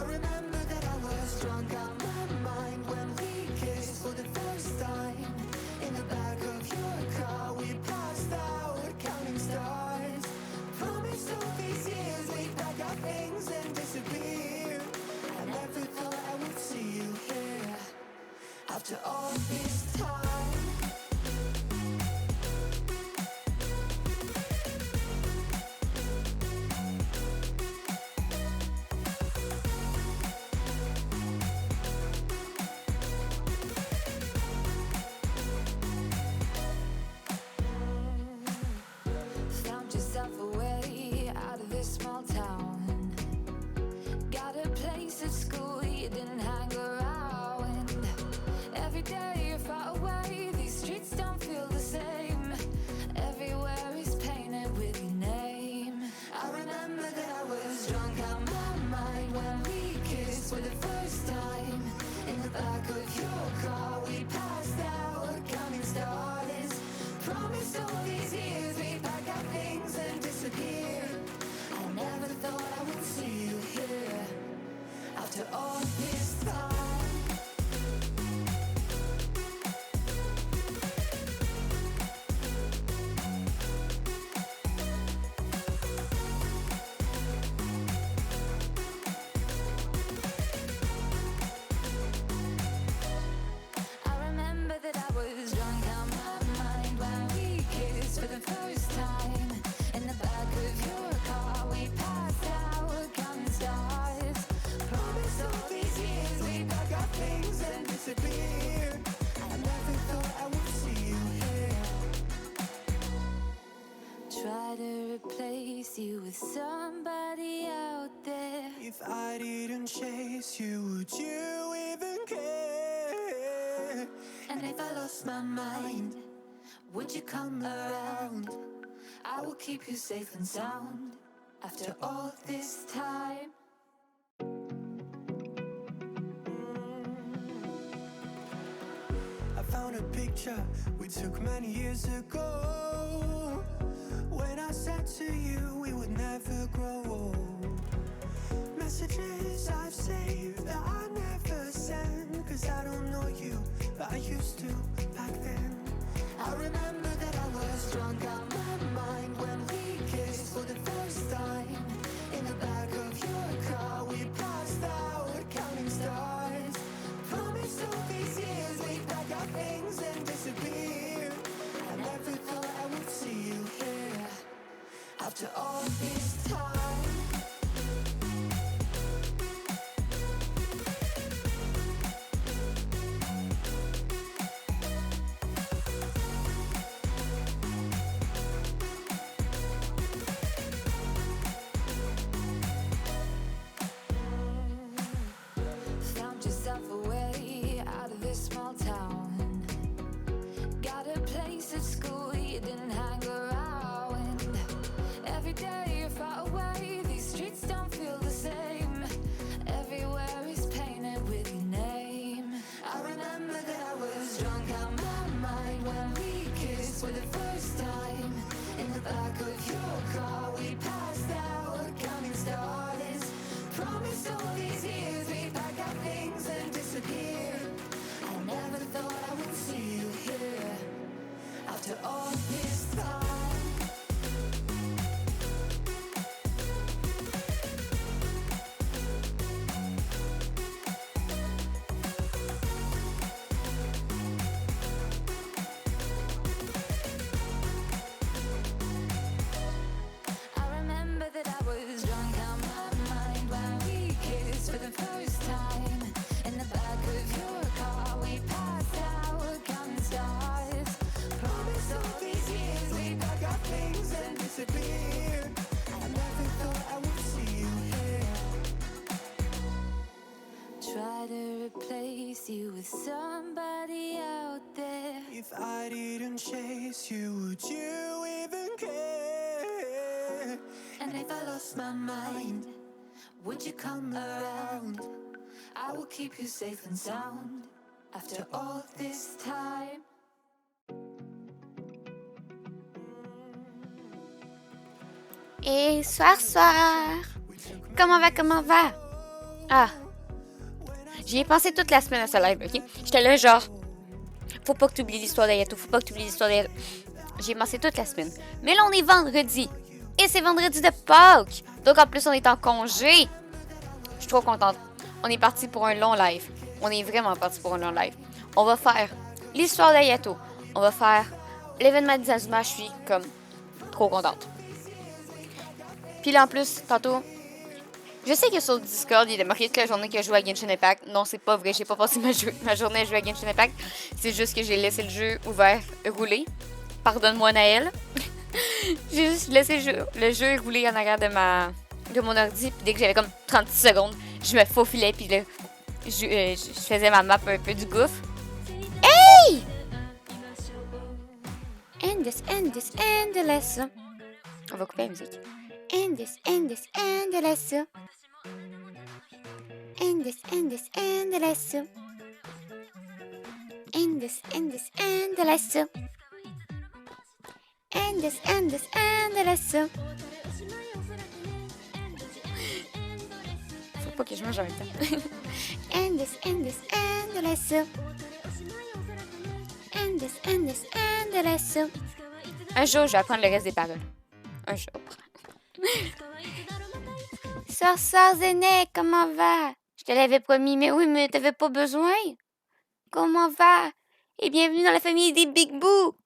remember that I was drunk out my mind when we kissed for the first time. In the back of your car we passed out counting stars. Promised all these years we'd pack our things and disappear. I never thought I would see you here after all this time. Found yourself a way out of this small town. Got a place at school you didn't hang around. Every day you're far away, these streets don't feel the same. Everywhere is painted with your name. I remember that I was drunk out my mind when we kissed for the first time. In the back of your car we passed out counting stars. Promised all these years we'd pack our things and disappear. I never thought I would see you here after all this time. I remember that I was drunk out my mind when we kissed for the first time. In the back of your car we passed out counting stars. Promised all these years we'd pack our things and disappear. I never thought I would see you here. Try to replace you with somebody out there. If I didn't chase you, would you even care? And if I lost my mind, would you come around? I will keep you safe and sound after all this time. I found a picture we took many years ago, when I said to you we would never grow old. Messages I've saved that I never send, 'cause I don't know you, but I used to back then. I remember that I was drunk out my mind when we kissed for the first time. In the back of your car we passed out counting stars. Promised all these years we'd pack our things and disappear. I never thought I would see you here after all this time. Found yourself a way out of this small town. Got a place at school you didn't hang around. Every day you're far away, these streets don't feel the same. Everywhere is painted with your name. I remember that I was drunk out my mind when we kissed for the first time. In the back of your car we passed out counting stars. Promised all these years we'd pack our things and disappear. I never thought I would see you here after all this time. I remember that I was drunk out my mind when we kissed for the first time. In the back of your car we passed out counting stars. Promised all these years we'd pack our things and disappear. I never thought I would see you here. Try to replace you with somebody out there. If I didn't chase you, would you even care? And if I lost my mind, would you come around? I will keep you safe and sound after all this time. Et soir, comment va? Ah! J'y ai pensé toute la semaine à ce live, ok? J'étais là genre, faut pas que tu oublies l'histoire d'Ayato, faut pas que tu oublies l'histoire d'Ayato. J'y ai pensé toute la semaine. Mais là, on est vendredi. Et c'est vendredi de Pâques. Donc en plus, on est en congé. Je suis trop contente. On est parti pour un long live. On est vraiment parti pour un long live. On va faire l'histoire d'Ayato. On va faire l'événement d'Azuma. Je suis comme trop contente. Puis là, en plus, tantôt, je sais que sur le Discord, il est marqué toute la journée que je joue à Genshin Impact. Non, c'est pas vrai. J'ai pas passé ma journée à jouer à Genshin Impact. C'est juste que j'ai laissé le jeu ouvert, rouler. Pardonne-moi, Naël. J'ai juste laissé le jeu rouler en arrière de mon ordi. Puis dès que j'avais comme 30 secondes, je me faufilais. Puis là, je faisais ma map un peu du gouffre. Hey! Endless, endless, endless. On va couper la musique. Endless, endless, endless. Endless, endless, endless. Endless, endless, endless. Endless, endless, endless. Faut pas que je mange en même temps. Endless, endless, endless. Endless, endless, endless. Un jour, je vais apprendre le reste des paroles. Un jour. Sœur Zéné, comment va? Je te l'avais promis, mais oui, mais t'avais pas besoin. Comment va? Et bienvenue dans la famille des Big Boo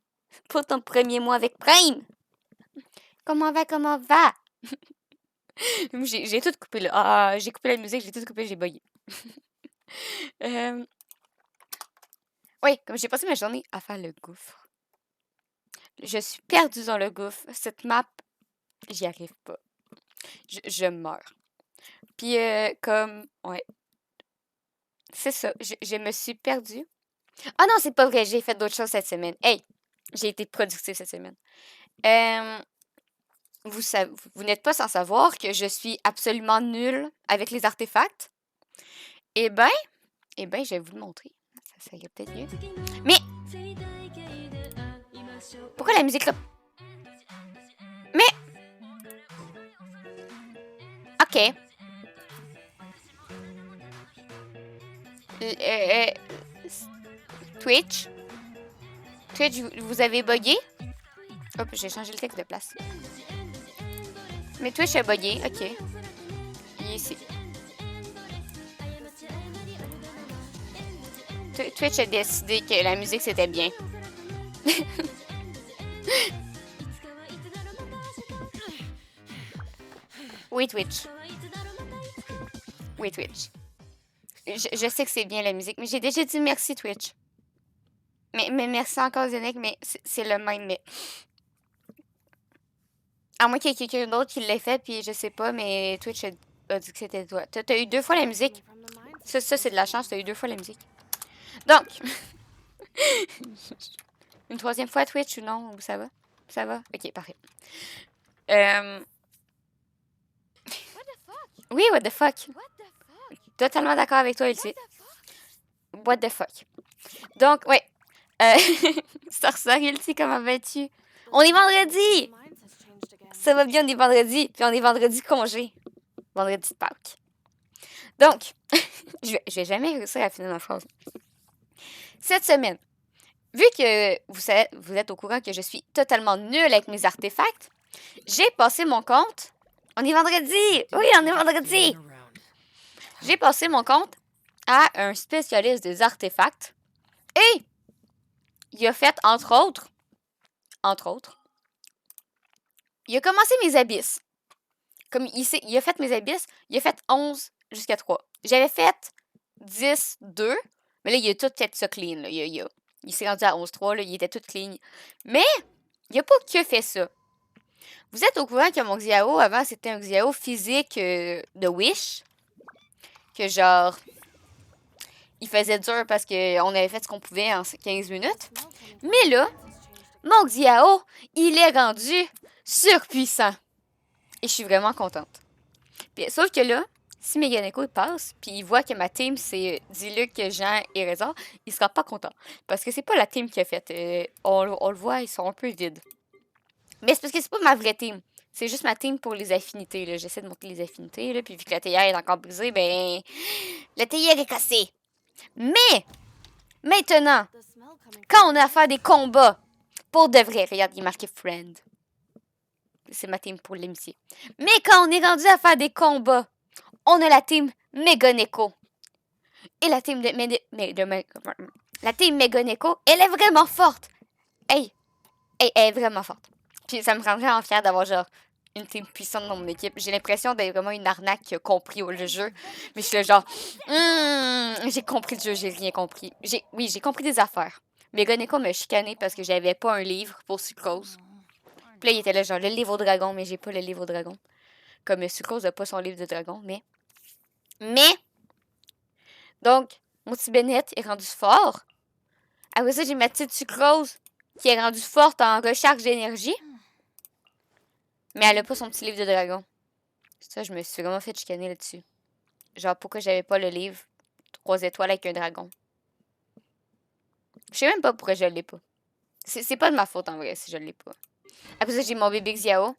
pour ton premier mois avec Prime. Comment va, comment va? J'ai tout coupé là. Ah, j'ai coupé la musique, j'ai tout coupé, j'ai bugué. Oui, comme j'ai passé ma journée à faire le gouffre. Je suis perdue dans le gouffre. Cette map, j'y arrive pas. Je meurs. Puis comme, ouais. C'est ça, je me suis perdue. Ah non, c'est pas vrai, j'ai fait d'autres choses cette semaine. Hey, j'ai été productive cette semaine. Vous n'êtes pas sans savoir que je suis absolument nulle avec les artefacts. Eh ben, je vais vous le montrer. Ça irait peut-être mieux. Mais, pourquoi la musique là? Mais, ok. Twitch, vous avez bugué? Hop, j'ai changé le texte de place. Mais Twitch a bugué, ok. Ici. Twitch a décidé que la musique c'était bien. Oui, Twitch. Oui, Twitch. Je sais que c'est bien la musique, mais j'ai déjà dit merci, Twitch. Mais merci encore, Zenek, mais c'est le même, mais... À moins qu'il y ait quelqu'un d'autre qui l'ait fait, puis je sais pas, mais Twitch a dit que c'était toi. T'as eu 2 fois la musique. Ça c'est de la chance, t'as eu 2 fois la musique. Donc... Une 3e fois Twitch ou non? Ou ça va? Ça va? Ok, parfait. Oui, what the fuck? Totalement d'accord avec toi, Elsie. What the fuck? Donc, ouais. Star Elsie, comment vas-tu? On est vendredi! Ça va bien, on est vendredi. Puis on est vendredi congé. Vendredi de Pâques. Donc, je vais jamais réussir à finir ma phrase. Cette semaine, vu que vous êtes au courant que je suis totalement nulle avec mes artefacts, j'ai passé mon compte. On est vendredi! Oui, on est vendredi! J'ai passé mon compte à un spécialiste des artefacts. Et il a fait, entre autres, il a commencé mes abysses. Comme il a fait mes abysses, il a fait 11 jusqu'à 3. J'avais fait 10, 2, mais là, il a tout fait ça clean. Là. Il s'est rendu à 11, 3, là, il était tout clean. Mais, il a pas que fait ça. Vous êtes au courant que mon Xiao, avant, c'était un Xiao physique de Wish. Que genre, il faisait dur parce qu'on avait fait ce qu'on pouvait en 15 minutes. Mais là, mon Xiao, il est rendu surpuissant. Et je suis vraiment contente. Puis, sauf que là, si Meganeko passe, puis il voit que ma team, c'est Diluc, Jean et Rézor, il sera pas content. Parce que c'est pas la team qui a fait. On le voit, ils sont un peu vides. Mais c'est parce que c'est pas ma vraie team. C'est juste ma team pour les affinités, là. J'essaie de monter les affinités, là. Puis vu que la théière est encore brisée, ben... La théière est cassée. Mais, maintenant, quand on a à faire des combats, pour de vrai, regarde, il est marqué friend. C'est ma team pour l'amitié. Mais quand on est rendu à faire des combats, on a la team Meganeko. Et la team la team Meganeko, elle est vraiment forte. Hey, elle est vraiment forte. Puis ça me rend vraiment fière d'avoir genre une team puissante dans mon équipe. J'ai l'impression d'être vraiment une arnaque qui a compris le jeu. Mais je suis là genre, j'ai compris le jeu, j'ai rien compris. Oui, j'ai compris des affaires. Meganeko m'a chicané parce que j'avais pas un livre pour Sucrose. Puis là, il était là genre, le livre au dragon, mais j'ai pas le livre au dragon. Comme Sucrose n'a pas son livre de dragon, mais... Donc, mon petit Bennett est rendu fort. Après ça, j'ai ma petite Sucrose qui est rendue forte en recharge d'énergie. Mais elle a pas son petit livre de dragon. Ça, je me suis vraiment fait chicaner là-dessus. Genre, pourquoi j'avais pas le livre 3 étoiles avec un dragon. Je sais même pas pourquoi je l'ai pas. C'est pas de ma faute, en vrai, si je l'ai pas. Après ça, j'ai mon bébé Xiao.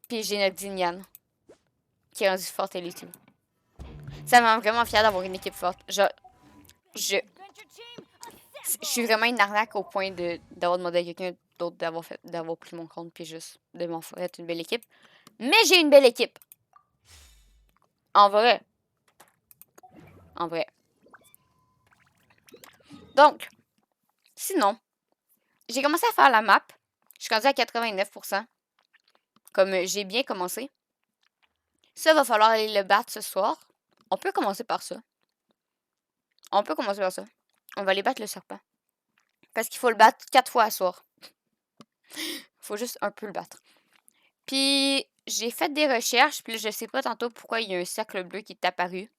Puis j'ai notre Dignan. Qui est rendue forte, elle et tout. Ça me rend vraiment fière d'avoir une équipe forte. Genre, je suis vraiment une arnaque au point d'avoir demandé à quelqu'un d'autre d'avoir pris mon compte puis juste de m'en faire une belle équipe. Mais j'ai une belle équipe. En vrai. En vrai. Donc, sinon, j'ai commencé à faire la map. Je suis rendue à 89%. Comme j'ai bien commencé. Ça, va falloir aller le battre ce soir. On peut commencer par ça. On va aller battre le serpent. Parce qu'il faut le battre 4 fois à soir. Faut juste un peu le battre. Puis, j'ai fait des recherches. Puis là, je sais pas tantôt pourquoi il y a un cercle bleu qui est apparu.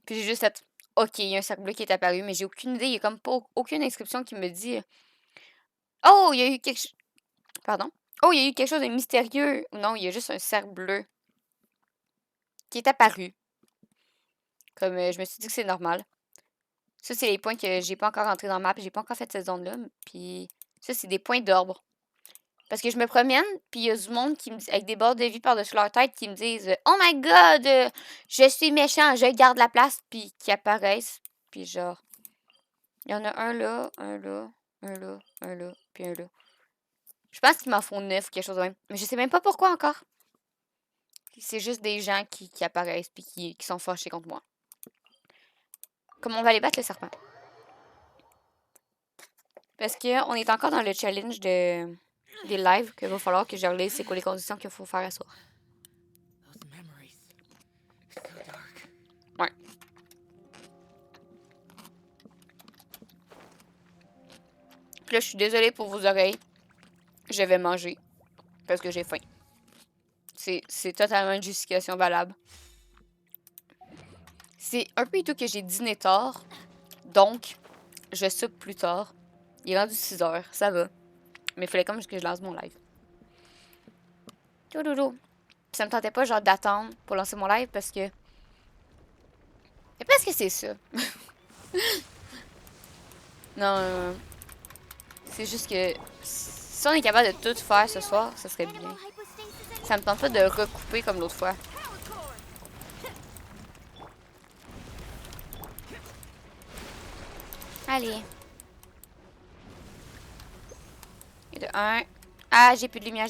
Puis j'ai juste fait, ok, il y a un cercle bleu qui est apparu. Mais j'ai aucune idée. Il y a comme pas aucune inscription qui me dit, oh, il y a eu quelque chose. Pardon. Oh, il y a eu quelque chose de mystérieux. Non, il y a juste un cercle bleu qui est apparu. Comme je me suis dit que c'est normal. Ça, c'est les points que j'ai pas encore rentrés dans la map. J'ai pas encore fait cette zone-là. Puis ça, c'est des points d'ordre. Parce que je me promène, puis il y a du monde qui me dit, avec des bords de vie par-dessus leur tête qui me disent « Oh my God, je suis méchant, je garde la place », puis qui apparaissent. Puis genre, il y en a un là, un là, un là, un là, puis un là. Je pense qu'ils m'en font 9 ou quelque chose de même. Mais je sais même pas pourquoi encore. C'est juste des gens qui apparaissent puis qui sont fâchés contre moi. Comment on va aller battre le serpent? Parce qu'on est encore dans le challenge des lives qu'il va falloir que je relise c'est quoi les conditions qu'il faut faire à soir. Ouais. Puis là, je suis désolée pour vos oreilles. Je vais manger. Parce que j'ai faim. C'est totalement une justification valable. C'est un peu et tout que j'ai dîné tard. Donc, je soupe plus tard. Il est rendu 6 heures. Ça va. Mais il fallait comme que je lance mon live. Toudoudou. Puis ça me tentait pas genre d'attendre pour lancer mon live parce que... Et parce que c'est ça. Non. C'est juste que... Si on est capable de tout faire ce soir, ça serait bien. Ça me tente pas de recouper comme l'autre fois. Allez. Et de 1. Ah, j'ai plus de lumière,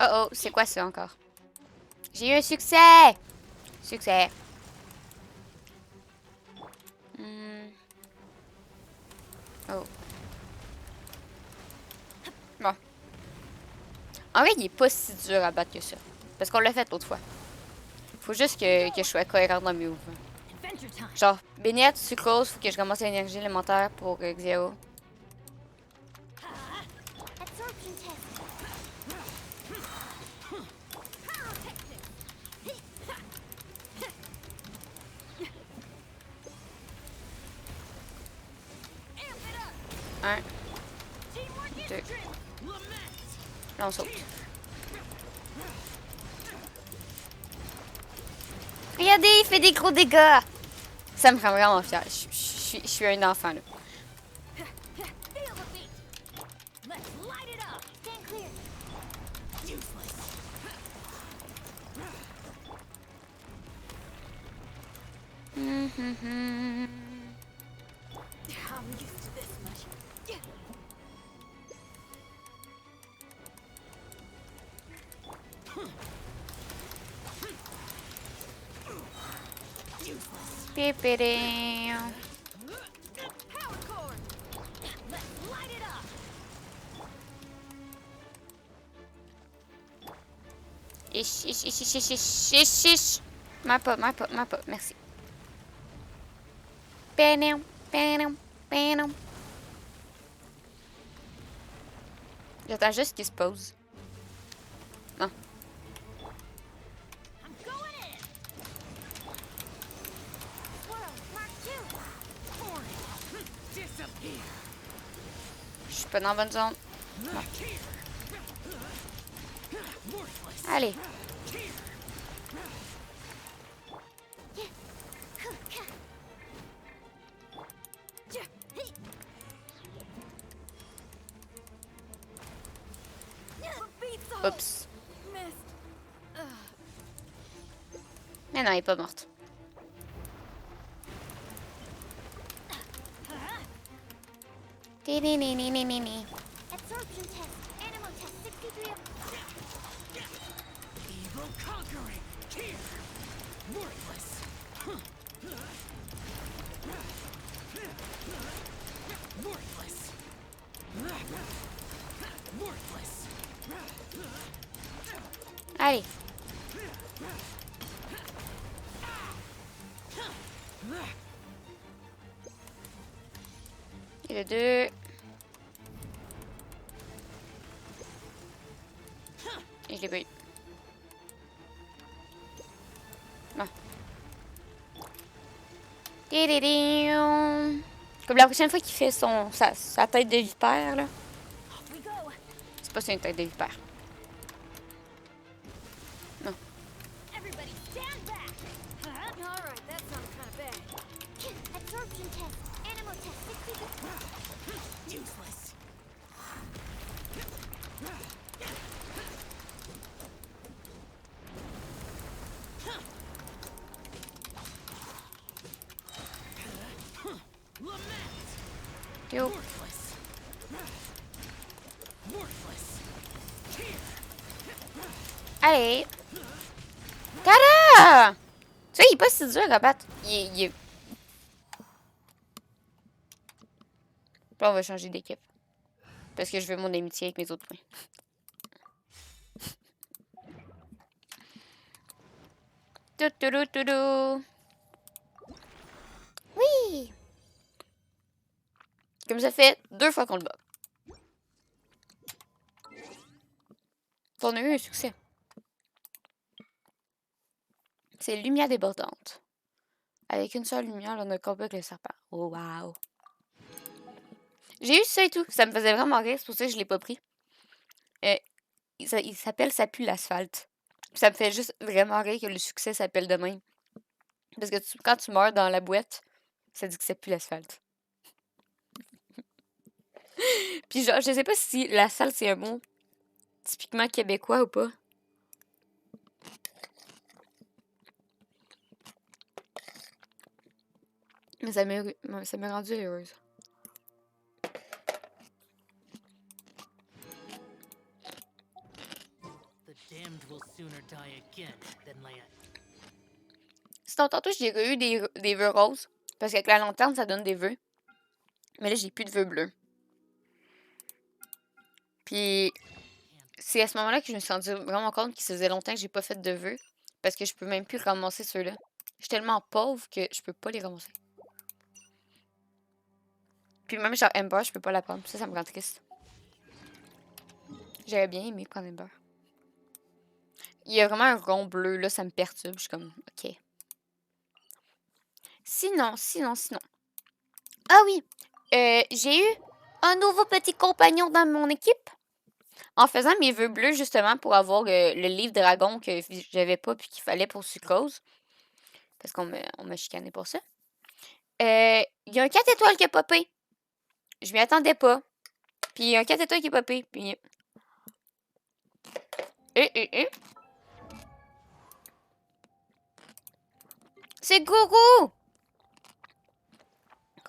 Oh oh, c'est quoi ça encore? J'ai eu un succès! Succès. Oh. Bon. En vrai, il est pas si dur à battre que ça. Parce qu'on l'a fait l'autre fois. Faut juste que je sois cohérent dans mes mouvements. Genre, Bennett, Sucrose, faut que je commence l'énergie élémentaire pour Xiao. Un. 2. Là, on saute. Regardez, il fait des gros dégâts. Ça me rend vraiment fière. Je suis un enfant, là. Pipiri. Ish. Meurs pas. Merci. Pénéum. J'attends juste qu'il se pose. Non. Je suis pas dans la bonne zone. Non. Allez. Oups. Mais non, elle est pas morte. Ni. Absorption test. Animal test 63. Evil conquering. Here. Worthless. Worthless. Worthless. Allez. Et le 2. Et je l'ai pas eu. Non. Comme la prochaine fois qu'il fait sa tête de vipère, là. C'est pas une tête de vipère. Non. Everybody stand back. All right, that sounds kind of bad. Absorption test. Animal test 63. Useless. Yo. Worthless. Worthless. Here. Allez. Tada! Tu sais, il est pas si dur à battre. Il est... Là, on va changer d'équipe. Parce que je veux mon amitié avec mes autres points. Toutoudou. Oui! Comme ça fait 2 fois qu'on le bat. On a eu un succès. C'est lumière débordante. Avec une seule lumière, on a combat avec le serpent. Oh, wow! J'ai eu ça et tout. Ça me faisait vraiment rire. C'est pour ça que je l'ai pas pris. Il s'appelle Ça pue l'asphalte. Ça me fait juste vraiment rire que le succès s'appelle de même. Parce que quand tu meurs dans la boîte, ça dit que ça pue l'asphalte. Puis genre, je sais pas si l'asphalte c'est un mot typiquement québécois ou pas. Mais ça m'a rendu heureuse. The damned will sooner die again than lay Sinon, tantôt, j'ai eu des vœux roses. Parce qu'avec la lanterne, ça donne des vœux. Mais là, j'ai plus de vœux bleus. Puis, c'est à ce moment-là que je me suis rendu vraiment compte qu'il se faisait longtemps que j'ai pas fait de vœux. Parce que je peux même plus ramasser ceux-là. Je suis tellement pauvre que je peux pas les ramasser. Puis même genre Ember, je peux pas la prendre. Ça me rend triste. J'aurais bien aimé prendre Ember. Il y a vraiment un rond bleu, là, ça me perturbe. Je suis comme, ok. Sinon. Ah oui, j'ai eu un nouveau petit compagnon dans mon équipe. En faisant mes vœux bleus, justement, pour avoir le livre dragon que j'avais pas puis qu'il fallait pour sucrose. Parce qu'on m'a chicané pour ça. Il y a un 4 étoiles qui a popé. Je m'y attendais pas. Puis il y a un 4 étoiles qui a popé. Puis... C'est Gourou!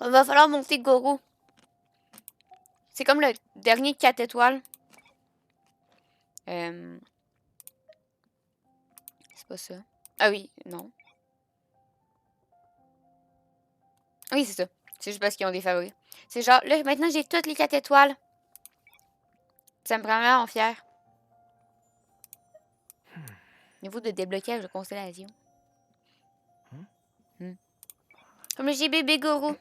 Il va falloir monter Gourou. C'est comme le dernier 4 étoiles. C'est pas ça. Ah oui, non. Oui, c'est ça. C'est juste parce qu'ils ont des favoris. C'est genre, là, maintenant, j'ai toutes les 4 étoiles. Ça me rend vraiment fière. Niveau de déblocage de constellation. Comme le bébé Gourou.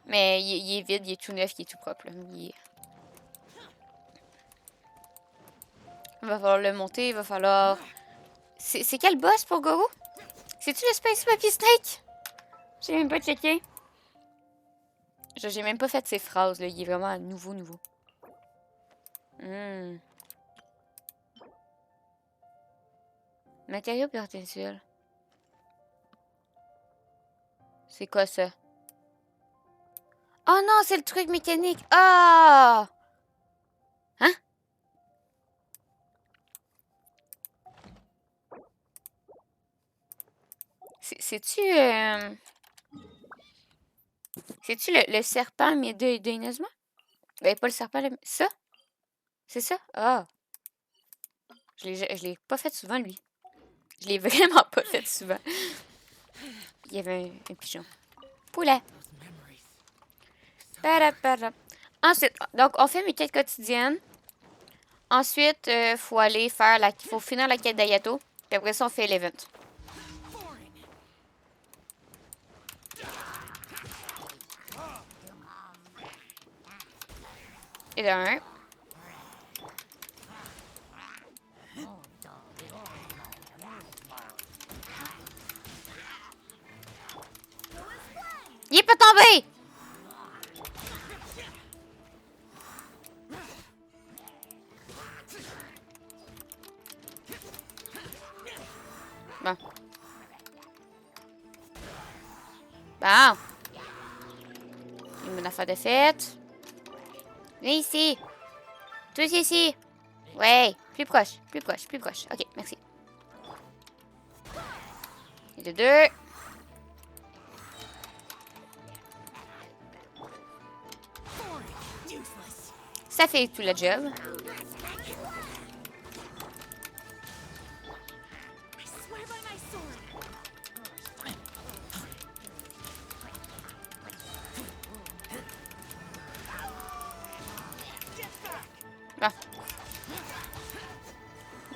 Mais il est vide, il est tout neuf, il est tout propre. Là. Il va falloir le monter, il va falloir... C'est quel boss pour Gourou? C'est-tu le Space Puppy Snake? J'ai même pas checké. J'ai même pas fait ses phrases, là. Il est vraiment nouveau. Matériaux perpétuels. C'est quoi ça? Oh non, c'est le truc mécanique. Ah! Hein? C'est-tu... C'est-tu le serpent, mais de Inazuma? Ben, pas le serpent, ça? C'est ça? Ah! Je l'ai pas fait souvent, lui. Je l'ai vraiment pas fait souvent. Il y avait un pigeon. Poulet! Ensuite, donc, on fait mes quêtes quotidiennes. Ensuite, faut aller faire faut finir la quête d'Ayato. Puis après ça, on fait l'event. Et de un. Il est pas tombé! Bon. Bon. Une affaire de fête. Viens ici. Tous ici. Ouais. Plus proche. Ok, merci. Et de deux. Ça fait tout le job. Bon.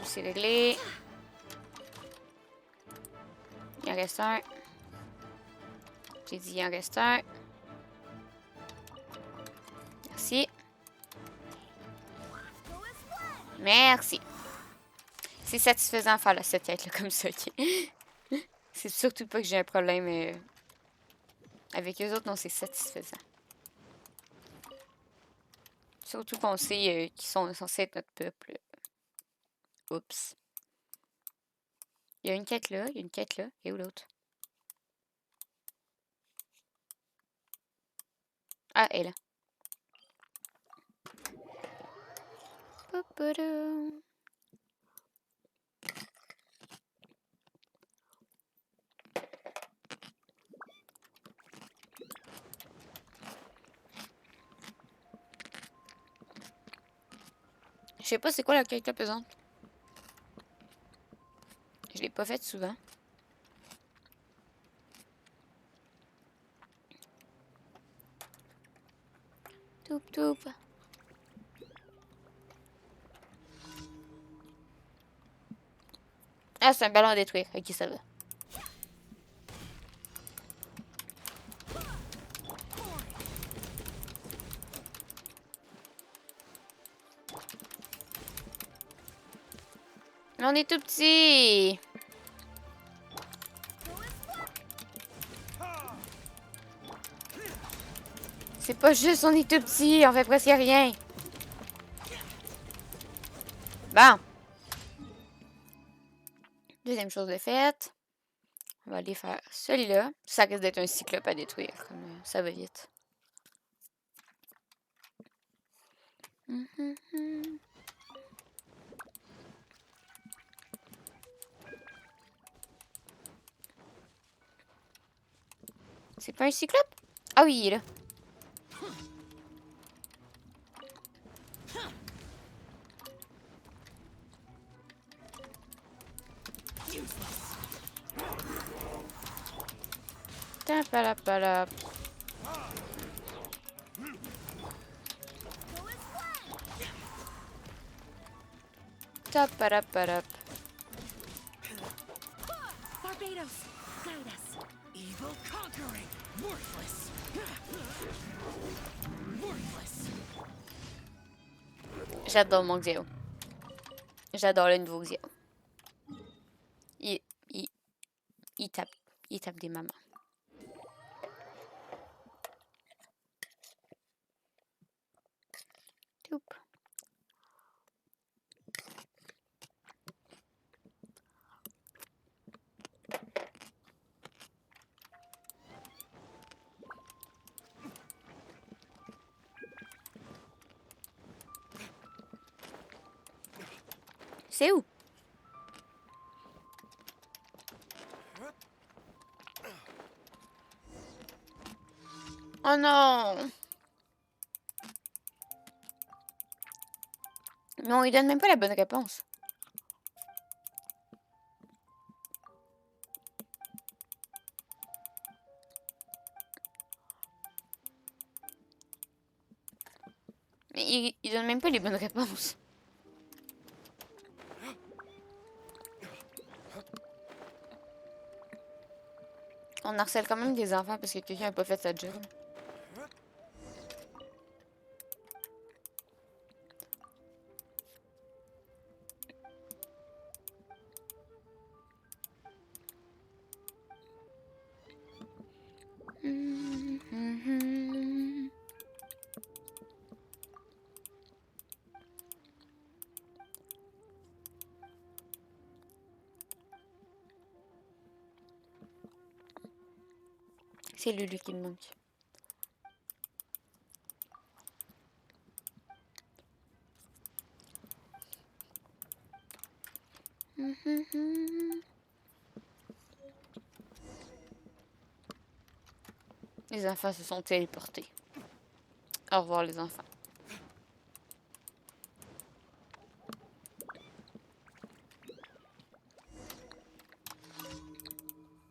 C'est réglé. Il en reste un. J'ai dit il en reste un. Merci. Merci. C'est satisfaisant de faire cette quête-là comme ça, ok? C'est surtout pas que j'ai un problème avec eux autres, non, c'est satisfaisant. Surtout qu'on sait qu'ils sont censés être notre peuple. Oups. Il y a une quête là, Et où l'autre? Ah, elle est là. Je sais pas c'est quoi la quête la pesante. Je l'ai pas faite souvent. Toup. Ah, c'est un ballon à détruire. Ok, ça va. On est tout petit. C'est pas juste on est tout petit, on fait presque rien. Bon. Deuxième chose de faite. On va aller faire celui-là. Ça risque d'être un cyclope à détruire. Comme ça va vite. C'est pas un cyclope? Ah oui, il est là. Tapalapalap. Tapalapalap. Barbados, guide us. Evil conquering, worthless. Worthless. J'adore mon Xéo. J'adore le nouveau Xéo. Il, il, il tape des mamans. Toup. C'est où? Oh non! Non, il donne même pas la bonne réponse. Mais il donne même pas les bonnes réponses. On harcèle quand même des enfants parce que quelqu'un n'a pas fait sa job. C'est Lulu qui me manque. Les enfants se sont téléportés. Au revoir les enfants.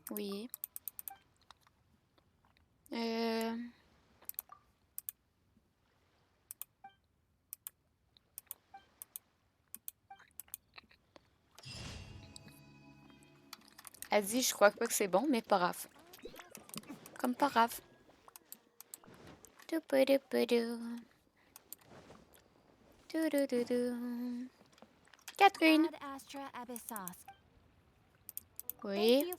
Oui. Elle dit, je crois pas que c'est bon, mais pas grave. Comme pas grave. Catherine. Oui.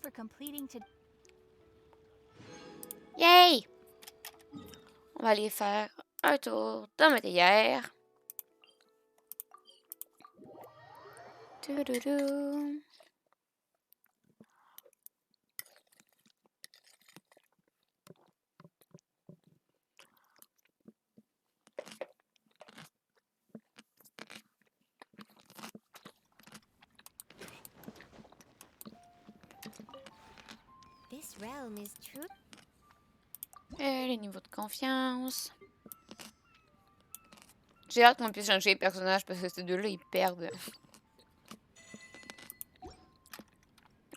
Yay! On va aller faire un tour de métayère. This realm is true. Les niveaux de confiance. J'ai hâte qu'on puisse changer les personnages parce que ces deux-là, ils perdent.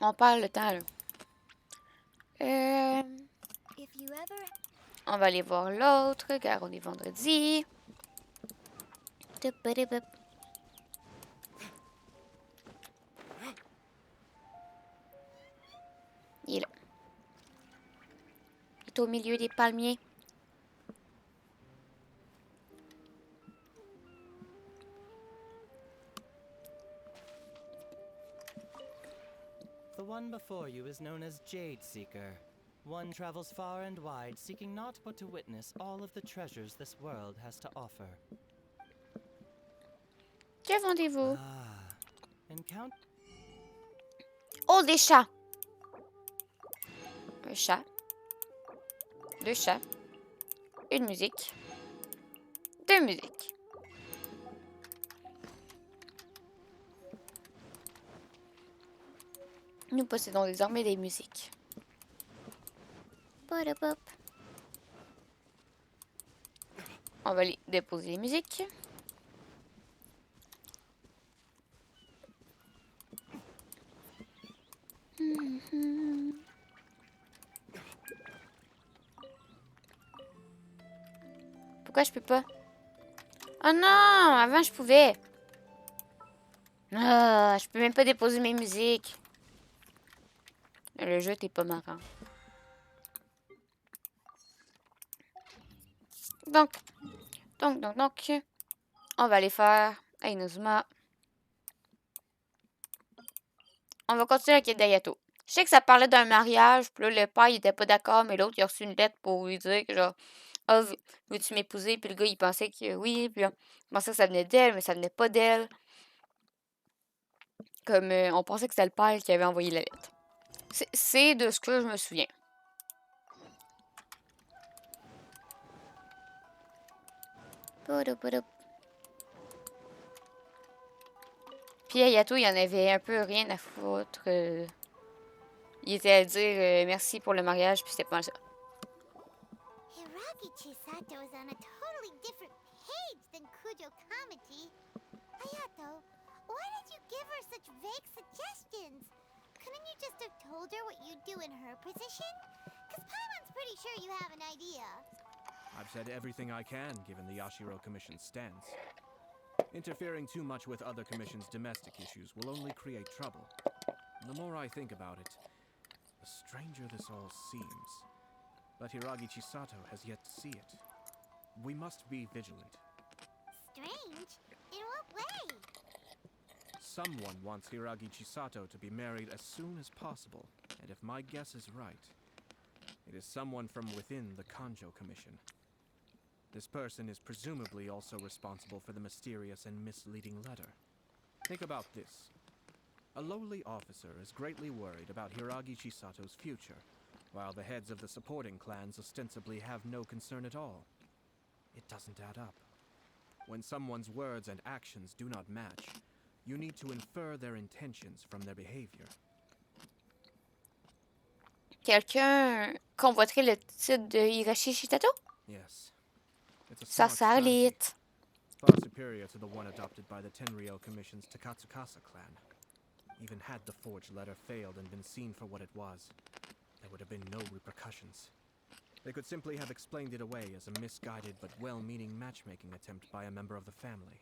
On perd le temps, là. On va aller voir l'autre, car on est vendredi. Il est là. Il est au milieu des palmiers. The one before you is known as Jade Seeker. One travels far and wide, seeking naught but to witness all of the treasures this world has to offer. Que vendez-vous? Ah, and count. Oh, des chats! Un chat. 2 chats. Une musique. 2 musiques. Nous possédons désormais des musiques. Podopop. On va aller déposer les musiques. Pourquoi je peux pas? Oh non! Avant, je pouvais. Ah, je peux même pas déposer mes musiques. Le jeu t'es pas marrant. Donc, on va aller faire Inazuma. On va continuer la quête d'Ayato. Je sais que ça parlait d'un mariage, puis là, le père, il était pas d'accord, mais l'autre, il a reçu une lettre pour lui dire que genre, ah, veux-tu m'épouser? Puis le gars, il pensait que oui, puis là, il pensait que ça venait d'elle, mais ça venait pas d'elle. Comme on pensait que c'était le père qui avait envoyé la lettre. C'est de ce que je me souviens. Puis Ayato, il en avait un peu rien à foutre. Il était à dire merci pour le mariage, puis c'était pas ça. Hiragi Chisato is on a totally different page than Kujo Kamaji. Hayato, why did you give her such vague suggestions? Couldn't you just have told her what you'd do in her position? Because Paimon's pretty sure you have an idea. I've said everything I can, given the Yashiro Commission's stance. Interfering too much with other commissions' domestic issues will only create trouble. The more I think about it, the stranger this all seems. But Hiragi Chisato has yet to see it. We must be vigilant. Strange? In what way? Someone wants Hiragi Chisato to be married as soon as possible, and if my guess is right, it is someone from within the Kanjo Commission. This person is presumably also responsible for the mysterious and misleading letter. Think about this. A lowly officer is greatly worried about Hiragi Chisato's future, while the heads of the supporting clans ostensibly have no concern at all. It doesn't add up. When someone's words and actions do not match, you need to infer their intentions from their behavior. Quelqu'un convoiterait le titre de Hiroshi Shitato? Yes. It's a Ça smart strategy, s'arrête. far superior to the one adopted by the Tenryou Commission's Takatsukasa clan. Even had the forged letter failed and been seen for what it was, there would have been no repercussions. They could simply have explained it away as a misguided but well-meaning matchmaking attempt by a member of the family.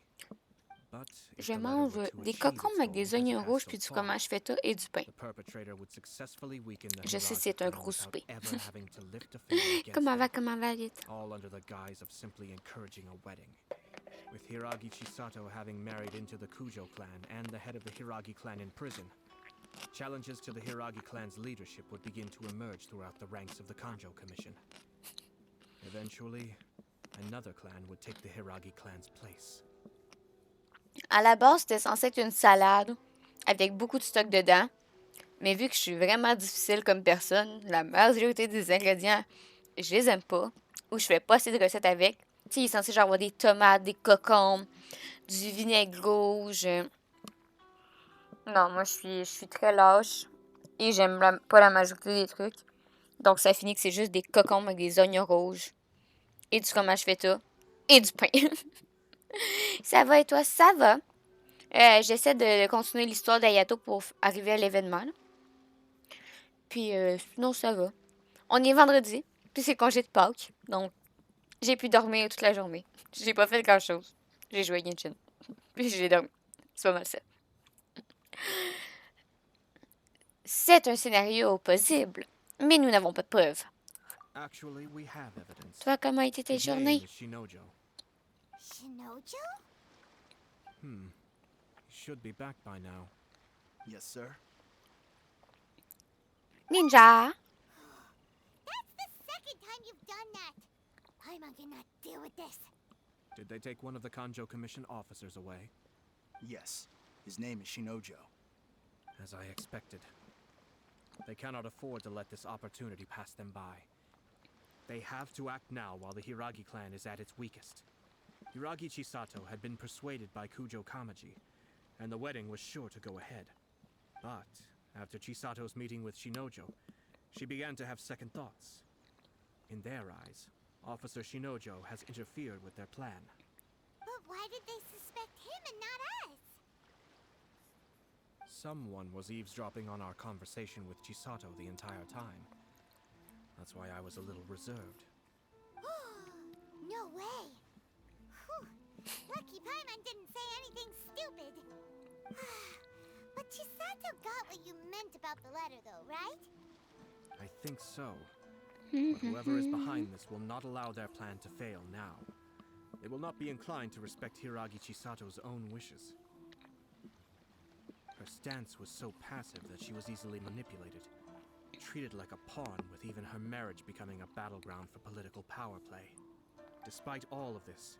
But if Je the letter mange were to des achieve cocombes its avec des goal, as oignons it has rouges, so puis du far, fromage feta et du pain. the perpetrator would successfully weaken the Je sais, Hiragi c'est un clan gros without souper. ever having to lift a finger against Comment va, them, vite? all under the guise of simply encouraging a wedding. With Hiragi Chisato having married into the Kujo clan and the head of the Hiragi clan in prison, challenges to the Hiragi clan's leadership would begin to emerge throughout the ranks of the Kanjo Commission. Eventually, another clan would take the Hiragi clan's place. À la base, c'était censé être une salade avec beaucoup de stock dedans. Mais vu que je suis vraiment difficile comme personne, la majorité des ingrédients, je les aime pas. Ou je fais pas assez de recettes avec. Tu sais, il est censé genre avoir des tomates, des cocombes, du vinaigre rouge. Non, moi, je suis très lâche. Et j'aime pas la majorité des trucs. Donc, ça finit que c'est juste des cocombes avec des oignons rouges. Et du fromage feta. Et du pain. Ça va et toi? Ça va. J'essaie de continuer l'histoire d'Ayato pour arriver à l'événement. Puis, sinon, ça va. On est vendredi. Puis, c'est congé de Pâques. Donc, j'ai pu dormir toute la journée. J'ai pas fait grand-chose. J'ai joué à Genshin. Puis, j'ai dormi. C'est pas mal ça. C'est un scénario possible. Mais nous n'avons pas de preuves. Actually, we have evidence. Toi, comment a été tes His name journées? is Shinojo. Shinojo? He should be back by now. Yes, sir. Ninja. That's the second time you've done that. Paimon cannot deal with this. Did they take one of the Kanjo Commission officers away? Yes. His name is Shinojo. As I expected. They cannot afford to let this opportunity pass them by. They have to act now while the Hiragi clan is at its weakest. Hiragi Chisato had been persuaded by Kujo Kamaji, and the wedding was sure to go ahead. But after Chisato's meeting with Shinojo, she began to have second thoughts. In their eyes, Officer Shinojo has interfered with their plan. But why did they suspect him and not us? Someone was eavesdropping on our conversation with Chisato the entire time. That's why I was a little reserved. No way. Whew. Lucky Paimon didn't say anything stupid. But Chisato got what you meant about the letter though, right? I think so. But whoever is behind this will not allow their plan to fail now. They will not be inclined to respect Hiragi Chisato's own wishes. Her stance was so passive that she was easily manipulated, treated like a pawn, with even her marriage becoming a battleground for political power play. Despite all of this,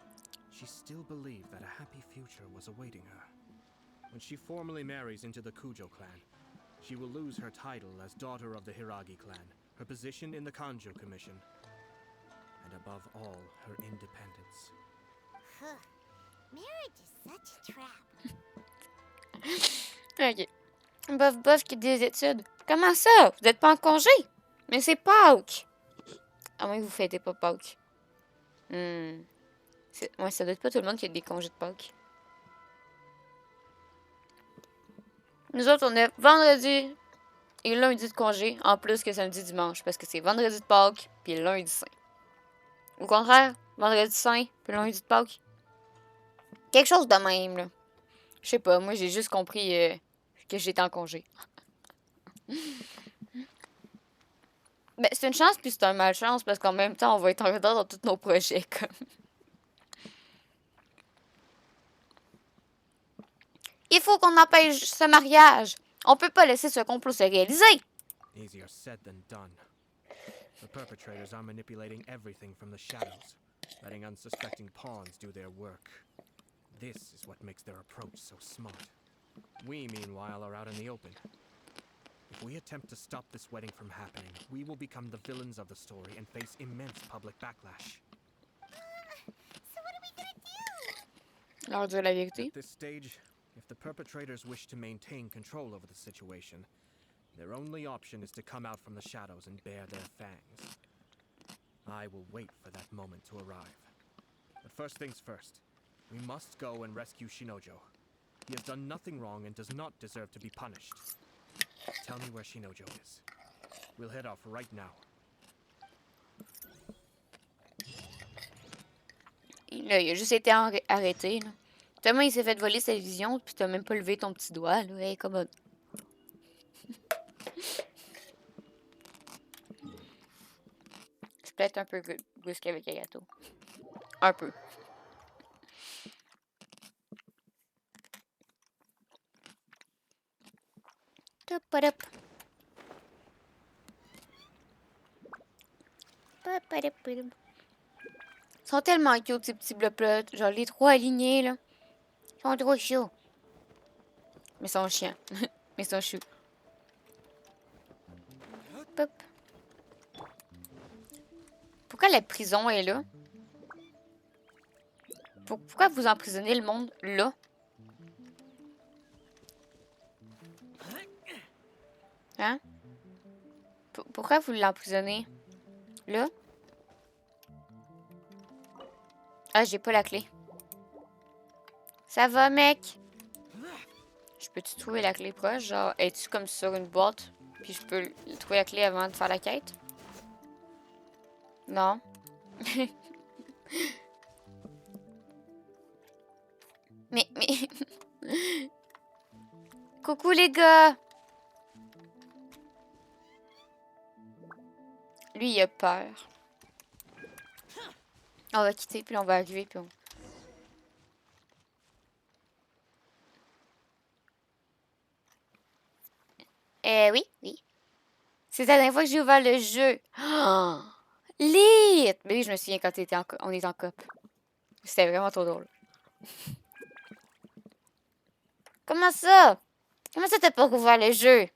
she still believed that a happy future was awaiting her. When she formally marries into the Kujo clan, she will lose her title as daughter of the Hiragi clan, her position in the Kanjo Commission, and above all, her independence. Marriage is such a trap. Ok. Bof bof qui dit des études. Comment ça? Vous n'êtes pas en congé? Mais c'est Pâques! À moins que vous fêtez pas Pâques. Ouais, ça doit être pas tout le monde qui a des congés de Pâques. Nous autres, on a vendredi et lundi de congé, en plus que samedi dimanche, parce que c'est vendredi de Pâques puis lundi saint. Au contraire, vendredi saint puis lundi de Pâques. Quelque chose de même, là. Je sais pas, moi j'ai juste compris que j'étais en congé. Ben, c'est une chance puis c'est un malchance parce qu'en même temps, on va être en retard dans tous nos projets, comme. Il faut qu'on empêche ce mariage. On peut pas laisser ce complot se réaliser. Easier said than done. The perpetrators are manipulating everything from the shadows, letting unsuspecting pawns do their work. This is what makes their approach so smart. We, meanwhile, are out in the open. If we attempt to stop this wedding from happening, we will become the villains of the story and face immense public backlash. So what are we gonna do? Leur dire la vérité. At this stage, if the perpetrators wish to maintain control over the situation, their only option is to come out from the shadows and bare their fangs. I will wait for that moment to arrive. But first things first, we must go and rescue Shinojo. He has done nothing wrong and does not deserve to be punished. Tell me where Shinojo is. We'll head off right now. Là, il a juste été arrêté, là. Tellement il s'est fait voler sa vision, puis t'as même pas levé ton petit doigt, là. Hey, commode. Je suis peut-être un peu brusque avec Ayato. Un peu. Ils sont tellement cute, ces petits blocs-là. Genre, les trois alignés, là. Ils sont trop chauds. Mais ils sont chiants. Mais ils sont choux. Pop. Pourquoi la prison est là? Pourquoi vous emprisonnez le monde là? Hein? Pourquoi vous l'emprisonnez là? Ah, j'ai pas la clé. Ça va, mec? Je peux-tu trouver la clé proche? Genre, es-tu comme sur une boîte? Puis je peux trouver la clé avant de faire la quête? Non. mais... Coucou les gars! Lui, il a peur. On va quitter, puis on va arriver, puis on... oui, oui. C'est la dernière fois que j'ai ouvert le jeu. Oh, lit! Mais oui, je me souviens quand on est en cop. C'était vraiment trop drôle. Comment ça? Comment ça t'as pas ouvert le jeu?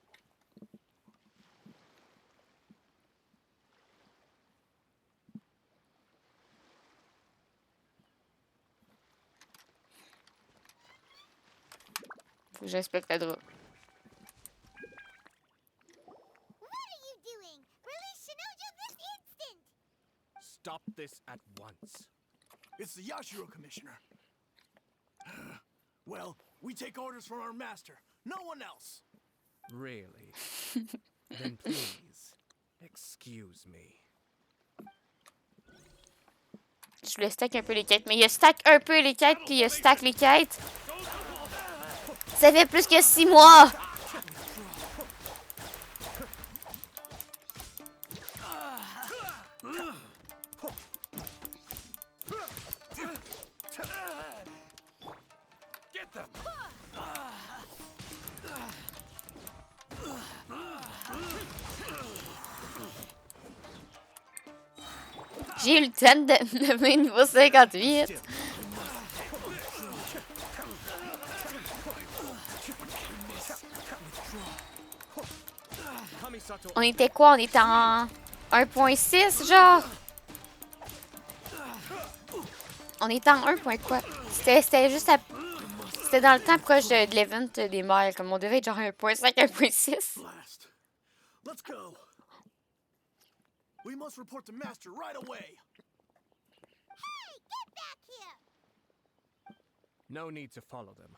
Faut que j'inspecte la drop. What are you doing? Release Shinojo this instant! Stop this at once. It's the Yashiro Commissioner. Well, we take orders from our master. No one else. Really? Then please, excuse me. Je voulais stack un peu les quêtes, mais il y a stack un peu les quêtes, puis il y a stack les quêtes. Ça fait plus que 6 mois! Get them. J'ai eu le temps de lever niveau 58. On était quoi? On était en 1.6 genre? On était en 1. Quoi? C'était juste à... C'était dans le temps proche de l'event des mères. Comme on devait être genre 1.5, 1.6. Blast. Let's go. We must report to Master right away. Hey, get back here! No need to follow them.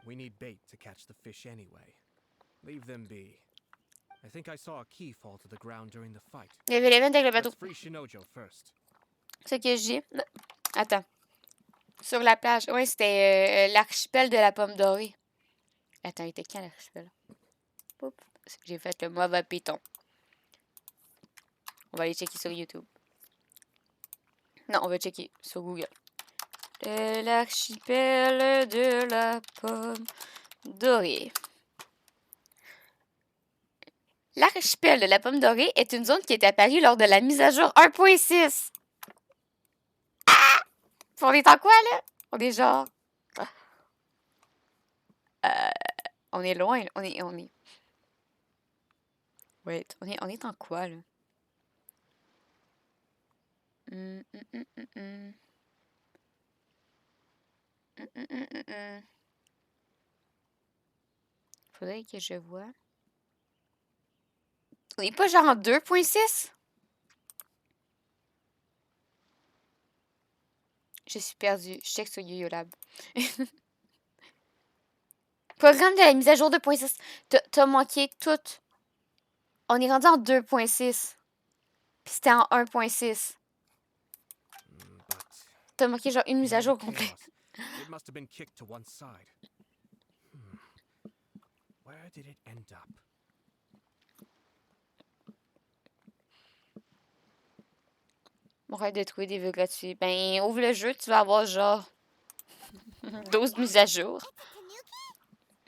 We need bait to catch the fish anyway. Leave them be. I think I saw a key fall to the ground during the fight. Il y avait l'event avec le bateau. Let's free Shinojo first. Ce que j'ai... Attends. Sur la plage. Oui, c'était l'archipel de la pomme dorée. Attends, il était quand l'archipel? Oups. J'ai fait le mauvais piton. On va aller checker sur YouTube. Non, on va checker sur Google. L'archipel de la pomme dorée. L'archipel de la pomme dorée est une zone qui est apparue lors de la mise à jour 1.6. Ah! On est en quoi, là? On est genre... on est loin. On est... Wait, on est en quoi, là? Faudrait que je vois. On est pas genre en 2.6? Je suis perdue. Je check sur HoYoLAB. Programme de la mise à jour 2.6. T'as manqué tout. On est rendu en 2.6. Puis c'était en 1.6. But T'as manqué genre une mise à jour chaos. complète. It must have been kicked to one side. Where did it end up? On rêve de trouver des vœux gratuits. Ben, ouvre le jeu, tu vas avoir genre 12 mises à jour. Tanuki?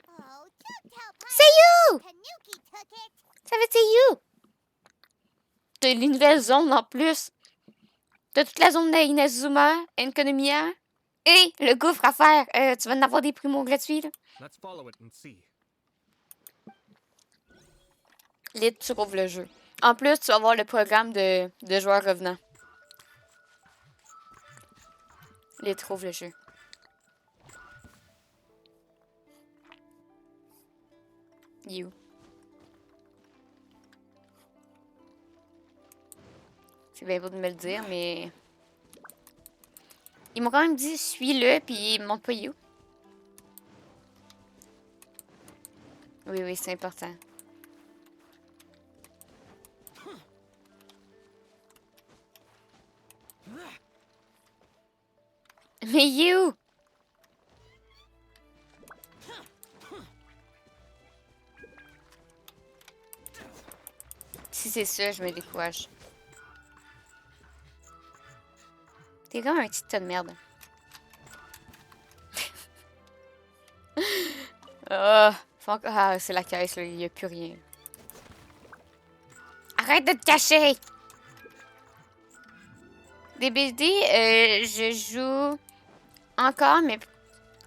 Oh, don't tell Pine C'est you! Tanuki took it. Ça veut dire you! T'as les nouvelles zones en plus. T'as toute la zone d'Inazuma, Enkonomiya et le gouffre à faire. Tu vas en avoir des primos gratuits, là. Let's follow it and see. Lit, tu rouvres le jeu. En plus, tu vas avoir le programme de joueurs revenants. Lit, rouvre le jeu. You. C'est bien beau de me le dire, mais... Ils m'ont quand même dit, suis-le, puis ils m'ont pas you. Oui, oui, c'est important. Mais you! Si c'est ça, je me décourage. T'es comme un petit tas de merde. Ah, c'est la caisse, là. Il n'y a plus rien. Arrête de te cacher! Des BD, je joue encore, mais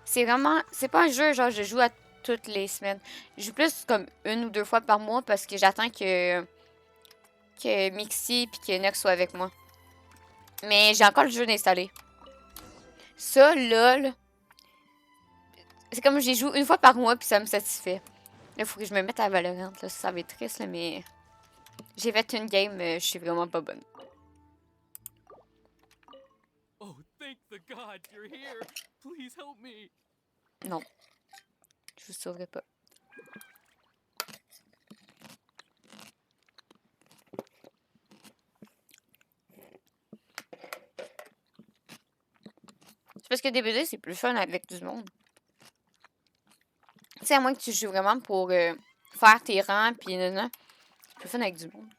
c'est vraiment... C'est pas un jeu, genre, je joue à toutes les semaines. Je joue plus comme 1 ou 2 fois par mois parce que j'attends que Mixi puis que Nox soit avec moi. Mais j'ai encore le jeu d'installer. Ça, LOL, C'est comme j'y joue une fois par mois puis ça me satisfait. Là, il faut que je me mette à Valorant. Là, ça va être triste, là, mais j'ai fait une game, je suis vraiment pas bonne. Oh, thank the gods you're here. Please help me. Non. Je vous sauverai pas. C'est parce que des BD, c'est plus fun avec du monde. Tu sais, à moins que tu joues vraiment pour faire tes rangs, puis non, c'est plus fun avec du monde.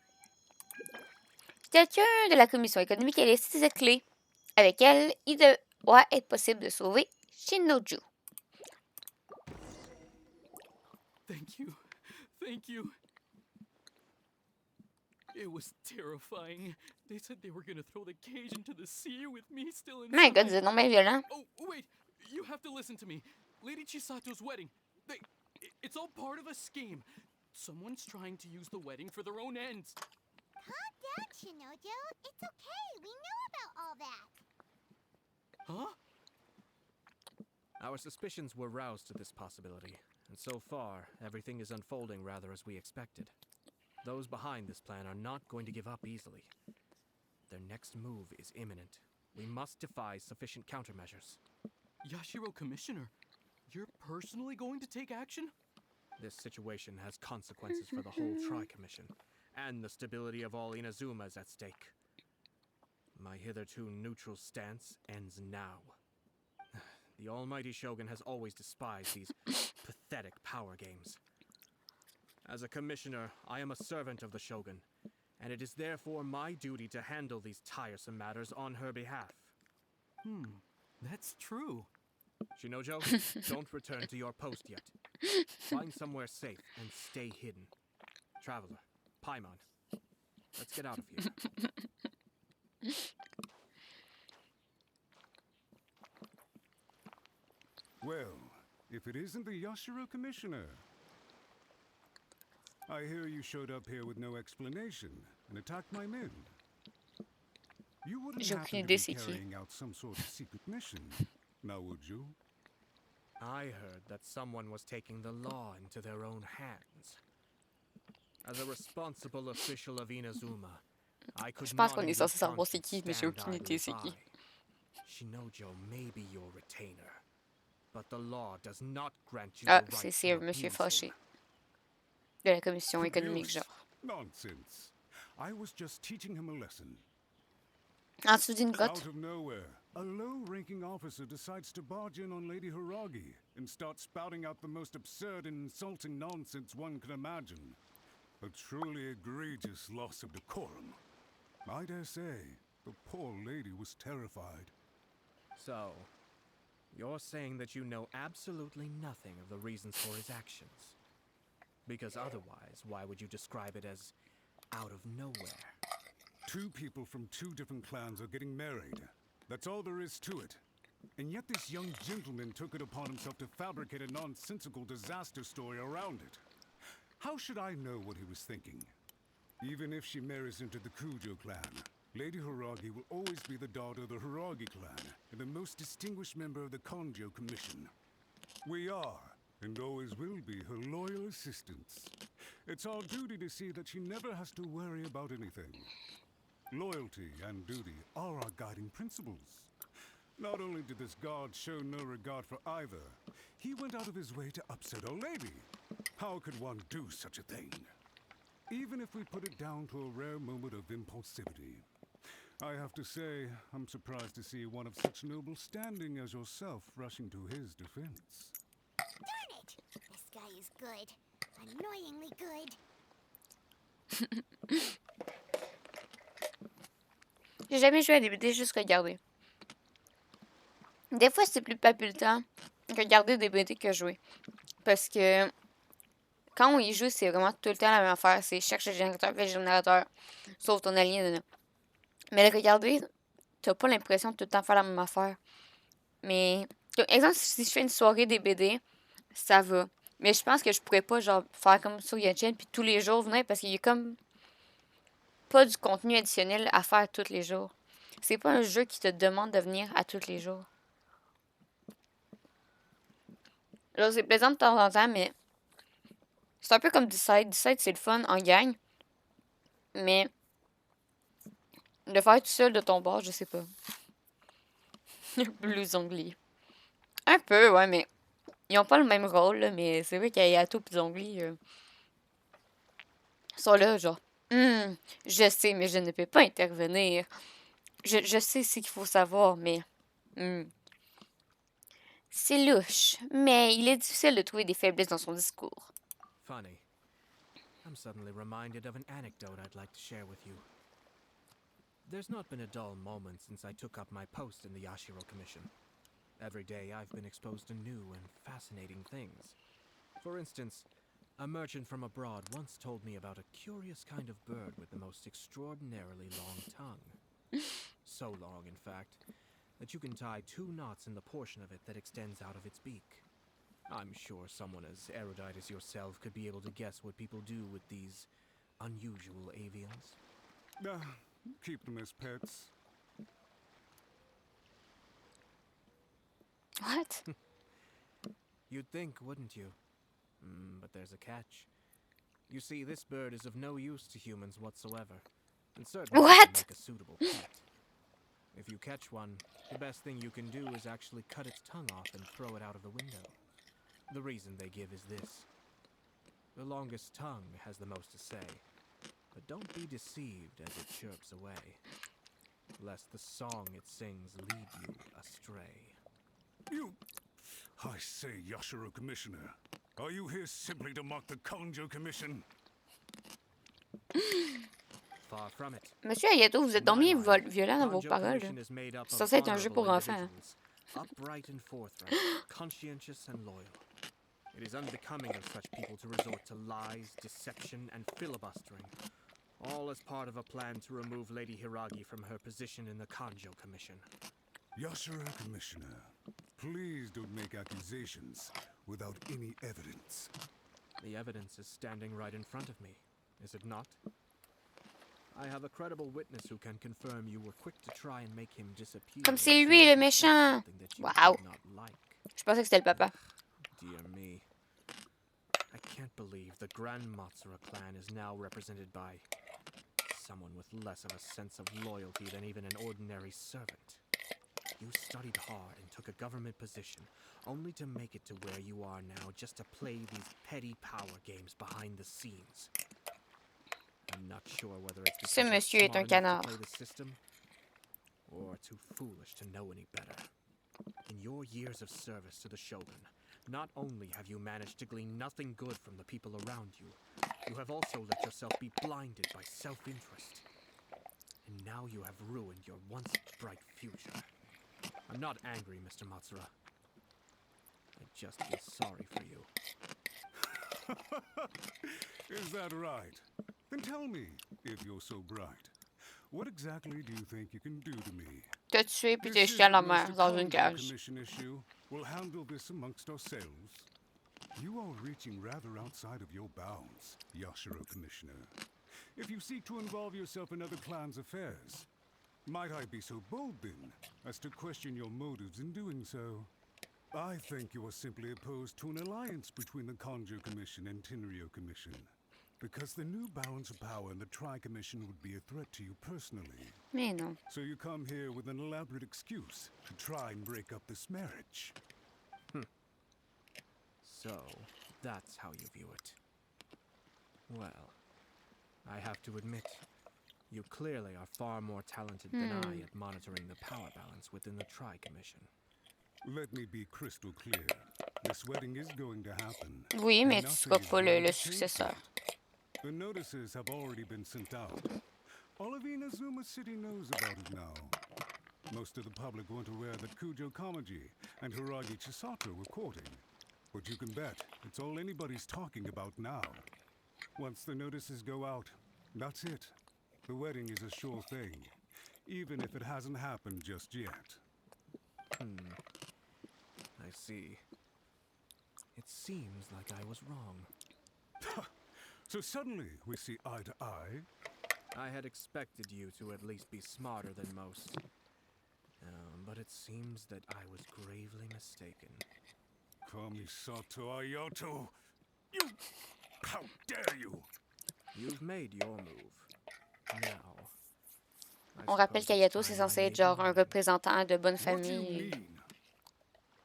Quelqu'un de la commission économique a laissé ses clés. Avec elle, il doit être possible de sauver Shinoju. Thank you. Thank you. It was terrifying. They said they were gonna throw the cage into the sea with me still inside. My God, c'est non bien violent. Oh, wait. You have to listen to me. Lady Chisato's wedding. It's all part of a scheme. Someone's trying to use the wedding for their own ends. Calm down, Shinojo. It's okay. We know about all that. Huh? Our suspicions were roused to this possibility, and so far, everything is unfolding rather as we expected. Those behind this plan are not going to give up easily. Their next move is imminent. We must devise sufficient countermeasures. Yashiro Commissioner, you're personally going to take action? This situation has consequences for the whole Tri-Commission, and the stability of all Inazumas at stake. My hitherto neutral stance ends now. The almighty Shogun has always despised these pathetic power games. As a commissioner, I am a servant of the Shogun, and it is therefore my duty to handle these tiresome matters on her behalf. That's true. Shinojo, don't return to your post yet. Find somewhere safe and stay hidden. Traveler, Paimon, let's get out of here. Well, if it isn't the Yashiro Commissioner. I hear you showed up here with no explanation and attacked my men. You wouldn't J'ai happen aucune to be idée c'est qui. carrying out some sort of secret mission, now would you? I heard that someone was taking the law into their own hands. As a responsible official of Inazuma, I could Je pense not qu'on in est good censé savoir c'est conscience qui, mais j'ai stand aucune idly idée c'est qui. by. Shinojo may be your retainer, but the law does not grant you Ah, the right c'est to Monsieur abuse Fauché. him. De la commission économique, Abuse? genre. Nonsense. I was just teaching him a lesson. En dessous d'une grotte. Out of nowhere, a low-ranking officer decides to barge in on Lady Hiragi and start spouting out the most absurd and insulting nonsense one can imagine. A truly egregious loss of decorum. I dare say, the poor lady was terrified. So, you're saying that you know absolutely nothing of the reasons for his actions. Because otherwise, why would you describe it as out of nowhere? Two people from two different clans are getting married. That's all there is to it. And yet this young gentleman took it upon himself to fabricate a nonsensical disaster story around it. How should I know what he was thinking? Even if she marries into the Kujo clan, Lady Hiragi will always be the daughter of the Hiragi clan and the most distinguished member of the Konjo Commission. We are, and always will be, her loyal assistants. It's our duty to see that she never has to worry about anything. Loyalty and duty are our guiding principles. Not only did this guard show no regard for either, he went out of his way to upset our lady. How could one do such a thing? Even if we put it down to a rare moment of impulsivity. I have to say, I'm surprised to see one of such noble standing as yourself rushing to his defense. Darn it! This guy is good. Annoyingly good. J'ai jamais joué à des BD, juste regardé. Des fois, c'est plus palpitant que regarder des BD que jouer. Parce que quand on y joue, c'est vraiment tout le temps la même affaire. C'est cherche le générateur, fais le générateur, sauve ton alien. Mais le regarder, t'as pas l'impression de tout le temps faire la même affaire. Mais, exemple, si je fais une soirée des BD, ça va. Mais je pense que je pourrais pas genre faire comme sur Genshin puis tous les jours venir parce qu'il y a comme pas du contenu additionnel à faire tous les jours. C'est pas un jeu qui te demande de venir à tous les jours. Genre, c'est plaisant de temps en temps, mais c'est un peu comme Decide. Decide, c'est le fun en gang. Mais le faire tout seul de ton bord, je sais pas. Blues Zongli. Un peu, ouais, mais ils ont pas le même rôle, là, mais c'est vrai qu'Ayato et Zongli sont là, genre. Je sais, mais je ne peux pas intervenir. Je sais ce qu'il faut savoir, mais. C'est louche, mais il est difficile de trouver des faiblesses dans son discours. Funny. I'm suddenly reminded of an anecdote I'd like to share with you. There's not been a dull moment since I took up my post in the Yashiro Commission. Every day I've been exposed to new and fascinating things. For instance, a merchant from abroad once told me about a curious kind of bird with the most extraordinarily long tongue. So long, in fact, that you can tie 2 knots in the portion of it that extends out of its beak. I'm sure someone as erudite as yourself could be able to guess what people do with these unusual avians. Keep them as pets. What? You'd think, wouldn't you? But there's a catch. You see, this bird is of no use to humans whatsoever, and certainly doesn't make a suitable pet. If you catch one, the best thing you can do is actually cut its tongue off and throw it out of the window. The reason they give is this. The longest tongue has the most to say, but don't be deceived as it chirps away, lest the song it sings lead you astray. I say, Yashiro Commissioner, are you here simply to mock the Kanjo Commission? Far from it. Monsieur Ayato, vous êtes donc bien violent dans vos paroles. C'est censé être un jeu pour enfants. Upright and forthright, conscientious and loyal. It is unbecoming of such people to resort to lies, deception, and filibustering, all as part of a plan to remove Lady Hiragi from her position in the Kanjo Commission. Yashiro Commissioner, please don't make accusations without any evidence. The evidence is standing right in front of me, is it not? I have a credible witness who can confirm you were quick to try and make him disappear. Comme c'est lui le méchant. Wow. Je pensais que c'était le papa. Dear me. I can't believe the Grand Matsura clan is now represented by someone with less of a sense of loyalty than even an ordinary servant. You studied hard and took a government position, only to make it to where you are now just to play these petty power games behind the scenes. I'm not sure whether it's because you're smart enough to play the system or too foolish to know any better. In your years of service to the Shogun, not only have you managed to glean nothing good from the people around you, you have also let yourself be blinded by self-interest. And now you have ruined your once bright future. I'm not angry, Mr. Matsura. I just feel sorry for you. Is that right? Then tell me, if you're so bright, what exactly do you think you can do to me? T'as tué puis t'es jeté à la mer dans une cage. Commission issue. We'll handle this amongst ourselves. You are reaching rather outside of your bounds, Yashiro Commissioner. If you seek to involve yourself in other clans' affairs, might I be so bold then as to question your motives in doing so? I think you are simply opposed to an alliance between the Kanjo Commission and Tenryo Commission, because the new balance of power in the Tri-Commission would be a threat to you personally. Mais non. So you come here with an elaborate excuse to try and break up this marriage. So, that's how you view it. Well, I have to admit, you clearly are far more talented than I at monitoring the power balance within the Tri-Commission. Let me be crystal clear. This wedding is going to happen. Oui, mais tu seras pas le successeur. The notices have already been sent out. All of Inazuma City knows about it now. Most of the public weren't aware that Kujo Kamaji and Hiragi Chisato were courting. But you can bet it's all anybody's talking about now. Once the notices go out, that's it. The wedding is a sure thing, even if it hasn't happened just yet. I see. It seems like I was wrong. So suddenly we see eye to eye. I had expected you to at least be smarter than most. But it seems that I was gravely mistaken. Kamisato Ayato! You... How dare you! You've made your move. Now, I On rappelle suppose it's qu'Ayato, c'est time I censé être made genre un mine. représentant de bonne What do you famille. mean?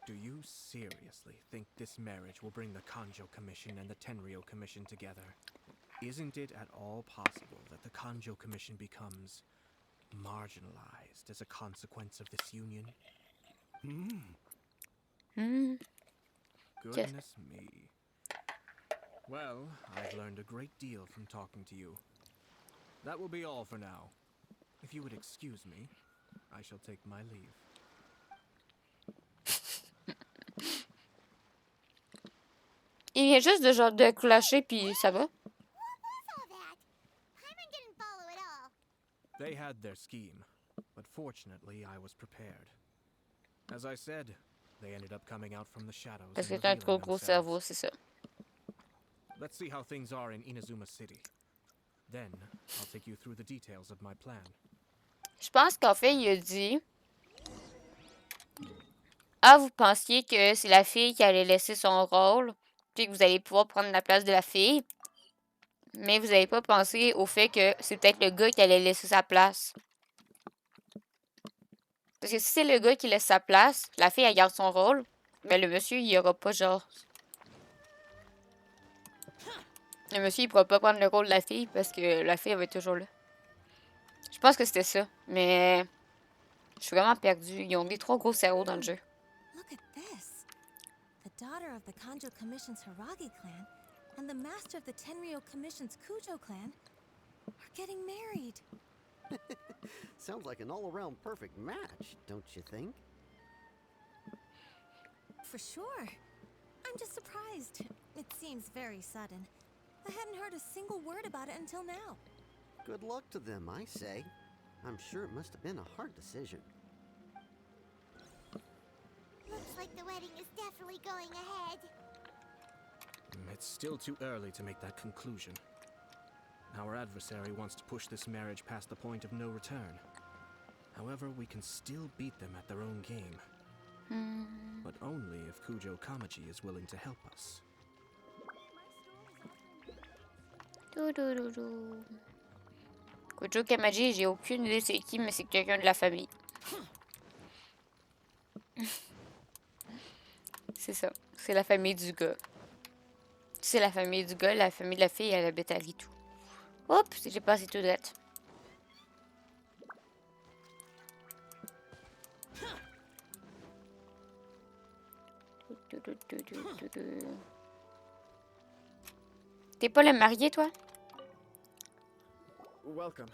Do you seriously think this marriage will bring the Kanjo Commission and the Tenryo Commission together? Isn't it at all possible that the Kanjo Commission becomes marginalized as a consequence of this union? Hmm. Goodness me. Well, I've learned a great deal from talking to you. That will be all for now. If you would excuse me, I shall take my leave. Il vient juste de genre de clasher puis ça va. What was all that? Hyman didn't follow at all. They had their scheme, but fortunately I was prepared. As I said, they ended up coming out from the shadows Parce and que t'as un revealing trop gros themselves. cerveau, c'est ça. Let's see how things are in Inazuma City. Then, I'll take you through the details of my plan. Je pense qu'en fait, il a dit... Ah, vous pensiez que c'est la fille qui allait laisser son rôle, puis que vous allez pouvoir prendre la place de la fille, mais vous n'avez pas pensé au fait que c'est peut-être le gars qui allait laisser sa place. Parce que si c'est le gars qui laisse sa place, la fille, elle garde son rôle, mais le monsieur, il aura pas genre... Le monsieur, il pourra pas prendre le rôle de la fille parce que la fille, elle va être toujours là. Je pense que c'était ça, mais... Je suis vraiment perdue. Ils ont des trop gros cerveaux dans le jeu. Look at this. The daughter of the Kanjo Commission's Hiragi clan and the master of the Tenryo Commission's Kujo clan are getting married. Sounds like an all-around perfect match, don't you think? For sure. I'm just surprised. It seems very sudden. I hadn't heard a single word about it until now. Good luck to them, I say. I'm sure it must have been a hard decision. Looks like the wedding is definitely going ahead. It's still too early to make that conclusion. Our adversary wants to push this marriage past the point of no return. However, we can still beat them at their own game. But only if Kujo Kamaji is willing to help us. Kujo Kamaji, j'ai aucune idée c'est qui, mais c'est quelqu'un de la famille. C'est ça. C'est la famille du gars. C'est la famille du gars, la famille de la fille, elle habite à Ritou. Oups, j'ai passé tout droit. T'es pas le marié, toi? Welcome.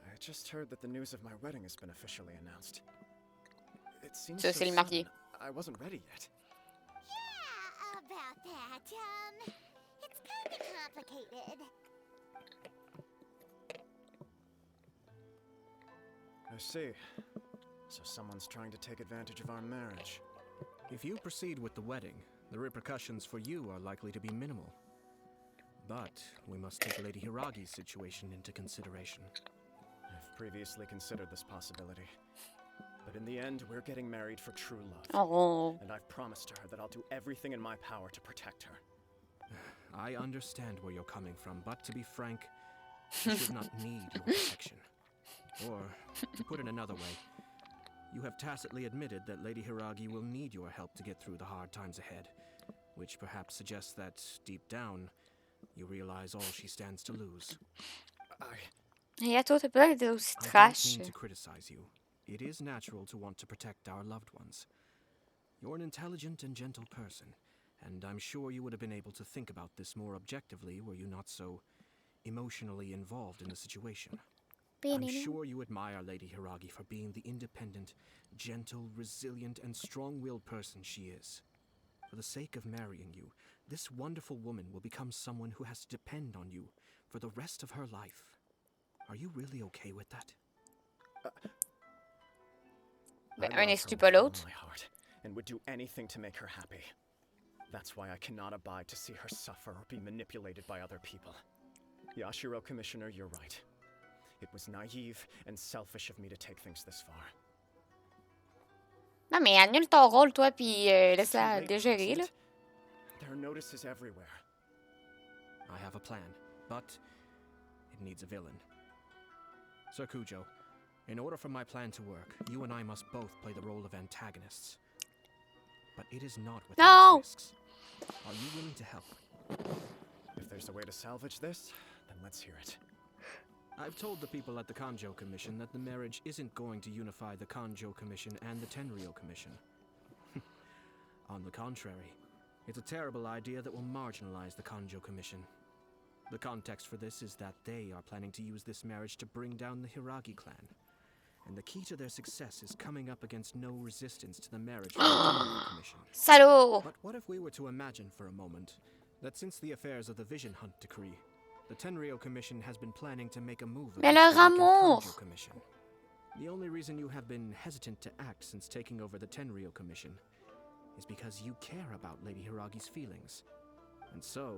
I just heard that the news of my wedding has been officially announced. It seems Ça, so c'est le marié. sudden. I wasn't ready yet. Yeah, about that. It's kind of complicated. I see. So someone's trying to take advantage of our marriage. If you proceed with the wedding, the repercussions for you are likely to be minimal. But we must take Lady Hiragi's situation into consideration. I've previously considered this possibility. But in the end, we're getting married for true love. Oh. And I've promised her that I'll do everything in my power to protect her. I understand where you're coming from, but to be frank, she should not need your protection. Or, to put it another way, you have tacitly admitted that Lady Hiragi will need your help to get through the hard times ahead, which perhaps suggests that, deep down, you realize all she stands to lose. Et à toi, t'as pas été aussi I don't trash. mean to criticize you. It is natural to want to protect our loved ones. You're an intelligent and gentle person, and I'm sure you would have been able to think about this more objectively were you not so emotionally involved in the situation. I'm sure you admire Lady Hiragi for being the independent, gentle, resilient, and strong-willed person she is. For the sake of marrying you, this wonderful woman will become someone who has to depend on you for the rest of her life. Are you really okay with that? Ben, I un love exclut her pas with all l'autre. my heart, and would do anything to make her happy. That's why I cannot abide to see her suffer or be manipulated by other people. Yashiro Commissioner, you're right. It was naive and selfish of me to take things this far. Non, mais annule ton rôle, toi, puis It's too laisse-la late, dégérer, isn't là. it? There are notices everywhere. I have a plan, but it needs a villain. Sir Cujo, in order for my plan to work, you and I must both play the role of antagonists. But it is not without No! its risks. Are you willing to help? If there's a way to salvage this, then let's hear it. I've told the people at the Kanjo Commission that the marriage isn't going to unify the Kanjo Commission and the Tenryou Commission. On the contrary, it's a terrible idea that will marginalize the Kanjo Commission. The context for this is that they are planning to use this marriage to bring down the Hiragi clan. And the key to their success is coming up against no resistance to the marriage from the Tenryou Commission. Salaud! But what if we were to imagine for a moment that since the affairs of the Vision Hunt Decree, the Tenryou Commission has been planning to make a move Mais against leur the weakened amour! Kanjo Commission. The only reason you have been hesitant to act since taking over the Tenryou Commission is because you care about Lady Hiragi's feelings. And so,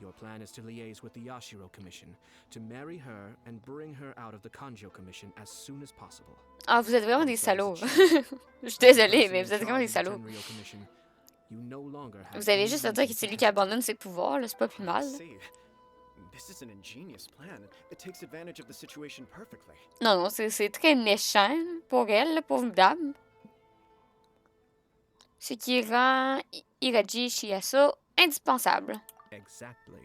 your plan is to liaise with the Yashiro Commission to marry her and bring her out of the Kanjo Commission as soon as possible. Ah, vous êtes vraiment des Once that is salauds. achieved, Je suis désolée, the mais person vous êtes in vraiment des charge of salauds. the Tenryou Commission, you no longer have Vous avez any juste à dire que reason c'est to lui qui hesitate. abandonne ses pouvoirs, là, c'est pas plus mal. See, this is an ingenious plan. It takes advantage of the situation perfectly. Non, non, c'est très méchant pour elle, la pauvre dame. Ce qui rend Iraji Shiaso indispensable. Exactly.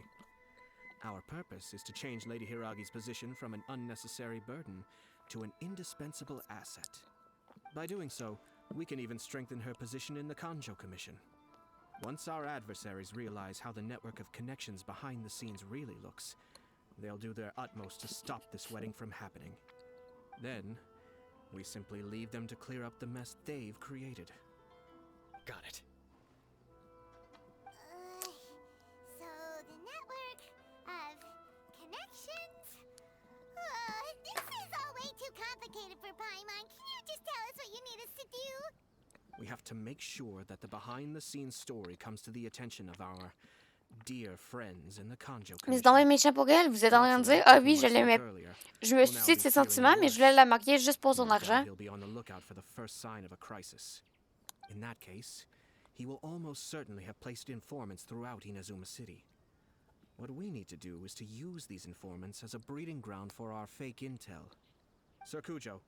Our purpose is to change Lady Hiragi's position from an unnecessary burden to an indispensable asset. By doing so, we can even strengthen her position in the Kanjo Commission. Once our adversaries realize how the network of connections behind the scenes really looks, they'll do their utmost to stop this wedding from happening. Then, we simply leave them to clear up the mess they've created. Got it. So the network of connections? This is all way too complicated for Paimon. Can you just tell us what you need us to do? We have to make sure that the behind-the-scenes story comes to the attention of our dear friends in the Kanjo Mais c'est Commission. donc bien méchant pour elle. Vous êtes en train de dire, ah oui, je l'aimais. Je me soucie de ses sentiments, mais je voulais la marier juste pour son argent. He'll be on the lookout for the first sign of a crisis. In that case, he will almost certainly have placed informants throughout Inazuma City. What we need to do is to use these informants as a breeding ground for our fake intel. Sir Cujo,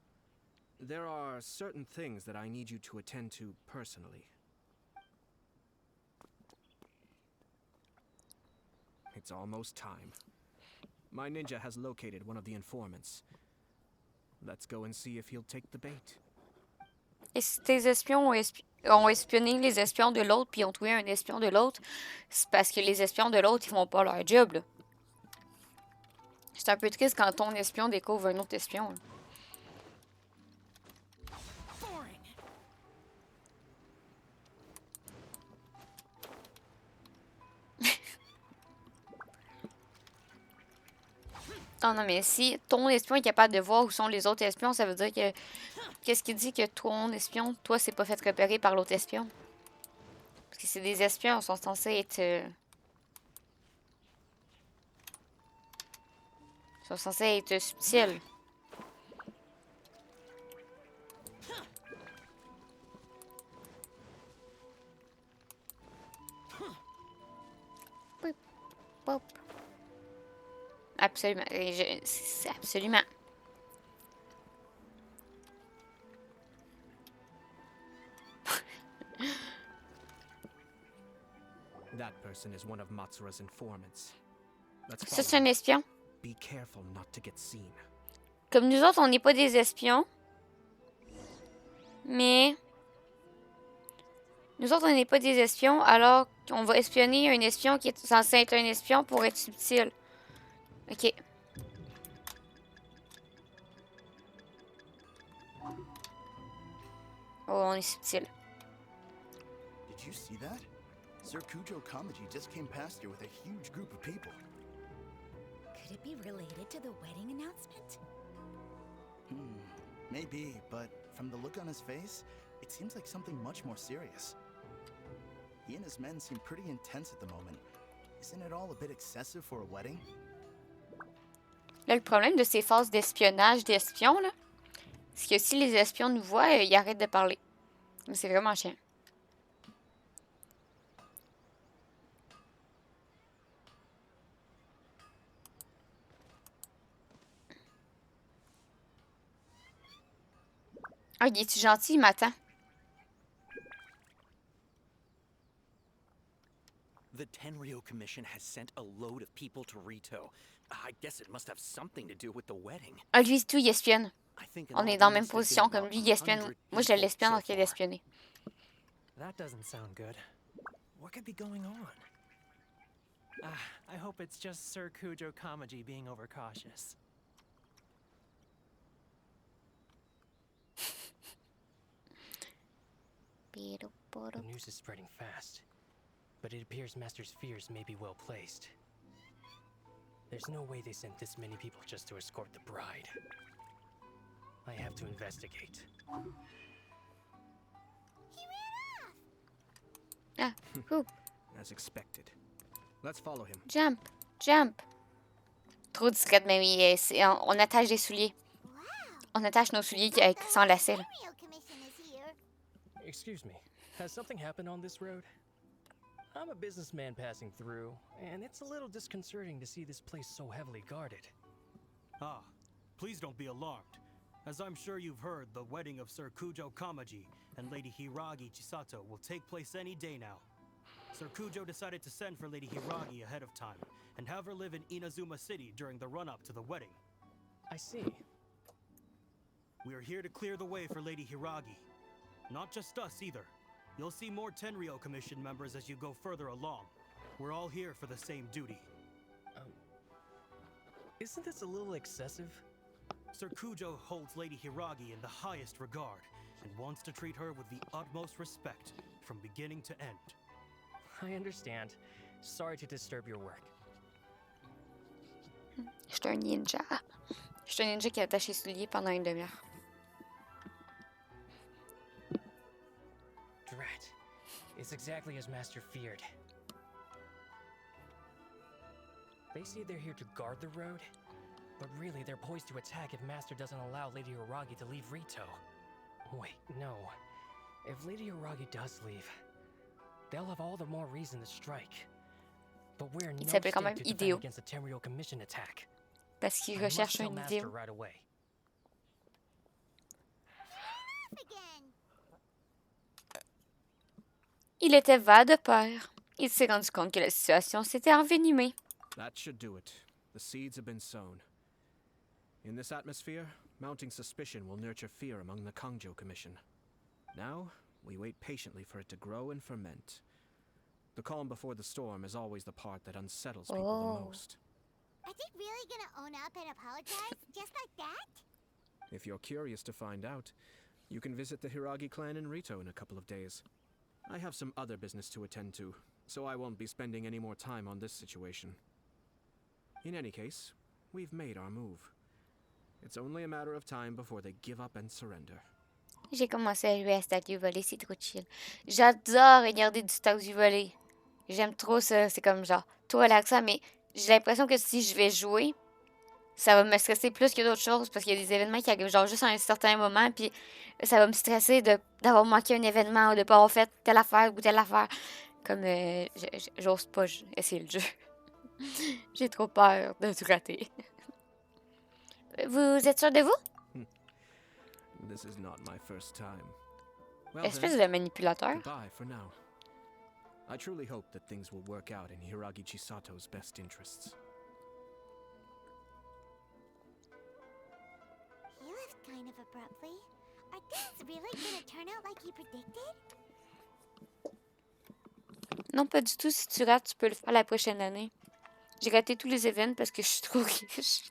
there are certain things that I need you to attend to personally. It's almost time. My ninja has located one of the informants. Let's go and see if he'll take the bait. Et si tes espions ont espionné les espions de l'autre, puis ont trouvé un espion de l'autre, c'est parce que les espions de l'autre, ils font pas leur job, là. C'est un peu triste quand ton espion découvre un autre espion, là. Oh non, mais si ton espion est capable de voir où sont les autres espions, ça veut dire que... Qu'est-ce qui dit que ton espion, toi, c'est pas fait repérer par l'autre espion? Parce que c'est des espions, ils sont censés être... Ils sont censés être subtils. Pop, pop. Absolument. Absolument. That person is one of Matsura's informants. Let's Ça, follow c'est un him. espion. Be careful not to get seen. Comme nous autres, on n'est pas des espions. Mais... Nous autres, on n'est pas des espions, alors on va espionner un espion qui est censé être un espion pour être subtil. Ok. Oh, on est subtil. Did you see that? Sir Kujo Kamaji just came past here with a huge group of people. Could it be related to the wedding announcement? Maybe, but from the look on his face, it seems like something much more serious. He and his men seem pretty intense at the moment. Isn't it all a bit excessive for a wedding? Là, le problème de ces phases d'espionnage d'espions, là, c'est que si les espions nous voient, ils arrêtent de parler. Mais c'est vraiment chiant. Ah, il est-tu gentil? Il m'attend. The Tenryou Commission has sent a load of people to Rito. I guess it must have something to do with the wedding. Ah, lui, tout, il espionne. I think in On all est dans la there même must have been position comme about lui, il espionne. 100 Moi, je people l'espionne so alors qu'il est far. espionné. That doesn't sound good. What could be going on? I hope it's just Sir Kujo Kamaji being overcautious. The news is spreading fast, but it appears Master's fears may be well placed. There's no way they sent this many people just to escort the bride. I have to investigate. Ah, cool. As expected. Let's follow him. Jump, jump. Trop discrète, mais oui, on attache des souliers. On attache nos souliers sans lacets. Là. Excuse me, has something happened on this road? I'm a businessman passing through, and it's a little disconcerting to see this place so heavily guarded. Ah, please don't be alarmed. As I'm sure you've heard, the wedding of Sir Kujo Kamaji and Lady Hiragi Chisato will take place any day now. Sir Kujo decided to send for Lady Hiragi ahead of time and have her live in Inazuma City during the run-up to the wedding. I see. We are here to clear the way for Lady Hiragi. Not just us either. You'll see more Tenryou Commission members as you go further along. We're all here for the same duty. Isn't this a little excessive? Sir Kujo holds Lady Hiragi in the highest regard and wants to treat her with the utmost respect from beginning to end. I understand. Sorry to disturb your work. Je suis un ninja. Je suis un ninja qui a attaché ses souliers pendant une demi-heure. Drat. It's exactly as Master feared. They say they're here to guard the road, but really they're poised to attack if Master doesn't allow Lady Hiragi to leave Rito. Wait, no. If Lady Hiragi does leave, they'll have all the more reason to strike. But we're no state quand même to defend idéaux. against the Tenryou Commission attack. Parce qu'il I must recherche tell un Master idéo. right away. Il était va de peur. Il s'est rendu compte que la situation s'était envenimée. That should do it. The seeds have been sown. In this atmosphere, mounting suspicion will nurture fear among the Kangjo Commission. Now, we wait patiently for it to grow and ferment. The calm before the storm is always the part that unsettles people the most. Are they really gonna own up and apologize just like that? If you're curious to find out, you can visit the Hiragi clan in Rito in a couple of days. I have some other business to attend to, so I won't be spending any more time on this situation. In any case, we've made our move. It's only a matter of time before they give up and surrender. J'ai commencé à jouer à Statue Volée, c'est trop chill. J'adore regarder du Statue Volée. J'aime trop ça, c'est comme genre tout relaxant, mais j'ai l'impression que si je vais jouer, ça va me stresser plus que d'autres choses parce qu'il y a des événements qui arrivent genre juste à un certain moment, puis ça va me stresser d'avoir manqué un événement ou de pas avoir fait telle affaire ou telle affaire. Comme j'ose pas essayer le jeu. J'ai trop peur de tout rater. Vous êtes sûr de vous? This is not my first time. Espèce de manipulateur. Goodbye for now. I truly hope that things will work out in Hiragi Chisato's best interests. He left kind of abruptly. Are things really gonna turn out like he predicted? Non, pas du tout. Si tu rates, tu peux le faire la prochaine année. J'ai raté tous les événements parce que je suis trop riche.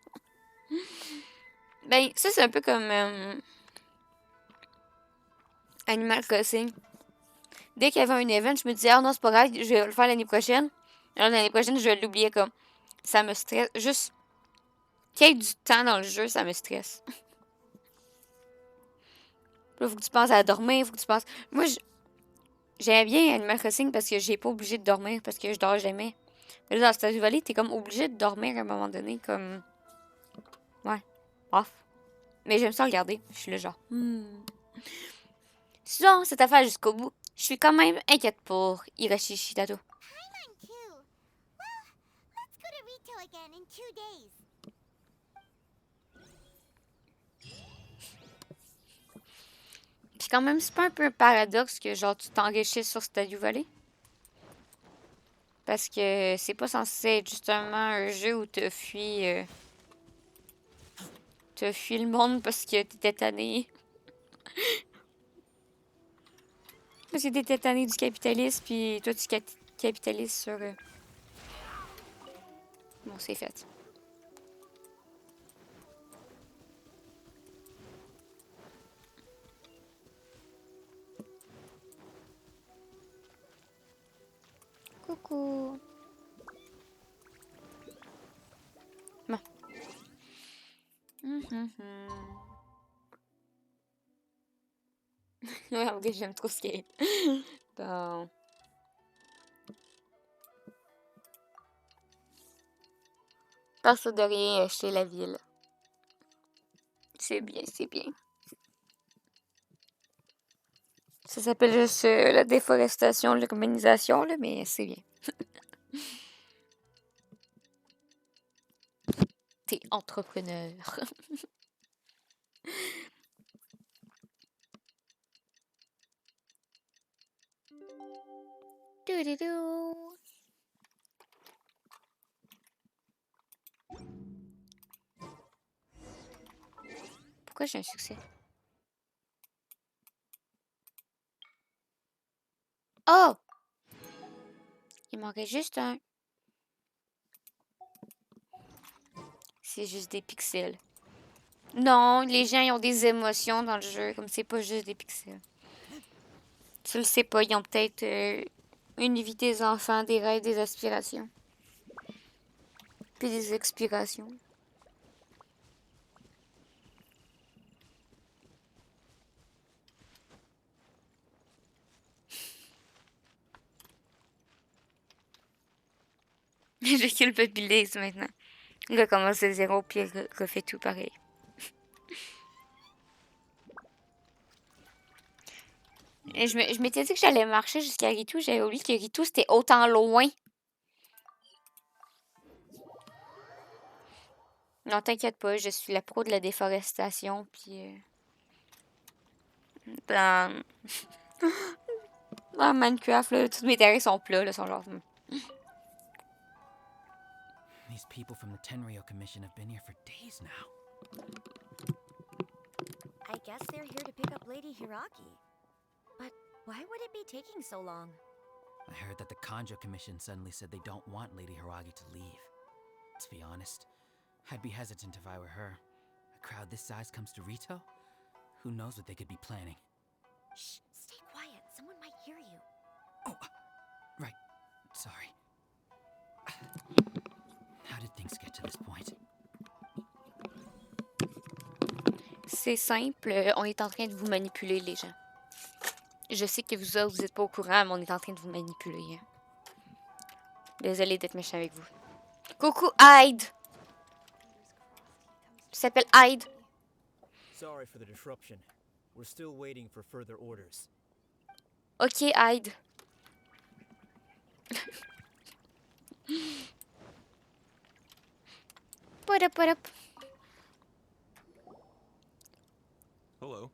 Ben, ça, c'est un peu comme Animal Crossing. Dès qu'il y avait un event, je me disais, ah non, c'est pas grave, je vais le faire l'année prochaine. Alors, l'année prochaine, je vais l'oublier comme. Ça me stresse. Juste qu'il y ait du temps dans le jeu, ça me stresse. Là, faut que tu penses à dormir, faut que tu penses. Moi, j'aime bien Animal Crossing parce que j'ai pas obligé de dormir parce que je dors jamais. Mais là, dans Stardew Valley, t'es comme obligé de dormir à un moment donné, comme. Ouais, off. Mais j'aime ça regarder. Je suis là, genre. Sinon, cette affaire jusqu'au bout. Je suis quand même inquiète pour Hiroshi Shitato. Paimon too. Well, let's go to Rito again in 2 days. Puis quand même, c'est pas un peu un paradoxe que genre tu t'enrichisses sur Stardew Valley? Parce que c'est pas censé être justement un jeu où t'as fui le monde parce que t'étais tanné. Parce que t'étais tanné du capitalisme, puis toi tu capitalises sur... Bon, c'est fait. Coucou. Bon. Ouais, en vrai, j'aime trop Skate. Bon. Parce de rien acheter la ville. C'est bien, c'est bien. Ça s'appelle juste la déforestation, l'urbanisation, là, mais c'est bien. T'es entrepreneur. Doudou. Pourquoi j'ai un succès? Oh! Il manquait juste un. C'est juste des pixels. Non, les gens ils ont des émotions dans le jeu, comme c'est pas juste des pixels. Tu le sais pas, ils ont peut-être une vie des enfants, des rêves, des aspirations. Puis des expirations. Je culpabilise maintenant. Il recommence de zéro, puis il refait tout pareil. Et je m'étais dit que j'allais marcher jusqu'à Ritou. J'avais oublié que Ritou, c'était autant loin. Non, t'inquiète pas, je suis la pro de la déforestation, puis... dans... dans Minecraft, là, tous mes terrains sont plats, là, sont genre... These people from the Tenryou Commission have been here for days now. I guess they're here to pick up Lady Hiragi. But why would it be taking so long? I heard that the Kanjo Commission suddenly said they don't want Lady Hiragi to leave. To be honest, I'd be hesitant if I were her. A crowd this size comes to Rito? Who knows what they could be planning? Shh, stay quiet. Someone might hear you. Oh, right. Sorry. How did things get to this point? C'est simple, on est en train de vous manipuler, les gens. Je sais que vous autres, vous êtes pas au courant, mais on est en train de vous manipuler. Hein. Désolée d'être méchant avec vous. Coucou, Hyde! Tu s'appelles Hyde? Sorry for the disruption. We're still waiting for further orders. Ok, Hyde. Put up. Hello.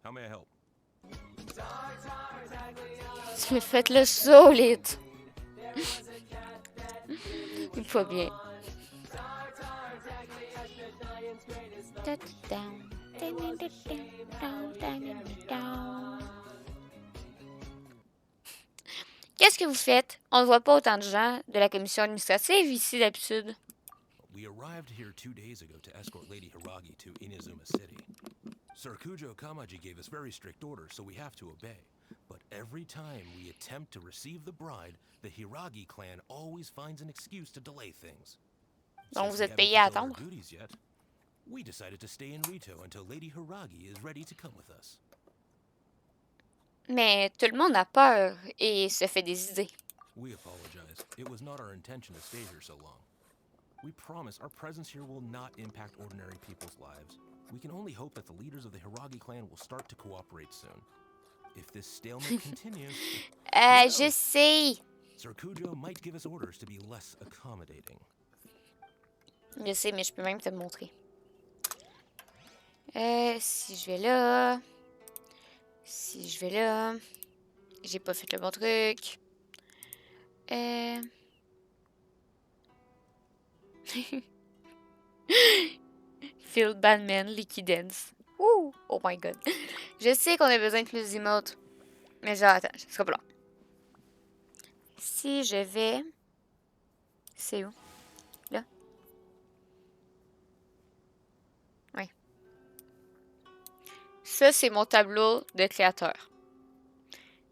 How may I help? Tu me fais le solide. Il faut bien. Qu'est-ce que vous faites? On ne voit pas autant de gens de la commission administrative ici d'habitude. We arrived here 2 days ago to escort Lady Hiragi to Inazuma City. Sir Kujo Kamaji gave us very strict orders, so we have to obey. But every time we attempt to receive the bride, the Hiragi clan always finds an excuse to delay things. Donc vous êtes payé à attendre. Yet, we decided to stay in Rito until Lady Hiragi is ready to come with us. Mais tout le monde a peur et se fait des idées. We apologize. It was not our intention to stay here so long. We promise our presence here will not impact ordinary people's lives. We can only hope that the leaders of the Hiragi clan will start to cooperate soon. If this stalemate continues, je sais. Sir Kujo might give us orders to be less accommodating. Je sais, mais je peux même te le montrer. Si je vais là... Si je vais là... J'ai pas fait le bon truc. Phil Bandman, Licky Dance. Ouh! Oh my god. Je sais qu'on a besoin de plus d'emotes. Mais genre, attends, ce sera pas long. Si je vais... C'est où? Là? Oui. Ça, c'est mon tableau de créateur.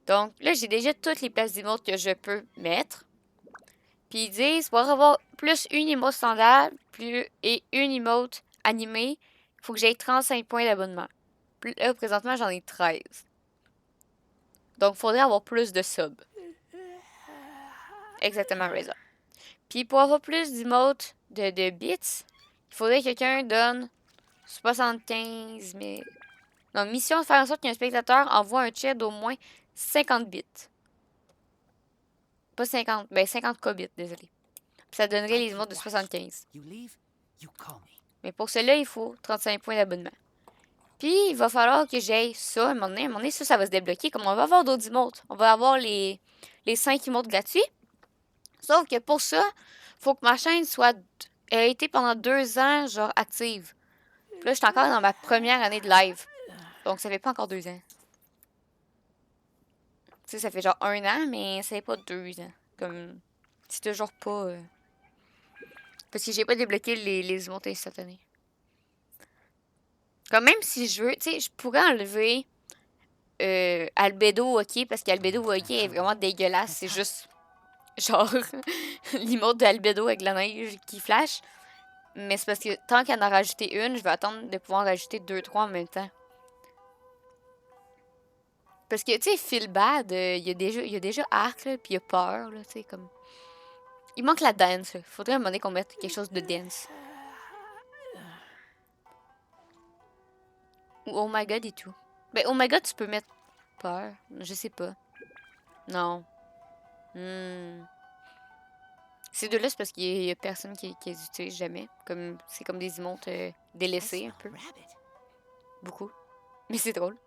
Donc, là, j'ai déjà toutes les places d'emotes que je peux mettre. Puis ils disent, pour avoir plus une emote standard et une emote animée, il faut que j'aie 35 points d'abonnement. Là, présentement, j'en ai 13. Donc, il faudrait avoir plus de subs. Exactement, Reza. Puis, pour avoir plus d'emotes de bits, il faudrait que quelqu'un donne 75 000. Donc, mission de faire en sorte qu'un spectateur envoie un chat d'au moins 50 bits. Pas 50, ben 50 kbits, désolé. Puis ça donnerait les emotes de 75. Mais pour cela, il faut 35 points d'abonnement. Puis, il va falloir que j'aille ça à un moment donné. À un moment donné, ça va se débloquer. Comme on va avoir d'autres emotes. On va avoir les 5 emotes gratuits. Sauf que pour ça, il faut que ma chaîne ait été pendant 2 ans, genre, active. Puis là, je suis encore dans ma première année de live. Donc, ça fait pas encore 2 ans. Tu sais, ça fait genre 1 an, mais ça fait pas 2 ans. Comme, c'est toujours pas... Parce que j'ai pas débloqué les emotes instantanées. Comme même si je veux, tu sais, je pourrais enlever Albedo OK, parce qu'Albedo OK est vraiment dégueulasse. C'est juste, genre, l'emote d'Albedo avec la neige qui flash. Mais c'est parce que tant qu'elle en a rajouté une, je vais attendre de pouvoir en rajouter 2-3 en même temps. Parce que, tu sais, Feel Bad, il y a déjà Arc, là, puis il y a Peur, là, tu sais, comme... Il manque la dance, là. Faudrait à un moment donné qu'on mette quelque chose de dance. Ou Oh My God et tout. Ben, Oh My God, tu peux mettre Peur. Je sais pas. Non. Ces deux-là, c'est parce qu'il y a personne qui les utilise jamais. C'est comme des emotes délaissés, un peu. Beaucoup. Mais c'est drôle.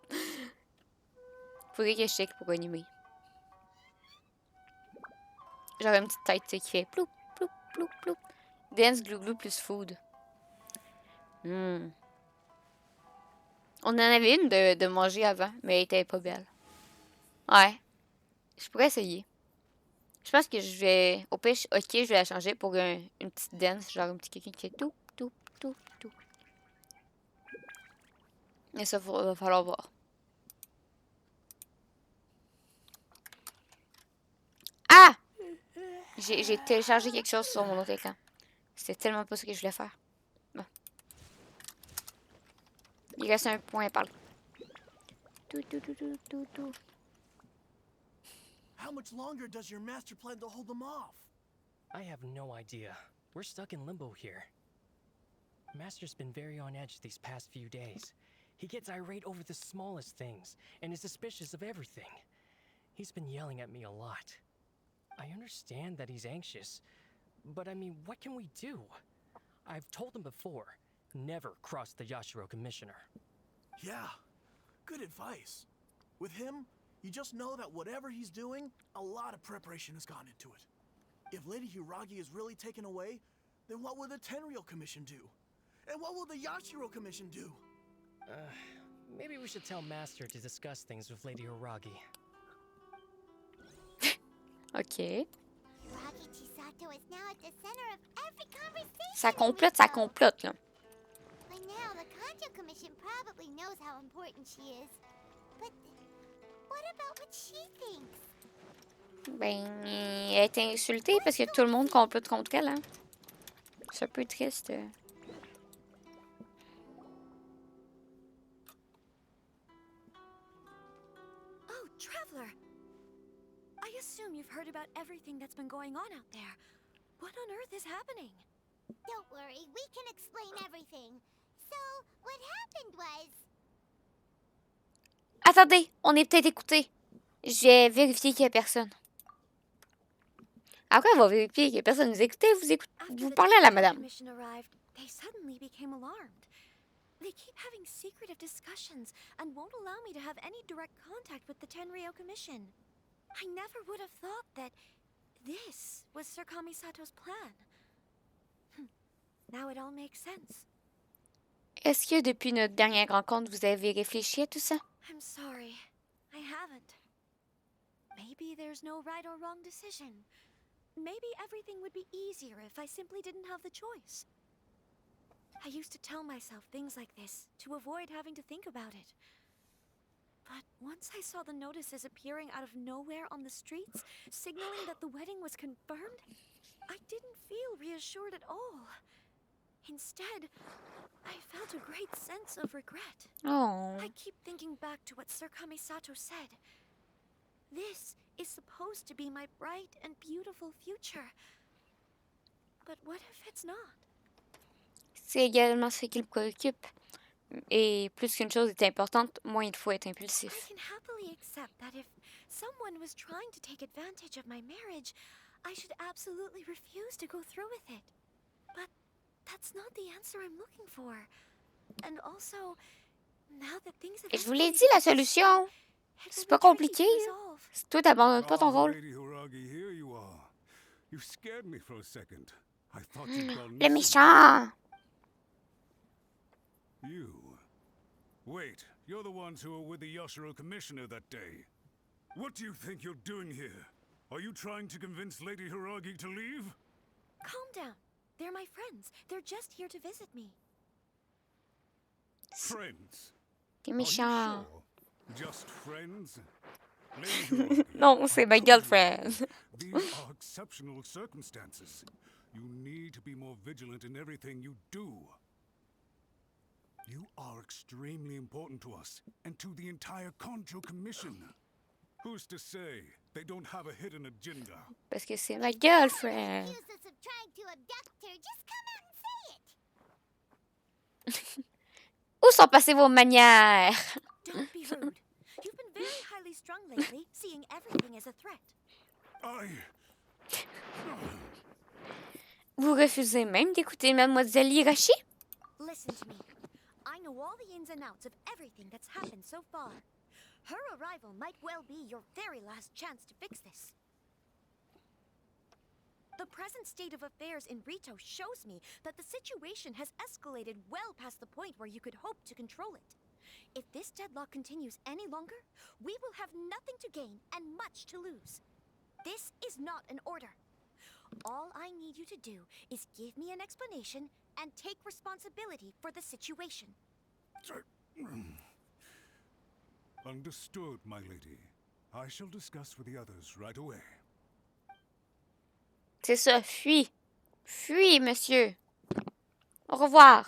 Faudrait que je check pour animer. Genre une petite tête, tu sais, qui fait ploup, ploup, ploup, ploup. Dance, glou, glou, plus food. On en avait une de manger avant, mais elle était pas belle. Ouais. Je pourrais essayer. Je pense que je vais... Au pêche, OK, je vais la changer pour une petite dance. Genre un petit quelqu'un qui fait tout, tout, tout, tout. Et ça, va falloir voir. Ah! J'ai téléchargé quelque chose sur mon autre écran. C'était tellement pas ce que je voulais faire. Bon. Il reste un point à parler. Tout, tout, tout, tout, tout, tout. How much longer does your master plan to hold them off? I have no idea. We're stuck in limbo here. Master's been very on edge these past few days. He gets irate over the smallest things, and is suspicious of everything. He's been yelling at me a lot. I understand that he's anxious, but I mean, what can we do? I've told him before, never cross the Yashiro Commissioner. Yeah, good advice. With him, you just know that whatever he's doing, a lot of preparation has gone into it. If Lady Hiragi is really taken away, then what will the Tenryou Commission do? And what will the Yashiro Commission do? Maybe we should tell Master to discuss things with Lady Hiragi. OK. Hiragi Chisato is now at the center of every conversation. Ça complote, là. By now, the Kanjo Commission probably knows how important she is. But what about what she thinks? Ben, elle a été insultée parce que tout le monde complote contre elle, hein. C'est un peu triste. Oh, Traveler! I assume you've heard about everything that's been going on out there. What on earth is happening? Don't worry, we can explain everything. So, what happened was... Attendez, on est peut-être écouté. Je vais vérifier qu'il n'y a personne. Après, on va vérifier qu'il n'y a personne. Vous écoutez, vous parlez à la madame. Commission arrived, they suddenly became alarmed. They keep having secretive discussions and won't allow me to have any direct contact with the Tenryou Commission. I never would have thought that this was Sir Kamisato's plan. Now it all makes sense. Est-ce que depuis notre dernière rencontre, vous avez réfléchi à tout ça? I'm sorry. I haven't. Maybe there's no right or wrong decision. Maybe everything would be easier if I simply didn't have the choice. I used to tell myself things like this to avoid having to think about it. But once I saw the notices appearing out of nowhere on the streets, signaling that the wedding was confirmed, I didn't feel reassured at all. Instead, I felt a great sense of regret. Oh. I keep thinking back to what Sir Kamisato said. This is supposed to be my bright and beautiful future. But what if it's not? C'est également ce qui le préoccupe. Et plus qu'une chose est importante, moins il faut être impulsif. I can happily accept that if someone was trying to take advantage of my marriage, I should absolutely refuse to go through with it. But that's not the answer I'm looking for. And also, now that things have Et je vous l'ai dit, la solution. C'est pas compliqué. Toi, t'abandonnes pas ton rôle. Lady Hiragi, here you are. You scared me for a second. I thought you'd gone Le missing. méchant. You. Wait, you're the ones who were with the Yashiro Commissioner that day. What do you think you're doing here? Are you trying to convince Lady Hiragi to leave? Calm down. They're my friends. They're just here to visit me. Friends? T'es méchant. Just friends? Lady Hiragi, Non, c'est ma girlfriend. these are exceptional circumstances. You need to be more vigilant in everything you do. You are extremely important to us and to the entire Konjo Commission. Who's to say they don't have a hidden agenda? Parce que c'est ma girlfriend. Accuse us of trying to abduct her. Just come out and say it. Où sont passées vos manières? Don't be rude. You've been very highly strung lately, seeing everything as a threat. Vous refusez même d'écouter Mademoiselle Hirashi? Listen to me. I know all the ins and outs of everything that's happened so far. Her arrival might well be your very last chance to fix this. The present state of affairs in Rito shows me that the situation has escalated well past the point where you could hope to control it. If this deadlock continues any longer, we will have nothing to gain and much to lose. This is not an order. All I need you to do is give me an explanation and take responsibility for the situation. Understood, my lady. I shall discuss with the others right away. C'est ça, fuis. Fuis, monsieur. Au revoir.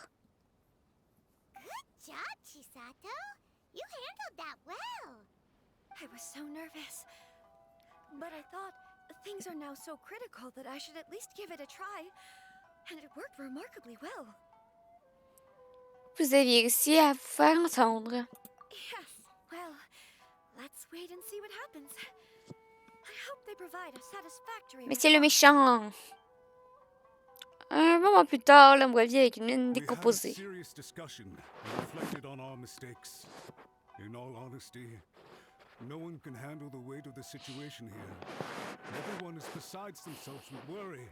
Good job, Chisato. You handled that well. I was so nervous. But I thought things are now so critical that I should at least give it a try. And it worked remarkably well. Vous aviez réussi à vous faire entendre. Yes, well, let's wait and see what happens. I hope they provide a satisfactory Mais c'est le méchant. Un moment plus tard, l'homme revient avec une mine We had a décomposée. serious discussion and reflected on our mistakes. In all honesty, no one can handle the weight of the situation here. Everyone is besides themselves with worry.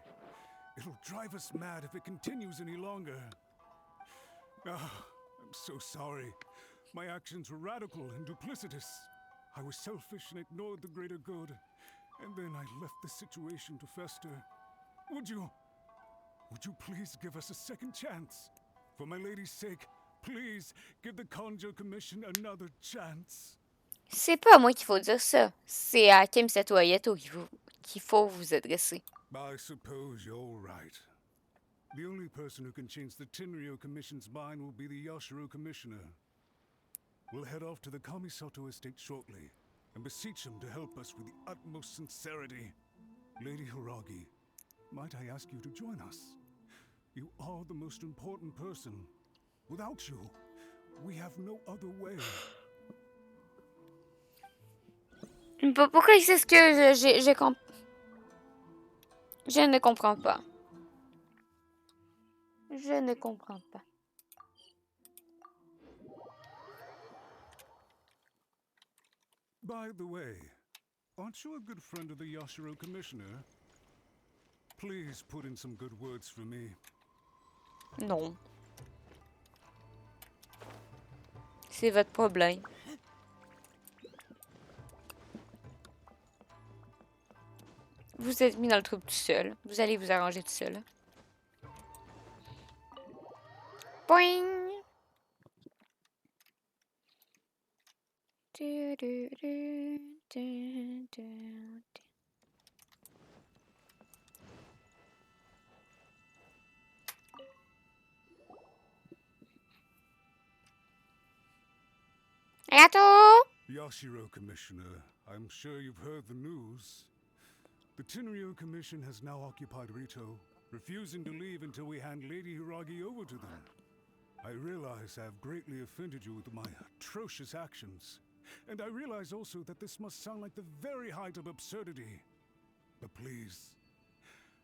It'll drive us mad if it continues any longer. I'm so sorry. My actions were radical and duplicitous. I was selfish and ignored the greater good. And then I left the situation to fester. Would you please give us a second chance? For my lady's sake, please give the Konjo Commission another chance. C'est pas à moi qu'il faut dire ça. C'est à Kamisato Hayato qu'il faut vous adresser. I suppose you're right. The only person who can change the Tenryou Commission's mind will be the Yashiro Commissioner. We'll head off to the Kamisato estate shortly and beseech him to help us with the utmost sincerity. Lady Hiragi, might I ask you to join us? You are the most important person. Without you, we have no other way. Pourquoi il s'excuse? Je ne comprends pas. Je ne comprends pas. By the way, aren't you a good friend of the Yashiro Commissioner? Please put in some good words for me. Non. C'est votre problème. Vous êtes mis dans le trouble tout seul. Vous allez vous arranger tout seul. Boing! Arigato! Yashiro Commissioner, I'm sure you've heard the news. The Tenryou Commission has now occupied Rito, refusing to leave until we hand Lady Hiragi over to them. I realize I have greatly offended you with my atrocious actions, and I realize also that this must sound like the very height of absurdity. But please,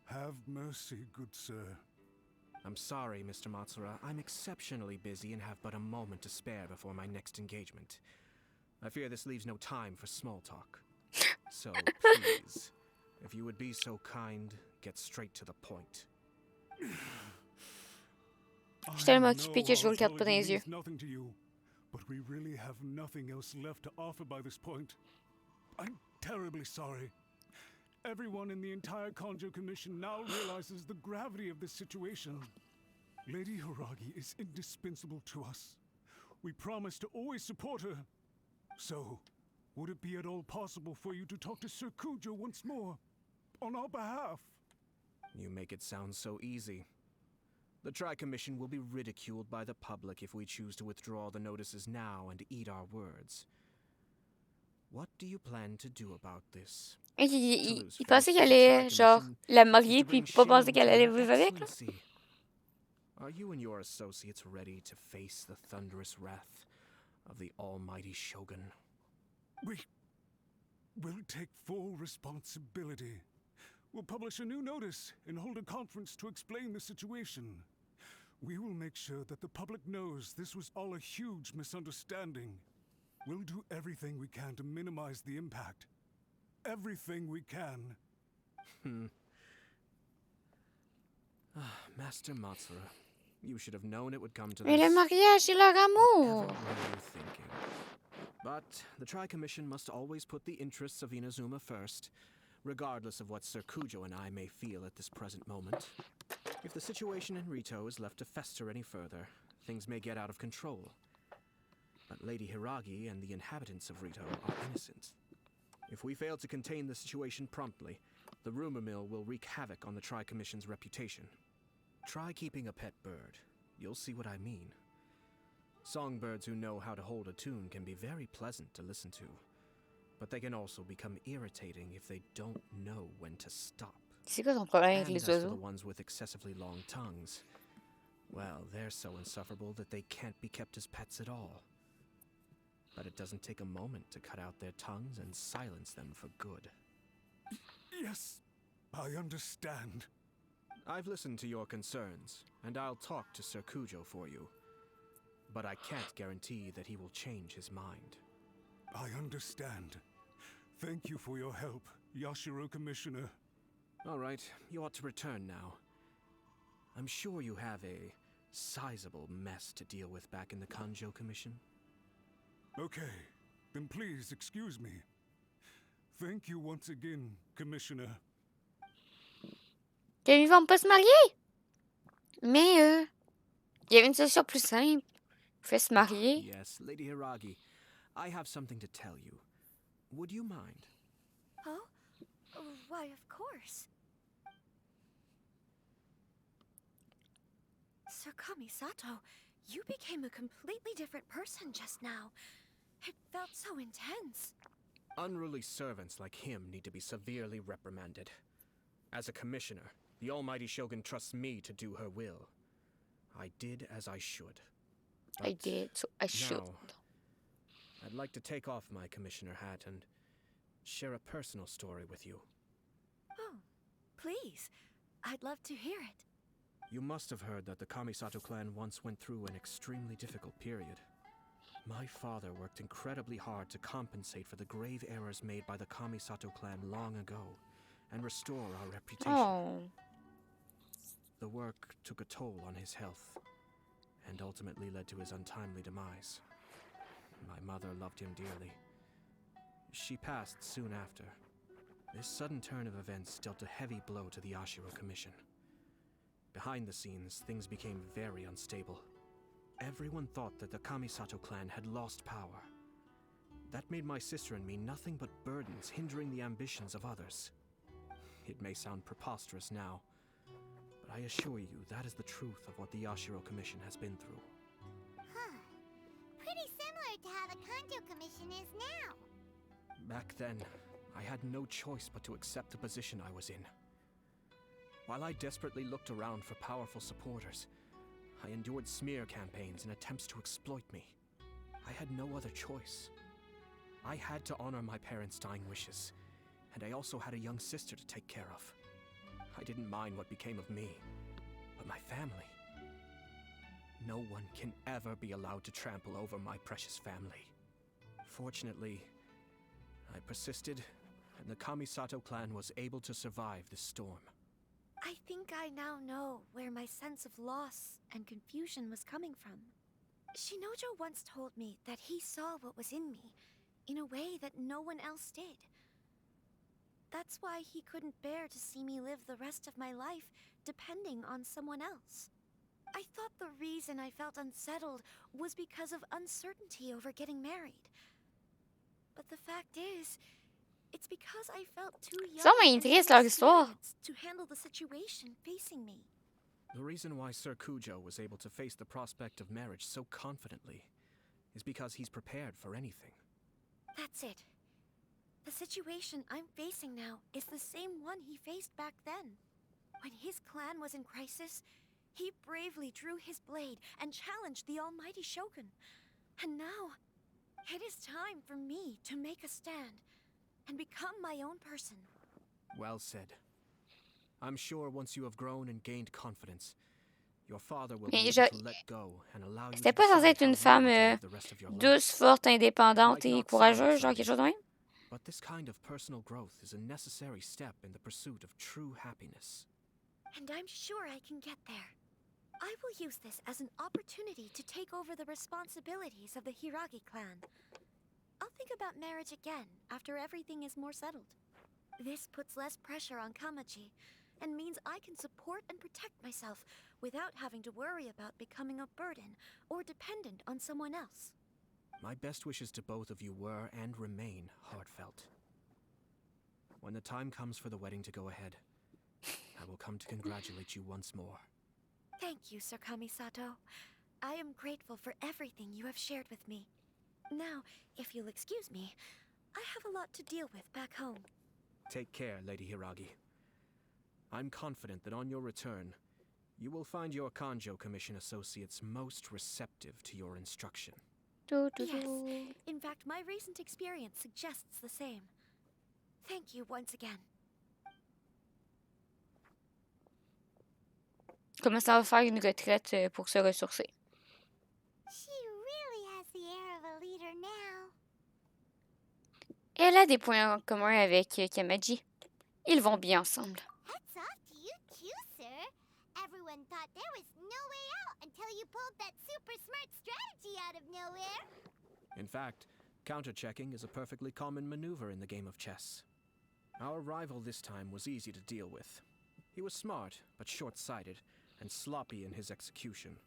have mercy, good sir. I'm sorry, Mr. Matsura. I'm exceptionally busy and have but a moment to spare before my next engagement. I fear this leaves no time for small talk. So, please, if you would be so kind, get straight to the point. Je suis tellement occupée que je vous regarde pas dans les yeux. Nothing to you, but we really have nothing else left to offer by this point. I'm terribly sorry. Everyone in the entire Kanjo Commission now realizes the gravity of this situation. Lady Hiragi is indispensable to us. We promise to always support her. So, would it be at all possible for you to talk to Sir Kujo once more, on our behalf? You make it sound so easy. The Tri-Commission will be ridiculed by the public if we choose to withdraw the notices now and eat our words. What do you plan to do about this? Il pensait qu'elle allait, genre, la marier, puis pas penser qu'elle allait vivre avec, là. Are you and your associates ready to face the thunderous wrath of the almighty Shogun? We will take full responsibility. We'll publish a new notice and hold a conference to explain the situation. We will make sure that the public knows this was all a huge misunderstanding. We'll do everything we can to minimize the impact. Everything we can. Master Matsura, you should have known it would come to Mais this. le mariage et leur amour. Ever were you thinking? But the Tri-Commission must always put the interests of Inazuma first, regardless of what Sir Kujo and I may feel at this present moment. If the situation in Rito is left to fester any further, things may get out of control. But Lady Hiragi and the inhabitants of Rito are innocent. If we fail to contain the situation promptly, the rumor mill will wreak havoc on the Tri-Commission's reputation. Try keeping a pet bird. You'll see what I mean. Songbirds who know how to hold a tune can be very pleasant to listen to, but they can also become irritating if they don't know when to stop. C'est quoi ton problème avec And les as for oiseaux? the ones with excessively long tongues, well, they're so insufferable that they can't be kept as pets at all. But it doesn't take a moment to cut out their tongues and silence them for good. Yes, I understand. I've listened to your concerns, and I'll talk to Sir Kujo for you. But I can't guarantee that he will change his mind. I understand. Thank you for your help, Yashiro Commissioner. All right, you ought to return now. I'm sure you have a sizable mess to deal with back in the Kanjo Commission. Okay, then please excuse me. Thank you once again, Commissioner. Qu'ils vont pas se marier? Mais, il y avait une solution plus simple. Vous faites se marier. Yes, Lady Hiragi, I have something to tell you. Would you mind? Oh? Why, of course. Sir Kamisato, you became a completely different person just now. It felt so intense. Unruly servants like him need to be severely reprimanded. As a commissioner, the almighty Shogun trusts me to do her will. I did as I should. I did, so I should. Now, I'd like to take off my commissioner hat and share a personal story with you. Oh, please. I'd love to hear it. You must have heard that the Kamisato clan once went through an extremely difficult period. My father worked incredibly hard to compensate for the grave errors made by the Kamisato clan long ago and restore our reputation. Oh. The work took a toll on his health and ultimately led to his untimely demise. My mother loved him dearly. She passed soon after. This sudden turn of events dealt a heavy blow to the Ashiro Commission. Behind the scenes, things became very unstable. Everyone thought that the Kamisato clan had lost power. That made my sister and me nothing but burdens, hindering the ambitions of others. It may sound preposterous now, but I assure you that is the truth of what the Ashiro Commission has been through. Huh. Pretty similar to how the Kanjo Commission is now. Back then, I had no choice but to accept the position I was in. While I desperately looked around for powerful supporters, I endured smear campaigns and attempts to exploit me. I had no other choice. I had to honor my parents' dying wishes, and I also had a young sister to take care of. I didn't mind what became of me, but my family. No one can ever be allowed to trample over my precious family. Fortunately, I persisted, and the Kamisato clan was able to survive this storm. I think I now know where my sense of loss and confusion was coming from. Shinojo once told me that he saw what was in me in a way that no one else did. That's why he couldn't bear to see me live the rest of my life depending on someone else. I thought the reason I felt unsettled was because of uncertainty over getting married. But the fact is, it's because I felt too young and inexperienced to handle the situation facing me. The reason why Sir Kujo was able to face the prospect of marriage so confidently is because he's prepared for anything. That's it. The situation I'm facing now is the same one he faced back then. When his clan was in crisis, he bravely drew his blade and challenged the almighty Shogun. And now, it is time for me to make a stand and become my own person. Well said. I'm sure once you have grown and gained confidence, your father will be able to let go and allow you to C'était pas censé être une femme the rest of your life. douce, forte, indépendante et courageuse, genre quelque chose de même? But this kind of personal growth is a necessary step in the pursuit of true happiness. And I'm sure I can get there. I will use this as an opportunity to take over the responsibilities of the Hiragi clan. I'll think about marriage again after everything is more settled. This puts less pressure on Kamaji and means I can support and protect myself without having to worry about becoming a burden or dependent on someone else. My best wishes to both of you were and remain heartfelt. When the time comes for the wedding to go ahead, I will come to congratulate you once more. Thank you, Sir Kamisato. I am grateful for everything you have shared with me. Now, if you'll excuse me, I have a lot to deal with back home. Take care, Lady Hiragi. I'm confident that on your return, you will find your Kanjo Commission associates most receptive to your instruction. Yes, in fact, my recent experience suggests the same. Thank you once again. Comment ça va faire une retraite pour se ressourcer? She really has the air of a leader now. Elle a des points en commun avec Kamaji. Ils vont bien ensemble. Hats off to you too, sir. Everyone thought there was no way out until you pulled that super smart strategy out of nowhere. In fact, counter-checking is a perfectly common maneuver in the game of chess. Our rival this time was easy to deal with. He was smart, but short-sighted, and sloppy in his execution.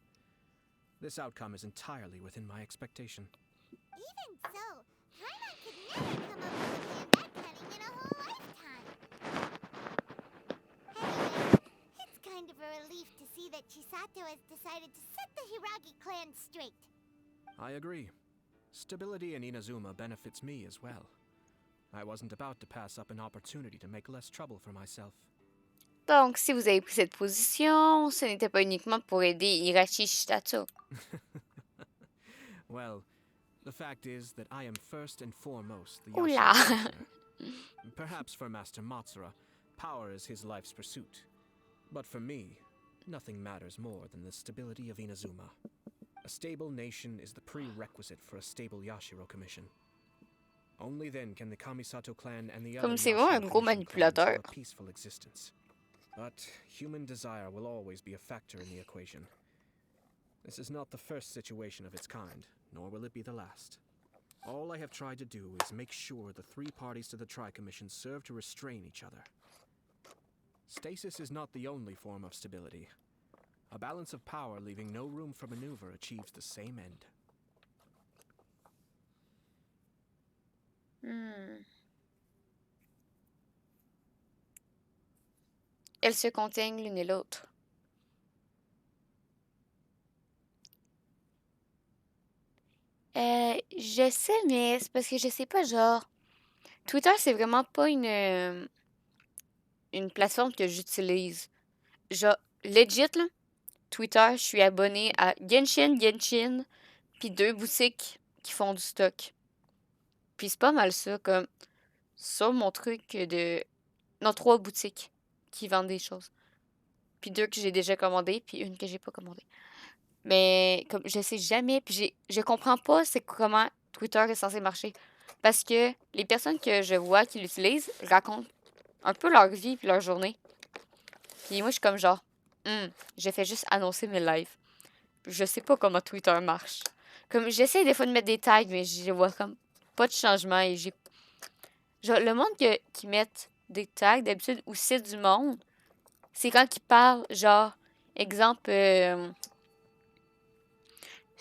This outcome is entirely within my expectation. Even so, Paimon could never come up with a plan that cunning in a whole lifetime. Anyway, it's kind of a relief to see that Chisato has decided to set the Hiragi clan straight. I agree. Stability in Inazuma benefits me as well. I wasn't about to pass up an opportunity to make less trouble for myself. Donc, si vous avez pris cette position, ce n'était pas uniquement pour aider Irachi Shitato. Well, the fact is that I am first and foremost the Oula! Yashiro. Perhaps for Master Matsura, power is his life's pursuit. But for me, nothing matters more than the stability of Inazuma. A stable nation is the prerequisite for a stable Yashiro Commission. Only then can the Kamisato clan and the other Comme c'est vraiment un Yashiro gros Commission clans manipulateur. live a peaceful existence. But human desire will always be a factor in the equation. This is not the first situation of its kind, nor will it be the last. All I have tried to do is make sure the three parties to the Tri-Commission serve to restrain each other. Stasis is not the only form of stability. A balance of power leaving no room for maneuver achieves the same end. Elles se contiennent l'une et l'autre. Je sais, mais c'est parce que je sais pas, genre... Twitter, c'est vraiment pas une plateforme que j'utilise. Genre, legit, là, Twitter, je suis abonnée à Genshin, puis 2 boutiques qui font du stock. Puis c'est pas mal ça, comme sur mon truc de... Non, 3 boutiques qui vendent des choses. Puis 2 que j'ai déjà commandées, puis une que j'ai pas commandée. Mais comme je sais jamais, puis je comprends pas c'est comment Twitter est censé marcher. Parce que les personnes que je vois qui l'utilisent racontent un peu leur vie puis leur journée. Puis moi, je suis comme genre, je fais juste annoncer mes lives. Je sais pas comment Twitter marche. Comme j'essaie des fois de mettre des tags, mais je vois comme pas de changement. Et j'ai. Genre, le monde qui mettent des tags, d'habitude, ou c'est du monde, c'est quand ils parlent, genre, exemple,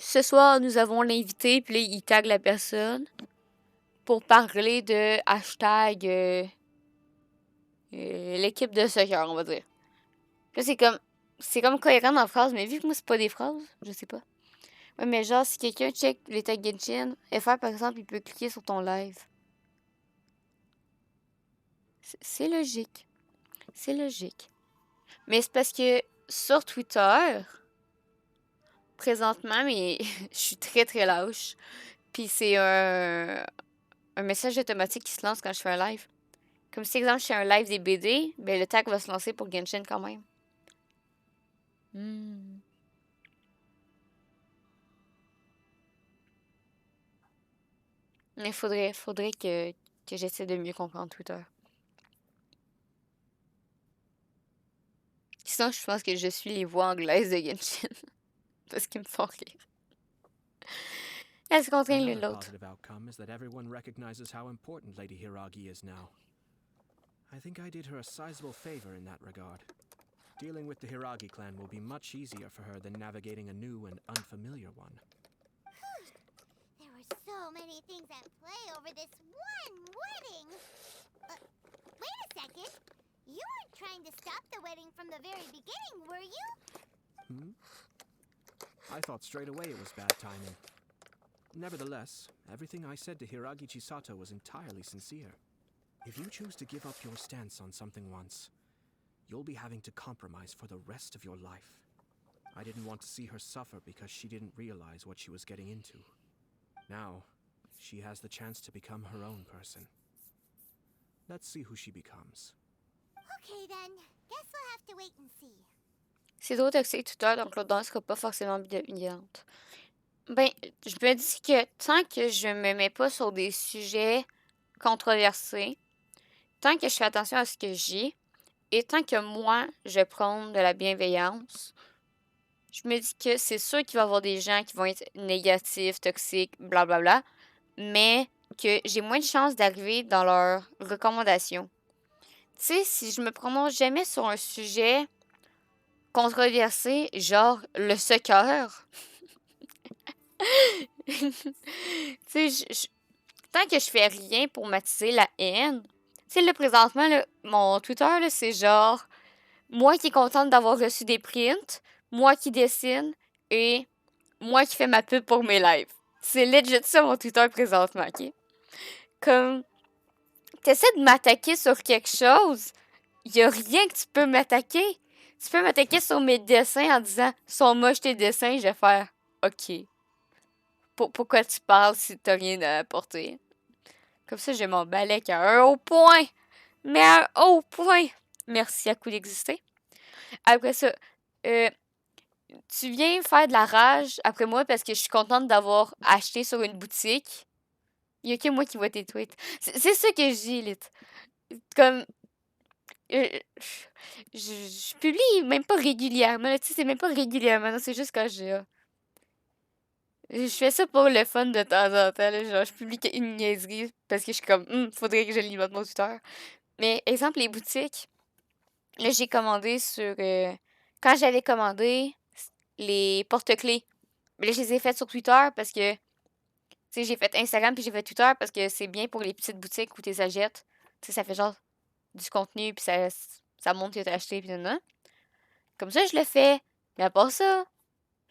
ce soir, nous avons l'invité, puis là, ils taguent la personne pour parler de hashtag l'équipe de soccer, on va dire. Là, c'est comme cohérent dans la phrase, mais vu que moi, c'est pas des phrases, je sais pas. Ouais, mais genre, si quelqu'un check les tags Genshin, FR, par exemple, il peut cliquer sur ton live. C'est logique. C'est logique. Mais c'est parce que sur Twitter, présentement, mais je suis très, très lâche. Puis c'est un message automatique qui se lance quand je fais un live. Comme si, exemple, je fais un live des BD, ben le tag va se lancer pour Genshin quand même. Mais faudrait que j'essaie de mieux comprendre Twitter. Sinon, je pense que je suis les voix anglaises de Genshin. Parce qu'ils me font rire. Elles se contraignent l'une Another l'autre. positive outcome is that everyone recognizes how important Lady Hiragi is now. I think I did her a sizable favor in that regard. Dealing with the Hiragi clan will be much easier for her than navigating a new and unfamiliar one. There were so many things at play over this one wedding. Wait a second. You weren't trying to stop the wedding from the very beginning, were you? I thought straight away it was bad timing. Nevertheless, everything I said to Hiragi Chisato was entirely sincere. If you choose to give up your stance on something once, you'll be having to compromise for the rest of your life. I didn't want to see her suffer because she didn't realize what she was getting into. Now, she has the chance to become her own person. Let's see who she becomes. Okay then. Guess we'll have to wait and see. C'est trop toxique Twitter, donc l'audience sera pas forcément bienveillante. Ben, je me dis que tant que je me mets pas sur des sujets controversés, tant que je fais attention à ce que j'ai, et tant que moi, je prône de la bienveillance, je me dis que c'est sûr qu'il va y avoir des gens qui vont être négatifs, toxiques, blablabla, mais que j'ai moins de chances d'arriver dans leurs recommandations. Tu sais, si je me prononce jamais sur un sujet controversé, genre le soccer, tu sais, tant que je fais rien pour m'attiser la haine, tu sais, là, présentement, là, mon Twitter, là, c'est genre moi qui est contente d'avoir reçu des prints, moi qui dessine et moi qui fais ma pub pour mes lives. C'est legit ça, mon Twitter présentement, ok? Comme, t'essaies de m'attaquer sur quelque chose, y a rien que tu peux m'attaquer. Tu peux m'attaquer sur mes dessins en disant « sont moches tes dessins », je vais faire « ok ». Pourquoi tu parles si t'as rien à apporter? Comme ça, je m'emballais qu'à un haut point. Mais à un haut point. Merci à coup d'exister. Après ça, tu viens faire de la rage après moi parce que je suis contente d'avoir acheté sur une boutique. Il y a que moi qui vois tes tweets. C'est ça que je dis, Lit. Comme. Je publie même pas régulièrement. Tu sais, c'est même pas régulièrement. Non, c'est juste quand je fais ça pour le fun de temps en temps. Là, genre, je publie une niaiserie parce que je suis comme, faudrait que je l'alimente mon Twitter. Mais, exemple, les boutiques. Là, j'ai commandé sur. Quand j'avais commandé les porte-clés. Mais là, je les ai faites sur Twitter parce que. Tu sais, j'ai fait Instagram puis j'ai fait Twitter parce que c'est bien pour les petites boutiques où tu les achètes. Tu sais, ça fait genre du contenu puis ça montre que t'as acheté puis non. Comme ça, je le fais. Mais à part ça,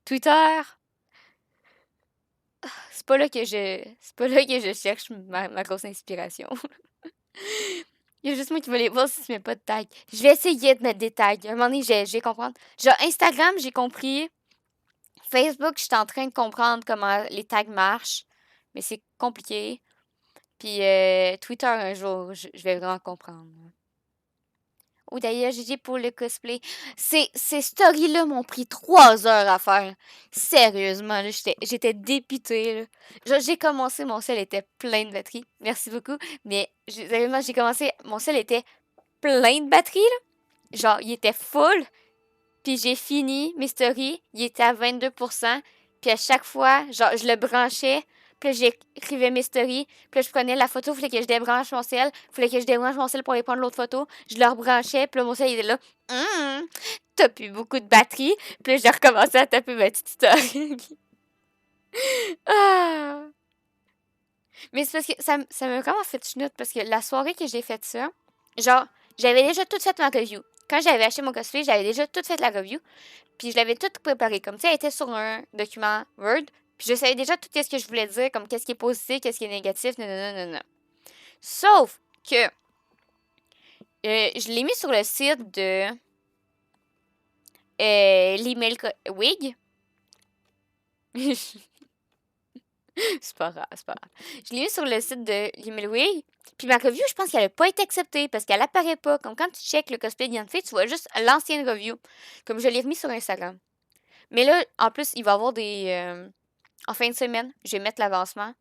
Twitter. C'est pas là que je cherche ma grosse inspiration. Il y a juste moi qui veux les voir si tu mets pas de tag. Je vais essayer de mettre des tags. À un moment donné, je vais comprendre. Genre, Instagram, j'ai compris. Facebook, je suis en train de comprendre comment les tags marchent. Mais c'est compliqué. Puis Twitter, un jour, je vais vraiment comprendre. Ou d'ailleurs, j'ai dit pour le cosplay. Ces stories-là m'ont pris 3 heures à faire. Sérieusement, là, j'étais dépitée. Là. Genre, j'ai commencé, mon sel était plein de batterie. Merci beaucoup. Mais sérieusement, j'ai commencé, mon sel était plein de batterie. Là. Genre, il était full. Puis j'ai fini mes stories. Il était à 22%. Puis à chaque fois, genre, je le branchais. Puis là, j'écrivais mes stories. Puis là, je prenais la photo. Fallait que je débranche mon sel. Fallait que je débranche mon sel pour aller prendre l'autre photo. Je le rebranchais. Puis là, mon sel, il était là. T'as plus beaucoup de batterie. Puis là, j'ai recommencé à taper ma petite story. Ah! Mais c'est parce que ça m'a vraiment fait chenoute. Parce que la soirée que j'ai fait ça, genre, j'avais déjà tout fait ma review. Quand j'avais acheté mon cosplay, j'avais déjà tout fait la review. Puis je l'avais tout préparé. Comme ça, elle était sur un document Word. Puis je savais déjà tout ce que je voulais dire, comme qu'est-ce qui est positif, qu'est-ce qui est négatif, non. Sauf que je l'ai mis sur le site de l'email Wig. C'est pas grave. Je l'ai mis sur le site de l'email Wig. Puis ma review, je pense qu'elle n'a pas été acceptée parce qu'elle apparaît pas. Comme quand tu checkes le cosplay de fait, tu vois juste l'ancienne review. Comme je l'ai remis sur Instagram. Mais là, en plus, il va y avoir des... en fin de semaine, je vais mettre l'avancement.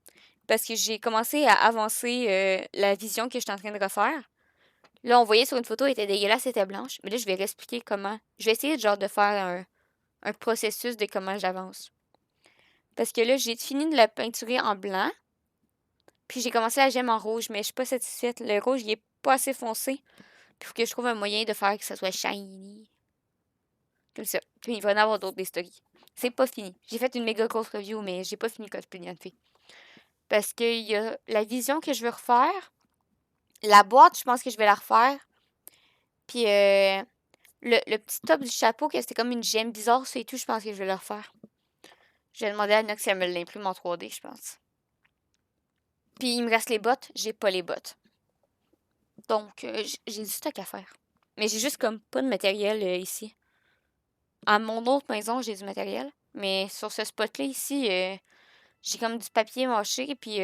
Parce que j'ai commencé à avancer la vision que j'étais en train de refaire. Là, on voyait sur une photo, elle était dégueulasse, elle était blanche. Mais là, je vais réexpliquer comment. Je vais essayer genre de faire un processus de comment j'avance. Parce que là, j'ai fini de la peinturer en blanc. Puis j'ai commencé la gemme en rouge, mais je suis pas satisfaite. Le rouge, il est pas assez foncé. Puis il faut que je trouve un moyen de faire que ça soit shiny. Comme ça. Puis il va y en avoir d'autres des stories. C'est pas fini. J'ai fait une méga grosse review, mais j'ai pas fini le cosplay de fait. Parce qu'il y a la vision que je veux refaire. La boîte, je pense que je vais la refaire. Puis le petit top du chapeau, que c'était comme une gemme bizarre, ça et tout, je pense que je vais le refaire. Je vais demander à Nox si elle me l'imprime en 3D, je pense. Puis il me reste les bottes. J'ai pas les bottes. Donc, j'ai du stock à faire. Mais j'ai juste comme pas de matériel ici. À mon autre maison, j'ai du matériel. Mais sur ce spot-là, ici, j'ai comme du papier mâché puis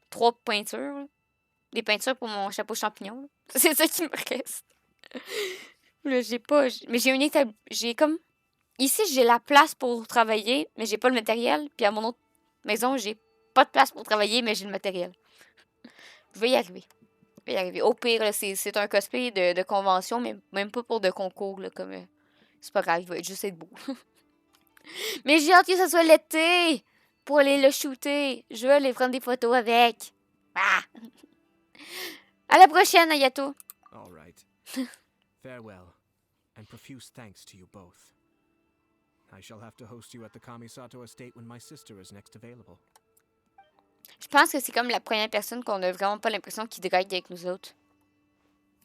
3 peintures. Là. Des peintures pour mon chapeau champignon. Là. C'est ça qui me reste. Là, j'ai pas... Mais j'ai une étape... J'ai comme... Ici, j'ai la place pour travailler, mais j'ai pas le matériel. Puis à mon autre maison, j'ai pas de place pour travailler, mais j'ai le matériel. Je vais y arriver. Au pire, là, c'est un cosplay de convention, mais même pas pour de concours. Là, comme c'est pas grave, il va juste être beau. Mais j'ai hâte que ça soit l'été pour aller le shooter. Je veux aller prendre des photos avec. Ah! À la prochaine, Ayato. All right. Farewell, and profuse thanks to you both. I shall have to host you at the Kamisato estate when my sister is next available. Je pense que c'est comme la première personne qu'on a vraiment pas l'impression qu'il drague avec nous autres.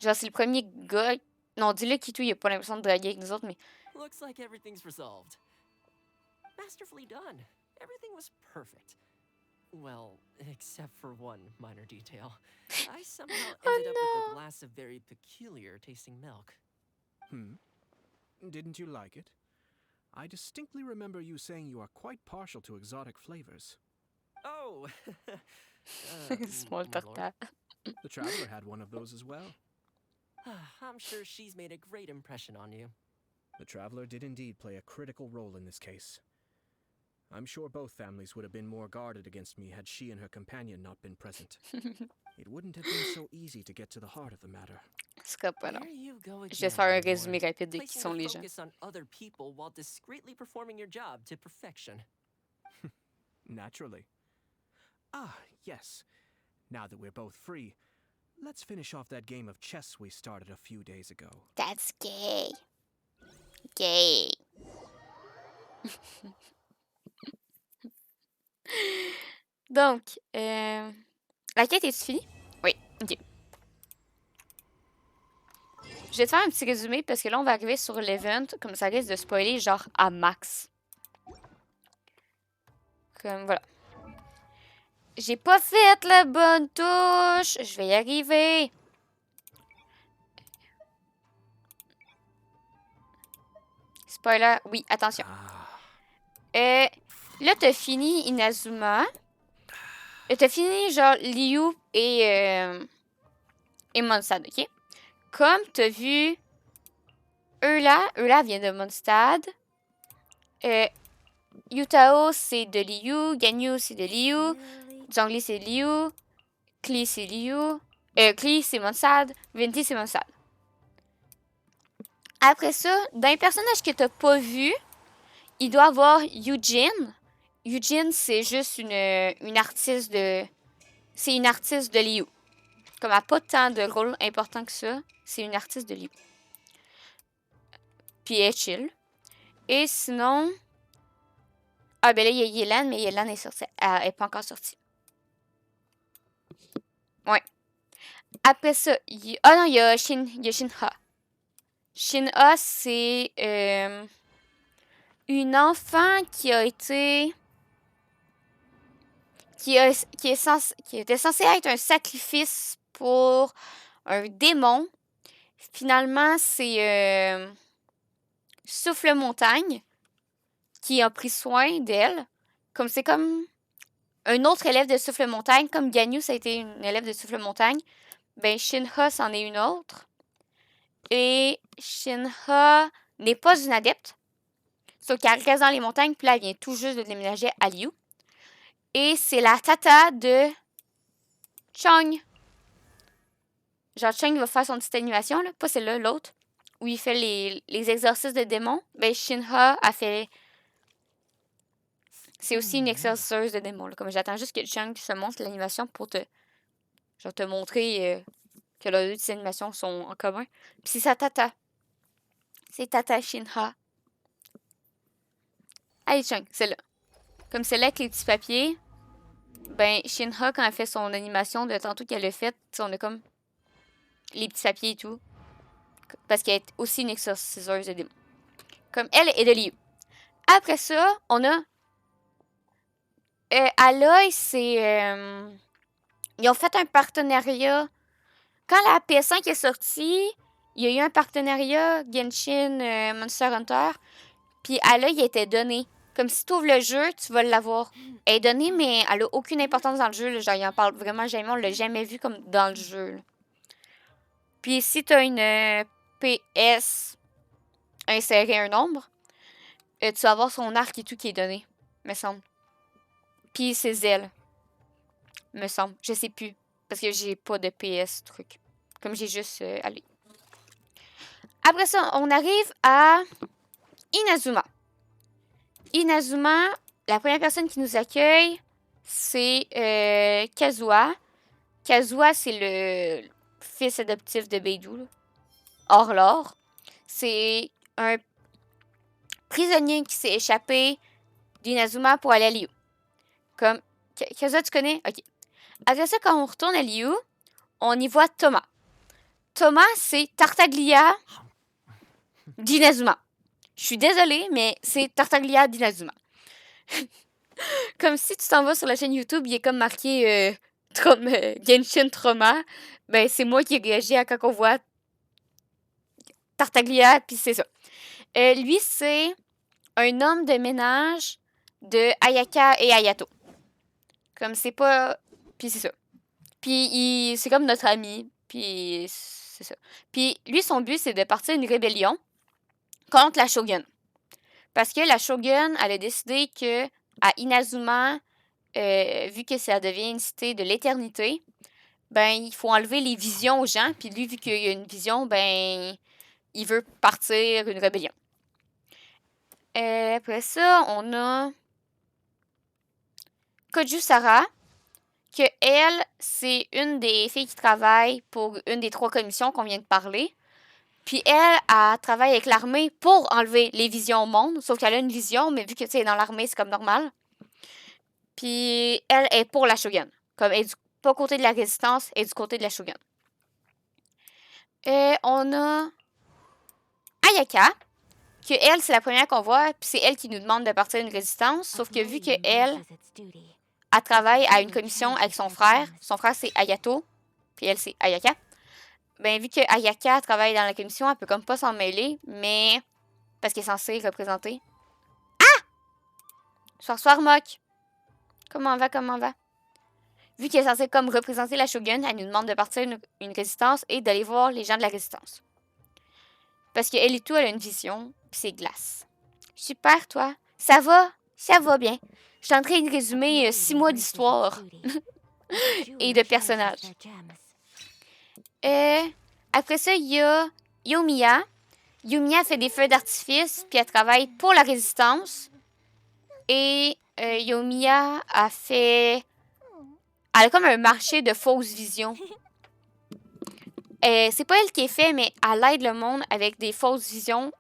Genre, c'est le premier gars... Non, dis-le Kitu, il a pas l'impression de draguer avec nous autres, mais... Looks like everything's resolved. Masterfully done. Everything was perfect. Well, except for one minor detail. I somehow ended up with a glass of very peculiar tasting milk. Didn't you like it? I distinctly remember you saying you are quite partial to exotic flavors. Oh, Oh! Small my lord. torta. The traveler had one of those as well. I'm sure she's made a great impression on you. The traveler did indeed play a critical role in this case. I'm sure both families would have been more guarded against me had she and her companion not been present. It wouldn't have been so easy to get to the heart of the matter. C'est comme pas non. There you go Je vais again, faire un my résumé lord. rapide de qui Placing sont the les gens. focus on other people while discreetly performing your job to perfection. Naturally. Ah, yes. Now that we're both free, let's finish off that game of chess we started a few days ago. That's gay. Gay. Donc, la quête est-tu finie? Oui, ok. Je vais te faire un petit résumé parce que là, on va arriver sur l'event, comme ça risque de spoiler genre à max. Comme voilà. J'ai pas fait la bonne touche. Je vais y arriver. Spoiler, oui, attention. Là, t'as fini Inazuma. T'as fini genre Liu et Mondstadt, ok? Comme t'as vu Eula vient de Mondstadt. Yutao, c'est de Liu. Ganyu, c'est de Liu. Zhongli, c'est Liu. Klee, c'est Liu. Klee, c'est Mondstadt. Venti, c'est Mondstadt. Après ça, dans les personnages que t'as pas vus, il doit y avoir Eugene. Eugene, c'est juste une artiste de... C'est une artiste de Liu. Comme elle n'a pas tant de rôle important que ça, c'est une artiste de Liu. Puis elle est chill. Et sinon... Ah, ben là, il y a Yelan, mais Yelan est sortie. Elle n'est pas encore sortie. Ouais. Après ça, ah non, il y a Shinha. Shinha, c'est une enfant qui a été... qui était censé être un sacrifice pour un démon. Finalement, c'est Souffle Montagne qui a pris soin d'elle. Comme c'est comme un autre élève de Souffle Montagne, comme Ganyu, ça a été une élève de Souffle Montagne. Ben, Shinha, c'en est une autre. Et Shinha n'est pas une adepte. Sauf qu'elle reste dans les montagnes, puis là, elle vient tout juste de déménager à Liu. Et c'est la tata de Chong. Genre, Chong va faire son petite animation, là. Pas celle-là, l'autre. Où il fait les exercices de démons. Ben, Shinha a fait... C'est aussi une exerciceuse de démons, là. Comme j'attends juste que Chong se montre l'animation pour te montrer que les deux animations sont en commun. Puis c'est sa tata. C'est Tata Shinha. Allez, Chong, celle-là. Comme celle-là avec les petits papiers, ben, Shinha, quand elle fait son animation de tantôt qu'elle a faite, on a comme les petits papiers et tout. Parce qu'elle est aussi une exorciseuse de démons. Comme elle est de Liu. Après ça, on a Allez, c'est... ils ont fait un partenariat. Quand la PS5 est sortie, il y a eu un partenariat Genshin Monster Hunter. Puis Allez, il était donné. Comme si tu ouvres le jeu, tu vas l'avoir. Elle est donnée, mais elle a aucune importance dans le jeu. Là. Genre, il en parle vraiment jamais. On l'a jamais vu comme dans le jeu. Là. Puis si tu as une PS insérer un nombre, tu vas avoir son arc et tout qui est donné, me semble. Puis ses ailes, me semble. Je sais plus. Parce que j'ai pas de PS truc. Comme j'ai juste allé. Après ça, on arrive à Inazuma. Inazuma, la première personne qui nous accueille, c'est Kazuha. Kazuha, c'est le fils adoptif de Beidou. Or, c'est un prisonnier qui s'est échappé d'Inazuma pour aller à Liu. Comme, Kazuha, tu connais? Ok. Après ça, quand on retourne à Liu, on y voit Thomas. Thomas, c'est Tartaglia d'Inazuma. Je suis désolée, mais c'est Tartaglia d'Inazuma. Comme si tu t'en vas sur la chaîne YouTube, il est comme marqué Genshin Trauma. Ben, c'est moi qui ai réagi à quand on voit Tartaglia, puis c'est ça. Lui, c'est un homme de ménage de Ayaka et Ayato. Comme c'est pas... Puis c'est ça. Puis c'est comme notre ami. Puis c'est ça. Puis lui, son but, c'est de partir une rébellion contre la Shogun. Parce que la Shogun, elle a décidé que à Inazuma, vu que ça devient une cité de l'éternité, ben il faut enlever les visions aux gens. Puis lui, vu qu'il y a une vision, ben il veut partir une rébellion. Après ça, on a Kojusara, que elle, c'est une des filles qui travaille pour une des 3 commissions qu'on vient de parler. Puis elle travaille avec l'armée pour enlever les visions au monde. Sauf qu'elle a une vision, mais vu que tu sais, dans l'armée, c'est comme normal. Puis elle est pour la Shogun. Comme elle est pas côté de la résistance, elle est du côté de la Shogun. On a Ayaka, que elle, c'est la première qu'on voit, puis c'est elle qui nous demande de partir une résistance. Sauf que vu que elle travaille à une commission avec son frère c'est Ayato, puis elle, c'est Ayaka. Ben, vu que Ayaka travaille dans la commission, elle peut comme pas s'en mêler, mais parce qu'elle est censée représenter. Ah! Soir moque. Comment va? Vu qu'elle est censée comme représenter la Shogun, elle nous demande de partir une résistance et d'aller voir les gens de la résistance. Parce qu'elle et tout, elle a une vision, puis c'est glace. Super, toi. Ça va bien. Je suis en train de résumer 6 mois d'histoire et de personnages. Après ça, il y a Yomiya. Yomiya fait des feux d'artifice, puis elle travaille pour la résistance. Et Yomiya elle a comme un marché de fausses visions. C'est pas elle qui est fait, mais elle aide le monde avec des fausses visions.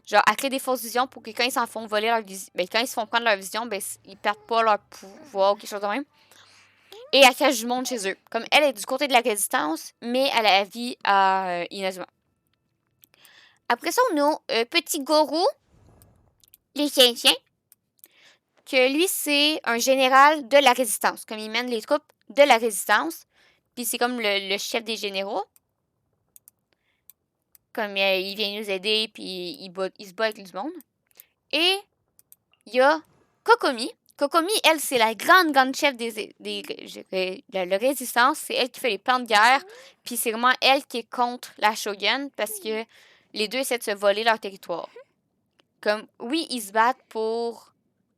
Genre, elle crée des fausses visions pour que quand ils s'en font voler leur vision, ben, quand ils se font prendre leur vision, ben, ils perdent pas leur pouvoir ou quelque chose de même. Et elle cache du monde chez eux. Comme elle est du côté de la résistance, mais elle a la vie à Inazuma. Après ça, on a Petit Gorou, les chiens, que lui, c'est un général de la résistance. Comme il mène les troupes de la résistance. Puis c'est comme le chef des généraux. Comme il vient nous aider, puis il se bat avec du monde. Et il y a Kokomi. Kokomi, elle, c'est la grande chef la résistance. C'est elle qui fait les plans de guerre. Puis c'est vraiment elle qui est contre la Shogun parce que les deux essaient de se voler leur territoire. Comme, oui, ils se battent pour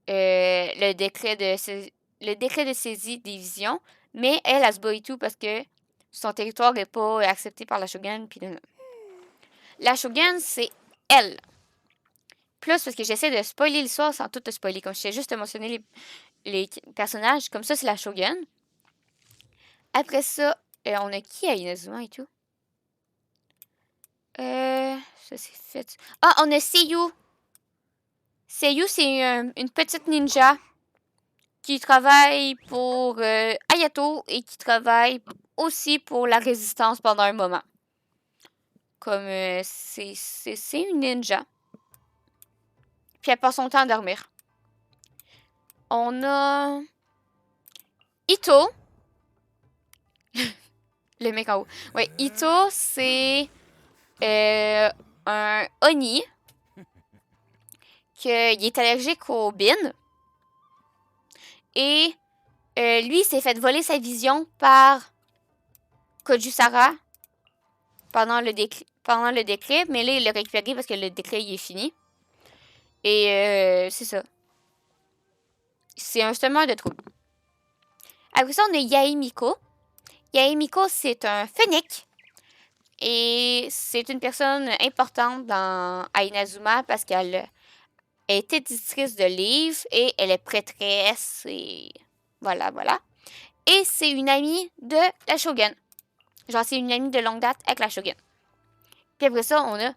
le décret de saisie des visions, mais elle se bat et tout parce que son territoire n'est pas accepté par la Shogun. Puis la Shogun, c'est elle. Plus parce que j'essaie de spoiler l'histoire sans tout te spoiler. Comme je sais juste te mentionner les personnages. Comme ça, c'est la Shogun. Après ça, on a qui à Inazuma et tout? Ça c'est fait. Ah, on a Seiyu. Seiyu, c'est une petite ninja qui travaille pour Hayato et qui travaille aussi pour la résistance pendant un moment. Comme c'est une ninja. Puis elle passe son temps à dormir. On a Ito. Le mec en haut. Ouais, Ito, c'est un Oni. Il est allergique aux bines. Et lui, il s'est fait voler sa vision par Kojusara pendant le décret. Mais là, il l'a récupéré parce que le décret, il est fini. Et c'est ça. C'est un semeur de troubles. Après ça, on a Yaemiko. Yaemiko, c'est un phénix. Et c'est une personne importante à Inazuma parce qu'elle est éditrice de livres et elle est prêtresse. Et voilà. Et c'est une amie de la Shogun. Genre, c'est une amie de longue date avec la Shogun. Puis après ça, on a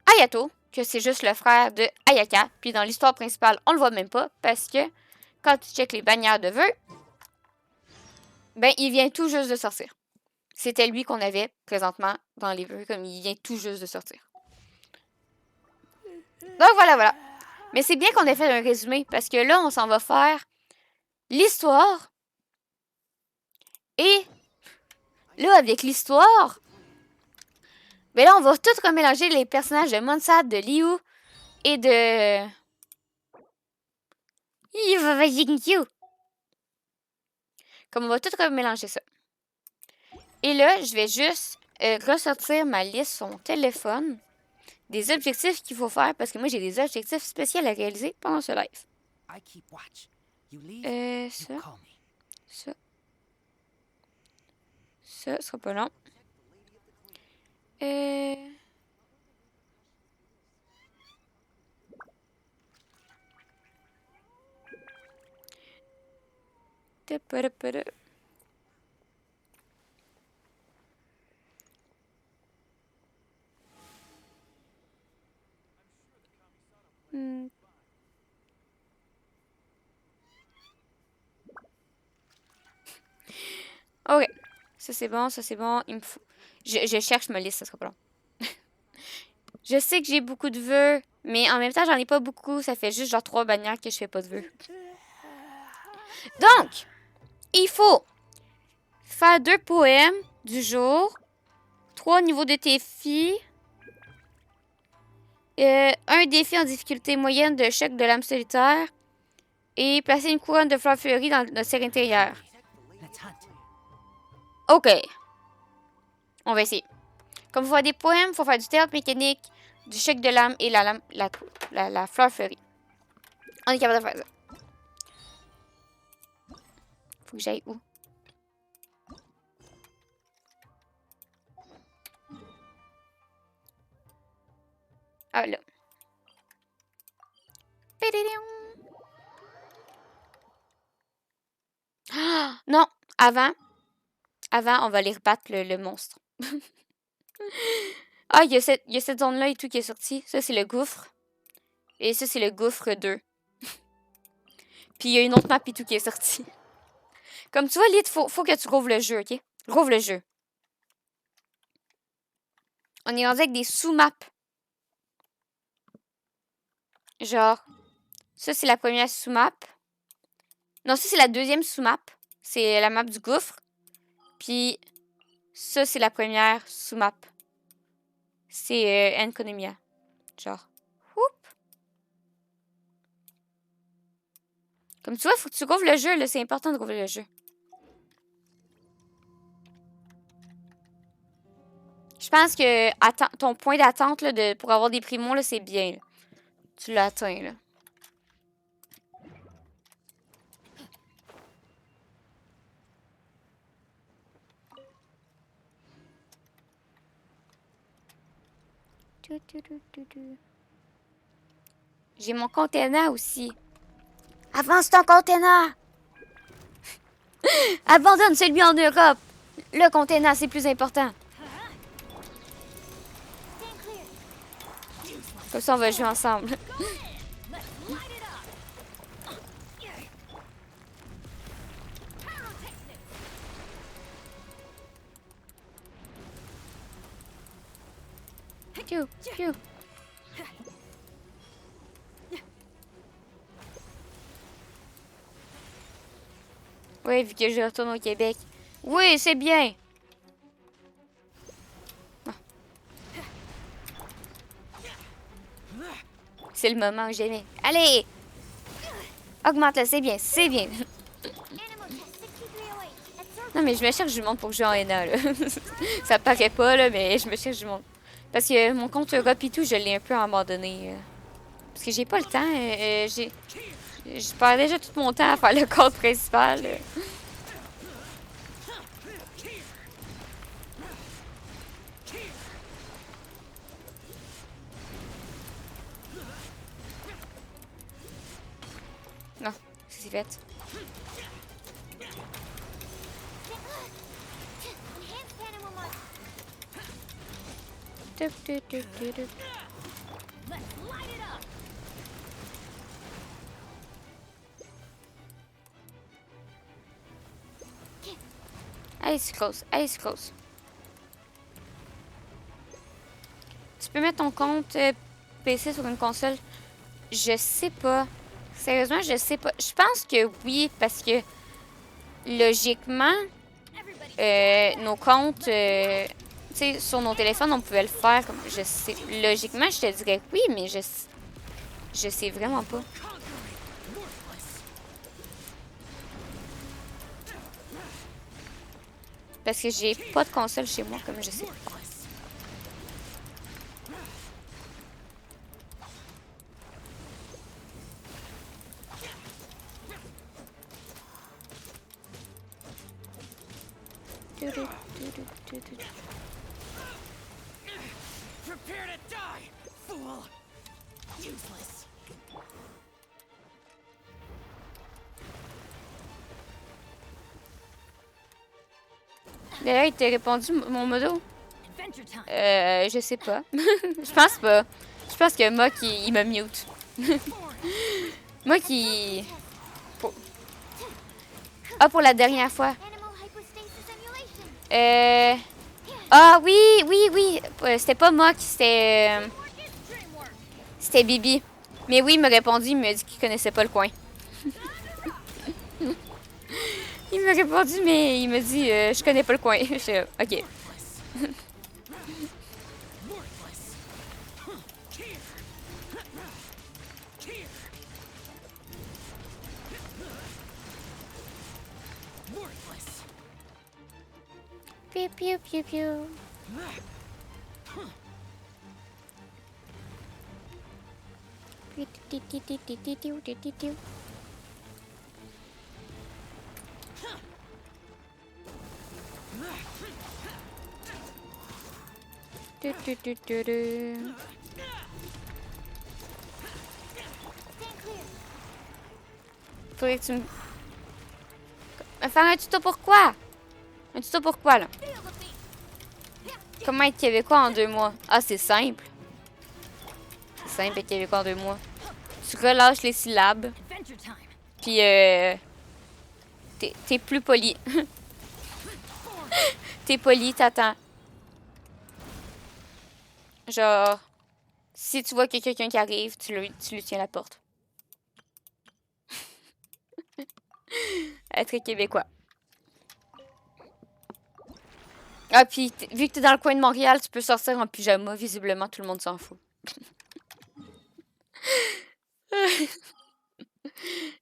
Hayato, que c'est juste le frère de Ayaka. Puis dans l'histoire principale, on le voit même pas parce que quand tu checkes les bannières de vœux, ben, il vient tout juste de sortir. C'était lui qu'on avait présentement dans les vœux, comme il vient tout juste de sortir. Donc voilà. Mais c'est bien qu'on ait fait un résumé parce que là, on s'en va faire l'histoire. Et là, avec l'histoire, ben là, on va tout remélanger les personnages de Monsad, de Liu et de Yingyu. Comme on va tout mélanger ça. Et là, je vais juste ressortir ma liste sur mon téléphone des objectifs qu'il faut faire parce que moi, j'ai des objectifs spéciaux à réaliser pendant ce live. Ça. Ça. Ça sera pas long. Ok. Ça c'est bon, ça c'est bon. Il me faut... Je cherche ma liste, ça sera pas long. Je sais que j'ai beaucoup de vœux, mais en même temps, j'en ai pas beaucoup. Ça fait juste genre 3 bannières que je fais pas de vœux. Donc, il faut faire 2 poèmes du jour, 3 niveaux de défi, un défi en difficulté moyenne de choc de l'âme solitaire et placer une couronne de fleurs fleuries dans notre serre intérieure. Ok. On va essayer. Comme il faut faire des poèmes, il faut faire du théâtre mécanique, du choc de l'âme et la fleur fleurie. On est capable de faire ça. Faut que j'aille où? Ah, là. Ah, non, avant, on va aller rebattre le monstre. Ah, il y a cette zone-là et tout qui est sortie. Ça, c'est le gouffre. Et ça, c'est le gouffre 2. Puis il y a une autre map et tout qui est sortie. Comme tu vois, Lyd, faut que tu rouvres le jeu, ok? Rouvre le jeu. On est rendu avec des sous-maps. Genre, ça, c'est la première sous-map. Non, ça, c'est la deuxième sous-map. C'est la map du gouffre. Puis, ça, c'est la première sous-map. C'est Enconomia. Genre. Oup. Comme tu vois, faut que tu rouvres le jeu, là. C'est important de rouvrir le jeu. Je pense que ton point d'attente là, pour avoir des primos, c'est bien. Là. Tu l'as atteint, là. J'ai mon container aussi. Avance ton container! Abandonne celui en Europe! Le container, c'est plus important. Comme ça, on va jouer ensemble. Piu, piu. Oui, vu que je retourne au Québec. Oui, c'est bien. C'est le moment où j'aimais. Allez! Augmente-le, c'est bien, c'est bien. Non, mais je me cherche du monde pour jouer en NA, là. Ça paraît pas, là, mais je me cherche du monde. Parce que mon compte Europe et tout, je l'ai un peu abandonné. Parce que j'ai pas le temps. Je perds déjà tout mon temps à faire le compte principal. Non, c'est fait. Allez, c'est close. Allez, c'est close. Tu peux mettre ton compte PC sur une console? Je sais pas. Sérieusement, je sais pas. Je pense que oui, parce que logiquement, nos comptes, tu sais, sur nos téléphones, on pouvait le faire. Comme je sais. Logiquement, je te dirais oui, mais je sais vraiment pas. Parce que j'ai pas de console chez moi, comme je sais. Prepare to die, fool! Useless. D'ailleurs, il t'a répondu, mon modo? Je sais pas. Je pense pas. Je pense que Mock, il me mute. Mock, il... Ah, pour la dernière fois. Ah, oui, oui, oui. C'était pas Mock, c'était... C'était Bibi. Mais oui, il m'a répondu, il m'a dit qu'il connaissait pas le coin. Il m'a répondu, mais il m'a dit, je connais pas le coin. Je suis ok. Piu, piu, piu, piu. Faudrait que tu me... Faire un tuto pour quoi? Un tuto pour quoi, là? Comment être québécois en 2 mois? Ah, c'est simple. C'est simple être québécois en 2 mois. Tu relâches les syllabes. Puis, t'es plus poli. T'es poli, t'attends. Genre, si tu vois que quelqu'un qui arrive, tu lui tiens la porte. Être québécois. Ah, puis, vu que t'es dans le coin de Montréal, tu peux sortir en pyjama. Visiblement, tout le monde s'en fout.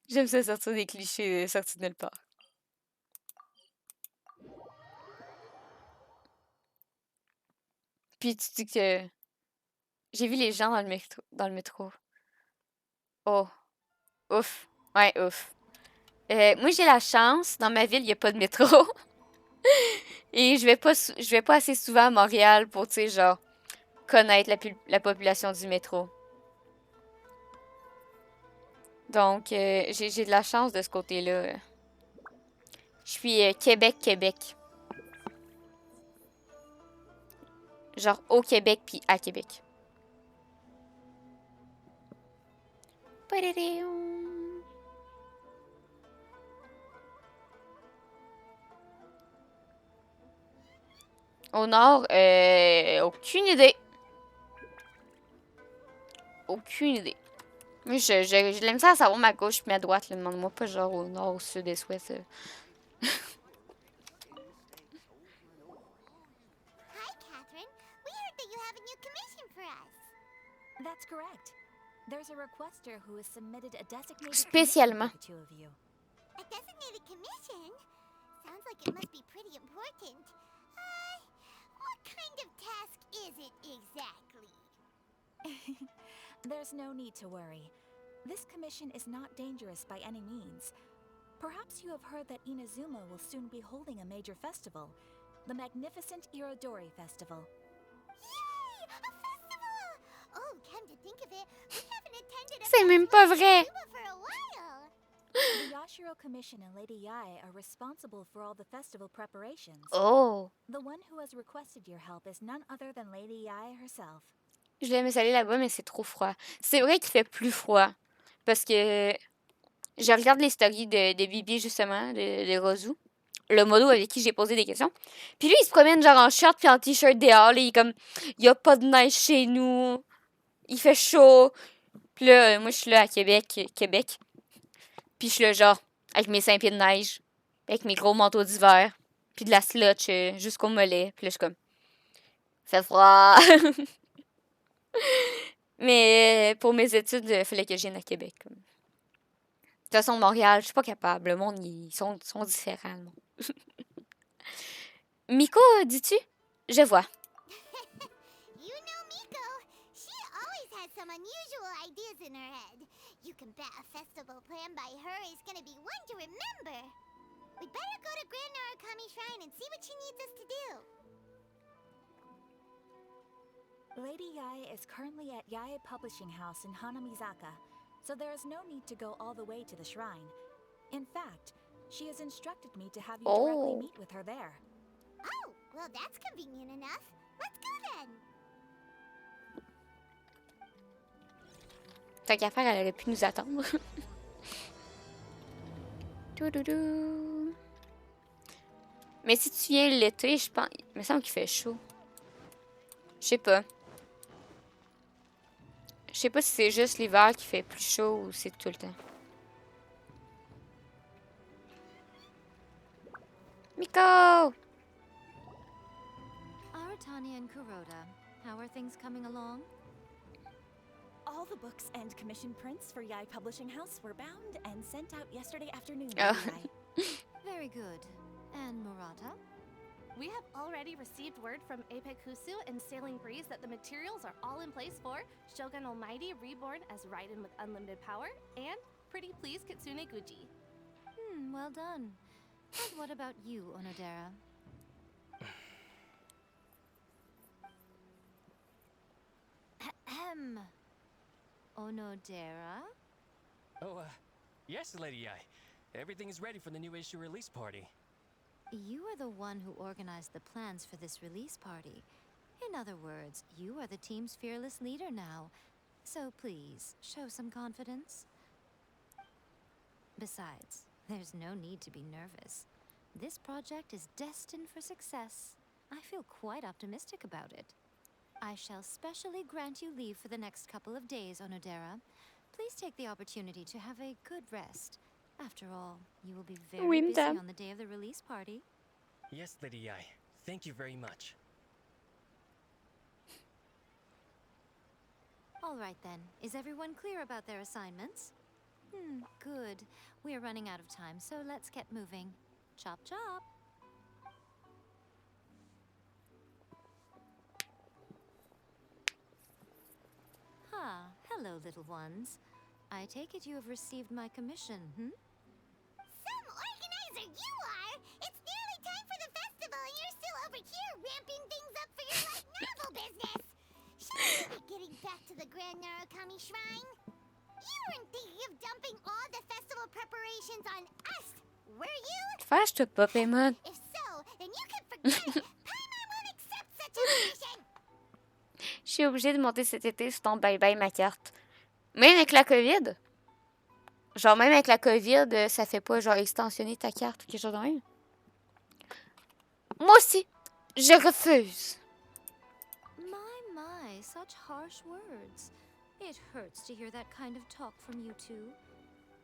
J'aime ça sortir des clichés sortis de nulle part. Puis, tu dis que... J'ai vu les gens dans le métro. Oh. Ouf. Ouais, ouf. Moi, j'ai la chance. Dans ma ville, il n'y a pas de métro. Et je vais pas assez souvent à Montréal pour, tu sais, genre, connaître la population du métro. Donc, j'ai de la chance de ce côté-là. Je suis Québec. Genre, au Québec, puis à Québec. Au nord, aucune idée. Aucune idée. Mais j'ai l'aime ça à savoir ma gauche et ma droite. Demande-moi pas genre au nord, au sud et ouest. Hi, Catherine. We heard that you have a new commission for us. That's correct. There's a requester who has submitted a designated Spécialement. commission for the two of you. A designated commission? Sounds like it must be pretty important. What kind of task is it exactly? There's no need to worry. This commission is not dangerous by any means. Perhaps you have heard that Inazuma will soon be holding a major festival, the magnificent Irodori Festival. Yay! A festival! Oh, come to think of it, we haven't attended a C'est même pas vrai. festival for a while. The Yashiro Commission and Lady Yae are responsible for all the festival preparations. Oh. The one who has requested your help is none other than Lady Yae herself. Je l'aimais aller là-bas, mais c'est trop froid. C'est vrai qu'il fait plus froid. Parce que je regarde les stories de Bibi, justement, de Rosu. Le modo avec qui j'ai posé des questions. Puis lui, il se promène genre en short puis en t-shirt dehors. Là, il est comme, il y a pas de neige chez nous. Il fait chaud. Puis là, moi, je suis là à Québec. Puis je suis là, genre, avec mes 5 pieds de neige. Avec mes gros manteaux d'hiver. Puis de la slotch jusqu'au mollet. Puis là, je suis comme, fait froid. Mais pour mes études, il fallait que je vienne à Québec. De toute façon, Montréal, je suis pas capable. Le monde, ils sont différents. Miko, dis-tu? Je vois. You know Miko. She always has some unusual ideas in her head. You can bet a festival planned by her is gonna be one to remember. We'd better go to Grand Narukami Shrine and see what she needs us to do. Lady Yae is currently at Yae Publishing House in Hanamizaka, so there is no need to go all the way to the shrine. In fact, she has instructed me to have you directly meet with her there. Oh, well that's convenient enough. Let's go then. Tant qu'à faire, elle aurait pu nous attendre. Toudoudou. Mais si tu viens l'été, je pense... Il me semble qu'il fait chaud. Je sais pas. Je sais pas si c'est juste l'hiver qui fait plus chaud ou c'est tout le temps. Miko! Aratani and Kuroda, how are things coming along? All the books and commission prints for Yae Publishing House were bound and sent out yesterday afternoon. Oh. Very good. And Murata? We have already received word from Apekusu and Sailing Breeze that the materials are all in place for Shogun Almighty reborn as Raiden with unlimited power and Pretty Please Kitsune Guji. Well done. And what about you, Onodera? Ahem. Onodera? Oh, yes, Lady Ai. Everything is ready for the new issue release party. You are the one who organized the plans for this release party. In other words, you are the team's fearless leader now. So please, show some confidence. Besides, there's no need to be nervous. This project is destined for success. I feel quite optimistic about it. I shall specially grant you leave for the next couple of days, Onodera. Please take the opportunity to have a good rest. After all, you will be very busy on the day of the release party. Yes, Lady Ai. Thank you very much. All right then. Is everyone clear about their assignments? Good. We are running out of time, so let's get moving. Chop chop. Hello, little ones. I take it you have received my commission, Some organizer you are! It's nearly time for the festival and you're still over here ramping things up for your light novel business! Shouldn't you be getting back to the Grand Narukami Shrine? You weren't thinking of dumping all the festival preparations on us, were you? Fâche-toi pas, Paimon. If so, then you can forget it! Paimon won't accept such a mission! Je suis obligée de monter cet été sur ton bye-bye ma carte. Même avec la COVID. Genre, même avec la COVID, ça fait pas, genre, extensionner ta carte ou quelque chose de même. Moi aussi, je refuse. My, such harsh words. It hurts to hear that kind of talk from you two.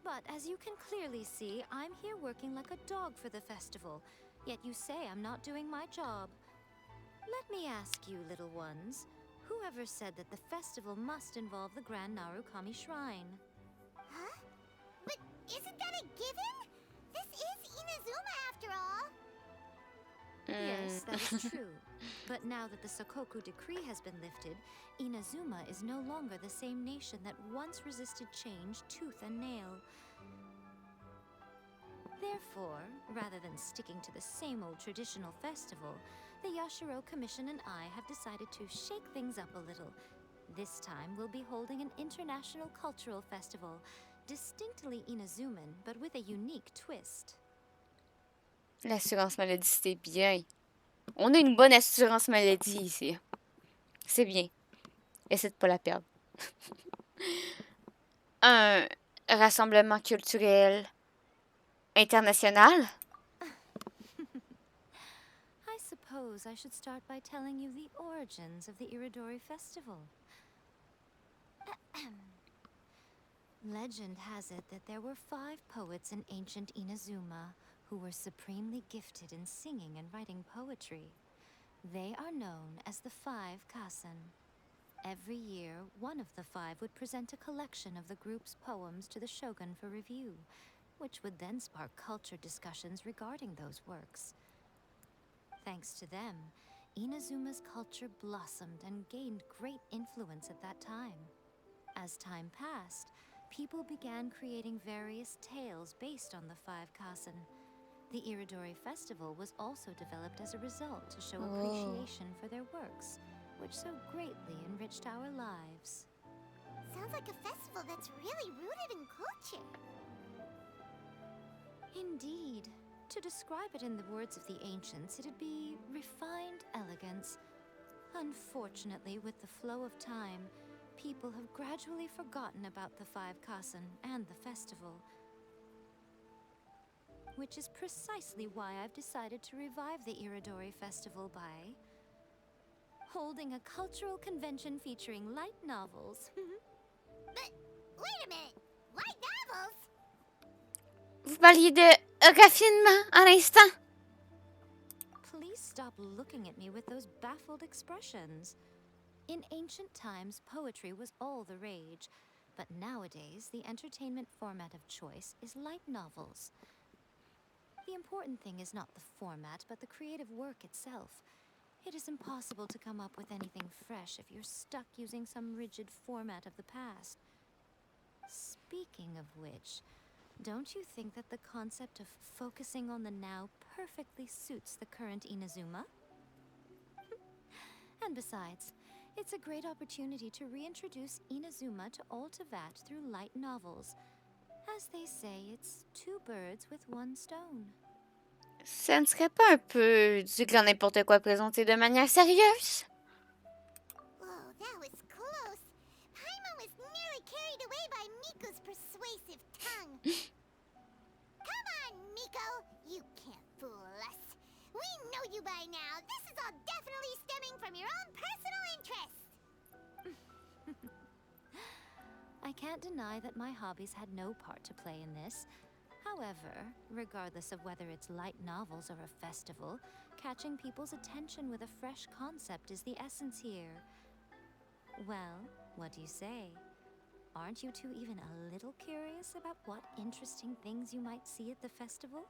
But as you can clearly see, I'm here working like a dog for the festival. Yet you say I'm not doing my job. Let me ask you, little ones. Whoever said that the festival must involve the Grand Narukami Shrine? Huh? But isn't that a given? This is Inazuma after all. Yes, that is true. But now that the Sokoku decree has been lifted, Inazuma is no longer the same nation that once resisted change tooth and nail. Therefore, rather than sticking to the same old traditional festival, the Yashiro Commission and I have decided to shake things up a little. This time, we'll be holding an international cultural festival, distinctly Inazuman, but with a unique twist. L'assurance maladie, c'est bien. On a une bonne assurance maladie ici. C'est bien. Essaie de pas la perdre. Un rassemblement culturel international? I suppose I should start by telling you the origins of the Iridori Festival. Legend has it that there were 5 poets in ancient Inazuma who were supremely gifted in singing and writing poetry. They are known as the 5 Kasen. Every year, one of the 5 would present a collection of the group's poems to the shogun for review, which would then spark culture discussions regarding those works. Thanks to them, Inazuma's culture blossomed and gained great influence at that time. As time passed, people began creating various tales based on the five kasen. The Iridori Festival was also developed as a result to show appreciation for their works, which so greatly enriched our lives. Sounds like a festival that's really rooted in culture. Indeed. To describe it in the words of the ancients, it'd be refined elegance. Unfortunately, with the flow of time, people have gradually forgotten about the five kasen and the festival. Which is precisely why I've decided to revive the Iridori Festival by holding a cultural convention featuring light novels. But wait a minute, light novels? Vous parliez de raffinement à l'instant. Please stop looking at me with those baffled expressions. In ancient times, poetry was all the rage, but nowadays, the entertainment format of choice is light novels. The important thing is not the format, but the creative work itself. It is impossible to come up with anything fresh if you're stuck using some rigid format of the past. Speaking of which, don't you think that the concept of focusing on the now perfectly suits the current Inazuma? And besides, it's a great opportunity to reintroduce Inazuma to Ultivat through light novels. As they say, it's two birds with one stone. Ça ne serait pas un peu du grand n'importe quoi présenté de manière sérieuse? Whoa, that was close. Paimon was nearly carried away by Miko's persuasive tongue. Come on, Miko. You can't fool us. We know you by now. This is all definitely stemming from your own personal interest. I can't deny that my hobbies had no part to play in this. However, regardless of whether it's light novels or a festival, catching people's attention with a fresh concept is the essence here. Well, what do you say? Aren't you two even a little curious about what interesting things you might see at the festival?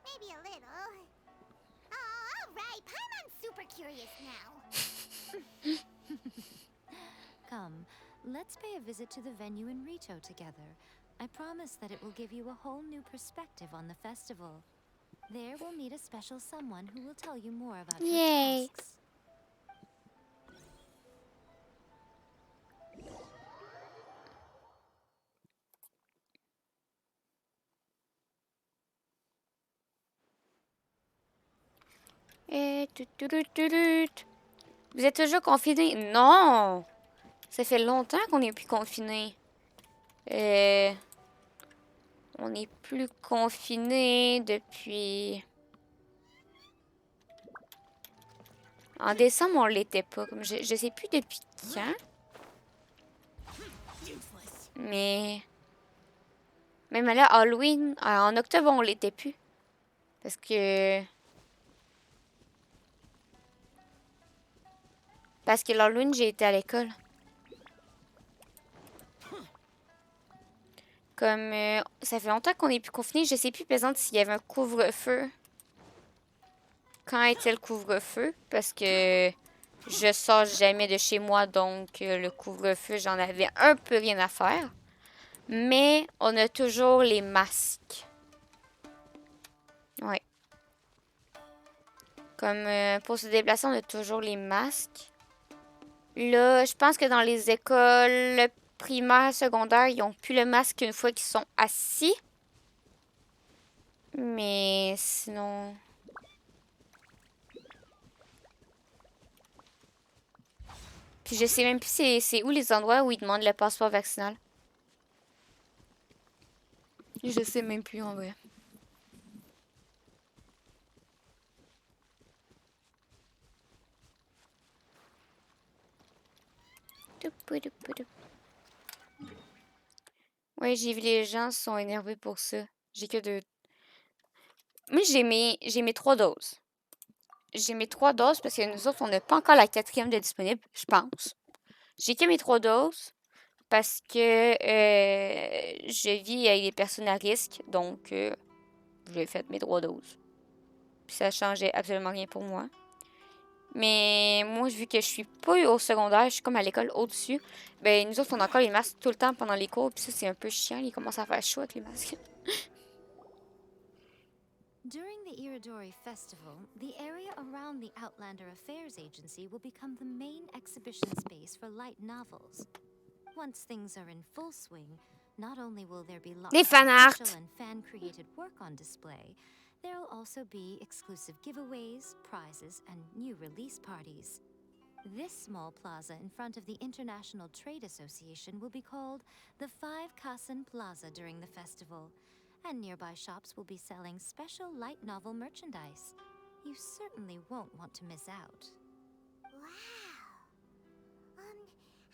Maybe a little. Oh, all right. Paimon's super curious now. Come, let's pay a visit to the venue in Rito together. I promise that it will give you a whole new perspective on the festival. There we'll meet a special someone who will tell you more about her Yay! tasks. Vous êtes toujours confinés? Non! Ça fait longtemps qu'on n'est plus confinés. On n'est plus confinés depuis... En décembre, on l'était pas. Comme je sais plus depuis quand. Mais... Même là, Halloween, en octobre, on l'était plus. Parce que l'Halloween, j'ai été à l'école. Comme ça fait longtemps qu'on n'est plus confinés, je sais plus, par exemple, s'il y avait un couvre-feu. Quand était le couvre-feu? Parce que je sors jamais de chez moi, donc le couvre-feu, j'en avais un peu rien à faire. Mais on a toujours les masques. Ouais. Comme pour se déplacer, on a toujours les masques. Là, je pense que dans les écoles primaires, secondaires, ils n'ont plus le masque une fois qu'ils sont assis. Mais sinon... Puis je sais même plus c'est où les endroits où ils demandent le passeport vaccinal. Je sais même plus en vrai. Ouais, j'ai vu les gens sont énervés pour ça. J'ai que deux. Moi, j'ai mes 3 doses. J'ai mes 3 doses parce que nous autres, on n'a pas encore la 4e de disponible, je pense. J'ai que mes 3 doses parce que je vis avec des personnes à risque, donc j'ai fait mes 3 doses. Puis ça changeait absolument rien pour moi. Mais moi, vu que je suis pas au secondaire, je suis comme à l'école au-dessus, ben nous autres, on a encore les masques tout le temps pendant les cours. Puis ça, c'est un peu chiant. Il commence à faire chaud avec les masques. During the Iridori Festival, the area around the Outlander Affairs Agency will become the main exhibition space for light novels. Once things are in full swing, not only will there be lots Des of fan art. official and fan-created work on display, there will also be exclusive giveaways, prizes, and new release parties. This small plaza in front of the International Trade Association will be called the Five Kasen Plaza during the festival, and nearby shops will be selling special light novel merchandise. You certainly won't want to miss out. Wow.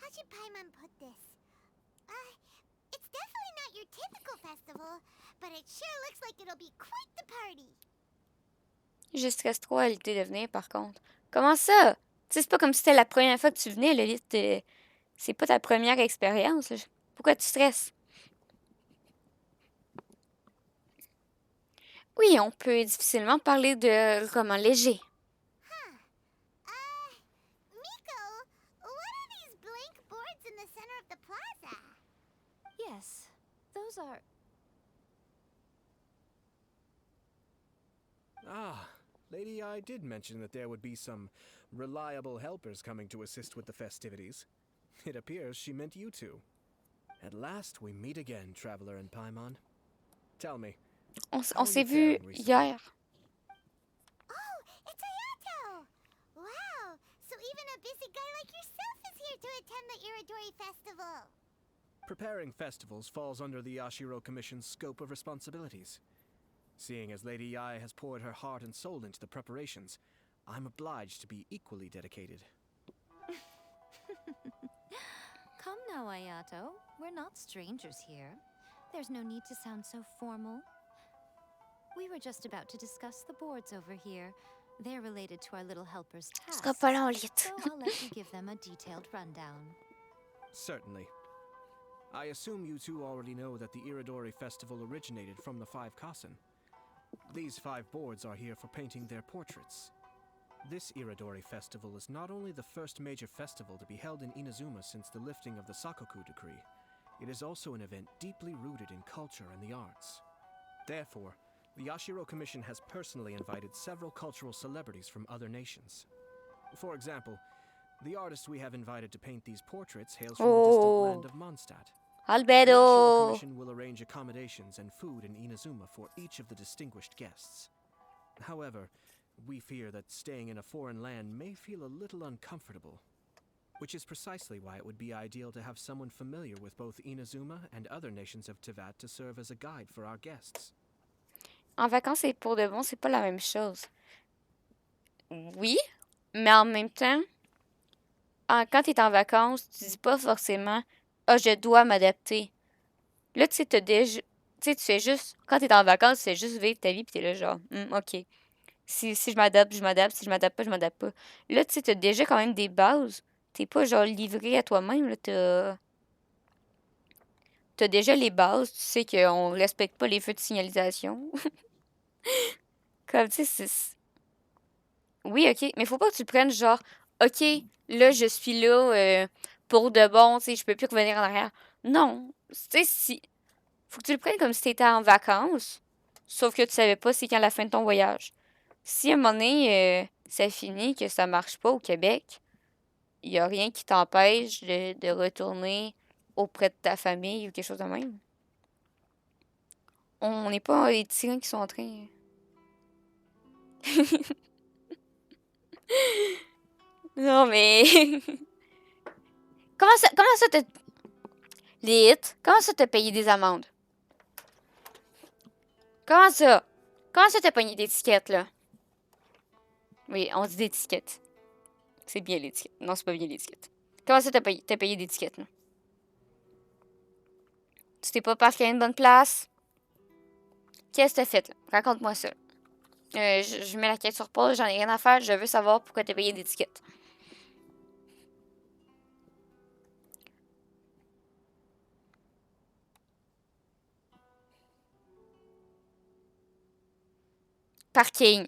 How should Paimon put this? It's definitely not your typical festival, but it sure looks like it'll be quite the party. Je stresse trop à l'idée de venir, par contre. Comment ça? Tu sais, c'est pas comme si c'était la première fois que tu venais, là. C'est pas ta première expérience, là. Pourquoi tu stresses? Oui, on peut difficilement parler de roman léger. Miko, what are these blank boards in the center of the plaza? Yes, those are... Ah, Lady I did mention that there would be some reliable helpers coming to assist with the festivities. It appears she meant you two. At last we meet again, Traveler and Paimon. Tell me, On s'est vu hier. Oh, it's Ayato! Wow, so even a busy guy like yourself is here to attend the Iridori Festival. preparing festivals falls under the Yashiro Commission's scope of responsibilities. Seeing as Lady Yae has poured her heart and soul into the preparations, I'm obliged to be equally dedicated. Come now, Ayato. We're not strangers here. There's no need to sound so formal. We were just about to discuss the boards over here. They're related to our little helper's tasks, so I'll let you give them a detailed rundown. Certainly. I assume you two already know that the Iridori Festival originated from the Five Kasen. These 5 boards are here for painting their portraits. This Iridori Festival is not only the first major festival to be held in Inazuma since the lifting of the Sakoku Decree, it is also an event deeply rooted in culture and the arts. Therefore, the Yashiro Commission has personally invited several cultural celebrities from other nations. For example, the artist we have invited to paint these portraits hails from the distant land of Mondstadt. Albedo! The Yashiro Commission will arrange accommodations and food in Inazuma for each of the distinguished guests. However, we fear that staying in a foreign land may feel a little uncomfortable, which is precisely why it would be ideal to have someone familiar with both Inazuma and other nations of Teyvat to serve as a guide for our guests. En vacances et pour de bon, c'est pas la même chose. Oui, mais en même temps, quand tu es en vacances, tu dis pas forcément « Ah, je dois m'adapter ». Là, tu sais, tu fais juste... Quand tu es en vacances, tu fais juste vivre ta vie, puis tu es là genre « OK. Si je m'adapte, je m'adapte. Si je m'adapte pas, je m'adapte pas. » Là, tu sais, tu as déjà quand même des bases. T'es pas genre livré à toi-même, là. T'as déjà les bases. Tu sais qu'on respecte pas les feux de signalisation. Comme, tu sais, c'est... Oui, OK, mais faut pas que tu prennes genre, OK, là, je suis là pour de bon, tu sais, je peux plus revenir en arrière. Non, tu sais, faut que tu le prennes comme si t'étais en vacances, sauf que tu savais pas c'est quand la fin de ton voyage. Si à un moment donné, ça finit, que ça marche pas au Québec, il y a rien qui t'empêche de retourner auprès de ta famille ou quelque chose de même. On n'est pas les tyrans qui sont en train... Non, mais... Comment ça t'as... Comment ça t'as payé des amendes? Comment ça? Comment ça t'as payé des tickets, là? Oui, on dit des tickets. C'est bien les tickets. Non, c'est pas bien les tickets. Comment ça t'as payé des tickets, là? Tu t'es pas parqué à une bonne place? Qu'est-ce que t'as fait, là? Raconte-moi ça. Je mets la quête sur pause, j'en ai rien à faire. Je veux savoir pourquoi t'as payé des tickets. Parking.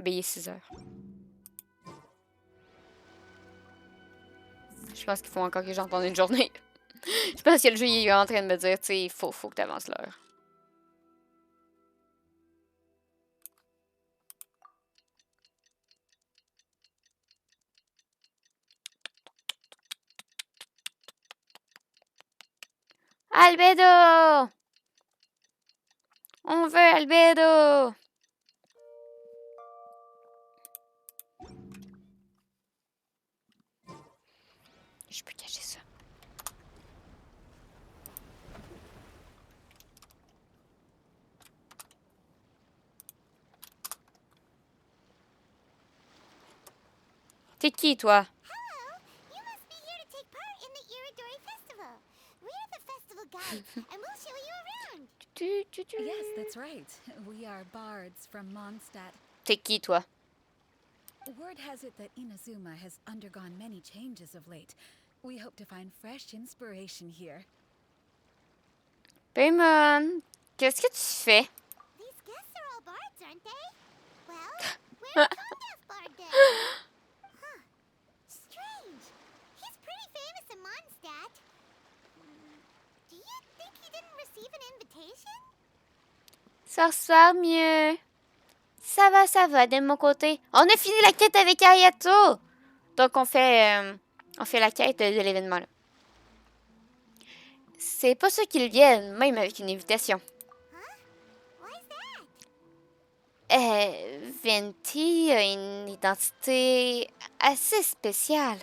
ben, il est 6 heures. Je pense qu'il faut encore que j'entende une journée. Je pense que le jeu il est en train de me dire, tu sais, faut que tu avances l'heure. Albedo! On veut Albedo! Je peux cacher ça. T'es qui, toi? You must be here to take part in the Iridori Festival. We're the festival guide, and we'll show you around. Yes, that's right. We are bards from Mondstadt. T'es qui, toi? Word has it that Inazuma has undergone many changes of late. We hope to find fresh inspiration here. Paimon, qu'est-ce que tu fais? These guests are all bards, aren't they? Well, where's Konda's bard then? Huh. Strange. He's pretty famous in Mondstadt. Do you think he didn't receive an invitation? Ça sort mieux. Ça va, de mon côté. On a fini la quête avec Ayato. Donc, on fait la quête de l'événement, là. C'est pas sûr qu'ils viennent, même avec une invitation. Venti a une identité assez spéciale.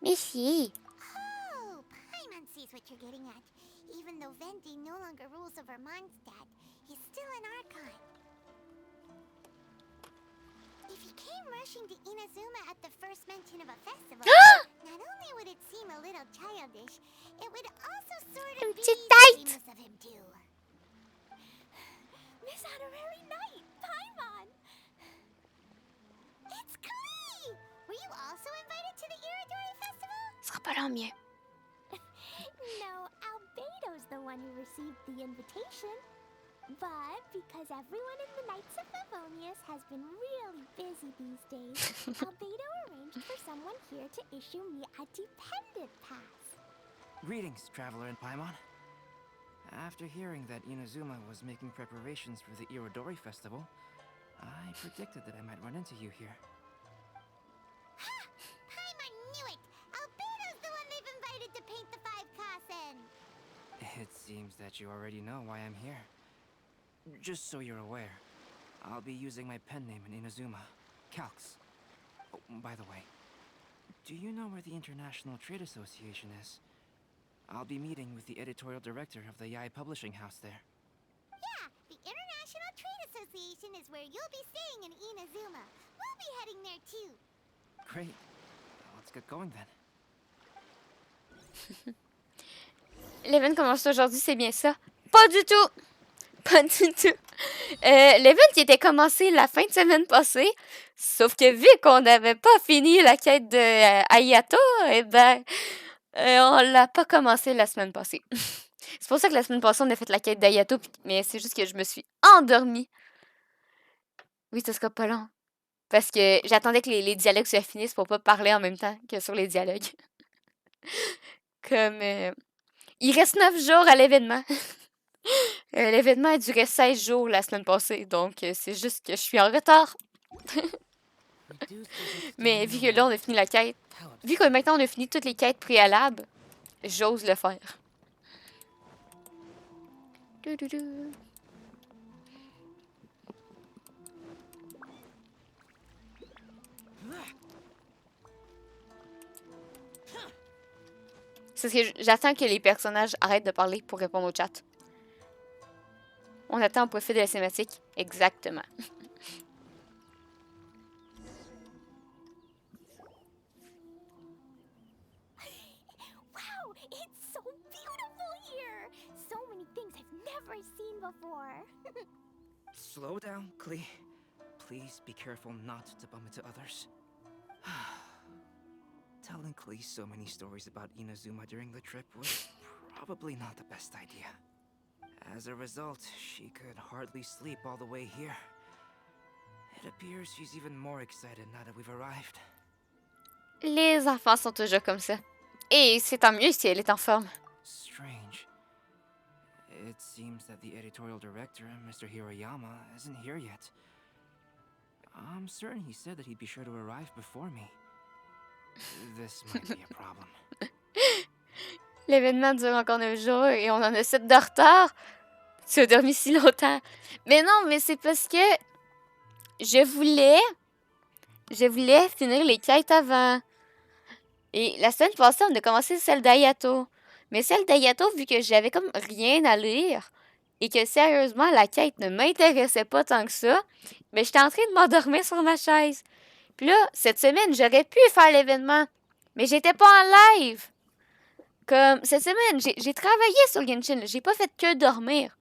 Mais si. Oh, Paimon sees what you're getting at. Even though Venti no longer rules over Mondstadt, he's still an archon. If he came rushing to Inazuma at the first mention of a festival, not only would it seem a little childish, it would also sort of be famous of him too. Miss Honorary Knight, Paimon! It's Klee! Were you also invited to the Iridori Festival? Ce sera pas long mieux. No, Albedo's the one who received the invitation. But because everyone in the Knights of Favonius has been really busy these days, Albedo arranged for someone here to issue me a dependent pass. Greetings, Traveler and Paimon. After hearing that Inazuma was making preparations for the Irodori Festival, I predicted that I might run into you here. Ha! Paimon knew it! Albedo's the one they've invited to paint the 5 Kasen! It seems that you already know why I'm here. Just so you're aware, I'll be using my pen name in Inazuma, Calx. Oh, by the way, do you know where the International Trade Association is? I'll be meeting with the editorial director of the Yae Publishing House there. Yeah, the International Trade Association is where you'll be staying in Inazuma. We'll be heading there too. Great. Let's get going then. L'event commence aujourd'hui, c'est bien ça? Pas du tout! Pas du tout. L'event qui était commencé la fin de semaine passée, sauf que vu qu'on n'avait pas fini la quête de Ayato, eh ben, on l'a pas commencé la semaine passée. C'est pour ça que la semaine passée, on a fait la quête d'Ayato, mais c'est juste que je me suis endormie. Oui, ça sera pas long. Parce que j'attendais que les dialogues se finissent pour pas parler en même temps que sur les dialogues. Comme... il reste 9 jours à l'événement. L'événement a duré 16 jours la semaine passée, donc c'est juste que je suis en retard. Mais vu que là, on a fini la quête, vu que maintenant on a fini toutes les quêtes préalables, j'ose le faire. C'est ce que j'attends que les personnages arrêtent de parler pour répondre au chat. On attend au profit de la cinématique. Exactement. Wow, it's so beautiful here! So many things I've never seen before. Slow down, Klee. Please be careful not to bump into others. Telling Klee so many stories about Inazuma during the trip was probably not the best idea. As a result, she could hardly sleep all the way here. It appears she's even more excited now that we've arrived. Les enfants sont toujours comme ça. Et c'est tant mieux si elle est en forme. Strange. It seems that the editorial director, Mr. Hiroyama, isn't here yet. I'm certain he said that he'd be sure to arrive before me. This might be a problem. L'événement dure encore 9 jours et on en a 7 de retard. Tu as dormi si longtemps. Mais non, mais c'est parce que je voulais finir les quêtes avant. Et la semaine passée, on a commencé celle d'Ayato. Mais celle d'Ayato, vu que j'avais comme rien à lire et que sérieusement, la quête ne m'intéressait pas tant que ça, mais j'étais en train de m'endormir sur ma chaise. Puis là, cette semaine, j'aurais pu faire l'événement, mais j'étais pas en live. Comme cette semaine, j'ai travaillé sur Genshin, j'ai pas fait que dormir.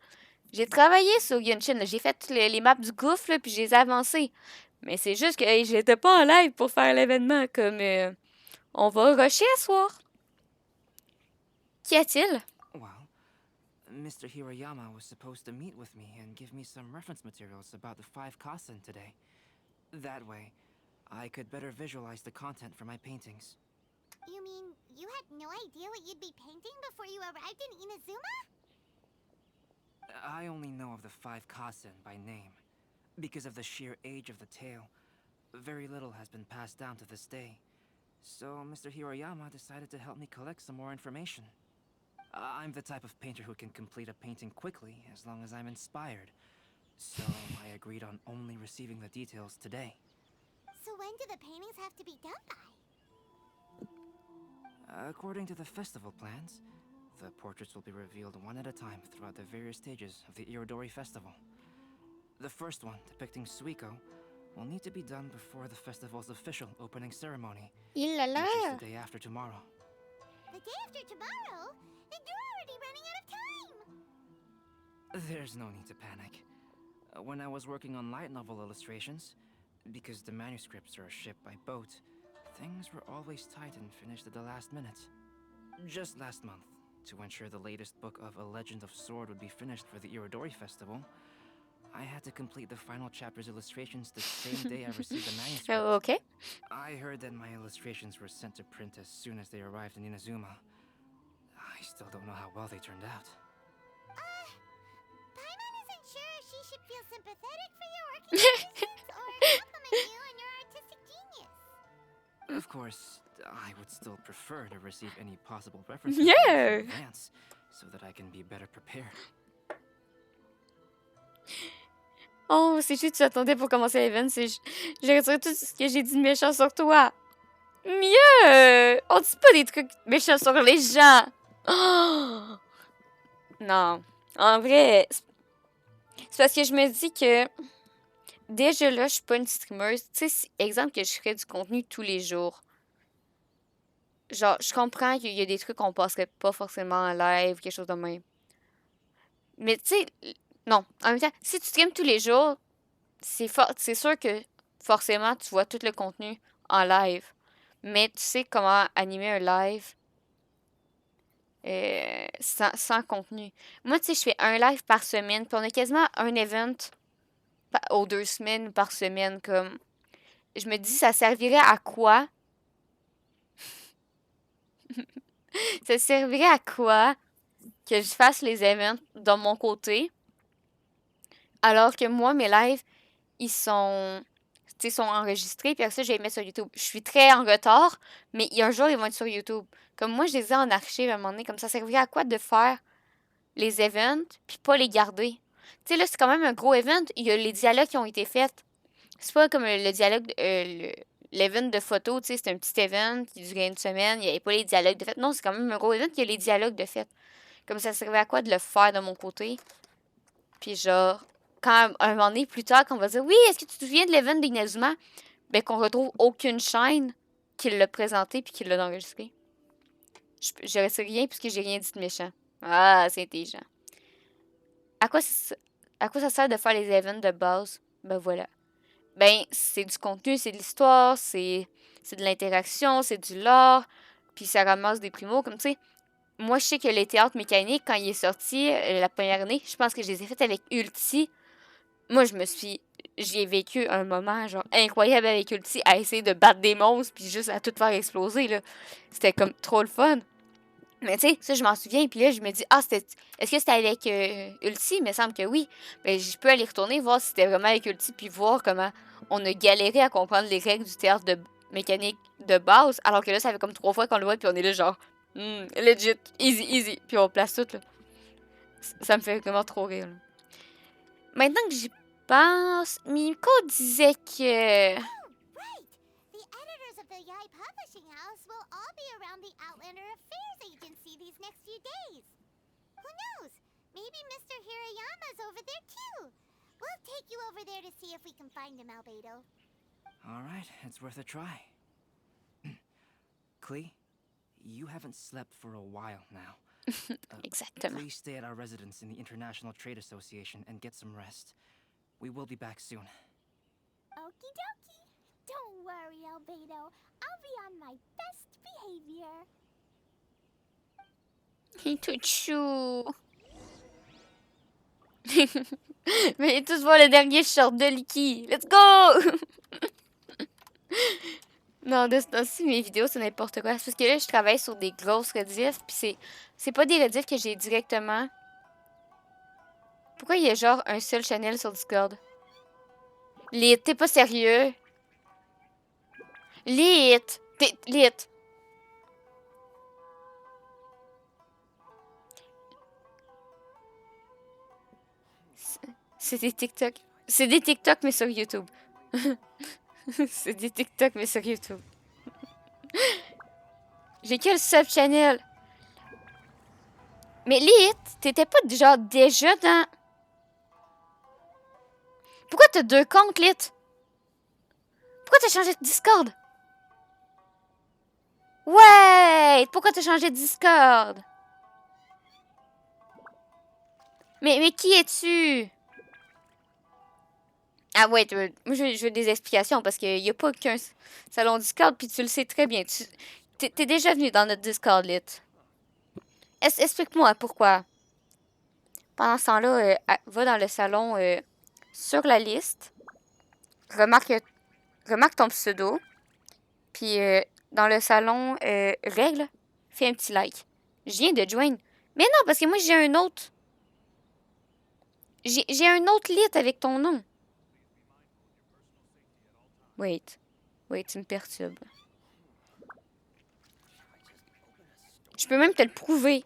J'ai travaillé sur Genshin, j'ai fait les maps du gouffre, là, puis je les ai avancées. Mais c'est juste que hey, j'étais pas en live pour faire l'événement, comme on va rusher à soir. Qu'y a-t-il? Well, Mr. Hiroyama was supposed to meet with me and give me some reference materials about the 5 Kasen today. That way, I could better visualize the content for my paintings. You mean you had no idea what you'd be painting before you arrived in Inazuma? I only know of the 5 Kasen by name. Because of the sheer age of the tale, very little has been passed down to this day. So Mr. Hiroyama decided to help me collect some more information. I'm the type of painter who can complete a painting quickly as long as I'm inspired. So I agreed on only receiving the details today. So when do the paintings have to be done by? According to the festival plans, the portraits will be revealed one at a time throughout the various stages of the Irodori Festival. The first one, depicting Suiko, will need to be done before the festival's official opening ceremony, which is the day after tomorrow. The day after tomorrow? Then you're already running out of time! There's no need to panic. When I was working on light novel illustrations, because the manuscripts are shipped by boat, things were always tight and finished at the last minute. Just last month, to ensure the latest book of A Legend of Sword would be finished for the Irodori Festival, I had to complete the final chapter's illustrations the same day I received the manuscript. Oh, okay. I heard that my illustrations were sent to print as soon as they arrived in Inazuma. I still don't know how well they turned out. Paimon isn't sure if she should feel sympathetic for your working conditions or compliment you on your artistic genius. Of course, I would still prefer to receive any possible references in advance so that I can be better prepared. Oh, c'est juste que tu attendais pour commencer l'event. J'ai retiré tout ce que j'ai dit de méchant sur toi. Mieux! On dit pas des trucs méchants sur les gens. Oh! Non. En vrai, c'est parce que je me dis que déjà là, je suis pas une streameuse. Tu sais, exemple que je ferais du contenu tous les jours. Genre, je comprends qu'il y a des trucs qu'on passerait pas forcément en live, quelque chose de même. Mais tu sais, non. En même temps, si tu streames tous les jours, c'est sûr que forcément, tu vois tout le contenu en live. Mais tu sais comment animer un live sans contenu. Moi, tu sais, je fais un live par semaine, puis on a quasiment un event aux 2 semaines par semaine. Comme, je me dis, ça servirait à quoi? Ça servirait à quoi que je fasse les events de mon côté, alors que moi, mes lives, ils sont enregistrés, puis après ça, je vais les mettre sur YouTube. Je suis très en retard, mais il y a un jour, ils vont être sur YouTube. Comme moi, je les ai en archive à un moment donné, comme ça servirait à quoi de faire les events, puis pas les garder? Tu sais, là, c'est quand même un gros event, il y a les dialogues qui ont été faits. C'est pas comme le dialogue, l'event de photo, tu sais, c'est un petit event qui durait une semaine, il n'y avait pas les dialogues de fait. Non, c'est quand même un gros event, il y a les dialogues de fait. Comme ça servait à quoi de le faire de mon côté? Puis genre, quand un moment donné, plus tard, qu'on va dire « Oui, est-ce que tu te souviens de l'event d'Inazuma? » Ben qu'on retrouve aucune chaîne qui l'a présenté puis qui l'a enregistré. Je ne sais rien puisque j'ai rien dit de méchant. Ah, c'est intelligent. À quoi ça sert de faire les events de base? Ben voilà. Ben, c'est du contenu, c'est de l'histoire, c'est de l'interaction, c'est du lore, puis ça ramasse des primos, comme tu sais. Moi, je sais que les théâtres mécaniques, quand il est sorti la première année, je pense que je les ai faites avec Ulti. Moi, je me suis j'ai vécu un moment, genre, incroyable avec Ulti à essayer de battre des monstres puis juste à tout faire exploser, là. C'était comme trop le fun. Mais tu sais, ça, je m'en souviens. Puis là, je me dis, ah, est-ce que c'était avec Ulti? Il me semble que oui. Mais je peux aller retourner, voir si c'était vraiment avec Ulti, puis voir comment on a galéré à comprendre les règles du théâtre de mécanique de base. Alors que là, ça fait comme 3 fois qu'on le voit, puis on est là, genre, legit, easy, easy. Puis on place tout, là. Ça me fait vraiment trop rire, là. Maintenant que j'y pense, Miko disait que... The editors of the Yai Publishing House will all be around the Outlander Affairs Agency these next few days. Who knows? Maybe Mr. Hirayama's over there too. We'll take you over there to see if we can find him, Albedo. All right, it's worth a try. Klee, you haven't slept for a while now. Exactement. Please stay at our residence in the International Trade Association and get some rest. We will be back soon. Okie dokie. Don't worry, Albedo. I'll be on my best behavior. Il est tout chou. Mais tous voir le dernier short de Licky. Let's go! Non, de ce temps-ci, mes vidéos, c'est n'importe quoi. C'est parce que là, je travaille sur des grosses rediffs, puis c'est pas des rediffs que j'ai directement. Pourquoi il y a genre un seul channel sur Discord? Lit, t'es pas sérieux? Lit! T'es... Lit! C'est des TikTok. C'est des TikTok, mais sur YouTube. C'est des TikTok, mais sur YouTube. J'ai quel sub-channel? Mais Lit, t'étais pas genre déjà dans... Pourquoi t'as 2 comptes, Lit? Pourquoi t'as changé de Discord? Ouais! Pourquoi t'as changé de Discord? Mais qui es-tu? Ah ouais, moi je veux des explications parce qu'il n'y a pas qu'un salon Discord, puis tu le sais très bien. T'es déjà venu dans notre Discord, Lit. Explique-moi pourquoi. Pendant ce temps-là, va dans le salon sur la liste. Remarque ton pseudo. Puis dans le salon règles, fais un petit like. Je viens de joindre. Mais non, parce que moi j'ai un autre. J'ai un autre Lit avec ton nom. Wait, tu me perturbes. Je peux même te le prouver.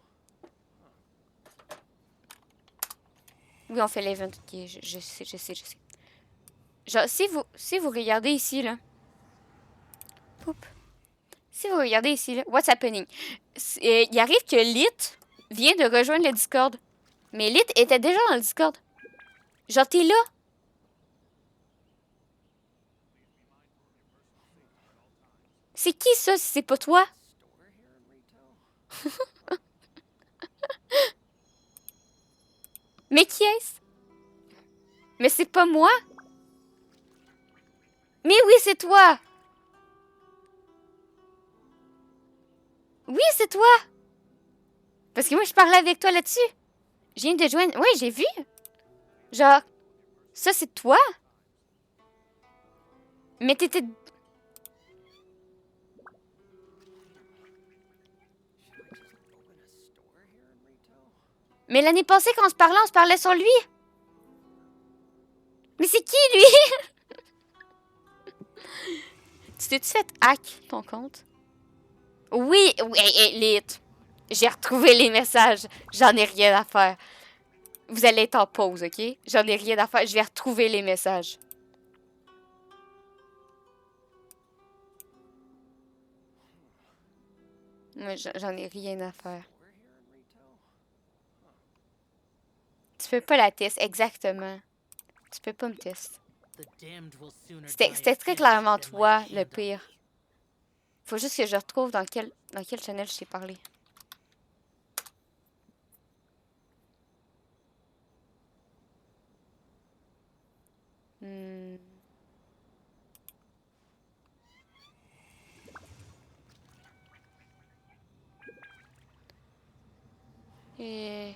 Oui, on fait l'event. Ok, je sais. Genre, si vous regardez ici, là. Poup. Si vous regardez ici, là. What's happening? Il arrive que Lit vient de rejoindre le Discord. Mais Lit était déjà dans le Discord. Genre, t'es là. C'est qui ça si c'est pas toi? Mais qui est-ce? Mais c'est pas moi? Mais oui, c'est toi! Oui, c'est toi! Parce que moi, je parlais avec toi là-dessus. Je viens de joindre... Oui, j'ai vu. Genre, ça, c'est toi? Mais t'étais... Mais l'année passée, quand on se parlait sur lui. Mais c'est qui, lui? Tu t'es-tu fait hack, ton compte? Oui, Lit. J'ai retrouvé les messages. J'en ai rien à faire. Vous allez être en pause, OK? J'en ai rien à faire. Je vais retrouver les messages. Moi, j'en ai rien à faire. Tu peux pas la tester, exactement. Tu peux pas me tester. C'était très clairement toi, le pire. Faut juste que je retrouve dans quel channel je t'ai parlé. Et...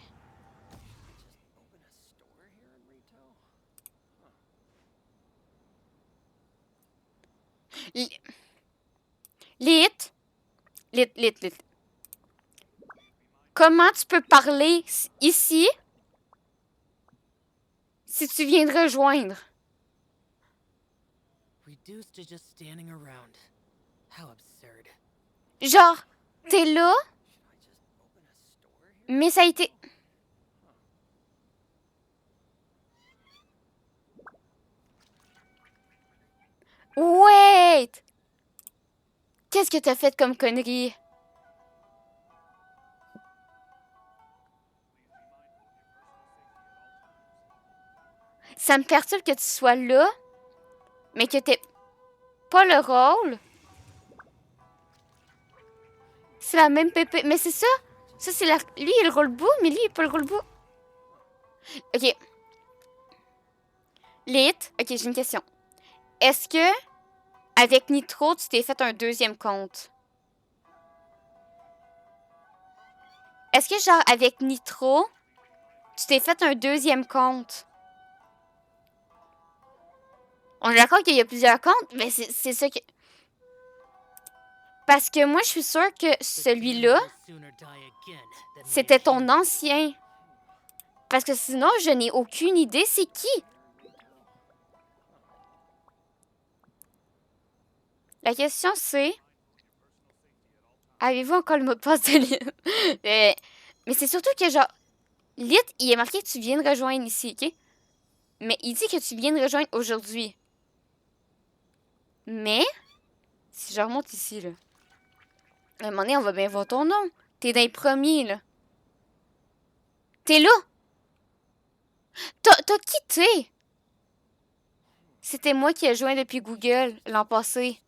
Lit. Comment tu peux parler ici si tu viens de rejoindre? Reduced to just standing around. How absurd. Genre, t'es là, mais ça a été... Wait! Qu'est-ce que t'as fait comme connerie? Ça me perturbe que tu sois là, mais que t'aies pas le rôle. C'est la même pépé. Mais c'est ça. Ça, c'est la... Lui, il est le rôle bout, mais lui, il est pas le rôle bout. Ok. Lit. Ok, j'ai une question. Est-ce que, avec Nitro, tu t'es fait un deuxième compte? Est-ce que, genre, avec Nitro, tu t'es fait un deuxième compte? On est d'accord qu'il y a plusieurs comptes, mais c'est ça que... Parce que moi, je suis sûre que celui-là, c'était ton ancien. Parce que sinon, je n'ai aucune idée c'est qui. La question, c'est... Avez-vous encore le mot de passe de Lit? Mais c'est surtout que, genre... Lit, il est marqué que tu viens de rejoindre ici, OK? Mais il dit que tu viens de rejoindre aujourd'hui. Mais... Si je remonte ici, là... À un moment donné, on va bien voir ton nom. T'es dans les premiers, là. T'es là. T'as quitté. C'était moi qui ai joint depuis Google l'an passé.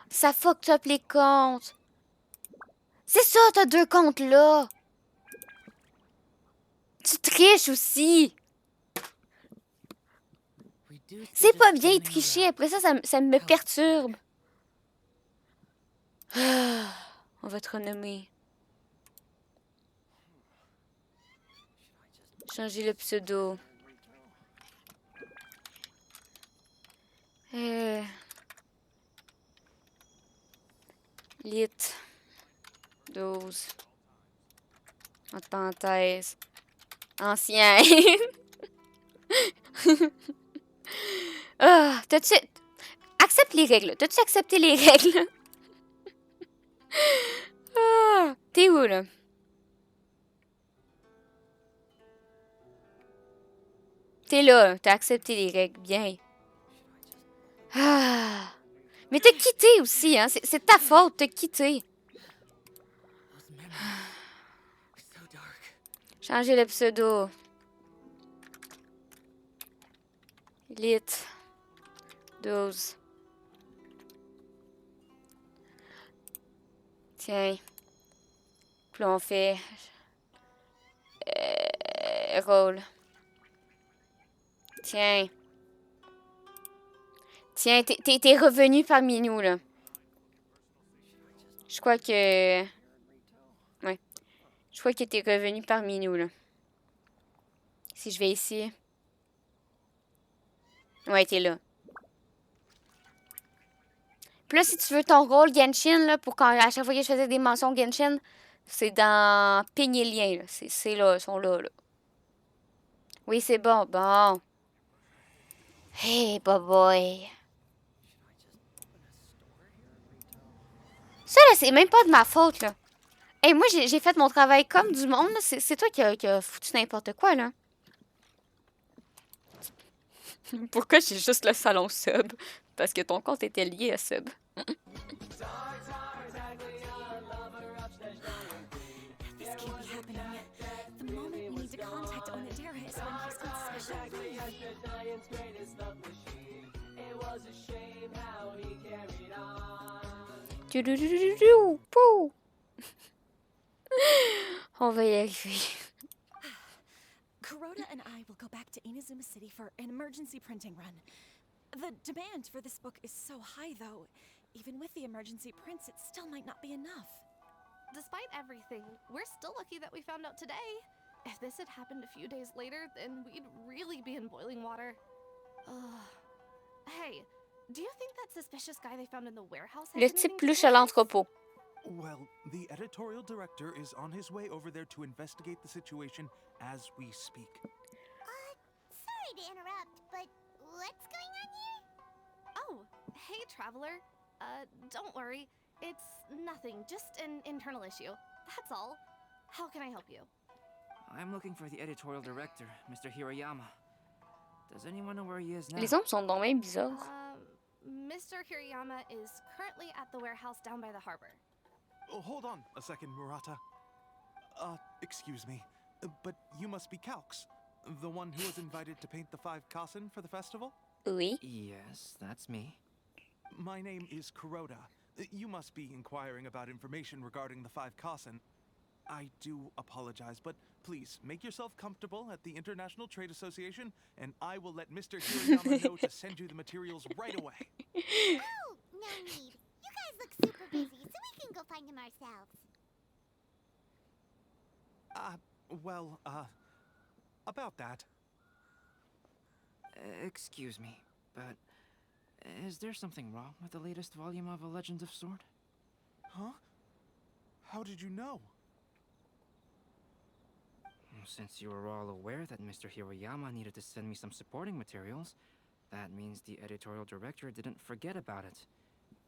Ça fucked up les comptes. C'est ça, t'as 2 comptes là. Tu triches aussi. C'est pas bien de tricher. Après ça, ça me perturbe. On va te renommer. Changer le pseudo. Lit. 12. Entre parenthèses. Ancien. Ah, t'as-tu... Accepte les règles. T'as-tu accepté les règles? Ah, t'es où, là? T'es là. T'as accepté les règles. Bien. Ah. Mais t'as quitté aussi, hein? C'est ta faute, t'as quitté. Changer le pseudo. Lit. 12. Tiens. Puis là, on fait... rôle. Tiens. Tiens, t'es revenu parmi nous, là. Je crois que... Ouais. Je crois que t'es revenu parmi nous, là. Si je vais ici... Ouais, t'es là. Puis là, si tu veux ton rôle Genshin, là, pour quand à chaque fois que je faisais des mentions Genshin, c'est dans Ping et lien, là. C'est là, ils sont là, là. Oui, c'est bon. Bon. Hey, boy. Ça, là, c'est même pas de ma faute, là. Hey, moi, j'ai fait mon travail comme du monde, là. C'est toi qui a foutu n'importe quoi, là. Pourquoi j'ai juste le salon sub? Parce que ton compte était lié à sub. On va y arriver. Kuroda and I will go back to Inazuma City for an emergency printing run. The demand for this book is so high, though. Even with the emergency prints, it still might not be enough. Despite everything, we're still lucky that we found out today. If this had happened a few days later, then we'd really be in boiling water. Ugh. Hey, do you think that suspicious guy they found in the warehouse has Le anything type to do louche with à this? l'entrepôt. Well, the editorial director is on his way over there to investigate the situation as we speak. Sorry to interrupt, but what's going on here? Oh, hey, traveler. Don't worry. It's nothing, just an internal issue. That's all. How can I help you? I'm looking for the editorial director, Mr. Hirayama. Does anyone know where he is now? Les ombres sont donc même bizarres. Mr. Hirayama is currently at the warehouse down by the harbor. Oh, hold on a second, Murata. Excuse me, but you must be Calx, the one who was invited to paint the 5 kasen for the festival? Oui. Yes, that's me. My name is Kuroda. You must be inquiring about information regarding the 5 kasen. I do apologize, but please make yourself comfortable at the International Trade Association, and I will let Mr. Hirayama know to send you the materials right away. Oh, no need. You guys look super busy, so we can go find him ourselves. About that. Excuse me, but is there something wrong with the latest volume of A Legend of Sword? Huh? How did you know? Since you were all aware that Mr. Hirayama needed to send me some supporting materials, that means the editorial director didn't forget about it.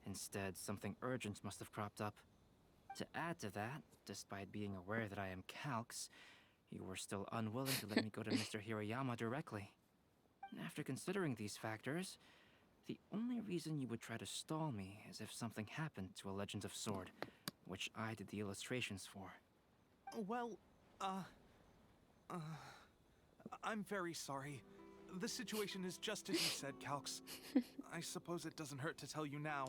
Instead, something urgent must have cropped up. To add to that, despite being aware that I am Calx, you were still unwilling to let me go to Mr. Hirayama directly. After considering these factors, the only reason you would try to stall me is if something happened to A Legend of Sword, which I did the illustrations for. Well, I'm very sorry. The situation is just as you said, Calx. I suppose it doesn't hurt to tell you now.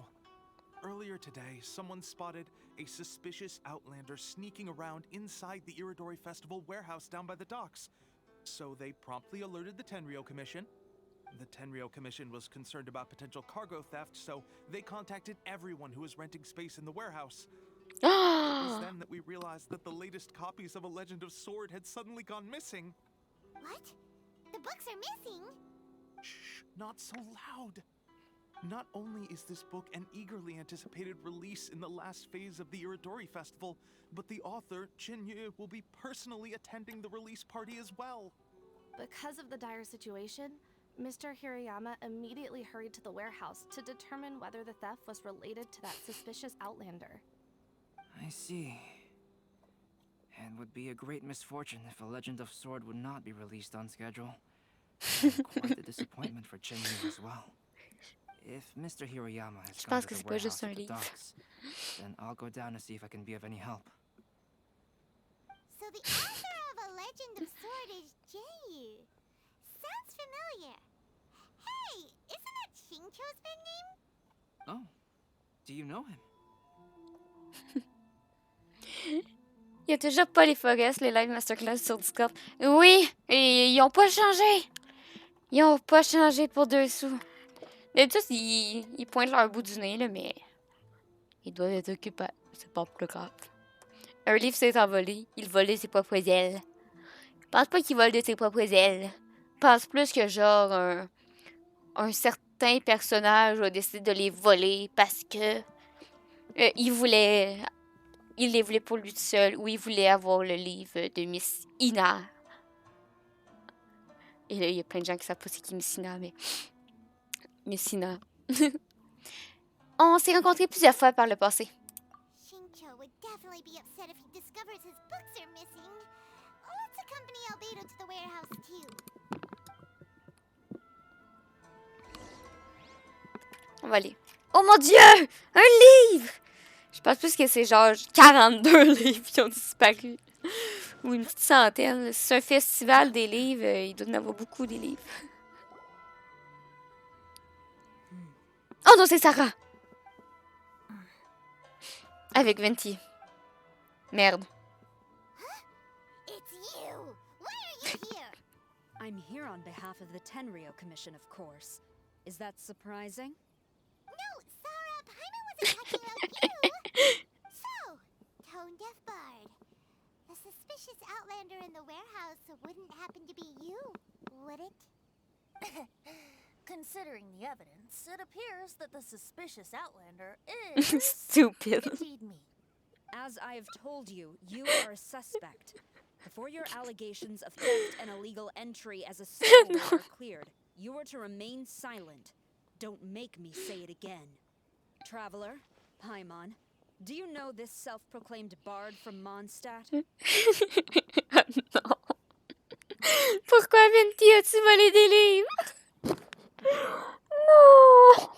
Earlier today, someone spotted a suspicious outlander sneaking around inside the Iridori Festival warehouse down by the docks. So they promptly alerted the Tenryou Commission. The Tenryou Commission was concerned about potential cargo theft, so they contacted everyone who was renting space in the warehouse. It was then that we realized that the latest copies of A Legend of Sword had suddenly gone missing. What? The books are missing? Shh, not so loud. Not only is this book an eagerly anticipated release in the last phase of the Iridori Festival, but the author, Jinyu, will be personally attending the release party as well. Because of the dire situation, Mr. Hirayama immediately hurried to the warehouse to determine whether the theft was related to that suspicious outlander. I see. It would be a great misfortune if A Legend of Sword would not be released on schedule. And quite a disappointment for Jinyu as well. If Mr. Hirayama has gone to the warehouse at the docks, then I'll go down to see if I can be of any help. So the author of A Legend of Sword is Jinyu. Sounds familiar. Hey, isn't that Xingqiu's pen name? Oh, do you know him? Il y a toujours pas les Forest, les live masterclass sur Discord. Oui, et ils ont pas changé. Ils ont pas changé pour 2 sous. D'habitude, ils pointent leur bout du nez, là, mais ils doivent être occupés. C'est pas plus grave. Un livre s'est envolé. Il volait ses propres ailes. Je pense pas qu'il vole de ses propres ailes. Je pense plus que genre un certain personnage a décidé de les voler parce que il les voulait pour lui tout seul, ou il voulait avoir le livre de Miss Ina. Et là, il y a plein de gens qui savent pas c'est qui Miss Ina, mais Miss Ina. On s'est rencontrés plusieurs fois par le passé. Xingqiu would definitely be upset if he discovers his books are missing. Let's accompany Albedo to the warehouse too. On va aller. Oh mon Dieu! Un livre! Je pense plus que c'est genre 42 livres qui ont disparu. Ou une petite centaine. C'est un festival des livres. Il doit y en avoir beaucoup des livres. Oh non, c'est Sarah! Avec Venti. Merde. It's you! Why are you here? I'm here on behalf of the Tenryou Commission, of course. Is that surprising? No, Sarah, Paimon wasn't talking about you! So, Tone Deaf Bard. The suspicious outlander in the warehouse wouldn't happen to be you, would it? Considering the evidence, it appears that the suspicious outlander is Stupid. indeed me. As I have told you, you are a suspect. Before your allegations of theft and illegal entry as a stowaway are cleared, you are to remain silent. Don't make me say it again. Traveler, Paimon, do you know this self-proclaimed bard from Mondstadt? Non. Pourquoi Venti as-tu volé des livres? Non!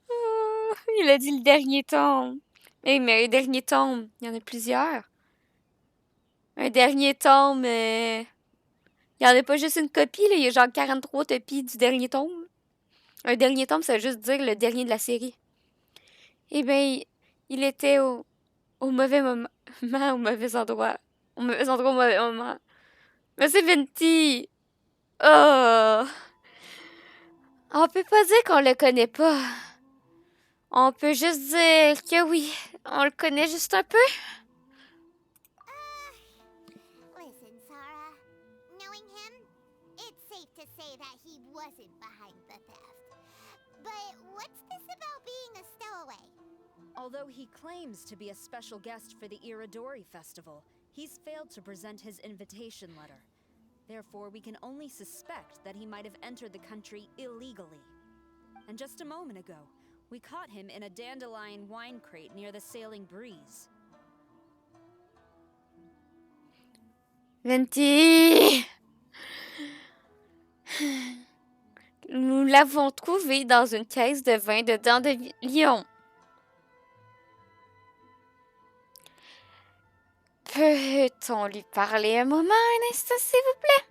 Oh, il a dit le dernier tome. Hey, mais un dernier tome, il y en a plusieurs. Un dernier tome, il y en a pas juste une copie, là. Il y a genre 43 copies du dernier tome. Un dernier tome, ça veut juste dire le dernier de la série. Eh bien, il était au mauvais moment, au mauvais endroit. Au mauvais endroit, au mauvais moment. Mais c'est Venti! Oh! On peut pas dire qu'on le connaît pas. On peut juste dire que oui, on le connaît juste un peu. Listen, Sarah. Knowing him, it's safe to say that he wasn't behind the theft. But what's this about being a stowaway? Although he claims to be a special guest for the Iridori Festival, he's failed to present his invitation letter. Therefore, we can only suspect that he might have entered the country illegally. And just a moment ago, we caught him in a dandelion wine crate near the Sailing Breeze. Venti! Nous l'avons trouvé dans une caisse de vin de dandelion. Peut-on lui parler un moment, un instant, s'il vous plaît?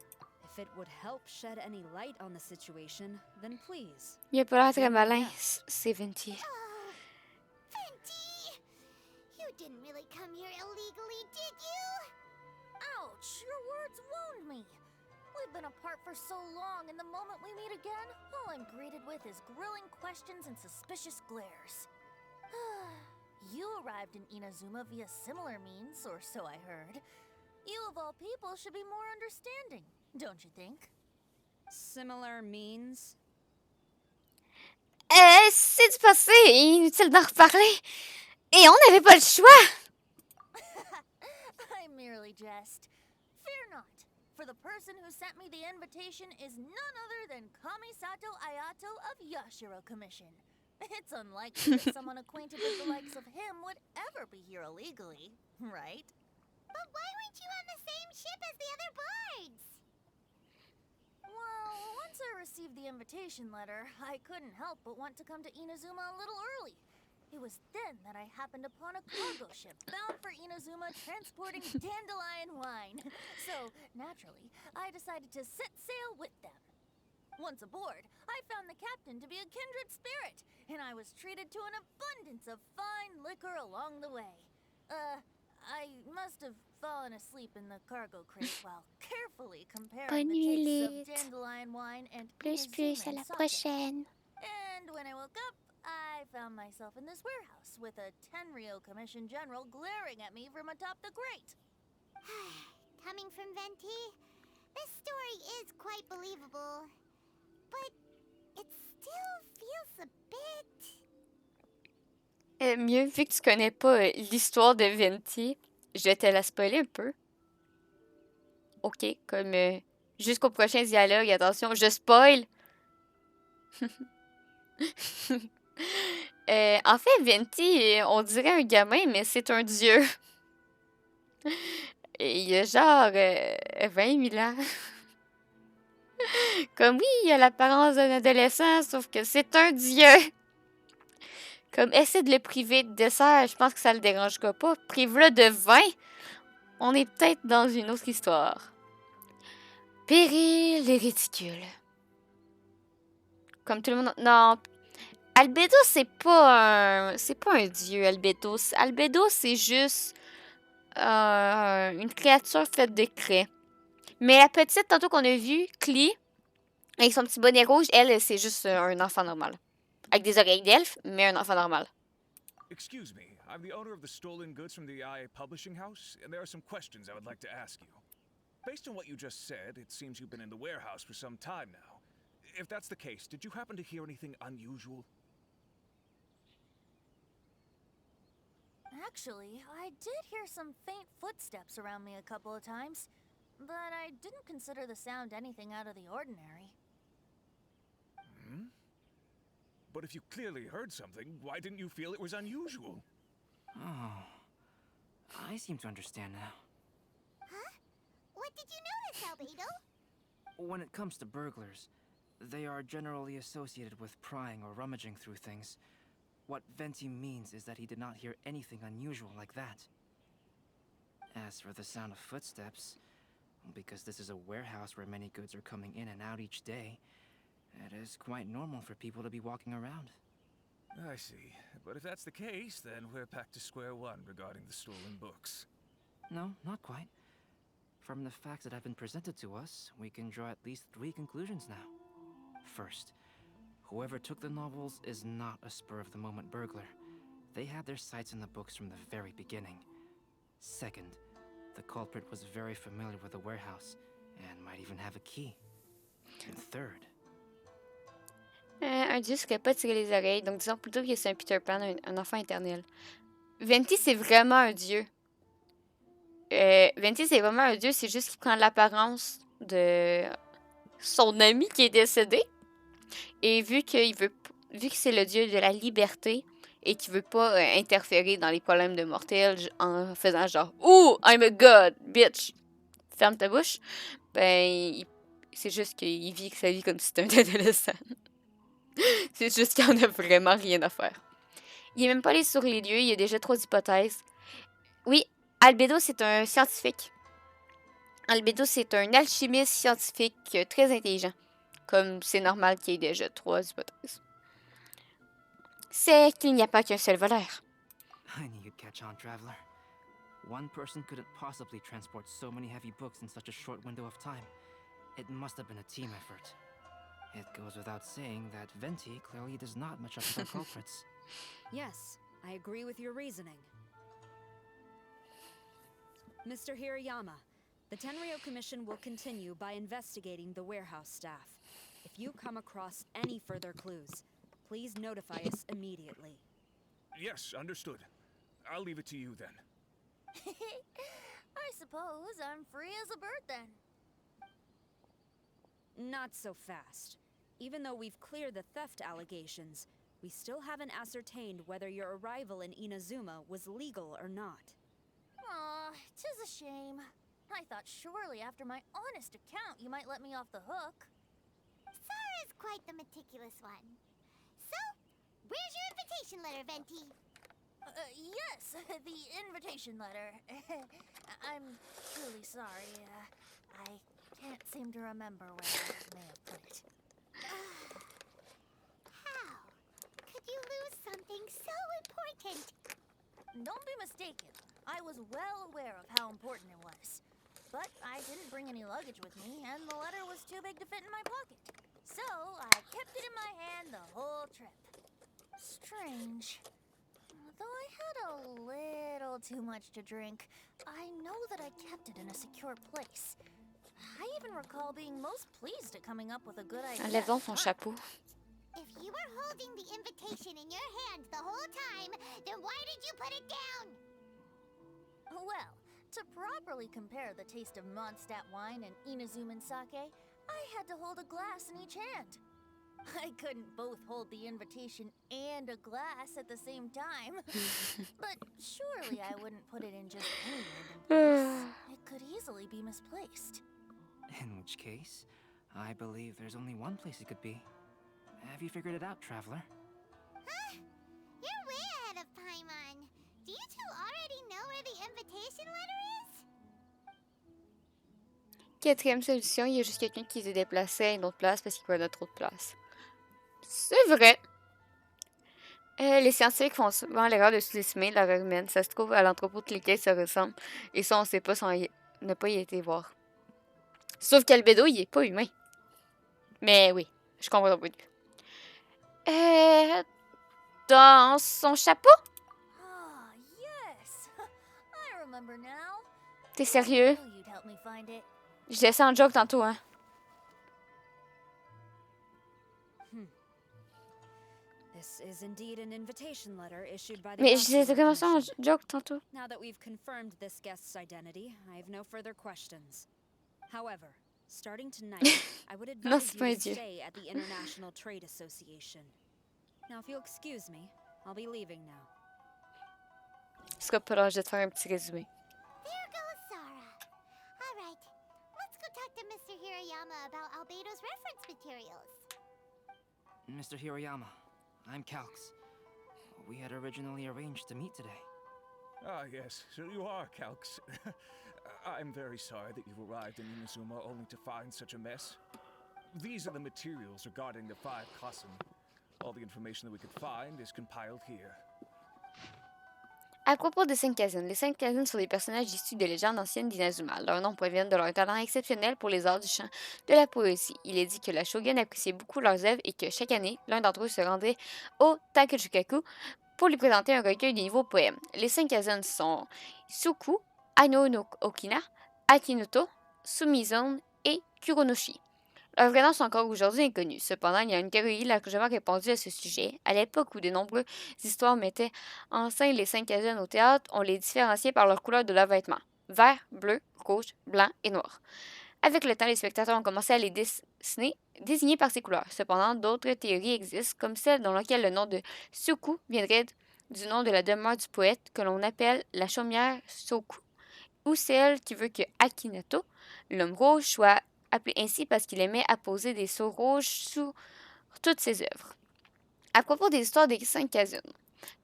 If it would help shed any light on the situation, then please. Il a pas l'air très malin, c'est Venti. Oh, Venti! You didn't really come here illegally, did you? Ouch, your words wound me. We've been apart for so long, and the moment we meet again, all I'm greeted with is grilling questions and suspicious glares. You arrived in Inazuma via similar means, or so I heard. You of all people should be more understanding, don't you think? Similar means? C'est du passé, inutile d'en reparler. Et on n'avait pas le choix. I merely jest. Fear not, for the person who sent me the invitation is none other than Kamisato Ayato of Yashiro Commission. It's unlikely that someone acquainted with the likes of him would ever be here illegally, right? But why weren't you on the same ship as the other bards? Well, once I received the invitation letter, I couldn't help but want to come to Inazuma a little early. It was then that I happened upon a cargo ship bound for Inazuma transporting dandelion wine. So, naturally, I decided to set sail with them. Once aboard, I found the captain to be a kindred spirit, and I was treated to an abundance of fine liquor along the way. I must have fallen asleep in the cargo crate while carefully comparing the tastes of dandelion wine and Plus, à la prochaine. And when I woke up, I found myself in this warehouse with a Tenryou Commission General glaring at me from atop the grate. Coming from Venti, this story is quite believable. But it still feels a bit... Mieux, vu que tu connais pas l'histoire de Venti, je vais te la spoiler un peu. Ok, comme jusqu'au prochain dialogue, attention, je spoil! En fait, Venti, on dirait un gamin, mais c'est un dieu. Et il a genre 20 000 ans. Comme oui, il a l'apparence d'un adolescent, sauf que c'est un dieu. Comme essaie de le priver de dessert, je pense que ça le dérangera pas. Prive-le de vin, on est peut-être dans une autre histoire. Péril et ridicule. Comme tout le monde... Non, Albedo, c'est pas un dieu, Albedo. Albedo, c'est juste une créature faite de craie. Mais la petite, tantôt qu'on a vue, Clee, avec son petit bonnet rouge, elle, c'est juste un enfant normal. Avec des oreilles d'elfe, mais un enfant normal. Excuse me, I'm the owner of the stolen goods from the IA Publishing House, and there are some questions I would like to ask you. Based on what you just said, it seems you've been in the warehouse for some time now. If that's the case, did you happen to hear anything unusual? Actually, I did hear some faint footsteps around me a couple of times, but I didn't consider the sound anything out of the ordinary. Hmm? But if you clearly heard something, why didn't you feel it was unusual? Oh, I seem to understand now. Huh? What did you notice, Albedo? When it comes to burglars, they are generally associated with prying or rummaging through things. What Venti means is that he did not hear anything unusual like that. As for the sound of footsteps, because this is a warehouse where many goods are coming in and out each day, it is quite normal for people to be walking around. I see. But if that's the case, then we're back to square one regarding the stolen books. No, not quite. From the facts that have been presented to us, we can draw at least 3 conclusions now. First, whoever took the novels is not a spur-of-the-moment burglar. They had their sights on the books from the very beginning. Second, the culprit was very familiar with the warehouse and might even have a key. And third... Un dieu serait pas tirer les oreilles, donc disons plutôt que c'est un Peter Pan, un enfant éternel. Venti, c'est vraiment un dieu. Venti, c'est vraiment un dieu, c'est juste qu'il prend l'apparence de son ami qui est décédé. Et vu que c'est le dieu de la liberté et qu'il veut pas interférer dans les problèmes de mortels en faisant genre « Ooh, I'm a god, bitch! » Ferme ta bouche. Ben, c'est juste qu'il vit sa vie comme si c'était un adolescent. C'est juste qu'il en a vraiment rien à faire. Il est même pas allé sur les lieux, il y a déjà 3 hypothèses. Oui, Albedo, c'est un scientifique. Albedo, c'est un alchimiste scientifique très intelligent. Comme c'est normal qu'il y ait déjà 3 hypothèses. C'est qu'il n'y a pas qu'un seul voleur. I knew you'd catch on, Traveler. One person couldn't possibly transport so many heavy books in such a short window of time. It must have been a team effort. It goes without saying that Venti clearly does not match up with our culprits. Yes, I agree with your reasoning. Mr. Hirayama, the Tenryo Commission will continue by investigating the warehouse staff. If you come across any further clues, please notify us immediately. Yes, understood. I'll leave it to you then. I suppose I'm free as a bird then. Not so fast. Even though we've cleared the theft allegations, we still haven't ascertained whether your arrival in Inazuma was legal or not. Aw, 'tis a shame. I thought surely after my honest account you might let me off the hook. Sara's quite the meticulous one. So, where's your invitation letter, Venti? Yes, the invitation letter. I'm truly sorry. I can't seem to remember where I may have put it. How could you lose something so important? Don't be mistaken. I was well aware of how important it was. But I didn't bring any luggage with me, and the letter was too big to fit in my pocket. So I kept it in my hand the whole trip. Strange. Though I had a little too much to drink, I know that I kept it in a secure place. I even recall being most pleased at coming up with a good idea. Enlève donc son chapeau. If you were holding the invitation in your hand the whole time, then why did you put it down? Well, to properly compare the taste of Mondstadt wine and Inazuman sake, I had to hold a glass in each hand. I couldn't both hold the invitation and a glass at the same time. But surely I wouldn't put it in just any random place. It could easily be misplaced. In which case, I believe there's only one place it could be. Have you figured it out, Traveler? Huh? You're way ahead of Paimon. Do you two already know where the invitation letter is? Quatrième solution, il y a juste quelqu'un qui s'est déplacé à une autre place parce qu'il connaît trop de place. C'est vrai. Les scientifiques font souvent l'erreur de sous-estimer l'erreur humaine. Ça se trouve à l'entrepôt de lesquels ça ressemble. Et ça, on ne sait pas sans ne pas y été voir. Sauf qu'Albedo, il est pas humain. Mais oui, je comprends ton point de vue. Dans son chapeau? Ah, yes. I remember now. T'es sérieux? You'd help me find it. Je laissais en joke tantôt, hein. This is indeed an invitation letter issued by the Mais je disais Consular vraiment ça en Commission. joke tantôt. Now that we've confirmed this guest's identity, I have no further questions. However, starting tonight, I would Non, advise c'est you pas un to dieu. stay at the International Trade Association. Now, if you'll excuse me, I'll be leaving now. Ce sera pas l'âge de te faire un petit résumé. There goes Sarah. All right, let's go talk to Mr. Hirayama about Albedo's reference materials. Mr. Hiroyama, I'm Calx. We had originally arranged to meet today. Ah, yes, so you are Calx. I'm very sorry that you've arrived in Inazuma only to find such a mess. These are the materials regarding the 5 Kasen. All the information that we could find is compiled here. À propos des 5 Kazen, les 5 Kazen sont des personnages issus de légendes anciennes d'Inazuma. Leurs noms proviennent de leur talent exceptionnel pour les arts du chant de la poésie. Il est dit que la shogun appréciait beaucoup leurs œuvres et que chaque année, l'un d'entre eux se rendait au Takejukaku pour lui présenter un recueil de nouveaux poèmes. Les 5 Kazen sont Suku, Aino no Okina, Akinoto, Sumizon et Kuronoshi. Leurs vrais noms sont encore aujourd'hui inconnus. Cependant, il y a une théorie largement répandue à ce sujet. À l'époque où de nombreuses histoires mettaient en scène les 5 Kazen au théâtre, on les différenciait par leur couleur de leurs vêtements. Vert, bleu, rouge, blanc et noir. Avec le temps, les spectateurs ont commencé à les désigner par ces couleurs. Cependant, d'autres théories existent, comme celle dans laquelle le nom de Suku viendrait du nom de la demeure du poète que l'on appelle la chaumière Soku, ou celle qui veut que Akinato, l'homme rouge, soit appelé ainsi parce qu'il aimait apposer des sceaux rouges sur toutes ses œuvres. À propos des histoires des 5 Kazen,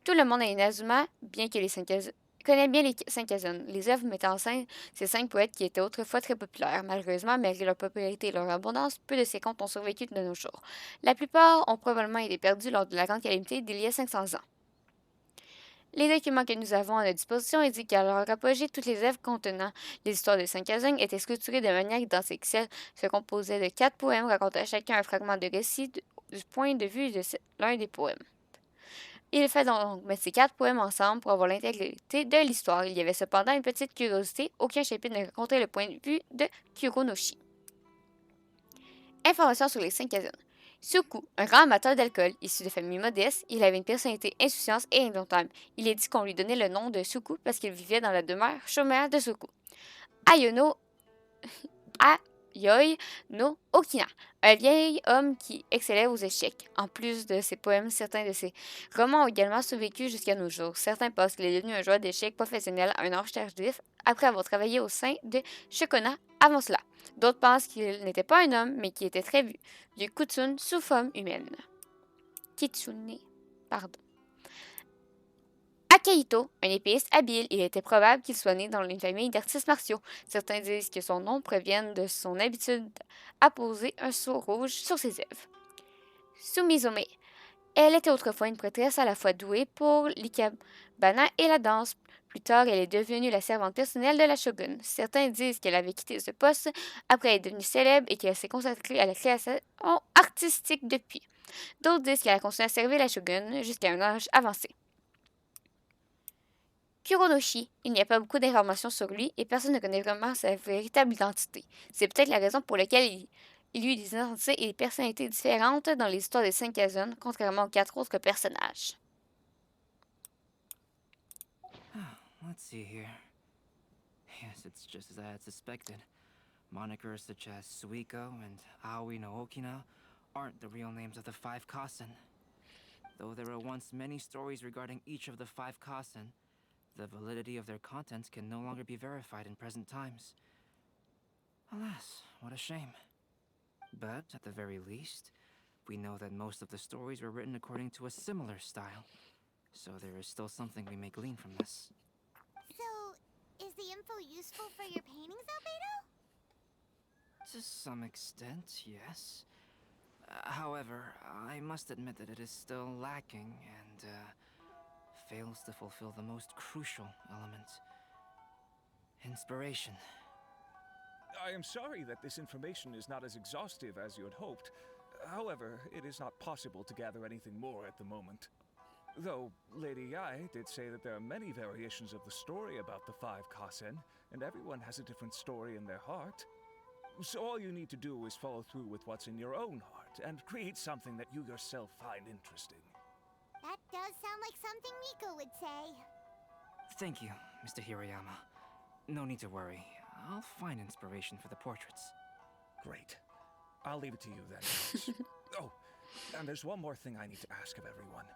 tout le monde à Inazuma, bien que les 5 Kazen, connaît bien les 5 Kazen. Les œuvres mettant en scène ces 5 poètes qui étaient autrefois très populaires. Malheureusement, malgré leur popularité et leur abondance, peu de ces contes ont survécu de nos jours. La plupart ont probablement été perdus lors de la grande calamité d'il y a 500 ans. Les documents que nous avons à notre disposition indiquent qu'à leur apogée, toutes les œuvres contenant les histoires de 5 Kazen étaient structurées de manière identique. Celles se composaient de 4 poèmes racontant chacun un fragment de récit du point de vue de l'un des poèmes. Il fait donc mettre ces 4 poèmes ensemble pour avoir l'intégrité de l'histoire. Il y avait cependant une petite curiosité, aucun chapitre ne racontait le point de vue de Kuronoshi. Informations sur les 5 Kazen. Suku, un grand amateur d'alcool, issu de famille modeste, il avait une personnalité insouciante et indomptable. Il est dit qu'on lui donnait le nom de Suku parce qu'il vivait dans la demeure chaumière de Suku. Ayoi no Okina, un vieil homme qui excellait aux échecs. En plus de ses poèmes, certains de ses romans ont également survécu jusqu'à nos jours. Certains pensent qu'il est devenu un joueur d'échecs professionnel à un âge tardif après avoir travaillé au sein de Shokona avant cela. D'autres pensent qu'il n'était pas un homme, mais qu'il était très vieux Kitsune sous forme humaine. Kitsune, pardon. Akihito, un épéiste habile, il était probable qu'il soit né dans une famille d'artistes martiaux. Certains disent que son nom provient de son habitude à poser un sceau rouge sur ses œuvres. Sumizome, elle était autrefois une prêtresse à la fois douée pour l'ikebana et la danse. Plus tard, elle est devenue la servante personnelle de la shogun. Certains disent qu'elle avait quitté ce poste après être devenue célèbre et qu'elle s'est consacrée à la création artistique depuis. D'autres disent qu'elle a continué à servir la shogun jusqu'à un âge avancé. Kuronoshi, il n'y a pas beaucoup d'informations sur lui et personne ne connaît vraiment sa véritable identité. C'est peut-être la raison pour laquelle il eut des identités et des personnalités différentes dans les histoires des 5 Kazen, contrairement aux 4 autres personnages. Let's see here. Yes, it's just as I had suspected. Monikers such as Suiko and Aoi no Okina aren't the real names of the 5 Kasen. Though there were once many stories regarding each of the 5 Kasen, the validity of their contents can no longer be verified in present times. Alas, what a shame. But, at the very least, we know that most of the stories were written according to a similar style. So there is still something we may glean from this. So, is the info useful for your paintings, Albedo? To some extent, yes. However, I must admit that it is still lacking and, fails to fulfill the most crucial element. Inspiration. I am sorry that this information is not as exhaustive as you had hoped. However, it is not possible to gather anything more at the moment. Though, Lady Yai did say that there are many variations of the story about the 5 Kasen, and everyone has a different story in their heart. So all you need to do is follow through with what's in your own heart, and create something that you yourself find interesting. That does sound like something Miko would say. Thank you, Mr. Hiroyama. No need to worry. I'll find inspiration for the portraits. Great. I'll leave it to you then. Oh, and there's one more thing I need to ask of everyone.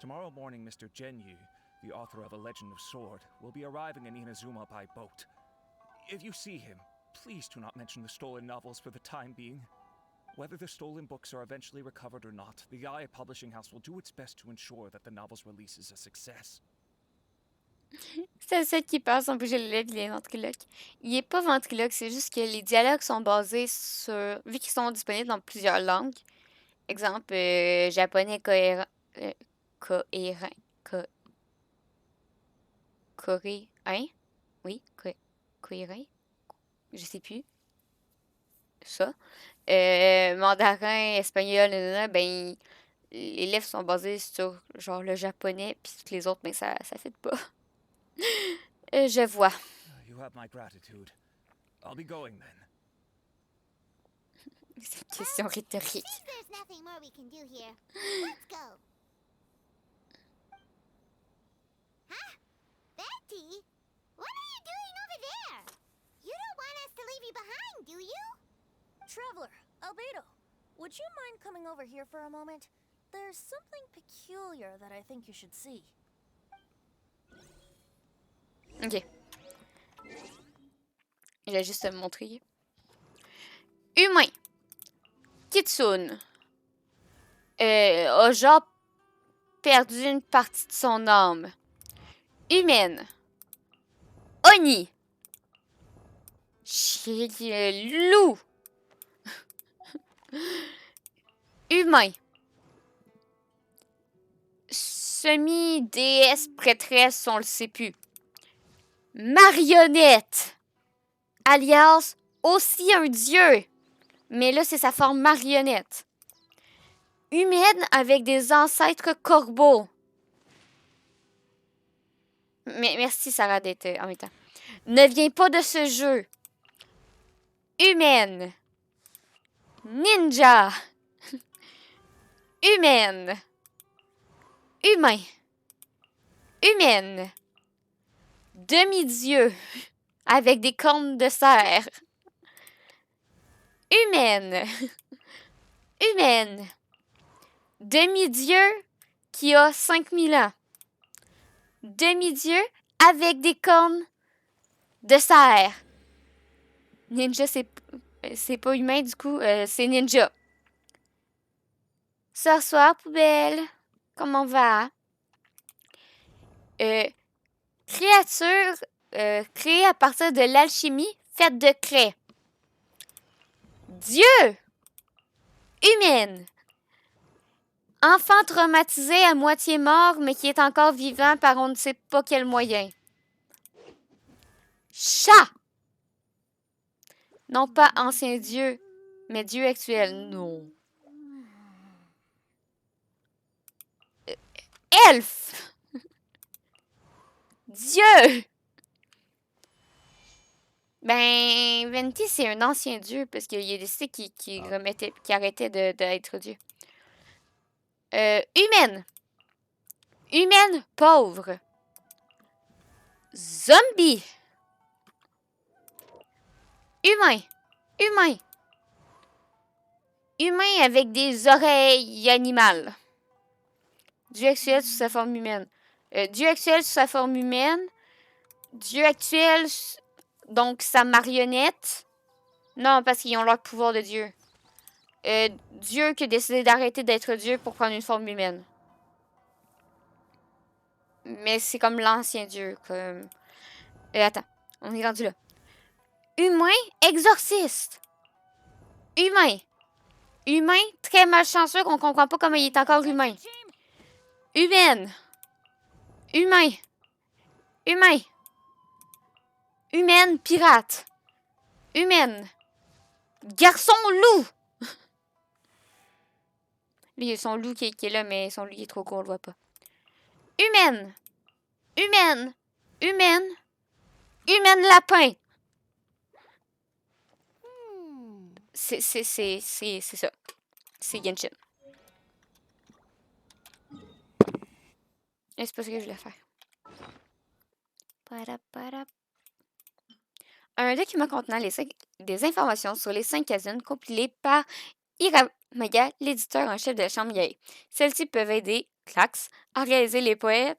Tomorrow morning, Mr. Genyu, the author of A Legend of Sword, will be arriving in Inazuma by boat. If you see him, please do not mention the stolen novels for the time being. Whether the stolen books are eventually recovered or not, the Allez publishing house will do its best to ensure that the novel's release is a success. C'est le seul qui passe en bouger les lèvres, il est ventriloque. Il est pas ventriloque, c'est juste que les dialogues sont basés sur... Vu qu'ils sont disponibles dans plusieurs langues, exemple, japonais cohérent... coréen? Oui, cohérent? Je sais plus. Ça. Mandarin, espagnol, ben... Les livres sont basés sur, genre, le japonais, puis toutes les autres, mais ça fait pas. Je vois. You have my gratitude. I'll be going then. C'est une question rhétorique. There's nothing more we can do here. Let's go. Huh? Betty? What are you doing over there? You don't want us to leave you behind, do you? Traveler, Albedo, would you mind coming over here for a moment? There's something peculiar that I think you should see. Ok. Il a juste à me montrer. Humain. Kitsune. A genre perdu une partie de son âme. Humaine. Oni. Loup. Humain. Semi-déesse prêtresse, on le sait plus. Marionnette. Alias aussi un dieu. Mais là, c'est sa forme marionnette. Humaine avec des ancêtres corbeaux. Mais merci, Sarah, d'être en même temps. Ne viens pas de ce jeu. Humaine. Ninja. Humaine. Humain. Humaine. Demi-dieu. Avec des cornes de cerf. Humaine. Humaine. Demi-dieu qui a 5000 ans. Demi-dieu avec des cornes de cerf. Ninja, c'est pas humain, du coup, c'est ninja. Sorcière poubelle. Comment va? Créature créée à partir de l'alchimie faite de craie. Dieu! Humaine. Enfant traumatisé à moitié mort, mais qui est encore vivant par on ne sait pas quel moyen. Chat! Non pas ancien dieu, mais dieu actuel. Non. Elfe! Dieu! Ben, Venti, c'est un ancien dieu, parce qu'il y a des cités qui arrêtaient d'être dieu. Humaine. Humaine pauvre. Zombie. Humain. Humain. Humain avec des oreilles animales. Dieu actuel sous sa forme humaine. Dieu actuel sous sa forme humaine. Dieu actuel, donc sa marionnette. Non, parce qu'ils ont leur pouvoir de Dieu. Dieu qui a décidé d'arrêter d'être Dieu pour prendre une forme humaine. Mais c'est comme l'ancien Dieu. Comme... attends, on est rendu là. Humain exorciste. Humain. Humain très malchanceux qu'on comprend pas comment il est encore humain. Humaine. Humain. Humain. Humaine pirate. Humaine. Garçon loup. Lui, il y a son loup qui est là, mais son loup il est trop court, on le voit pas. Humaine. Humaine. Humaine. Humaine lapin. C'est ça. C'est Genshin. Mais c'est pas ce que je voulais faire. Para. Un document contenant des informations sur les 5 casines compilées par Iramaga, l'éditeur en chef de la chambre Yae. Celles-ci peuvent aider Clax à réaliser les portraits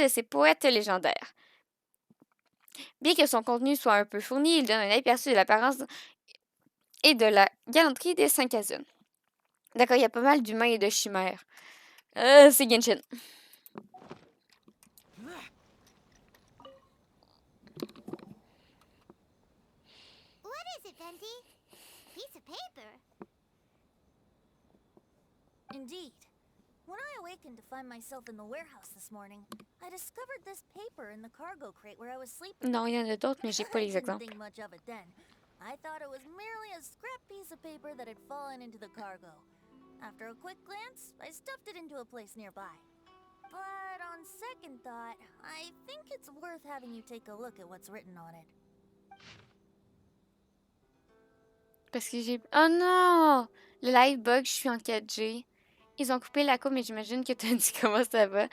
de ces poètes légendaires. Bien que son contenu soit un peu fourni, il donne un aperçu de l'apparence et de la galanterie des 5 casines. D'accord, il y a pas mal d'humains et de chimères. C'est Genshin. What is it, Venti? Piece of paper. Indeed. When I awakened to find myself in the warehouse this morning, I discovered this paper in the cargo crate where I was sleeping. Non, il y en a d'autres, mais j'ai pas les I didn't exemples. think much of it then. I thought it was merely a scrap piece of paper that had fallen into the cargo. After a quick glance, I stuffed it into a place nearby. But on second thought, I think it's worth having you take a look at what's written on it. Parce que j'ai... Oh non! Le live bug, je suis en 4G. Ils ont coupé la cour, mais j'imagine que tu as dit comment ça va.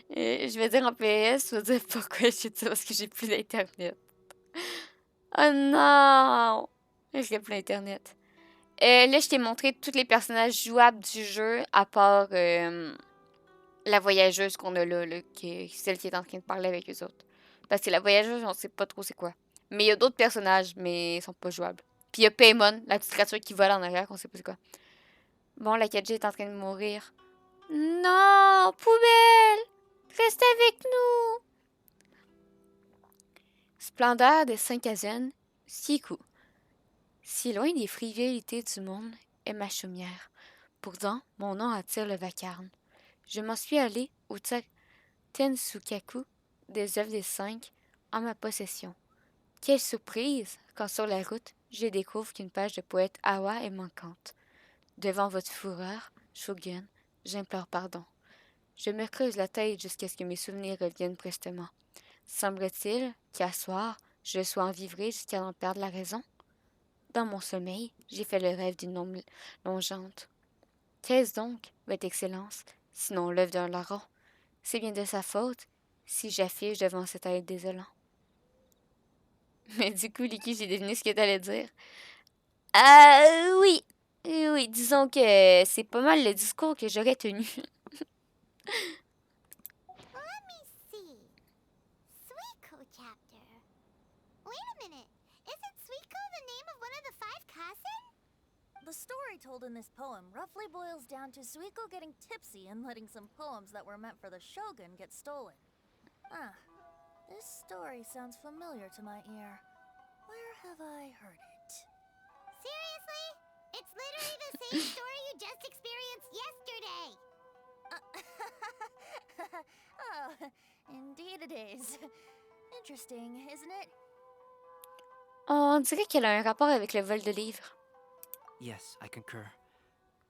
Je vais dire en PS, je vais dire pourquoi je dis ça, parce que j'ai plus d'internet. Oh non! J'ai plus d'internet. Là, je t'ai montré tous les personnages jouables du jeu, à part la voyageuse qu'on a là, celle qui est en train de parler avec eux autres. Parce que la voyageuse, on sait pas trop c'est quoi. Mais il y a d'autres personnages, mais ils sont pas jouables. Puis il y a Paimon, la petite créature qui vole en arrière, qu'on sait pas c'est quoi. Bon, la 4G est en train de mourir. Non! Poubelle! Reste avec nous! Splendeur des 5 casines, jusqu'au. Si loin des frivolités du monde est ma chaumière. Pourtant, mon nom attire le vacarme. Je m'en suis allé au Tensukaku des œuvres des 5 en ma possession. Quelle surprise quand sur la route, je découvre qu'une page de poète Awa est manquante. Devant votre fureur, Shogun, j'implore pardon. Je me creuse la tête jusqu'à ce que mes souvenirs reviennent prestement. Semble-t-il qu'à soir, je sois enivré jusqu'à en perdre la raison? Dans mon sommeil, j'ai fait le rêve d'une ombre longeante. Qu'est-ce donc, votre Excellence, sinon l'œuvre d'un larron? C'est bien de sa faute si j'affiche devant cet être désolant. Mais du coup, Liki, j'ai deviné ce que t'allais dire. Oui. Oui, disons que c'est pas mal le discours que j'aurais tenu. Let me see. Suiko chapter. Wait a minute. Isn't Suiko the name of one of the 5 kazen? The story told in this poem roughly boils down to Suiko getting tipsy and letting some poems that were meant for the shogun get stolen. This story sounds familiar to my ear. Where have I heard it? Seriously? It's literally the same story you just experienced yesterday. Oh, indeed it is. Interesting, isn't it? On dirait qu'elle a un rapport avec le vol de livres. Yes, I concur.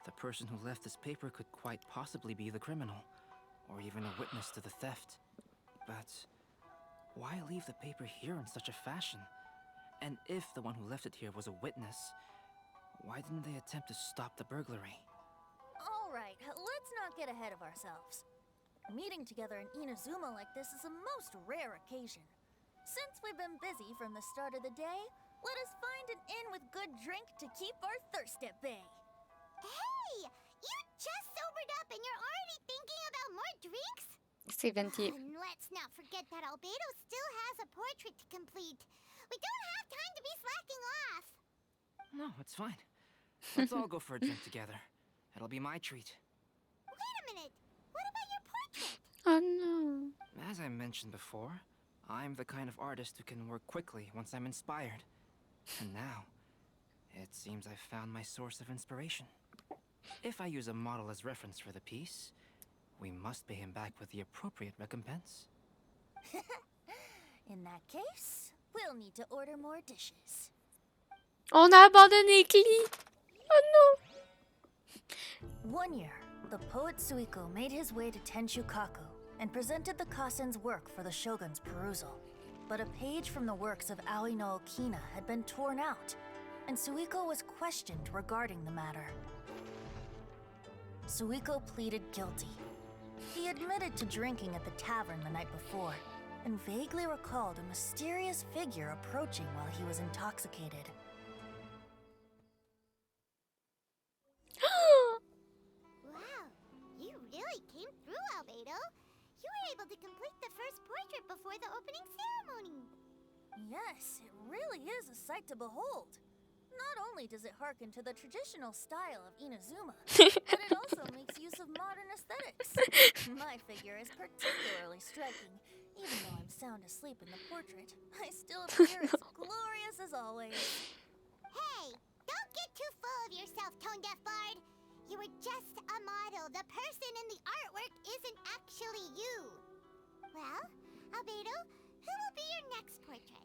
The person who left this paper could quite possibly be the criminal, or even a witness to the theft. But why leave the paper here in such a fashion? And if the one who left it here was a witness, why didn't they attempt to stop the burglary? All right, let's not get ahead of ourselves. Meeting together in Inazuma like this is a most rare occasion. Since we've been busy from the start of the day, let us find an inn with good drink to keep our thirst at bay. Hey! You just sobered up and you're already thinking about more drinks? C'est 28. And let's not forget that Albedo still has a portrait to complete. We don't have time to be slacking off. No, it's fine. Let's all go for a drink together. It'll be my treat. Wait a minute. What about your portrait? Oh no. As I mentioned before, I'm the kind of artist who can work quickly once I'm inspired. And now, it seems I've found my source of inspiration. If I use a model as reference for the piece, we must pay him back with the appropriate recompense. In that case, we'll need to order more dishes. On a abandonné Klee. Oh no. One year, the poet Suiko made his way to Tenshukaku and presented the Kasen's work for the shogun's perusal. But a page from the works of Aoi no Okina had been torn out, and Suiko was questioned regarding the matter. Suiko pleaded guilty, He admitted to drinking at the tavern the night before, and vaguely recalled a mysterious figure approaching while he was intoxicated. Wow, you really came through, Albedo. You were able to complete the first portrait before the opening ceremony. Yes, it really is a sight to behold. Not only does it harken to the traditional style of Inazuma, but it also makes use of modern aesthetics. My figure is particularly striking. Even though I'm sound asleep in the portrait, I still appear as glorious as always. Hey, don't get too full of yourself, Tone Deaf Bard. You were just a model. The person in the artwork isn't actually you. Well, Albedo, who will be your next portrait?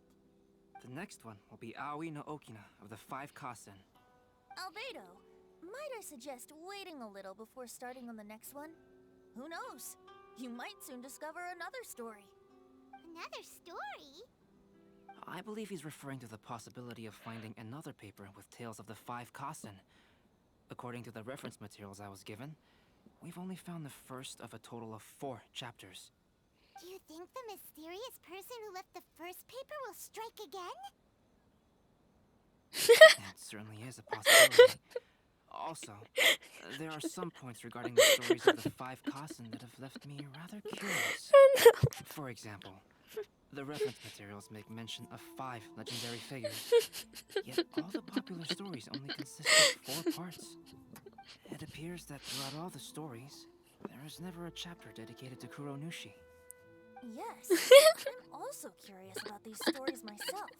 The next one will be Aoi no Okina of the 5 Kasen. Albedo, might I suggest waiting a little before starting on the next one? Who knows? You might soon discover another story. Another story? I believe he's referring to the possibility of finding another paper with tales of the 5 Kasen. According to the reference materials I was given, we've only found the first of a total of 4 chapters. Do you think the mysterious person who left the first paper will strike again? It certainly is a possibility. Also, there are some points regarding the stories of the 5 Kasen that have left me rather curious. For example, the reference materials make mention of 5 legendary figures, yet all the popular stories only consist of 4 parts. It appears that throughout all the stories, there is never a chapter dedicated to Kuronushi. Yes, I'm also curious about these stories myself.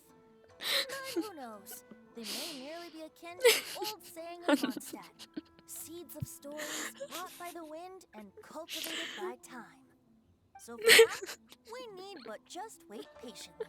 But who knows? They may merely be akin to an old saying of Mondstadt. Seeds of stories brought by the wind and cultivated by time. So for that, we need but just wait patiently.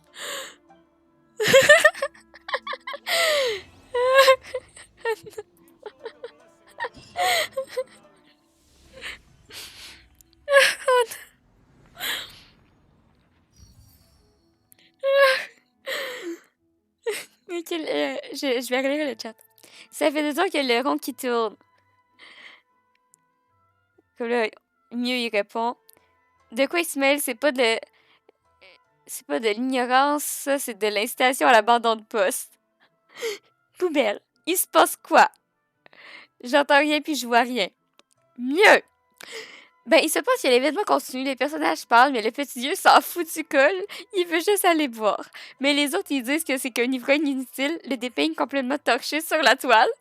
Ok, je vais relire le chat. Ça fait 2 ans qu'il y a le rond qui tourne. Comme là, mieux il répond. De quoi il se mêle? C'est pas de l'ignorance, ça, c'est de l'incitation à l'abandon de poste. Poubelle. Il se passe quoi? J'entends rien puis je vois rien. Mieux! Ben, il se passe que l'événement continue, les personnages parlent, mais le petit vieux s'en fout du col, il veut juste aller boire. Mais les autres, ils disent que c'est qu'un ivrogne inutile, le dépeigne complètement torché sur la toile.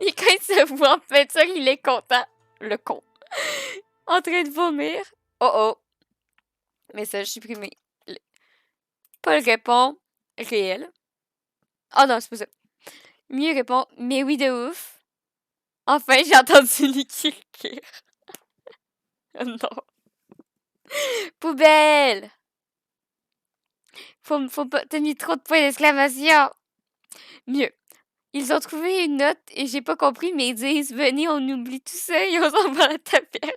Et quand il se voit en peinture, il est content. Le con. En train de vomir. Oh oh. Message supprimé. Paul répond, réel. Oh non, c'est pas ça. Mieux répond, mais oui de ouf. Enfin, j'ai entendu Niki rire. Non. Poubelle! Faut pas... T'as mis trop de points d'exclamation. Mieux. Ils ont trouvé une note et j'ai pas compris, mais ils disent, venez, on oublie tout ça et on s'en va à la taverne.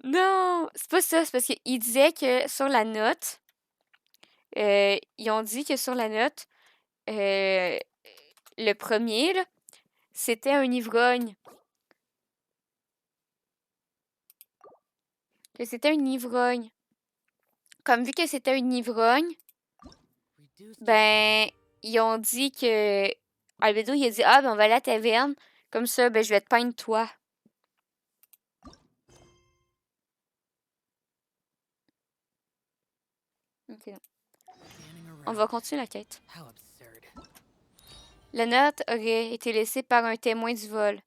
Non, c'est pas ça. C'est parce qu'ils disaient que sur la note, ils ont dit que sur la note, le premier, là, c'était un ivrogne. Que c'était un ivrogne. Comme vu que c'était un ivrogne, ben, ils ont dit que... Albedo, il a dit, ah, ben, on va aller à la taverne. Comme ça, ben, je vais te peindre toi. Ok. On va continuer la quête. La note aurait été laissée par un témoin du vol.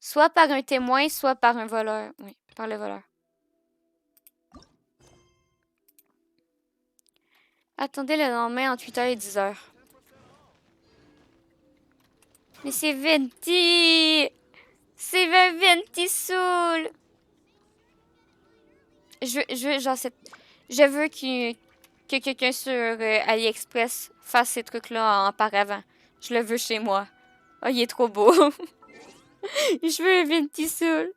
Soit par un témoin, soit par un voleur. Oui, par le voleur. Attendez le lendemain entre 8h et 10h. Mais c'est Venti! C'est Venti saoul! Je veux que quelqu'un sur AliExpress fasse ces trucs-là en paravent. Je le veux chez moi. Oh, il est trop beau. Je veux un Venti saoul.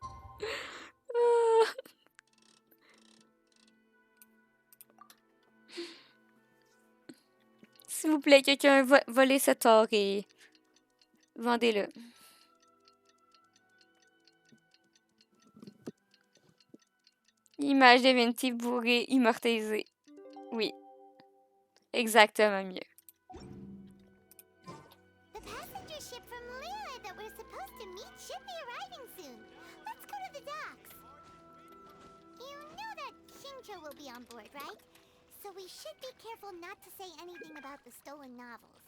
Oh. S'il vous plaît, quelqu'un volez cet or et vendez-le. Image de Venti bourrée immortalisée. Oui. Exactement mieux. The passenger ship from Liyue that we're supposed to meet should be arriving soon. Let's go to the docks. You know that Shincho will be on board, right? So we should be careful not to say anything about the stolen novels.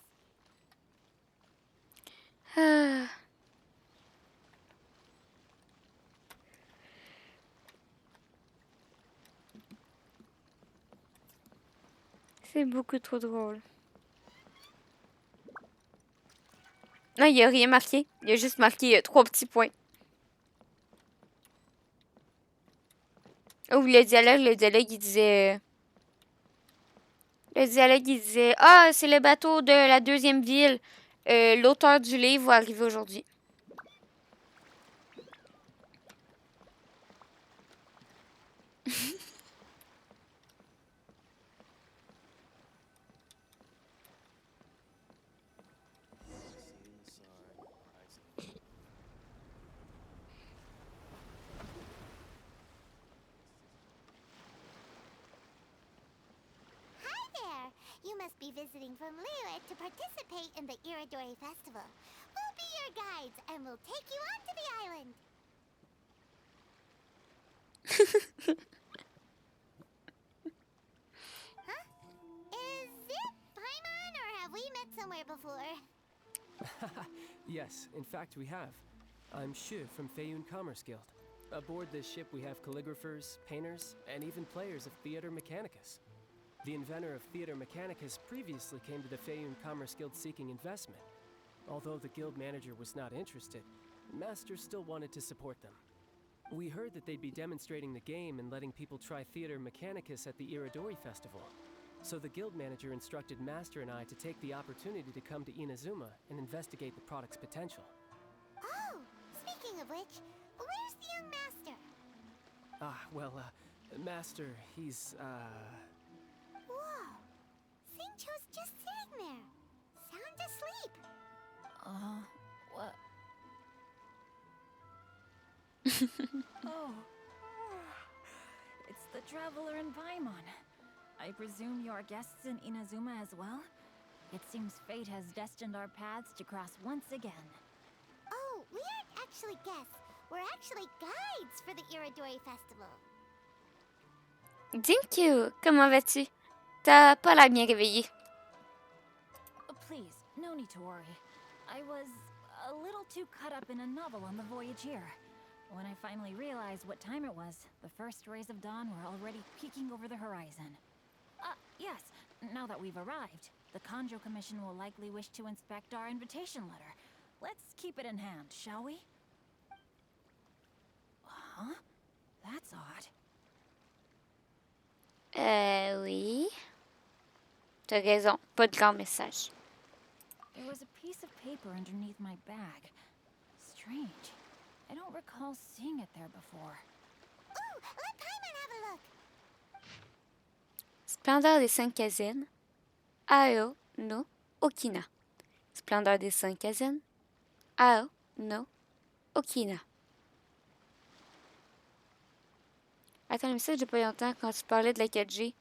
Ah. C'est beaucoup trop drôle. Non, il n'y a rien marqué. Il y a juste marqué 3 petits points. Oh, le dialogue, il disait... Le dialogue, il disait... Ah, c'est le bateau de la 2e ville. L'auteur du livre va arriver aujourd'hui. You must be visiting from Liyue to participate in the Iridori Festival. We'll be your guides and we'll take you onto the island. Huh? Is it Paimon or have we met somewhere before? Yes, in fact we have. I'm Shu from Feiyun Commerce Guild. Aboard this ship we have calligraphers, painters, and even players of Theater Mechanicus. The inventor of Theater Mechanicus previously came to the Feiyun Commerce Guild seeking investment. Although the guild manager was not interested, Master still wanted to support them. We heard that they'd be demonstrating the game and letting people try Theater Mechanicus at the Iridori Festival. So the guild manager instructed Master and I to take the opportunity to come to Inazuma and investigate the product's potential. Oh, speaking of which, where's the young master? Master, he's, Whoa! Shincho's just sitting there, sound asleep. What? Oh. It's the traveler in Paimon. I presume you are guests in Inazuma as well? It seems fate has destined our paths to cross once again. Oh, we aren't actually guests. We're actually guides for the Iridori Festival. Dinkyu, comment vas-tu? T'as pas l'air bien réveillé. Please, no need to worry. I was a little too caught up in a novel on the voyage here. When I finally realized what time it was, the first rays of dawn were already peeking over the horizon. Yes, now that we've arrived, the Kanjo Commission will likely wish to inspect our invitation letter. Let's keep it in hand, shall we? Huh? That's odd. Oui. T'as raison, pas de grand message. There was a piece of paper underneath my bag. Strange. I don't recall seeing it there before. Ooh, let Paimon have a look. Splendeur des 5 Kazen. Ao no Okina. Splendeur des 5 Kazen. Ao no Okina. Attends, le message de pas longtemps quand tu parlais de la 4G.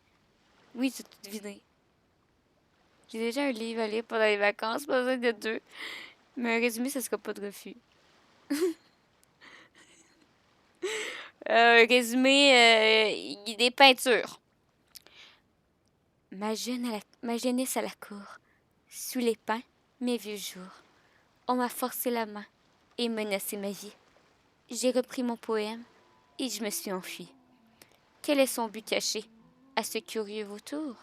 Oui, tu as tout deviné. J'ai déjà un livre à lire pendant les vacances, pas besoin de 2. Mais un résumé, ça sera pas de refus. Un résumé des peintures. Ma jeunesse à la cour. Sous les pins, mes vieux jours. On m'a forcé la main et menacé ma vie. J'ai repris mon poème et je me suis enfui. Quel est son but caché à ce curieux vautour?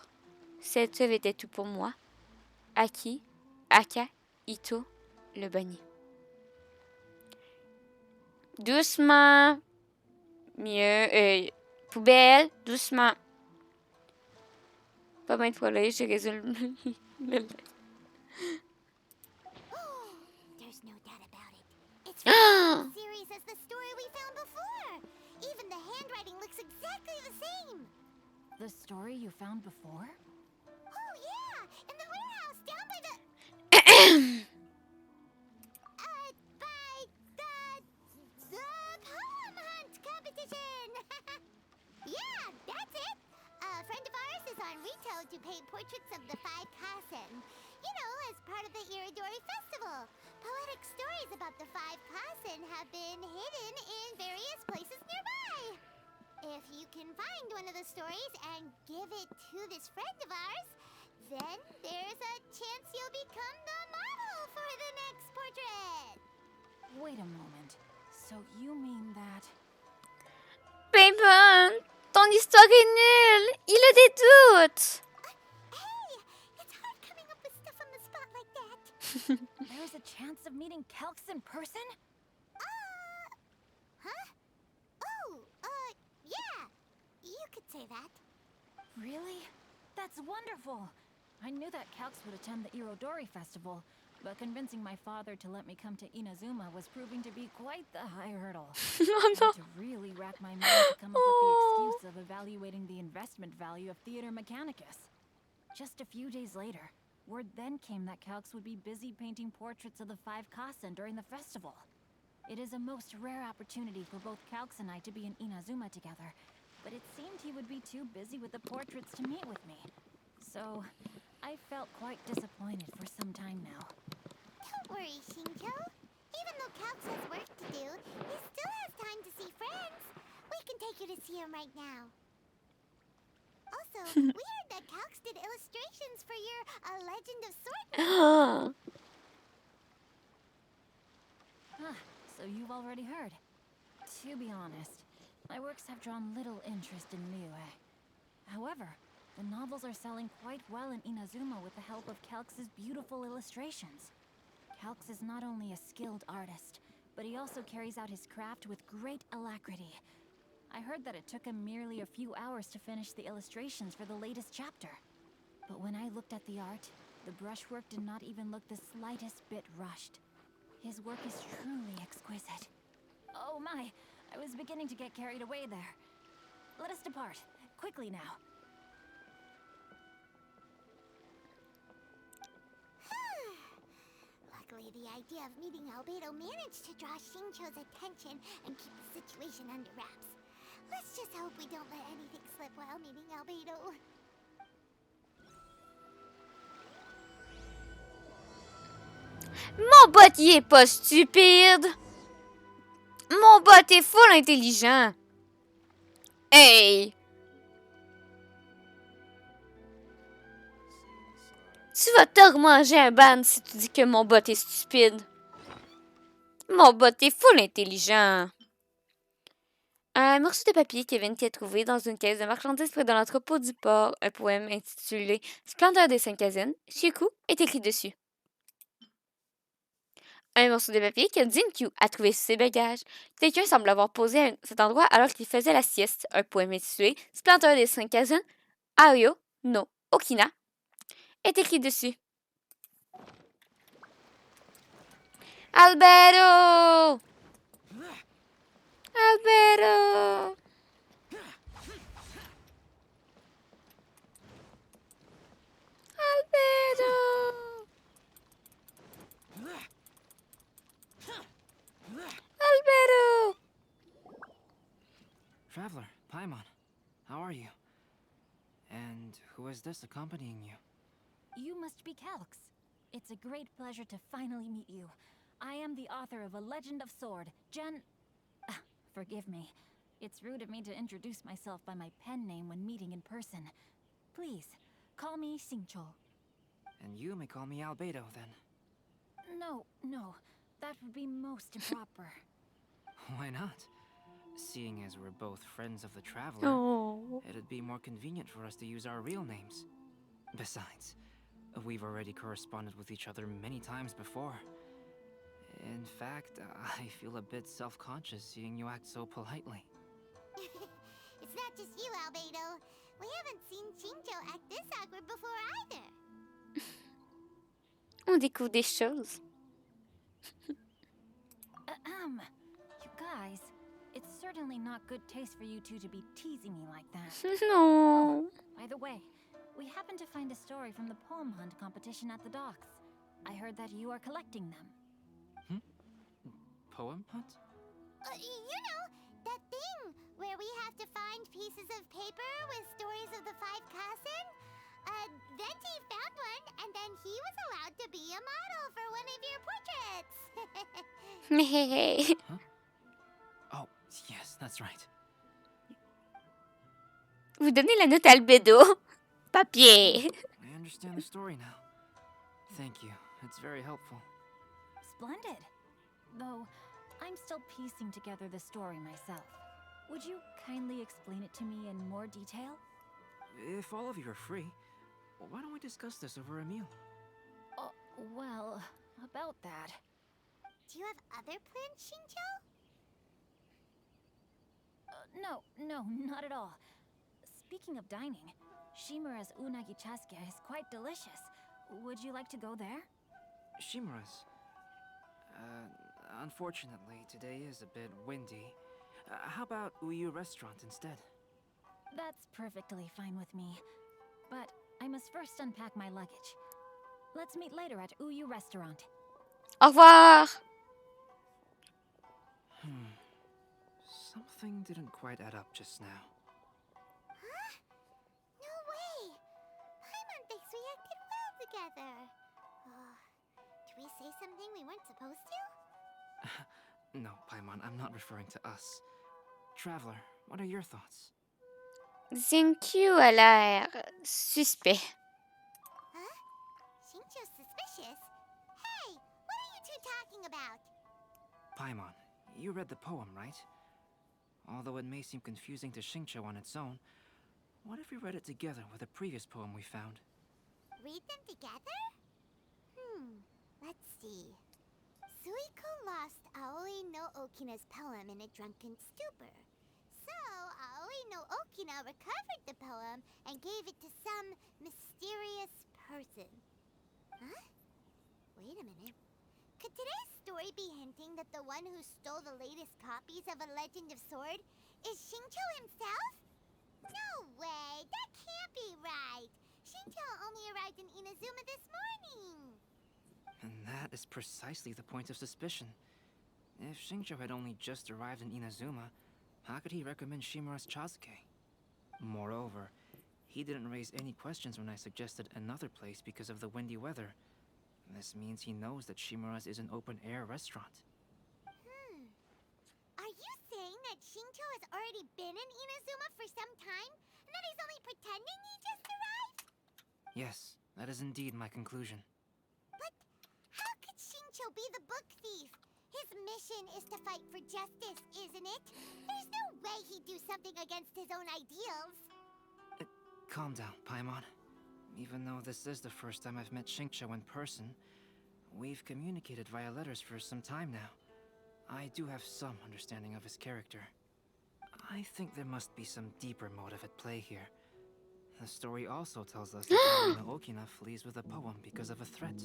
Cette œuvre était tout pour moi. Aki, Aka, Ito, le banni. Doucement. Mieux. Poubelle, doucement. Pas mal de fois là, j'ai résolu le... There's no doubt about it. It's from the same series as the story we found before. Even the handwriting looks exactly the same. The story you found before? Oh yeah, in the warehouse down by the poem hunt competition. on Rito to paint portraits of the 5 Kasen. You know, as part of the Iridori Festival. Poetic stories about the 5 Kasen have been hidden in various places nearby. If you can find one of the stories and give it to this friend of ours, then there's a chance you'll become the model for the next portrait. Wait a moment. So you mean that... Payman, ton histoire est nulle. Il a des doutes. There's a chance of meeting Calx in person? Yeah. You could say that. Really? That's wonderful. I knew that Calx would attend the Irodori Festival, but convincing my father to let me come to Inazuma was proving to be quite the high hurdle. I had to really rack my mind to come up with the excuse of evaluating the investment value of Theater Mechanicus. Just a few days later, word then came that Calx would be busy painting portraits of the 5 Kasen during the festival. It is a most rare opportunity for both Calx and I to be in Inazuma together, but it seemed he would be too busy with the portraits to meet with me. So, I felt quite disappointed for some time now. Don't worry, Shinjo. Even though Calx has work to do, he still has time to see friends. We can take you to see him right now. Also, we heard that Calx did illustrations for your A Legend of Sword. So you've already heard. To be honest, my works have drawn little interest in Liyue. However, the novels are selling quite well in Inazuma with the help of Calx's beautiful illustrations. Calx is not only a skilled artist, but he also carries out his craft with great alacrity. I heard that it took him merely a few hours to finish the illustrations for the latest chapter. But when I looked at the art, the brushwork did not even look the slightest bit rushed. His work is truly exquisite. Oh my, I was beginning to get carried away there. Let us depart, quickly now. Luckily, the idea of meeting Albedo managed to draw Shincho's attention and keep the situation under wraps. Let's just hope we don't let anything slip while meeting Albedo. Mon bot, il est pas stupide. Mon bot est full intelligent. Hey! Tu vas te remanger un ban si tu dis que mon bot est stupide. Mon bot est full intelligent. Un morceau de papier Kevin qui a trouvé dans une caisse de marchandises près de l'entrepôt du port. Un poème intitulé Splendeur des 5 Kazen, jusqu'au est écrit dessus. Un morceau de papier que Jinkyu a trouvé sur ses bagages. Quelqu'un semble avoir posé à cet endroit alors qu'il faisait la sieste. Un poème intitulé Splendeur des 5 Kazen, Ayo no Okina est écrit dessus. Albedo! Albedo! Albedo! Albedo! Traveler, Paimon, how are you? And who is this accompanying you? You must be Calx. It's a great pleasure to finally meet you. I am the author of A Legend of Sword, forgive me. It's rude of me to introduce myself by my pen name when meeting in person. Please, call me Shincho. And you may call me Albedo, then. No, that would be most improper. Why not? Seeing as we're both friends of the Traveler, it'd be more convenient for us to use our real names. Besides, we've already corresponded with each other many times before. In fact, I feel a bit self-conscious seeing you act so politely. It's not just you, Albedo. We haven't seen Shinjo act this awkward before either. On découvre des choses. You guys, it's certainly not good taste for you two to be teasing me like that. No. By the way, we happened to find a story from the poem hunt competition at the docks. I heard that you are collecting them. Poem hunt? You know, that thing where we have to find pieces of paper with stories of the 5 Kasen. Then he found one, and then he was allowed to be a model for one of your portraits. Huh? Oh, yes, that's right. Vous donnez la note albedo. Papier. I understand the story now. Thank you. It's very helpful. Splendid. Though, I'm still piecing together the story myself. Would you kindly explain it to me in more detail? If all of you are free, why don't we discuss this over a meal? Well, about that. Do you have other plans, Shincho? No, not at all. Speaking of dining, Shimura's unagi chasuke is quite delicious. Would you like to go there? Shimura's. Unfortunately, today is a bit windy. How about Uyu Restaurant instead? That's perfectly fine with me. But I must first unpack my luggage. Let's meet later at Uyu Restaurant. Au revoir. Something didn't quite add up just now. Huh? No way! Paimon thinks we acted well together. Did we say something we weren't supposed to? No, Paimon, I'm not referring to us. Traveler, what are your thoughts? Zenkyou a l'air suspect. Huh? Shincho's suspicious? Hey, what are you two talking about? Paimon, you read the poem, right? Although it may seem confusing to Shincho on its own, what if we read it together with a previous poem we found? Read them together? Let's see. Suiko lost Aoi no Okina's poem in a drunken stupor. So, Aoi no Okina recovered the poem and gave it to some mysterious person. Huh? Wait a minute. Could today's story be hinting that the one who stole the latest copies of A Legend of Sword is Shincho himself? No way! That can't be right! Shincho only arrived in Inazuma this morning! And that is precisely the point of suspicion. If Shincho had only just arrived in Inazuma, how could he recommend Shimura's chasuke? Moreover, he didn't raise any questions when I suggested another place because of the windy weather. This means he knows that Shimura's is an open-air restaurant. Are you saying that Shincho has already been in Inazuma for some time, and that he's only pretending he just arrived? Yes, that is indeed my conclusion. But how could Shincho be the book thief? His mission is to fight for justice, isn't it? There's no way he'd do something against his own ideals. Calm down, Paimon. Even though this is the first time I've met Shincho in person, we've communicated via letters for some time now. I do have some understanding of his character. I think there must be some deeper motive at play here. The story also tells us that Aoi no Okina flees with a poem because of a threat.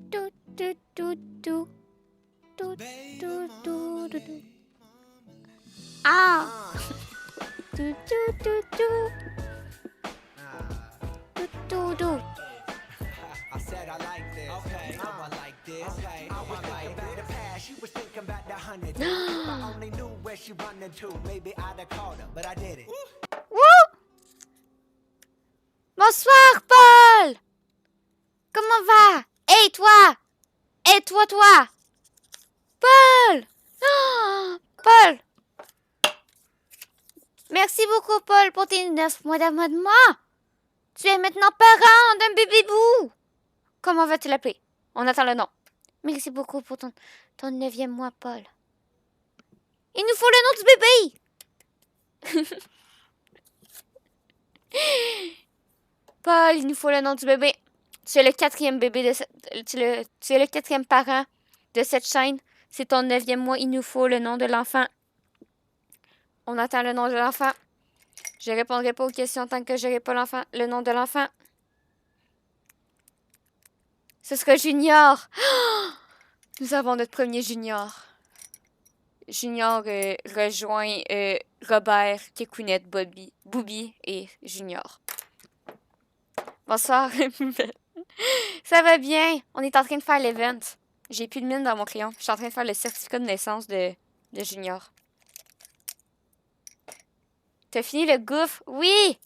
Do, do, do, do. Do, do, do, do, do. Ah! Do, do, do, do. Do, do, do. I said I like this. Okay. I like this. Okay. I was thinking about the past. She was thinking about the 100. If I only knew where she running to, maybe I'd have called her, but I didn't. Woo! Bonsoir, Paul! Comment va? Hey, toi! Hey, toi! Paul! Oh, Paul! Merci beaucoup, Paul, pour tes 9 mois d'abonnement. Tu es maintenant parent d'un bébé bout. Comment vas-tu l'appeler? On attend le nom. Merci beaucoup pour ton 9e mois, Paul. Il nous faut le nom du bébé. Paul, il nous faut le nom du bébé. Tu es le 4e bébé de tu es le 4e parent de cette chaîne. C'est ton 9e mois. Il nous faut le nom de l'enfant. On attend le nom de l'enfant. Je répondrai pas aux questions tant que je n'aurai pas le nom de l'enfant. Ce sera Junior. Oh! Nous avons notre premier Junior. Junior rejoint Robert, Kekunet, Booby et Junior. Bonsoir, ça va bien? On est en train de faire l'event. J'ai plus de mine dans mon crayon. Je suis en train de faire le certificat de naissance de Junior. T'as fini le gouffre? Oui!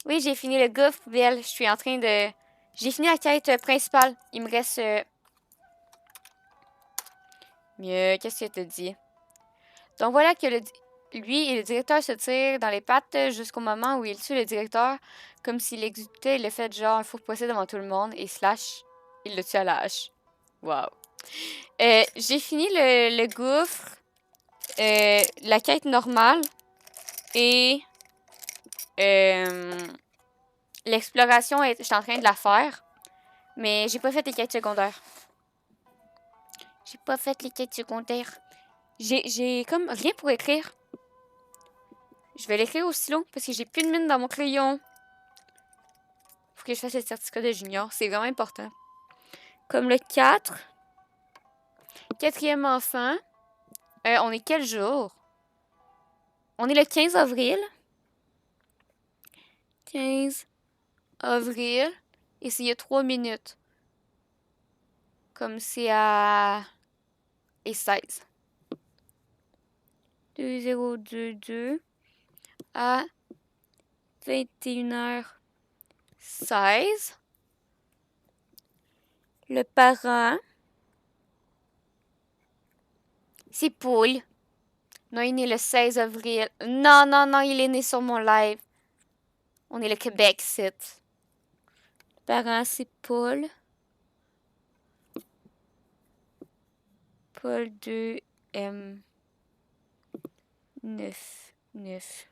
Oui, j'ai fini le gouffre poubelle. Je suis en train de... J'ai fini la quête principale. Il me reste... Mieux, qu'est-ce que te dit? Donc voilà que lui et le directeur se tirent dans les pattes jusqu'au moment où il tue le directeur, comme s'il exécutait le fait genre un faux procès devant tout le monde, et slash, il le tue à la hache. Wow. J'ai fini le gouffre, la quête normale, et l'exploration, je suis en train de la faire, mais j'ai pas fait les quêtes secondaires. J'ai pas fait les quêtes secondaires. J'ai comme rien pour écrire. Je vais l'écrire au stylo parce que j'ai plus de mine dans mon crayon. Faut que je fasse le certificat de junior. C'est vraiment important. Comme le 4. Quatrième enfant. On est quel jour? On est le 15 avril. 15 avril. Et c'est il y a 3 minutes. Comme c'est à... Et 16. 2022 à 21h16. Le parent, c'est Paul. Non, il est né le 16 avril. Non, non, non, il est né sur mon live. On est le Québec, c'est. Le parent, c'est Paul. Paul 2 M 9 9.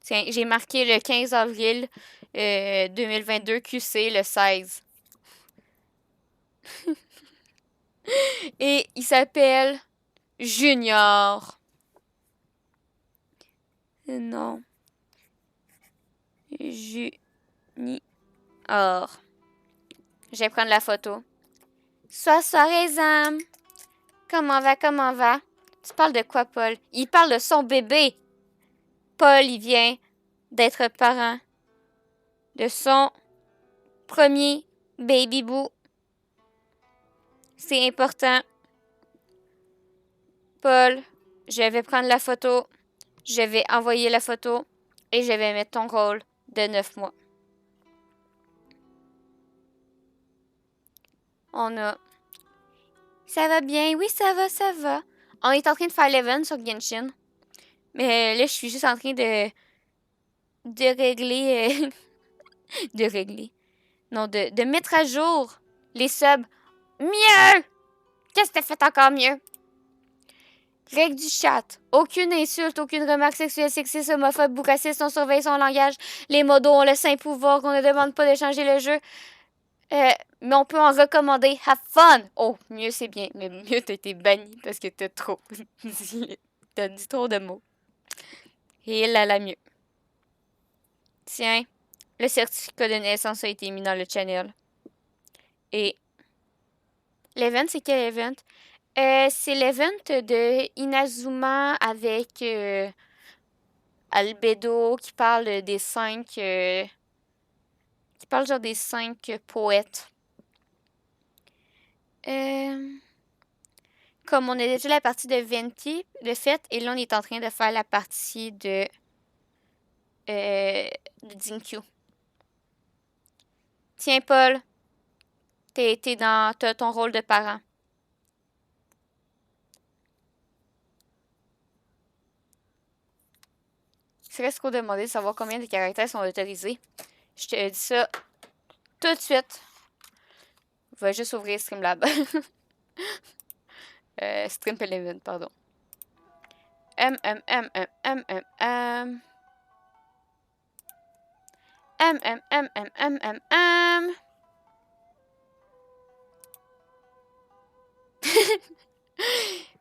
Tiens, j'ai marqué le 15 avril 2022 QC le 16. Et il s'appelle Junior. Non. Junior. Je vais prendre la photo. Soirée, Zam. Comment va, comment va? Tu parles de quoi, Paul? Il parle de son bébé. Paul, il vient d'être parent de son premier baby boo. C'est important. Paul, je vais prendre la photo. Je vais envoyer la photo. Et je vais mettre ton rôle de 9 mois. On a... Ça va bien? Oui, ça va, ça va. On est en train de faire l'event sur Genshin. Mais là, je suis juste en train de régler... de régler. Non, de mettre à jour les subs. Mieux! Qu'est-ce que t'as fait encore mieux? Règle du chat. Aucune insulte, aucune remarque sexuelle, sexiste, homophobe ou raciste. On surveille son langage. Les modos ont le saint pouvoir qu'on ne demande pas de changer le jeu. Mais on peut en recommander. Have fun! Oh, mieux c'est bien. Mais mieux t'as été banni parce que t'as trop dit... T'as dit trop de mots. Et là, la mieux. Tiens, le certificat de naissance a été mis dans le channel. Et l'event, c'est quel event? C'est l'event de Inazuma avec Albedo qui parle des 5... qui parle genre des 5 poètes. Comme on a déjà la partie de Venti, de fait, et là on est en train de faire la partie de Dinkyu. Tiens, Paul, t'as ton rôle de parent. C'est ce qu'on demandait de savoir combien de caractères sont autorisés. Je te dis ça tout de suite. Je vais juste ouvrir Streamlab. Stream Element, pardon.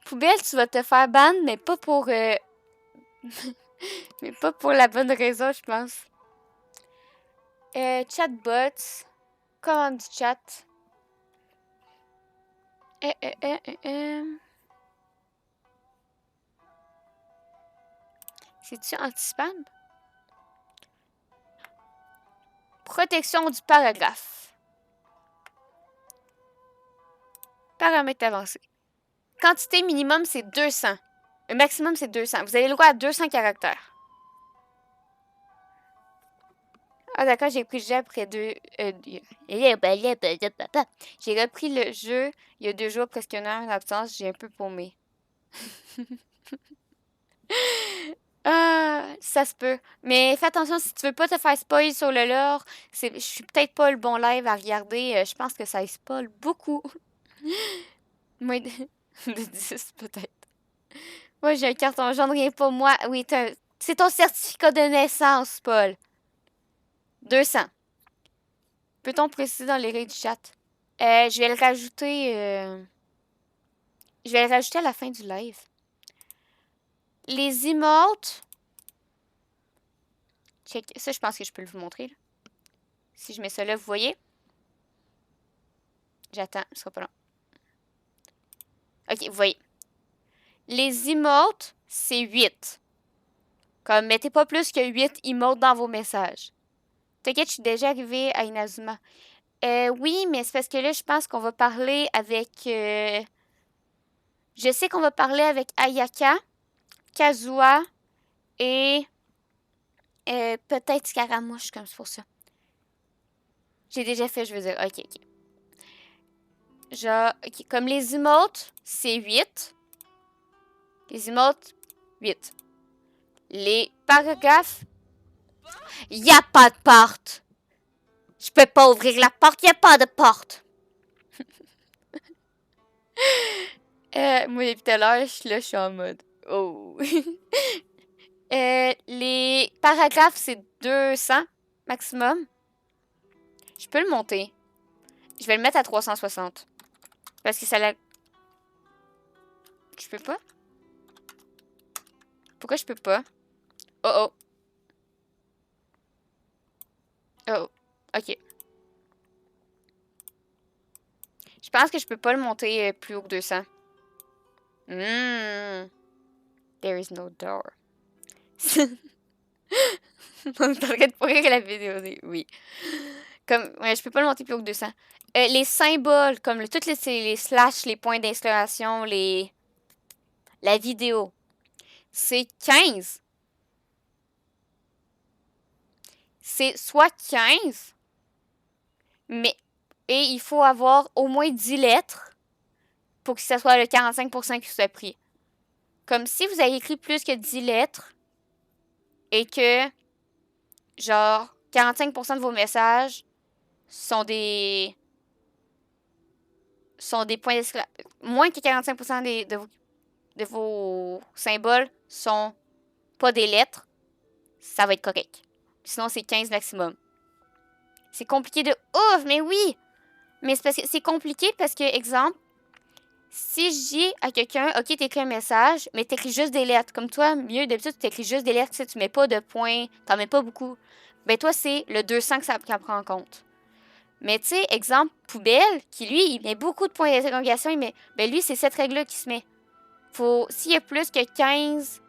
Poubelle, tu vas te faire ban, mais pas pour... mais pas pour la bonne raison, je pense. Chatbots. Commande du chat. C'est-tu anti-spam? Protection du paragraphe. Paramètres avancés. quantité minimum, c'est 200. Le maximum, c'est 200. Vous avez le droit à 200 caractères. Ah d'accord, j'ai repris le jeu après deux... J'ai repris le jeu il y a 2 jours, presque 1 heure d'absence. J'ai un peu paumé. Ah, ça se peut. Mais fais attention, si tu veux pas te faire spoil sur le lore, je suis peut-être pas le bon live à regarder. Je pense que ça spoil beaucoup. Moins de 10 peut-être. Moi, j'ai un carton jaune, rien pas moi. Oui, c'est ton certificat de naissance, Paul. 200. Peut-on préciser dans les règles du chat? Je vais le rajouter... Je vais le rajouter à la fin du live. Les emotes... Check. Ça, je pense que je peux vous montrer. Là. Si je mets ça là, vous voyez? J'attends, ce sera pas long. Ok, vous voyez. Les emotes, c'est 8. Comme, mettez pas plus que 8 emotes dans vos messages. T'inquiète, je suis déjà arrivée à Inazuma. Oui, mais c'est parce que là, je pense qu'on va parler avec... Je sais qu'on va parler avec Ayaka, Kazuha et... peut-être Scaramouche, comme c'est pour ça. J'ai déjà fait, je veux dire. Ok. Genre, ok, comme les emotes, c'est 8. Les emotes, 8. Les paragraphes, il n'y a pas de porte. Je peux pas ouvrir la porte, il n'y a pas de porte. Moi, depuis tout à l'heure, je suis en mode. Oh. Les paragraphes, c'est 200 maximum. Je peux le monter. Je vais le mettre à 360. Parce que ça l'a... Je peux pas? Pourquoi je peux pas? Oh. Ok. Je pense que je peux pas le monter plus haut que 200. There is no door. On est en train de pourrir la vidéo. Oui. Comme, ouais, je peux pas le monter plus haut que 200. Les symboles, comme toutes les slash, les points d'installation, la vidéo, c'est 15. C'est soit 15, et il faut avoir au moins 10 lettres pour que ce soit le 45% qui soit pris. Comme si vous avez écrit plus que 10 lettres et que, genre, 45% de vos messages sont des points d'exclamation. Moins que 45% de vos symboles sont pas des lettres, ça va être correct. Sinon, c'est 15 maximum. C'est compliqué de ouf, mais oui! Mais c'est parce que c'est compliqué parce que, exemple, si je dis à quelqu'un, OK, t'écris un message, mais t'écris juste des lettres. Comme toi, mieux, d'habitude, tu t'écris juste des lettres, tu mets pas de points, t'en mets pas beaucoup. Ben toi, c'est le 200 que ça prend en compte. Mais tu sais, exemple, poubelle, qui lui, il met beaucoup de points d'interrogation, ben lui, c'est cette règle-là qui se met. S'il y a plus que 15...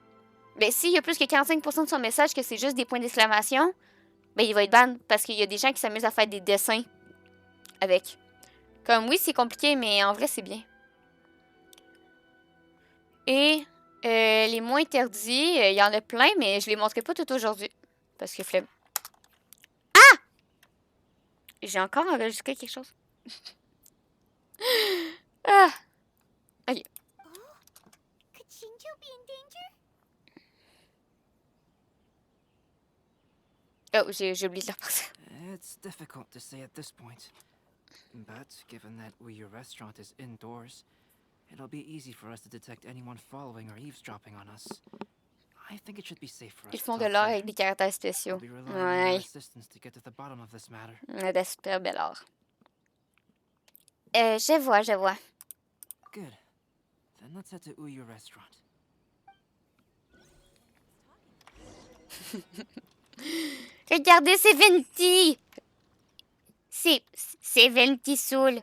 Ben s'il y a plus que 45% de son message que c'est juste des points d'exclamation, ben il va être ban parce qu'il y a des gens qui s'amusent à faire des dessins avec. Comme, oui, c'est compliqué, mais en vrai, c'est bien. Et les mots interdits, il y en a plein, mais je les montrerai pas tout aujourd'hui. Parce que flemme. Ah! J'ai encore enregistré quelque chose. Ah! Ok. Could Shinjo be in danger? Oh, j'ai oublié de la passer. It's difficult to say at this point. But given that your restaurant is indoors, it'll be easy for us to detect anyone following or eavesdropping on us. I think it should be safe for us. Ils font de l'art avec des caractères spéciaux. Ouais. De super bel art. Je vois. Good. Then let's head to Uyu Restaurant. Regardez, c'est Venti! C'est Venti Soul.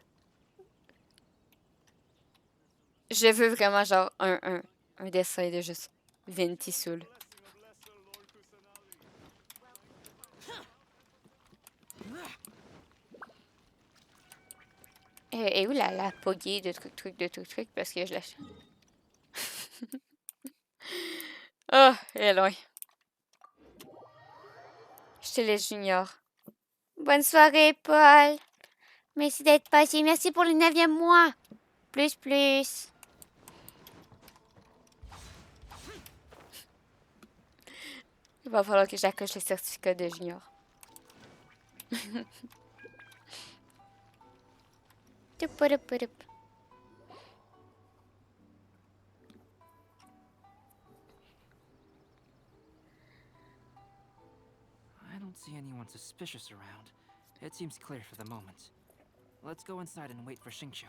Je veux vraiment genre un dessin de juste Venti Soul. Et où la poguée de truc, parce que je la... Oh, elle est loin. Je te laisse, Junior. Bonne soirée, Paul. Merci d'être passé. Merci pour le 9e mois. Plus. Il va falloir que j'accroche le certificat de Junior. I don't see anyone suspicious around. It seems clear for the moment. Let's go inside and wait for Xingqiu.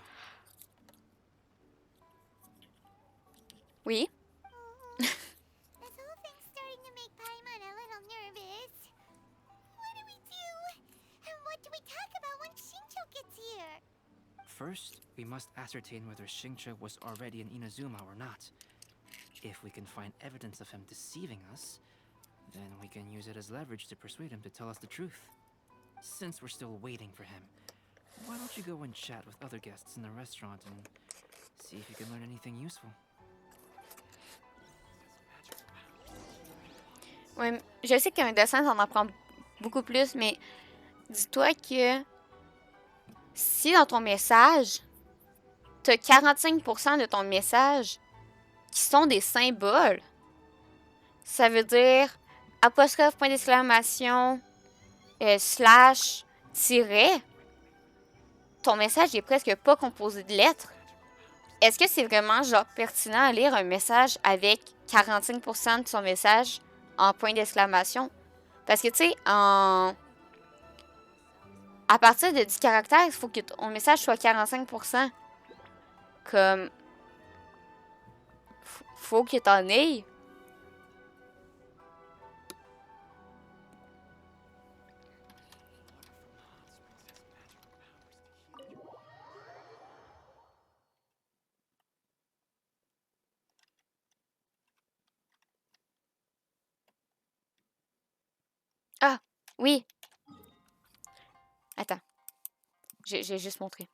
Oui. This whole thing's starting to make Paimon a little nervous. What do we do? And what do we talk about when Xingqiu gets here? First, we must ascertain whether Xingqiu was already in Inazuma or not. If we can find evidence of him deceiving us, then we can use it as leverage to persuade him to tell us the truth. Since we're still waiting for him, why don't you go and chat with other guests in the restaurant and see if you can learn anything useful? Ouais, je sais qu'un dessin, ça en apprend beaucoup plus, mais dis-toi que si dans ton message, tu as 45% de ton message qui sont des symboles, ça veut dire apostrophe, point d'exclamation, slash, tiret, ton message est presque pas composé de lettres. Est-ce que c'est vraiment genre pertinent à lire un message avec 45% de son message en point d'exclamation? Parce que tu sais, à partir de 10 caractères, il faut que ton message soit 45%. Comme faut que t'en aies. Ah, oui. Attends. J'ai juste montré.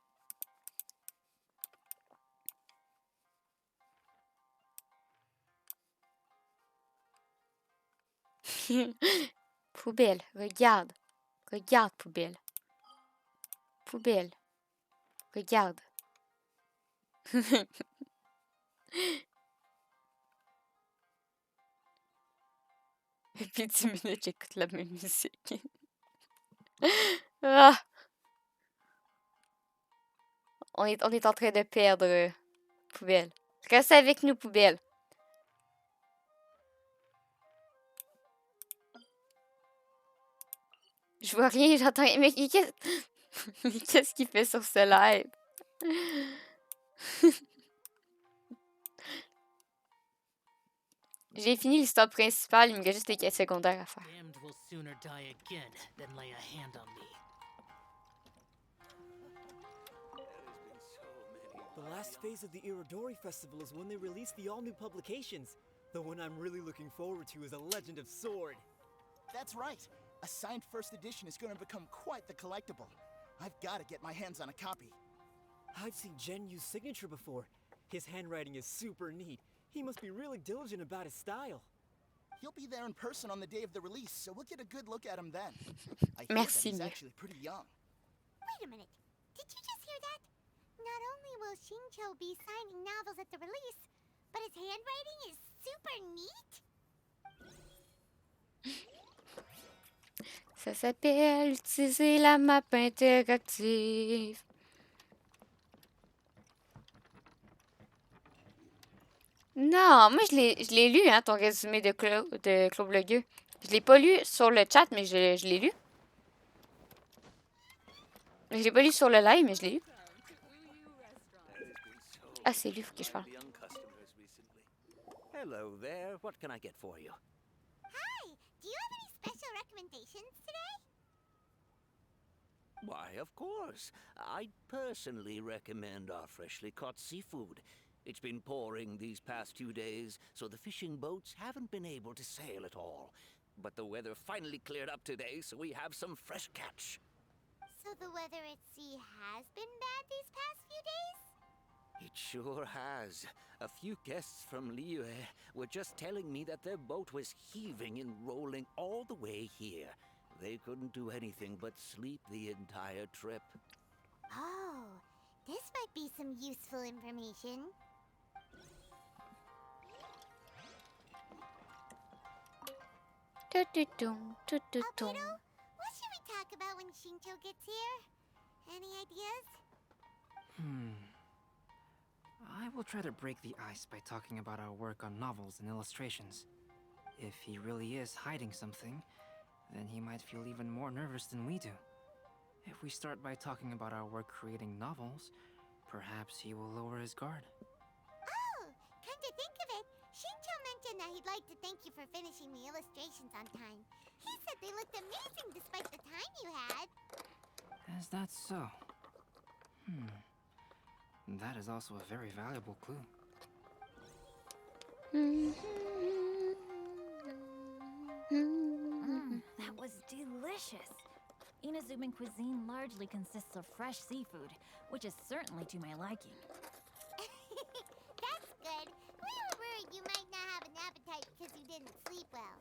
Poubelle, regarde. Regarde, poubelle. Poubelle. Regarde. Depuis 10 minutes, j'écoute la même musique. Ah. On est en train de perdre, poubelle. Reste avec nous, poubelle. Je vois rien, j'entends rien. Mais qu'est-ce qu'il fait sur ce live? J'ai fini l'histoire principale, il me reste juste les quêtes secondaires à faire. Damned will sooner die again than lay a hand on me. The last phase of the Irodori Festival is when they release the all-new publications. The one I'm really looking forward to is A Legend of Sword. That's right. A signed first edition is going to become quite the collectible. I've got to get my hands on a copy. I've seen Gen use signature before. His handwriting is super neat. He must be really diligent about his style. He'll be there in person on the day of the release, so we'll get a good look at him then. I hear Merci. that he's actually pretty young. Wait a minute. Did you just hear that? Not only will Xingqiu be signing novels at the release, but his handwriting is super neat. Ça s'appelle utiliser la map interactive. Non, moi je l'ai lu, hein, ton résumé de Claude Blogueux. Je l'ai pas lu sur le chat, mais je l'ai lu. Je l'ai pas lu sur le live, mais je l'ai lu. Ah, c'est lui, faut que je parle. Hello there. What can I get for you? Hi, do you have any special recommendations today? Why, of course. I'd personally recommend our freshly caught seafood. It's been pouring these past 2 days, so the fishing boats haven't been able to sail at all. But the weather finally cleared up today, so we have some fresh catch. So the weather at sea has been bad these past few days? It sure has. A few guests from Liyue were just telling me that their boat was heaving and rolling all the way here. They couldn't do anything but sleep the entire trip. Oh, this might be some useful information. Albedo, what should we talk about when Shincho gets here? Any ideas? I will try to break the ice by talking about our work on novels and illustrations. If he really is hiding something, then he might feel even more nervous than we do. If we start by talking about our work creating novels, perhaps he will lower his guard. Oh, come to think of it, Shincho mentioned that he'd like to thank you for finishing the illustrations on time. He said they looked amazing despite the time you had. Is that so? That is also a very valuable clue. That was delicious. Inazuman cuisine largely consists of fresh seafood, which is certainly to my liking. That's good. We were worried you might not have an appetite because you didn't sleep well.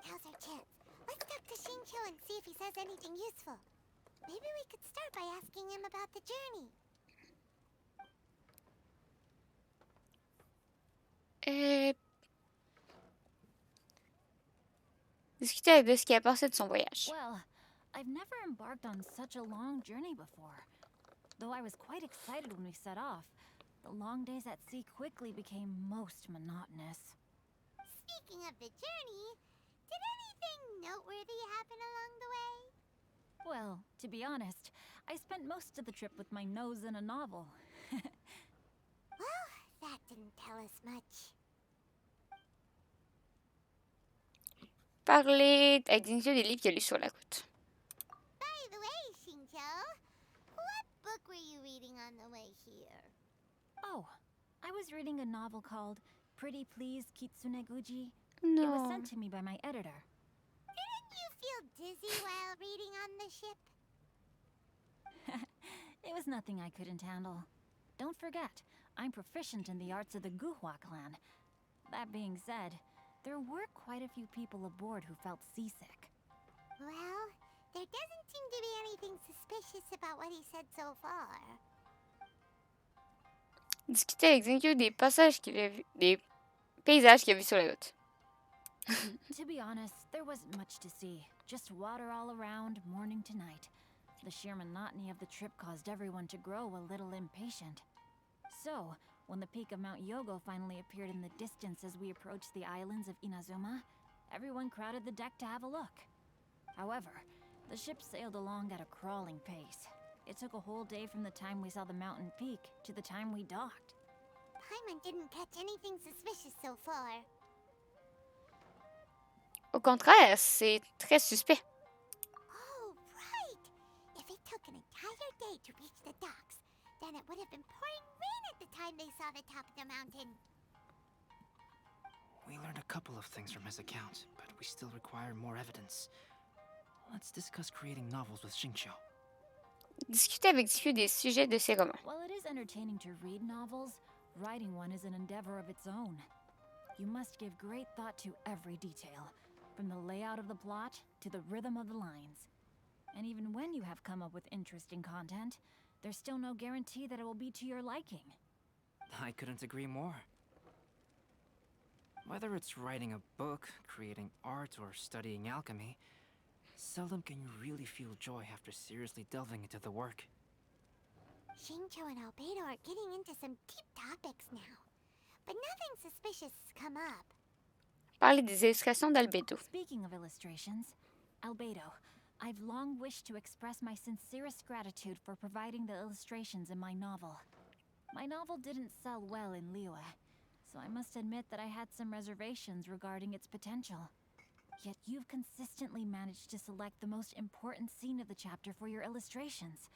Now's our chance. Let's talk to Shincho and see if he says anything useful. Maybe we could start by asking him about the journey. Discuter de ce qu'il a pensé de son voyage. Well, I've never embarked on such a long journey before. Though I was quite excited when we set off, the long days at sea quickly became most monotonous. Speaking of the journey, did anything noteworthy happen along the way? Well, to be honest, I spent most of the trip with my nose in a novel. Well, that didn't tell us much. Parler avec dignité des livres qu'il a lus sur la route. By the way, Shincho, what book were you reading on the way here? Oh, I was reading a novel called Pretty Please Kitsune Guji. No. It was sent to me by my editor. Didn't you feel dizzy while reading on the ship? It was nothing I couldn't handle. Don't forget, I'm proficient in the arts of the Guhua clan. That being said, there were quite a few people aboard who felt seasick. Well, there doesn't seem to be anything suspicious about what he said so far. Discuter avec Zinkyo des passages qu'il a vus, des paysages qu'il a vus sur la route. To be honest, there wasn't much to see. Just water all around, morning to night. The sheer monotony of the trip caused everyone to grow a little impatient. So, when the peak of Mount Yogo finally appeared in the distance as we approached the islands of Inazuma, everyone crowded the deck to have a look. However, the ship sailed along at a crawling pace. It took a whole day from the time we saw the mountain peak to the time we docked. Paimon didn't catch anything suspicious so far. Au contraire, c'est très suspect. Oh, right! If it took an entire day to reach the docks, then it would have been pouring rain at the time they saw the top of the mountain. We learned a couple of things from his account, but we still require more evidence. Let's discuss creating novels with Shincho. Discuter avec Zinkyo des sujets de ses romans. While it is entertaining to read novels, writing one is an endeavor of its own. You must give great thought to every detail, from the layout of the plot to the rhythm of the lines. And even when you have come up with interesting content, there's still no guarantee that it will be to your liking. I couldn't agree more. Whether it's writing a book, creating art, or studying alchemy, seldom can you really feel joy after seriously delving into the work. Shincho and Albedo are getting into some deep topics now, but nothing suspicious has come up. Parler des illustrations d'Albedo. Speaking of illustrations, Albedo, I've long wished to express my sincerest gratitude for providing the illustrations in my novel. My novel didn't sell well in Liyue, so I must admit that I had some reservations regarding its potential. Yet you've consistently managed to select the most important scene of the chapter for your illustrations.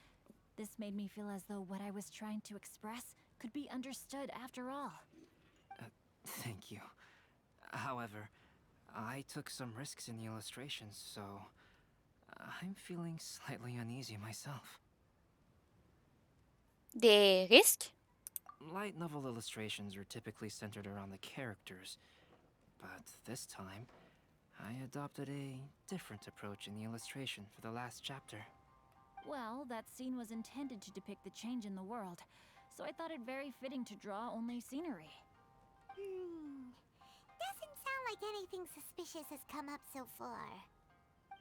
This made me feel as though what I was trying to express could be understood after all. Thank you. However, I took some risks in the illustrations, so I'm feeling slightly uneasy myself. Des risques? Light novel illustrations are typically centered around the characters, but this time, I adopted a different approach in the illustration for the last chapter. Well, that scene was intended to depict the change in the world, so I thought it very fitting to draw only scenery. Doesn't sound like anything suspicious has come up so far.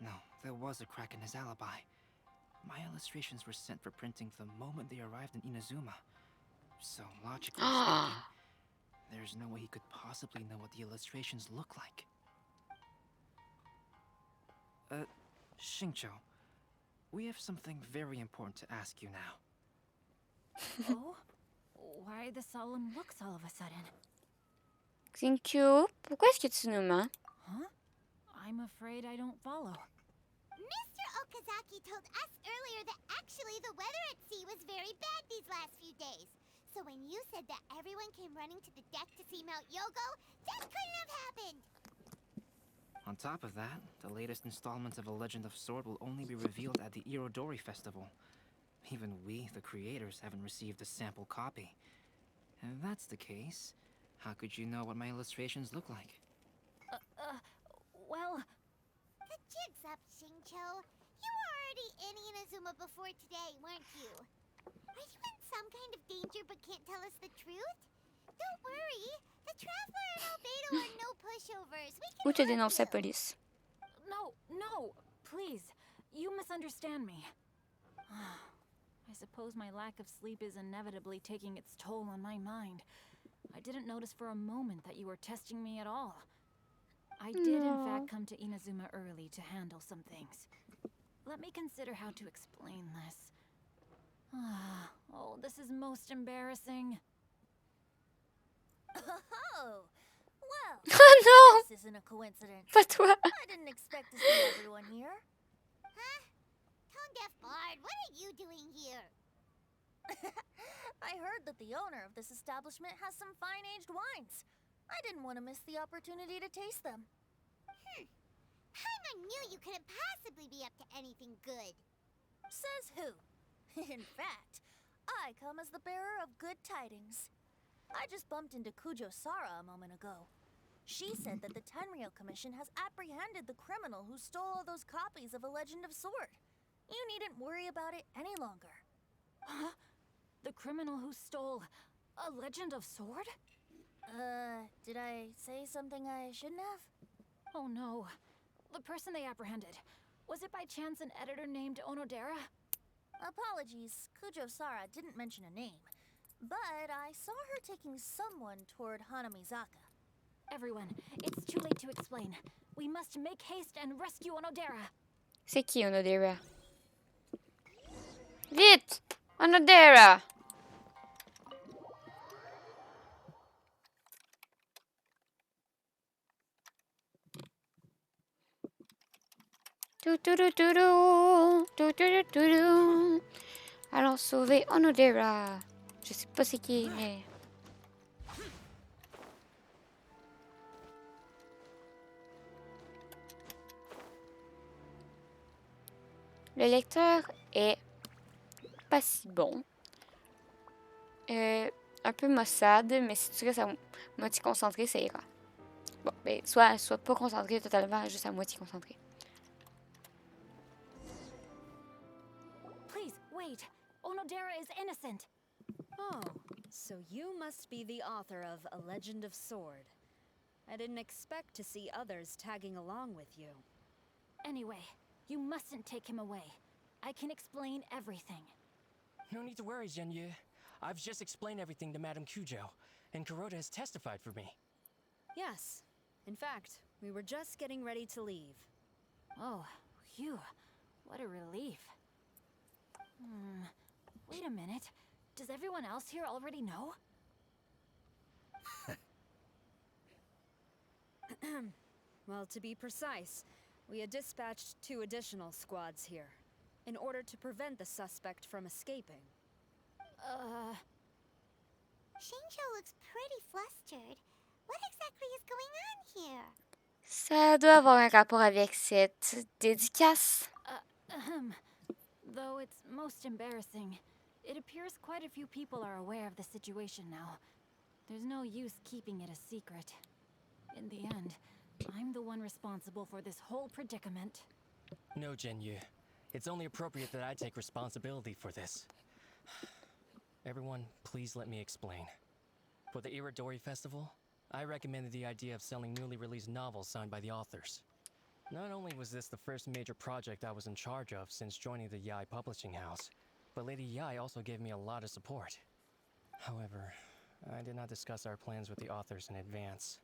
No, there was a crack in his alibi. My illustrations were sent for printing the moment they arrived in Inazuma. So, logically speaking, there's no way he could possibly know what the illustrations look like. Xingqiu, we have something very important to ask you now. Oh? Why the solemn looks all of a sudden? Xingqiu, pourquoi est-ce que tu nous mens? Huh? I'm afraid I don't follow. Mr. Okazaki told us earlier that actually the weather at sea was very bad these last few days. So when you said that everyone came running to the deck to see Mount Yogo, that couldn't have happened! On top of that, the latest installment of A Legend of Sword will only be revealed at the Irodori Festival. Even we, the creators, haven't received a sample copy. If that's the case, how could you know what my illustrations look like? Well... The jig's up, Xingqiu. You were already in Inazuma before today, weren't you? Are you in some kind of danger but can't tell us the truth? Don't worry. The Traveler and Albedo are no pushovers. Ou te dénonce la police. No, please. You misunderstand me. I suppose my lack of sleep is inevitably taking its toll on my mind. I didn't notice for a moment that you were testing me at all. I did, in fact, come to Inazuma early to handle some things. Let me consider how to explain this. Oh, this is most embarrassing. Oh, well, Oh no! this isn't a coincidence. Pas toi. I didn't expect to see everyone here. Huh? Tone-deaf Bard, what are you doing here? I heard that the owner of this establishment has some fine-aged wines. I didn't want to miss the opportunity to taste them. Paimon knew you couldn't possibly be up to anything good. Says who? In fact, I come as the bearer of good tidings. I just bumped into Kujo Sara a moment ago. She said that the Tenryou Commission has apprehended the criminal who stole all those copies of A Legend of Sword. You needn't worry about it any longer. Huh? The criminal who stole A Legend of Sword? Did I say something I shouldn't have? Oh no. The person they apprehended. Was it by chance an editor named Onodera? Apologies, Kujo Sara didn't mention a name. But I saw her taking someone toward Hanamizaka. Everyone, it's too late to explain. We must make haste and rescue Onodera. C'est qui Onodera? Vite! Onodera! Allons sauver Onodera. Je sais pas c'est qui, mais... Le lecteur est pas si bon. Un peu maussade, mais si tu restes à moitié concentré, ça ira. Bon, ben, soit pas concentré totalement, juste à moitié concentré. Please, wait. Onodera is innocent. Oh, so you must be the author of A Legend of Sword. I didn't expect to see others tagging along with you. Anyway, you mustn't take him away. I can explain everything. No need to worry, Zhenyu. I've just explained everything to Madame Kujo, and Kuroda has testified for me. Yes. In fact, we were just getting ready to leave. Oh, phew. What a relief. Wait a minute. Does everyone else here already know? Well, to be precise, we had dispatched 2 additional squads here, in order to prevent the suspect from escaping. Xingqiu looks pretty flustered. What exactly is going on here? Ça doit avoir un rapport avec cette dédicace. Though it's most embarrassing, it appears quite a few people are aware of the situation now. There's no use keeping it a secret. In the end, I'm the one responsible for this whole predicament. No, Genyu. It's only appropriate that I take responsibility for this. Everyone, please let me explain. For the Irodori Festival, I recommended the idea of selling newly released novels signed by the authors. Not only was this the first major project I was in charge of since joining the Yae publishing house, but Lady Yae also gave me a lot of support. However, I did not discuss our plans with the authors in advance.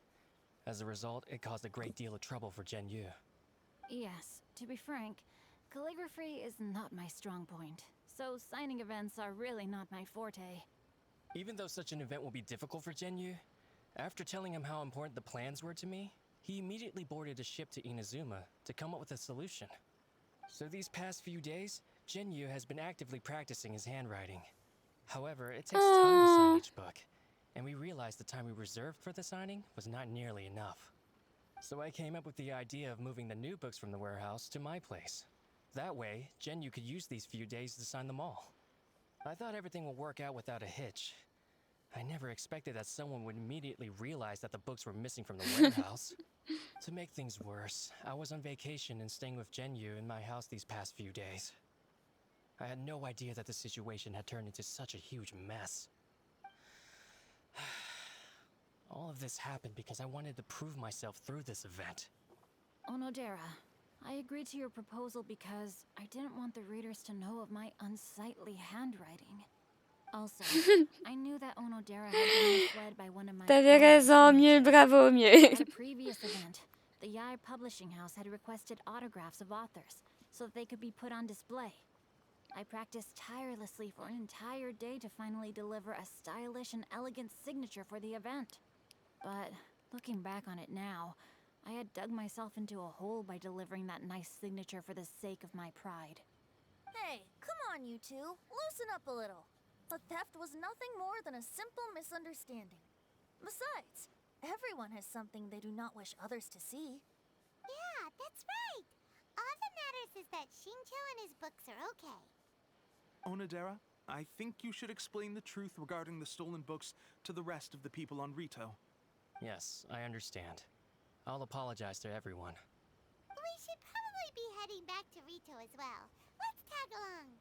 As a result, it caused a great deal of trouble for Genyu. Yes, to be frank, calligraphy is not my strong point, so signing events are really not my forte. Even though such an event will be difficult for Genyu, after telling him how important the plans were to me, he immediately boarded a ship to Inazuma to come up with a solution. So these past few days, Genyu has been actively practicing his handwriting. However, it takes time to sign each book, and we realized the time we reserved for the signing was not nearly enough. So I came up with the idea of moving the new books from the warehouse to my place. That way, Genyu could use these few days to sign them all. I thought everything would work out without a hitch. I never expected that someone would immediately realize that the books were missing from the warehouse. To make things worse, I was on vacation and staying with Genyu in my house these past few days. I had no idea that the situation had turned into such a huge mess. All of this happened because I wanted to prove myself through this event. Onodera, I agreed to your proposal because I didn't want the readers to know of my unsightly handwriting. Also, I knew that Onodera had been misled by one of my... T'avais raison, mieux, bravo, mieux. At a previous event, the Yae publishing house had requested autographs of authors so that they could be put on display. I practiced tirelessly for an entire day to finally deliver a stylish and elegant signature for the event. But looking back on it now, I had dug myself into a hole by delivering that nice signature for the sake of my pride. Hey, come on, you two. Loosen up a little. The theft was nothing more than a simple misunderstanding. Besides, everyone has something they do not wish others to see. Yeah, that's right. All that matters is that Shincho and his books are okay. Onodera, I think you should explain the truth regarding the stolen books to the rest of the people on Rito. Yes, I understand. I'll apologize to everyone. We should probably be heading back to Rito as well. Let's tag along.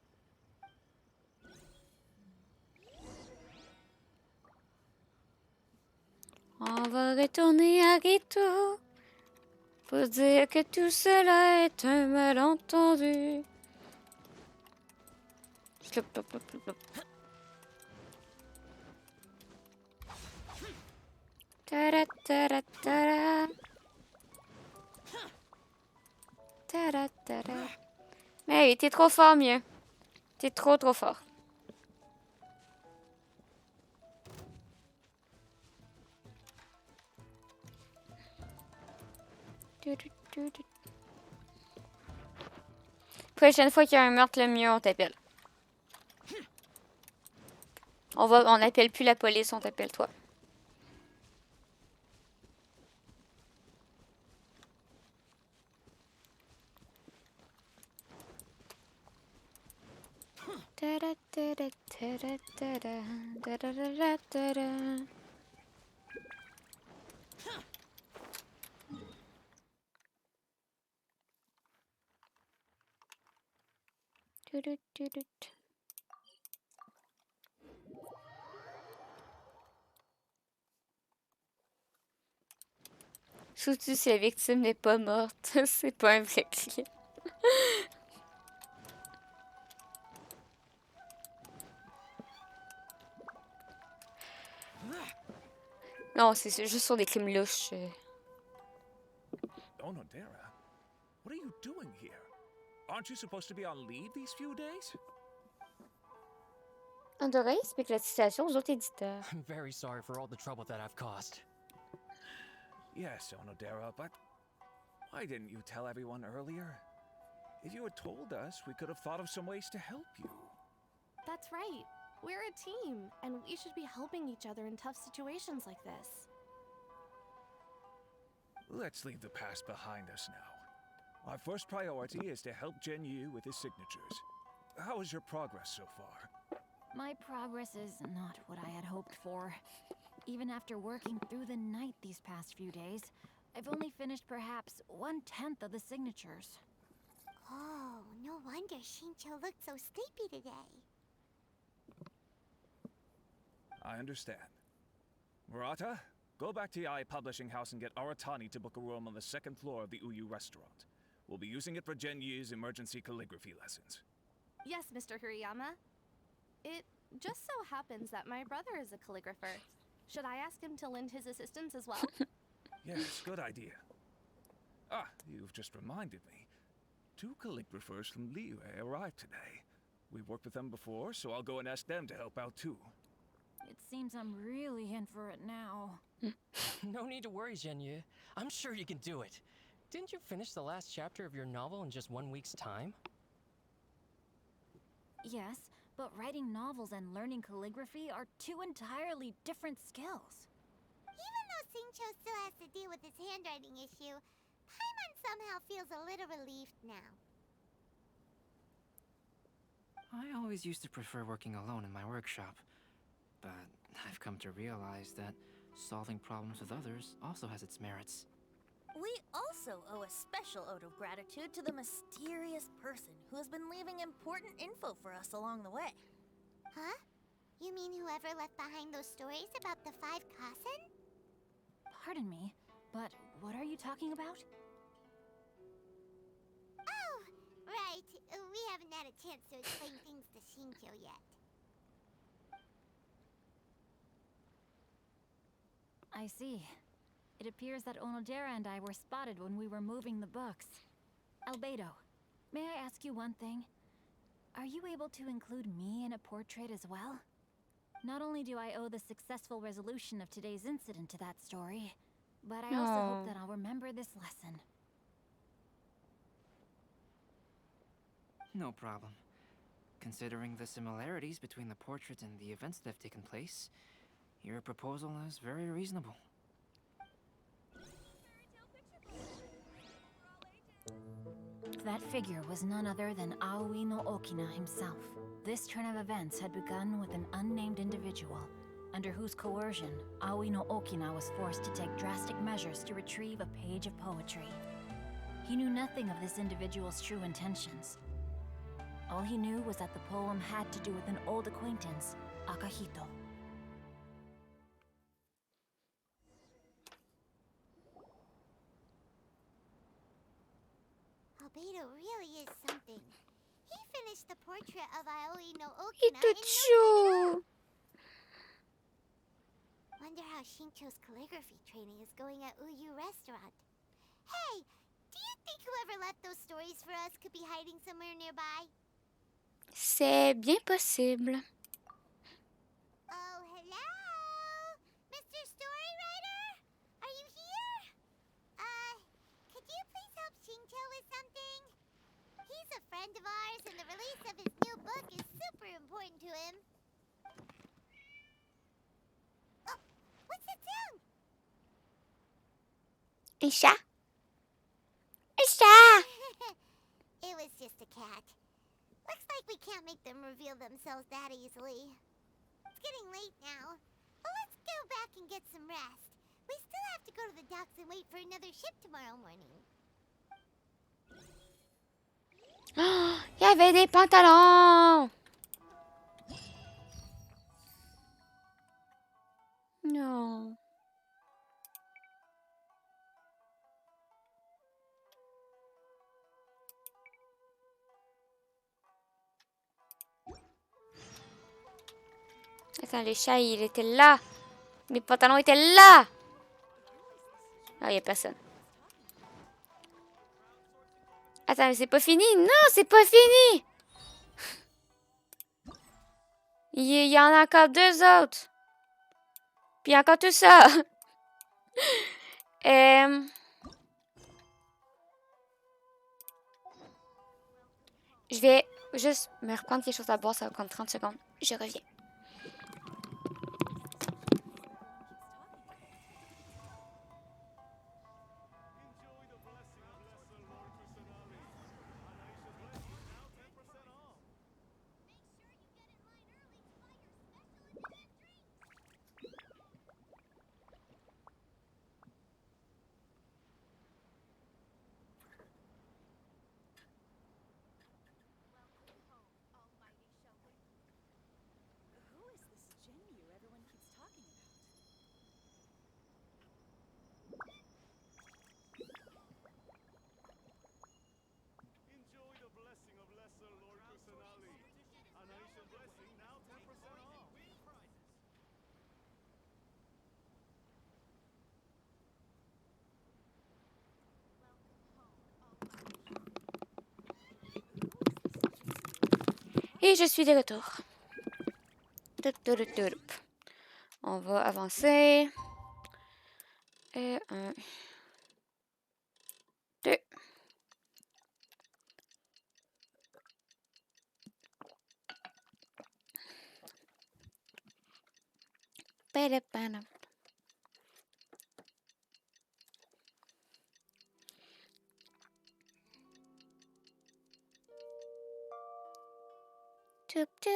On va retourner à Rito pour dire que tout cela est un malentendu. Slop, slop, slop, slop. Ta-da, ta-da, ta-da. Ta-da, ta-da. Mais oui, t'es trop fort, mieux. T'es trop fort. Prochaine fois qu'il y a un meurtre, le mieux, on t'appelle. On n'appelle plus la police, on t'appelle toi. Surtout si la victime n'est pas morte, c'est pas un vrai client. Non, c'est juste sur des crimes louches. Onodera, what are you doing here? Aren't you supposed to be on leave these few days? Andorra explique la situation aux autres éditeurs. I'm very sorry for all the trouble that I've caused. Yes, Onodera, but why didn't you tell everyone earlier? If you had told us, we could have thought of some ways to help you. That's right. We're a team, and we should be helping each other in tough situations like this. Let's leave the past behind us now. Our first priority is to help Genyu with his signatures. How is your progress so far? My progress is not what I had hoped for. Even after working through the night these past few days, I've only finished perhaps 1/10 of the signatures. Oh, no wonder Shincho looked so sleepy today. I understand. Murata, go back to Yae Publishing House and get Aratani to book a room on the 2nd floor of the Uyu restaurant. We'll be using it for Genyu's emergency calligraphy lessons. Yes, Mr. Hirayama. It just so happens that my brother is a calligrapher. Should I ask him to lend his assistance as well? Yes, good idea. Ah, you've just reminded me. 2 calligraphers from Liyue arrived today. We've worked with them before, so I'll go and ask them to help out too. It seems I'm really in for it now. No need to worry, Genyu. I'm sure you can do it. Didn't you finish the last chapter of your novel in just 1 week's time? Yes, but writing novels and learning calligraphy are 2 entirely different skills. Even though Shincho still has to deal with his handwriting issue, Paimon somehow feels a little relieved now. I always used to prefer working alone in my workshop, but I've come to realize that solving problems with others also has its merits. We also owe a special ode of gratitude to the mysterious person who has been leaving important info for us along the way. Huh? You mean whoever left behind those stories about the 5 Kasen? Pardon me, but what are you talking about? Oh, right. We haven't had a chance to explain things to Shincho yet. I see. It appears that Onodera and I were spotted when we were moving the books. Albedo, may I ask you one thing? Are you able to include me in a portrait as well? Not only do I owe the successful resolution of today's incident to that story, but I also hope that I'll remember this lesson. No problem. Considering the similarities between the portrait and the events that have taken place, your proposal is very reasonable. That figure was none other than Aoi no Okina himself. This turn of events had begun with an unnamed individual, under whose coercion, Aoi no Okina was forced to take drastic measures to retrieve a page of poetry. He knew nothing of this individual's true intentions. All he knew was that the poem had to do with an old acquaintance, Akahito. Albedo really is something. He finished the portrait of Aoi no Okina Tout in chou. Wonder how Shincho's calligraphy training is going at Uyu restaurant. Hey, do you think whoever left those stories for us could be hiding somewhere nearby? C'est bien possible. Oh, hello? Mr. Storywriter? Are you here? Could you please help Shincho with something? He's a friend of ours and the release of his new book is super important to him. Oh, what's that sound? Un chat? Un chat! It was just a cat. Looks like we can't make them reveal themselves that easily. It's getting late now. But let's go back and get some rest. We still have to go to the docks and wait for another ship tomorrow morning. Oh, il y avait des pantalons! Non. Attends, le chat, il était là. Mes pantalons étaient là. Ah, il n'y a personne. Attends, mais c'est pas fini. Non, c'est pas fini. Il y en a encore 2 autres. Puis encore tout ça. Je vais juste me reprendre quelque chose à boire. Ça va prendre 30 secondes. Je reviens. Et je suis de retour. On va avancer. Et 1, 2. Pérépana. Tup, tup.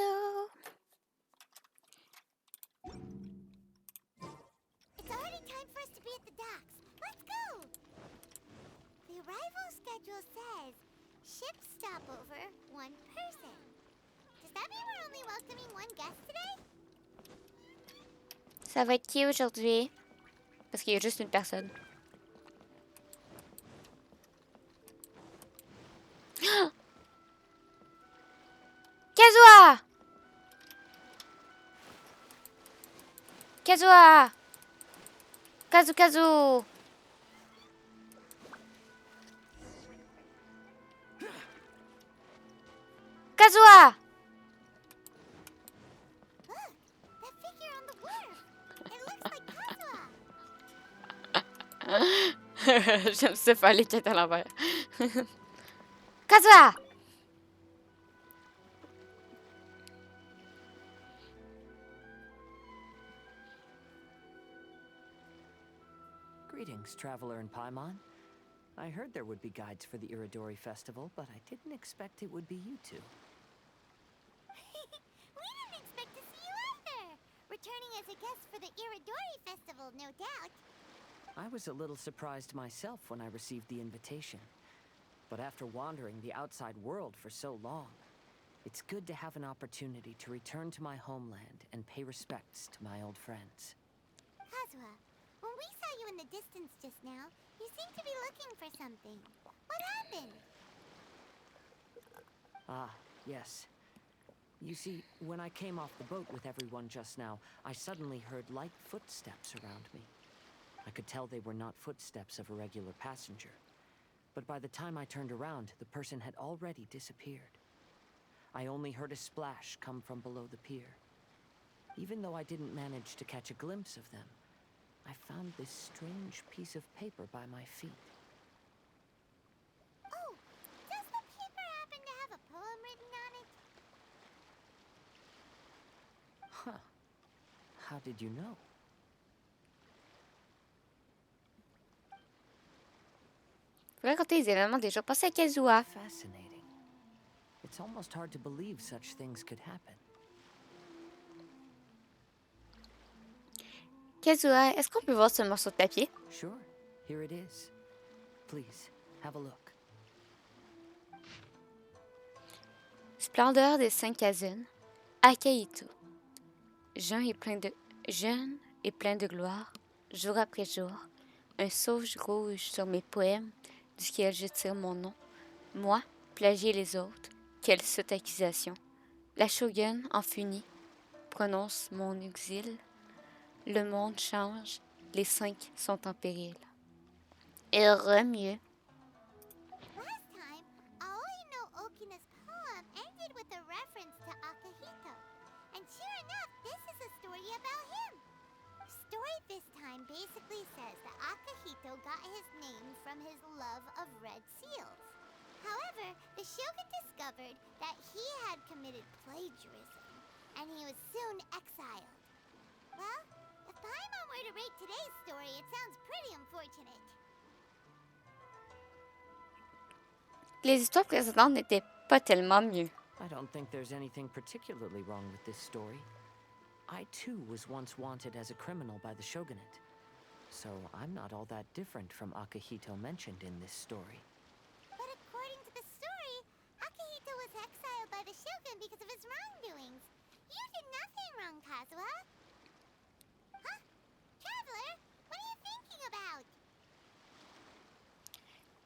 It's already time for us to be at the docks. Let's go! The arrival schedule says ship stopover, 1 person. Does that mean we're only welcoming 1 guest today? Ça va être qui aujourd'hui? Parce qu'il y a juste une personne. Kazuha! Kazuha! Kazu Kazu! Kazuha! Look, that figure on the wharf. It looks like Kazuha. J'aime ça faire les têtes à l'envers. Kazuha! Greetings, traveler in Paimon. I heard there would be guides for the Iridori Festival, but I didn't expect it would be you two. We didn't expect to see you either. Returning as a guest for the Iridori Festival, no doubt. I was a little surprised myself when I received the invitation. But after wandering the outside world for so long, it's good to have an opportunity to return to my homeland and pay respects to my old friends. Kazuha, when we saw you in the distance just now, you seemed to be looking for something. What happened? Ah, yes. You see, when I came off the boat with everyone just now, I suddenly heard light footsteps around me. I could tell they were not footsteps of a regular passenger. But by the time I turned around, the person had already disappeared. I only heard a splash come from below the pier. Even though I didn't manage to catch a glimpse of them, I found this strange piece of paper by my feet. Oh, does the paper happen to have a poem written on it? Huh. How did you know? Vous racontez les événements déjà passés à Kazuha. Fascinating. It's almost hard to believe such things could happen. Kazuha, est-ce qu'on peut voir ce morceau de papier? Sure. Here it is. Please, have a look. Splendeur des 5 Kazen, Akahito. Jeune et plein de gloire, jour après jour, un sauge rouge sur mes poèmes, duquel je tire mon nom. Moi, plagier les autres, quelle sotte accusation. La shogun, en funie, prononce mon exil. Le monde change, les 5 sont en péril. Heureux mieux. Last time, Aoi no Okina's poem ended with a reference to Akahito. And sure enough, this is a story about him. The story this time basically says that Akahito got his name from his love of red seals. However, the shogun discovered that he had committed plagiarism, and he was soon exiled. Well, if Paimon were to rate today's story, it sounds pretty unfortunate. Les histoires précédentes n'étaient pas tellement mieux. I don't think there's anything particularly wrong with this story. I too was once wanted as a criminal by the shogunate. So I'm not all that different from Akahito mentioned in this story. But according to the story, Akahito was exiled by the shogun because of his wrongdoings. You did nothing wrong, Kazuha. Huh? Traveler, what are you thinking about?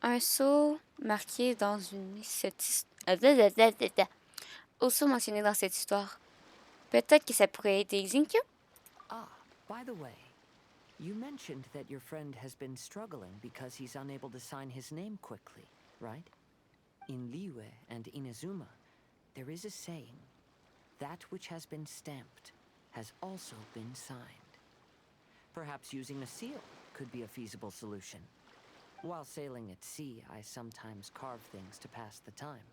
Un sceau marqué dans au sceau mentionné dans cette histoire. Peut-être que ça pourrait être Xinkyo? Ah, by the way, you mentioned that your friend has been struggling because he's unable to sign his name quickly, right? In Liyue and Inazuma, there is a saying, that which has been stamped has also been signed. Perhaps using a seal could be a feasible solution. While sailing at sea, I sometimes carve things to pass the time.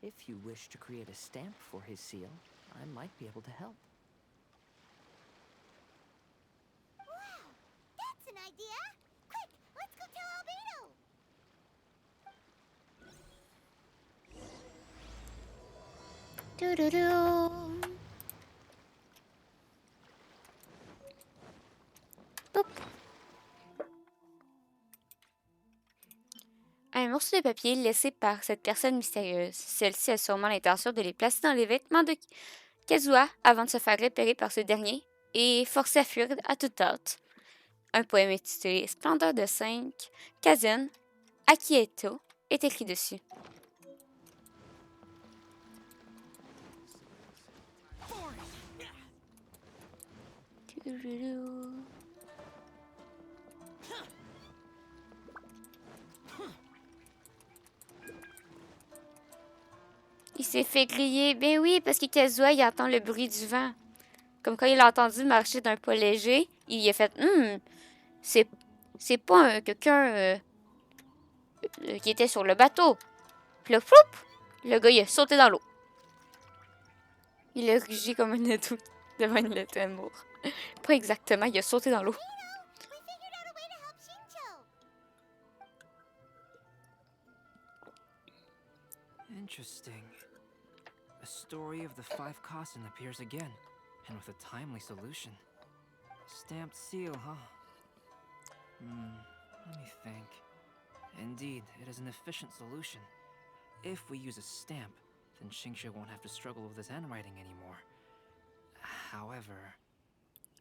If you wish to create a stamp for his seal, I might be able to help. Wow! That's an idea! Quick, let's go tell Albedo! Doo-doo-doo. Boop. Un morceau de papier laissé par cette personne mystérieuse. Celle-ci a sûrement l'intention de les placer dans les vêtements de Kazuha avant de se faire repérer par ce dernier et forcer à fuir à toute hâte. Un poème intitulé Splendeur de 5 Kazen Akieto est écrit dessus. Il s'est fait griller. Ben oui, parce que Kazuha, il entend le bruit du vent. Comme quand il a entendu marcher d'un pas léger, il a fait c'est pas quelqu'un qui était sur le bateau. Puis là, floup, le gars, il a sauté dans l'eau. Il a rugi comme un ado devant une lettre d'amour. Pas exactement, il a sauté dans l'eau. Interesting. A story of the 5 Kasen appears again, and with a timely solution. Stamped seal, huh? Let me think. Indeed, it is an efficient solution. If we use a stamp, then Xingqiu won't have to struggle with his handwriting anymore. However...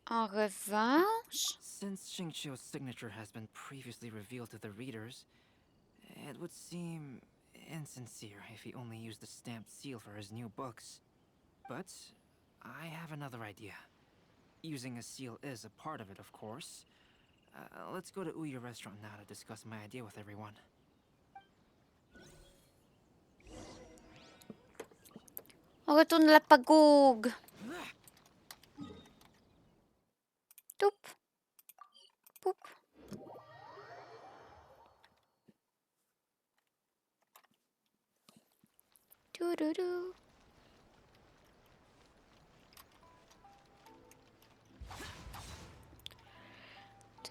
En revanche... Since Xingqiu's signature has been previously revealed to the readers, it would seem insincere if he only used the stamped seal for his new books. But I have another idea. Using a seal is a part of it, of course. Let's go to Ouya restaurant now to discuss my idea with everyone. On retourne à la pagode. Toup. Poup. Doo-doo-doo.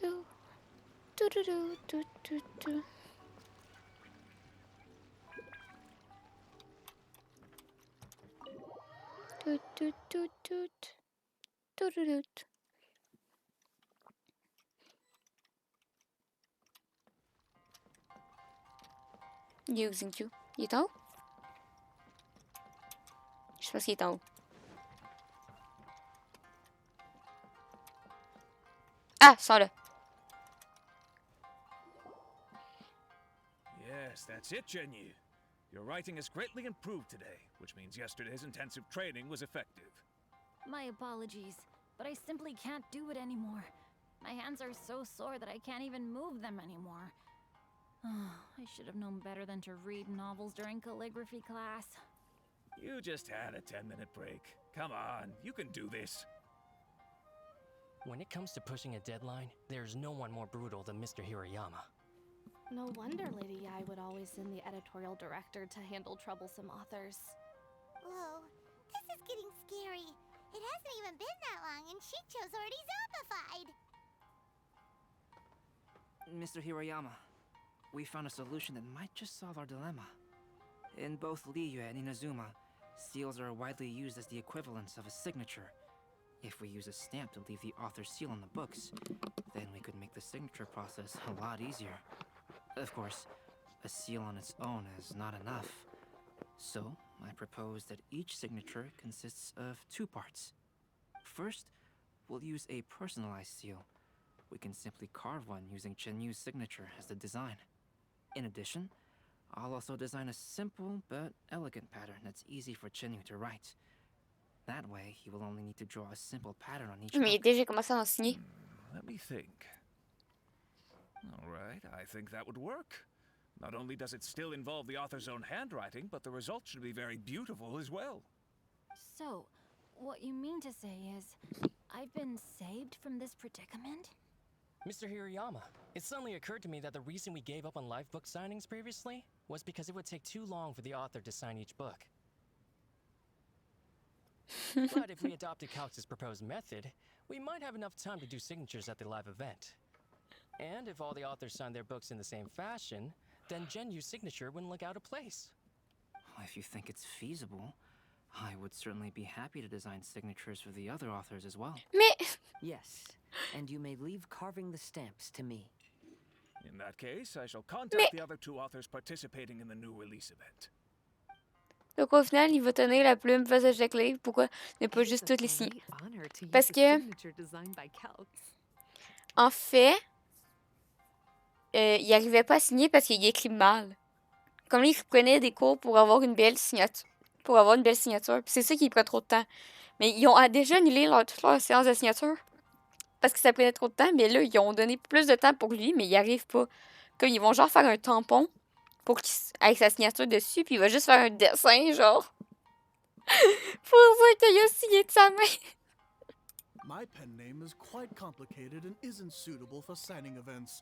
Do. Do-do-do. Do-do-do. Do-do-do-do. Do-do-do. Using you. Il est en haut? Je pense qu'il est en haut. Ah, sors-le. Yes, that's it, Genyu. Your writing has greatly improved today, which means yesterday's intensive training was effective. My apologies, but I simply can't do it anymore. My hands are so sore that I can't even move them anymore. I should have known better than to read novels during calligraphy class. You just had a 10-minute break. Come on, you can do this. When it comes to pushing a deadline, there's no one more brutal than Mr. Hirayama. No wonder Lady Yai would always send the editorial director to handle troublesome authors. Whoa, this is getting scary. It hasn't even been that long and Shicho's already zombified. Mr. Hirayama, we found a solution that might just solve our dilemma. In both Liyue and Inazuma, seals are widely used as the equivalents of a signature. If we use a stamp to leave the author's seal on the books, then we could make the signature process a lot easier. Of course, a seal on its own is not enough. So, I propose that each signature consists of 2 parts. First, we'll use a personalized seal. We can simply carve one using Chenyu's signature as the design. In addition, I'll also design a simple but elegant pattern that's easy for Chenyu to write. That way, he will only need to draw a simple pattern on each Mais il a book. déjà commencé à en signer. Let me think. All right, I think that would work. Not only does it still involve the author's own handwriting, but the result should be very beautiful as well. So, what you mean to say is, I've been saved from this predicament? Mr. Hirayama, it suddenly occurred to me that the reason we gave up on live book signings previously was because it would take too long for the author to sign each book. But if we adopted Calx's proposed method, we might have enough time to do signatures at the live event. And if all the authors signed their books in the same fashion, then Genyu's signature wouldn't look out of place. If you think it's feasible, I would certainly be happy to design signatures for the other authors as well. Mais... Yes, and you may leave carving the stamps to me. In that case, I shall contact the other two authors participating in the new release event. Donc au final, il va tenir la plume face à chaque livre. Pourquoi ne pas juste toutes les signer? Parce que... En fait... il n'arrivait pas à signer parce qu'il écrit mal. Comme lui, il prenait des cours pour avoir une belle signature. C'est ça qui prend trop de temps. Mais ils ont déjà annulé toute leur séance de signature. Parce que ça prenait trop de temps. Mais là, ils ont donné plus de temps pour lui, mais il n'y arrive pas. Comme ils vont genre faire un tampon avec sa signature dessus, puis il va juste faire un dessin, genre. Pour dire qu'il a signé de sa main. My pen name is quite complicated and isn't suitable for signing events.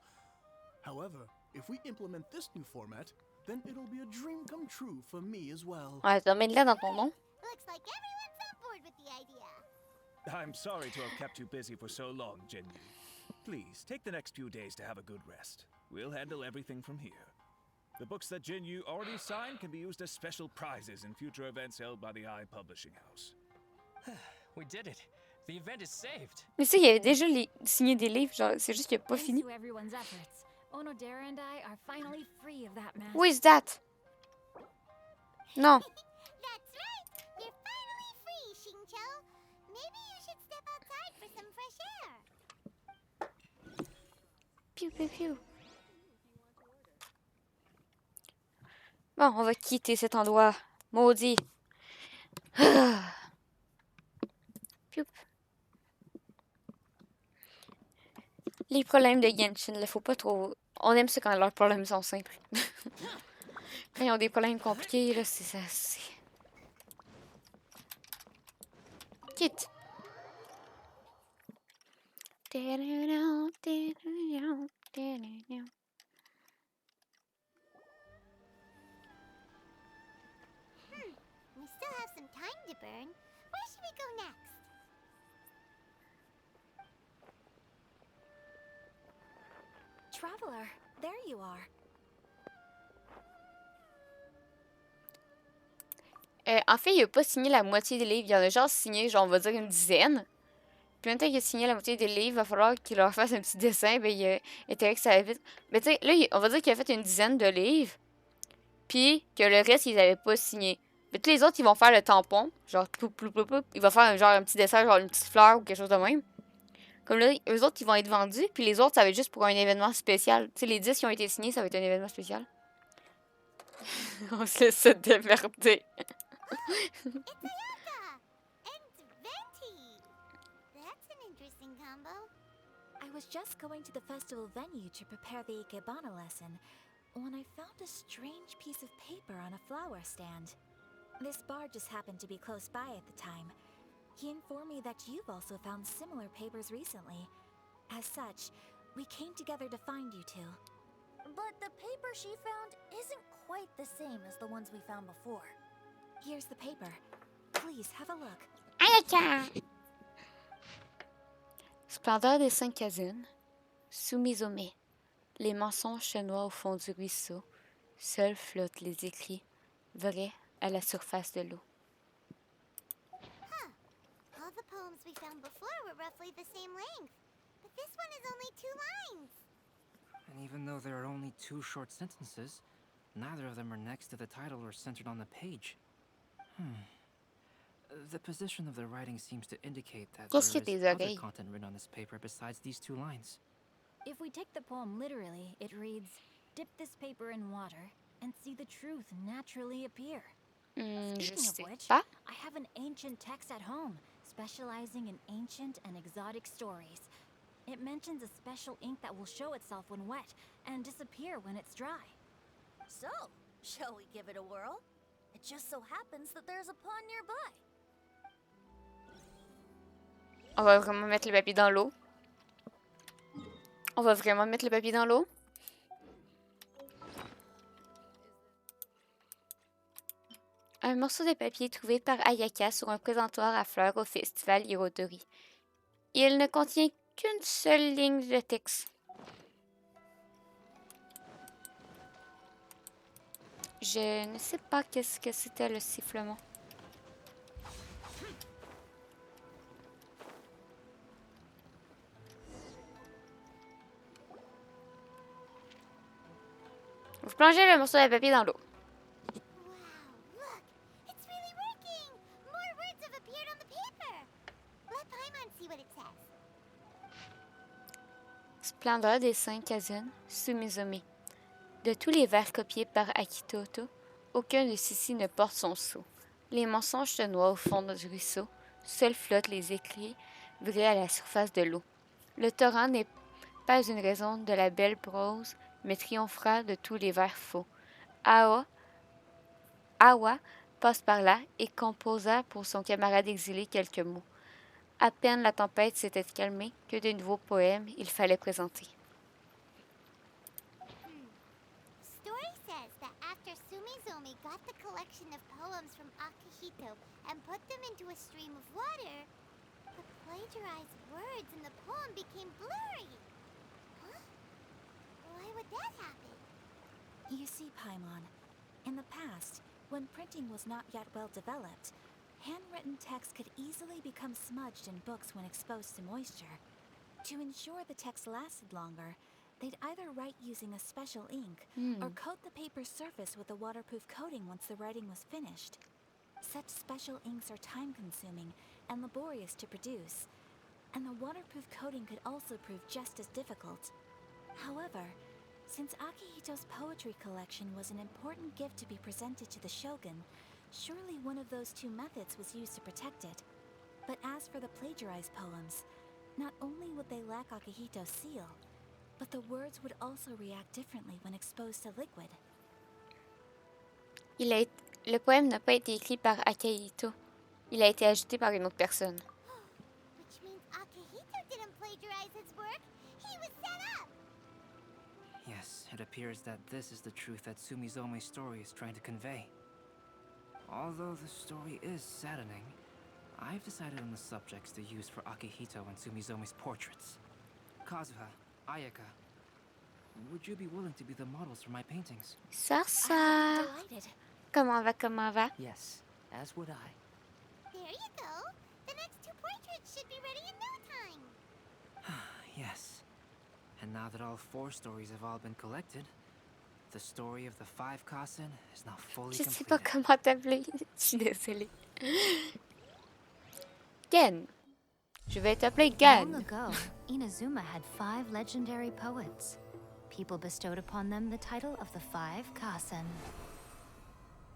However, if we implement this new format, then it'll be a dream come true for me as well. Ouais, t'en mets là dans ton nom. Looks like everyone's on board with the idea. I'm sorry to have kept you busy for so long, Genyu. Please, take the next few days to have a good rest. We'll handle everything from here. The books that Genyu already signed can be used as special prizes in future events held by the I Publishing House. We did it. The event is saved. Mais ça, il avait déjà signé des livres, genre, c'est juste qu'il n'a pas fini. Onodera and I are finally free of that mess. Who is that? Non. That's right. You're finally free, Xingqiu. Maybe you should step outside for some fresh air. Piou, piou, piou. Bon, on va quitter cet endroit. Maudit. Piou. Les problèmes de Genshin, il faut pas trop... On aime ça quand leurs problèmes sont simples. Quand ils ont des problèmes compliqués, là, c'est ça. Quitte. We still have some time to burn. Where should we go next? Traveler, there you are. En fait, il n'a pas signé la moitié des livres. Il en a genre signé, genre, on va dire une dizaine. Puis maintenant qu'il a signé la moitié des livres, il va falloir qu'il leur fasse un petit dessin. Ben, il a intérêt que ça aille vite. Mais tu sais, là, on va dire qu'il a fait une dizaine de livres. Puis que le reste, ils n'avaient pas signé. Mais tous les autres, ils vont faire le tampon. Genre, il va faire genre un petit dessin, genre une petite fleur ou quelque chose de même. Comme là, eux autres, ils vont être vendus. Puis les autres, ça va être juste pour un événement spécial. Tu sais, les 10 qui ont été signés, ça va être un événement spécial. On se laisse se démerder. It's Ayaka and Venti. That's an interesting combo. I was just going to the festival venue to prepare the Ikebana lesson when I found a strange piece of paper on a flower stand. This bar just happened to be close by at the time. He informed me that you've also found similar papers recently. As such, we came together to find you two. But the paper she found isn't quite the same as the ones we found before. Here's the paper. Please have a look. Ayaka! Splendeur des 5 casines. Sous mes sommets, les mensonges se noient au fond du ruisseau. Seuls flottent les écrits, vrais à la surface de l'eau. Huh. All the poems we found before were roughly the same length. But this one is only 2 lines. And even though there are only 2 short sentences, neither of them are next to the title or centered on the page. The position of the writing seems to indicate that there is other content written on this paper besides these 2 lines. If we take the poem literally, it reads, "Dip this paper in water and see the truth naturally appear." Speaking of which, I have an ancient text at home, specializing in ancient and exotic stories. It mentions a special ink that will show itself when wet and disappear when it's dry. So, shall we give it a whirl? It just so happens that there's a pond nearby. On va vraiment mettre le papier dans l'eau. On va vraiment mettre le papier dans l'eau. Un morceau de papier trouvé par Ayaka sur un présentoir à fleurs au festival Irodori. Il ne contient qu'une seule ligne de texte. Je ne sais pas qu'est-ce que c'était le sifflement. Vous plongez le morceau de papier dans l'eau. It's really working! More words have appeared on the paper! Let Paimon see what it says. Splendeur des 5 Kazun, Sumizome. De tous les vers copiés par Akitoto, aucun de ceux-ci ne porte son sceau. Les mensonges se noient au fond du ruisseau, seuls flottent les écrits vrais à la surface de l'eau. Le torrent n'est pas une raison de la belle prose, mais triomphera de tous les vers faux. Awa passe par là et composa pour son camarade exilé quelques mots. À peine la tempête s'était calmée que de nouveaux poèmes il fallait présenter. Story says that after Sumizomi got the collection of poems from Akihito and put them into a stream of water, the plagiarized words in the poem became blurry. Huh? Why would that happen? You see, Paimon, in the past, when printing was not yet well developed, handwritten text could easily become smudged in books when exposed to moisture. To ensure the text lasted longer, they'd either write using a special ink or coat the paper's surface with a waterproof coating once the writing was finished. Such special inks are time-consuming and laborious to produce, and the waterproof coating could also prove just as difficult. However, since Akihito's poetry collection was an important gift to be presented to the shogun, surely one of those two methods was used to protect it. But as for the plagiarized poems, not only would they lack Akihito's seal, but the words would also react differently when exposed to liquid. Le poème n'a pas été écrit par Akihito. Il a été ajouté par une autre personne. Which means Akihito didn't plagiarize his work. He was set up. Yes, it appears that this is the truth that Sumizome's story is trying to convey. Although the story is saddening, I've decided on the subjects to use for Akihito and Sumizome's portraits. Kazuha, Ayaka, would you be willing to be the models for my paintings? Ça. Comment va? Yes, as would I. There you go. The next two portraits should be ready in no time. Yes. And now that all 4 stories have all been collected, the story of the 5 Kasen is now fully Je completed. sais pas comment t'appeler. Je suis désolée. Gen. Je vais t'appeler Gan. Long ago, Inazuma had 5 legendary poets. People bestowed upon them the title of the 5 Kasen.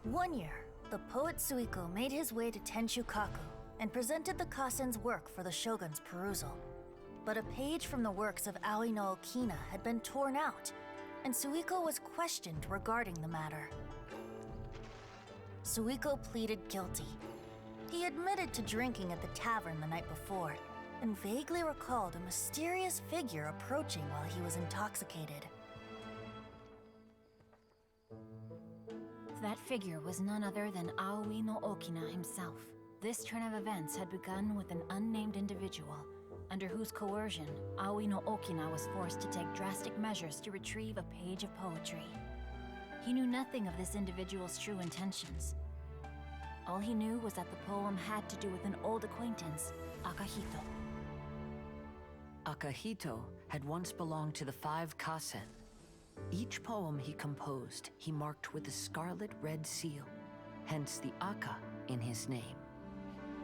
One year, the poet Suiko made his way to Tenshukaku and presented the Kasen's work for the shogun's perusal. But a page from the works of Aoi no Okina had been torn out, and Suiko was questioned regarding the matter. Suiko pleaded guilty. He admitted to drinking at the tavern the night before, and vaguely recalled a mysterious figure approaching while he was intoxicated. That figure was none other than Aoi no Okina himself. This turn of events had begun with an unnamed individual, under whose coercion, Aoi no Okina was forced to take drastic measures to retrieve a page of poetry. He knew nothing of this individual's true intentions. All he knew was that the poem had to do with an old acquaintance, Akihito. Akihito had once belonged to the 5 Kasen. Each poem he composed, he marked with a scarlet red seal, hence the Aka in his name.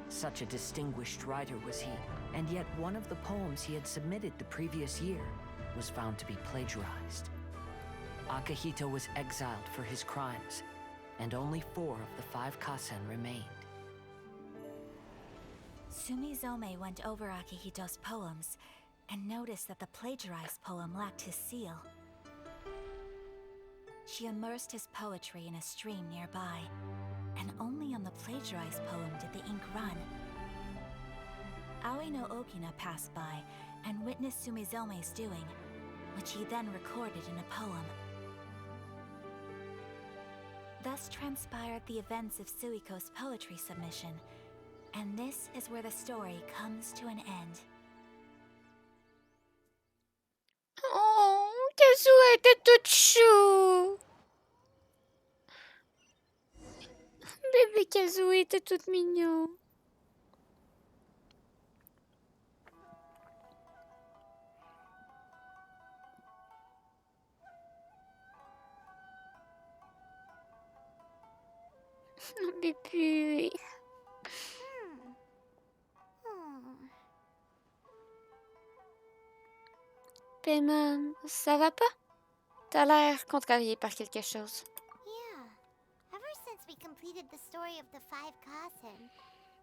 Such a distinguished writer was he, and yet one of the poems he had submitted the previous year was found to be plagiarized. Akihito was exiled for his crimes, and only 4 of the 5 Kasen remained. Sumizome went over Akihito's poems and noticed that the plagiarized poem lacked his seal. She immersed his poetry in a stream nearby, and only on the plagiarized poem did the ink run. Aoi no Okina passed by and witnessed Sumizome's doing, which he then recorded in a poem. Thus transpired the events of Suiko's poetry submission, and this is where the story comes to an end. Oh, Kazuo était tout chou. Bébé Kazuo était tout mignon. Bébé. Paiement, ça va pas? T'as l'air contrarié par quelque chose. Yeah. Ever since we completed the story of the 5 Kasen,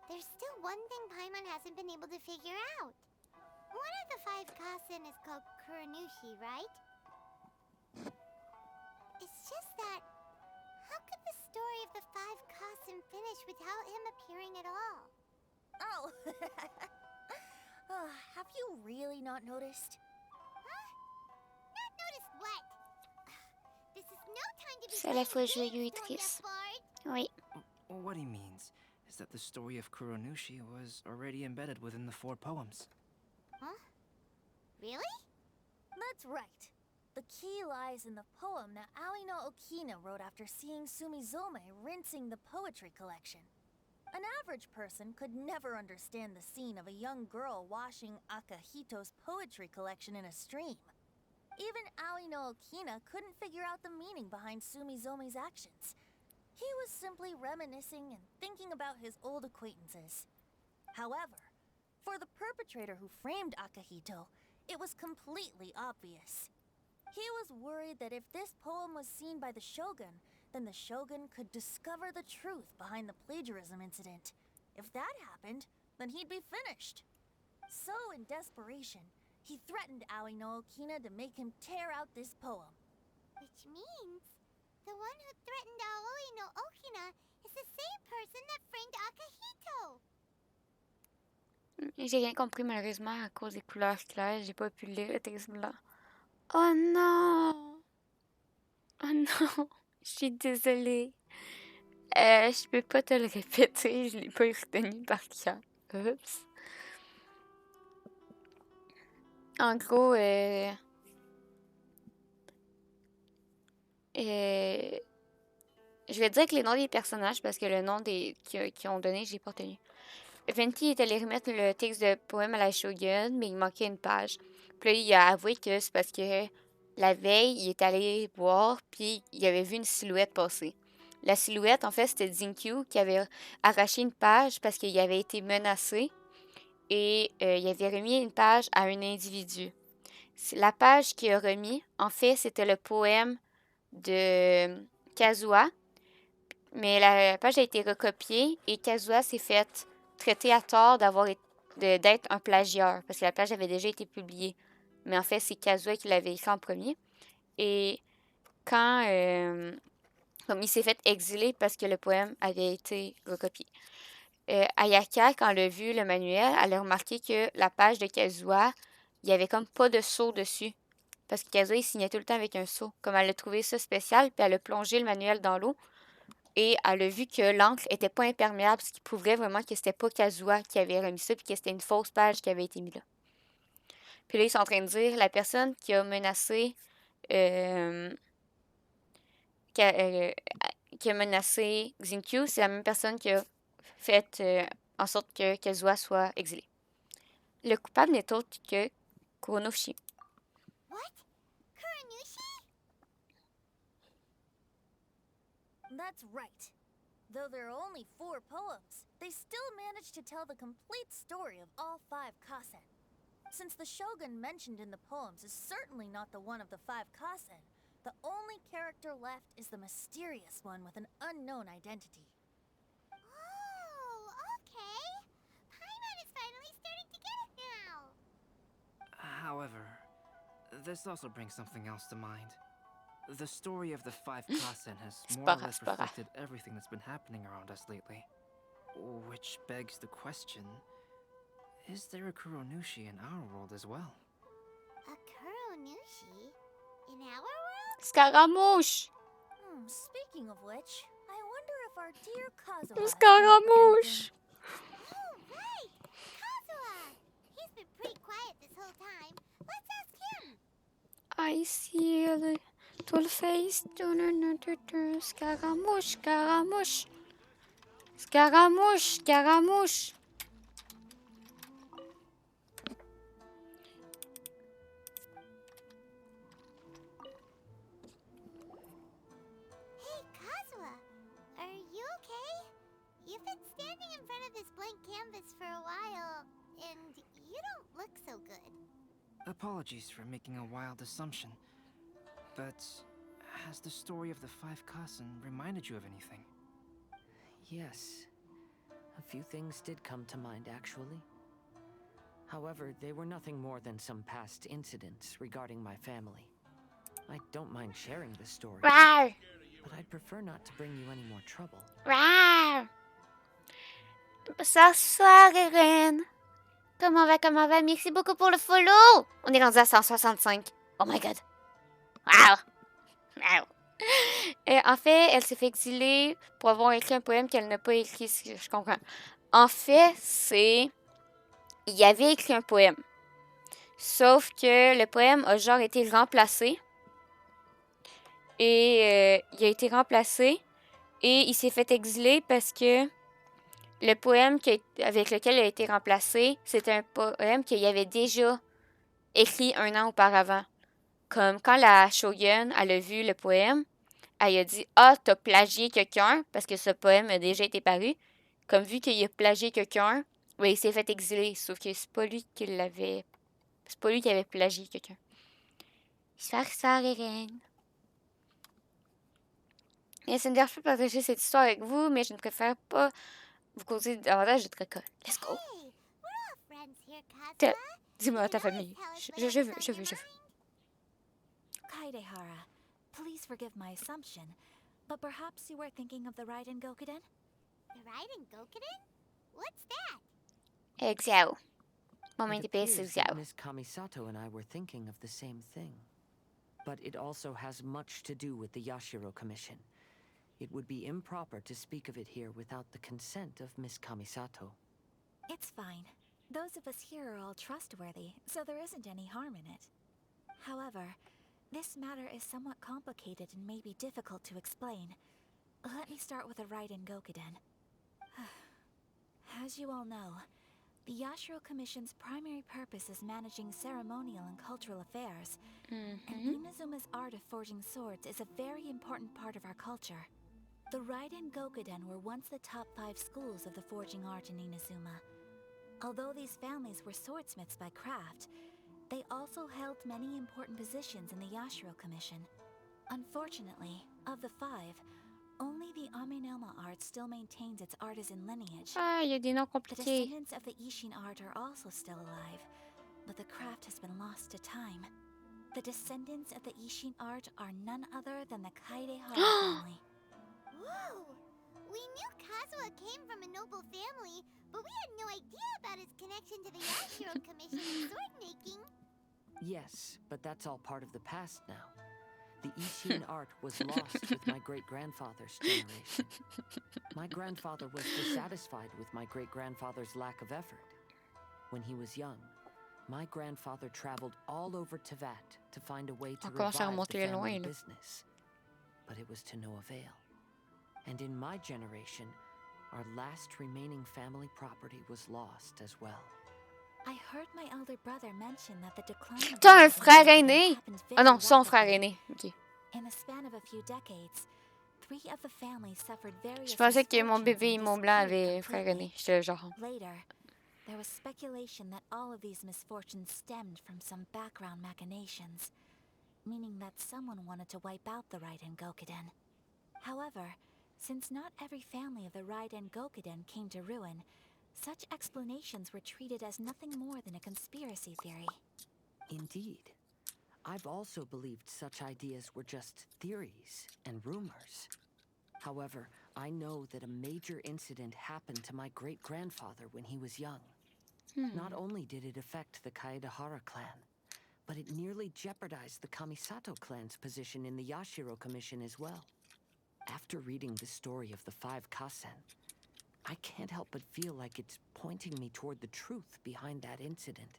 there's still one thing Paimon hasn't been able to figure out. One of the 5 Kasen is called Kuranushi, right? It's just that, how could the story of the 5 Kasen finish without him appearing at all? Oh. Have you really not noticed? Not noticed what? This is no time to be C'est à la fois playing joyeux et games, triste. Toya Oui. What he means is that the story of Kuronushi was already embedded within the 4 poems. Huh? Really? That's right. The key lies in the poem that Aoi no Okina wrote after seeing Sumizome rinsing the poetry collection. An average person could never understand the scene of a young girl washing Akahito's poetry collection in a stream. Even Aoi no Okina couldn't figure out the meaning behind Sumizome's actions. He was simply reminiscing and thinking about his old acquaintances. However, for the perpetrator who framed Akahito, it was completely obvious. He was worried that if this poem was seen by the Shogun, then the Shogun could discover the truth behind the plagiarism incident. If that happened, then he'd be finished. So, in desperation, he threatened Aoi no Okina to make him tear out this poem. Which means the one who threatened Aoi no Okina is the same person that framed Akahito. J'ai rien compris malheureusement à cause des couleurs claires. J'ai pas pu lire le texte blanc. Oh non! Oh non! Je suis désolée. Je peux pas te le répéter. Je l'ai pas retenu par cœur. Oups. En gros, je vais dire que les noms des personnages parce que le nom qui ont donné, j'ai pas retenu. Venti est allé remettre le texte de poème à la Shogun, mais il manquait une page. Puis là, il a avoué que c'est parce que la veille, il est allé boire, puis il avait vu une silhouette passer. La silhouette, en fait, c'était Zinkyu qui avait arraché une page parce qu'il avait été menacé et il avait remis une page à un individu. La page qu'il a remis, en fait, c'était le poème de Kazuha, mais la page a été recopiée et Kazuha s'est fait traiter à tort d'être un plagieur parce que la page avait déjà été publiée. Mais en fait, c'est Kazuha qui l'avait écrit en premier. Et quand comme il s'est fait exiler parce que le poème avait été recopié. Ayaka, quand elle a vu le manuel, elle a remarqué que la page de Kazuha, il n'y avait comme pas de sceau dessus. Parce que Kazuha, il signait tout le temps avec un sceau. Comme elle a trouvé ça spécial, puis elle a plongé le manuel dans l'eau. Et elle a vu que l'encre était pas imperméable, ce qui prouverait vraiment que c'était pas Kazuha qui avait remis ça, puis que c'était une fausse page qui avait été mise là. Puis là, ils sont en train de dire, la personne qui a menacé... qui a menacé Zinkyu, c'est la même personne qui a fait en sorte que Kazuha soit exilé. Le coupable n'est autre que Kuronushi. What? Kuranushi? That's right. Though there are only 4 poems, they still managed to tell the complete story of all 5 Kasen. Since the Shogun mentioned in the poems is certainly not the one of the 5 Kasen, the only character left is the mysterious one with an unknown identity. Oh, okay. Paimon is finally starting to get it now. However, this also brings something else to mind. The story of the 5 Kasen has more or less reflected everything that's been happening around us lately. Which begs the question, Is there a Kuronushi in our world as well? A Kuronushi? In our world? Scaramouche! Speaking of which, I wonder if our dear Kazuha... Scaramouche! Oh, right! Kazuha! He's been pretty quiet this whole time. Let's ask him. I see the tall face. Scaramouche, Scaramouche. Scaramouche, Scaramouche. Hey, Kazuha! Are you okay? You've been standing in front of this blank canvas for a while, and you don't look so good. Apologies for making a wild assumption, but has the story of the 5 Kasen reminded you of anything? Yes. A few things did come to mind, actually. However, they were nothing more than some past incidents regarding my family. I don't mind sharing the story, Rawr! but I'd prefer not to bring you any more trouble. Rawr! Bonsoir, Irène. Comment va? Merci beaucoup pour le follow. On est rendu à 165. Oh my god. Wow. Wow. En fait, elle s'est fait exiler pour avoir écrit un poème qu'elle n'a pas écrit, si je comprends. En fait, c'est... Il y avait écrit un poème. Sauf que le poème a genre été remplacé. Et il a été remplacé. Et il s'est fait exiler parce que le poème avec lequel il a été remplacé, c'était un poème qu'il avait déjà écrit 1 an auparavant. Comme quand la shogun, elle a vu le poème, elle a dit « Ah, t'as plagié quelqu'un » parce que ce poème a déjà été paru. Comme vu qu'il a plagié quelqu'un, oui, il s'est fait exiler. Sauf que c'est pas lui qui l'avait... C'est pas lui qui avait plagié quelqu'un. Ça, Irène. Et ça me dérange pas de partager cette histoire avec vous, mais je ne préfère pas vous causer davantage de tracas. Let's go. Dis-moi ta famille. Je veux. Kaidehara, please forgive my assumption, but perhaps you were thinking of the Raiden Gokuden? The Raiden Gokuden? What's that? Xiao. Moment It de paix, appears Xiao. that Miss Kamisato and I were thinking of the same thing. But it also has much to do with the Yashiro Commission. It would be improper to speak of it here without the consent of Miss Kamisato. It's fine. Those of us here are all trustworthy, so there isn't any harm in it. However, this matter is somewhat complicated and may be difficult to explain. Let me start with the Raiden Gokuden. As you all know, the Yashiro Commission's primary purpose is managing ceremonial and cultural affairs, and Inazuma's art of forging swords is a very important part of our culture. The Raiden Gokuden were once the top 5 schools of the forging art in Inazuma. Although these families were swordsmiths by craft, they also held many important positions in the Yashiro Commission. Unfortunately, of the 5, only the Amenoma art still maintains its artisan lineage. Ah, il y a des noms The compliqués. descendants of the Ishin art are also still alive, but the craft has been lost to time. The descendants of the Ishin art are none other than the Kaidehara family. Whoa! We knew Kazuha came from a noble family, but we had no idea about his connection to the Yashiro Commission and sword making. Yes, but that's all part of the past now. The Ishin art was lost with my great-grandfather's generation. My grandfather was dissatisfied with my great-grandfather's lack of effort. When he was young, my grandfather traveled all over Tevat to find a way to On commence à revive the remonter family loin, là. business. But it was to no avail. And in my generation, our last remaining family property was lost as well. I heard my elder brother mention that the decline of T'as un the frère Raiden aîné? happened Ah non, very son frère rapidly. aîné. Ok. In the span of a few decades, 3 of the families suffered various Je pensais que mon misfortunes bébé and mon blanc disappeared avait un frère completely. aîné. J'étais genre... Later, there was speculation that all of these misfortunes stemmed from some background machinations, meaning that someone wanted to wipe out the Raiden Gokuden. However, since not every family of the Raiden Gokuden came to ruin, such explanations were treated as nothing more than a conspiracy theory. Indeed. I've also believed such ideas were just theories and rumors. However, I know that a major incident happened to my great-grandfather when he was young. Not only did it affect the Kaedahara clan, but it nearly jeopardized the Kamisato clan's position in the Yashiro Commission as well. After reading the story of the 5 Kasen, I can't help but feel like it's pointing me toward the truth behind that incident.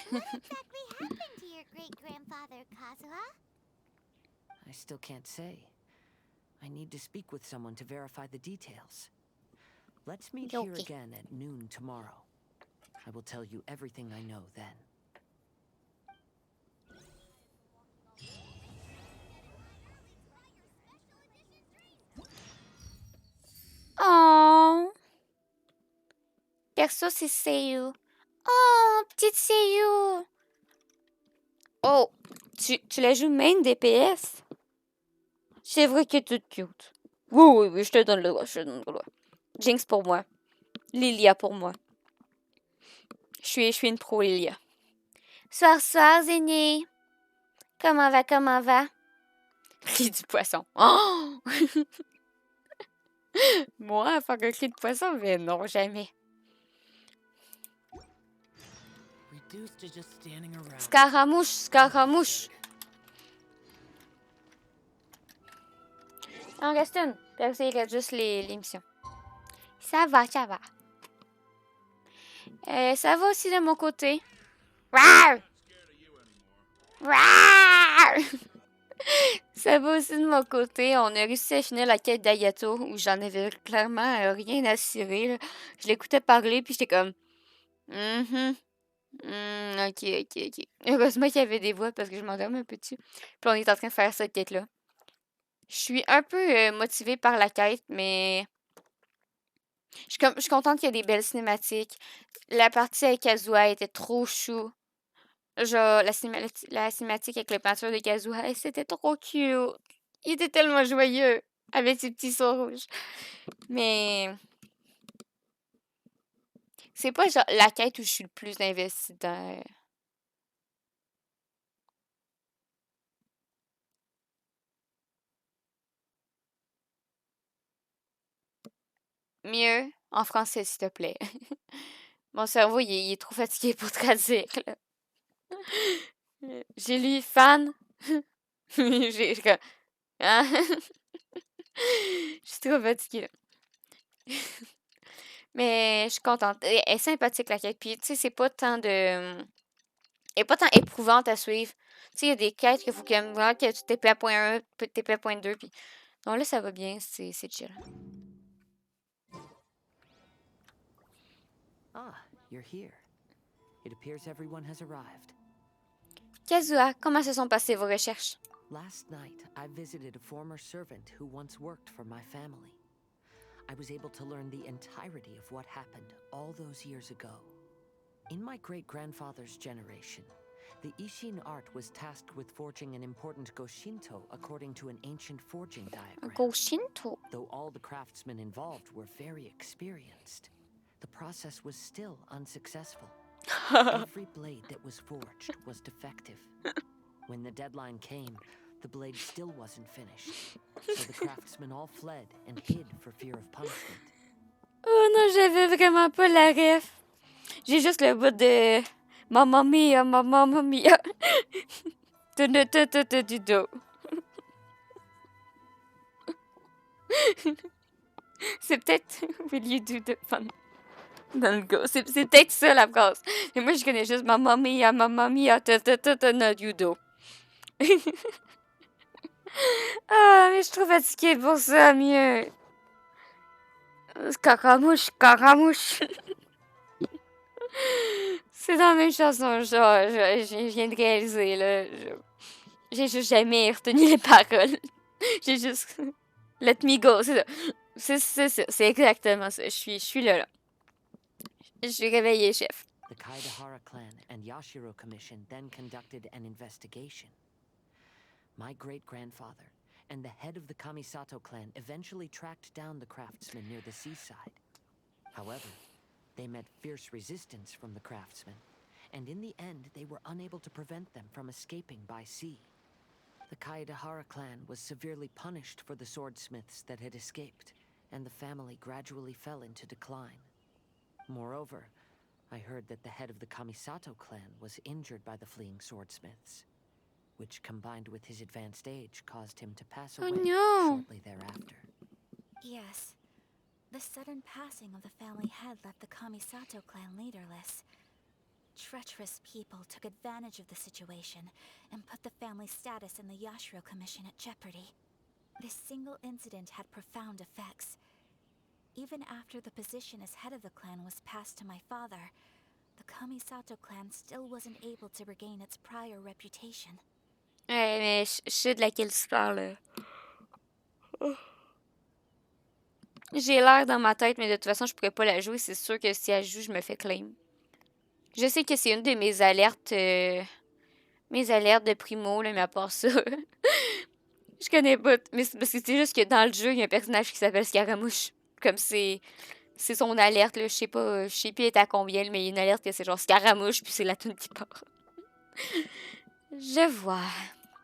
What exactly happened to your great-grandfather, Kazuha? I still can't say. I need to speak with someone to verify the details. Let's meet here again at noon tomorrow. I will tell you everything I know then. Oh! Perso, c'est Seiyu. Oh, petite Seiyu! Oh, tu la joues main DPS? C'est vrai qu'elle est toute cute. Oui, je te donne le droit, Jinx pour moi. Lilia pour moi. Je suis une pro Lilia. Soir, Zéné. Comment va? Cri du poisson. Oh! Moi, faire un cri de poisson? Mais non, jamais. Scaramouche. En reste une. Puis après, il reste juste l'émission. Ça va. Ça va aussi de mon côté. Rawr! Ça va aussi de mon côté. On a réussi à finir la quête d'Ayato où j'en avais clairement rien à cirer. Là. Je l'écoutais parler puis j'étais comme... Ok. Heureusement qu'il y avait des voix parce que je m'endormais un peu dessus. Puis on est en train de faire cette quête-là. Je suis un peu motivée par la quête, mais... Je suis contente qu'il y ait des belles cinématiques. La partie avec Kazuha était trop chou. Genre, la cinématique avec le peinture de Kazuha, c'était trop cute. Il était tellement joyeux avec ses petits sauts rouges. Mais... c'est pas genre la quête où je suis le plus investie dans... Mieux en français, s'il te plaît. Mon cerveau, il est trop fatigué pour traduire, là. J'ai lu fan. j'ai comme... Hein? Je suis trop fatiguée, là. Mais je suis contente. Elle est sympathique, la quête. Puis, tu sais, c'est pas tant de... Elle est pas tant éprouvante à suivre. Tu sais, il y a des quêtes qu'il faut vraiment que tu TP à point 1, TP à point 2, puis... Non, là, ça va bien. C'est chill. Ah, you're here. It appears everyone has arrived. Kazuha, comment se sont passées vos recherches? Last night, I visited a former servant who once worked for my family. I was able to learn the entirety of what happened all those years ago. In my great-grandfather's generation, the Ishin art was tasked with forging an important Goshinto according to an ancient forging diagram. Goshinto? Though all the craftsmen involved were very experienced, the process was still unsuccessful. Every blade that was forged was defective. When the deadline came, the blade still wasn't finished, so the craftsmen all fled and hid for fear of punishment. Oh non, j'avais vraiment pas la ref. J'ai juste le bout de... Mamma mia. Du dos. C'est peut-être... Will you do the fun? Dans le go. C'est peut-être ça la phrase. Mais moi, je connais juste Mamma mia, no judo. Ah, mais je suis trop fatiguée pour ça, mieux. Scaramouche. C'est dans la même chanson, genre, je viens de réaliser, là. J'ai juste jamais retenu les paroles. J'ai juste... Let me go, c'est ça. C'est exactement ça. Je suis là. Je suis réveillée, chef. The Kaedahara clan and Yashiro Commission then conducted an investigation. My great-grandfather and the head of the Kamisato clan eventually tracked down the craftsmen near the seaside. However, they met fierce resistance from the craftsmen, and in the end they were unable to prevent them from escaping by sea. The Kaedahara clan was severely punished for the swordsmiths that had escaped, and the family gradually fell into decline. Moreover, I heard that the head of the Kamisato clan was injured by the fleeing swordsmiths, which combined with his advanced age caused him to pass away shortly thereafter. Yes. The sudden passing of the family head left the Kamisato clan leaderless. Treacherous people took advantage of the situation and put the family's status in the Yashiro Commission at jeopardy. This single incident had profound effects. Even after the position as head of the clan was passed to my father, the Kamisato clan still wasn't able to regain its prior reputation. Ouais, mais je sais de laquelle tu parles. J'ai l'air dans ma tête, mais de toute façon, je pourrais pas la jouer. C'est sûr que si elle joue, je me fais claim. Je sais que c'est une de mes alertes de primo, là, mais à part ça, je connais pas. Mais c'est parce que c'est juste que dans le jeu, il y a un personnage qui s'appelle Scaramouche. Comme c'est son alerte, là. Je sais plus elle est à combien, mais il y a une alerte que c'est genre Scaramouche, puis c'est la tune qui part. Je vois.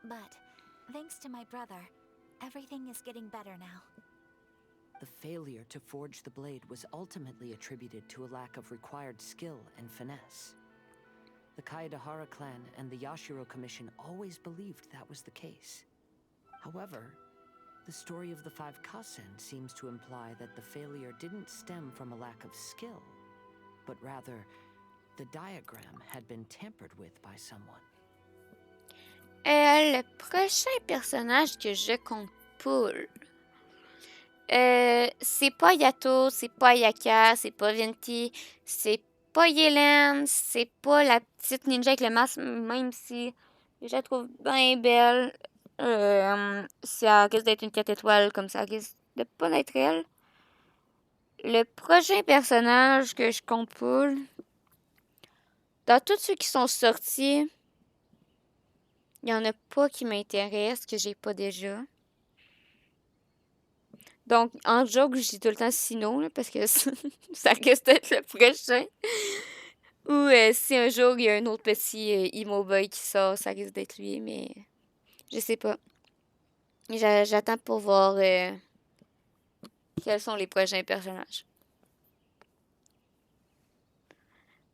But, thanks to my brother, everything is getting better now. The failure to forge the blade was ultimately attributed to a lack of required skill and finesse. The Kaedahara clan and the Yashiro Commission always believed that was the case. However, the story of the five Kasen seems to imply that the failure didn't stem from a lack of skill, but rather, the diagram had been tampered with by someone. Le prochain personnage que je compule. C'est pas Yato, c'est pas Yaka, c'est pas Venti, c'est pas Yelen, c'est pas la petite ninja avec le masque, même si je la trouve bien belle. Ça risque d'être une 4 étoiles, comme ça risque de pas être elle. Le prochain personnage que je compule, dans tous ceux qui sont sortis, il y en a pas qui m'intéressent, que j'ai pas déjà. Donc, en joke, je dis tout le temps Sino, là, parce que ça risque d'être le prochain. Ou si un jour, il y a un autre petit emo boy qui sort, ça risque d'être lui, mais je sais pas. J'attends pour voir quels sont les prochains personnages.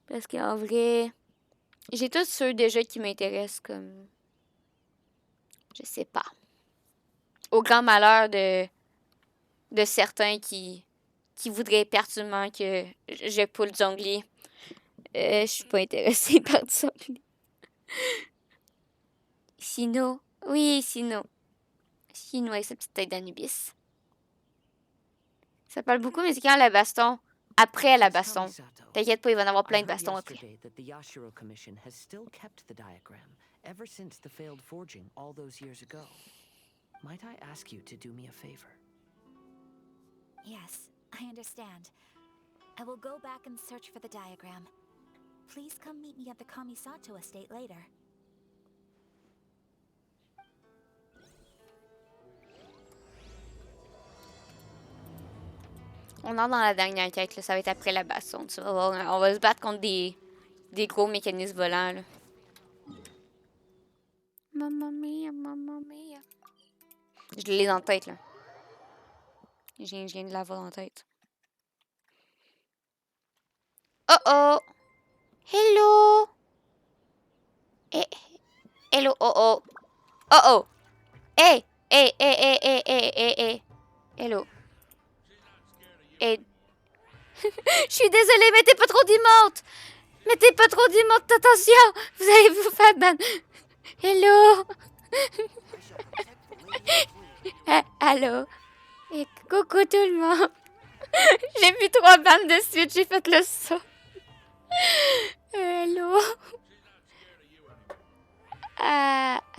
Parce qu'en vrai, j'ai tous ceux déjà qui m'intéressent, comme... Je sais pas. Au grand malheur de certains qui voudraient pertinemment que je pull Zhongli. Je suis pas intéressée par Zhongli. Sino. Oui, Sino. Sino avec sa petite tête d'Anubis. Ça parle beaucoup, mais c'est quand la baston. Après la baston. T'inquiète pas, il va y en avoir plein de bastons après. That the Yashiro Commission has still kept the diagram ever since the failed forging all those years ago. Might I ask you to do me a favor? Yes, I understand. I will go back and search for the diagram. Please come meet me at the Kamisato estate later. On entre dans la dernière quête, là. Ça va être après la baston. Tu vas voir, on va se battre contre des gros mécanismes volants, là. Mamma mia, mamma mia. Je l'ai dans la tête, là. Je viens de l'avoir dans la tête. Oh oh! Hello! Hello, oh oh! Oh oh! Hey! Hey, hey, hey, hey, hey, hey, hey! Hello! Hey! Je suis désolée, mettez pas trop d'emotes! Mettez pas trop d'emotes, attention! Vous allez vous faire ban! Hello! Allô? Et coucou tout le monde! J'ai vu 3 bandes de suite, j'ai fait le saut. Hello?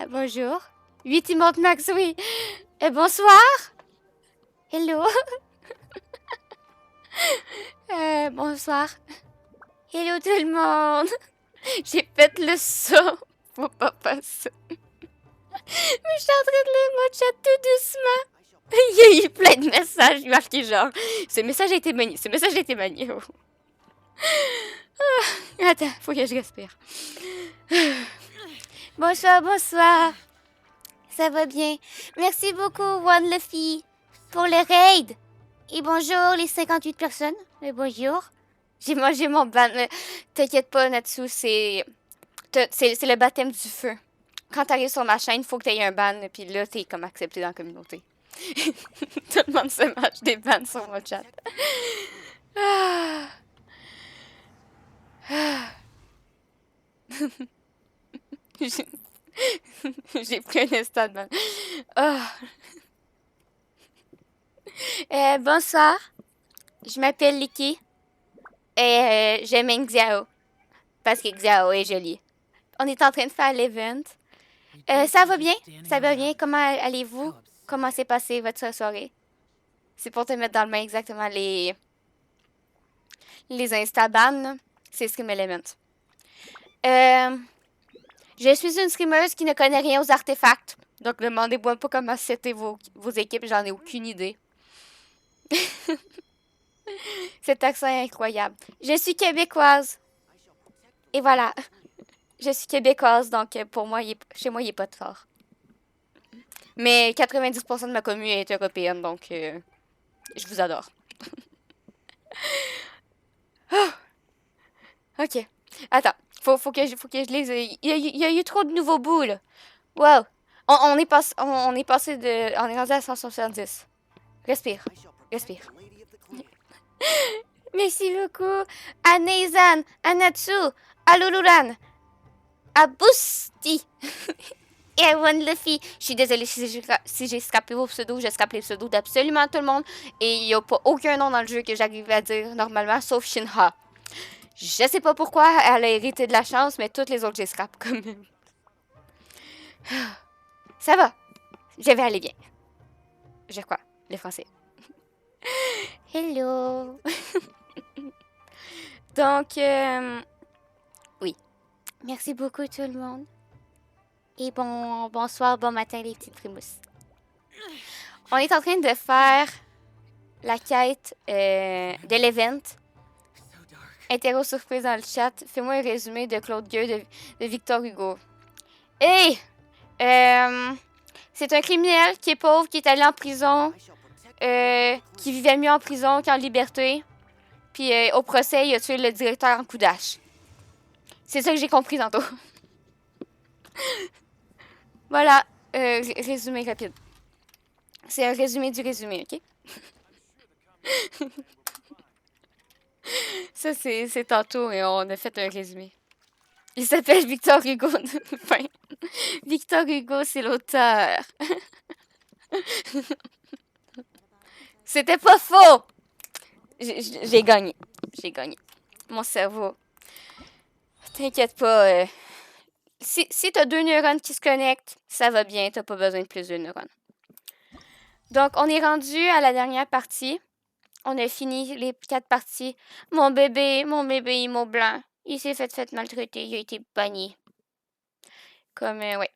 Bonjour. 8 emotes max, oui. Bonsoir. Hello? Bonsoir. Hello tout le monde. J'ai fait le saut. Faut pas faire ça. Mais je suis en train de lire mon chat tout doucement. Il y a eu plein de messages. Il marqué genre, ce message a été manié. Ce message a été manié. Oh. Attends, faut que je respire. Bonsoir, bonsoir. Ça va bien. Merci beaucoup, One Luffy, pour le raid. Et bonjour les 58 personnes. Et bonjour. J'ai mangé mon ban. T'inquiète pas, Natsu, c'est le baptême du feu. Quand t'arrives sur ma chaîne, il faut que t'aies un ban, puis là, t'es comme accepté dans la communauté. Tout le monde se mange des bans sur mon chat. Ah. Ah. J'ai pris un instant de ban. Oh. Bonsoir. Je m'appelle Liki. Et j'aime Xiao. Parce que Xiao est jolie. On est en train de faire l'event. Ça va bien? Ça va bien? Comment allez-vous? Comment s'est passé votre soirée? C'est pour te mettre dans le main exactement les Instaban. C'est Stream Element. Je suis une streameuse qui ne connaît rien aux artefacts. Donc, demandez-moi pas comment c'était vos équipes. J'en ai aucune idée. Cet accent est incroyable. Je suis québécoise. Et voilà. Je suis québécoise, donc pour moi, chez moi, il n'est pas de fort. Mais 90% de ma commune est européenne, donc je vous adore. Oh. Ok. Attends. Faut que je lise. Il y a eu trop de nouveaux bouts, là. Wow. On est passé de... On est rendu à 170. Respire. Respire. Merci beaucoup. À Neizan, à Natsu, à Luluran, à Boosty et à One Luffy. Je suis désolée si j'ai scrapé vos pseudos. J'ai scrapé les pseudos d'absolument tout le monde. Et il n'y a pas aucun nom dans le jeu que j'arrive à dire normalement, sauf Shinha. Je sais pas pourquoi elle a hérité de la chance, mais toutes les autres, j'ai scrap quand même. Ça va. Je vais aller bien. Je crois. Le français. Hello. Donc, oui. Merci beaucoup tout le monde. Et bonsoir, bon matin les petites frimousses. On est en train de faire la quête de l'event. Interro surprise dans le chat. Fais-moi un résumé de Claude Gueux de Victor Hugo. Hey! C'est un criminel qui est pauvre, qui est allé en prison, qui vivait mieux en prison qu'en liberté. Puis au procès, il a tué le directeur en coup d'hache. C'est ça que j'ai compris tantôt. Voilà, résumé rapide. C'est un résumé du résumé, ok? Ça, c'est tantôt et on a fait un résumé. Il s'appelle Victor Hugo. Enfin, Victor Hugo, c'est l'auteur. C'était pas faux! J'ai gagné. J'ai gagné. Mon cerveau. T'inquiète pas. Si t'as 2 neurones qui se connectent, ça va bien. T'as pas besoin de plus de neurones. Donc, on est rendu à la dernière partie. On a fini les 4 parties. Mon bébé, il mot blanc. Il s'est fait maltraiter. Il a été banni. Comme, ouais.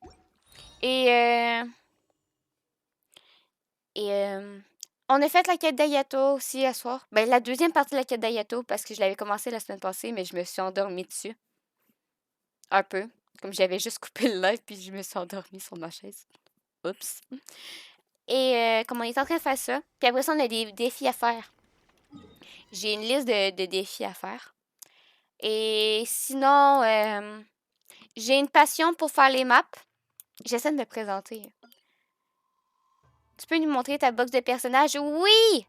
On a fait la quête d'Ayato aussi à soir. Ben, la deuxième partie de la quête d'Ayato, parce que je l'avais commencé la semaine passée, mais je me suis endormie dessus. Un peu. Comme j'avais juste coupé le live, puis je me suis endormie sur ma chaise. Oups. Et comme on est en train de faire ça, puis après ça, on a des défis à faire. J'ai une liste de défis à faire. Et sinon, j'ai une passion pour faire les maps. J'essaie de me présenter. Tu peux nous montrer ta box de personnages? Oui!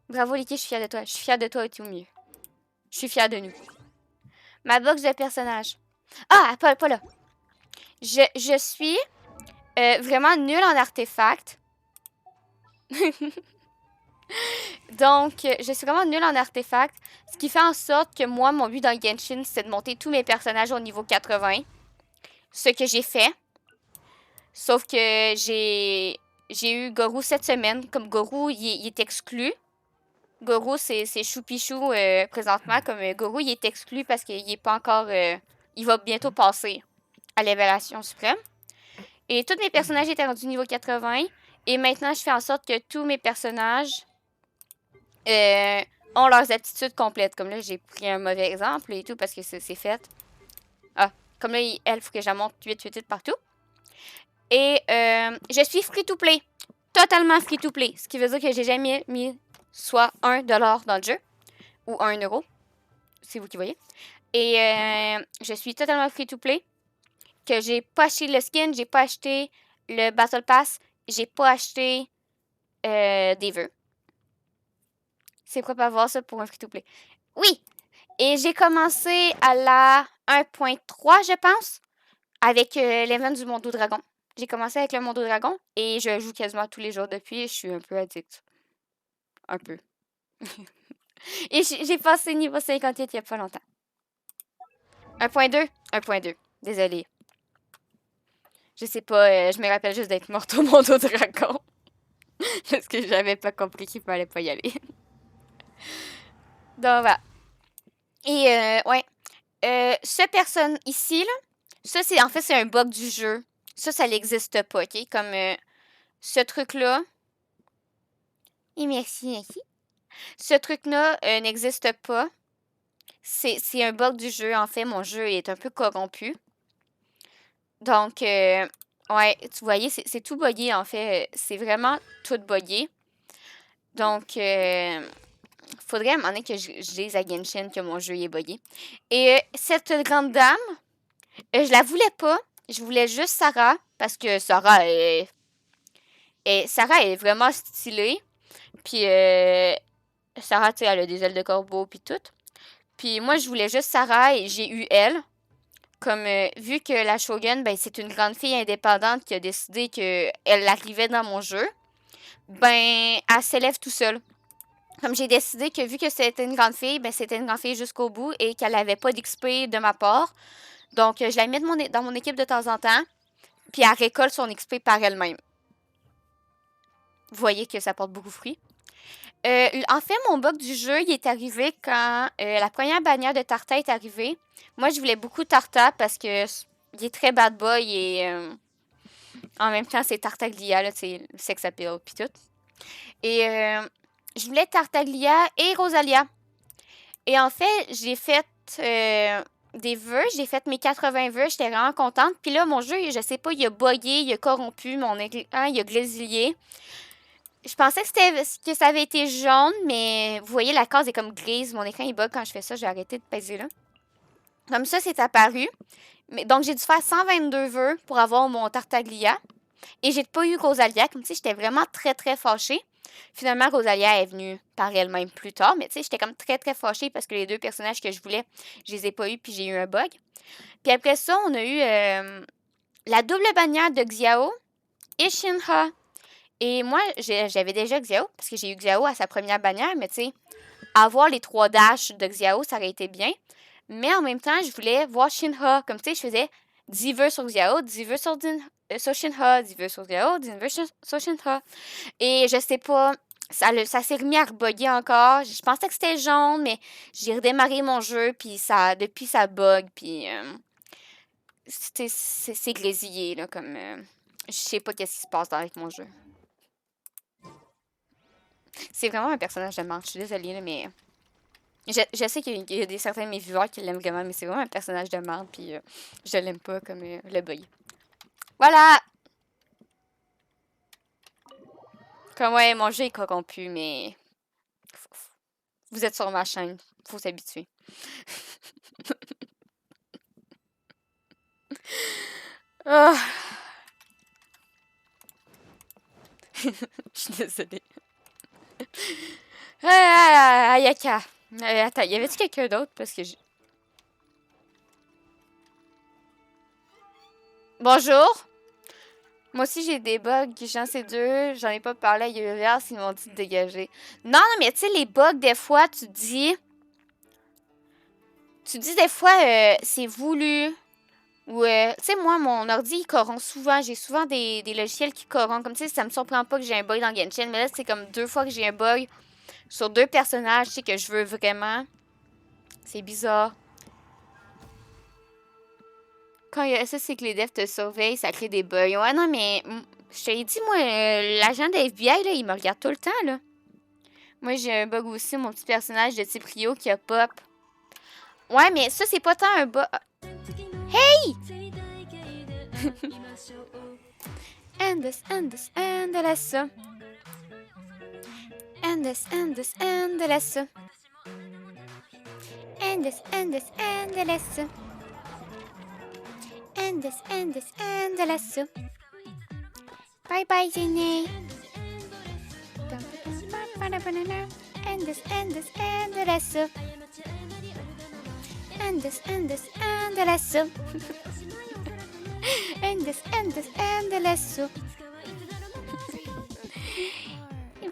Bravo, Liki, je suis fière de toi. Je suis fière de toi et tout mieux. Je suis fière de nous. Ma box de personnages. Ah, pas là. Je suis vraiment nulle en artefacts. Donc, je suis vraiment nulle en artefacts. Ce qui fait en sorte que moi, mon but dans Genshin, c'est de monter tous mes personnages au niveau 80. Ce que j'ai fait. Sauf que j'ai eu Gorou cette semaine. Comme Gorou, il est exclu. Gorou, c'est Choupichou présentement. Comme Gorou, il est exclu parce qu'il est pas encore... il va bientôt passer à l'évaluation suprême. Et tous mes personnages étaient rendus niveau 80. Et maintenant, je fais en sorte que tous mes personnages ont leurs aptitudes complètes. Comme là, j'ai pris un mauvais exemple et tout parce que c'est fait. Ah, comme là, il faut que je monte 8 partout. Et je suis free-to-play. Totalement free-to-play. Ce qui veut dire que j'ai jamais mis soit $1 dans le jeu. Ou 1 euro. c'est vous qui voyez. Et je suis totalement free-to-play. Que j'ai pas acheté le skin, j'ai pas acheté le Battle Pass, j'ai pas acheté des vœux. C'est quoi pas voir ça pour un free-to-play? Oui! Et j'ai commencé à la 1.3, je pense, avec l'event du Monde au Dragon. J'ai commencé avec le Monde au Dragon et je joue quasiment tous les jours depuis et je suis un peu addict. Un peu. Et j'ai passé niveau 58 il y a pas longtemps. 1.2? 1.2. Désolée. Je sais pas, je me rappelle juste d'être morte au Monde au Dragon. Parce que j'avais pas compris qu'il fallait pas y aller. Donc voilà. Et ouais. Ce personne ici, là, ça c'est en fait c'est un bug du jeu. Ça n'existe pas, ok? Comme ce truc-là. Et merci. Ce truc-là n'existe pas. C'est un bug du jeu. En fait, mon jeu est un peu corrompu. Donc, ouais, tu voyez, c'est tout buggé, en fait. C'est vraiment tout buggé. Donc, faudrait à un moment donné que je dise à Genshin que mon jeu est buggé. Et cette grande dame, je la voulais pas. Je voulais juste Sarah, parce que Sarah est vraiment stylée. Puis, Sarah, tu sais, elle a des ailes de corbeau, puis tout. Puis moi, je voulais juste Sarah et j'ai eu elle. Comme, vu que la Shogun, ben, c'est une grande fille indépendante qui a décidé qu'elle arrivait dans mon jeu, ben, elle s'élève tout seule. Comme j'ai décidé que vu que c'était une grande fille, ben, c'était une grande fille jusqu'au bout et qu'elle n'avait pas d'XP de ma part. Donc, je la mets dans mon équipe de temps en temps, puis elle récolte son XP par elle-même. Vous voyez que ça porte beaucoup fruit. En fait, mon bug du jeu, il est arrivé quand la première bannière de Tarta est arrivée. Moi, je voulais beaucoup Tarta parce que il est très bad boy et en même temps, c'est Tartaglia, là, c'est le sex appeal puis tout. Et je voulais Tartaglia et Rosalia. Et en fait, j'ai fait des vœux, j'ai fait mes 80 vœux, j'étais vraiment contente. Puis là, mon jeu, je sais pas, il a bugué, il a corrompu, mon écran, il a grésillé. Je pensais que ça avait été jaune, mais vous voyez, la case est comme grise. Mon écran, il bug quand je fais ça. J'ai arrêté de peser là. Comme ça, c'est apparu. Donc, j'ai dû faire 122 vœux pour avoir mon Tartaglia. Et j'ai pas eu Rosalia. Comme tu sais, j'étais vraiment très, très fâchée. Finalement, Rosalia est venue par elle-même plus tard. Mais tu sais, j'étais comme très, très fâchée parce que les deux personnages que je voulais, je les ai pas eus puis j'ai eu un bug. Puis après ça, on a eu la double bannière de Xiao et Shinra. Et moi, j'avais déjà Xiao, parce que j'ai eu Xiao à sa première bannière, mais tu sais, avoir les 3 dashs de Xiao, ça aurait été bien. Mais en même temps, je voulais voir Shinra. Comme tu sais, je faisais 10 vœux sur Xiao, 10 vœux sur Shinra, 10 vœux sur Xiao, 10 vœux sur Shinra. Et je sais pas, ça s'est remis à rebugger encore. Je pensais que c'était jaune, mais j'ai redémarré mon jeu, puis depuis ça bug, puis c'est grésillé, là, comme... je sais pas qu'est-ce qui se passe avec mon jeu. C'est vraiment un personnage de merde. Je suis désolée, là, mais... Je sais qu'il y a certains de mes viewers qui l'aiment vraiment, mais c'est vraiment un personnage de merde, puis je l'aime pas comme le bug. Voilà! Comme, ouais, mon jeu est corrompu, mais... Vous êtes sur ma chaîne. Faut s'habituer. Oh. Je suis désolée. Ayaka. Attends, y avait-tu quelqu'un d'autre? Parce que Bonjour. Moi aussi, j'ai des bugs. J'en sais deux. J'en ai pas parlé à HoYoLAB, ils m'ont dit de dégager. Non, mais tu sais, les bugs, des fois, tu dis des fois, c'est voulu. Ou, tu sais, moi, mon ordi, il corrompt souvent. J'ai souvent des logiciels qui corrompent. Comme, tu sais, ça me surprend pas que j'ai un bug dans Genshin. Mais là, c'est comme 2 fois que j'ai un bug sur 2 personnages, tu sais, que je veux vraiment. C'est bizarre. Quand il y a ça, c'est que les devs te surveillent, ça crée des bugs. Ouais, non, mais je te l'ai dit, moi, l'agent de FBI, là, il me regarde tout le temps, là. Moi, j'ai un bug aussi, mon petit personnage de type Rio qui a pop. Ouais, mais ça, c'est pas tant un bug. Hey! Endless, endless, endless. Endless, endless, endless. endless, endless, endless. Endless, endless, endless. Bye bye, Jenny. Endless, endless, endless. Endless, endless, endless. Endless, endless, endless.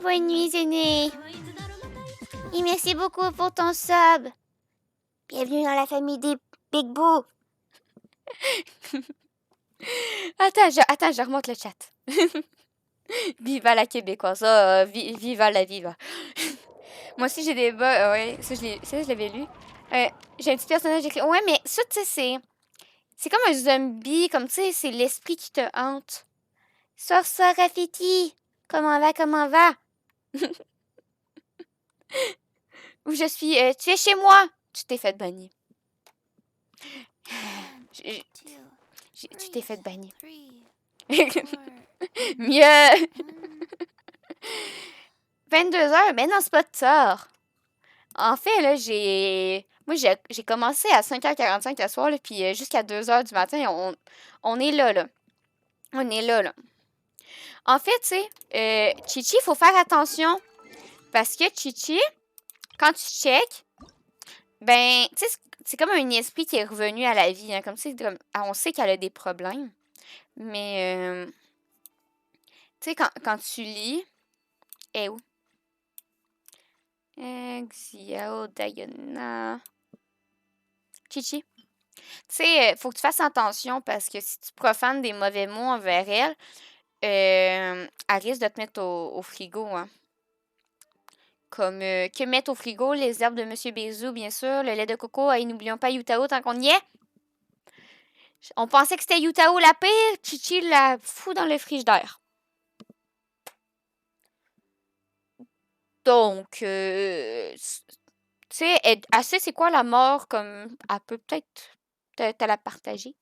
Bonne nuit, Jenny. Et merci beaucoup pour ton sub. Bienvenue dans la famille des Big Boo. Attends, je remonte le chat. Viva la québécoise. Viva la viva. Moi aussi, j'ai des bas. Ouais, ça, je l'avais lu. J'ai un petit personnage écrit. Ouais, mais ça, tu sais, c'est comme un zombie. Comme, tu sais, c'est l'esprit qui te hante. Sors ça, Rafiki. Comment va? Où je suis. Tu es chez moi. Tu t'es fait bannir. Tu t'es fait bannir. Mieux. 22h, mais non, c'est pas tard. En fait, là, j'ai commencé à 5h45 ce soir, là, puis jusqu'à 2h du matin, on est là. On est là. En fait, tu sais, Chichi, il faut faire attention. Parce que Chichi, quand tu check, ben, tu sais, c'est comme un esprit qui est revenu à la vie. Hein, comme on sait qu'elle a des problèmes. Mais, tu sais, quand tu lis... où? Xiao, Diana... Chichi. Tu sais, faut que tu fasses attention parce que si tu profanes des mauvais mots envers elle, elle risque de te mettre au frigo. Hein. Comme que mettre au frigo les herbes de Monsieur Bézou, bien sûr, le lait de coco, et n'oublions pas Yutao tant qu'on y est. On pensait que c'était Yutao la pire, Chichi la fout dans le frigidaire. Donc, tu sais, elle sait c'est quoi la mort, comme elle peut peut-être te la partager.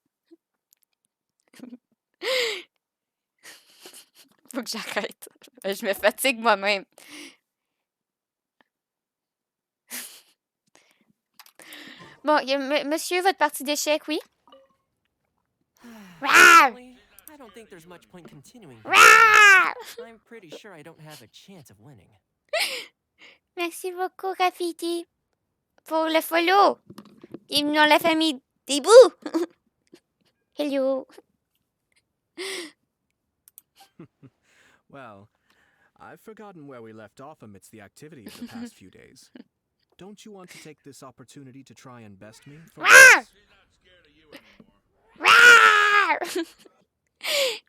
Faut que j'arrête. Je me fatigue moi-même. Bon, monsieur, votre partie d'échecs, oui? Honestly, I don't think there's much point continuing. I'm pretty sure I don't have a chance of winning. Merci beaucoup, Rafiki, pour le follow. Bienvenue dans la famille des bouts. Hello. Well, I've forgotten where we left off amidst the activity of the past few days. Don't you want to take this opportunity to try and best me?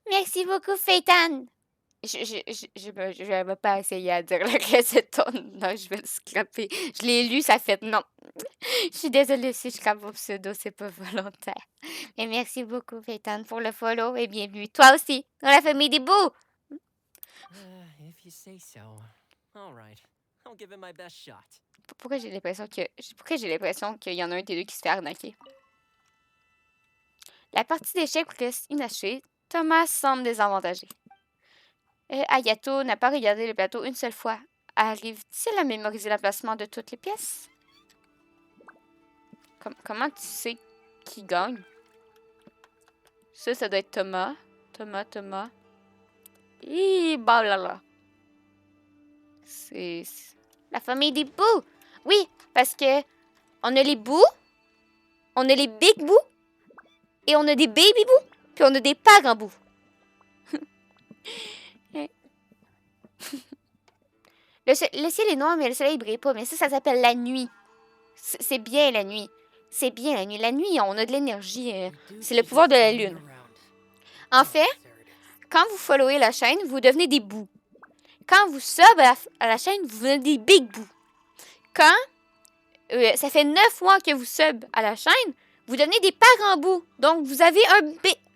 Merci beaucoup, Phaeton. Je vais pas essayer à dire le reste de ton nom, je vais le scraper. Je l'ai lu, ça fait non. Je suis désolée si je scrape vos pseudos, c'est pas volontaire. Mais merci beaucoup, Phaeton, pour le follow et bienvenue, toi aussi, dans la famille des bouts. If you say so. All right. I'll give it my best shot. Pourquoi j'ai l'impression qu'il y en a un des deux qui se fait arnaquer? La partie d'échecs reste inachevée. Thomas semble désavantagé. Ayato n'a pas regardé le plateau une seule fois. Arrive-t-il à mémoriser l'emplacement de toutes les pièces? Comment tu sais qui gagne? Ça doit être Thomas. Thomas. Et blablabla. C'est la famille des bouts. Oui, parce que on a les bouts, on a les big bouts, et on a des baby bouts, puis on a des parents bouts. Le ciel est noir, mais le soleil brille pas. Mais ça s'appelle la nuit. C'est bien la nuit. C'est bien la nuit. La nuit, on a de l'énergie. C'est le pouvoir de la lune. En fait, quand vous followez la chaîne, vous devenez des bouts. Quand vous sub à la chaîne, vous devenez des big bouts. Quand ça fait 9 mois que vous sub à la chaîne, vous devenez des parents bouts. Donc, vous avez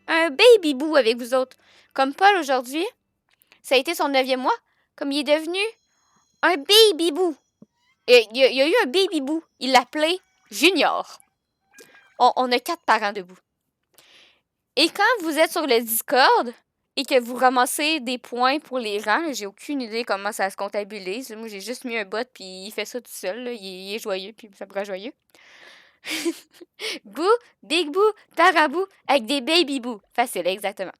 un baby bout avec vous autres. Comme Paul aujourd'hui, ça a été son 9e mois. Comme il est devenu un baby bout. Il y a eu un baby bout. Il l'appelait Junior. On a 4 parents debout. Et quand vous êtes sur le Discord et que vous ramassez des points pour les rangs. J'ai aucune idée comment ça se comptabilise. Moi, j'ai juste mis un bot, puis il fait ça tout seul. Là. Il est joyeux, puis ça me rend joyeux. Boo, Big Boo, Tarabou, avec des Baby Boo. Facile, exactement.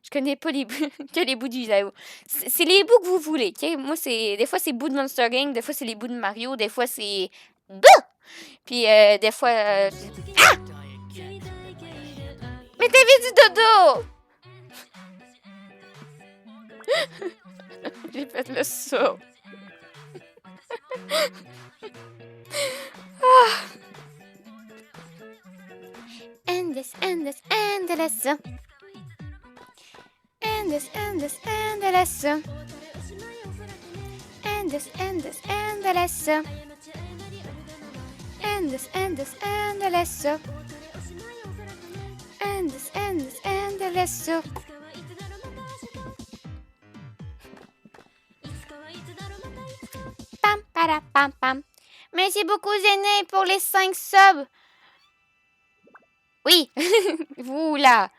Je connais pas les bouts, que les bouts du vidéo. C'est les bouts que vous voulez, ok? Moi, des fois, c'est bouts de Monster Gang, des fois, c'est les bouts de Mario, des fois, c'est... Bouh! Puis, des fois... Ah! Mais t'avais dit dodo! J'ai fait le saut. Ah! Endless, endless, endless. Endless, endless, endless. Endless, endless, endless. Endless, endless, endless. Endless, endless, endless. Pam, para, pam, pam. Merci beaucoup, Zéné, pour les 5 subs. Oui, vous là.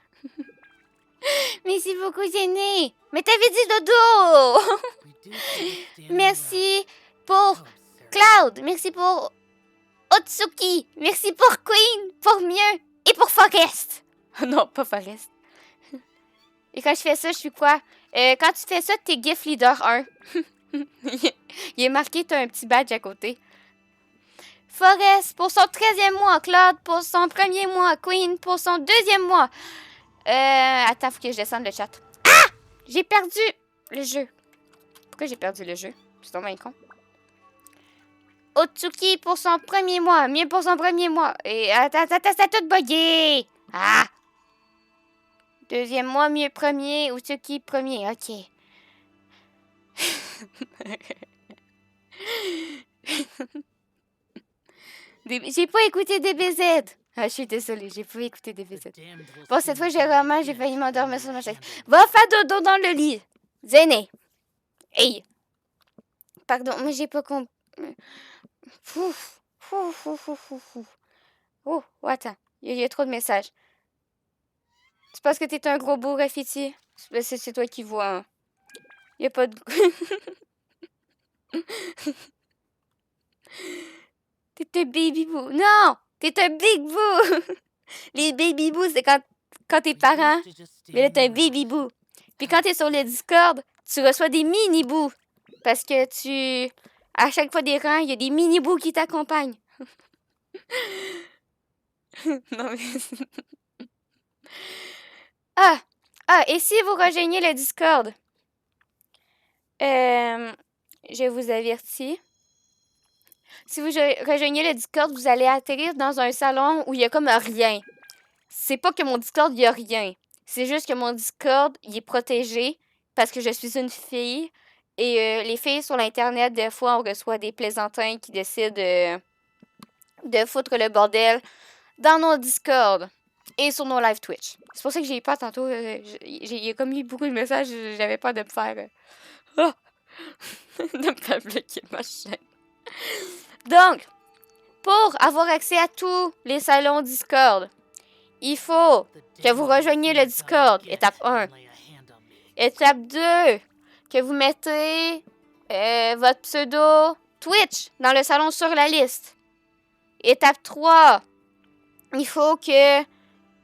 Merci beaucoup, Zéné. Mais t'avais dit dodo. Merci pour Cloud. Merci pour Otsuki. Merci pour Queen, pour Mieux et pour Forest. Non, pas Forest. Et quand je fais ça, je suis quoi? Quand tu fais ça, t'es GIF Leader 1. Il est marqué, t'as un petit badge à côté. Forest pour son 13e mois. Claude pour son 1er mois. Queen pour son 2e mois. Attends, faut que je descende le chat. Ah! J'ai perdu le jeu. Pourquoi j'ai perdu le jeu? C'est tombé con. Otsuki pour son 1er mois. Mieux pour son 1er mois. Et attends, ça a tout bugué. Ah! 2e mois, Mieux 1er. Otsuki 1er. Ok. J'ai pas écouté DBZ. Ah, je suis désolée, j'ai pas écouté DBZ. Bon, cette fois, j'ai failli m'endormir sur ma chaise. Va faire dodo dans le lit. Zéné. Hey. Pardon, mais j'ai pas compris. Oh, attends. Il y a trop de messages. C'est parce que t'es un gros beau graffiti. C'est toi qui vois. Hein. Il y a pas de... T'es un baby boo. Non! T'es un big boo! Les baby boo, c'est quand t'es parent. Mais là, t'es un baby boo. Puis quand t'es sur le Discord, tu reçois des mini boos. Parce que à chaque fois des rangs, il y a des mini boos qui t'accompagnent. Non, mais... et si vous rejoignez le Discord, je vous avertis. Si vous rejoignez le Discord, vous allez atterrir dans un salon où il y a comme rien. C'est pas que mon Discord, il y a rien. C'est juste que mon Discord, il est protégé parce que je suis une fille. Et les filles sur l'Internet, des fois, on reçoit des plaisantins qui décident de foutre le bordel dans nos Discord et sur nos live Twitch. C'est pour ça que j'ai eu peur tantôt. J'ai comme eu beaucoup de messages. J'avais peur de me faire... de me faire bloquer ma chaîne. Donc, pour avoir accès à tous les salons Discord, il faut que vous rejoigniez le Discord, étape 1. Étape 2, que vous mettez votre pseudo Twitch dans le salon sur la liste. Étape 3, il faut que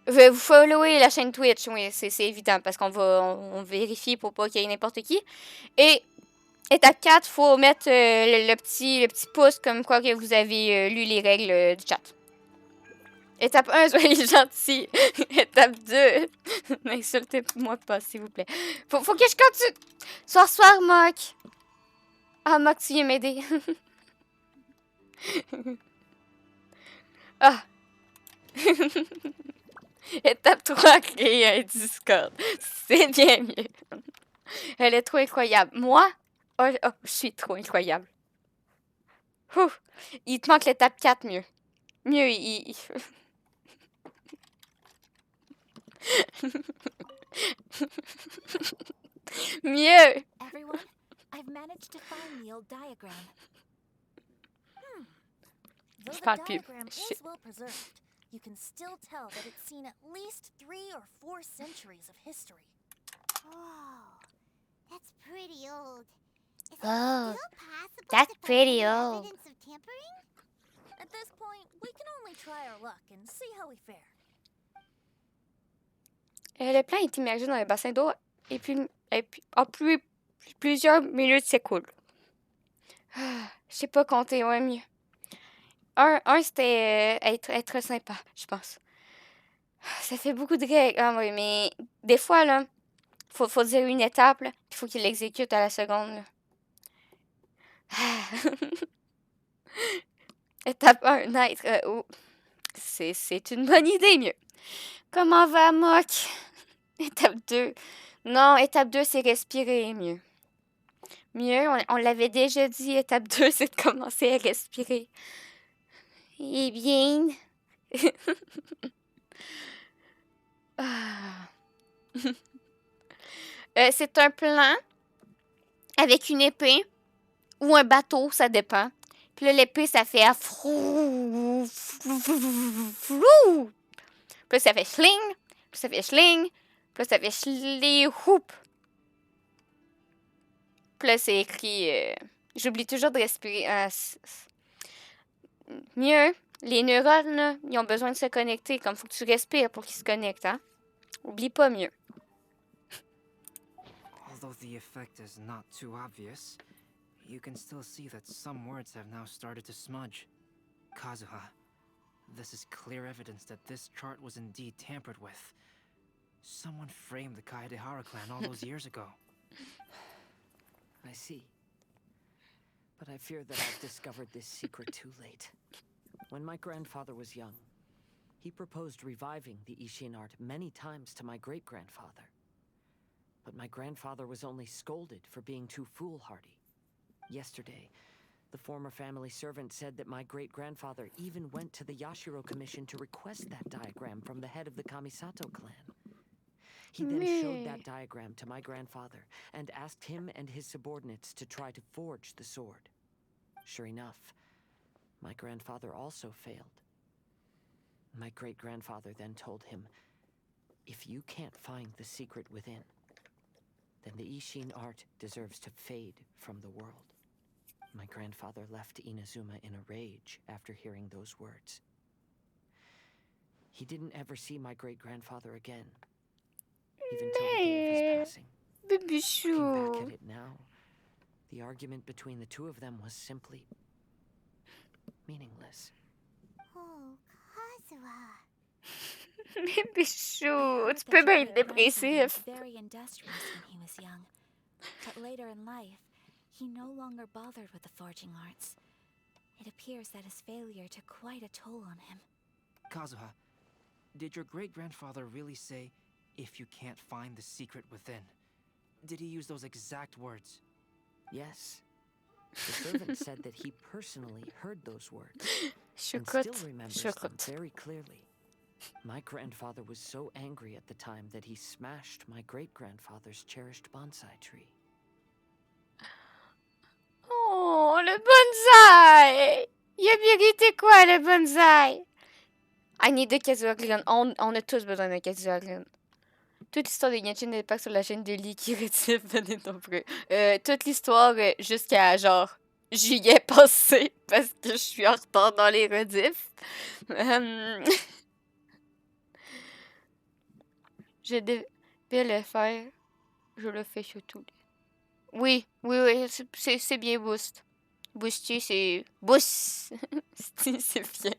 vous followez la chaîne Twitch. Oui, c'est évident parce on vérifie pour pas qu'il y ait n'importe qui. Et étape 4, il faut mettre le petit pouce comme quoi que vous avez lu les règles du chat. Étape 1, soyez gentil. Étape 2, n'insultez-moi pas, s'il vous plaît. Faut que je continue. Soir, Mock. Ah, Mock, tu viens m'aider. Ah. Étape 3, créer un Discord. C'est bien mieux. Elle est trop incroyable. Moi? Oh, je suis trop incroyable. Ouf. Il te manque l'étape 4, mieux. Mieux, Mieux. Everyone, I've managed to find the old diagram. Though Je the parle plus. diagram is well preserved, you can still tell that it's seen at least 3 or 4 centuries of history. That's pretty old. Is it Oh, still possible that's to find pretty any old. evidence of tampering? At this point, we can only try our luck and see how we fare. Le plan est immergé dans un bassin d'eau plusieurs minutes s'écoulent. Je sais pas compter, ouais, mieux. Un c'était être sympa, je pense. Ça fait beaucoup de règles. Ah oui, mais des fois, là, faut dire une étape, là, il faut qu'il l'exécute à la seconde. Là. Étape 1, naître. C'est une bonne idée, mieux. Comment va, Mock? Étape 2. Non, étape 2, c'est respirer, mieux. Mieux, on l'avait déjà dit, étape 2, c'est de commencer à respirer. Eh bien... c'est un plan avec une épée ou un bateau, ça dépend. Puis là, l'épée, ça fait affrou. Puis là, ça fait schling. Puis ça fait schling. Puis là, ça fait schlihoop. Puis là, c'est écrit... J'oublie toujours de respirer. Mieux, les neurones, là, ils ont besoin de se connecter. Comme il faut que tu respires pour qu'ils se connectent. Hein? Oublie pas mieux. Although the effect is not too obvious, you can still see that some words have now started to smudge. Kazuha, this is clear evidence that this chart was indeed tampered with. Someone framed the Kaedehara clan all those years ago. I see. But I fear that I've discovered this secret too late. When my grandfather was young, he proposed reviving the Ishin art many times to my great-grandfather. But my grandfather was only scolded for being too foolhardy. Yesterday, the former family servant said that my great-grandfather even went to the Yashiro Commission to request that diagram from the head of the Kamisato clan. He then showed that diagram to my grandfather and asked him and his subordinates to try to forge the sword. Sure enough, my grandfather also failed. My great-grandfather then told him, if you can't find the secret within, then the Ishin art deserves to fade from the world. My grandfather left Inazuma in a rage after hearing those words. He didn't ever see my great-grandfather again, even till the day of his passing. Looking back at it now, the argument between the two of them was simply meaningless. Oh, Kazuha. Bichou, tu peux bien être dépressif. Very industrious when he was young, but later in life, he no longer bothered with the forging arts. It appears that his failure took quite a toll on him. Kazuha, did your great-grandfather really say, if you can't find the secret within? Did he use those exact words? Yes. The servant said that he personally heard those words and Choucroute, still remembers them very clearly. My grandfather was so angry at the time that he smashed my great-grandfather's cherished bonsai tree. Oh, le bonsai! Il a mérité quoi, le bonsai? I need a Kazuha Clan. On a tous besoin d'un Kazuha Clan. Toute l'histoire de Genshin Impact sur la chaîne de Lee qui Rediff, venez nombreux. Toute l'histoire jusqu'à genre juillet passé parce que je suis en retard dans les rediffs. Je devais le faire. Je le fais surtout. Oui, c'est bien Boost. Booster, c'est... Boost! C'est bien.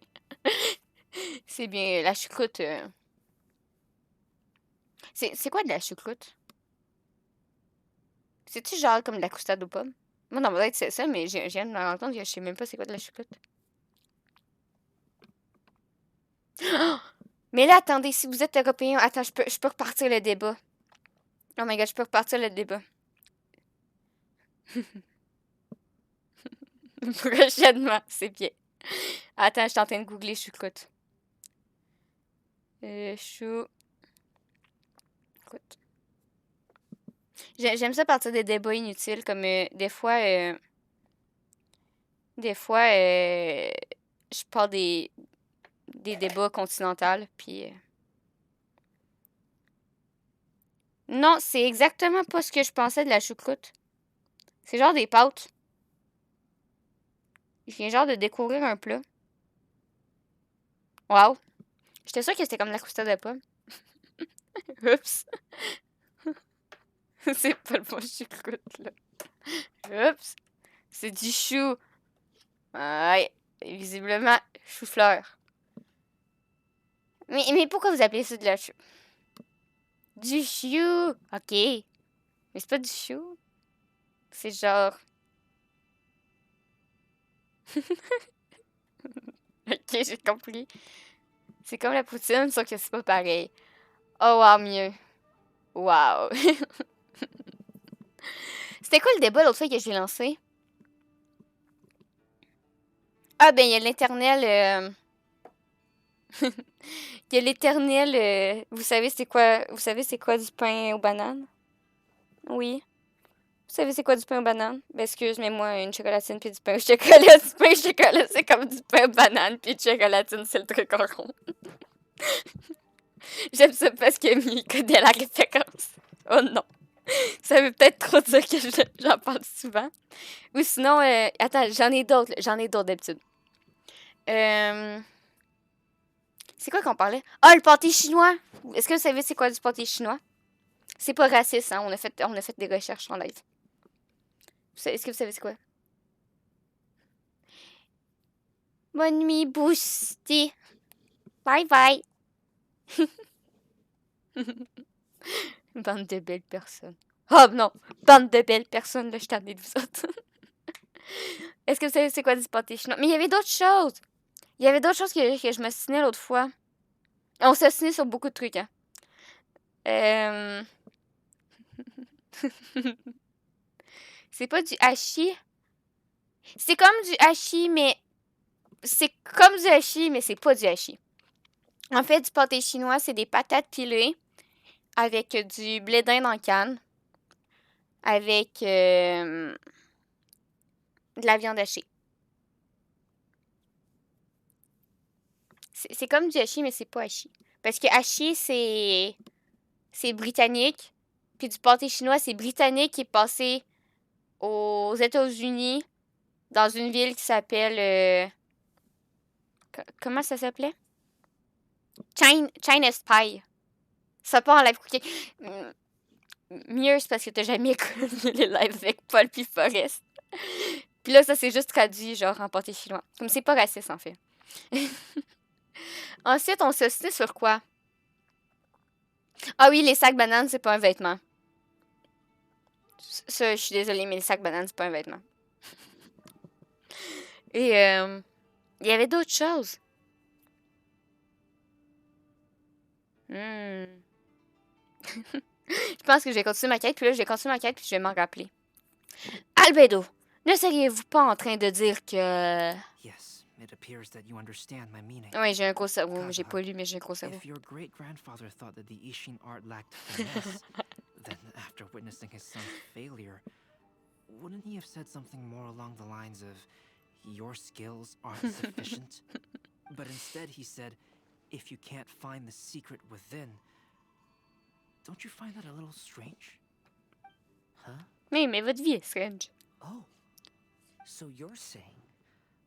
C'est bien. La choucroute... C'est quoi de la choucroute? C'est-tu genre comme de la croustade aux pommes? Moi, dans ma tête, c'est ça, mais je viens de me rendre compte que je sais même pas c'est quoi de la choucroute. Mais là, attendez, si vous êtes européen... Attends, je peux repartir le débat. Oh my god, je peux repartir le débat. Prochainement, c'est bien. Attends, je suis en train de googler choucroute. Choucroute. J'aime ça partir des débats inutiles, comme des fois, je parle des débats continentaux, puis... Non, c'est exactement pas ce que je pensais de la choucroute. C'est genre des pâtes. Je viens genre de découvrir un plat. Wow. J'étais sûre que c'était comme la croustade de pomme. Oups. C'est pas le bon choucroute, là. Oups. C'est du chou. Ouais. Visiblement, chou-fleur. Mais pourquoi vous appelez ça de la chou? Du chou. OK. Mais c'est pas du chou. C'est genre... OK, j'ai compris. C'est comme la poutine, sauf que c'est pas pareil. Oh, wow, mieux. Wow. C'était quoi le débat l'autre fois que j'ai lancé? Ah, ben, il y a l'éternel... il y a l'éternel... Vous savez c'est quoi du pain aux bananes? Oui. Vous savez c'est quoi du pain aux bananes? Ben, excuse, mais moi, une chocolatine puis du pain au chocolat. Du pain au chocolat, c'est comme du pain aux bananes puis de chocolatine, c'est le truc en rond. J'aime ça parce que Mie connaît la référence. Oh non. Ça veut peut-être trop dire que j'en parle souvent. Ou sinon, attends, j'en ai d'autres d'habitude. C'est quoi qu'on parlait? Ah, le pâté chinois! Est-ce que vous savez c'est quoi du pâté chinois? C'est pas raciste, hein? On a fait des recherches en live. Est-ce que vous savez c'est quoi? Bonne nuit, Boosty. Bye bye. Bande de belles personnes. Oh non! Bande de belles personnes, là, je t'en ai de vous autres. Est-ce que vous savez c'est quoi du pâté chinois? Mais il y avait d'autres choses! Il y avait d'autres choses que je me souvenais l'autre fois. On s'assinait sur beaucoup de trucs, hein. C'est pas du hachis. C'est comme du hachis, mais... C'est comme du hachis, mais c'est pas du hachis. En fait, du pâté chinois, c'est des patates pilées avec du blé d'Inde en canne. Avec de la viande hachée. C'est comme du hachis, mais c'est pas hachis. Parce que hachis, c'est britannique. Puis du pâté chinois, c'est britannique qui est passé aux États-Unis dans une ville qui s'appelle... comment ça s'appelait? China's Pie. Ça part en live cooking. Mieux, c'est parce que t'as jamais connu les lives avec Paul puis Forrest. Puis là, ça c'est juste traduit genre en pâté chinois. Comme c'est pas raciste en fait. Ensuite, on s'ostinait sur quoi? Ah oui, les sacs bananes, c'est pas un vêtement. Ça, je suis désolée, mais les sacs bananes, c'est pas un vêtement. Et il y avait d'autres choses. Je pense que je vais continuer ma quête, puis là, je vais continuer ma quête, puis je vais m'en rappeler. Albedo, ne seriez-vous pas en train de dire que... Yes, it appears that you understand my meaning. Oui, j'ai un gros cerveau. J'ai pas lu, mais j'ai un gros cerveau. If your great-grandfather thought that the Ishin art lacked finesse, then after witnessing his son's failure, wouldn't he have said something more along the lines of, your skills aren't sufficient? But instead he said, if you can't find the secret within, don't you find that a little strange? Huh? Mais votre vie est strange. Oh, so you're saying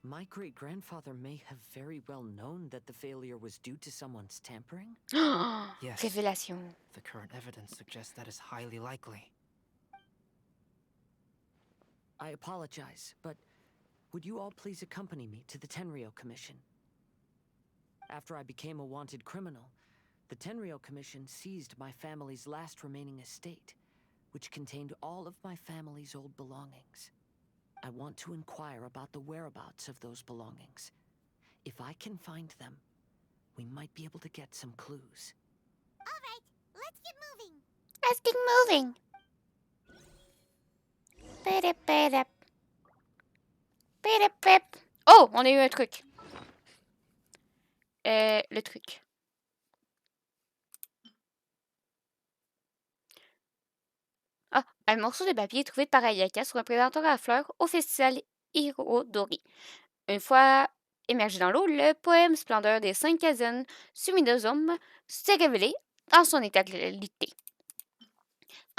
my great-grandfather may have very well known that the failure was due to someone's tampering? Yes. Révélation. The current evidence suggests that is highly likely. I apologize, but would you all please accompany me to the Tenryou Commission? After I became a wanted criminal, the Tenryou Commission seized my family's last remaining estate, which contained all of my family's old belongings. I want to inquire about the whereabouts of those belongings. If I can find them, we might be able to get some clues. All right, let's get moving. Let's get moving. Oh, on a eu un truc. Le truc. Ah, un morceau de papier trouvé par Ayaka sur un présentoir à fleurs au festival Hirodori. Une fois émergé dans l'eau, le poème Splendeur des 5 Kazen Sumidozum s'est révélé dans son intégralité.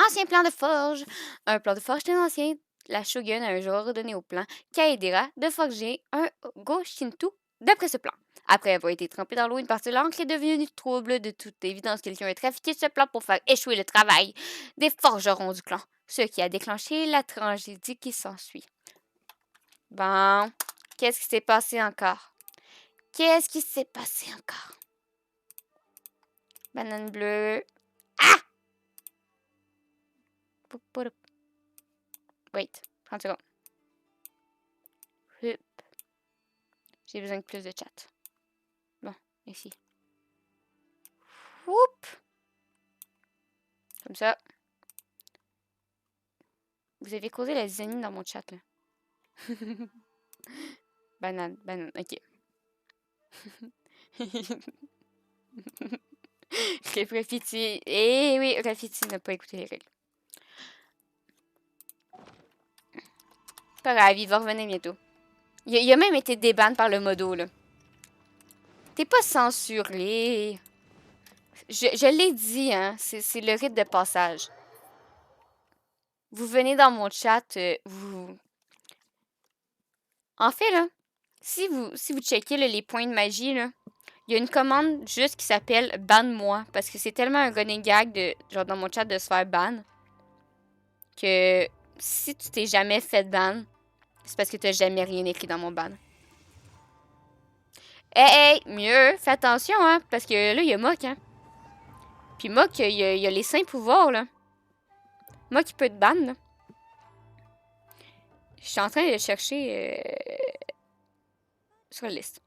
Ancien plan de forge. Un plan de forge très ancien. La shogun a un jour ordonné au plan Kaedera de forger un Goshintu d'après ce plan. Après avoir été trempé dans l'eau, une partie de l'encre est devenue trouble. De toute évidence, quelqu'un a trafiqué ce plan pour faire échouer le travail des forgerons du clan, ce qui a déclenché la tragédie qui s'ensuit. Bon, qu'est-ce qui s'est passé encore? Qu'est-ce qui s'est passé encore? Banane bleue. Ah! Wait, 30 secondes. Hup. J'ai besoin de plus de chat. Bon, ici. Oup! Comme ça. Vous avez causé la zénine dans mon chat, là. Banane, ok. Graffiti. Eh oui, Graffiti n'a pas écouté les règles. Pas grave, il va revenir bientôt. Il a même été déban par le modo, là. T'es pas censuré. Je l'ai dit, hein. C'est le rite de passage. Vous venez dans mon chat, vous... En fait, là, si vous checkez là, les points de magie, là, il y a une commande juste qui s'appelle « ban-moi » parce que c'est tellement un running gag de, genre, dans mon chat de se faire ban que si tu t'es jamais fait ban, c'est parce que tu n'as jamais rien écrit dans mon ban. Hey, mieux, fais attention, hein, parce que là, il y a Mock, hein. Puis Mock, il y a les 5 pouvoirs, là. Mock, il peut te ban, là. Je suis en train de le chercher sur la liste.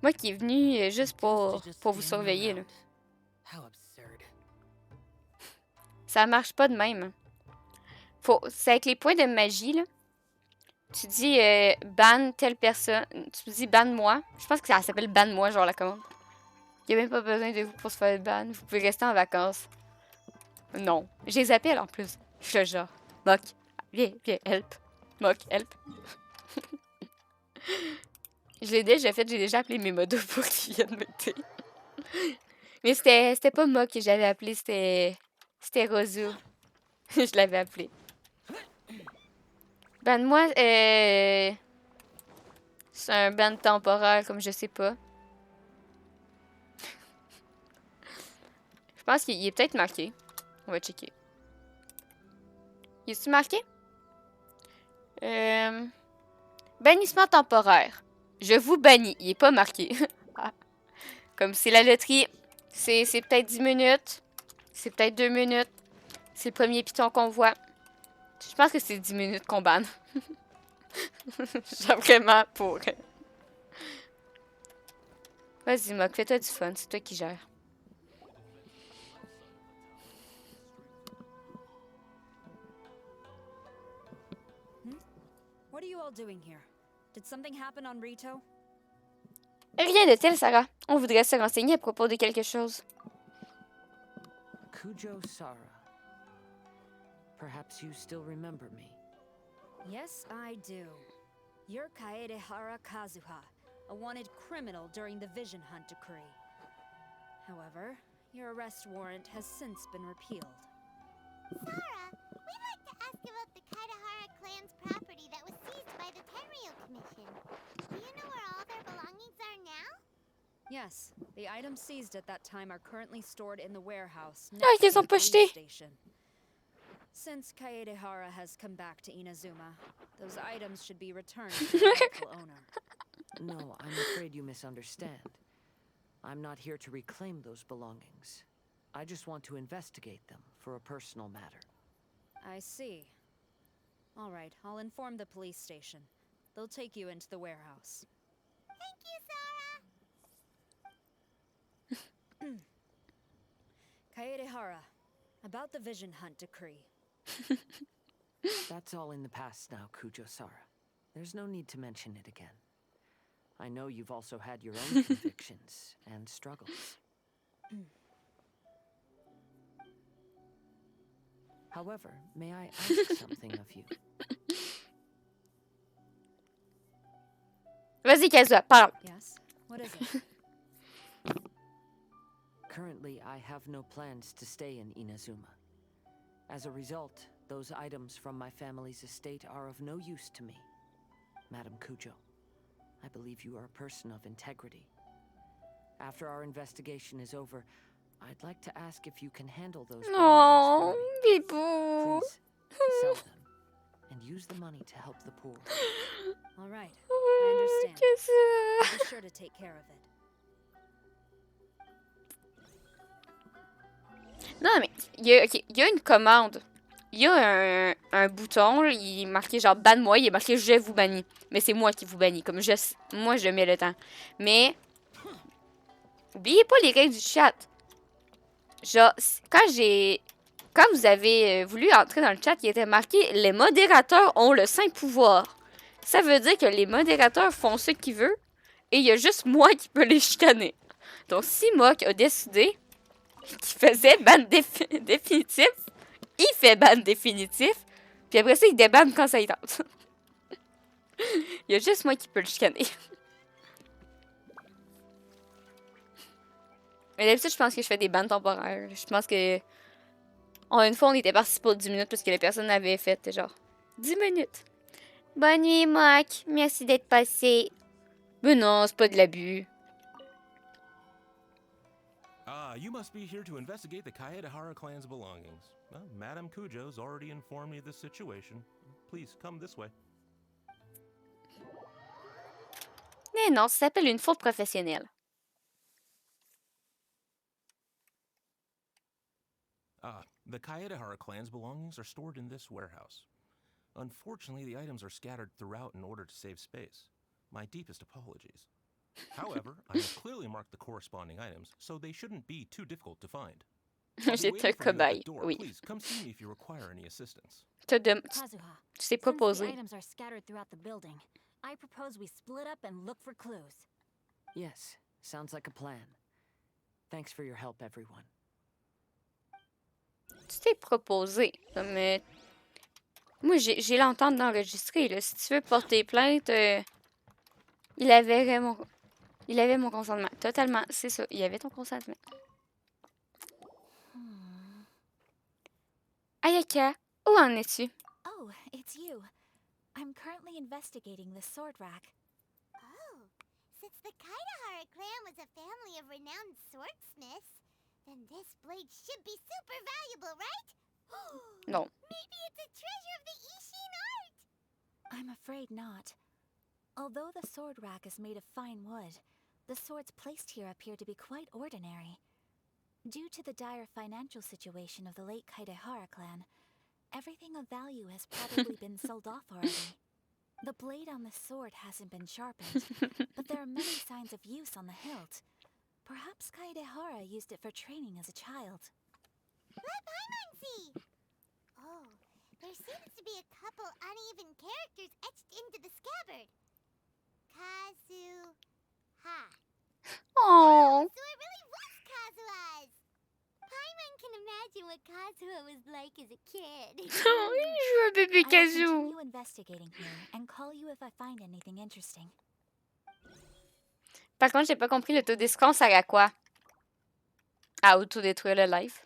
Moi qui est venu juste pour vous surveiller, là. Ça marche pas de même. C'est avec les points de magie, là. Tu dis ban telle personne. Tu dis ban moi. Je pense que ça s'appelle ban moi, genre la commande. Il n'y a même pas besoin de vous pour se faire ban. Vous pouvez rester en vacances. Non. Je les appelle en plus. Je suis genre. Mock. Viens, help. Mock, help. Je l'ai déjà fait. J'ai déjà appelé mes modos pour qu'ils viennent m'aider. Mais c'était pas Mock que j'avais appelé. C'était Rosu. Je l'avais appelé. Ban moi, c'est un ban temporaire, comme je sais pas. Je pense qu'il est peut-être marqué. On va checker. Il est-tu marqué? Bannissement temporaire. Je vous bannis. Il est pas marqué. Comme c'est la loterie, c'est peut-être 10 minutes. C'est peut-être 2 minutes. C'est le premier piton qu'on voit. Je pense que c'est 10 minutes qu'on banne. Genre vraiment pour... Vas-y, Mock, fais-toi du fun. C'est toi qui gères. What are you all doing here? Did something happen on Rito? Rien de tel, Sarah. On voudrait se renseigner à propos de quelque chose. Kujo Sara. Perhaps you still remember me. Yes, I do. You're Kaedehara Kazuha, a wanted criminal during the Vision Hunt decree. However, your arrest warrant has since been repealed. Sara, we'd like to ask about the Kaedehara clan's property that was seized by the Tenryo Commission. Do you know where all their belongings are now? Yes, the items seized at that time are currently stored in the warehouse Ah, ils les ont pas jetés. station. Since Kaedehara has come back to Inazuma, those items should be returned to their rightful owner. No, I'm afraid you misunderstand. I'm not here to reclaim those belongings. I just want to investigate them for a personal matter. I see. All right, I'll inform the police station. They'll take you into the warehouse. Thank you, Sara! Kaedehara, about the Vision Hunt decree. That's all in the past now, Kujo-Sara. There's no need to mention it again. I know you've also had your own convictions and struggles. However, may I ask something of you? Vas-y, Kazua, parle. Yes? What is it? Currently, I have no plans to stay in Inazuma. As a result, those items from my family's estate are of no use to me. Madam Kujo, I believe you are a person of integrity. After our investigation is over, I'd like to ask if you can handle those Oh, belongings Bibou. Please, sell them and use the money to help the poor. All right, I understand. I'll be sure to take care of it. Non, mais il y a une commande. Il y a un bouton, là, il est marqué genre banne-moi, il est marqué je vous bannis. Mais c'est moi qui vous bannis, comme moi je mets le temps. Mais, oubliez pas les règles du chat. Genre, quand vous avez voulu entrer dans le chat, il était marqué les modérateurs ont le saint pouvoir. Ça veut dire que les modérateurs font ce qu'ils veulent et il y a juste moi qui peux les chicaner. Donc, si Mock a décidé qu'il faisait ban définitif, il fait ban définitif, puis après ça, il débanne quand ça y tente. Il y a juste moi qui peux le chicaner. Mais d'habitude, je pense que je fais des bans temporaires. Je pense que... une fois, on était parti pour 10 minutes parce que la personne avait fait genre 10 minutes. Bonne nuit, Mock. Merci d'être passé. Mais non, c'est pas de l'abus. Ah, you must be here to investigate the Kaedehara clan's belongings. Well, Madame Kujo's already informed me of the situation. Please, come this way. Mais non, ça s'appelle une faute professionnelle. Ah, the Kaedehara clan's belongings are stored in this warehouse. Unfortunately, the items are scattered throughout in order to save space. My deepest apologies. However, I have clearly marked the corresponding items, so they shouldn't be too difficult to find. J'étais un cobaye, oui. Please come see me if you require any assistance. Tu t'es Since the proposé. items are scattered throughout the building, I propose we split up and look for clues. Yes, sounds like a plan. Thanks for your help, everyone. Tu t'es proposé. Mais... Moi, j'ai l'entente d'enregistrer. Là. Si tu veux porter plainte, il avait mon consentement. Totalement, c'est ça. Il avait ton consentement. Ayaka, où en es-tu? Oh, it's you. I'm currently investigating the sword rack. Oh, since the Kaedehara clan was a family of renowned swordsmiths, then this blade should be super valuable, right? No. Maybe it's a treasure of the Ishin art! I'm afraid not. Although the sword rack is made of fine wood, the swords placed here appear to be quite ordinary. Due to the dire financial situation of the late Kaedehara clan, everything of value has probably been sold off already. The blade on the sword hasn't been sharpened, but there are many signs of use on the hilt. Perhaps Kaedehara used it for training as a child. Let Paimon see! Oh, there seems to be a couple uneven characters etched into the scabbard. Kazuha. Oh. So it really was Kazuha's! Paimon can imagine what Kazuha was like as a kid. Oh, il joue un bébé I'll Kazu. continue investigating here and call you if I find anything interesting. Par contre, j'ai pas compris l'autodescon sert à quoi? À autodétruire le live.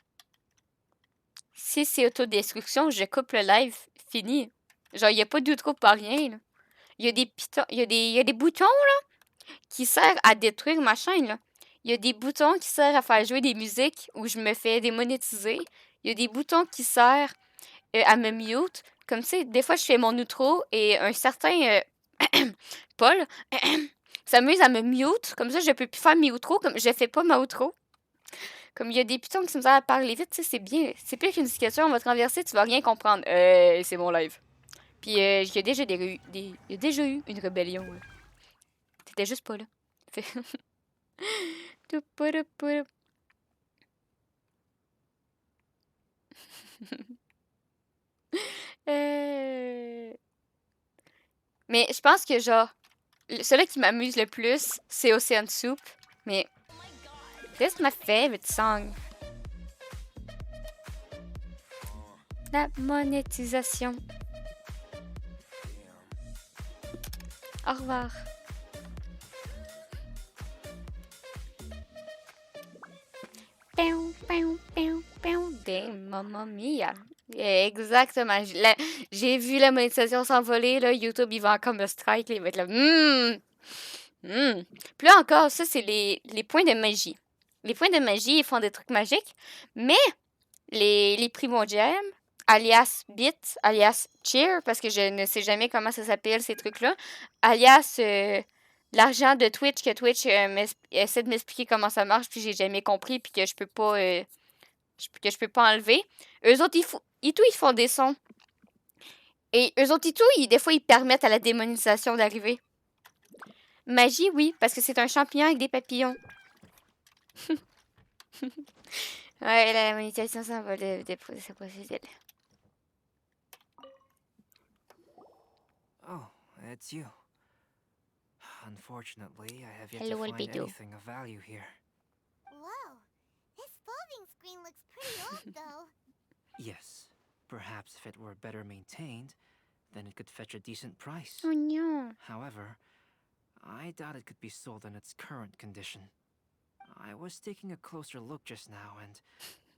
Si c'est autodestruction, je coupe le live. Fini. Genre, il n'y a pas d'outro par rien. Là. Il y a des boutons là, qui servent à détruire ma chaîne. Là. Il y a des boutons qui servent à faire jouer des musiques où je me fais démonétiser. Il y a des boutons qui servent à me mute. Comme tu sais, des fois, je fais mon outro et un certain Paul s'amuse à me mute. Comme ça, je peux plus faire mes outros. Comme je fais pas ma outro. Comme il y a des boutons qui me servent à parler vite, tu sais, c'est bien. C'est pire qu'une discussion, on va te renverser, tu vas rien comprendre. C'est mon live. Puis, il y a déjà eu une rébellion. T'étais juste pas là. Mais je pense que, genre, celui qui m'amuse le plus, c'est Ocean Soup. Mais... This is my favorite song. La monétisation. Au revoir. Des mamma mia. Exactement. J'ai vu la monétisation s'envoler, là. YouTube, il va encore me strike, là. Il va être là. Puis là encore, ça, c'est les points de magie. Les points de magie, ils font des trucs magiques, mais les primogèmes, alias Bit, alias Cheer, parce que je ne sais jamais comment ça s'appelle, ces trucs-là, alias l'argent de Twitch, que Twitch essaie de m'expliquer comment ça marche, puis j'ai jamais compris, puis que je peux pas enlever. Eux autres, ils font des sons. Et eux autres, des fois, ils permettent à la démonisation d'arriver. Magie, oui, parce que c'est un champignon avec des papillons. Ouais, la monétisation s'envole de sa procédure. Oh, it's you. Unfortunately, I have yet Hello, to find albedo. anything of value here. Whoa, this folding screen looks pretty old, though. Yes, perhaps if it were better maintained, then it could fetch a decent price. Oh no. However, I doubt it could be sold in its current condition. I was taking a closer look just now and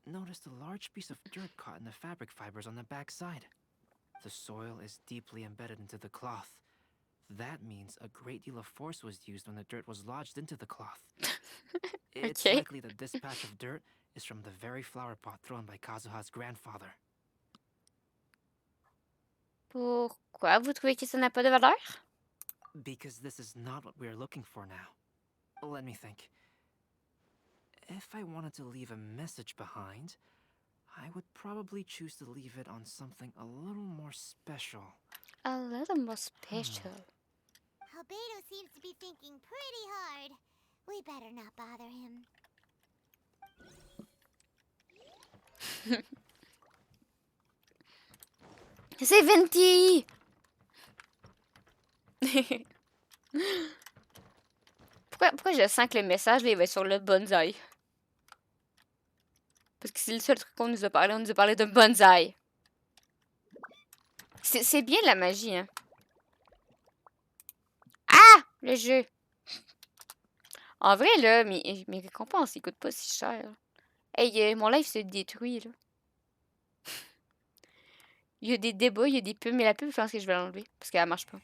noticed a large piece of dirt caught in the fabric fibers on the back side. The soil is deeply embedded into the cloth. That means a great deal of force was used when the dirt was lodged into the cloth. It's likely that this patch of dirt is from the very flower pot thrown by Kazuha's grandfather. Pourquoi vous trouvez que ça n'a pas de valeur? Because this is not what we are looking for now. Let me think. If I wanted to leave a message behind, I would probably choose to leave it on something a little more special. A little more special. Albedo seems to be thinking pretty hard. We better not bother him. C'est Venti! Pourquoi je sens que le message là, il va être sur le bonsaï? Parce que c'est le seul truc qu'on nous a parlé. On nous a parlé de bonsaï. C'est bien de la magie, hein? Ah! Le jeu! En vrai, là, mes récompenses, ils coûtent pas si cher. Hey, mon live se détruit, là. Il y a des débats, il y a des pubs, mais la pub, je pense que je vais l'enlever. Parce qu'elle marche pas.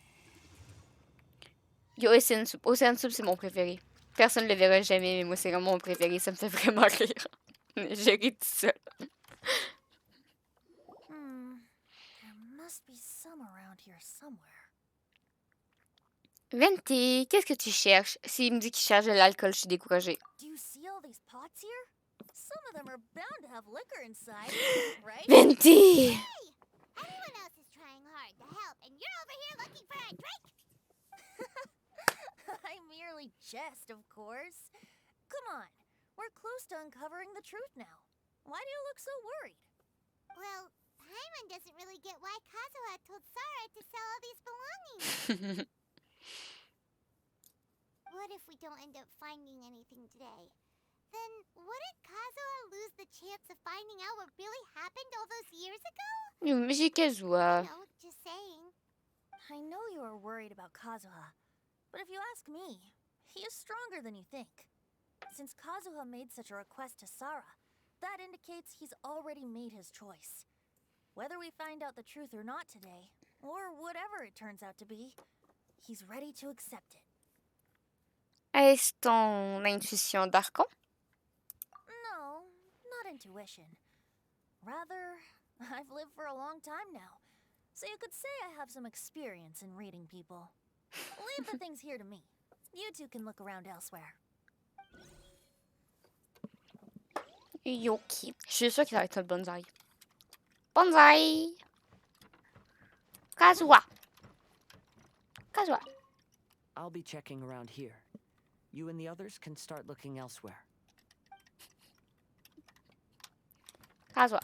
Il y a Ocean Soup. Ocean Soup, c'est mon préféré. Personne ne le verra jamais, mais moi, c'est vraiment mon préféré. Ça me fait vraiment rire. Je ris tout seul. There must be some around here somewhere. Venti, qu'est-ce que tu cherches? S'il me dit qu'il cherche de l'alcool, je suis découragée. Do you see all these pots here? Some of them are bound to have liquor inside, right? Venti! Everyone else is trying hard to help, and you're over here looking for a drink? I merely jest, of course. Come on, we're close to uncovering the truth now. Why do you look so worried? Well, Paimon doesn't really get why Kazuha told Sara to sell all these belongings. What if we don't end up finding anything today? Then wouldn't Kazuha lose the chance of finding out what really happened all those years ago? Mais j'ai Kazuha. No, just saying. I know you are worried about Kazuha, but if you ask me, he is stronger than you think. Since Kazuha made such a request to Sara, that indicates he's already made his choice. Whether we find out the truth or not today, or whatever it turns out to be, he's ready to accept it. Est-ce ton intuition d'Archon? No, not intuition. Rather, I've lived for a long time now, so you could say I have some experience in reading people. Leave the things here to me. You two can look around elsewhere. Yoki. Je suis sûre qu'il va être le bonsaï. Bonsaï! Kazuha! Kazuha! I'll be checking around here. You and the others can start looking elsewhere. Kazuha.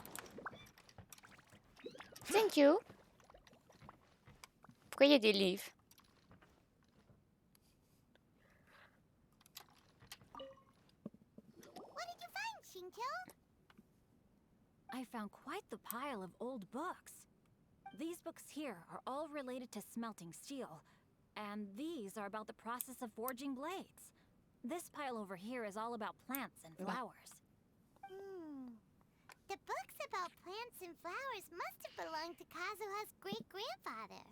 Thank you. Pourquoi il y a des livres? What did you find, Shinto? I found quite the pile of old books. These books here are all related to smelting steel, and these are about the process of forging blades. This pile over here is all about plants and flowers. The books about plants and flowers must have belonged to Kazuha's great-grandfather.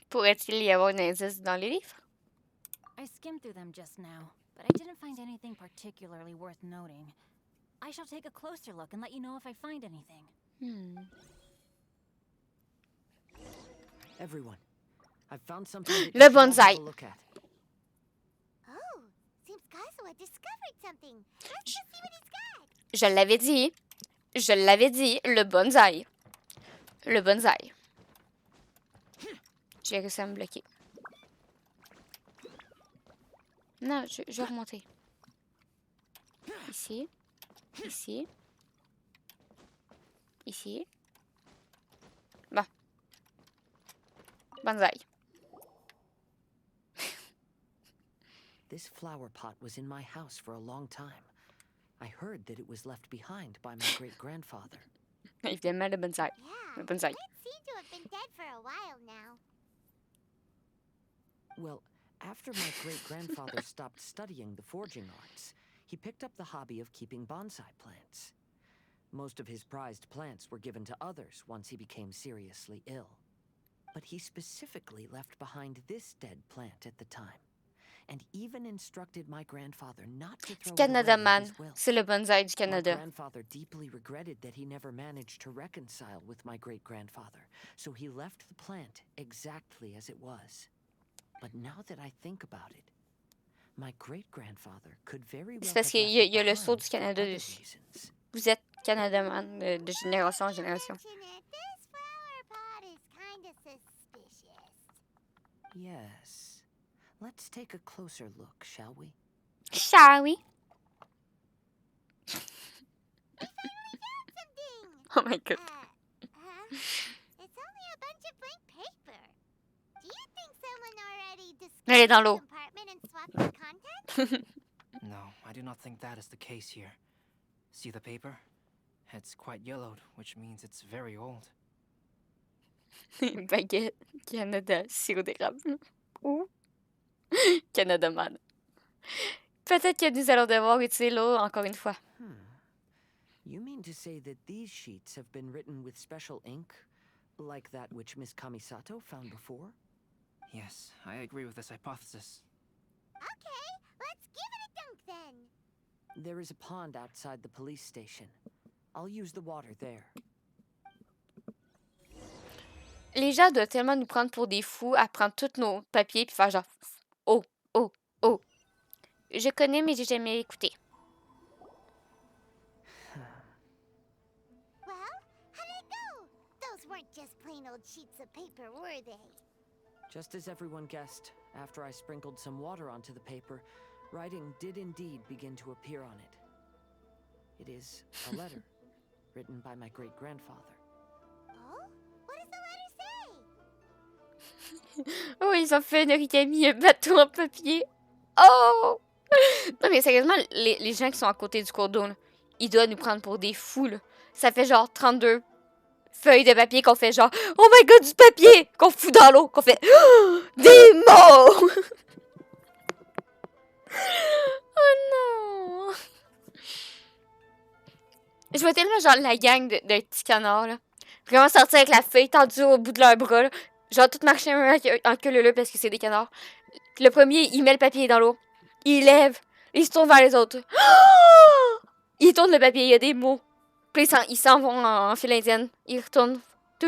Pourrait-il y avoir un indice dans les livres? I skimmed through them just now, but I didn't find anything particularly worth noting. I shall take a closer look and let you know if I find anything. Everyone, I've found something that Le you should all bonsaï. have a look at. Oh, seems Kazuha discovered something. Let's go see what he's got. Je l'avais dit. Je l'avais dit. Le bonsaï. Le bonsaï. J'ai réussi à me bloquer. Non, je vais remonter. Ici. Ici. Ici. Bon. Bonsaï. This flower pot was in my house for a long time. I heard that it was left behind by my great-grandfather. Évidemment, le bonsaï. Le bonsaï. It seemed to have been dead for a while now. Well, after my great-grandfather stopped studying the forging arts, he picked up the hobby of keeping bonsai plants. Most of his prized plants were given to others once he became seriously ill. But he specifically left behind this dead plant at the time, and even instructed my grandfather not to throw it away Canada in Man. his will. C'est le bonsaï du My Canada. grandfather deeply regretted that he never managed to reconcile with my great-grandfather, so he left the plant exactly as it was. But now that I think about it, my great-grandfather could very well C'est parce have qu'il left y a le it saut behind du for Canada other dessus. reasons. Vous êtes Canada Man de génération en génération. This flower pot is kind of suspicious. Yes. Let's take a closer look, shall we? Shall we? Oh my god. It's only a bunch of blank paper. Do you think someone already Elle est dans discovered the l'eau. compartment and swapped the contents? No, I do not think that is the case here. See the paper? It's quite yellowed, which means it's very old. Baguette. Canada. Sirop d'érable. Ou Canada Man. Peut-être que nous allons devoir utiliser l'eau encore une fois. You mean to say that these sheets have been written with special ink, like that which Miss Kamisato found before? Yes, I agree with this hypothesis. Okay, let's give it a dunk then. There is a pond outside the police station. I'll use the water there. Les gens doivent tellement nous prendre pour des fous à prendre tous nos papiers puis faire genre oh, oh, oh. Je connais, mais j'ai jamais écouté. Well, how'd it go? Those weren't just plain old sheets of paper, were they? Just as everyone guessed, after I sprinkled some water onto the paper, writing did indeed begin to appear on it. It is a letter written by my great-grandfather. Oh? What does the letter say? Oh, ils ont fait un origami, un bateau en papier. Oh! Non, mais sérieusement, les gens qui sont à côté du cours d'eau, là, ils doivent nous prendre pour des fous, là. Ça fait genre 32 feuilles de papier qu'on fait genre oh my god, du papier! Qu'on fout dans l'eau, qu'on fait oh, des mots! Oh non! Je vois tellement genre la gang de petits canards, là. Vraiment sortir avec la feuille tendue au bout de leur bras, là. Genre tout marcher en queue leu parce que c'est des canards. Le premier, il met le papier dans l'eau. Il lève. Il se tourne vers les autres. Oh! Il tourne le papier, il y a des mots. Puis ils s'en vont en file indienne. Ils retournent. Il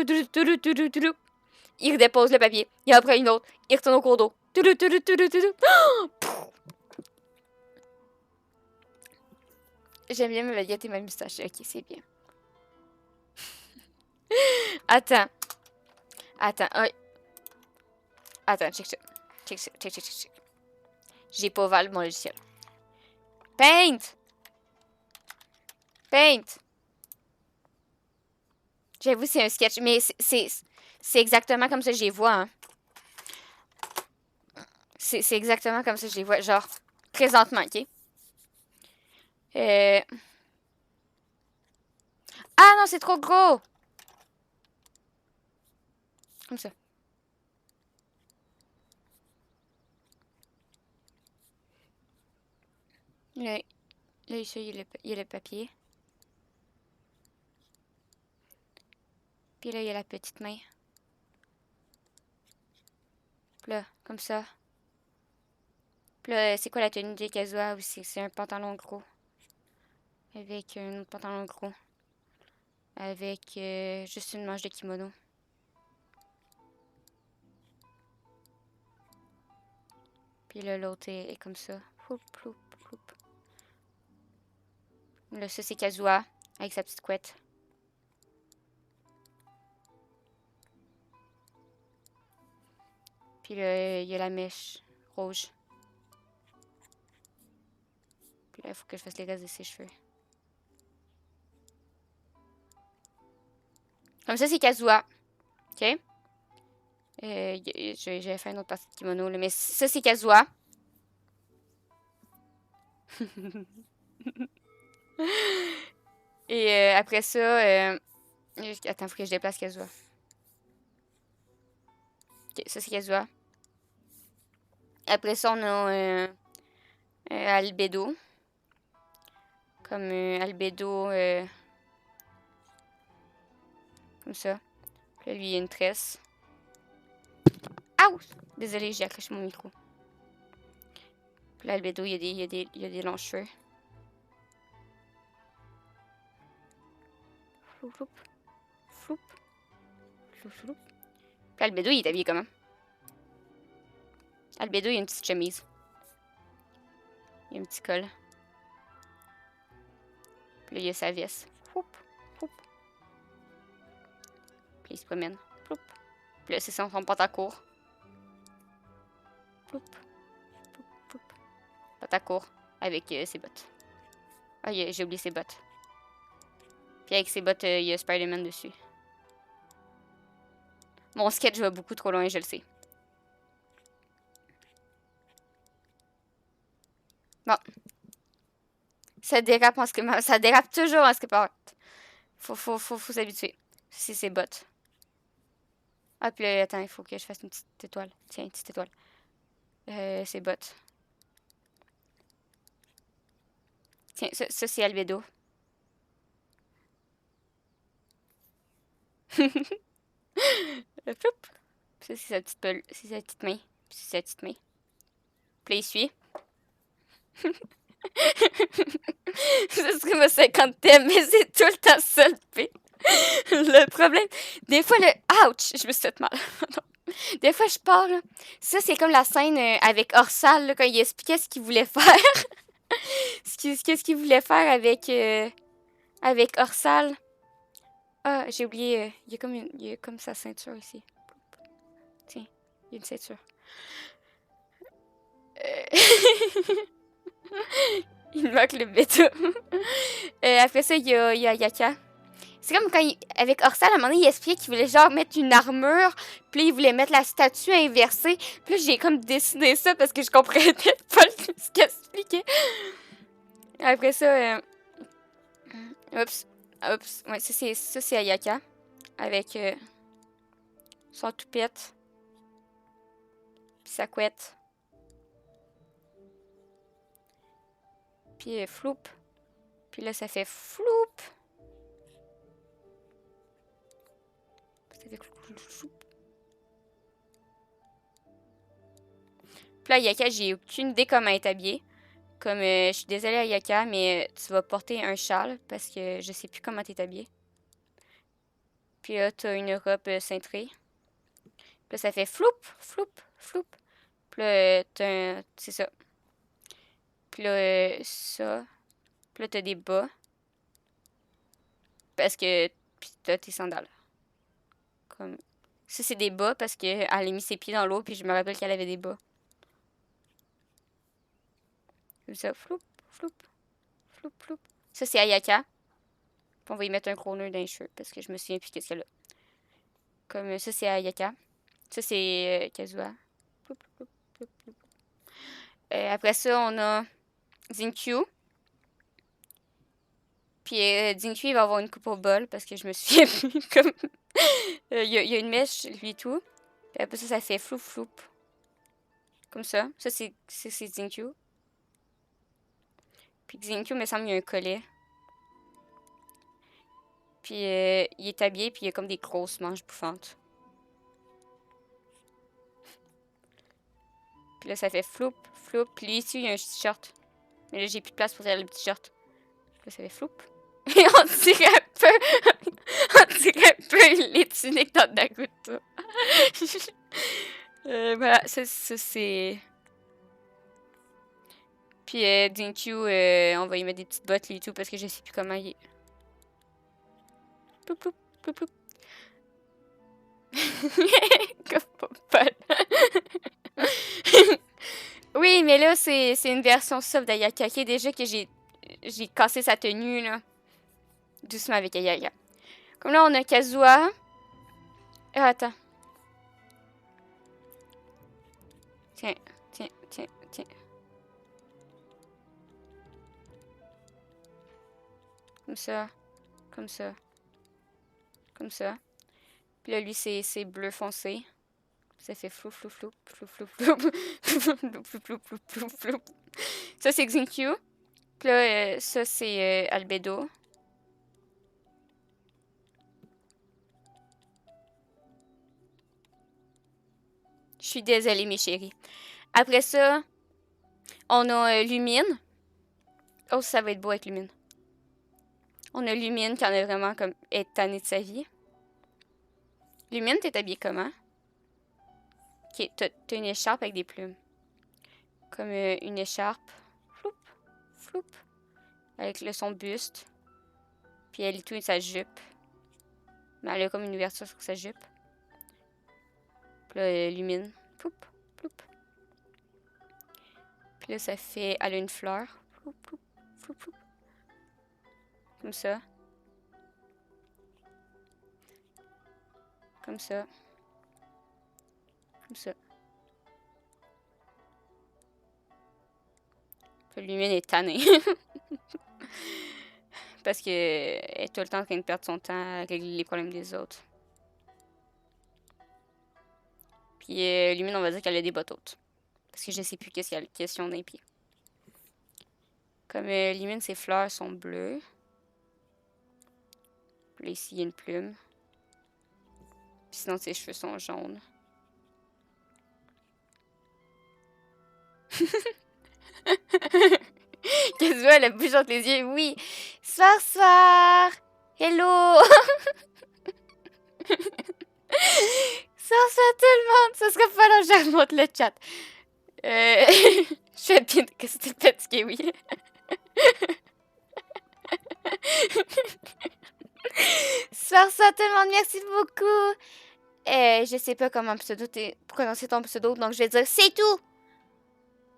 redépose le papier. Et après une autre. Il retourne au cours d'eau. Oh! J'aime bien ma baguette et ma moustache. Ok, c'est bien. Attends. Oh. Attends, check. J'ai pas ouvert mon logiciel. Paint! J'avoue, c'est un sketch, mais c'est exactement comme ça que je les vois. Hein. C'est exactement comme ça que je les vois. Genre, présentement, ok? Ah non, c'est trop gros! Comme ça. Là ici, il y a le papier. Puis là, il y a la petite main. Puis là, comme ça. Puis là, c'est quoi la tenue de Kazuha aussi? C'est un pantalon gros. Avec un autre pantalon gros. Avec juste une manche de kimono. Puis là, l'autre est comme ça. Floup, floup, floup. Là, ça, c'est Kazuha. Avec sa petite couette. Puis là, il y a la mèche rouge. Puis là, il faut que je fasse les restes de ses cheveux. Comme ça, c'est Kazuha. OK? J'avais fait une autre partie de kimono, là, mais ça, c'est Kazuha. Et après ça... attends, il faut que je déplace Kazuha. OK, ça, c'est Kazuha. Après ça, on a Albedo. Comme Albedo... comme ça. Puis là, lui, il y a une tresse. Aouh! Désolée, j'ai accroché mon micro. Puis là, Albedo, il y a des longs cheveux. Floup, floup. Floup. Floup, floup. Puis Albedo, il est habillé comment? Albedo, il a une petite chemise. Il y a un petit col. Puis là, il y a sa veste. Floup, floup. Puis il se promène. Floup. Puis là, c'est son pantalon court. Floup. Floup, floup. Pantalon court. Avec ses bottes. Ah, j'ai oublié ses bottes. Puis avec ses bottes, il y a Spider-Man dessus. Mon sketch va beaucoup trop loin, je le sais. Bon. Ça dérape en ce ça dérape toujours en ce que part. Faut s'habituer. C'est ses bottes. Ah, puis là, attends, il faut que je fasse une petite étoile. Tiens, une petite étoile. Ses bottes. Tiens, ça c'est Albedo. Floup. Ça, c'est sa petite main. Puis c'est sa petite main. Puis là, il suit. Ce serait ma 50e, mais c'est tout le temps ça le pire. Le problème, des fois, ouch, je me suis fait mal. Des fois, je pars, là. Ça, c'est comme la scène avec Orsal, là, quand il expliquait ce qu'il voulait faire. Qu'est-ce qu'il voulait faire avec Orsal. Ah, j'ai oublié, il y a comme sa ceinture ici. Tiens, il y a une ceinture. Il manque le bêta. Après ça, il y a Yaka. C'est comme quand, avec Orsal, à un moment donné, il expliquait qu'il voulait genre mettre une armure, puis il voulait mettre la statue inversée. Puis là, j'ai comme dessiné ça parce que je comprenais pas ce qu'il expliquait. Après ça, oups, ouais, ça c'est Ayaka, avec son toupette, puis sa couette. Puis floup. Puis là, ça fait floup. Ça fait floup. Puis là, Yaka, j'ai aucune idée comment être habillée. Comme, je suis désolée, Yaka, mais tu vas porter un châle parce que je sais plus comment t'es habillée. Puis là, t'as une robe cintrée. Puis là, ça fait floup, floup, floup. Puis là, c'est ça. Puis là, ça. Puis là, t'as des bas. Parce que... Puis t'as tes sandales. Comme... Ça, c'est des bas parce qu'elle a mis ses pieds dans l'eau. Puis je me rappelle qu'elle avait des bas. Comme ça. Floup, floup, floup, floup. Ça, c'est Ayaka. Puis on va y mettre un gros nœud dans les cheveux. Parce que je me souviens plus qu'est-ce qu'elle a. Comme ça, c'est Ayaka. Ça, c'est Kazuha. Floup, floup, floup, floup. Après ça, on a... Zinkyu. Puis Zinkyu, il va avoir une coupe au bol parce que je me souviens plus comme... il y a une mèche, lui et tout. Puis après ça, ça fait flou floup. Comme ça. Ça, c'est Zinkyu. Puis Zinkyu, me semble, il y a un collet. Puis il est habillé, puis il a comme des grosses manches bouffantes. Puis là, ça fait floup, floup. Puis lui, ici, il y a un t-shirt. Mais là, j'ai plus de place pour faire le petit t-shirt. Puis là, ça fait floup. Et on dirait un peu... on dirait un peu les tuniques dans Naruto. Voilà, ça c'est... Puis Dinkyu, on va y mettre des petites bottes, lui et tout, parce que je sais plus comment il est. Ploup, ploup, ploup, ploup. Comme Paul. Oui, mais là, c'est une version soft d'Ayakake. Déjà que j'ai cassé sa tenue, là. Doucement avec Ayaka. Comme là, on a Kazuha. Ah, attends. Tiens, tiens, tiens, tiens. Comme ça. Comme ça. Comme ça. Puis là, lui, c'est bleu foncé. Ça fait flou, flou, flou, flou, flou, flou, flou, flou, flou, flou, flou, flou. Ça, c'est Xinkyu. Puis là, ça, c'est Albedo. Je suis désolée, mes chéris. Après ça, on a Lumine. Oh, ça va être beau avec Lumine. On a Lumine qui en a vraiment comme est tannée de sa vie. Lumine, t'es habillée comment? Ok, t'as une écharpe avec des plumes. Comme une écharpe. Floup, floup. Avec son buste. Puis elle est tout sa jupe. Mais elle a comme une ouverture sur sa jupe. Puis là, Lumine. Ploup, ploup. Puis là, ça fait... Elle a une fleur. Ploup, ploup, ploup, ploup. Comme ça. Comme ça. Comme ça. Puis Lumine est tannée. Parce qu'elle est tout le temps en train de perdre son temps à régler les problèmes des autres. Puis Lumine, on va dire qu'elle a des bottes hautes. Parce que je sais plus qu'est-ce qu'il y a question d'un pied. Comme Lumine, ses fleurs sont bleues. Puis là, ici, il y a une plume. Puis sinon, ses cheveux sont jaunes. Qu'est-ce que elle a bouge entre les yeux? Oui. Soir, soir. Hello. Soir, soir tout le monde. Ça serait pas long, je remonte le chat. Je vais bien que c'était fatigué, oui. Soir, soir tout le monde. Merci beaucoup. Je sais pas comment prononcer ton pseudo, donc je vais dire c'est tout.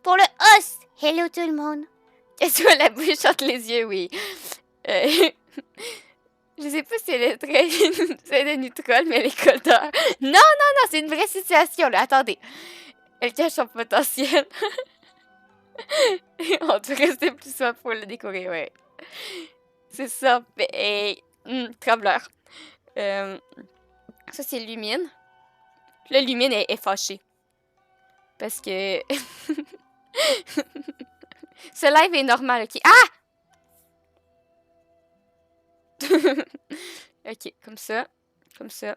Pour le host. Hello tout le monde. Qu'est-ce que la bouche entre les yeux, oui. Je sais pas si elle est très... c'est de Nutrol, mais elle est codeur. Non, non, non, c'est une vraie situation, là. Attendez. Elle cache son potentiel. On doit rester plus soin pour le découvrir, ouais. C'est ça. Trembleur. Ça, c'est Lumine. Là, Lumine est fâchée. Parce que... Ce live est normal, ok? Ah! Ok, comme ça. Comme ça.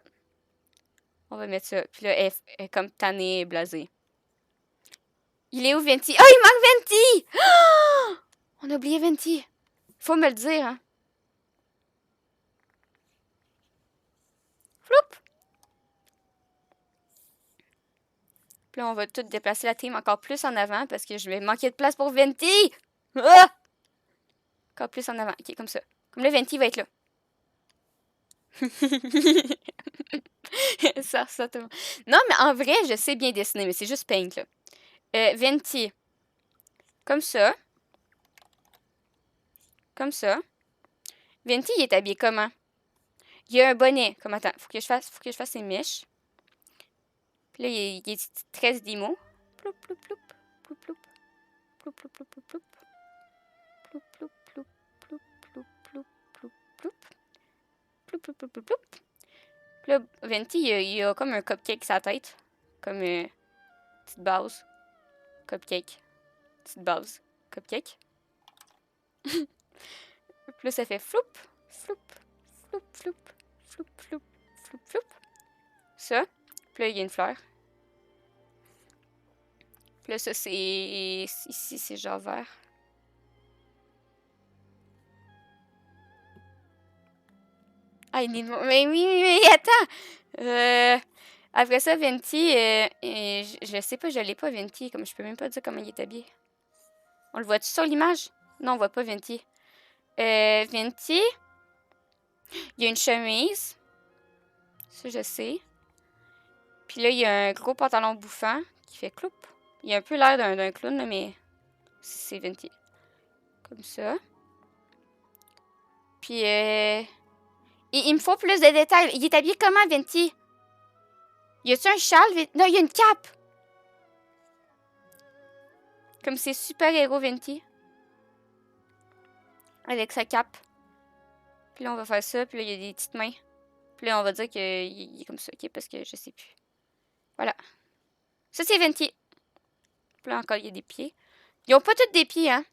On va mettre ça. Puis là, elle est comme tannée et blasée. Il est où, Venti? Oh, il manque Venti! Oh! On a oublié Venti. Faut me le dire, hein. Floup! Puis là, on va tout déplacer la team encore plus en avant parce que je vais manquer de place pour Venti! Ah! Encore plus en avant. Ok, comme ça. Comme là, Venti va être là. ça tout le monde. Non, mais en vrai, je sais bien dessiner, mais c'est juste paint, là. Venti. Comme ça. Comme ça. Venti, il est habillé comment? Il a un bonnet. Comme, attends, faut que je fasse ses mèches. Puis là, il y a des petites tresses d'imo. Ploup, ploup, ploup. Ploup, ploup. Ploup, ploup, ploup, ploup, ploup. Ploup, ploup, ploup, ploup, ploup, ploup, ploup, ploup. Ploup, ploup, ploup, ploup, ploup. Puis là, Venti, il a comme un cupcake sur la tête. Comme une petite base. Cupcake. Petite base. Cupcake. Puis là, ça fait floup, floup, Floup, floup, floup, floup, floup, floup. Ça. Puis là, il y a une fleur. Puis là, ça, c'est... Ici, c'est genre vert. Ah, il est... Mais oui, attends! Après ça, Venti, je sais pas, je l'ai pas, Venti. Comme je peux même pas dire comment il est habillé. On le voit-tu sur l'image? Non, on voit pas Venti. Venti, il y a une chemise. Ça, je sais. Puis là, il y a un gros pantalon bouffant qui fait cloup. Il a un peu l'air d'un clown, là, mais c'est Venti. Comme ça. Puis, il me faut plus de détails. Il est habillé comment, Venti? Y a-tu un châle? Non, il y a une cape! Comme c'est super-héros, Venti. Avec sa cape. Puis là, on va faire ça. Puis là, il y a des petites mains. Puis là, on va dire qu'il est comme ça, ok? Parce que je sais plus. Voilà. Ça, c'est Venti. Puis là, encore, il y a des pieds. Ils ont pas tous des pieds, hein?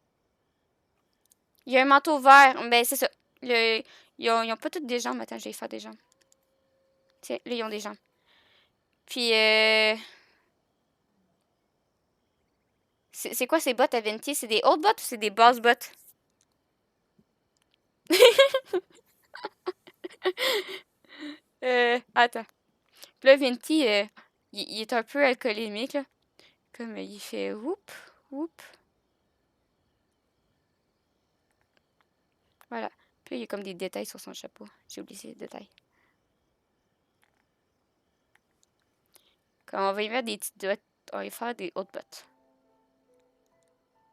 Il y a un manteau vert. Ben, c'est ça. Ils ont pas toutes des jambes. Attends, je vais faire des jambes. Tiens, là, ils ont des jambes. Puis, c'est quoi ces bottes à Venti? C'est des hautes bottes ou c'est des basses bottes? Attends. Puis là, Venti, il est un peu alcoolémique, là. Comme il fait whoop, whoop. Voilà. Puis là, il y a comme des détails sur son chapeau. J'ai oublié ces détails. Quand on va y mettre des petites bottes, on va y faire des hautes bottes.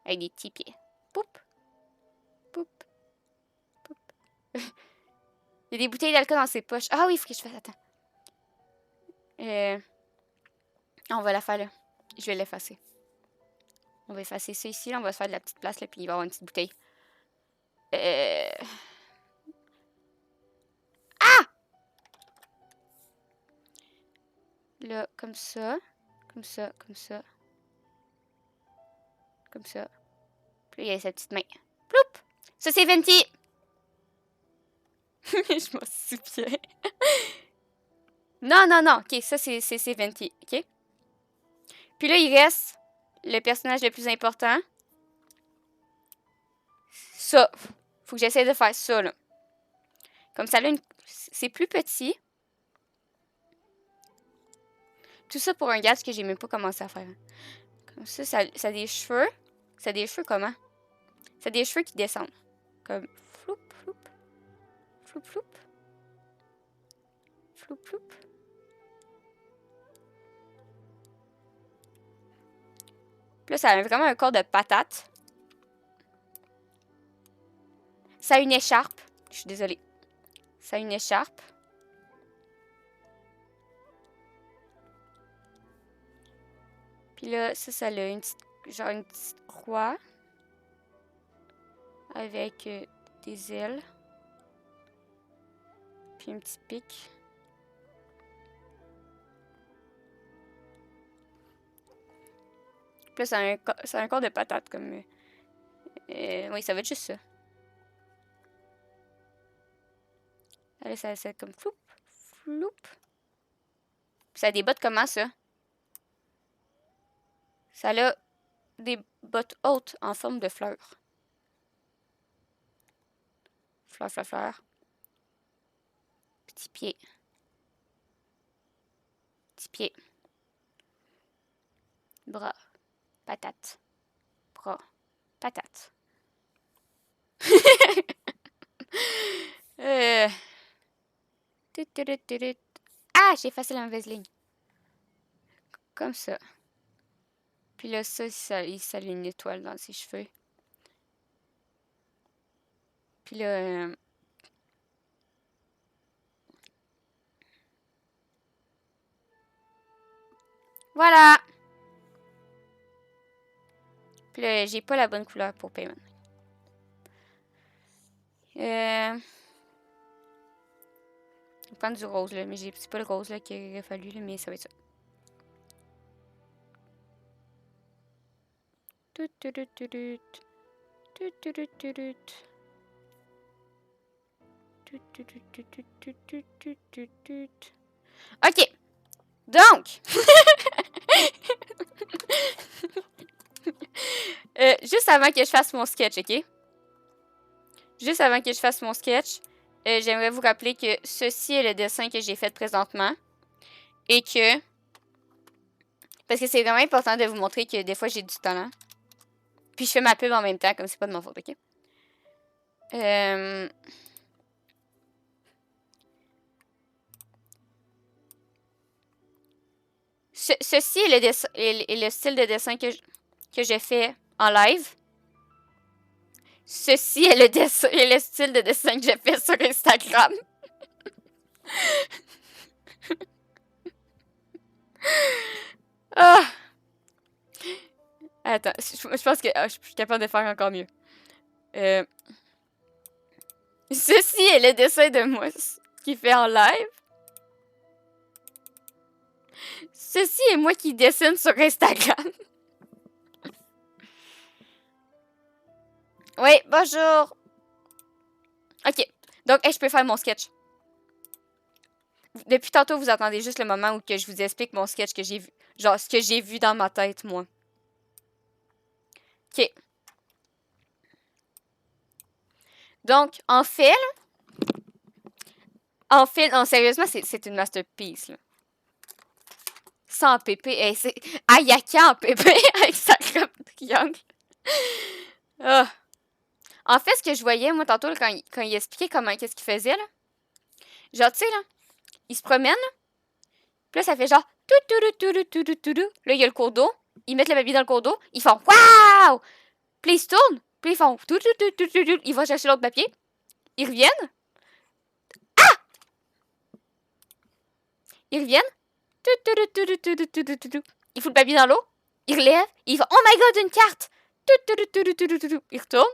Avec des petits pieds. Poup. Poup. Poup. Il y a des bouteilles d'alcool dans ses poches. Ah oui, il faut que je fasse. Attends. On va la faire là. Je vais l'effacer. On va effacer ça ici. Là. On va se faire de la petite place. Là, puis il va y avoir une petite bouteille. Ah! Là, comme ça. Comme ça, comme ça. Comme ça. Puis il y a sa petite main. Ploup! Ça, c'est Venti! Je m'en souviens. Non, non, non. OK, ça, c'est Venti. OK? Puis là, il reste le personnage le plus important. Ça. Faut que j'essaie de faire ça, là. Comme ça, là, c'est plus petit. Tout ça pour un gars que j'ai même pas commencé à faire. Comme ça, ça a des cheveux. Ça a des cheveux comment? Ça a des cheveux qui descendent. Comme floup, floup. Floup, floup. Floup, floup. Puis là, ça a vraiment un corps de patate. Ça a une écharpe. Je suis désolée. Ça a une écharpe. Puis là, ça a une petite, genre une petite croix. Avec des ailes. Puis un petit pic. Puis là, ça a un corps de patate comme... oui, ça va être juste ça. Là, ça comme floup, floup. Puis ça a des bottes comment, ça? Ça a des bottes hautes en forme de fleurs. Fleur, fleur, fleur. Petit pied. Petit pied. Bras. Patate. Bras. Patate. Ah, j'ai effacé la mauvaise ligne. Comme ça. Puis là, ça a une étoile dans ses cheveux. Puis là... Voilà! Puis là, j'ai pas la bonne couleur pour Payman. Je vais prendre du rose, là. Mais c'est pas le rose, là, qu'il aurait fallu, là, mais ça va être ça. OK. Donc, juste avant que je fasse mon sketch, OK? Juste avant que je fasse mon sketch, j'aimerais vous rappeler que ceci est le dessin que j'ai fait présentement. Et que... Parce que c'est vraiment important de vous montrer que des fois, j'ai du talent. Puis je fais ma pub en même temps, comme c'est pas de ma faute, OK? Ceci est le style de dessin que je fais en live. Ceci est le style de dessin que je fais sur Instagram. Ah! Attends, je pense que je suis capable de faire encore mieux. Ceci est le dessin de moi qui fait en live. Ceci est moi qui dessine sur Instagram. Oui, bonjour. OK. Donc, je peux faire mon sketch. Depuis tantôt, vous entendez juste le moment où que je vous explique mon sketch que j'ai vu. Genre, ce que j'ai vu dans ma tête, moi. OK. Donc, en fait, non, sérieusement, c'est une masterpiece, là. Sans PP. Hey, c'est Ayaka en PP avec sa crop triangle. Ah. En fait, ce que je voyais, moi, tantôt, là, quand il expliquait qu'est-ce qu'il faisait, là. Genre, tu sais, là, il se promène, là. Puis là, ça fait genre... Là, il y a le cours d'eau. Ils mettent le papier dans le cours d'eau. Ils font... Waouh! Puis ils se tournent. Puis ils font... Ils vont chercher l'autre papier. Ils reviennent. Ah! Ils reviennent. Ils foutent le papier dans l'eau. Ils relèvent. Ils font... Oh my god, une carte! Ils retournent.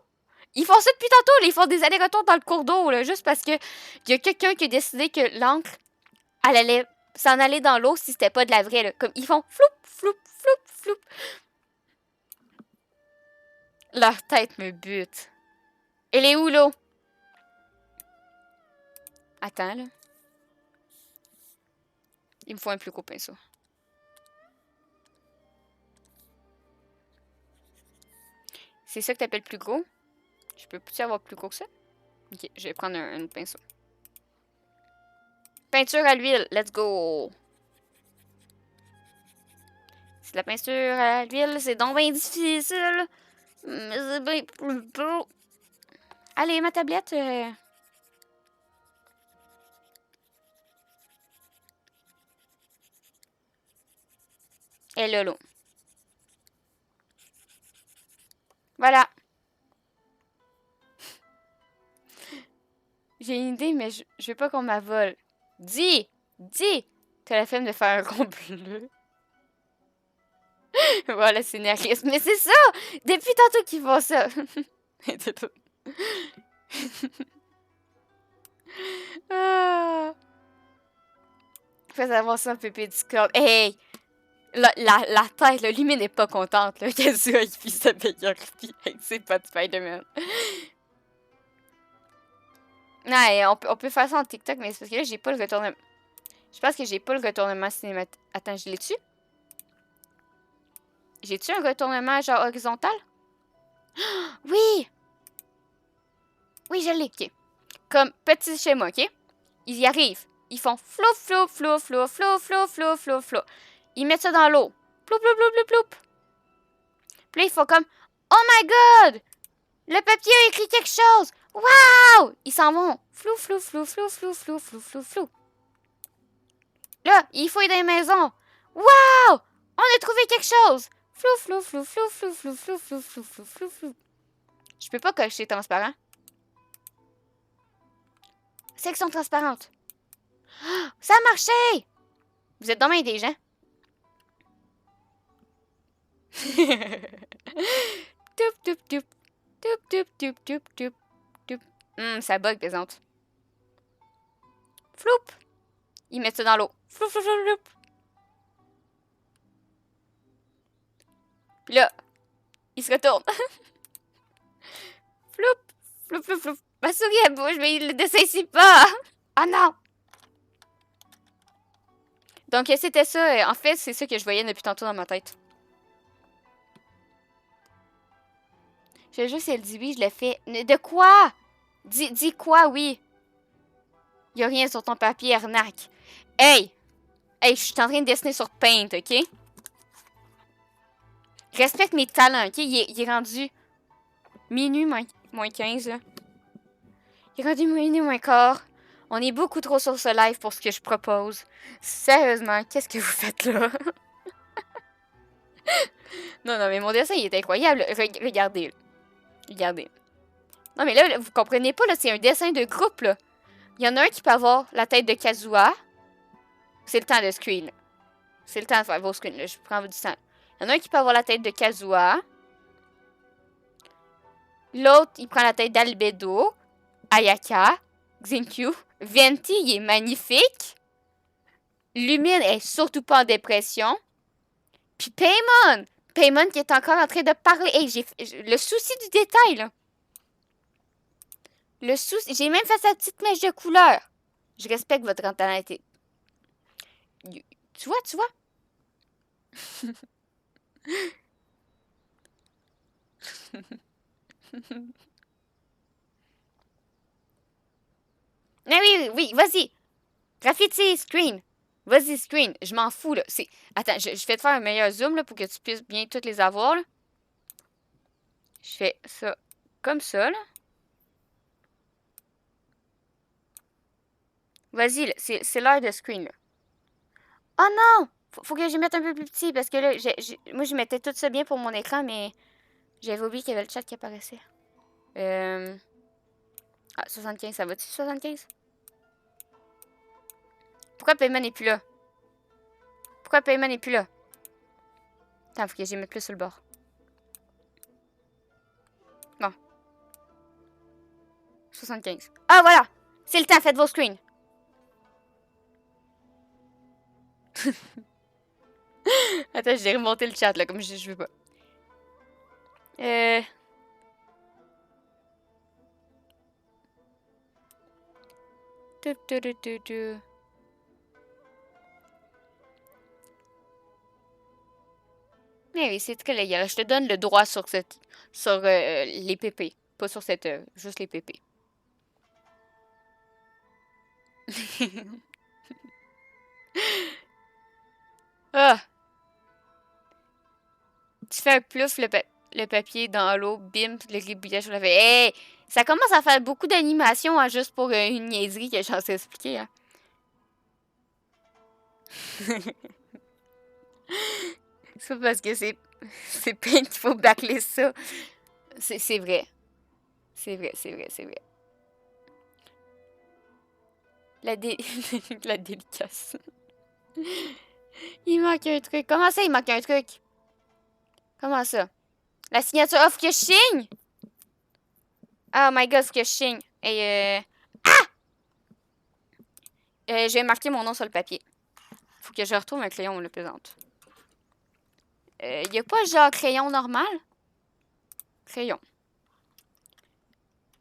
Ils font ça depuis tantôt, là. Ils font des allers-retours dans le cours d'eau, là, juste parce que il y a quelqu'un qui a décidé que l'encre, elle allait s'en aller dans l'eau si c'était pas de la vraie, là. Comme ils font floup, floup, floup, floup. Leur tête me bute. Elle est où, l'eau? Attends, là. Il me faut un plus gros pinceau. C'est ça que t'appelles plus gros? Je peux plus avoir plus gros que ça? Ok, je vais prendre un pinceau. Peinture à l'huile, let's go! C'est de la peinture à l'huile, c'est donc bien difficile. Mais c'est bien plus beau. Allez, ma tablette. Elle est là, là. Voilà. J'ai une idée, mais je veux pas qu'on m'avole. Dis! T'as la flemme de faire un gros bleu. Voilà, scénariste. Mais c'est ça! Depuis tantôt qu'ils font ça. Ah. Fais savoir ça, Pépé Discord. Hey! La tête, là, Lumine n'est pas contente, là. Qu'est-ce qu'il fait sa meilleure vie? C'est pas de Spider-Man. Non, on peut faire ça en TikTok, mais c'est parce que là, j'ai pas le retournement. Je pense que j'ai pas le retournement cinématique. Attends, je l'ai-tu? J'ai-tu un retournement genre horizontal? Oui! Oui, je l'ai, ok. Comme petit schéma, ok? Ils y arrivent. Ils font flou, flou, flou, flou, flou, flou, flou, flou, flou. Ils mettent ça dans l'eau. Ploup, ploup, ploup, ploup, ploup. Puis là, ils font comme Oh my god! Le papier a écrit quelque chose! Waouh! Ils s'en vont. Flou, flou, flou, flou, flou, flou, flou, flou, flou. Là, il fouille dans les maisons. Waouh! On a trouvé quelque chose! Flou, flou, flou, flou, flou, flou, flou, flou, flou, flou, flou, flou. Je peux pas cocher transparent. Section transparente. Oh, ça a marché! Vous êtes dommage des gens. Toup, toup, toup. Toup, toup, toup, toup, toup, toup. Ça bug, plaisante. Floup! Ils mettent ça dans l'eau. Floup, floup, floup, floup. Puis là, ils se retournent. Floup, floup, floup, floup. Ma souris, elle bouge, mais le dessin ici pas. Ah non! Donc, c'était ça. En fait, c'est ça que je voyais depuis tantôt dans ma tête. Je juste, elle dit oui, je l'ai fait. De quoi? Dis quoi, oui? Y a rien sur ton papier, arnaque. Hey! Hey, je suis en train de dessiner sur Paint, ok? Respecte mes talents, ok? Il est rendu minuit moins 15, là. Il est rendu minuit moins quart. On est beaucoup trop sur ce live pour ce que je propose. Sérieusement, qu'est-ce que vous faites là? Non, mais mon dessin, il est incroyable. Regardez. Regardez. Non, mais là, vous comprenez pas, là, c'est un dessin de groupe, là. Il y en a un qui peut avoir la tête de Kazuha. C'est le temps de screen. C'est le temps de faire vos screens, là. Je prends du temps. Il y en a un qui peut avoir la tête de Kazuha. L'autre, il prend la tête d'Albedo. Ayaka. Xinkyu. Venti, il est magnifique. Lumine est surtout pas en dépression. Puis Paimon! Paimon qui est encore en train de parler. Hey, le souci du détail, là. Le souci... J'ai même fait sa petite mèche de couleur. Je respecte votre mentalité. Tu vois? Mais oui, vas-y. Graffiti, screen. Vas-y, screen. Je m'en fous, là. Attends, je vais te faire un meilleur zoom, là, pour que tu puisses bien toutes les avoir, là. Je fais ça comme ça, là. Vas-y, c'est l'heure de screen, là. Oh non! Faut que je mette un peu plus petit, parce que là, moi, je mettais tout ça bien pour mon écran, mais j'avais oublié qu'il y avait le chat qui apparaissait. Ah, 75, ça va-tu, 75? Pourquoi Payman n'est plus là? Attends, faut que j'y mette plus sur le bord. Bon. 75. Ah, voilà! C'est le temps, faites vos screens. Attends, je vais remonter le chat, là, comme je veux pas. Mais oui, c'est très légal. Je te donne le droit sur les PP. Pas sur cette... juste les PP. Ah! Tu fais un plouf le papier dans l'eau, bim, le gribouillage sur la feuille. Hey! Ça commence à faire beaucoup d'animation, hein, juste pour une niaiserie que j'en sais expliquer. Hein. C'est pas parce que c'est peint qu'il faut bâcler ça. C'est vrai. C'est vrai. La délicace. Il manque un truc. Comment ça, il manque un truc? Comment ça? La signature. Oh, faut que je signe! Oh my god, faut que je signe. Et je vais marquer mon nom sur le papier. Faut que je retrouve un crayon, le plaisante. Y a pas genre crayon normal? Crayon.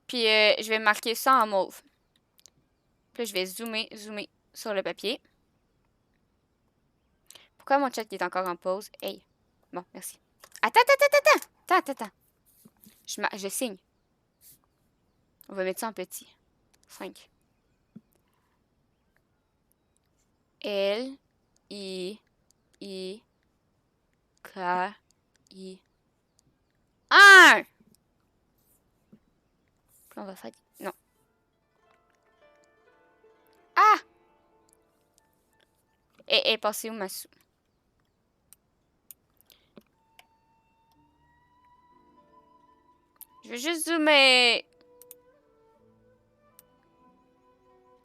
Puis je vais marquer ça en mauve. Puis là, je vais zoomer sur le papier. Pourquoi mon chat est encore en pause? Hey. Bon, merci. Attends. Je signe. On va mettre ça en petit. 5. L, I, K, I. 1! Puis on va faire... Non. Ah! Et passez où ma sou? Je vais juste zoomer.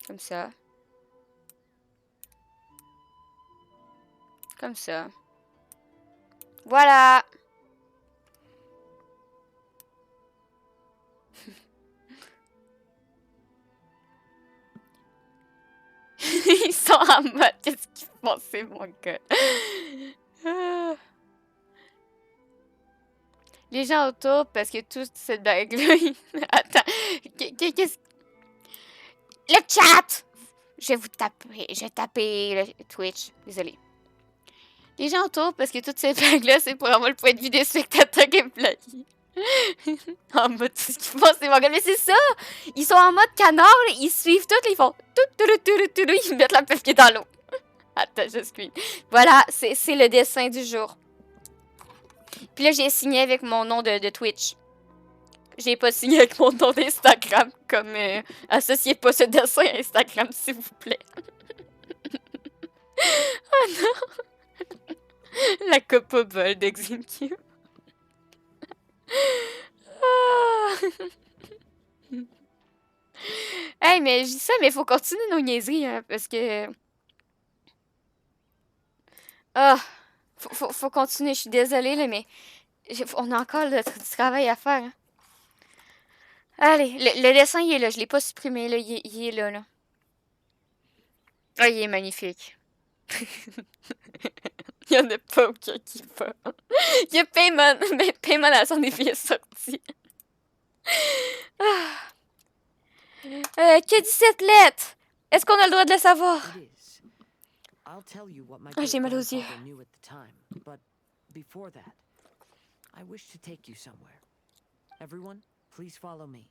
Comme ça. Comme ça. Voilà. Ils sont en mode, qu'est-ce qu'ils font, c'est mon gars. Les gens autour, parce que toute cette blague-là... Attends, qu'est-ce... Le chat! Je vais vous taper, je vais taper le Twitch, désolé. Les gens autour, parce que toute cette blague-là, c'est pour avoir le point de vue des spectateurs gameplay. En mode, tout ce qu'ils font, c'est mon mais c'est ça! Ils sont en mode canard, là, ils suivent tout, ils font ils mettent la papier dans l'eau. Attends, je screen. Voilà, c'est le dessin du jour. Puis là, j'ai signé avec mon nom de Twitch. J'ai pas signé avec mon nom d'Instagram, comme associez pas ce dessin à Instagram, s'il vous plaît. Oh non! La coupe au bol d'EximQ. Ah. Hey, mais je dis ça, mais faut continuer nos niaiseries, hein, parce que... Ah, faut continuer, je suis désolée, là, mais... On a encore du travail à faire, hein. Allez, le dessin, il est là, je l'ai pas supprimé, là, il est là, là. Ah, il est magnifique. Il y en a pas aucun qui va. Il y a Payman, mais Payman a son effet sorti. Ah. Que dit cette lettre? Est-ce qu'on a le droit de le savoir? Ah, j'ai mal aux yeux. I wish to take you somewhere. Everyone, please follow me.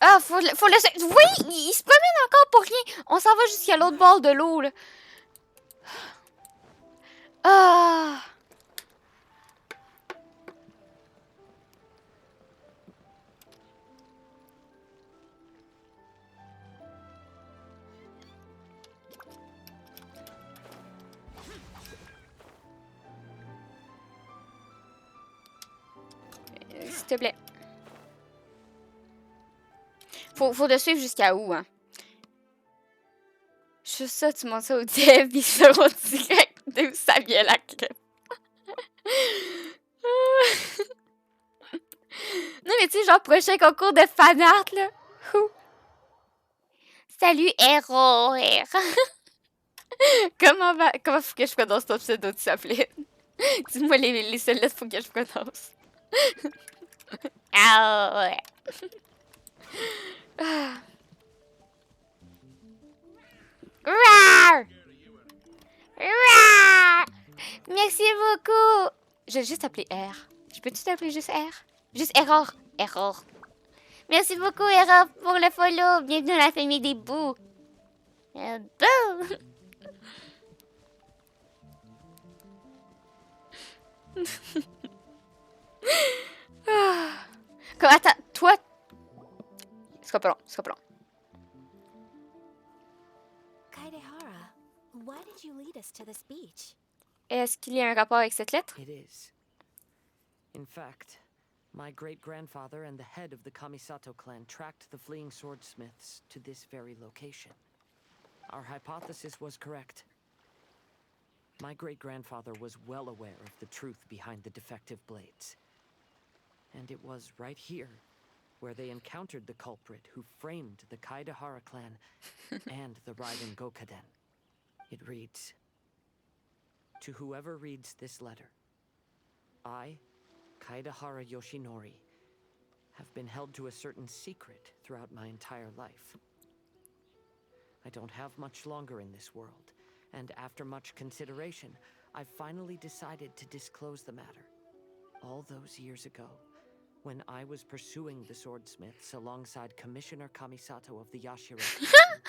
Ah, faut le... Oui, il se promène encore pour rien. On s'en va jusqu'à l'autre bord de l'eau, là. Ah. S'il te plaît. Faut le suivre jusqu'à où, hein? Juste ça, tu montes ça au dev, ils seront direct d'où ça vient la crêpe. Non, mais tu sais, genre, prochain concours de fanart, là. Salut, Error. Comment faut que je prononce ton pseudo, s'il te plaît? Dis-moi les seules lettres faut que je prononce. Ah ouais. Ah. Rar! Rar! Merci beaucoup. Je vais juste t'appeler R. Je peux-tu t'appeler juste R? Juste Error. Error. Merci beaucoup, Error, pour le follow. Bienvenue dans la famille des bouts. Bouh! Attends, toi... Ce sera pas long, ce sera pas long. Kaedehara, why did you lead us to this beach? Est-ce qu'il y a un rapport avec cette lettre? It is. In fact, my great-grandfather and the head of the Kamisato clan tracked the fleeing swordsmiths to this very location. Our hypothesis was correct. My great-grandfather was well aware of the truth behind the defective blades. And it was right here where they encountered the culprit who framed the Kaedehara clan and the Raiden Gokaden. It reads, "To whoever reads this letter, I, Kaedehara Yoshinori, have been held to a certain secret throughout my entire life. I don't have much longer in this world, and after much consideration, I finally decided to disclose the matter. All those years ago, when I was pursuing the swordsmiths alongside Commissioner Kamisato of the Yashiro clan,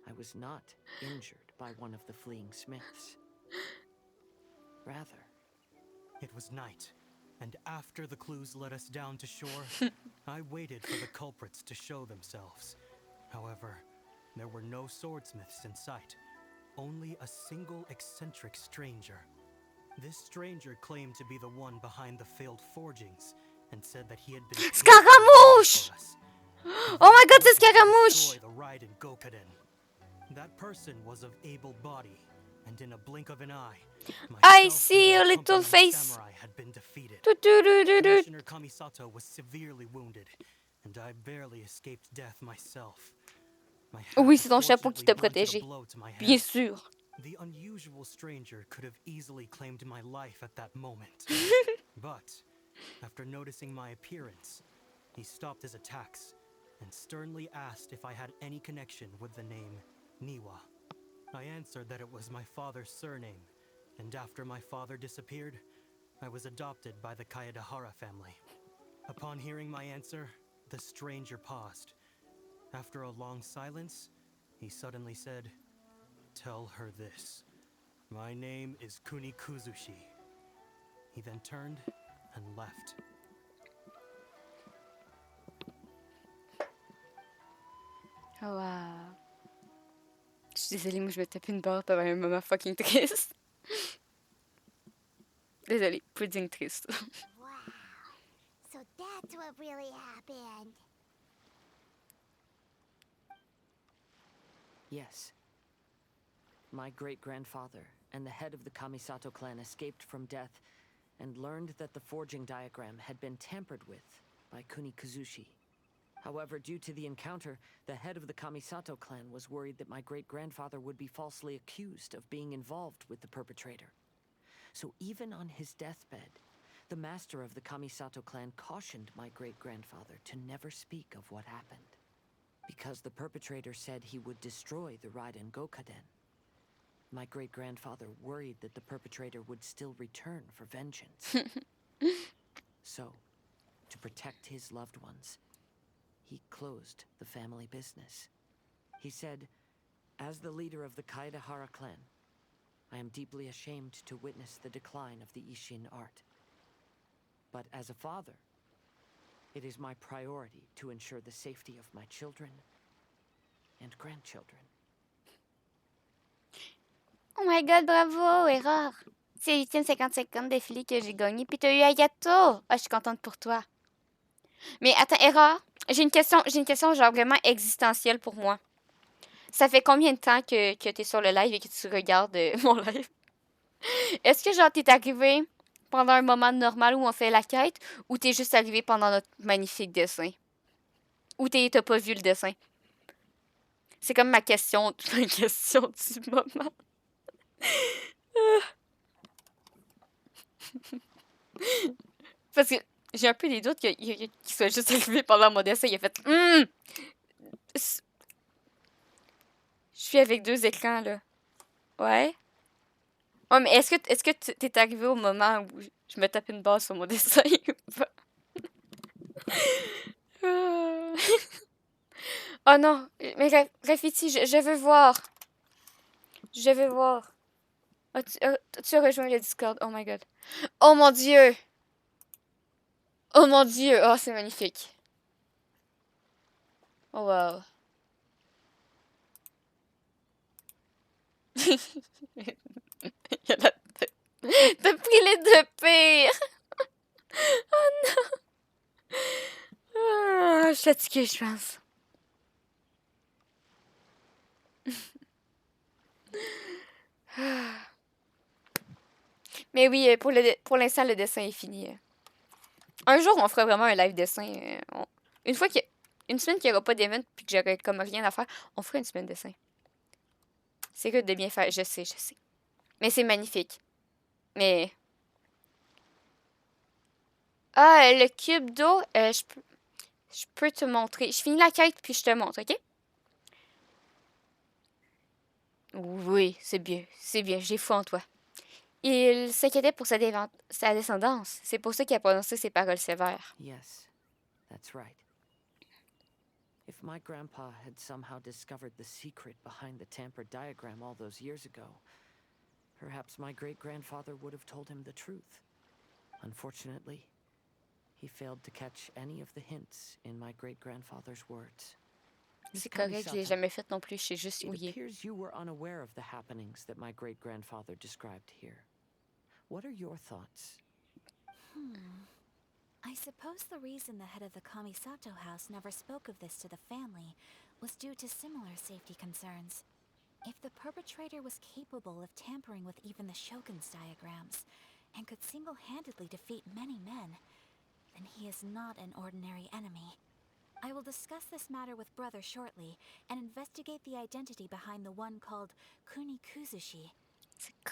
I was not injured by one of the fleeing smiths. Rather, it was night, and after the clues led us down to shore, I waited for the culprits to show themselves. However, there were no swordsmiths in sight, only a single eccentric stranger. This stranger claimed to be the one behind the failed forgings, and said that he had been Scaramouche! Oh my god, c'est Scaramouche! The Raiden Gokaden. That person was of able body, and in a blink of an eye, I see a little face. had been defeated. Commissioner Commissioner Kamisato was severely wounded, and I barely escaped death myself. Oui, c'est ton chapeau qui t'a protégé. Bien sûr. The unusual stranger could have easily claimed my life at that moment. But, after noticing my appearance, he stopped his attacks and sternly asked if I had any connection with the name Niwa. I answered that it was my father's surname, and after my father disappeared, I was adopted by the Kaedahara family. Upon hearing my answer, the stranger paused. After a long silence, he suddenly said, "Tell her this. My name is Kunikuzushi." He then turned and left. Oh, wow. Je suis désolée, moi je me tape une barre pendant un moment fucking triste. Désolée, pudding triste. Wow. So that's what really happened. Yes. My great-grandfather and the head of the Kamisato clan escaped from death and learned that the forging diagram had been tampered with by Kunikuzushi. However, due to the encounter, the head of the Kamisato clan was worried that my great-grandfather would be falsely accused of being involved with the perpetrator. So even on his deathbed, the master of the Kamisato clan cautioned my great-grandfather to never speak of what happened, because the perpetrator said he would destroy the Raiden Gokaden. My great-grandfather worried that the perpetrator would still return for vengeance. So, to protect his loved ones, he closed the family business. He said, "As the leader of the Kaedahara clan, I am deeply ashamed to witness the decline of the Isshin art. But as a father, it is my priority to ensure the safety of my children and grandchildren." Oh my god, bravo, erreur! C'est le 8e 50-50 défilé que j'ai gagné, puis t'as eu un gâteau! Ah, je suis contente pour toi. Mais attends, erreur, j'ai une question genre vraiment existentielle pour moi. Ça fait combien de temps que t'es sur le live et que tu regardes mon live? Est-ce que genre t'es arrivé pendant un moment normal où on fait la quête, ou t'es juste arrivé pendant notre magnifique dessin? Ou t'as pas vu le dessin? C'est comme ma question du moment. Parce que j'ai un peu des doutes qu'il soit juste arrivé pendant mon dessin. Il a fait Je suis avec 2 écrans, là. Ouais. Ouais, mais est-ce que t'es arrivé au moment où je me tape une barre sur mon dessin ou pas? Oh non, mais Graffiti, je veux voir. Je veux voir. Oh, tu as rejoint le Discord. Oh my god. Oh mon dieu. Oh mon dieu. Oh, c'est magnifique. Oh wow. T'as pris les 2 pires. Oh non. Oh, je suis fatiguée, je pense. Mais oui, pour l'instant, le dessin est fini. Un jour, on fera vraiment un live dessin. Une semaine qu'il n'y aura pas d'event puis que j'aurai comme rien à faire, on fera une semaine dessin. C'est que de bien faire. Je sais. Mais c'est magnifique. Mais... Ah, le cube d'eau, je peux te montrer. Je finis la quête puis je te montre, ok? Oui, c'est bien, j'ai foi en toi. Il s'inquiétait pour sa descendance. C'est pour ça qu'il a prononcé ces paroles sévères. Yes, that's right. If my grandpa had somehow discovered the secret behind the tampered diagram all those years ago, perhaps my great-grandfather would have told him the truth. Unfortunately, he failed to catch any of the hints in my great-grandfather's words. C'est correct, je l'ai jamais fait non plus, je sais juste où il est. It appears you were unaware of the happenings that my great-grandfather described here. What are your thoughts? I suppose the reason the head of the Kamisato house never spoke of this to the family was due to similar safety concerns. If the perpetrator was capable of tampering with even the Shogun's diagrams, and could single-handedly defeat many men, then he is not an ordinary enemy. I will discuss this matter with Brother shortly and investigate the identity behind the one called Kunikuzushi.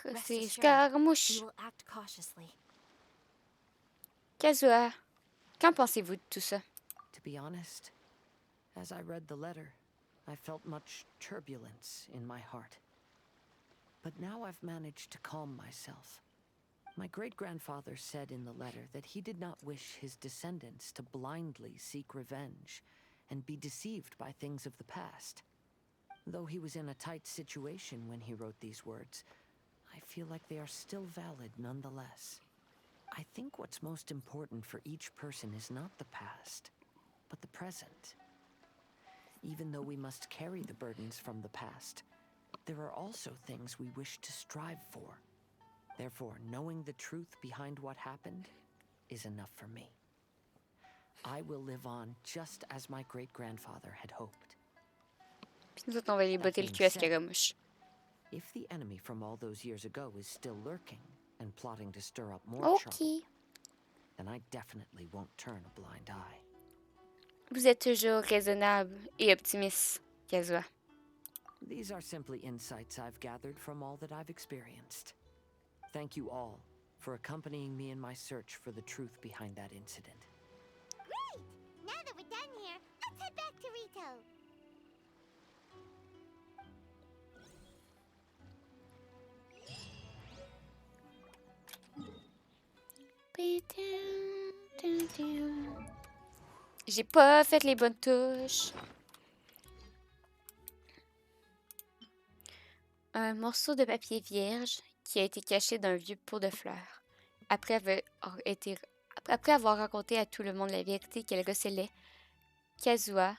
Rest C'est assured, Scaramouche. we will act cautiously. Kazuha, qu'en pensez-vous de tout ça? To be honest, as I read the letter, I felt much turbulence in my heart. But now I've managed to calm myself. My great-grandfather said in the letter that he did not wish his descendants to blindly seek revenge and be deceived by things of the past. Though he was in a tight situation when he wrote these words, I feel like they are still valid nonetheless. I think what's most important for each person is not the past, but the present. Even though we must carry the burdens from the past, there are also things we wish to strive for. Therefore, knowing the truth behind what happened is enough for me. I will live on just as my great-grandfather had hoped. Puis nous autres, on va aller botter le cul à Scaramouche. If the enemy from all those years ago is still lurking and plotting to stir up more trouble, then I definitely won't turn a blind eye. Vous êtes toujours raisonnable et optimiste, Kazuha. These are simply insights I've gathered from all that I've experienced. Thank you all for accompanying me in my search for the truth behind that incident. Great! Now that we're done here, let's head back to Rito. J'ai pas fait les bonnes touches. Un morceau de papier vierge qui a été caché dans un vieux pot de fleurs. Après avoir raconté à tout le monde la vérité qu'elle recelait, Kazuha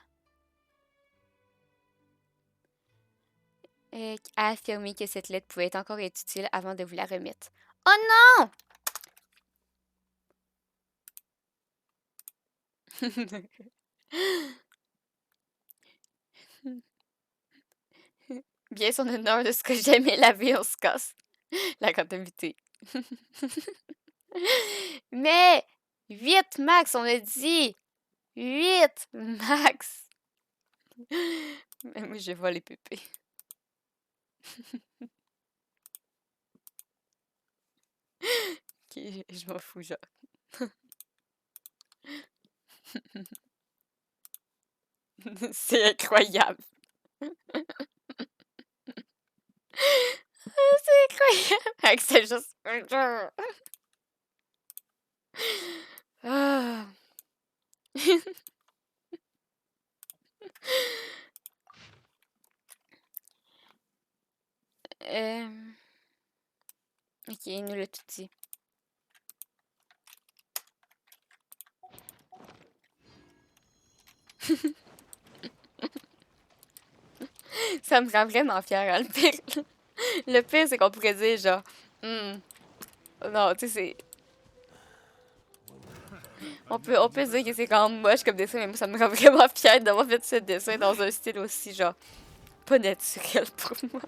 a affirmé que cette lettre pouvait encore être utile avant de vous la remettre. Oh non! Bien son honneur de ce que jamais lavé, on se casse la comptabilité. Mais 8 max, on a dit 8 max. Mais moi, je vais les pépés. Ok, je m'en fous, genre. C'est incroyable. C'est incroyable. C'est juste... Ah. Ok, il nous l'a tout dit. Ça me rend vraiment fière, hein, le pire. Le pire, c'est qu'on pourrait dire genre... Non, tu sais, c'est... On peut se dire que c'est quand même moche comme dessin, mais moi, ça me rend vraiment fière d'avoir fait ce dessin dans un style aussi, genre... Pas naturel pour moi.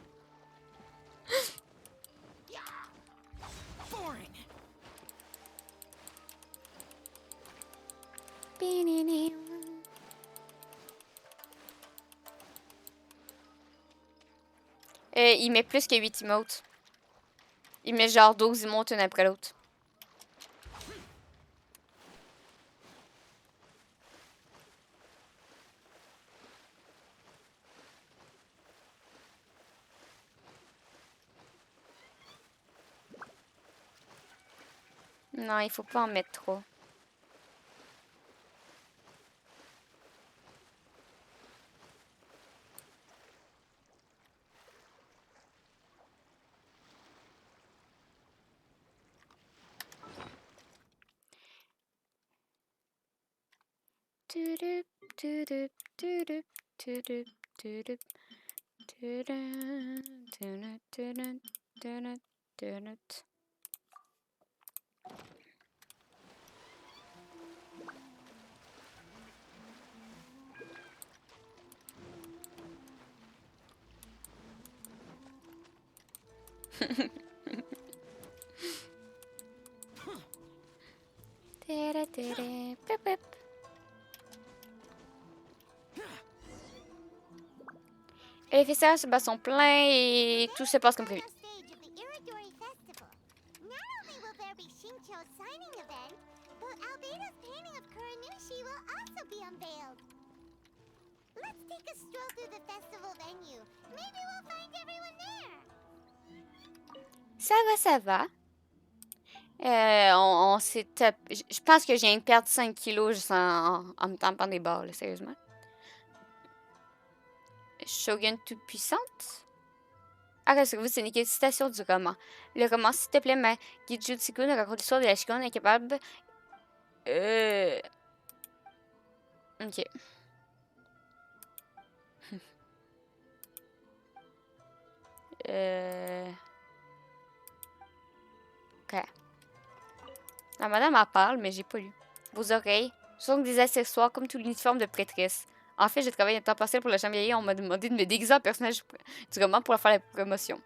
Il met plus que 8 emotes. Il met genre 12 emotes une après l'autre. Non, il faut pas en mettre trop. Les festivals se battent son plein et tout se passe comme prévu. Ça va, ça va. On s'est tapé. Je pense que je viens de perdre 5 kilos juste en me tampant des barres, là, sérieusement. Shogun toute puissante. Ah, rassurez-vous, c'est une citation du roman. Le roman, s'il te plaît, ma Gijutsuku nous raconte l'histoire de la Shogun incapable. Ok. Ok. La madame en parle, mais j'ai pas lu. Vos oreilles sont des accessoires comme tout l'uniforme de prêtresse. En fait, j'ai travaillé un temps partiel pour le chambrier. On m'a demandé de me déguiser en personnage du roman pour faire la promotion.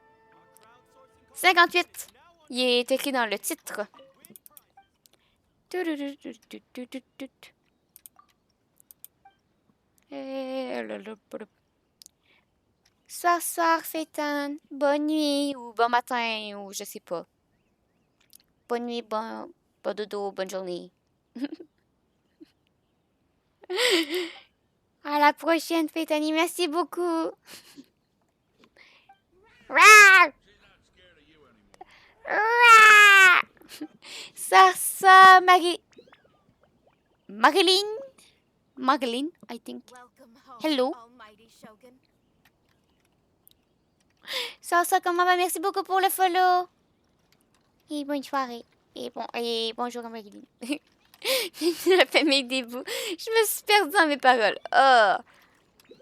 58. Il est écrit dans le titre. Soir, soir, fêtane. Bonne nuit ou bon matin ou je sais pas. Bonne nuit, bon dodo, bonne journée. À la prochaine, Fétanie. Merci beaucoup. Ça, Marilyn, I think. Hello. Ça, comment va? Merci beaucoup pour le follow. Et bonne soirée. Et bonjour, Marilyn. La famille des bouts. Je me suis perdue dans mes paroles. Oh.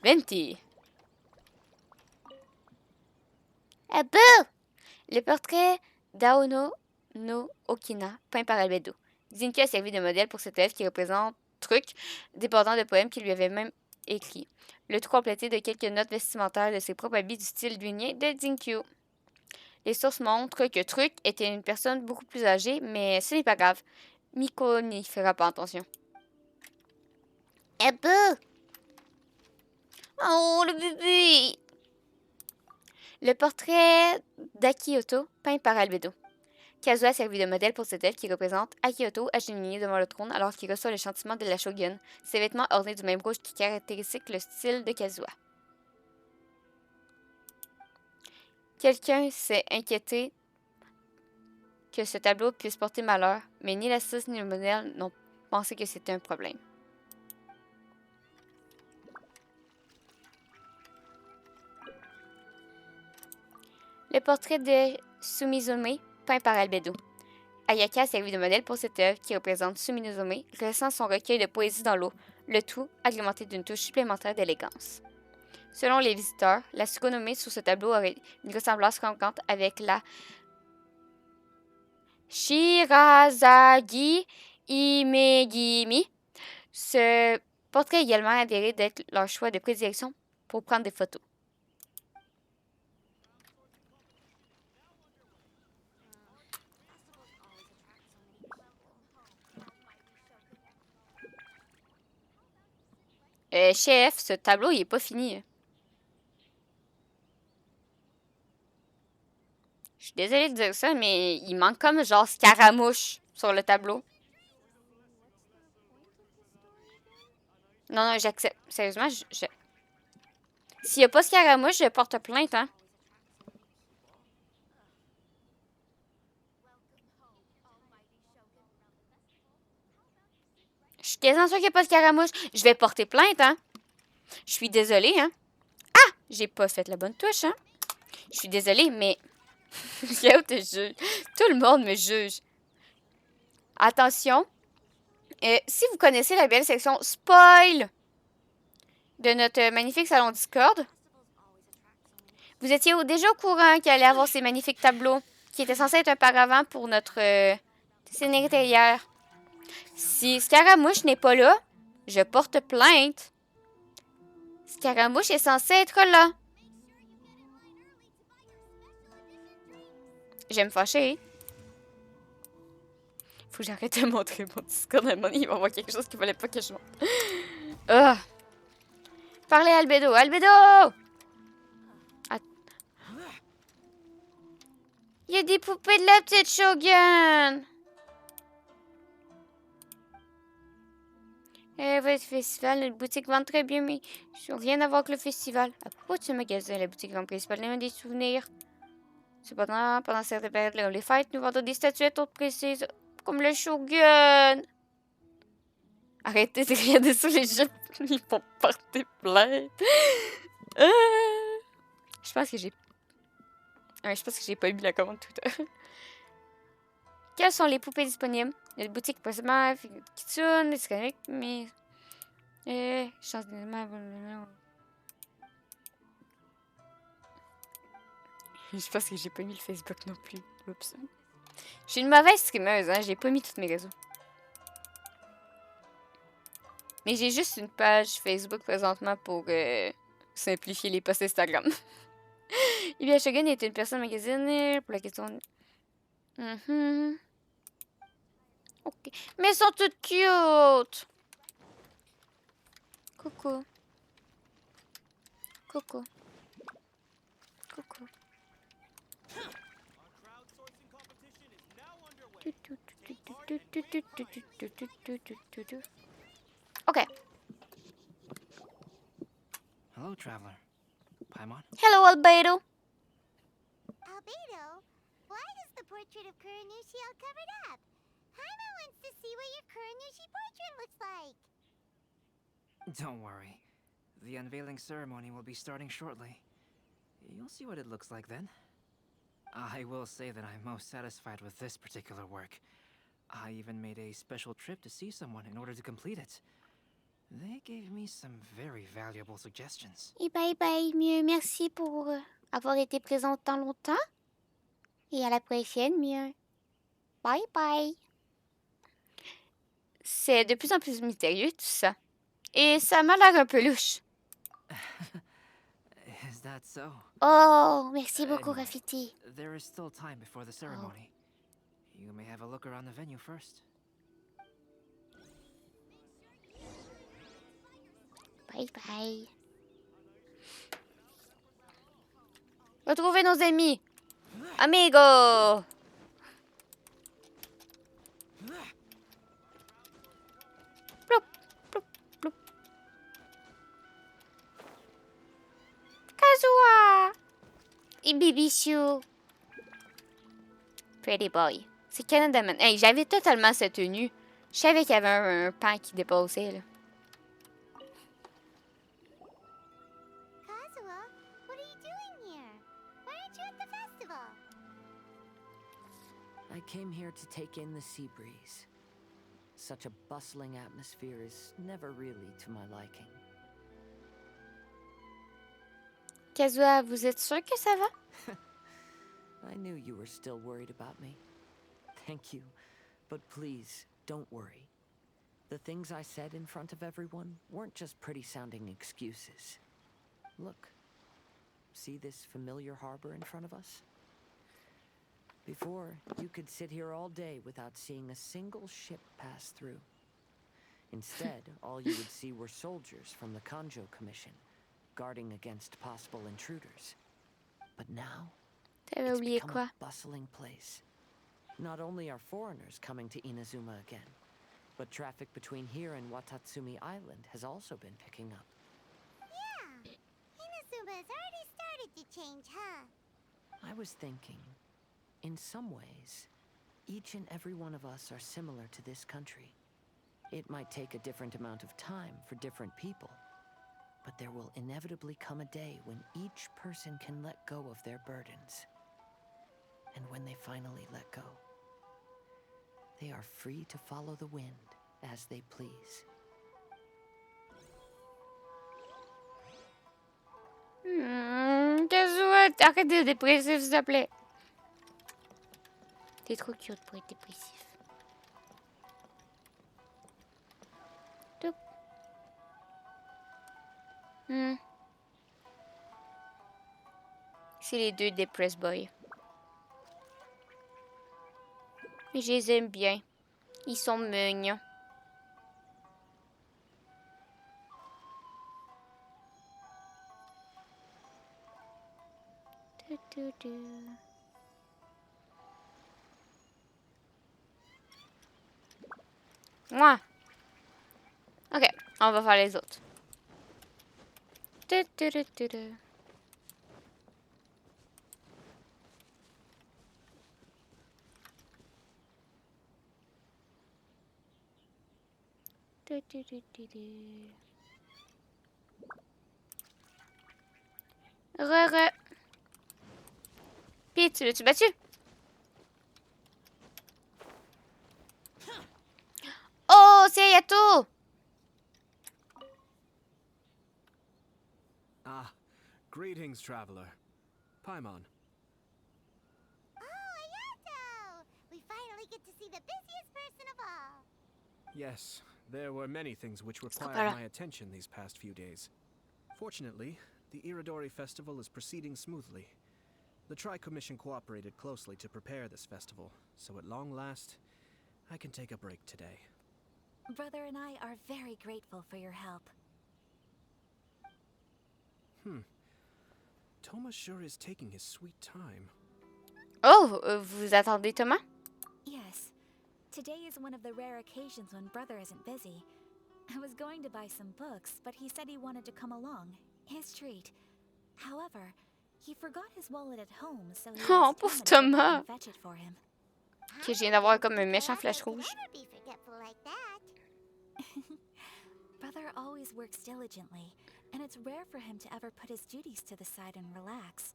20. Ah bon! Le portrait d'Aono no Okina, peint par Albedo. Zinki a servi de modèle pour cette œuvre qui représente Truc, dépendant de poèmes qu'il lui avait même écrit. Le tout complété de quelques notes vestimentaires de ses propres habits du style lunien de Zinkyu. Les sources montrent que Truc était une personne beaucoup plus âgée, mais ce n'est pas grave. Miko n'y fera pas attention. Eh ben! Oh, le bébé! Le portrait d'Akihito, peint par Albedo. Kazuha a servi de modèle pour cette œuvre qui représente Akihito agenouillé devant le trône alors qu'il reçoit le châtiment de la shogun, ses vêtements ornés du même rouge qui caractérise le style de Kazuha. Quelqu'un s'est inquiété que ce tableau puisse porter malheur, mais ni l'artiste ni le modèle n'ont pensé que c'était un problème. Le portrait de Sumizume, peint par Albedo. Ayaka a servi de modèle pour cette œuvre qui représente Sumizume, laissant son recueil de poésie dans l'eau, le tout agrémenté d'une touche supplémentaire d'élégance. Selon les visiteurs, la Tsukunomé sur ce tableau aurait une ressemblance fréquente avec la Shirazagi Imegimi. Ce portrait est également avéré d'être leur choix de prédilection pour prendre des photos. Chef, ce tableau, il est pas fini. Je suis désolée de dire ça, mais il manque comme genre Scaramouche sur le tableau. Non, j'accepte. Sérieusement, s'il n'y a pas Scaramouche, je porte plainte, hein. Je suis quasiment sûre qu'il n'y a pas de Scaramouche. Je vais porter plainte, hein. Je suis désolée, hein. Ah! J'ai pas fait la bonne touche, hein. Je suis désolée, mais... Yo, te juge. Tout le monde me juge. Attention. Si vous connaissez la belle section spoil de notre magnifique salon Discord, vous étiez déjà au courant qu'il allait avoir ces magnifiques tableaux qui étaient censés être un paravent pour notre scène intérieure. Si Scaramouche n'est pas là, je porte plainte. Scaramouche est censé être là. Je vais me fâcher. Faut que j'arrête de montrer mon Discord à un moment donné, il va voir quelque chose qu'il fallait pas que je montre. Ah! Parlez à Albedo! Albedo! Il y a des poupées de la petite Shogun! Votre festival, notre boutique vend très bien, mais ça n'a rien à voir avec le festival. À propos de ce magasin, la boutique vend principalement des souvenirs. Cependant, pendant certaines périodes, les fêtes, nous vendons des statuettes autres précises, comme le Shogun. Arrêtez de regarder sur les jeux, ils vont porter plainte. Je pense que j'ai... Ouais, je pense que j'ai pas eu la commande tout à l'heure. Quelles sont les poupées disponibles? La boutique possiblement Kitsune, des scénariques, mais... chance de... Je pense que j'ai pas mis le Facebook non plus. Oups. Je suis une mauvaise streameuse, hein. J'ai pas mis tous mes réseaux. Mais j'ai juste une page Facebook présentement pour simplifier les posts Instagram. Eh bien, Shogun est une personne magazine pour la question... Ok. Mais elles sont toutes cute! Coucou. Coucou. Coucou. Okay. Hello, traveler. Paimon? Hello, Albedo. Albedo? Why is the portrait of Kuranushi all covered up? Paimon wants to see what your Kuranushi portrait looks like. Don't worry. The unveiling ceremony will be starting shortly. You'll see what it looks like then. I will say that I'm most satisfied with this particular work. I even made a special trip to see someone in order to complete it. They gave me some very valuable suggestions. Et bye bye, mieux. Merci pour avoir été présent tant longtemps. Et à la prochaine, mieux. Bye bye. C'est de plus en plus mystérieux tout ça. Et ça m'a l'air un peu louche. Is that so? Oh, merci beaucoup, Anyway, Rafiti. there is still time before the ceremony. You may have a look around the venue first. Bye bye. Retrouvez nos amis. Amigo. Ploup, ploup, ploup. Kazuha. Et Bibichou. Pretty boy. C'est Canada Man. Hey, j'avais totalement cette tenue. Je savais qu'il y avait un pan qui dépassait, là. Kazuha, what are you doing here? Why aren't you at the festival? I came here to take in the sea breeze. Such a bustling atmosphere is never really to my liking. Kazuha, vous êtes sûr que ça va? I knew you were still worried about me. Thank you, but please, don't worry. The things I said in front of everyone weren't just pretty-sounding excuses. Look, see this familiar harbor in front of us? Before, you could sit here all day without seeing a single ship pass through. Instead, all you would see were soldiers from the Kanjo Commission, guarding against possible intruders. But now, it's become a bustling place. Not only are foreigners coming to Inazuma again, but traffic between here and Watatsumi Island has also been picking up. Yeah, Inazuma's already started to change, huh? I was thinking, in some ways, each and every one of us are similar to this country. It might take a different amount of time for different people, but there will inevitably come a day when each person can let go of their burdens. And when they finally let go, they are free to follow the wind as they please. Kazuha, arrête d'être dépressif, s'il te plaît. T'es trop cute pour être dépressif. Toup. C'est les deux Depressed Boys. Mais je les aime bien. Ils sont mignons. Moi. Ok, on va faire les autres. Tu, tu, tu, tu, tu. Tu, tu, tu, tu, tu. Re. Puis tu l'as-tu battu? Oh, c'est Ayato! Ah, greetings, traveler. Paimon. Oh, Ayato! We finally get to see the busiest person of all. Yes, there were many things which required voilà. my attention these past few days. Fortunately, the Iridori festival is proceeding smoothly. The Tri-Commission cooperated closely to prepare this festival, so at long last, I can take a break today. Brother and I are very grateful for your help. Thomas sure is taking his sweet time. Oh, vous attendez Thomas? Yes. Today is one of the rare occasions when Brother isn't busy. I was going to buy some books, but he said he wanted to come along. His treat. However, he forgot his wallet at home, so he Oh, asked pauvre Thomas Thomas. to fetch it for him. Que je viens d'avoir comme un méchant flèche rouge. Be forgetful like that. Brother always works diligently, and it's rare for him to ever put his duties to the side and relax.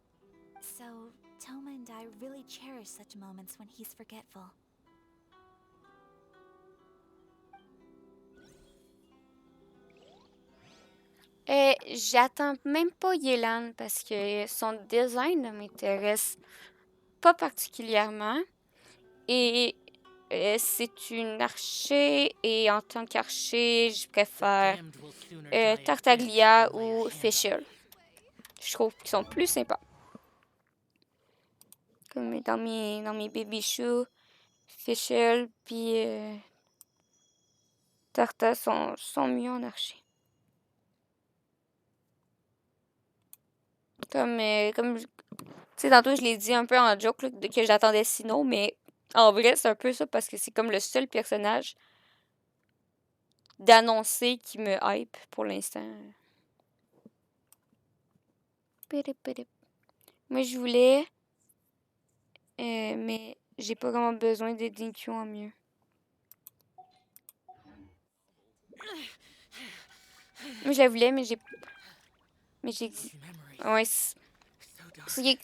So, Toma and I really cherish such moments when he's forgetful. J'attends même pas Yelan parce que son design ne m'intéresse pas particulièrement. Et c'est une archer, et en tant qu'archer, je préfère Tartaglia ou Fischl. Je trouve qu'ils sont plus sympas. Comme dans mes baby choux, Fischl puis Tarta sont mieux en archer. Comme tu sais, tantôt, je l'ai dit un peu en joke là, que j'attendais Sino, mais en vrai, c'est un peu ça parce que c'est comme le seul personnage d'annoncer qui me hype pour l'instant. Moi, je voulais, mais j'ai pas vraiment besoin de Dinkyu en mieux. Moi, je la voulais, mais j'ai... Ouais,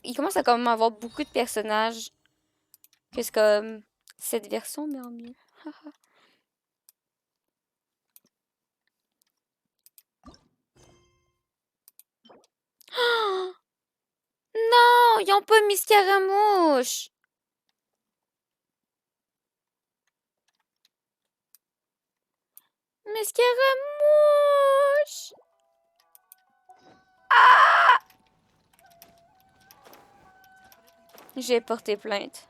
il commence à comme avoir beaucoup de personnages que c'est comme cette version, mais en mieux. Non, ils ont pas mis Scaramouche. Mais Scaramouche. Ah! J'ai porté plainte.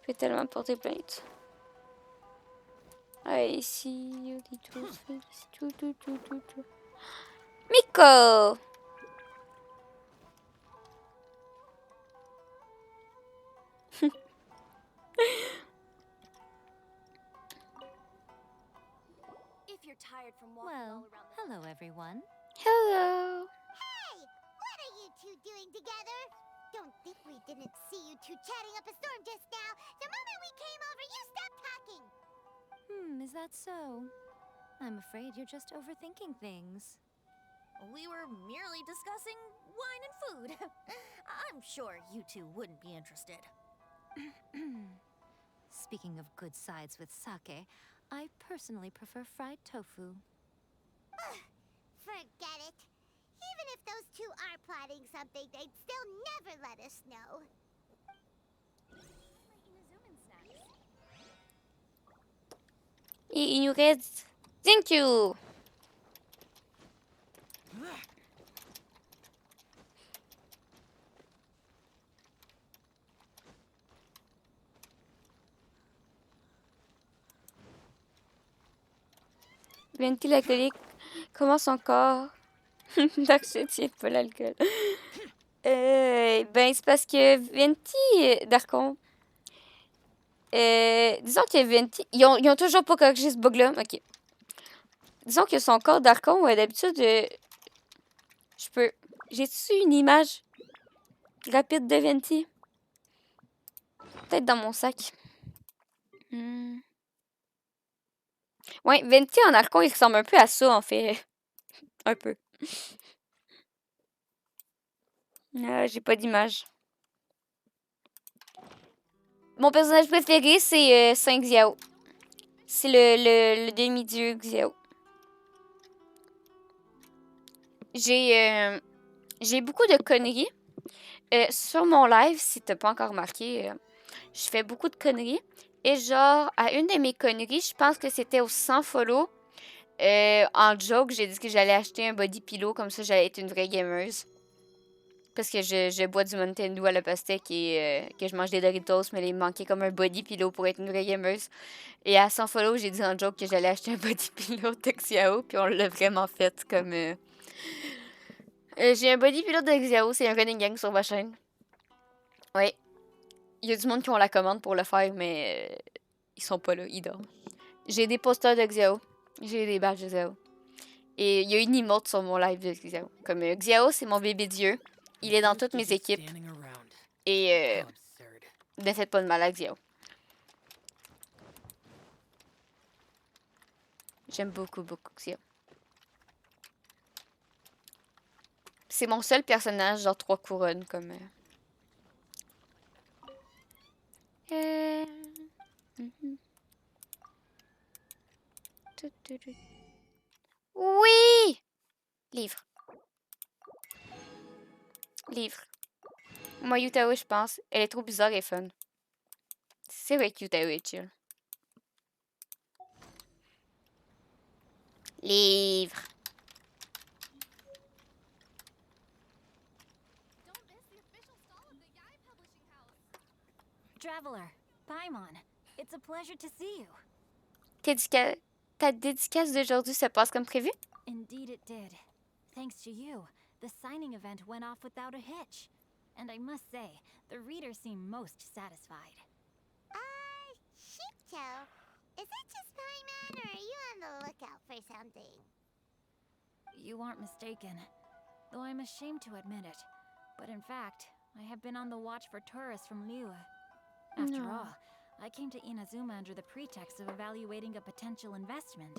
J'ai tellement porté plainte. Ah, ici, tout. Miko! Well, hello everyone. Hello. Hey! What are you two doing together? Don't think we didn't see you two chatting up a storm just now. The moment we came over, you stopped talking. Is that so? I'm afraid you're just overthinking things. We were merely discussing wine and food. I'm sure you two wouldn't be interested. Speaking of good sides with sake, I personally prefer fried tofu. Forget it. Even if those two are plotting something, they'd still never let us know. Et il nous reste Dinkyu. Venti l'alcoolique commence encore. Donc je tiens pas l'alcool. Ben c'est parce que Venti, Darkon, Disons que Venti... Ils ont toujours pas corrigé ce bug-là. OK. Disons que son corps d'archon, d'habitude, je peux... J'ai-tu une image rapide de Venti? Peut-être dans mon sac. Ouais, Venti en archon, il ressemble un peu à ça, en fait. Un peu. J'ai pas d'image. Mon personnage préféré, c'est Saint Xiao. C'est le demi-dieu Xiao. J'ai beaucoup de conneries. Sur mon live, si t'as pas encore remarqué, je fais beaucoup de conneries. Et genre, à une de mes conneries, je pense que c'était au 100 follow. En joke, j'ai dit que j'allais acheter un body pillow, comme ça j'allais être une vraie gameuse. Parce que je bois du Mountain Dew à la pastèque et que je mange des Doritos, mais il me manquait comme un body pillow pour être une vraie gameuse. Et à 100 follow, j'ai dit en joke que j'allais acheter un body pillow de Xiao, puis on l'a vraiment fait comme... j'ai un body pillow de Xiao, c'est un running gang sur ma chaîne. Ouais. Il y a du monde qui ont la commande pour le faire, mais ils sont pas là, ils dorment. J'ai des posters de Xiao. J'ai des badges de Xiao. Et il y a une emote sur mon live de Xiao. Comme Xiao, c'est mon bébé dieu. Il est dans toutes mes équipes. Et ne faites pas de mal à Xiao. J'aime beaucoup, beaucoup Xiao. C'est mon seul personnage, genre 3 couronnes, comme... Oui! Livre. Livre. Moi, Yutao, je pense. Elle est trop bizarre et fun. C'est vrai que Yutao est chill. Livre. Traveler, Paimon, it's a pleasure to see you. Ta dédicace d'aujourd'hui se passe comme prévu? Indeed it did. Thanks to you, the signing event went off without a hitch. And I must say, the readers seem most satisfied. Sheeptoe, is that just Paimon, or are you on the lookout for something? You aren't mistaken, though I'm ashamed to admit it. But in fact, I have been on the watch for tourists from Liyue. After all, I came to Inazuma under the pretext of evaluating a potential investment.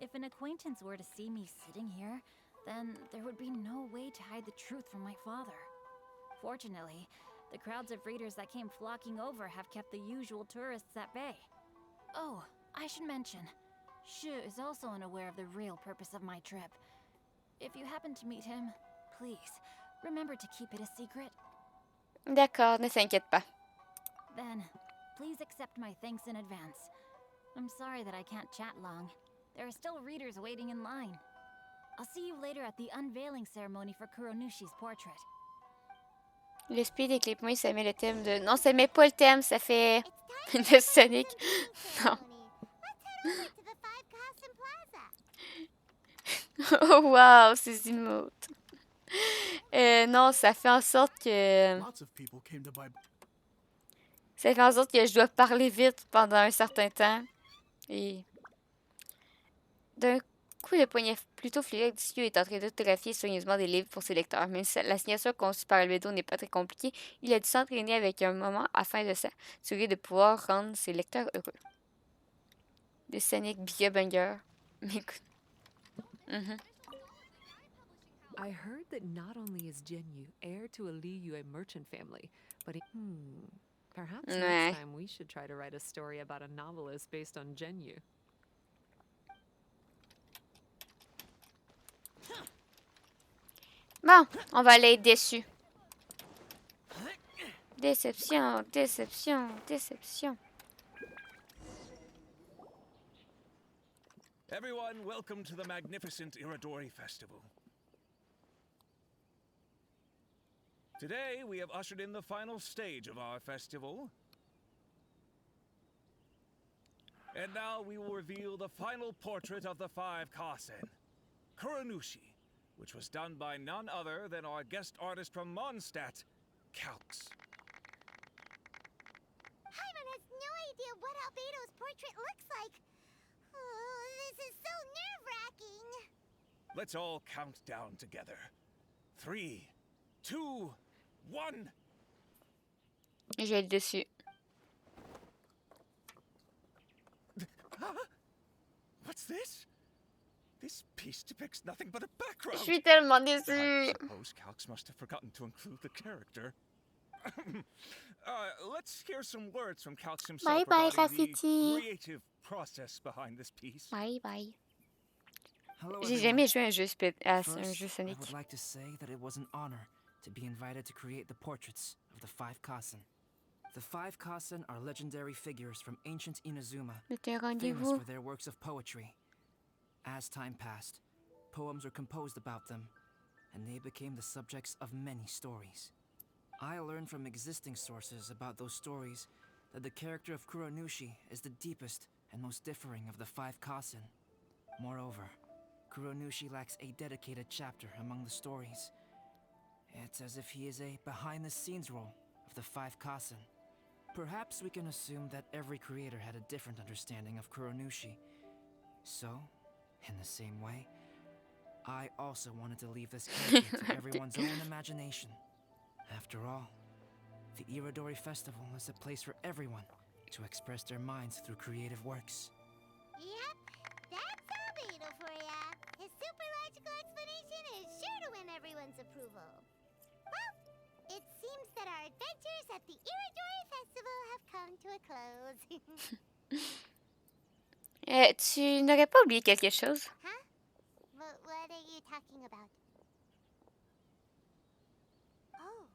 If an acquaintance were to see me sitting here, then there would be no way to hide the truth from my father. Fortunately, the crowds of readers that came flocking over have kept the usual tourists at bay. Oh, I should mention, Shu is also unaware of the real purpose of my trip. If you happen to meet him, please, remember to keep it a secret. D'accord, ne t'inquiète pas. Then, please accept my thanks in advance. I'm sorry that I can't chat long. There are still readers waiting in line. I'll see you later at the unveiling ceremony for Kuronushi's portrait. Le speed éclipse-moi, ça met le thème de... Non, ça met pas le thème, ça fait... de Sonic. Non. Oh, wow, ces emotes. Non, ça fait en sorte que... Ça fait en sorte que je dois parler vite pendant un certain temps. Et... D'un coup, le poignet plutôt fluide du est en train d'autographier soigneusement des livres pour ses lecteurs. Même si la signature conçue par Albedo n'est pas très compliquée, il a dû s'entraîner avec un moment afin de s'assurer de pouvoir rendre ses lecteurs heureux. De Sonic Bia Banger. Mais écoute... I heard that not only is Genyu heir to a Liyue merchant family, but perhaps next time we should try to write a story about a novelist based on Genyu. Bon, on va aller être déçus. Déception, déception, déception. Everyone, welcome to the magnificent Irodori Festival. Today, we have ushered in the final stage of our festival. And now we will reveal the final portrait of the 5 Kasen, Kuronushi, which was done by none other than our guest artist from Mondstadt, Calx. Paimon has no idea what Albedo's portrait looks like. Oh, this is so nerve-wracking. Let's all count down together. 3, 2, 1. Je vais être déçue. What's this? This piece depicts nothing but a background. Je suis tellement déçue. I suppose Calx must have forgotten to include the character. Let's hear some words from Calx himself Bye bye, regarding the Graffiti. creative process behind this piece. Bye bye. Hello, J'ai everyone. jamais joué à un jeu, un First, jeu I Sonic. would like to say that it was an honor to be invited to create the portraits of the 5 Kasen. The 5 Kasen are legendary figures from ancient Inazuma, C'était un famous rendez-vous. for their works of poetry. As time passed, poems were composed about them, and they became the subjects of many stories. I learned from existing sources about those stories that the character of Kuronushi is the deepest and most differing of the 5 Kasen. Moreover, Kuronushi lacks a dedicated chapter among the stories. It's as if he is a behind-the-scenes role of the 5 Kasen. Perhaps we can assume that every creator had a different understanding of Kuronushi. So, in the same way, I also wanted to leave this character to everyone's own imagination. After all, the Irodori Festival is a place for everyone to express their minds through creative works. Yep, that's Albedo for ya. His super logical explanation is sure to win everyone's approval. Well, it seems that our adventures at the Irodori Festival have come to a close. Tu n'aurais pas oublié quelque chose? Huh? What are you talking about? Oh.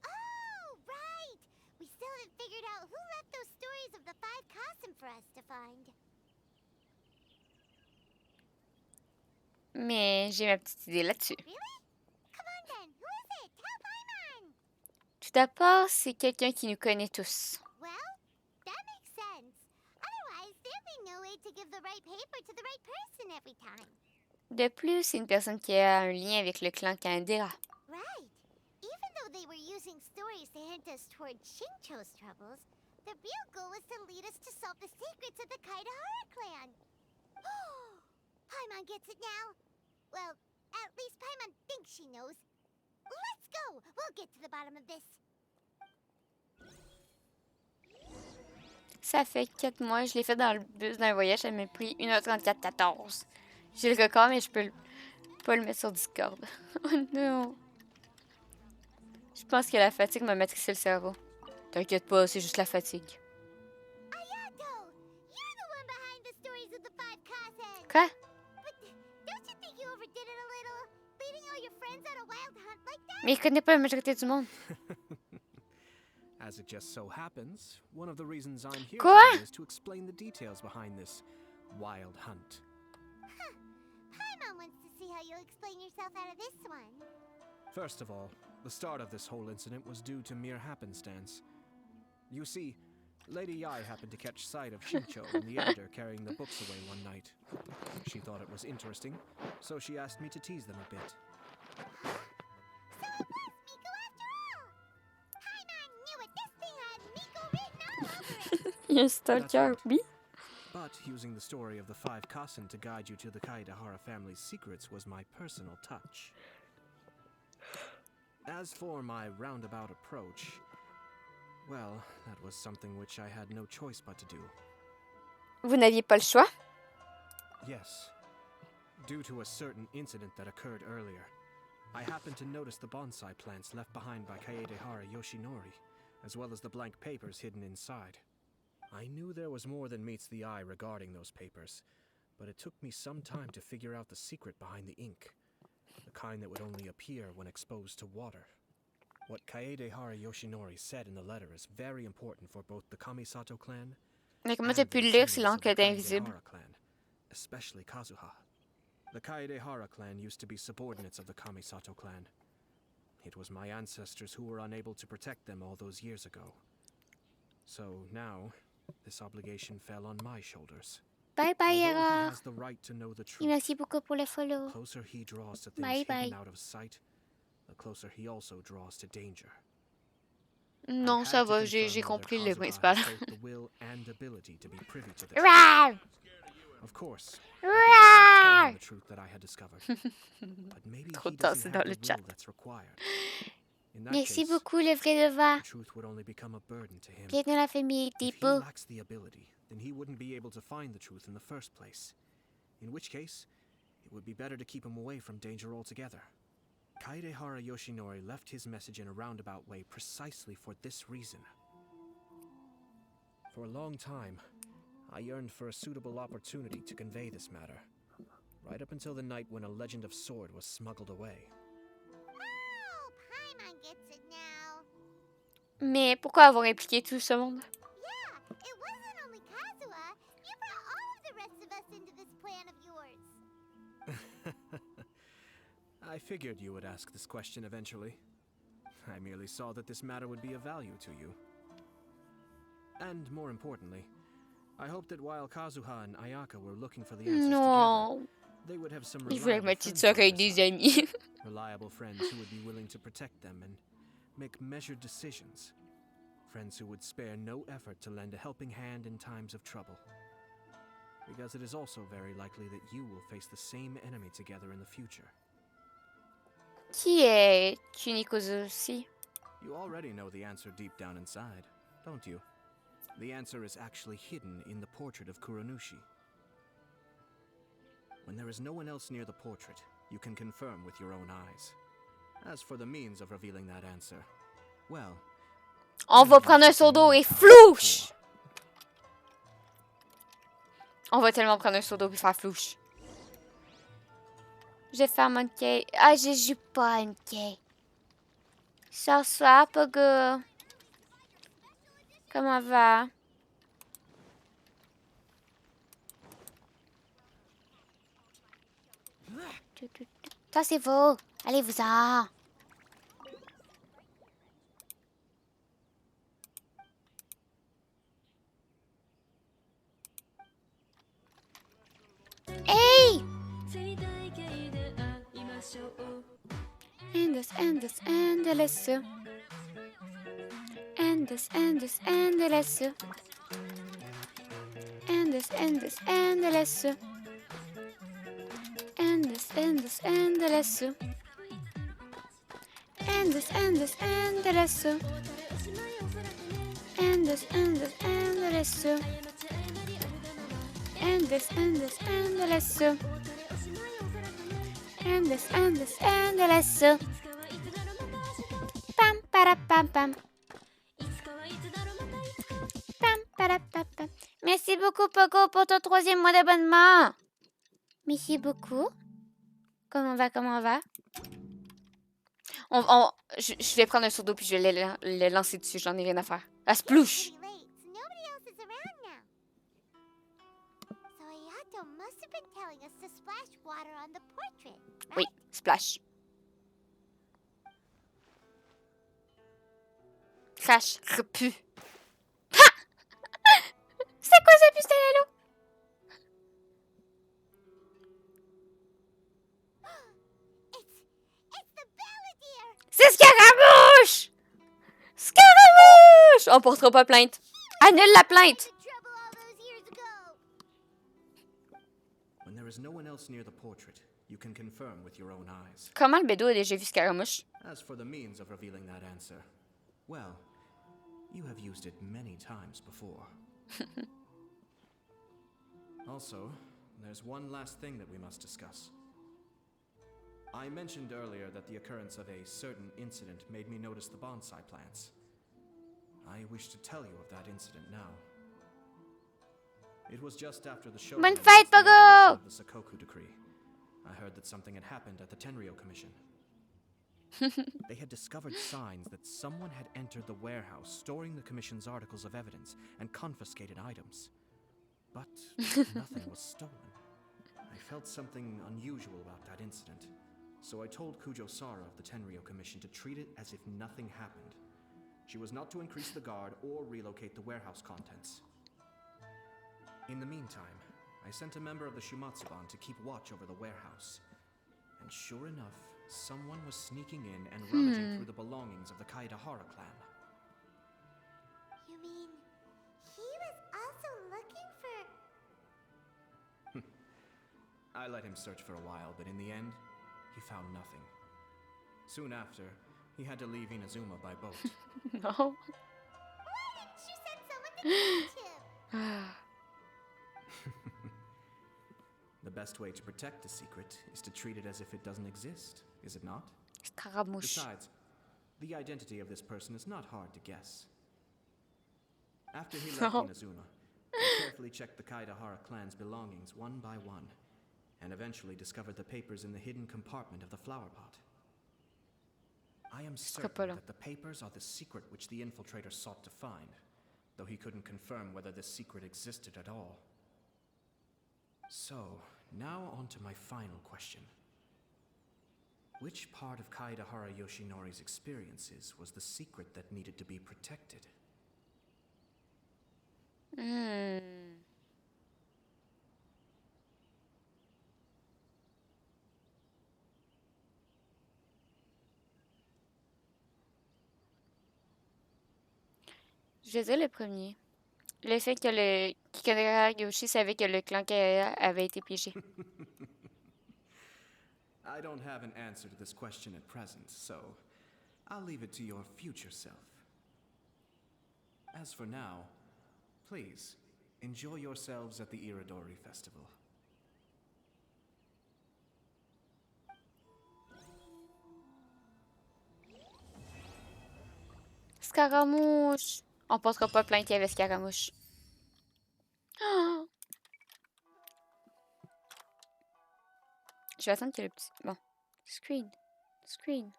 Oh, right! We still haven't figured out who left those stories of the 5 Kasen for us to find. Mais j'ai ma petite idée là-dessus. Really? Come on then, who is it? Tell Paimon! Tout d'abord, c'est quelqu'un qui nous connaît tous. Well, that makes sense. Otherwise, there'd be no way to give the right paper to the right person every time. De plus, c'est une personne qui a un lien avec le clan Kandera. Right. Even though they were using stories to hint us toward Shincho's troubles, the real goal was to lead us to solve the secrets of the Kaidahara clan. Paimon gets it now. Well, at least Paimon thinks she knows. Let's go! We'll get to the bottom of this. Ça fait 4 mois, je l'ai fait dans le bus d'un voyage, ça m'a pris 1h34-14. J'ai le record, mais je peux pas le mettre sur Discord. Oh non! Je pense que la fatigue m'a matrixé le cerveau. T'inquiète pas, c'est juste la fatigue. Ayato! You're the one behind the stories of the 5 Kasen! Quoi? But don't you think you overdid it a little? Leading all your friends on a wild hunt like that? Mais il connaît pas la majorité du monde. As it just so happens, one of the reasons I'm here Quoi? today is to explain the details behind this wild hunt. Huh. Paimon wants to see how you'll explain yourself out of this one. First of all, the start of this whole incident was due to mere happenstance. You see, Lady Yai happened to catch sight of Shincho and the editor carrying the books away one night. She thought it was interesting, so she asked me to tease them a bit. So it was Miko after all! Paimon knew it! This thing had Miko written all over it! Il y a un stalker, oui. But using the story of the 5 Kasen to guide you to the Kaidahara family's secrets was my personal touch. As for my roundabout approach, well, that was something which I had no choice but to do. Vous n'aviez pas le choix? Yes. Due to a certain incident that occurred earlier, I happened to notice the bonsai plants left behind by Kaedehara Yoshinori, as well as the blank papers hidden inside. I knew there was more than meets the eye regarding those papers, but it took me some time to figure out the secret behind the ink, the kind that would only appear when exposed to water. What Kaedehara Yoshinori said in the letter is very important for both the Kamisato clan Mais comment and t'as the pu le lire si descendants of l'encre the était invisible? Kaedehara clan, especially Kazuha. The Kaedehara clan used to be subordinates of the Kamisato clan. It was my ancestors who were unable to protect them all those years ago. So now, this obligation fell on my shoulders. Bye bye, Although he Error. has the right to know the Et truth, merci beaucoup pour le follow. the closer he draws to things Bye bye. hidden out of sight, the closer he also draws to danger. Non, ça va, j'ai compris le principal. Of course. Rawr! The truth that I had discovered. But maybe Trop he tard, doesn't c'est have dans le the chat. will that's required. In that Merci case, beaucoup, le vrai Leva. the truth would only become a burden to him. Bienvenue dans la famille des If he beaux. lacks the ability, then he wouldn't be able to find the truth in the first place. In which case, it would be better to keep him away from danger altogether. Kaedehara Yoshinori left his message in a roundabout way precisely for this reason. For a long time, I yearned for a suitable opportunity to convey this matter, right up until the night when a legend of sword was smuggled away. Oh, Paimon gets it now. Mais pourquoi avoir impliqué tout ce monde? Yeah, it wasn't only Kazuha. You brought all of the rest of us into this plan of yours. I figured you would ask this question eventually. I merely saw that this matter would be of value to you. And more importantly, I hope that while Kazuha and Ayaka were looking for the answers Non. together, they would have some Il voulait reliable ma petite friends sœur on avec their des side. amis. Reliable friends who would be willing to protect them and make measured decisions. Friends who would spare no effort to lend a helping hand in times of trouble. Because it is also very likely that you will face the same enemy together in the future. Qui est Kunikozo aussi? You already know the answer deep down inside, don't you? The answer is actually hidden in the portrait of Kuranushi. When there is no one else near the portrait, you can confirm with your own eyes. As for the means of revealing that answer, well... On va prendre un seau d'eau et flouche! On va tellement prendre un seau d'eau et faire flouche. Je vais faire mon cake. Ah, je joue pas à mon cake. Ça, Pogo. Comment va? Ça, c'est vous. Allez-vous-en. Hey! Endless, endless, endless. Endless, endless, endless. Endless, endless, endless. Endless, endless, endless. Endless, endless, endless. Endless, endless, endless. Endless, endless, endless. Endless, endless, endless. Pam, para, pam, pam. Pam, para, pam, pam. Merci beaucoup, Pogo, pour ton 3e mois d'abonnement. Merci beaucoup. Comment va? Je vais prendre un seau d'eau puis je vais le lancer dessus. J'en ai rien à faire. À splouche! Oui, splash. Crash, repu. Ha! C'est quoi ce pistolet-là? C'est Scaramouche! Scaramouche! On portera pas plainte. Annule la plainte. When there is no one else near the portrait, you can confirm with your own eyes. Comment le bédo a déjà vu Scaramouche? As for the means of revealing that answer, well, you have used it many times before. Also, there's one last thing that we must discuss. I mentioned earlier that the occurrence of a certain incident made me notice the bonsai plants. I wish to tell you of that incident now. It was just after the show Bonne fête, Pogo! The Sakoku decree. I heard that something had happened at the Tenryou Commission. They had discovered signs that someone had entered the warehouse storing the Commission's articles of evidence and confiscated items. But nothing was stolen. I felt something unusual about that incident, so I told Kujo-Sara of the Tenryou Commission to treat it as if nothing happened. She was not to increase the guard or relocate the warehouse contents. In the meantime, I sent a member of the Shumatsuban to keep watch over the warehouse. And sure enough, someone was sneaking in and rummaging through the belongings of the Kaedehara clan. I let him search for a while, but in the end, he found nothing. Soon after, he had to leave Inazuma by boat. Why No. didn't you send someone to catch him? The best way to protect a secret is to treat it as if it doesn't exist, is it not? Scaramouche. Besides, the identity of this person is not hard to guess. After he left Inazuma, he carefully checked the Kaidahara clan's belongings one by one, and eventually discovered the papers in the hidden compartment of the flower pot. I am certain that the papers are the secret which the infiltrator sought to find, though he couldn't confirm whether this secret existed at all. So, now on to my final question. Which part of Kaidahara Yoshinori's experiences was the secret that needed to be protected? Je vais dire le premier. Le fait que le Kikadera Yoshi savait que le clan Kaia avait été piégé. I don't have an answer to this question at present, so I'll leave it to your future self. As for now, please, enjoy yourselves at the Iridori Festival. Scaramouche! On passera pas plainte qu'il y avait Scaramouche. Oh! Je vais attendre que le petit... Bon. Screen. Screen.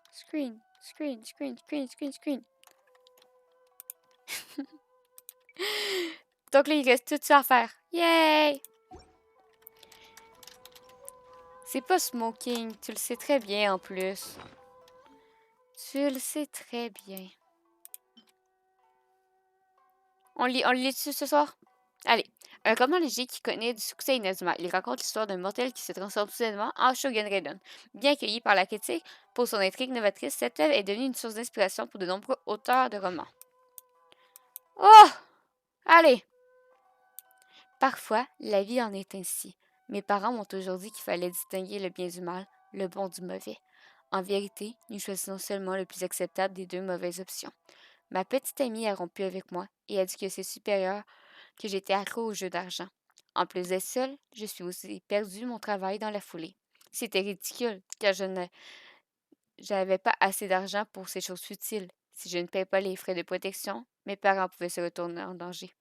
Screen. Screen. Screen. Screen. Screen. Screen. Donc là, il reste tout ça à faire. Yay! C'est pas smoking. Tu le sais très bien en plus. Tu le sais très bien. On le lit dessus ce soir? Allez. Un commandant léger qui connaît du succès Inazuma. Il raconte l'histoire d'un mortel qui se transforme soudainement en Shogun Raiden. Bien accueilli par la critique pour son intrigue novatrice, cette œuvre est devenue une source d'inspiration pour de nombreux auteurs de romans. Oh! Allez! Parfois, la vie en est ainsi. Mes parents m'ont toujours dit qu'il fallait distinguer le bien du mal, le bon du mauvais. En vérité, nous choisissons seulement le plus acceptable des deux mauvaises options. Ma petite amie a rompu avec moi et a dit que c'est supérieur que j'étais accro au jeu d'argent. En plus d'être seule, je suis aussi perdu mon travail dans la foulée. C'était ridicule, car j'avais pas assez d'argent pour ces choses futiles. Si je ne paie pas les frais de protection, mes parents pouvaient se retourner en danger.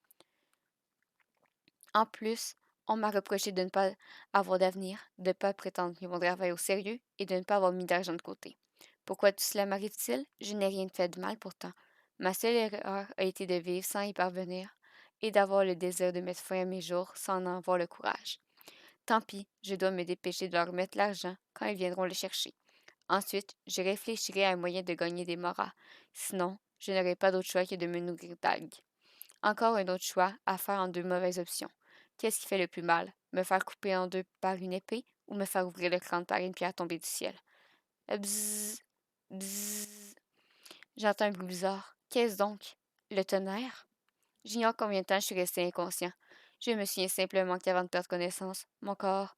En plus, on m'a reproché de ne pas avoir d'avenir, de ne pas prétendre mon travail au sérieux et de ne pas avoir mis d'argent de côté. Pourquoi tout cela m'arrive-t-il? Je n'ai rien fait de mal pourtant. Ma seule erreur a été de vivre sans y parvenir et d'avoir le désir de mettre fin à mes jours sans en avoir le courage. Tant pis, je dois me dépêcher de leur remettre l'argent quand ils viendront le chercher. Ensuite, je réfléchirai à un moyen de gagner des moras. Sinon, je n'aurai pas d'autre choix que de me nourrir d'algues. Encore un autre choix à faire en deux mauvaises options. Qu'est-ce qui fait le plus mal? Me faire couper en deux par une épée ou me faire ouvrir le crâne par une pierre tombée du ciel? Bzzz, bzzz. J'entends un bruit bizarre. Qu'est-ce donc? Le tonnerre? J'ignore combien de temps je suis resté inconscient. Je me souviens simplement qu'avant de perdre connaissance, mon corps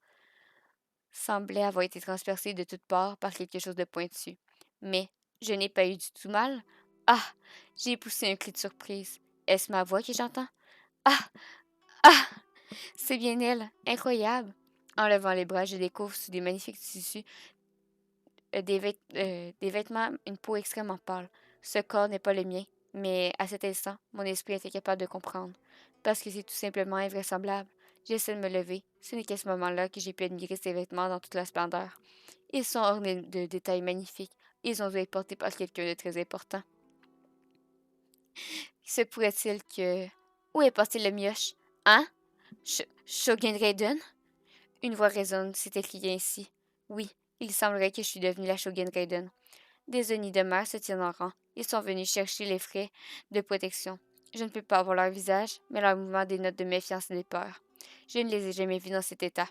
semblait avoir été transpercé de toutes parts par quelque chose de pointu. Mais je n'ai pas eu du tout mal. Ah! J'ai poussé un cri de surprise. Est-ce ma voix que j'entends? Ah! Ah! C'est bien elle. Incroyable. En levant les bras, je découvre sous des magnifiques tissus des vêtements, une peau extrêmement pâle. Ce corps n'est pas le mien, mais à cet instant, mon esprit était capable de comprendre. Parce que c'est tout simplement invraisemblable. J'essaie de me lever. Ce n'est qu'à ce moment-là que j'ai pu admirer ces vêtements dans toute la splendeur. Ils sont ornés de détails magnifiques. Ils ont dû être portés par quelqu'un de très important. Se pourrait-il que... Où est passé le mioche? Hein? Shogun Raiden? Une voix résonne, c'est écrit ainsi. Oui, il semblerait que je suis devenue la Shogun Raiden. Des Oni de mer se tiennent en rang. Ils sont venus chercher les frais de protection. Je ne peux pas voir leur visage, mais leur mouvement dénote de méfiance et de peur. Je ne les ai jamais vus dans cet état.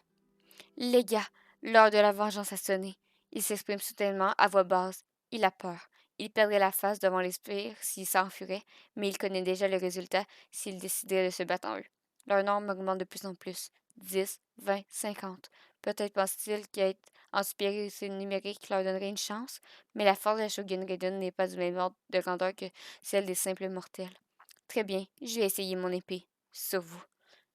Les gars, l'heure de la vengeance a sonné. Il s'exprime soudainement à voix basse. Il a peur. Il perdrait la face devant les spires s'il s'enfuirait, mais il connaît déjà le résultat s'il déciderait de se battre en eux. Leur nombre augmente de plus en plus. 10, 20, 50. Peut-être pense-t-il qu'être en supériorité numérique leur donnerait une chance, mais la force de la Shogun Raiden n'est pas du même ordre de grandeur que celle des simples mortels. Très bien, je vais essayer mon épée. Sur vous.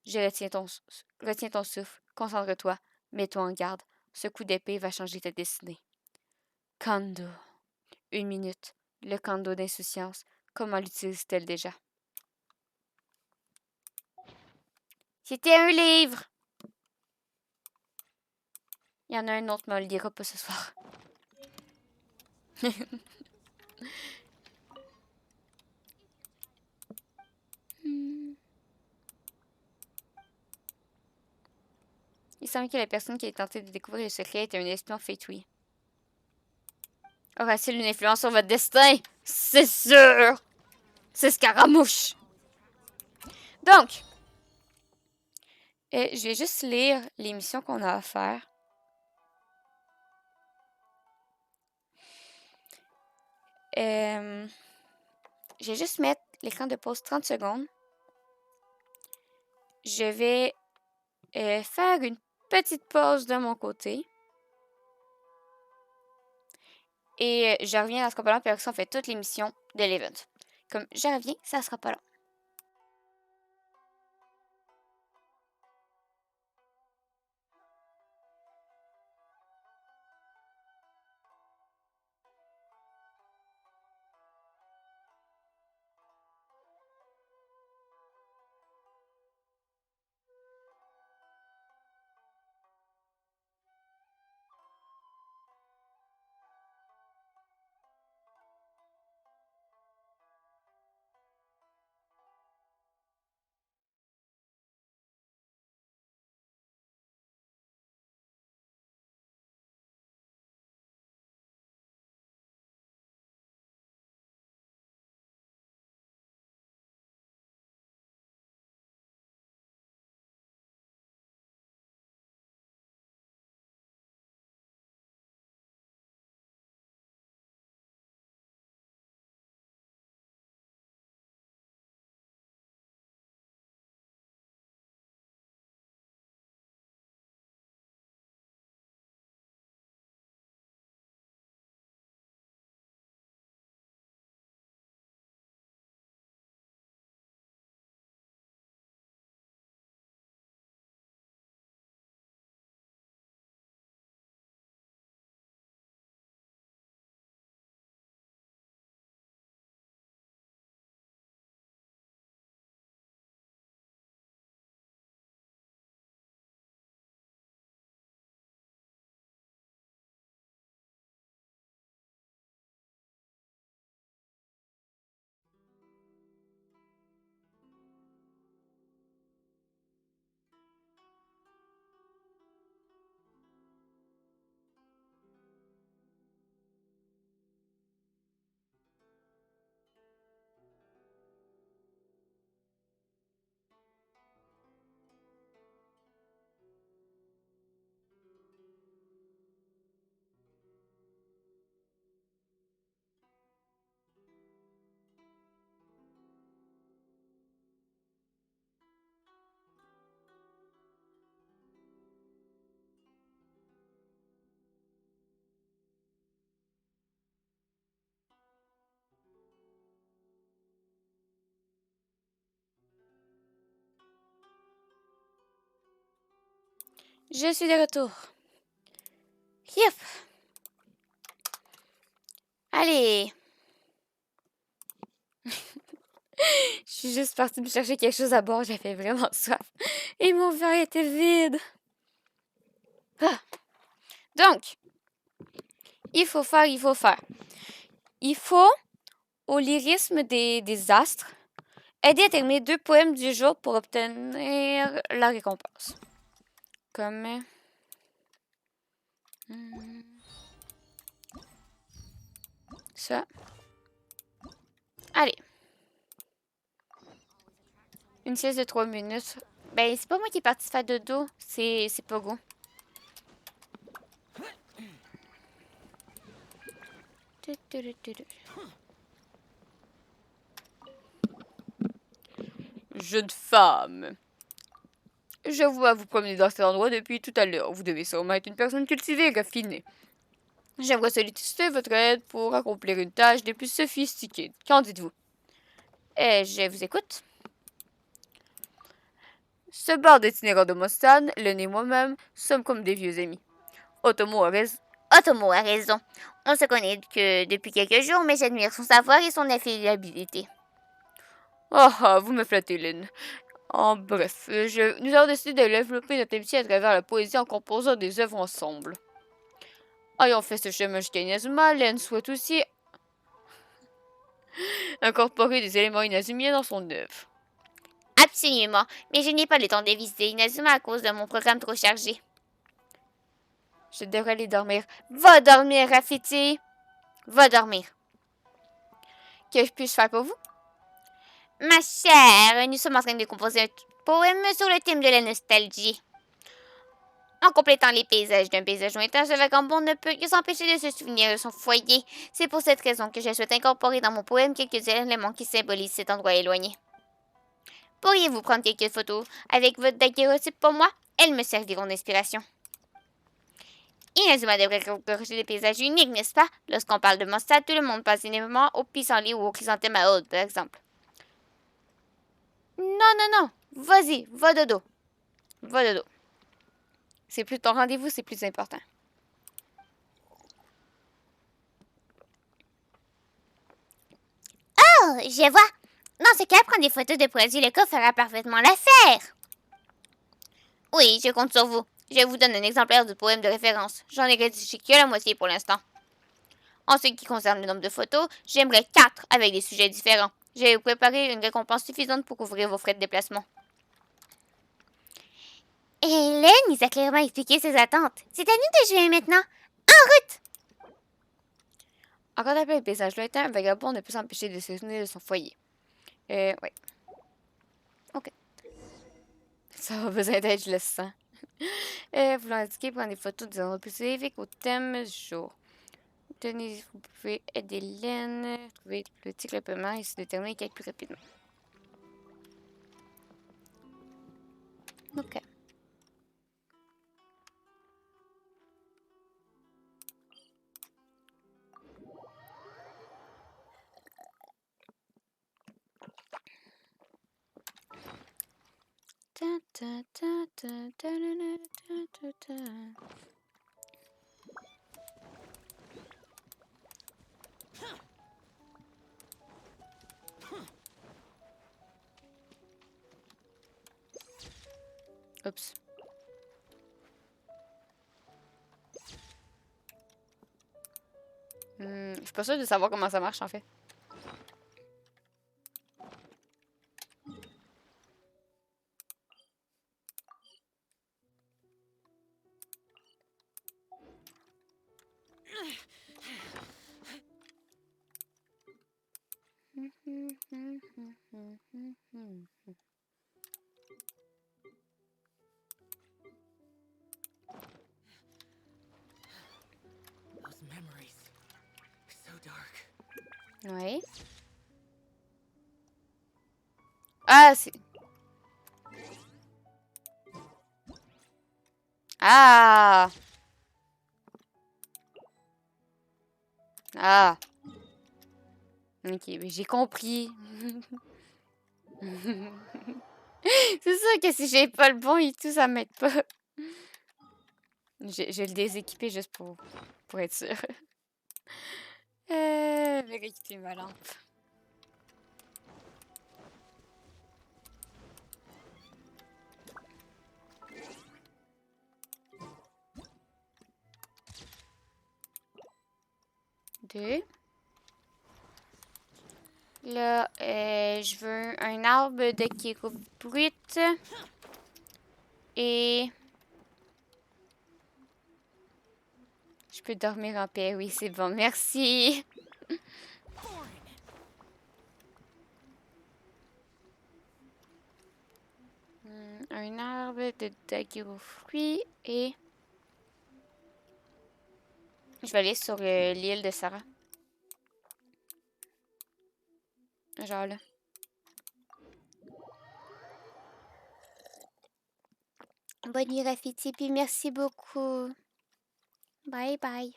Retiens ton souffle, concentre-toi, mets-toi en garde. Ce coup d'épée va changer ta destinée. Kando. 1 minute. Le kando d'insouciance. Comment l'utilise-t-elle déjà? C'était un livre! Il y en a un autre, mais on le lira pas ce soir. Il semble que la personne qui a tenté de découvrir le secret était un espion Fate-Oui. Aura-t-il une influence sur votre destin? C'est sûr! C'est Scaramouche! Donc, je vais juste lire les missions qu'on a à faire. Je vais juste mettre l'écran de pause 30 secondes. Je vais faire une petite pause de mon côté. Et je reviens, ça sera pas long, puis après ça, on fait toutes les missions de l'event. Comme je reviens, ça sera pas long. Je suis de retour. Yep. Allez. Je suis juste partie me chercher quelque chose à boire. J'avais vraiment soif. Et mon verre était vide. Ah. Donc, il faut faire. Il faut, au lyrisme des astres, aider à terminer 2 poèmes du jour pour obtenir la récompense. Comme... ça. Allez. Une sieste de 3 minutes. Ben, c'est pas moi qui est partie faire dodo. C'est Pogo. Jeune femme. Je vois vous promener dans cet endroit depuis tout à l'heure. Vous devez sûrement être une personne cultivée et raffinée. J'aimerais solliciter votre aide pour accomplir une tâche des plus sophistiquées. Qu'en dites-vous? Je vous écoute. Ce barde itinérant de Mostan, l'aîné et moi-même, sommes comme des vieux amis. Otomo a raison. Otomo a raison. On se connaît que depuis quelques jours, mais j'admire son savoir et son affiliabilité. Ah, vous me flattez, Lynn. En bref, nous avons décidé de développer notre amitié à travers la poésie en composant des œuvres ensemble. Ayant fait ce chemin jusqu'à Inazuma, Lynn souhaite aussi incorporer des éléments inazumiens dans son œuvre. Absolument, mais je n'ai pas le temps de visiter Inazuma à cause de mon programme trop chargé. Je devrais aller dormir. Va dormir, Rafiti! Va dormir. Que puis-je faire pour vous? Ma chère, nous sommes en train de composer un poème sur le thème de la nostalgie. En complétant les paysages d'un paysage lointain, ce vagabond ne peut que s'empêcher de se souvenir de son foyer. C'est pour cette raison que je souhaite incorporer dans mon poème quelques éléments qui symbolisent cet endroit éloigné. Pourriez-vous prendre quelques photos avec votre daguerreotype pour moi? Elles me serviront d'inspiration. Inazuma devrait corriger des paysages uniques, n'est-ce pas? Lorsqu'on parle de Mondstadt, tout le monde passe énormément au pissenlit ou au chrysanthème à Aude, par exemple. Non. Vas-y, va dodo. Va dodo. C'est plus ton rendez-vous, c'est plus important. Oh, je vois. Dans ce cas, prendre des photos de produits locaux fera parfaitement l'affaire. Oui, je compte sur vous. Je vous donne un exemplaire du poème de référence. J'en ai rédigé que la moitié pour l'instant. En ce qui concerne le nombre de photos, j'aimerais 4 avec des sujets différents. J'ai préparé une récompense suffisante pour couvrir vos frais de déplacement. Hélène nous a clairement expliqué ses attentes. C'est à nous de jouer maintenant. En route! En contemplant un paysage lointain, un vagabond ne peut s'empêcher de se souvenir de son foyer. Ouais. Ok. Ça va besoin d'aide, je le sens. Voulant indiquer, prendre des photos des endroits spécifiques au thème du jour. Tenez, vous pouvez aider Lynn, trouver le petit clapement et se déterminer qu'elle plus rapidement. Ok. Oups. Je suis pas sûre de savoir comment ça marche en fait. Those memories. So dark. Oui. Ah, c'est... Ah! Ah! Ok, mais j'ai compris. C'est sûr que si j'ai pas le bon et tout, ça m'aide pas. Je vais le déséquiper juste pour être sûr. Vérifier ma lampe. Deux. Là, je veux un arbre de kiro brut. Et... Je peux dormir en paix, oui, c'est bon, merci. Un arbre de daguerre fruits et... Je vais aller sur l'île de Sarah. Genre là. Bonne nuit, Rafiti, puis merci beaucoup. Bye bye.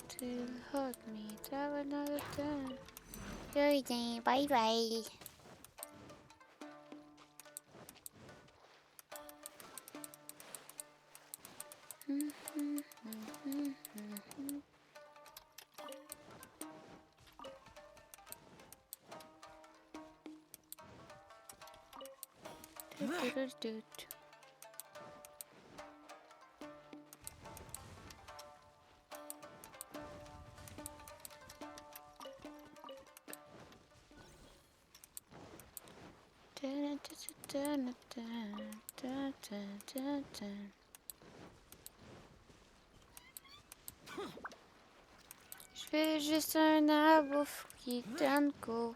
To hug me, have another time. Good, bye bye. Je fais juste un arbre aux fruits d'Anko.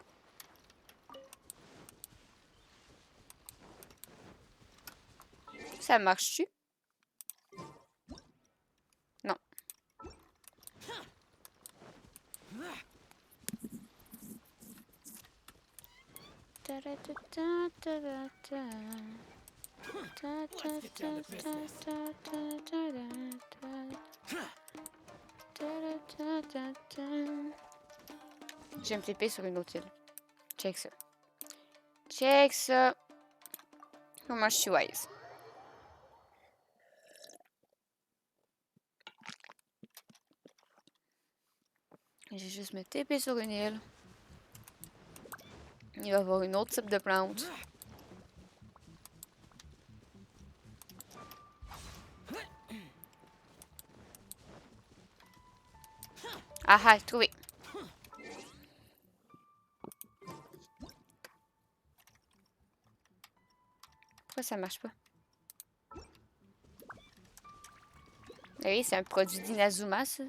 Ça marche-tu? Non. Je vais me flipper sur une autre île. Check ça. Check ça. Comment je suis wise. Je vais juste me taper sur une île. Il va y avoir une autre type de plante. Ah ah, trouvé. Pourquoi ça marche pas? Oui, c'est un produit d'Inazuma, ça.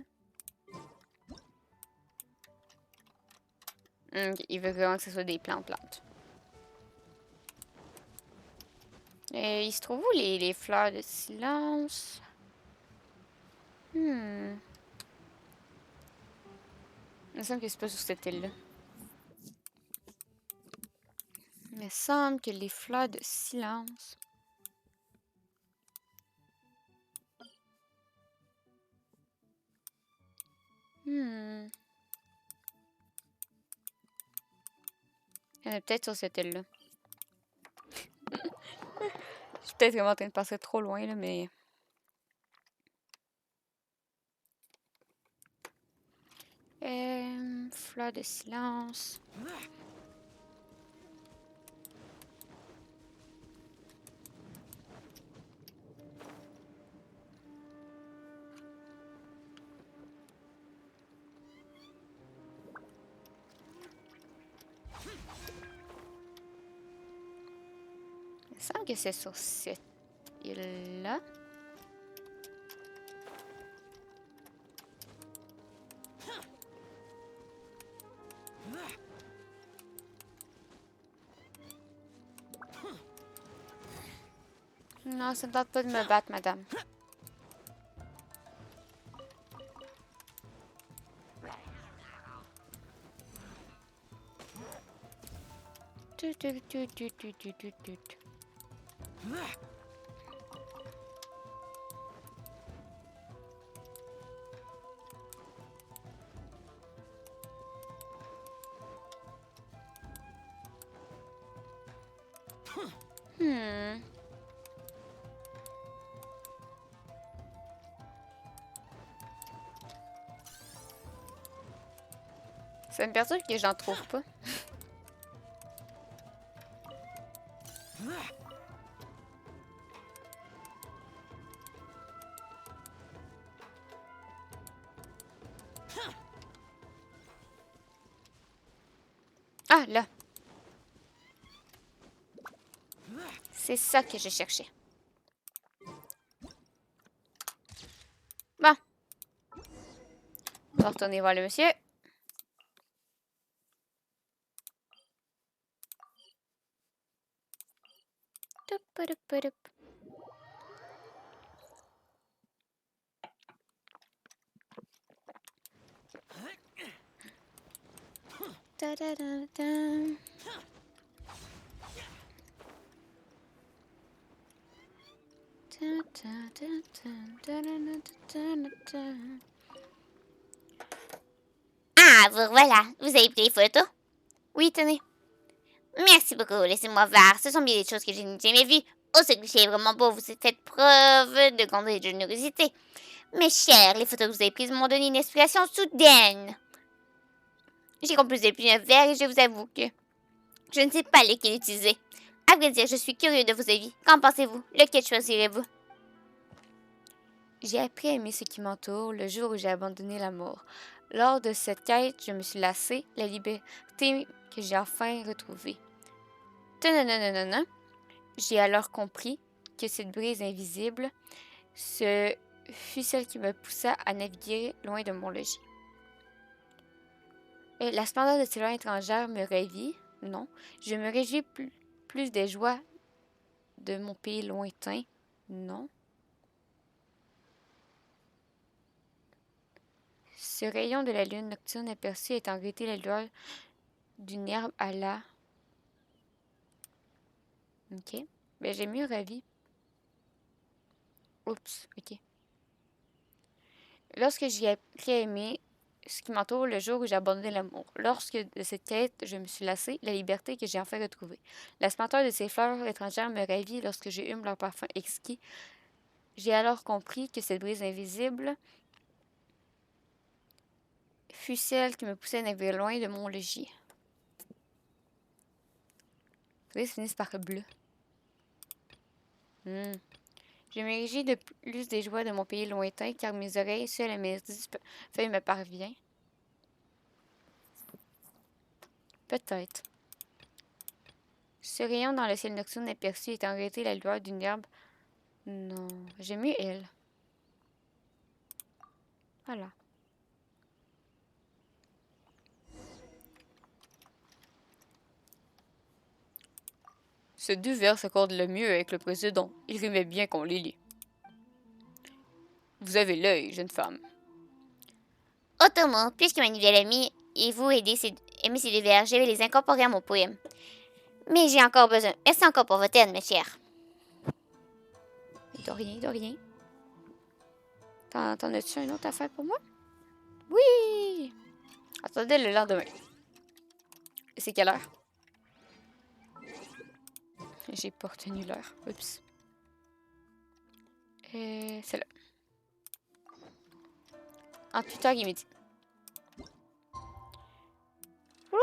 Il veut vraiment que ce soit des plantes. Et il se trouve où les fleurs de silence? Il me semble que c'est pas sur cette île-là. Il me semble que les fleurs de silence... Il y en a peut-être sur cette île-là. Je suis peut-être vraiment en train de passer trop loin, là, mais... fleurs de silence... Il me semble que c'est sur cette île-là. Non, ça ne tente pas de me battre, madame. Ça me perturbe que j'en trouve pas. Ah, là. C'est ça que je cherchais. Bon. On va retourner voir le monsieur. Ah, vous voilà. Vous avez pris les photos? Oui, tenez. Merci beaucoup. Laissez-moi voir. Ce sont bien des choses que je n'ai jamais vues. Oh, ce cliché est vraiment beau. Vous avez fait preuve de grande générosité. Mes chers, les photos que vous avez prises m'ont donné une inspiration soudaine. J'ai composé plusieurs vers et je vous avoue que je ne sais pas lesquels utiliser. À vrai dire, je suis curieux de vos avis. Qu'en pensez-vous? Lequel choisirez-vous? J'ai appris à aimer ce qui m'entoure le jour où j'ai abandonné l'amour. Lors de cette quête, je me suis lassée, la liberté que j'ai enfin retrouvée. Tananana. J'ai alors compris que cette brise invisible, ce fut celle qui me poussa à naviguer loin de mon logis. La splendeur de ces lois étrangères me ravit, non. Je me réjouis plus des joies de mon pays lointain, non. Ce rayon de la lune nocturne aperçu étant guetté la lueur d'une herbe à la... Ok. Ben, j'ai mieux ravi. Oups, ok. Lorsque j'ai appris à aimer ce qui m'entoure le jour où j'ai abandonné l'amour. Lorsque de cette quête, je me suis lassée, la liberté que j'ai enfin retrouvée. La splendeur de ces fleurs étrangères me ravit lorsque j'ai hume leur parfum exquis. J'ai alors compris que cette brise invisible fut celle qui me poussait à naviguer loin de mon logis. Faudrait que ça finisse par bleu. Je me réjouis de plus des joies de mon pays lointain, car mes oreilles, seules à mes feuilles me parvient. Peut-être. Ce rayon dans le ciel nocturne aperçu étant arrêté la lueur d'une herbe. Non, j'aime mieux elle. Voilà. Ces deux vers s'accordent le mieux avec le précédent. Il rimait bien qu'on les lit. Vous avez l'œil, jeune femme. Otomo, puisque ma nouvelle amie et vous aimez ces deux vers, je vais les incorporer à mon poème. Mais j'ai encore besoin. Merci encore pour votre aide, mes chers. De rien, de rien. T'en as-tu une autre affaire pour moi? Oui! Attendez le lendemain. C'est quelle heure? J'ai pas retenu l'heure. Oups. C'est là. Entre 8h et midi. Oup.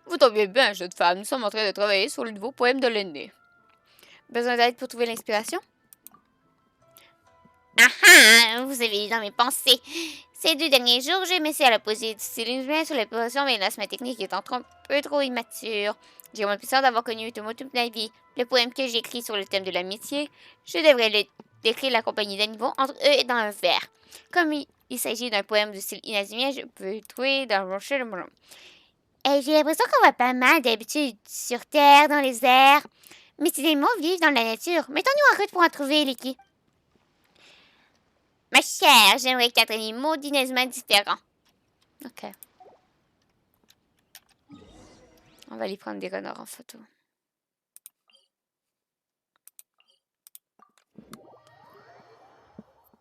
Vous tombez bien, jeune femme. Nous sommes en train de travailler sur le nouveau poème de l'année. Besoin d'aide pour trouver l'inspiration? Ah ah! Vous avez lu dans mes pensées. Ces 2 derniers jours, j'ai m'essayé à la poser du style bien sur les positions, mais hélas, ma technique est un peu trop immature. J'ai l'impression d'avoir connu Otomo toute ma vie. Le poème que j'ai écrit sur le thème de l'amitié, je devrais décrire la compagnie d'animaux entre eux et dans un verre. Comme il s'agit d'un poème de style inassumé, je peux trouver dans le rocher de mon j'ai l'impression qu'on voit pas mal d'habitude sur Terre, dans les airs. Mais ces animaux vivent dans la nature. Mettons-nous en route pour en trouver, Liki. Ma chère, j'aimerais 4 animaux d'inaisément différents. Ok. On va aller prendre des renards en photo.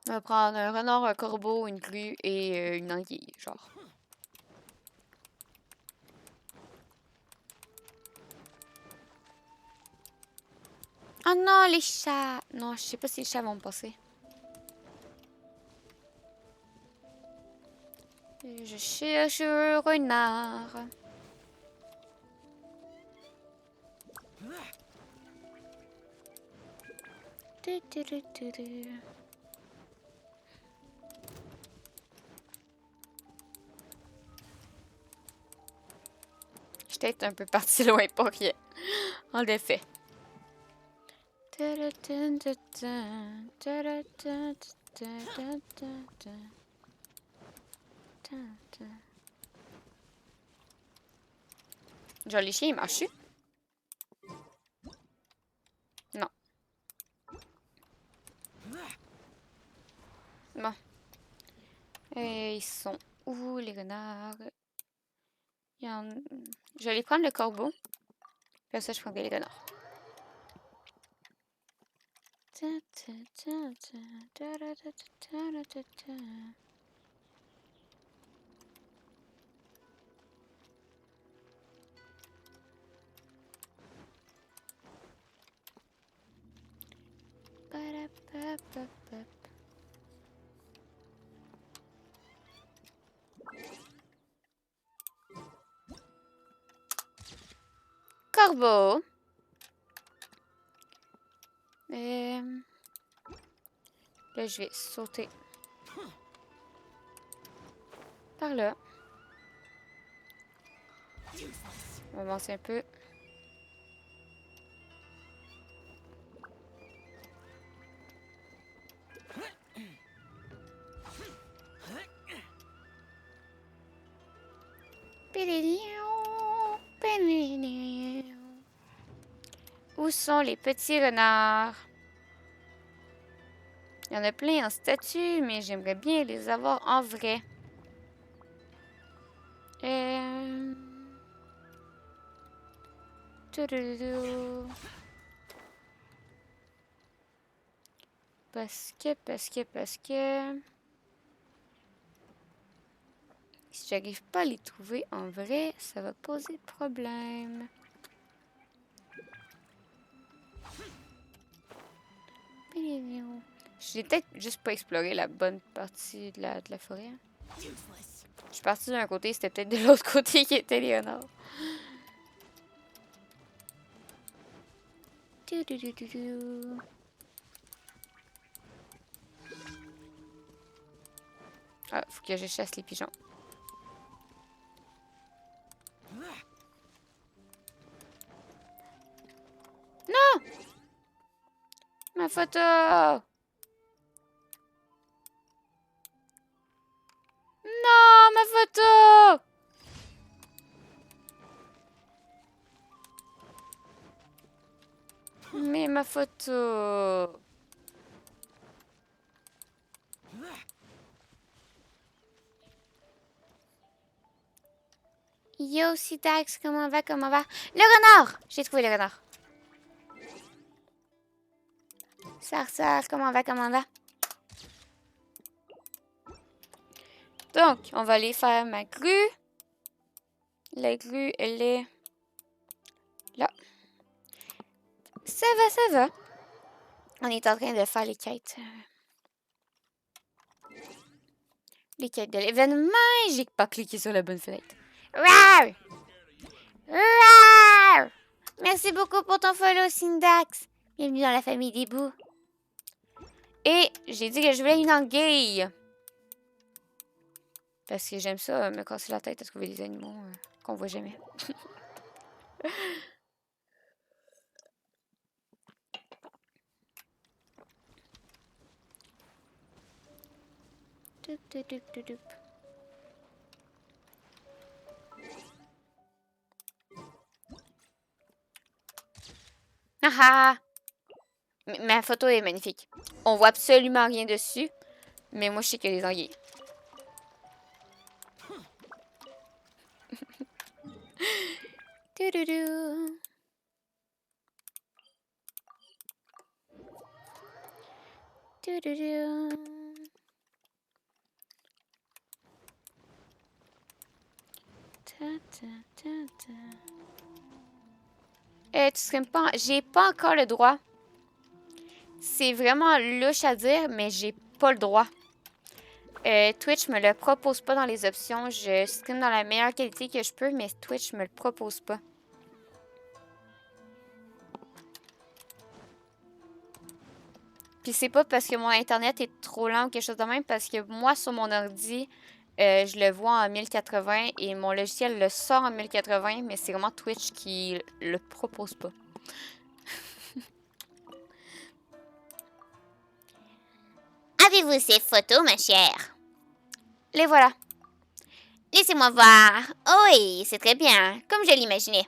On va prendre un renard, un corbeau, une grue et une anguille, genre. Oh non, les chats! Non, je sais pas si les chats vont me passer. Je cherche un renard. peut-être un peu parti loin pour rien. En effet. Genre, les chiens, ils marchent. Non. Bon. Et ils sont où, les renards? Je vais aller prendre le corbeau. Puis ça, je prendrai les renards. Corbeau. Là, je vais sauter par là. On va avancer un peu. Où sont les petits renards? Il y en a plein en statue, mais j'aimerais bien les avoir en vrai. Parce que... Si j'arrive pas à les trouver en vrai, ça va poser problème. J'ai peut-être juste pas exploré la bonne partie de la forêt. Je suis partie d'un côté, c'était peut-être de l'autre côté qui était les renards. Ah, faut que je chasse les pigeons. Non! Ma photo! Non, ma photo! Mais ma photo... Yo, Sidax, comment va? Le renard! J'ai trouvé le renard. Sarsar, comment va? Donc, on va aller faire ma grue. La grue, elle est là. Ça va. On est en train de faire les quêtes. Les quêtes de l'événement. J'ai pas cliqué sur la bonne fenêtre. Rawr! Rawr! Merci beaucoup pour ton follow, Syndax. Bienvenue dans la famille des bouts. Et j'ai dit que je voulais une anguille. Parce que j'aime ça, me casser la tête à trouver des animaux qu'on voit jamais. Ah! Ma photo est magnifique. On voit absolument rien dessus. Mais moi, je sais qu'il y a des anguilles. Tu serais pas... J'ai pas encore le droit. C'est vraiment louche à dire, mais j'ai pas le droit. Twitch me le propose pas dans les options. Je stream dans la meilleure qualité que je peux, mais Twitch me le propose pas. Puis c'est pas parce que mon internet est trop lent ou quelque chose de même, parce que moi, sur mon ordi, je le vois en 1080 et mon logiciel le sort en 1080, mais c'est vraiment Twitch qui le propose pas. Avez-vous ces photos, ma chère? Les voilà. Laissez-moi voir. Oh oui, c'est très bien, comme je l'imaginais.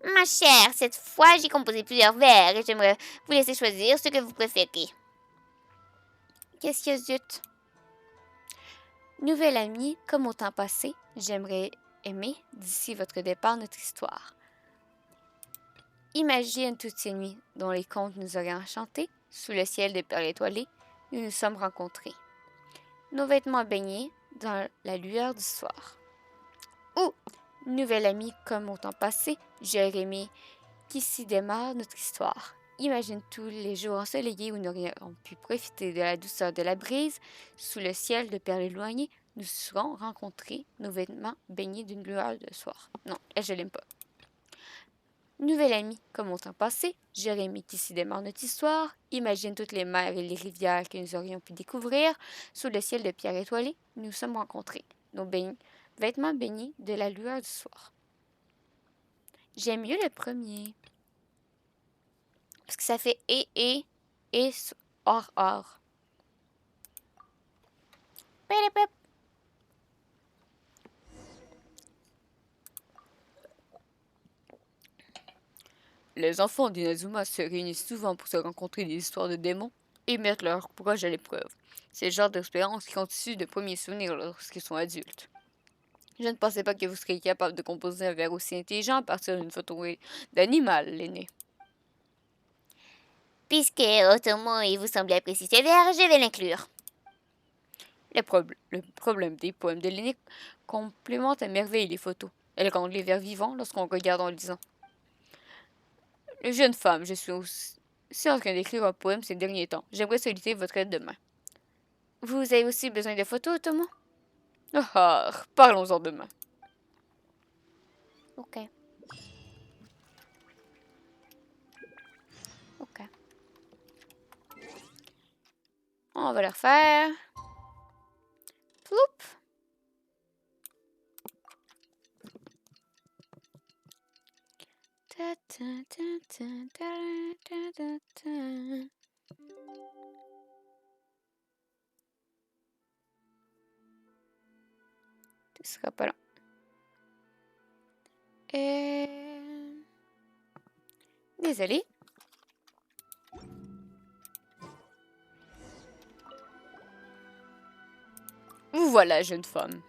Ma chère, cette fois, j'ai composé plusieurs vers et j'aimerais vous laisser choisir ce que vous préférez. Qu'est-ce qu'il y a, zut? Nouvelle amie, comme au temps passé, j'aimerais aimer, d'ici votre départ, notre histoire. Imagine toutes ces nuits dont les contes nous auraient enchantés, sous le ciel des perles étoilées, nous nous sommes rencontrés. Nos vêtements baignés dans la lueur du soir. Ou, nouvelle amie, comme au temps passé, j'aurais aimé qu'ici démarre notre histoire. Imagine tous les jours ensoleillés où nous aurions pu profiter de la douceur de la brise, sous le ciel de perles éloignées, nous serons rencontrés, nos vêtements baignés d'une lueur de soir. Non, je l'aime pas. Nouvelle amie, comme au temps passé, j'aurais aimé qu'ici démarre notre histoire. Imagine toutes les mers et les rivières que nous aurions pu découvrir. Sous le ciel de pierre étoilée, nous sommes rencontrés, nos vêtements baignés de la lueur du soir. J'aime mieux le premier. Parce que ça fait et, or. Les enfants d'Inazuma se réunissent souvent pour se rencontrer des histoires de démons et mettre leur courage à l'épreuve. C'est le genre d'expérience qui constitue de premiers souvenirs lorsqu'ils sont adultes. Je ne pensais pas que vous seriez capable de composer un vers aussi intelligent à partir d'une photo d'animal, l'aîné. Puisque Otomo et vous semblez apprécier ces vers, je vais l'inclure. Le problème des poèmes de l'aîné complémente à merveille les photos. Elle rend les vers vivants lorsqu'on regarde en lisant. Les jeunes femmes, je suis aussi en train d'écrire un poème ces derniers temps. J'aimerais solliciter votre aide demain. Vous avez aussi besoin de photos, Otomo? Ah, parlons-en demain. Ok. On va le refaire. Ploup. Ce sera pas là. Désolée. Vous voilà, jeune femme.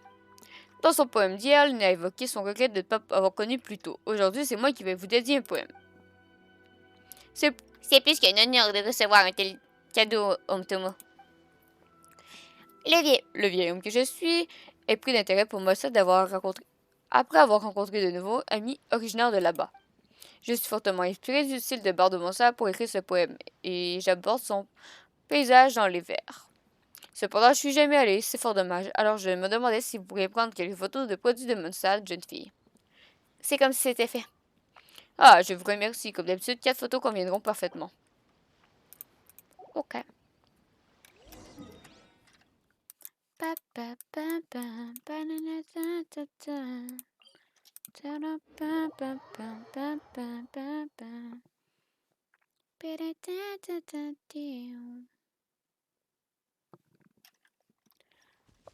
Dans son poème d'hier, elle a évoqué son regret de ne pas avoir connu plus tôt. Aujourd'hui, c'est moi qui vais vous dédier un poème. C'est plus qu'un honneur de recevoir un tel cadeau, Otomo. Le vieil homme que je suis est pris d'intérêt pour moi ça après avoir rencontré de nouveaux amis originaires de là-bas. Je suis fortement inspiré du style de Bardemonsa pour écrire ce poème et j'aborde son paysage dans les vers. Cependant, je suis jamais allée, c'est fort dommage. Alors je me demandais si vous pourriez prendre quelques photos de produits de Monsa, jeune fille. C'est comme si c'était fait. Ah, je vous remercie. Comme d'habitude, 4 photos conviendront parfaitement. Ok.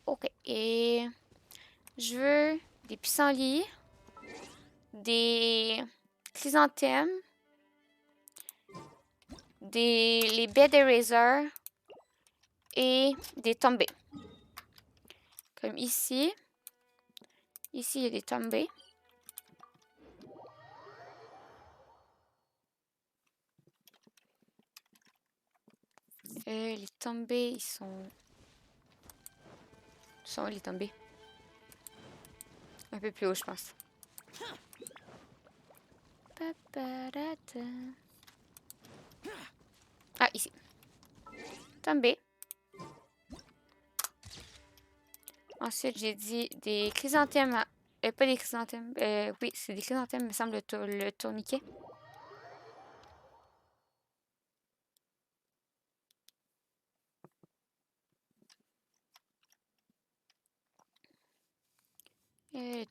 Ok, et je veux des pissenlits, des chrysanthèmes, les bed eraser et des tombées. Comme ici. Ici, il y a des tombées. Les tombées, ils sont... Sont où les tombées? Un peu plus haut, je pense. Ah, ici. Tombé. Ensuite, j'ai dit des chrysanthèmes. Pas des chrysanthèmes. Oui, c'est des chrysanthèmes, me semble, le tourniquet.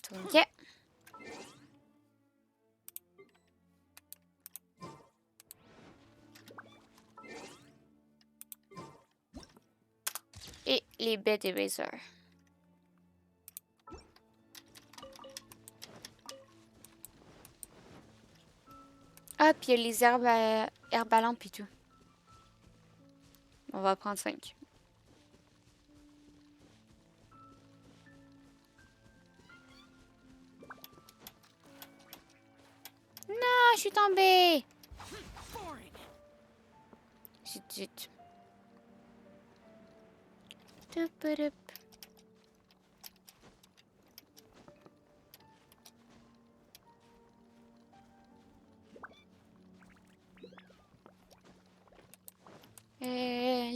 Tourniquet. Et les bed eraser. Ah, puis il y a les herbes à lampe et tout. On va prendre 5. Non, je suis tombée. Zut.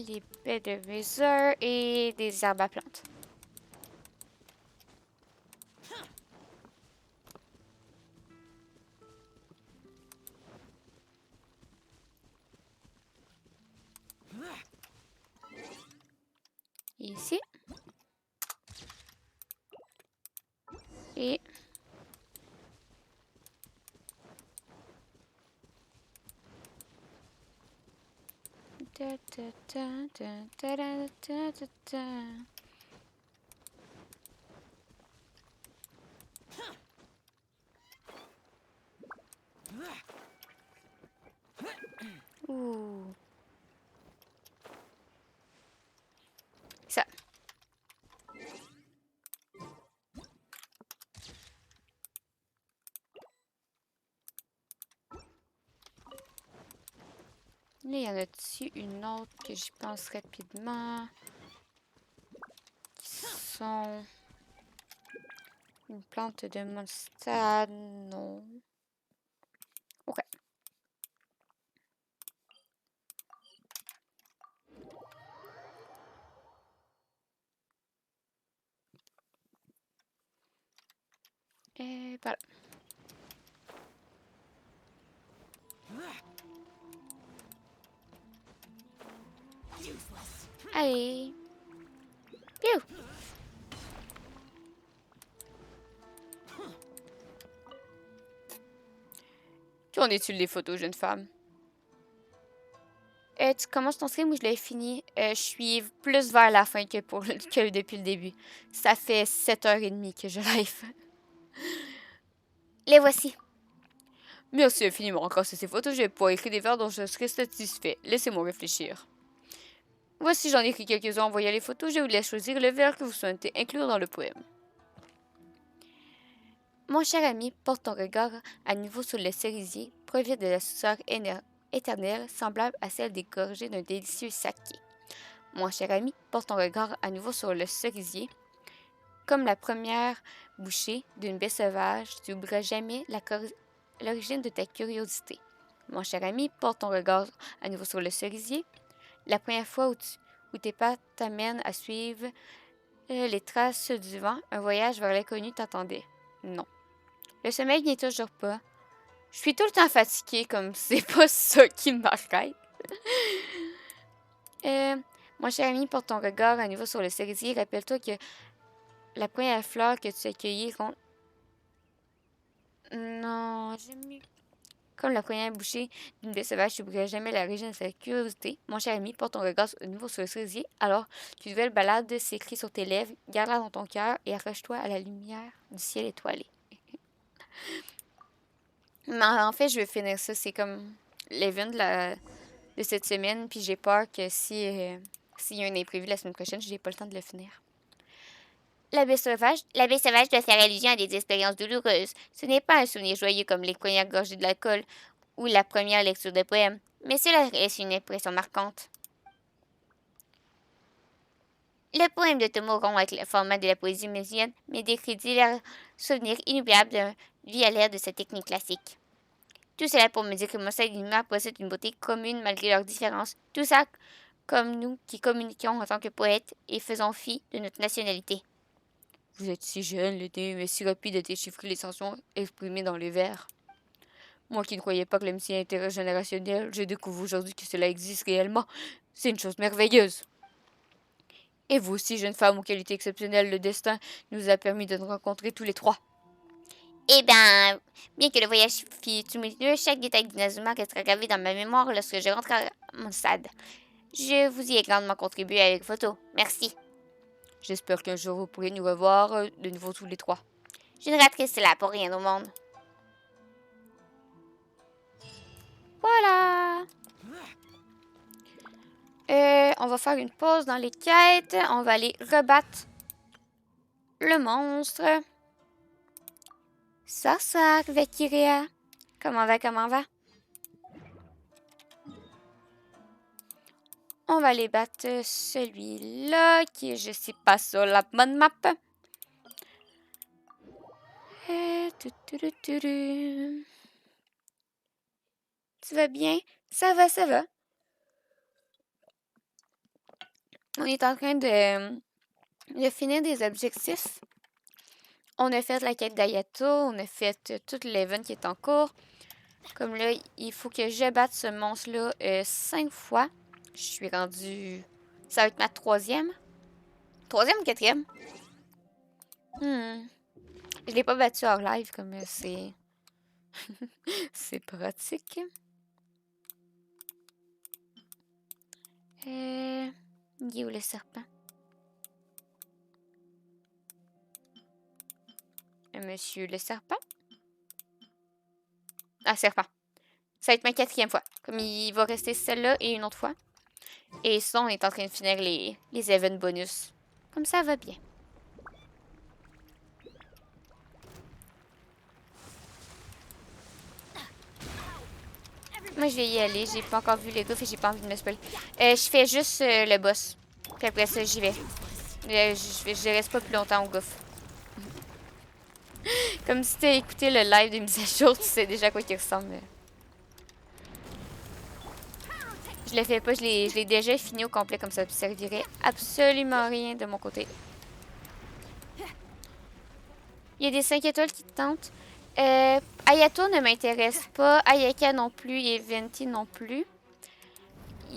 Les baies de razor et des herbes à plantes. Ici. Et ouh. Ça. Là, il y en a-t-il une autre que j'y pense rapidement? Qui sont une plante de mustade? Non. Ok. Et voilà. Allez. Piou. Tu en es-tu les photos, jeune femme? Tu commences ton stream ou je l'ai fini? Je suis plus vers la fin que depuis le début. Ça fait 7h30 que je live. Les voici. Merci infiniment. Grâce à ces photos, je vais pouvoir écrire des vers dont je serai satisfait. Laissez-moi réfléchir. Voici, j'en ai écrit quelques-uns en voyant les photos. Je vous laisse choisir le vers que vous souhaitez inclure dans le poème. Mon cher ami, porte ton regard à nouveau sur le cerisier, provient de la sueur éternelle, semblable à celle des gorgées d'un délicieux saké. Mon cher ami, porte ton regard à nouveau sur le cerisier. Comme la première bouchée d'une baie sauvage, tu n'oublieras jamais l'origine de ta curiosité. Mon cher ami, porte ton regard à nouveau sur le cerisier. La première fois où tes pas t'amènent à suivre les traces du vent, un voyage vers l'inconnu t'attendait. Non. Le sommeil n'est toujours pas. Je suis tout le temps fatiguée, comme c'est pas ça qui m'arrête. Mon cher ami, porte ton regard à nouveau sur le cerisier. Rappelle-toi que la première fleur que tu as cueillie Non, j'aime mieux. Comme la première bouchée d'une baie sauvage, tu n'oublieras jamais l'origine de sa curiosité. Mon cher ami, porte ton regard à nouveau sur le cerisier. Alors qu'une nouvelle balade s'écrit sur tes lèvres, garde-la dans ton cœur et accroche-toi à la lumière du ciel étoilé. Mais en fait, je vais finir ça. C'est comme l'event de cette semaine. Puis j'ai peur que s'il y a un imprévu la semaine prochaine, je n'ai pas le temps de le finir. La baie sauvage doit faire allusion à des expériences douloureuses. Ce n'est pas un souvenir joyeux comme les premières gorgées de l'alcool ou la première lecture de poème, mais cela reste une impression marquante. Le poème de Tomo rompt avec le format de la poésie musicienne, mais décrit divers souvenirs inoubliables de vie à l'ère de cette technique classique. Tout cela pour me dire que Monseigneur et Numa possèdent une beauté commune malgré leurs différences. Tout ça comme nous qui communiquons en tant que poètes et faisons fi de notre nationalité. Vous êtes si jeune, le thème est si rapide à déchiffrer les sensations exprimées dans les vers. Moi qui ne croyais pas que l'amitié intergénérationnelle, je découvre aujourd'hui que cela existe réellement. C'est une chose merveilleuse. Et vous aussi, jeune femme aux qualités exceptionnelles, le destin nous a permis de nous rencontrer tous les trois. Eh bien, bien que le voyage fût tumultueux, chaque détail d'Inazuma restera gravé dans ma mémoire lorsque je rentre à mon stade. Je vous y ai grandement contribué avec photo. Merci. J'espère qu'un jour vous pourrez nous revoir de nouveau tous les trois. Je ne raterai cela pour rien au monde. Voilà. On va faire une pause dans les quêtes. On va aller rebattre le monstre. Ça, Valkyria. Comment va? On va aller battre celui-là, qui est, je sais pas, sur la bonne map. Tu vas bien? Ça va. On est en train de finir des objectifs. On a fait la quête d'Ayato, on a fait tout l'event qui est en cours. Comme là, il faut que je batte ce monstre-là 5 fois. Je suis rendue... Ça va être ma 3e. 3e ou 4e? Je l'ai pas battu hors live, comme c'est... c'est pratique. Il est où le serpent? Monsieur le serpent? Ah, serpent. Ça va être ma 4e fois. Comme il va rester celle-là et une autre fois. Et sinon, on est en train de finir les events bonus. Comme ça va bien. Moi, je vais y aller. J'ai pas encore vu les gouffres et j'ai pas envie de me spoiler. Je fais juste le boss. Puis après ça, j'y vais. Je reste pas plus longtemps au gouffre. Comme si t'as écouté le live de mise à jour, tu sais déjà à quoi il ressemble. Je le fais pas, je l'ai déjà fini au complet, comme ça ne servirait absolument rien de mon côté. Il y a des 5 étoiles qui te tentent. Ayato ne m'intéresse pas. Ayaka non plus. Et Venti non plus.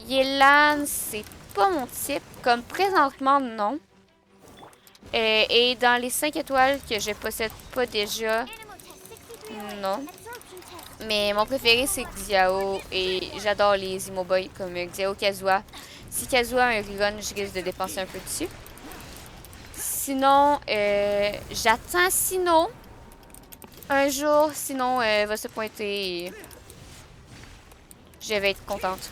Yelan, c'est pas mon type. Comme présentement, non. Et dans les 5 étoiles que je possède pas déjà, non. Mais mon préféré, c'est Xiao. Et j'adore les Imoboy comme Xiao Kazuha. Si Kazuha a un rerun, je risque de dépenser un peu dessus. Sinon, j'attends Sino. Un jour, Sino va se pointer et je vais être contente.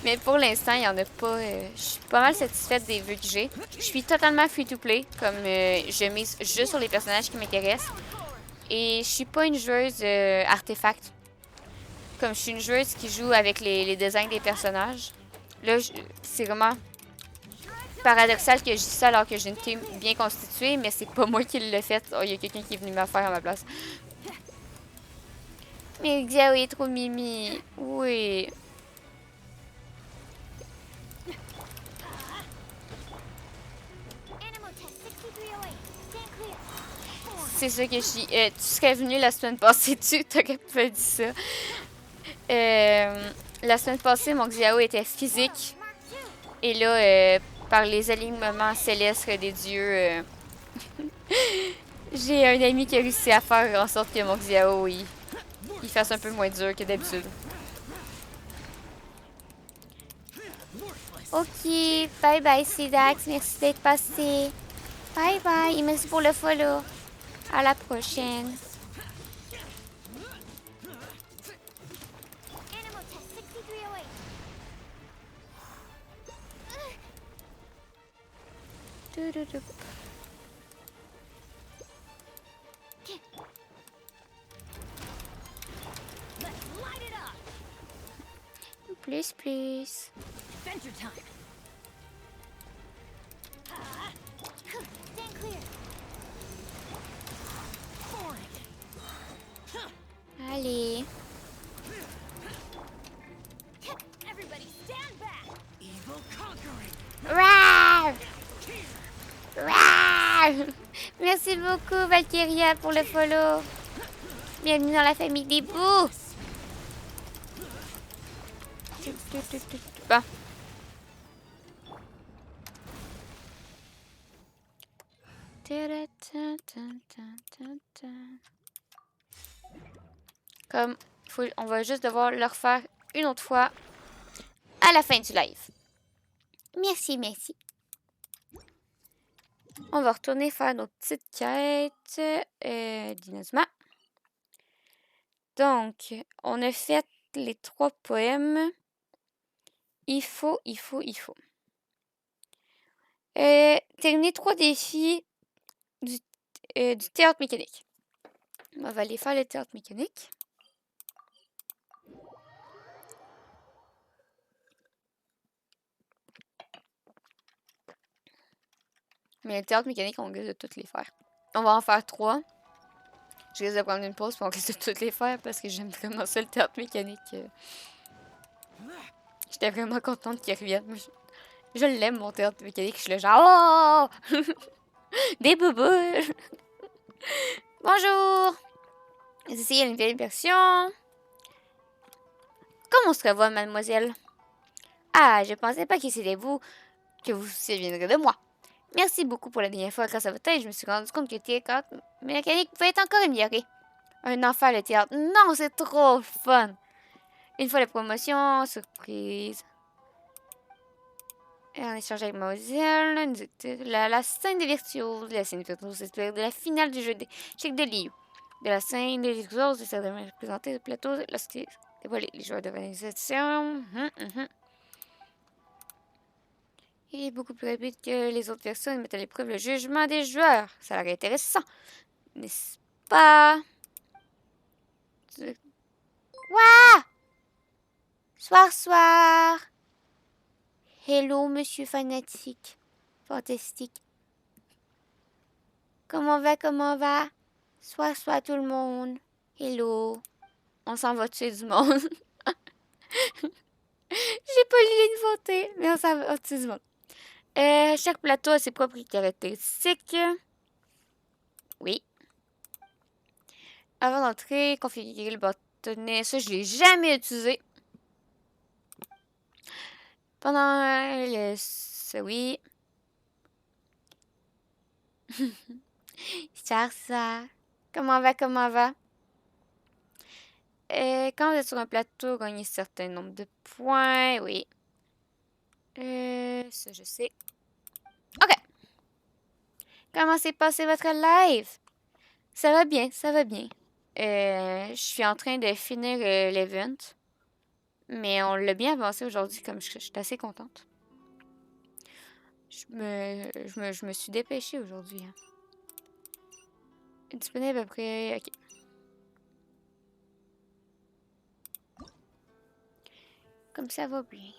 Mais pour l'instant, il n'y en a pas. Je suis pas mal satisfaite des vues que j'ai. Je suis totalement free-to-play, comme je mise juste sur les personnages qui m'intéressent. Et je suis pas une joueuse artefact. Comme je suis une joueuse qui joue avec les designs des personnages. Là, c'est vraiment paradoxal que je dis ça alors que j'ai une team bien constituée, mais c'est pas moi qui l'ai fait. Oh, il y a quelqu'un qui est venu me faire à ma place. Mais Xiao est trop mimi. Oui. C'est ça que je dis. Tu serais venu la semaine passée, tu t'aurais pas dit ça. La semaine passée, mon Xiao était physique. Et là, par les alignements célestes des dieux, j'ai un ami qui a réussi à faire en sorte que mon Xiao il fasse un peu moins dur que d'habitude. Ok, bye bye Sidax, merci d'être passé. Bye bye et merci pour le follow. À la prochaine. Please. Adventure time. Stand clear. Allez. Everybody stand back. Evil conquering. Rawr! Rawr! Merci beaucoup Valkyria pour le follow. Bienvenue dans la famille des bouts. Bon. Comme, on va juste devoir le refaire une autre fois à la fin du live. Merci, merci. On va retourner faire nos petites quêtes d'inazuma. Donc, on a fait les 3 poèmes. Il faut. Terminer 3 défis du théâtre mécanique. On va aller faire le théâtre mécanique. Mais le théâtre mécanique, on risque de toutes les faire. On va en faire 3. Je risque de prendre une pause pour on risque de toutes les faire parce que j'aime vraiment ça, le théâtre mécanique. J'étais vraiment contente qu'il revienne. Je l'aime, mon théâtre mécanique. Je suis le genre, oh! Des bouboules! Bonjour! Vous essayez une nouvelle version. Comment se revoit, mademoiselle? Ah, je pensais pas que c'était vous, que vous vous souviendrez de moi. Merci beaucoup pour la dernière fois. Grâce à votre aide, je me suis rendu compte que le théâtre mécanique pouvait être encore amélioré. Un enfer, le théâtre. Non, c'est trop fun! Une fois la promotion, surprise. Et en échange avec mademoiselle, la scène des virtuoses. La scène des virtuoses s'inspire de la finale du jeu d'échecs de Liu. De la scène des virtuoses, c'est de représenter le plateau lorsque les joueurs de l'organisation. Il est beaucoup plus rapide que les autres versions et met à l'épreuve le jugement des joueurs. Ça a l'air intéressant, n'est-ce pas? Ouah! Soir. Hello, monsieur fanatique. Fantastique. Comment va? Soir tout le monde. Hello. On s'en va tuer du monde. J'ai pas lu les nouveautés, mais on s'en va tuer du monde. Chaque plateau a ses propres caractéristiques. Oui. Avant d'entrer, configurer le bâtonnet. Ça, je l'ai jamais utilisé. Pendant oui. Ça. Comment va? Quand vous êtes sur un plateau, gagnez un certain nombre de points. Oui. Ça, je sais. OK. Comment s'est passé votre live? Ça va bien. Je suis en train de finir l'event. Mais on l'a bien avancé aujourd'hui, comme je suis assez contente. Je me suis dépêchée aujourd'hui. Hein. Disponible après... OK. Comme ça va bien.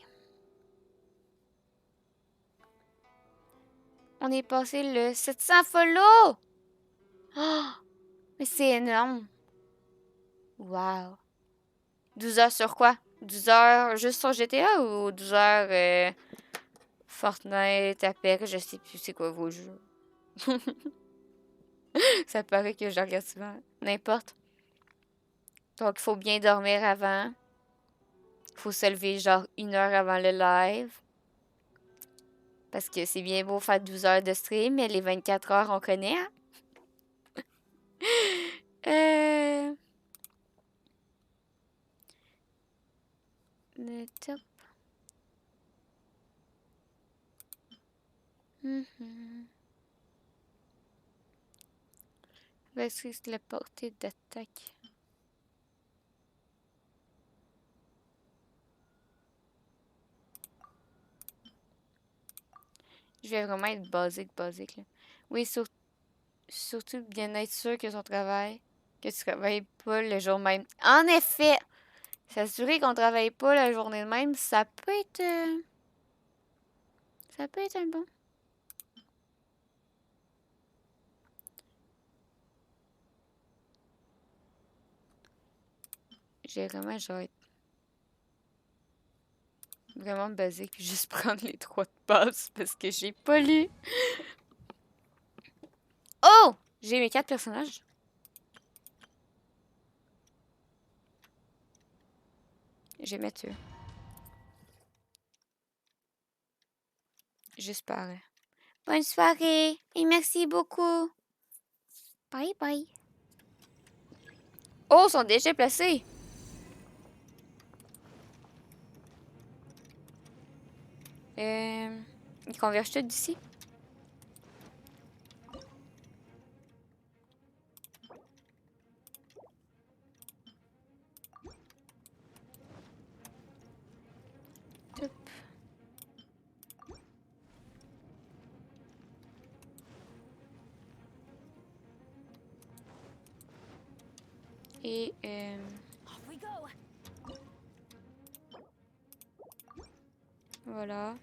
On est passé le 700 follow! Oh! Mais c'est énorme! Wow! 12 heures sur quoi? 12 heures juste sur GTA ou 12 heures Fortnite, Apex, je sais plus c'est quoi vos jeux. Ça paraît que je regarde souvent. N'importe. Donc, il faut bien dormir avant. Il faut se lever genre 1 heure avant le live. Parce que c'est bien beau faire 12 heures de stream, mais les 24 heures, on connaît, hein? Le top. Versus la portée d'attaque. Je vais vraiment être basique, là. Oui, surtout bien être sûr que tu travailles pas le jour même. En effet, s'assurer qu'on travaille pas la journée de même, ça peut être un bon. J'ai vraiment genre vraiment basique puis juste prendre les 3 de base parce que j'ai pas lu. Oh! J'ai mes 4 personnages. Je vais mettre eux. Juste par... Bonne soirée et merci beaucoup. Bye bye. Oh, ils sont déjà placés. Ils convergent tous d'ici. Top. Et voilà.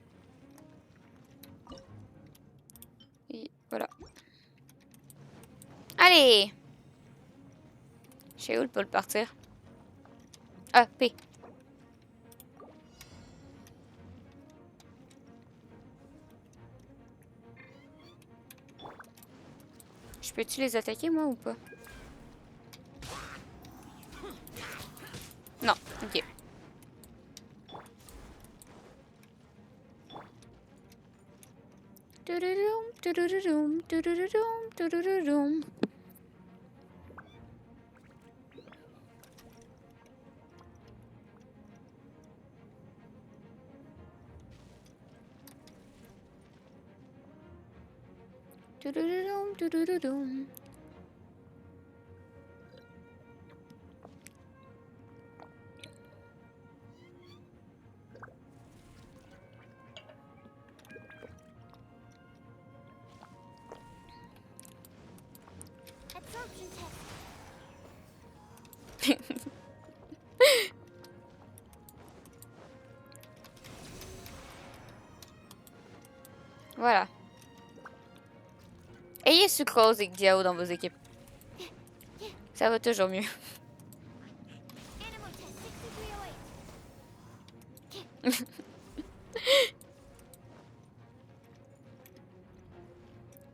Et voilà. Allez! Je sais où le pôle partir? Ah, P. Je peux-tu les attaquer, moi, ou pas? Non, ok. Tudurum, tudurum, tudurum, tudurum. Tudurum, tudurum. Voilà. Ayez sucrose et Xiao dans vos équipes. Ça va toujours mieux.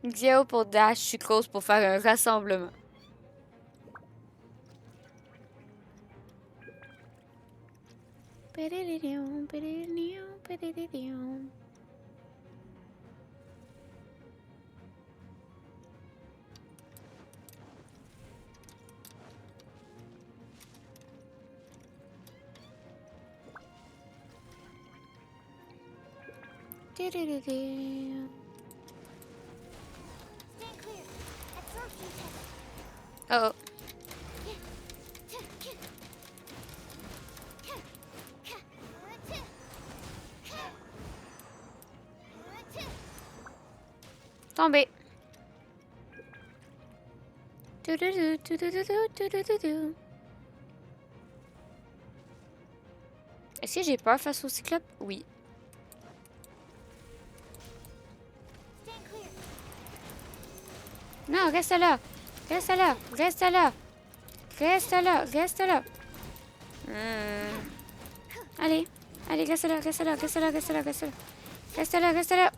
Xiao pour dash, sucrose pour faire un rassemblement. Oh. Tombé. Est-ce que j'ai peur face au cyclope? Oui. Non, reste là. Reste là. Reste là. Reste là. Reste là. Allez. Allez, reste là. Reste là. Reste là. Reste là. Reste là. Reste là. Reste là.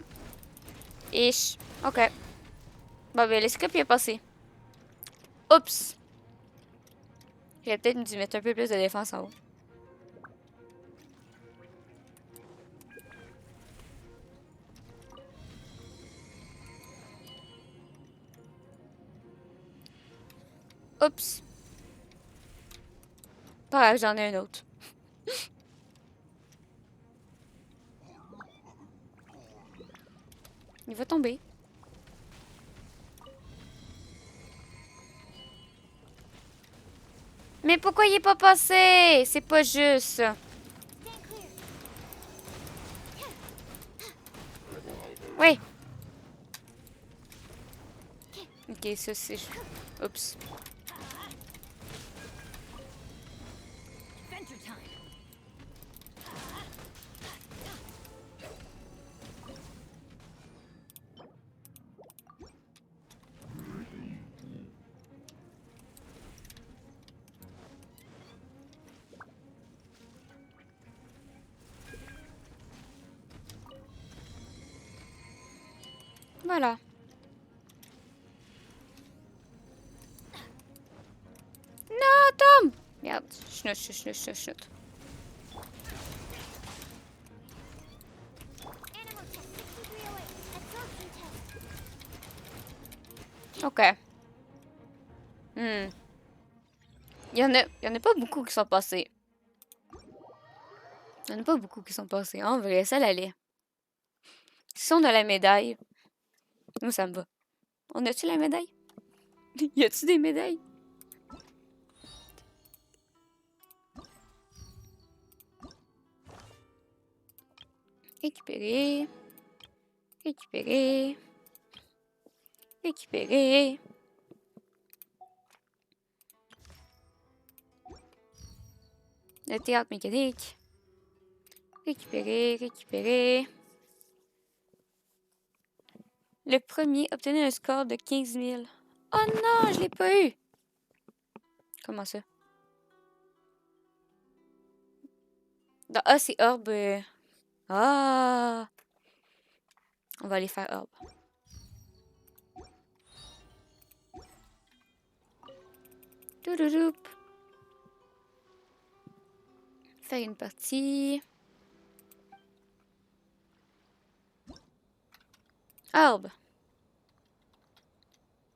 Ish. Ok. Bon, ben, le script est passé. Oups. J'aurais peut-être dû mettre un peu plus de défense en haut. Oups. Pas grave, j'en ai un autre. Il va tomber. Mais pourquoi il est pas passé? C'est pas juste. Oui. Ok, ça c'est... Oups. Voilà. Non, Tom! Merde, chut. Ok. Il y en a pas beaucoup qui sont passés. Il y en a pas beaucoup qui sont passés. En vrai, ça l'allait. Si on a la médaille, nous, ça me va. On a-tu la médaille? Y a-tu des médailles? Récupérer. Récupérer. Récupérer. Le théâtre mécanique. Récupérer, récupérer. Le premier obtenait un score de 15 000. Oh non, je l'ai pas eu! Comment ça? Dans A, c'est orbe. Ah! On va aller faire orbe. Toulouloup. Faire une partie. Orbe.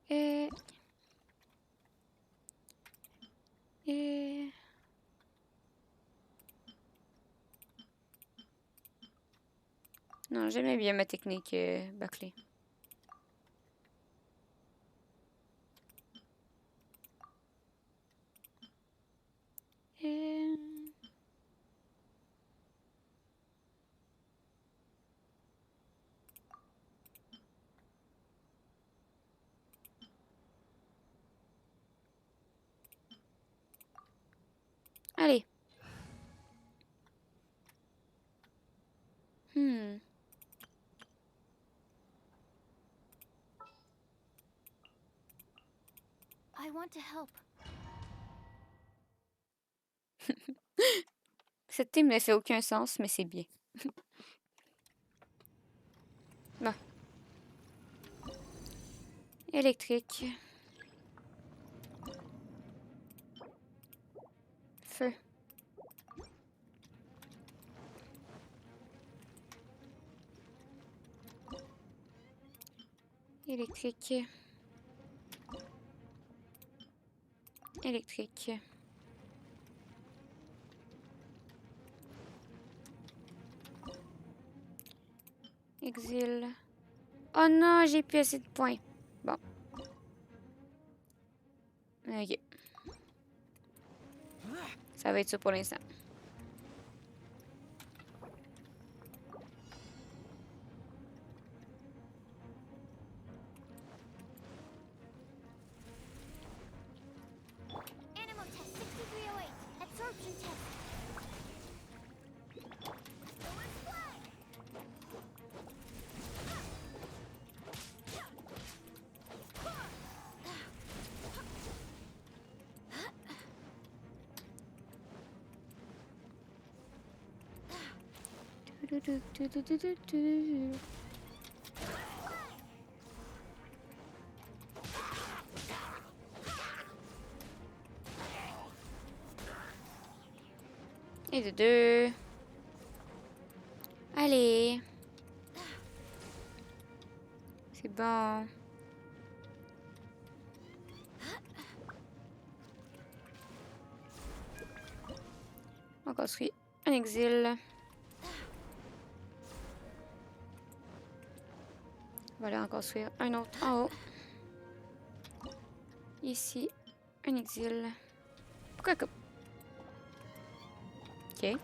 Et... Non, j'aimais bien ma technique bâclée. Allez. I want to help. Cette team ne fait aucun sens, mais c'est bien. Bon. Électrique. Feu. Électrique. Électrique. Exil. Oh non, j'ai plus assez de points. Bon. Ok. Ça va être ça pour l'instant. Animal test 6308. Absorption test. Et de deux. Allez. C'est bon. On construit un exil. On va aller en construire un autre en haut. Ici, un exil. Pourquoi que... Ok.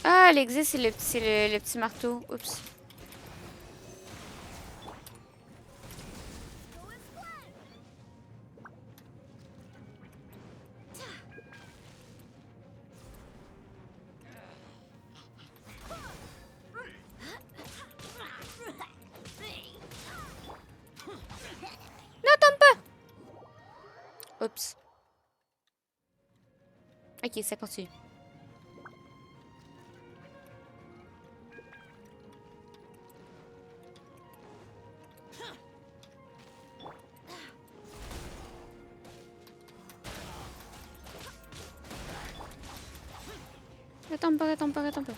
Ah, l'exil, c'est le petit marteau. Oups. Oups. Ok, ça continue. Retombe pas, retombe pas, retombe pas.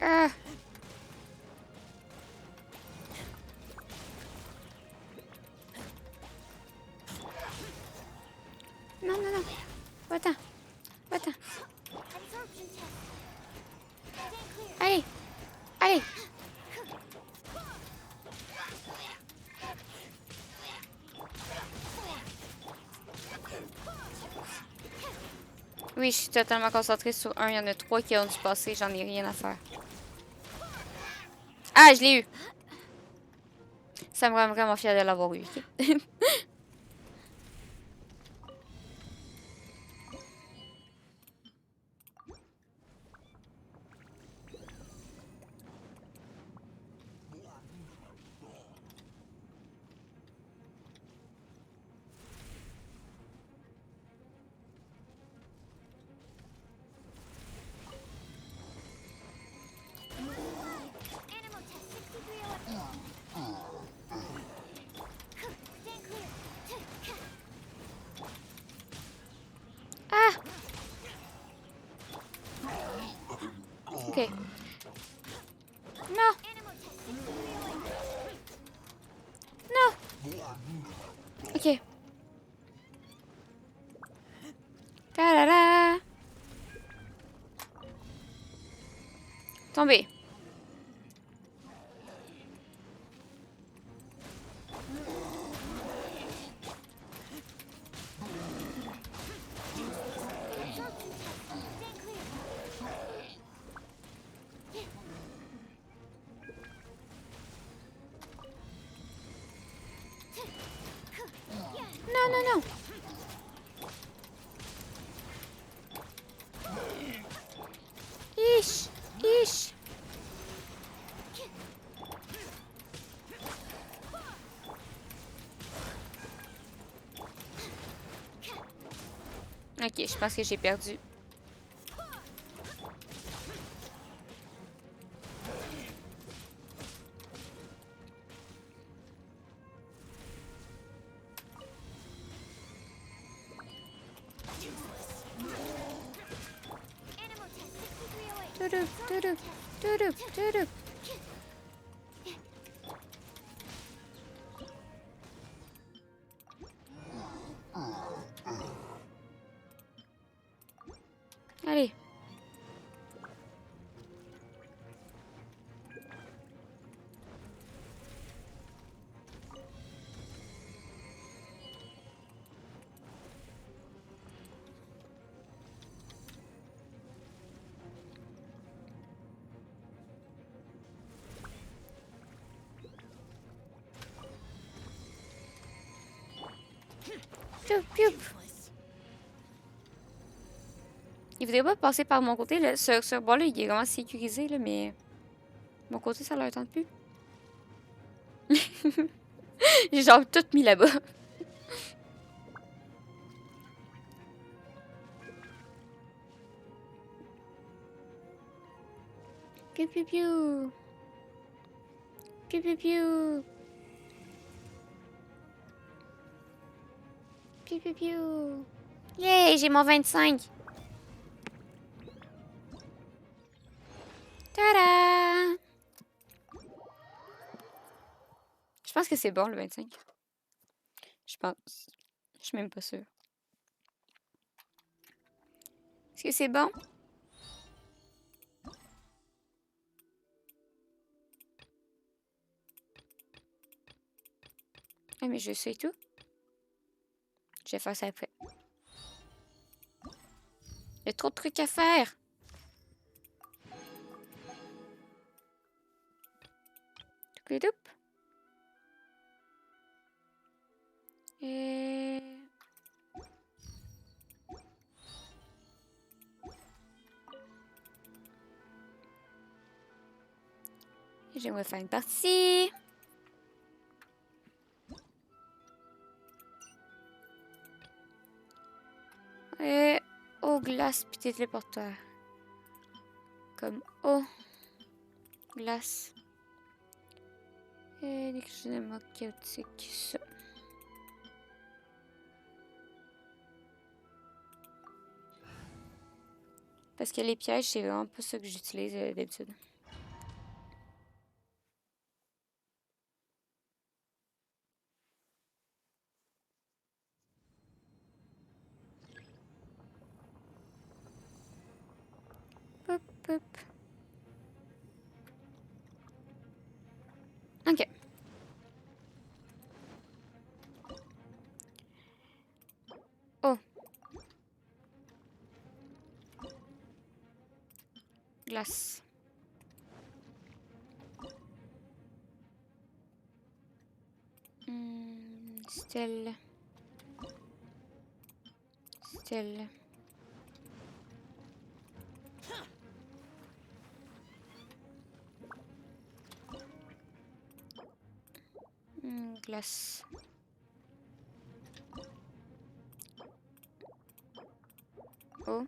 Ah! Non, non, non. Va-t'en. Va-t'en. Allez. Allez. Oui, je suis totalement concentrée sur un. Il y en a 3 qui ont dû passer. J'en ai rien à faire. Ah, je l'ai eu. Ça me rend vraiment fière de l'avoir eu. Okay? Ok. Non. Non. Ok. Ta-da-da. Tombé. Non, non, non. Ish, ish. Ok, je pense que j'ai perdu. Tudu, tudu, tudu, tudu. Allez. Piou, piou. Il voudrait pas passer par mon côté. Là. Ce bois-là, il est vraiment sécurisé, là, mais... Mon côté, ça leur tente plus. J'ai genre tout mis là-bas. Piou, piou, piou. Piou, piou, piou. Piou, piou, piou. Yay, j'ai mon 25. Tada! Je pense que c'est bon, le 25. Je pense. Je suis même pas sûre. Est-ce que c'est bon? Ah, mais je sais tout. Je vais faire ça après. Il y a trop de trucs à faire. Toup-toup. Et... J'aimerais faire une partie. Et... Oh, eau, glace, puis tes téléporteurs. Comme eau, glace. Et des éléments chaotiques, ça. Parce que les pièges, c'est vraiment pas ça que j'utilise d'habitude. Hop, hop. Ok. Oh. Glace. Stelle. Stelle. Glace. Oh.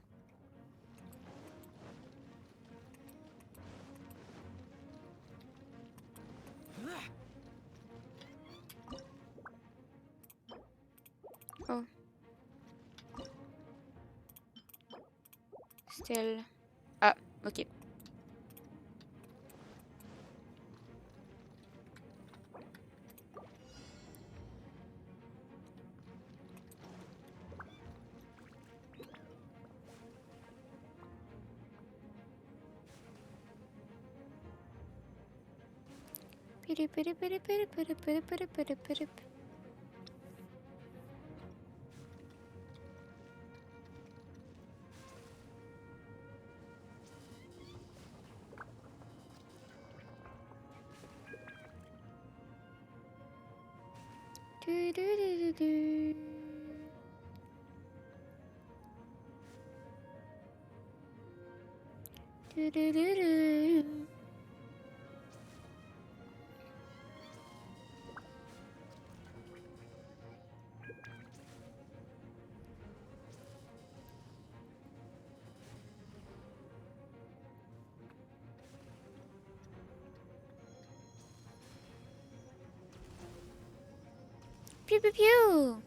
Oh. Stelle. Ah, ok. Pew pew pew.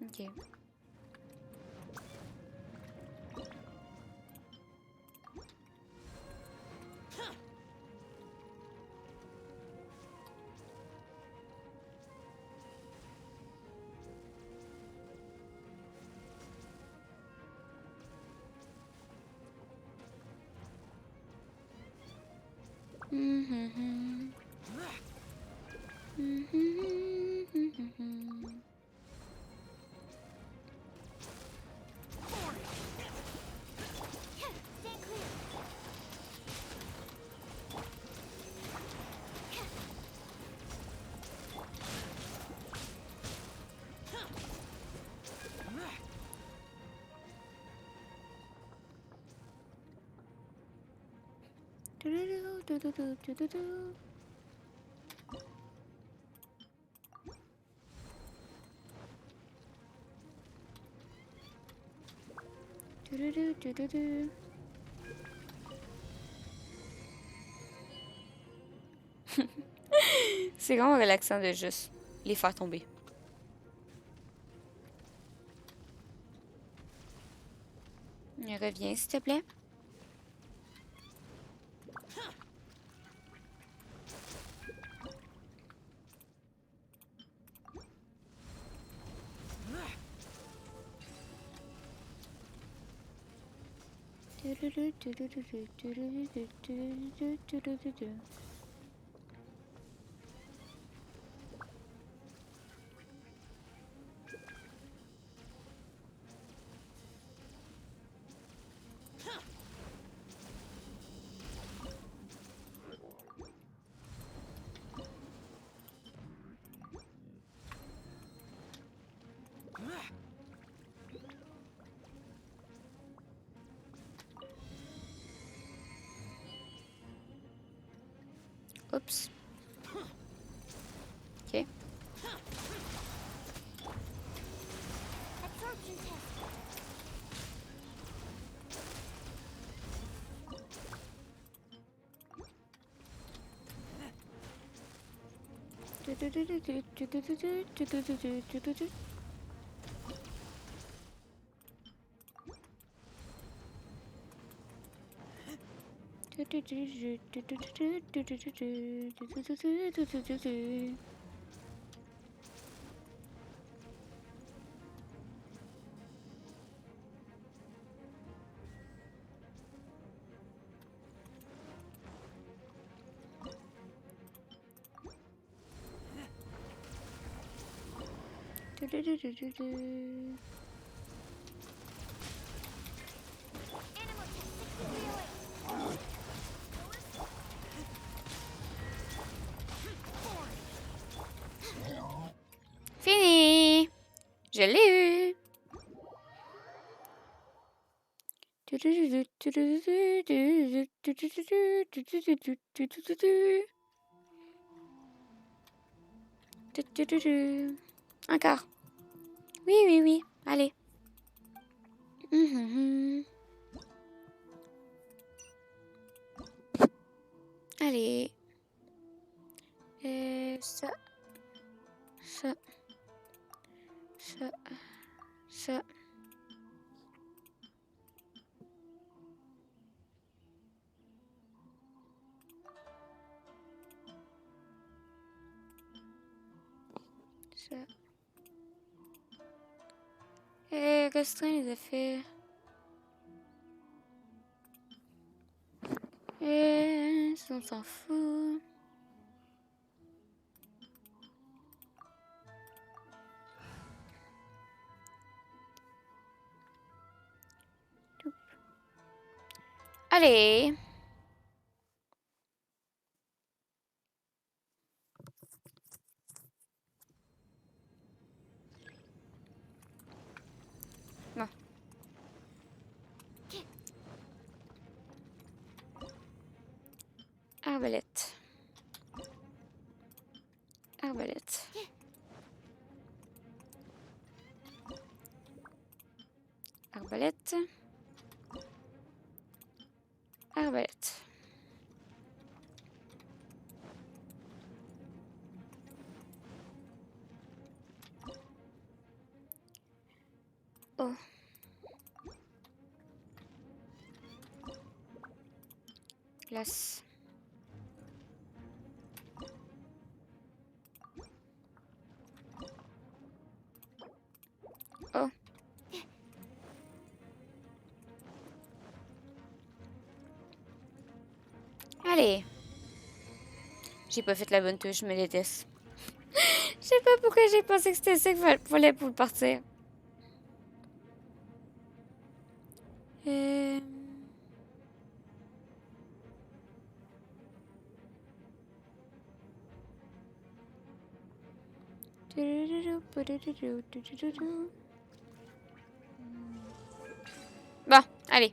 Ok. C'est vraiment relaxant de juste les faire tomber. Reviens, s'il te plaît. Oups. Ok. Fini! Je l'ai eu! Encore. Oui, oui, oui. Allez. Allez. Ça. Ça. Ça. Ça. Ça. Restreint les effets. Ça, on s'en fout. Allez. Bon. Arbalète. Arbalète. Arbalète. Arbalète. Oh. Glace. Oh. Allez. J'ai pas fait la bonne touche, je me déteste. Je sais pas pourquoi j'ai pensé que c'était ça qu'il fallait pour partir. Bon, allez.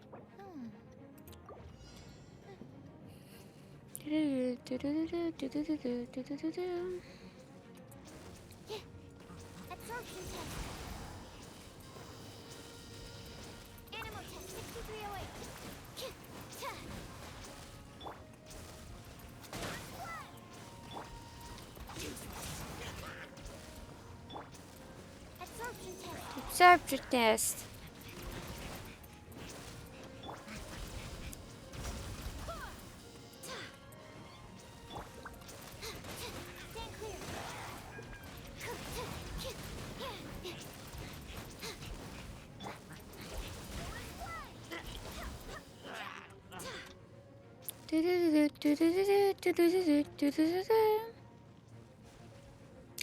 Absorption test.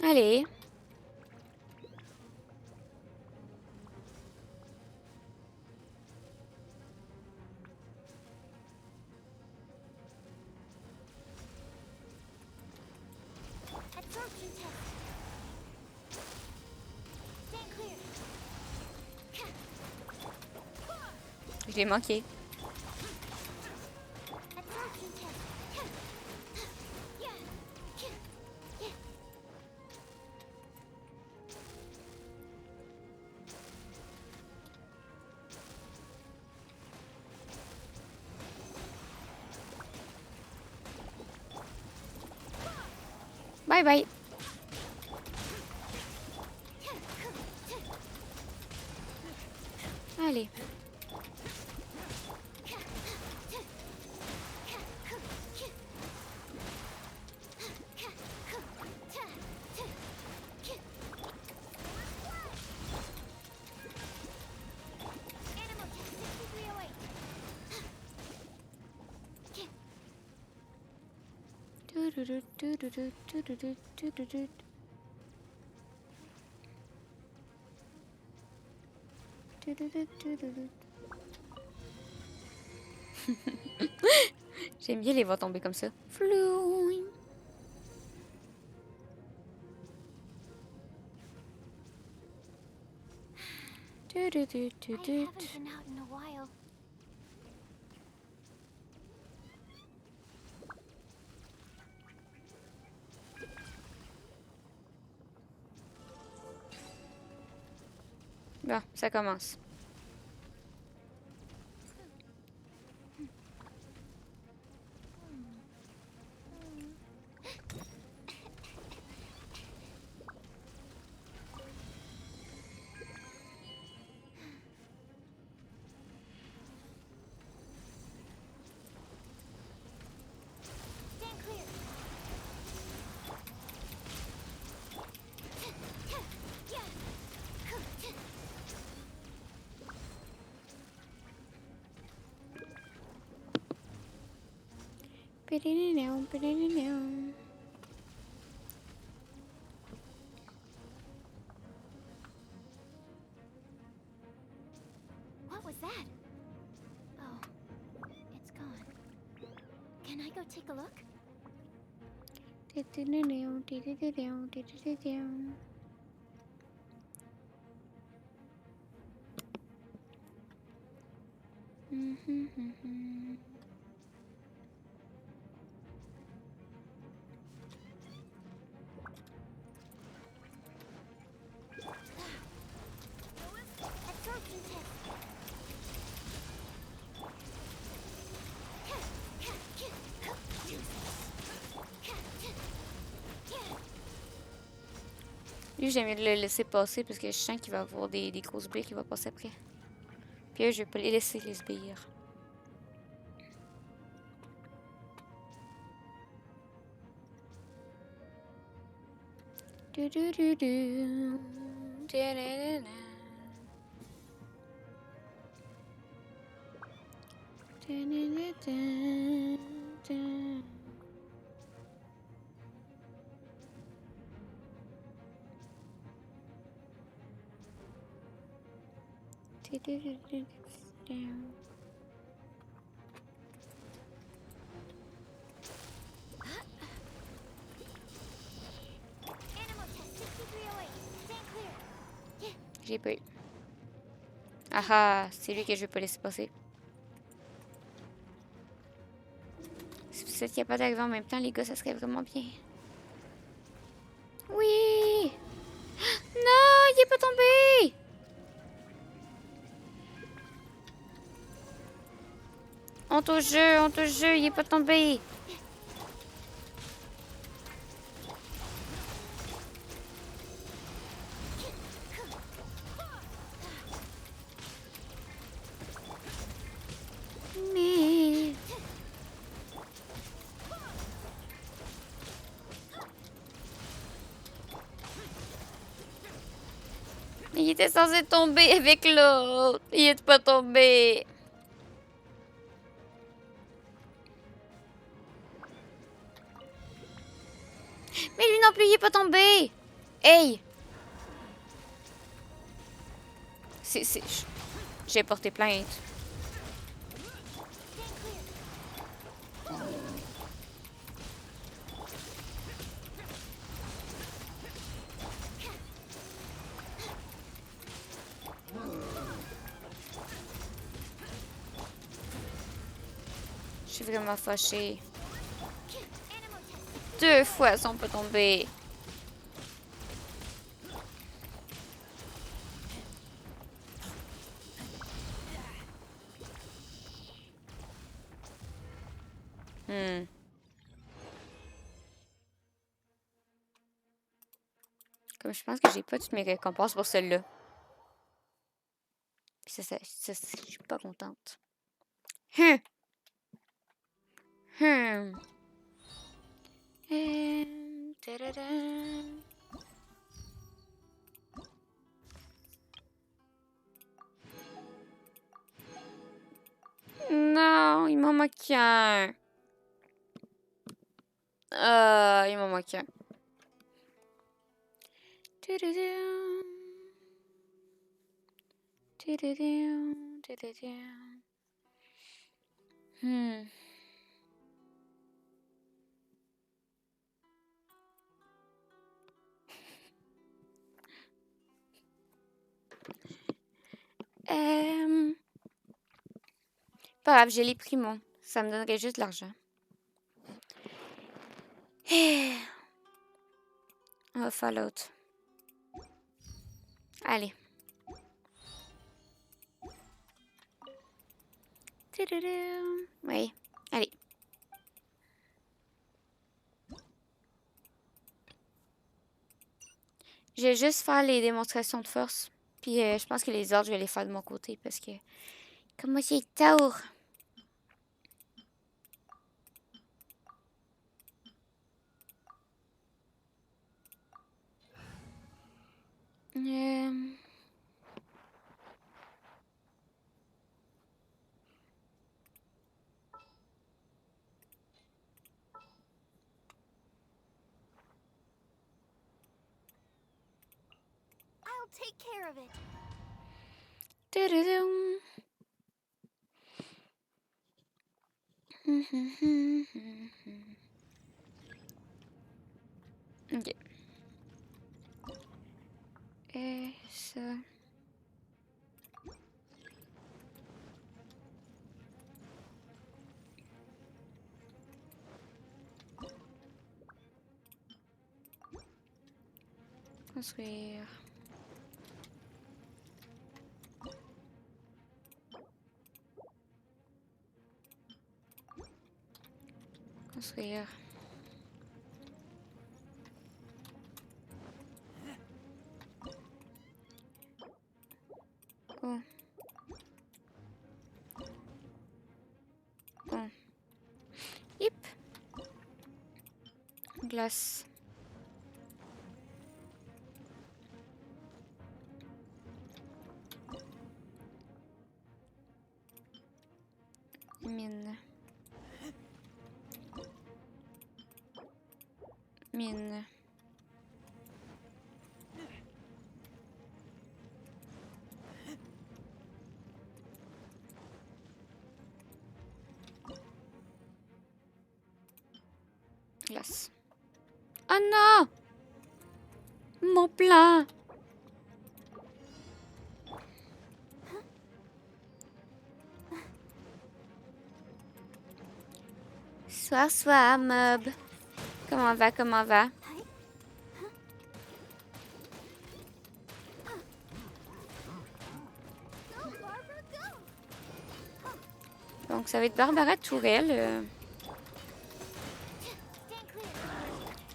Allez. Je l'ai manqué. Bye bye. Allez. J'aime bien les voir tomber comme ça. Flouing. I haven't been out in a while. Bon, ça commence. Stand clear. What was that? Oh, it's gone. Can I go take a look? Absorption test. Lui, j'aime mieux le laisser passer parce que je sens qu'il va avoir des grosses billes qui vont passer après. Puis eux, je vais pas les laisser les sbires. J'ai pas eu. Ah ah, c'est lui que je vais pas laisser passer. Si vous êtes capable d'arriver en même temps, les gars, ça serait vraiment bien. Oui! Non, il est pas tombé! Honte au jeu, il est pas tombé. Mais... il était censé tomber avec l'autre. Il est pas tombé. Mais lui non plus, il est pas tombé. Hey! J'ai porté plainte. Je suis vraiment fâchée. 2 fois, on peut tomber. Comme je pense que j'ai pas toutes mes récompenses pour celle-là. Puis ça, je suis pas contente. Tadadam. Non, il m'en manque un. Il m'en manque un. Tadadam. Tadadam. Tadadam. Pas grave, j'ai les primos. Ça me donnerait juste de l'argent. On va faire l'autre. Allez. Oui, allez. Je vais juste faire les démonstrations de force. Puis je pense que les autres, je vais les faire de mon côté parce que comme moi, c'est tard. I'll take care of it. Ok. Et ça. Construire. Construire. Oh. Oh. Yep. Glace. Mine. Mine. Glace. Oh non! Mon plan! Soir, mob. Comment va, comment va? Donc, ça va être Barbara Tourelle.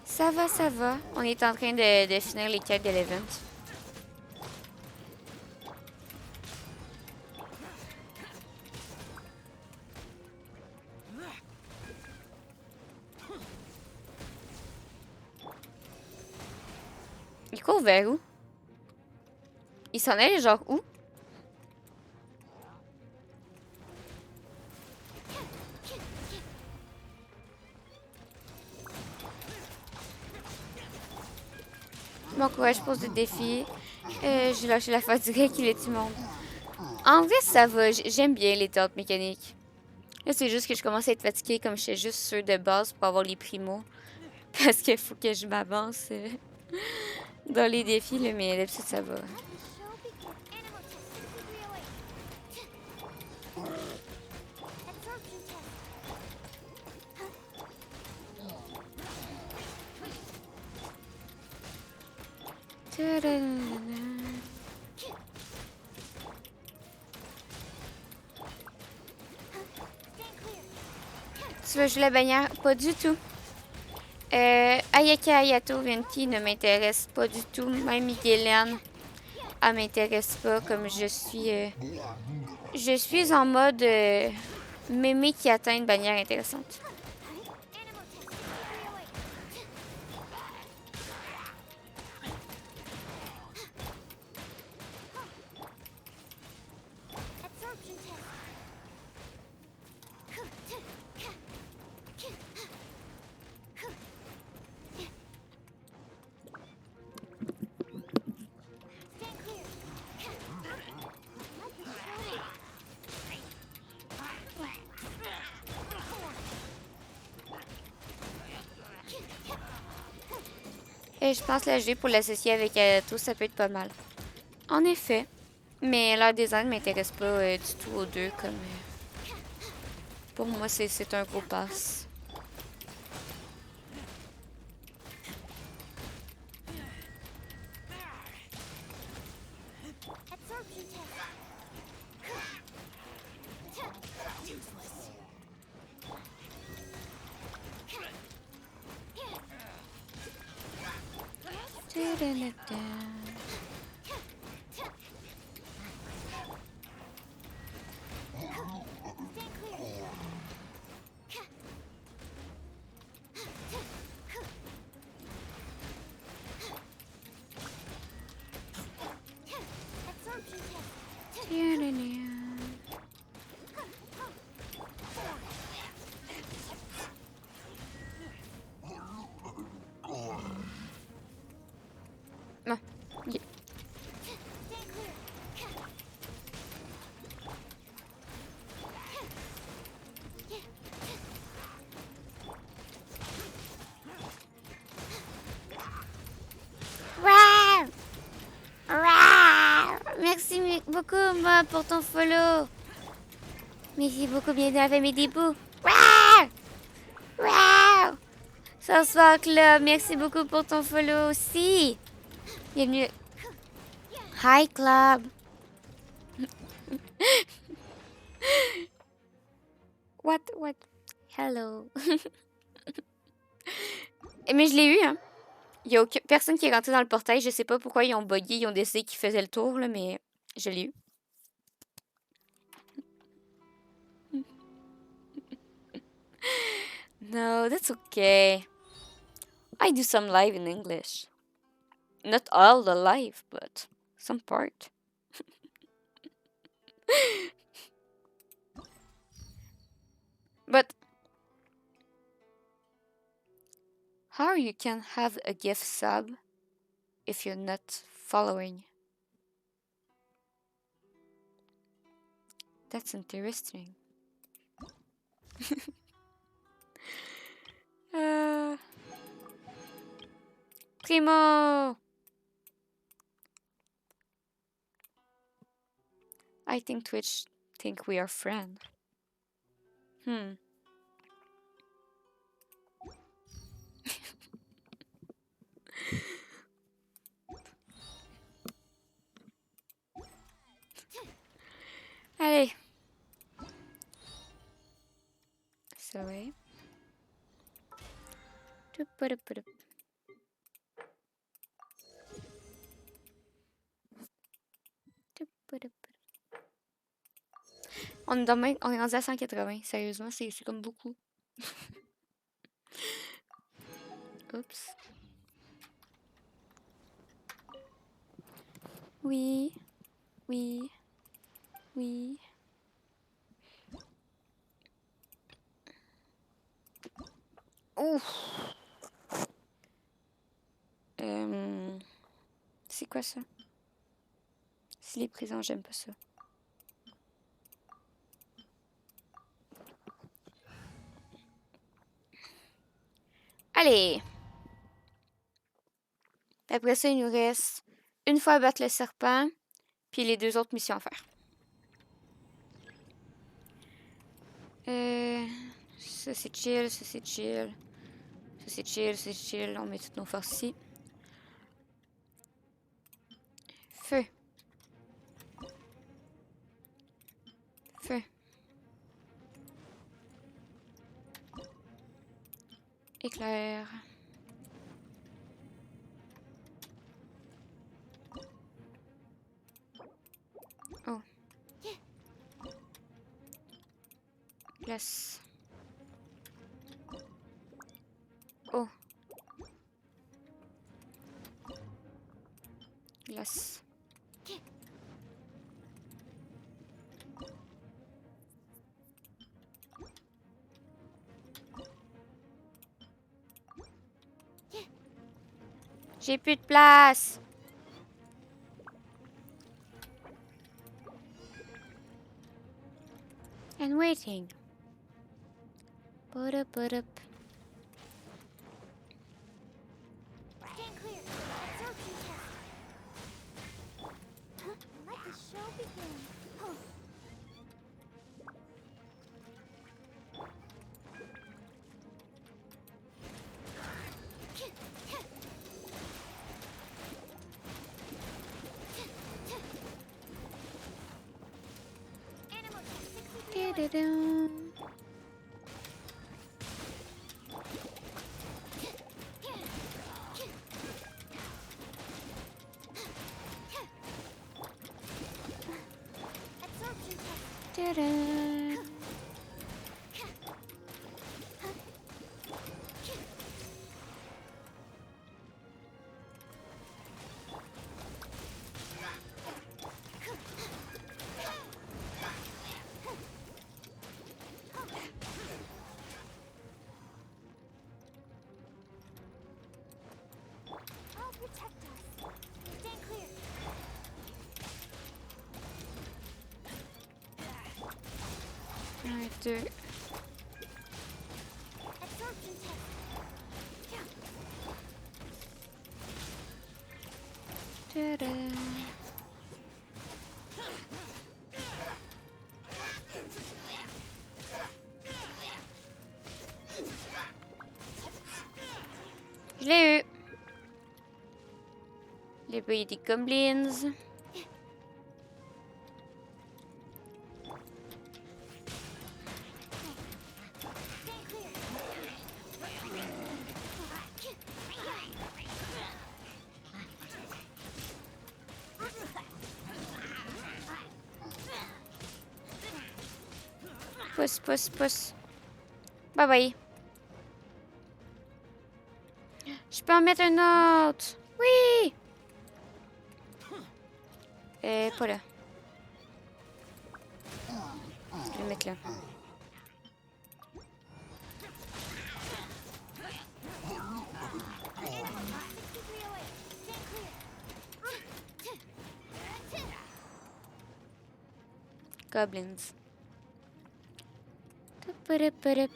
Ça va, ça va. On est en train de finir les quêtes de l'event. Il court vers où? Il s'en allait genre où? Bon courage pour ce défi. J'ai lâché la fatigue qu'il est immonde. En vrai, ça va. J'aime bien les théâtres mécaniques. Là, c'est juste que je commence à être fatiguée comme je fais juste ceux de base pour avoir les primos. Parce qu'il faut que je m'avance dans les défis, là, mais d'habitude, ça va. Tu veux jouer la bannière? Pas du tout. Ayaka Ayato Venti ne m'intéresse pas du tout. Même Miguelane, elle m'intéresse pas comme je suis en mode mémé qui atteint une bannière intéressante. Et je pense que la G pour l'associer avec Ayato, ça peut être pas mal. En effet. Mais leur design ne m'intéresse pas du tout aux deux. Comme, pour moi, c'est un gros pass. Merci beaucoup, moi, pour ton follow. Merci beaucoup, bien d'avoir mes débuts. Ce soir, Club, merci beaucoup pour ton follow aussi. Bienvenue. Hi, Club. What? Hello. Mais je l'ai eu, hein. Il n'y a aucune personne qui est rentrée dans le portail. Je sais pas pourquoi ils ont bugué. Ils ont décidé qu'ils faisaient le tour, là, mais je l'ai eu. No, that's okay. I do some live in English. Not all the live, but some part. But how you can have a gift sub if you're not following? That's interesting. Primo! I think Twitch think we are friends. Allez. Sorry. On est rendu à 180. Sérieusement, c'est comme beaucoup. Oups. Oui. Ouf. C'est quoi ça? S'il est présent, j'aime pas ça. Allez! Après ça, il nous reste une fois à battre le serpent, puis les 2 autres missions à faire. Ça c'est chill, ça c'est chill. Ça c'est chill, c'est chill. On met toutes nos forces ici. Feu. Éclair. Oh. Glace. Oh. Glace. J'ai plus de place. And waiting. Put up. Stand clear. Absorption test. Let the show begin. I'll protect us. Stand clear. Alright, deux. Absorption test. Ta-da. Je l'ai eu. Les pays des goblins. Pousse. Bye bye. Je peux en mettre un autre. Oui. Et pas là. Je vais le mettre là. Goblins. Tup-a-dup-a-dup.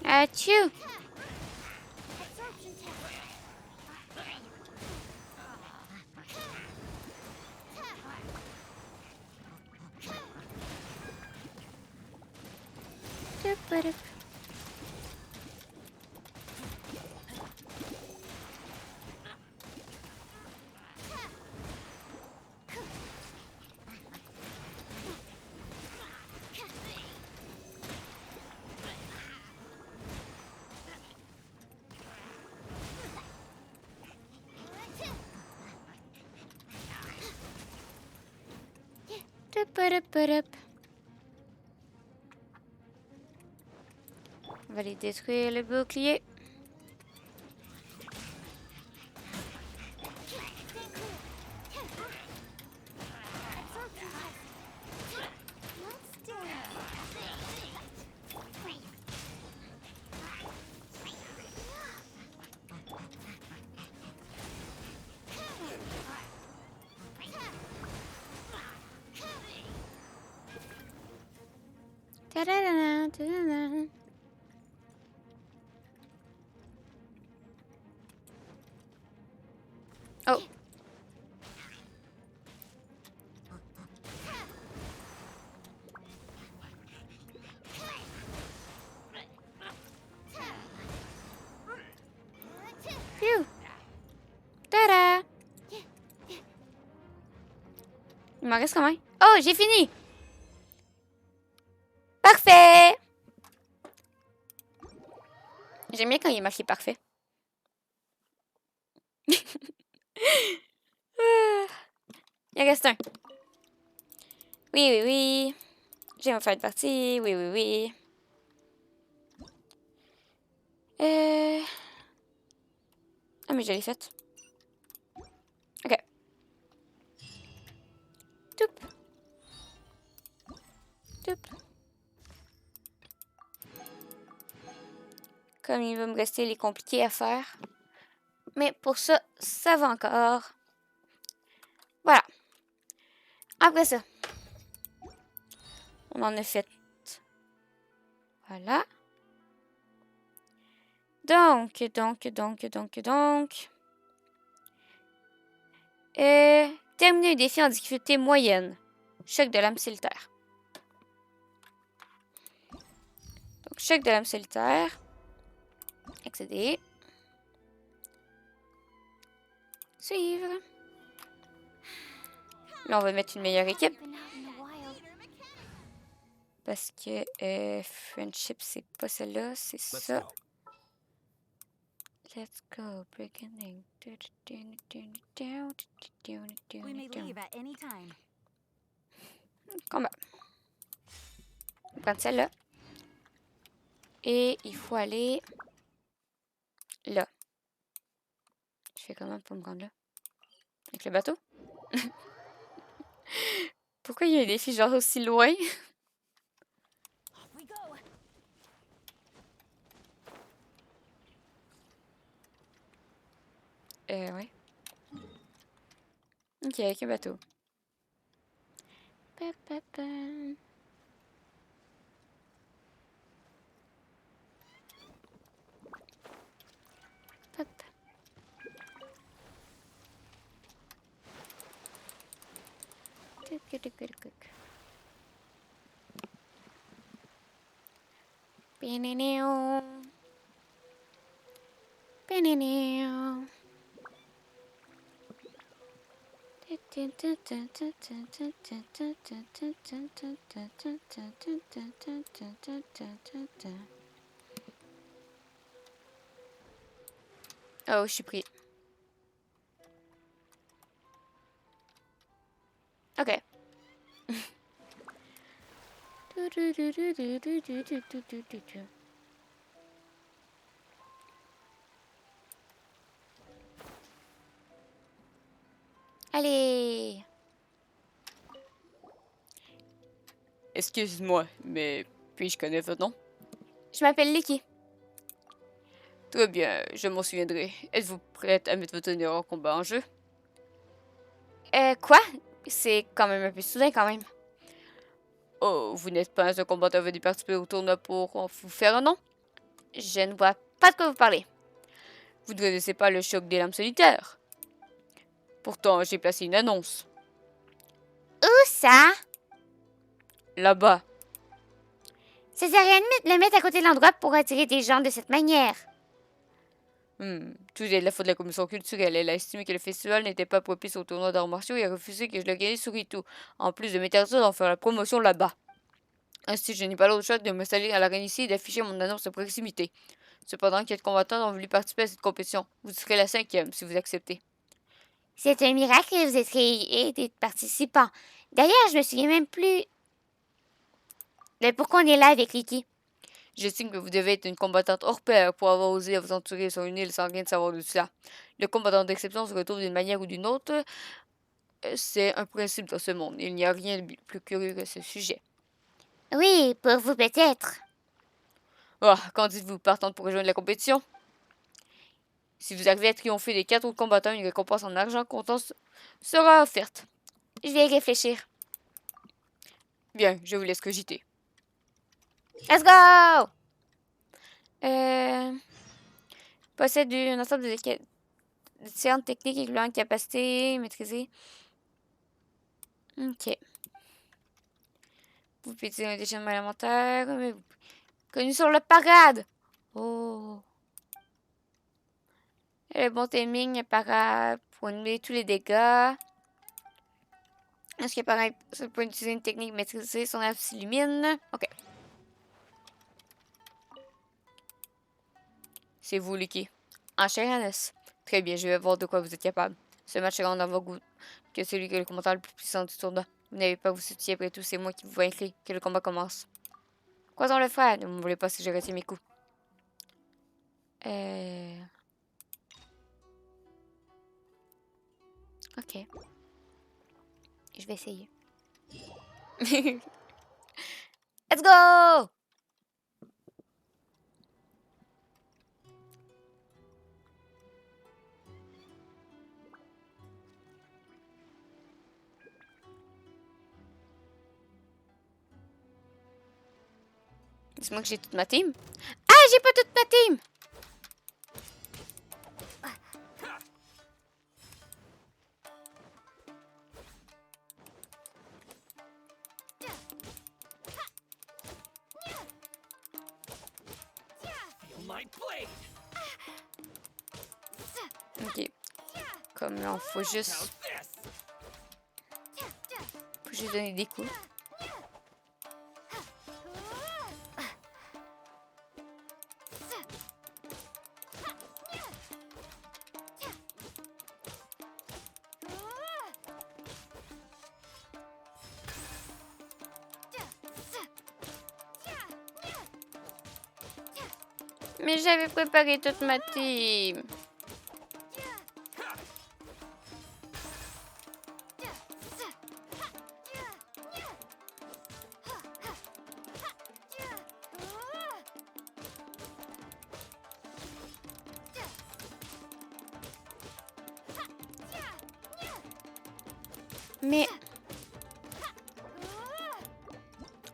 Achoo! Tup-a-dup. Tup-a-dup-a-dup. On va aller détruire le bouclier. Ta-da-da-da, ta-da-da. Oh. Phew. Ta-da. Il m'en reste combien? Oh, j'ai fini. Parfait. J'aime bien quand il est marqué parfait. Il en reste un. Oui, oui, oui. J'aime faire une partie. Oui, oui, oui. Ah, mais je l'ai faite. Ok. Toup. Toup. Comme il va me rester les compliqués à faire. Mais pour ça, ça va encore. Voilà. Après ça, on en a fait. Voilà. Donc. Terminer un défi en difficulté moyenne. Choc de l'âme solitaire. Donc, choc de l'âme solitaire. Accéder. Suivre. Là, on va mettre une meilleure équipe. Parce que Friendship, c'est pas celle-là, c'est ça. Let's go, beginning. We may leave at any time. Combat. On va prendre celle-là. Et il faut aller là. Je fais comment pour me rendre là? Avec le bateau? Pourquoi il y a un défi genre aussi loin? Ouais. Ok, avec un bateau. Oh, je suis pris. Ok. Allez. Excuse-moi, mais puis-je connais votre nom? Je m'appelle Licky. Très bien, je m'en souviendrai. Êtes-vous prête à mettre votre honneur en combat en jeu? Quoi? C'est quand même un peu soudain quand même. Oh, vous n'êtes pas un combattant venu participer au tournoi pour vous faire un nom? Je ne vois pas de quoi vous parlez. Vous ne connaissez pas le choc des lames solitaires? Pourtant, j'ai placé une annonce. Où ça? Là-bas. Ça sert à rien de le mettre à côté de l'endroit pour attirer des gens de cette manière. Tout est de la faute de la commission culturelle. Elle a estimé que le festival n'était pas propice au tournoi d'arts martiaux et a refusé que je l'organise sur Retrouve, en plus de m'interdire d'en faire la promotion là-bas. Ainsi, je n'ai pas l'autre choix de m'installer à l'arène ici et d'afficher mon annonce de proximité. Cependant, 4 combattants ont voulu participer à cette compétition. Vous serez la 5e si vous acceptez. C'est un miracle que vous êtes créé des participants. D'ailleurs, je me souviens même plus. Mais pourquoi on est là avec Licky? J'estime que vous devez être une combattante hors pair pour avoir osé vous aventurer sur une île sans rien savoir de cela. Le combattant d'exception se retrouve d'une manière ou d'une autre. C'est un principe dans ce monde. Il n'y a rien de plus curieux que ce sujet. Oui, pour vous peut-être. Ah, qu'en dites-vous, partante pour rejoindre la compétition? Si vous arrivez à triompher des 4 autres combattants, une récompense en argent comptant sera offerte. Je vais y réfléchir. Bien, je vous laisse cogiter. Let's go! Possède un ensemble de différentes techniques incluant une capacité maîtrisée. Ok. Vous pouvez utiliser un déchaînement élémentaire, mais connu sur la parade. Oh. Le bon timing est parade pour annuler tous les dégâts. Est-ce que pareil, ça peut utiliser une technique maîtrisée, son âme s'illumine. Ok. C'est vous, Lucky. En chair à os. Très bien, je vais voir de quoi vous êtes capable. Ce match sera dans vos goûts que celui que le commentaire le plus puissant du tournoi. Vous n'avez pas à vous soucier, après tout, c'est moi qui vous vaincrai, que le combat commence. Croisons le fer, ne me voulez pas si je retire mes coups. Ok. Je vais essayer. Let's go! Dis-moi que j'ai toute ma team. Ah, j'ai pas toute ma team! Ok. Comme là, faut juste donner des coups. Mais j'avais préparé toute ma team. Mais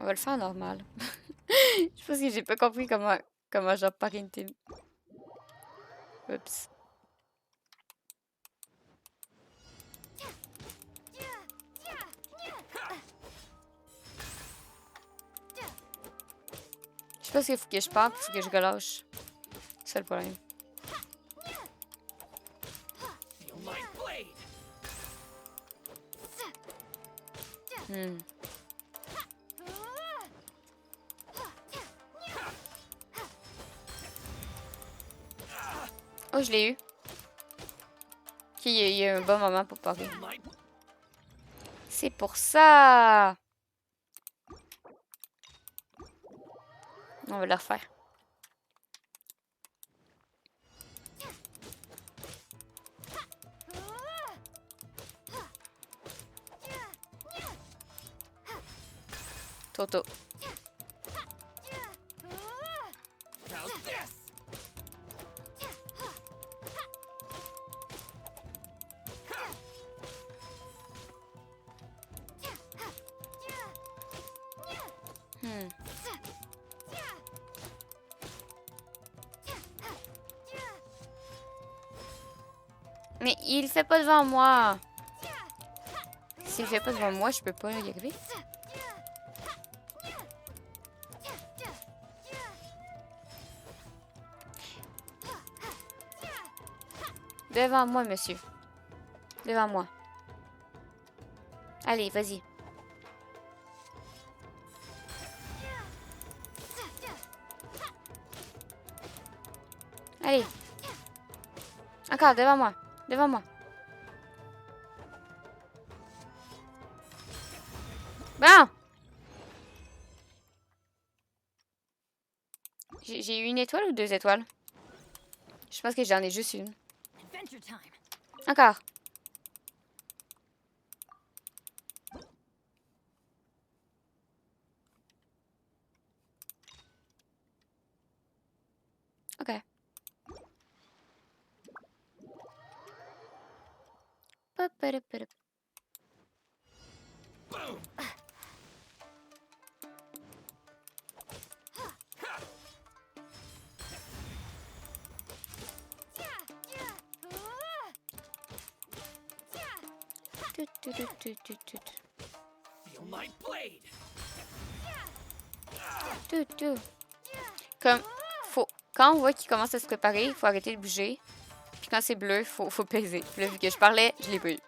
on va le faire normal. Je pense que j'ai pas compris comment j'apparais une team. Oups. Je pense qu'il faut que je parte, il faut que je relâche. C'est le problème. Oh, je l'ai eu. Ok, il y a un bon moment pour parler. C'est pour ça. On va le refaire. Toto. Mais il fait pas devant moi. S'il fait pas devant moi, je peux pas y arriver. Devant moi, monsieur. Devant moi. Allez, vas-y. Allez. Encore, devant moi. Devant moi. Bon. J'ai eu une étoile ou 2 étoiles? Je pense que j'en ai juste une. Encore. Ok. Comme, quand on voit qu'il commence à se préparer, il faut arrêter de bouger. Puis quand c'est bleu, faut peser. Là, vu que je parlais, je l'ai pas eu.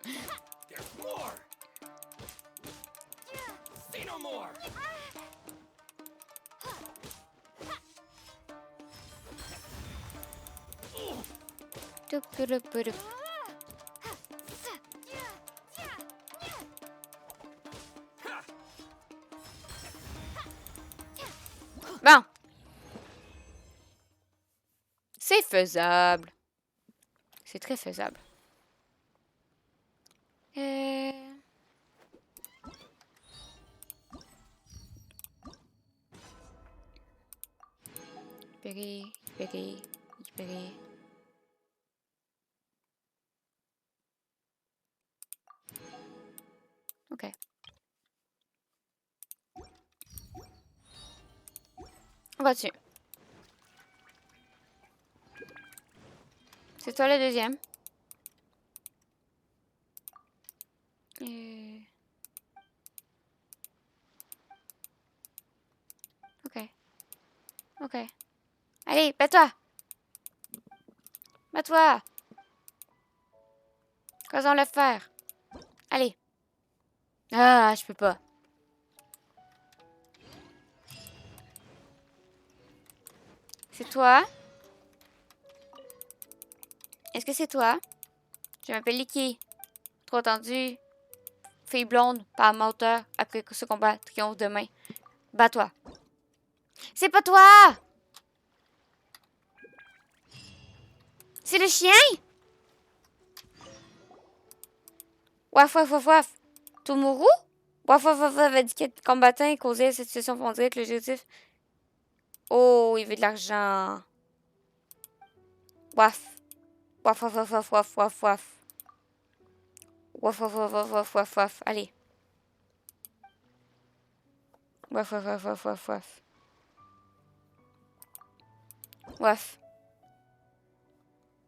Bon. C'est faisable. C'est très faisable. Récupérer. Ok. On va dessus. C'est toi le deuxième. Ok. Ok. Allez, bats-toi. Bats-toi. Qu'osons le faire. Allez. Ah, je peux pas. C'est toi? Est-ce que c'est toi? Je m'appelle Licky. Trop entendu. Fille blonde, pas menteur. Après ce combat, triomphe demain. Bats-toi. C'est pas toi! C'est le chien? Waf, waf, waf, waf. Tomuru? Waf, waf, waf, avait dit que le combattant causait cette situation. On dirait que l'objectif. Oh, il veut de l'argent. Waf. Waf, waf, waf, waf, waf, waf, waf. Waf, waf, waf, waf, waf, waf, waf. Allez. Waf, waf, waf, waf, waf, waf. Waf.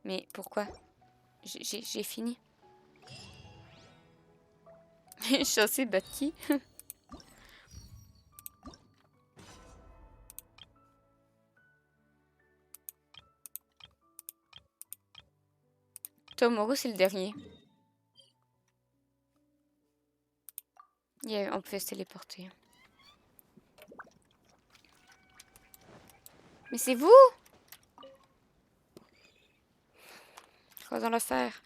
Mais pourquoi? J'ai fini. Je suis censée battre qui? Tomoro, c'est le dernier. Yeah, on peut se téléporter. Mais c'est vous? Quoi dans l'affaire?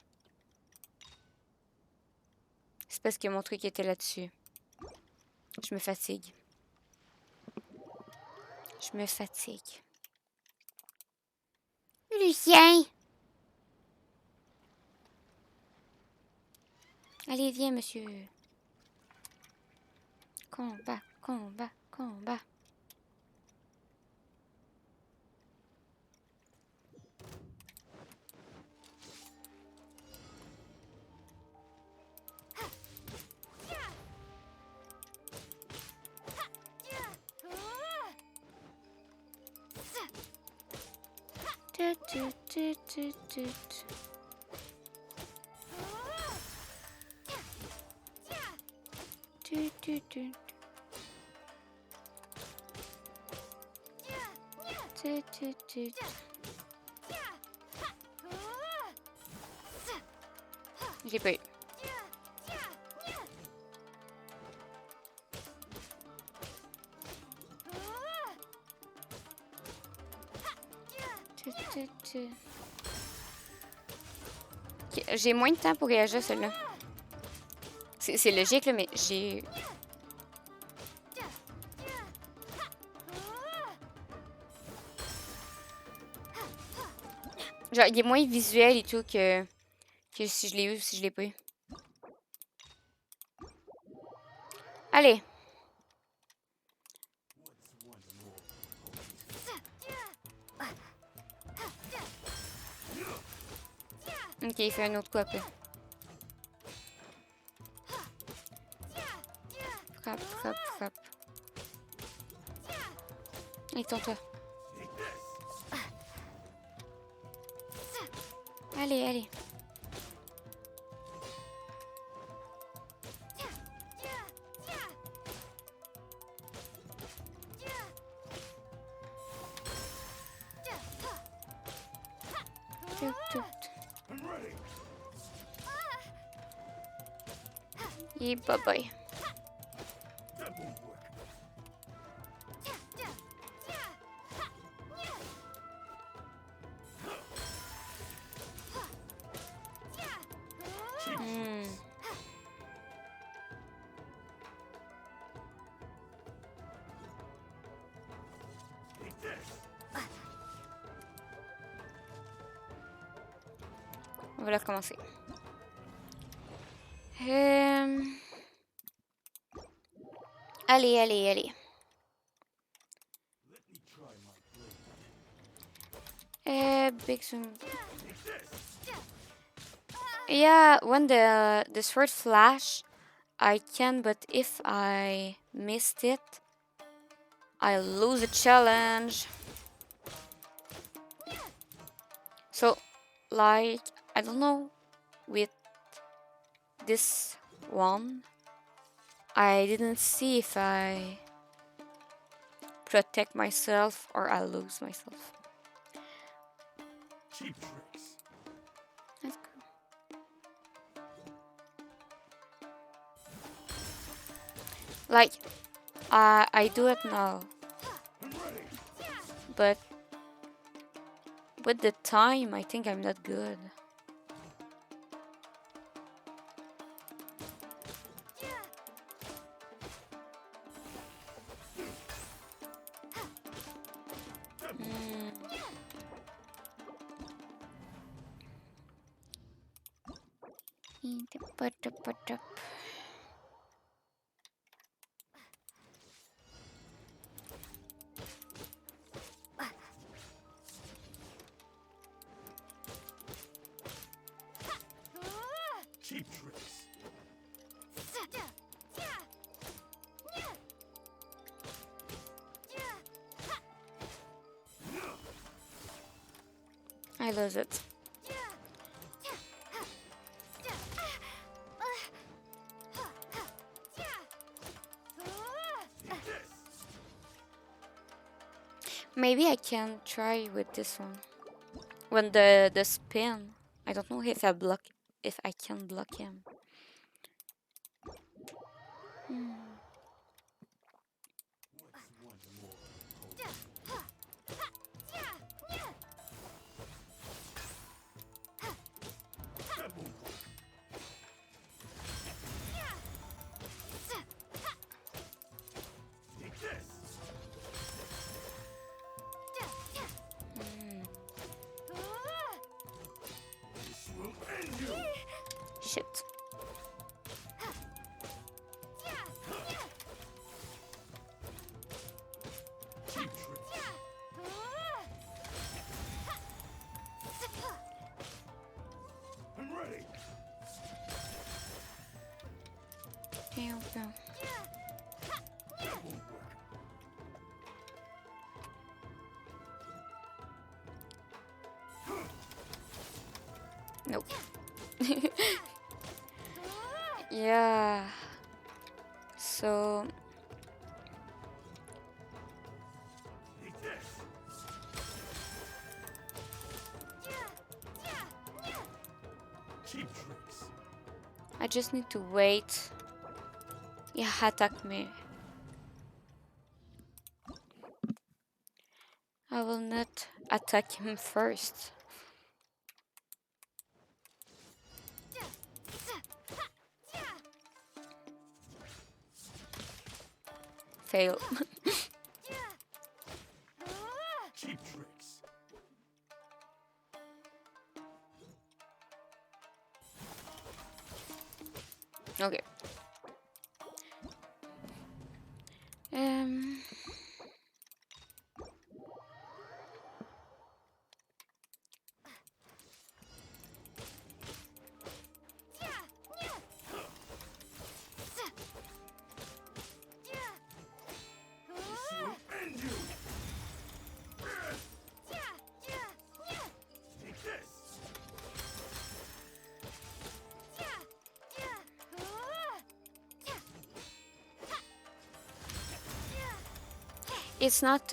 C'est parce que mon truc était là-dessus. Je me fatigue. Je me fatigue. Lucien! Allez, viens, monsieur. Combat, combat, combat. J'ai pas eu. J'ai moins de temps pour réagir à celui-là. C'est logique, là, mais j'ai... Genre, il est moins visuel et tout que si je l'ai eu ou si je l'ai pas eu. Allez. Ok, il fait un autre coup après. Frappe, frappe, frappe. Et tente-toi. Allez, allez. Et bye bye. Voilà commencer. Allez, allez, allez. Big zoom. Yeah, when the sword flash, I can, but if I missed it, I lose a challenge. So, like, I don't know, with this one, I didn't see if I protect myself or I lose myself. Cheap tricks. That's cool. Like, I do it now, but with the time, I think I'm not good. Cheap tricks. I lose it. Maybe I can try with this one. When the spin, I don't know if I can block him. Shit. I'm ready. Damn, bro. Nope. Yeah. So Cheap tricks. I just need to wait. Yeah, attack me. I will not attack him first. Fail. Cheap tricks. Okay. It's not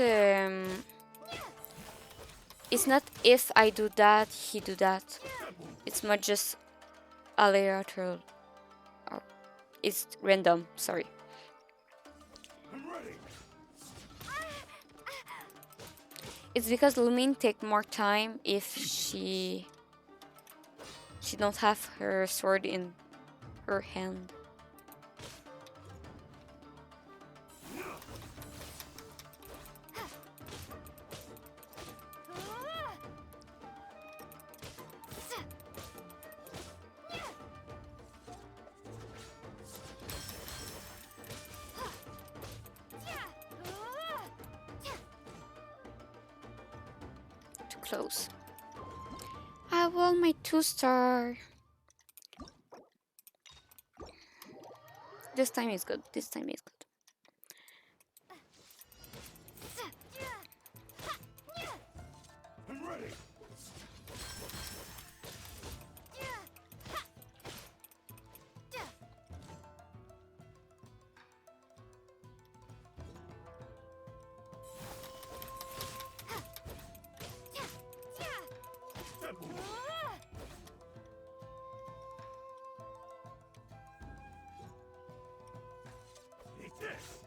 if I do that, he do that. It's not just aleatorial. Or it's random, sorry. It's because Lumine take more time if she don't have her sword in her hand. close. I want my 2-star. This time is good. This time is good. I'm ready. Eat this.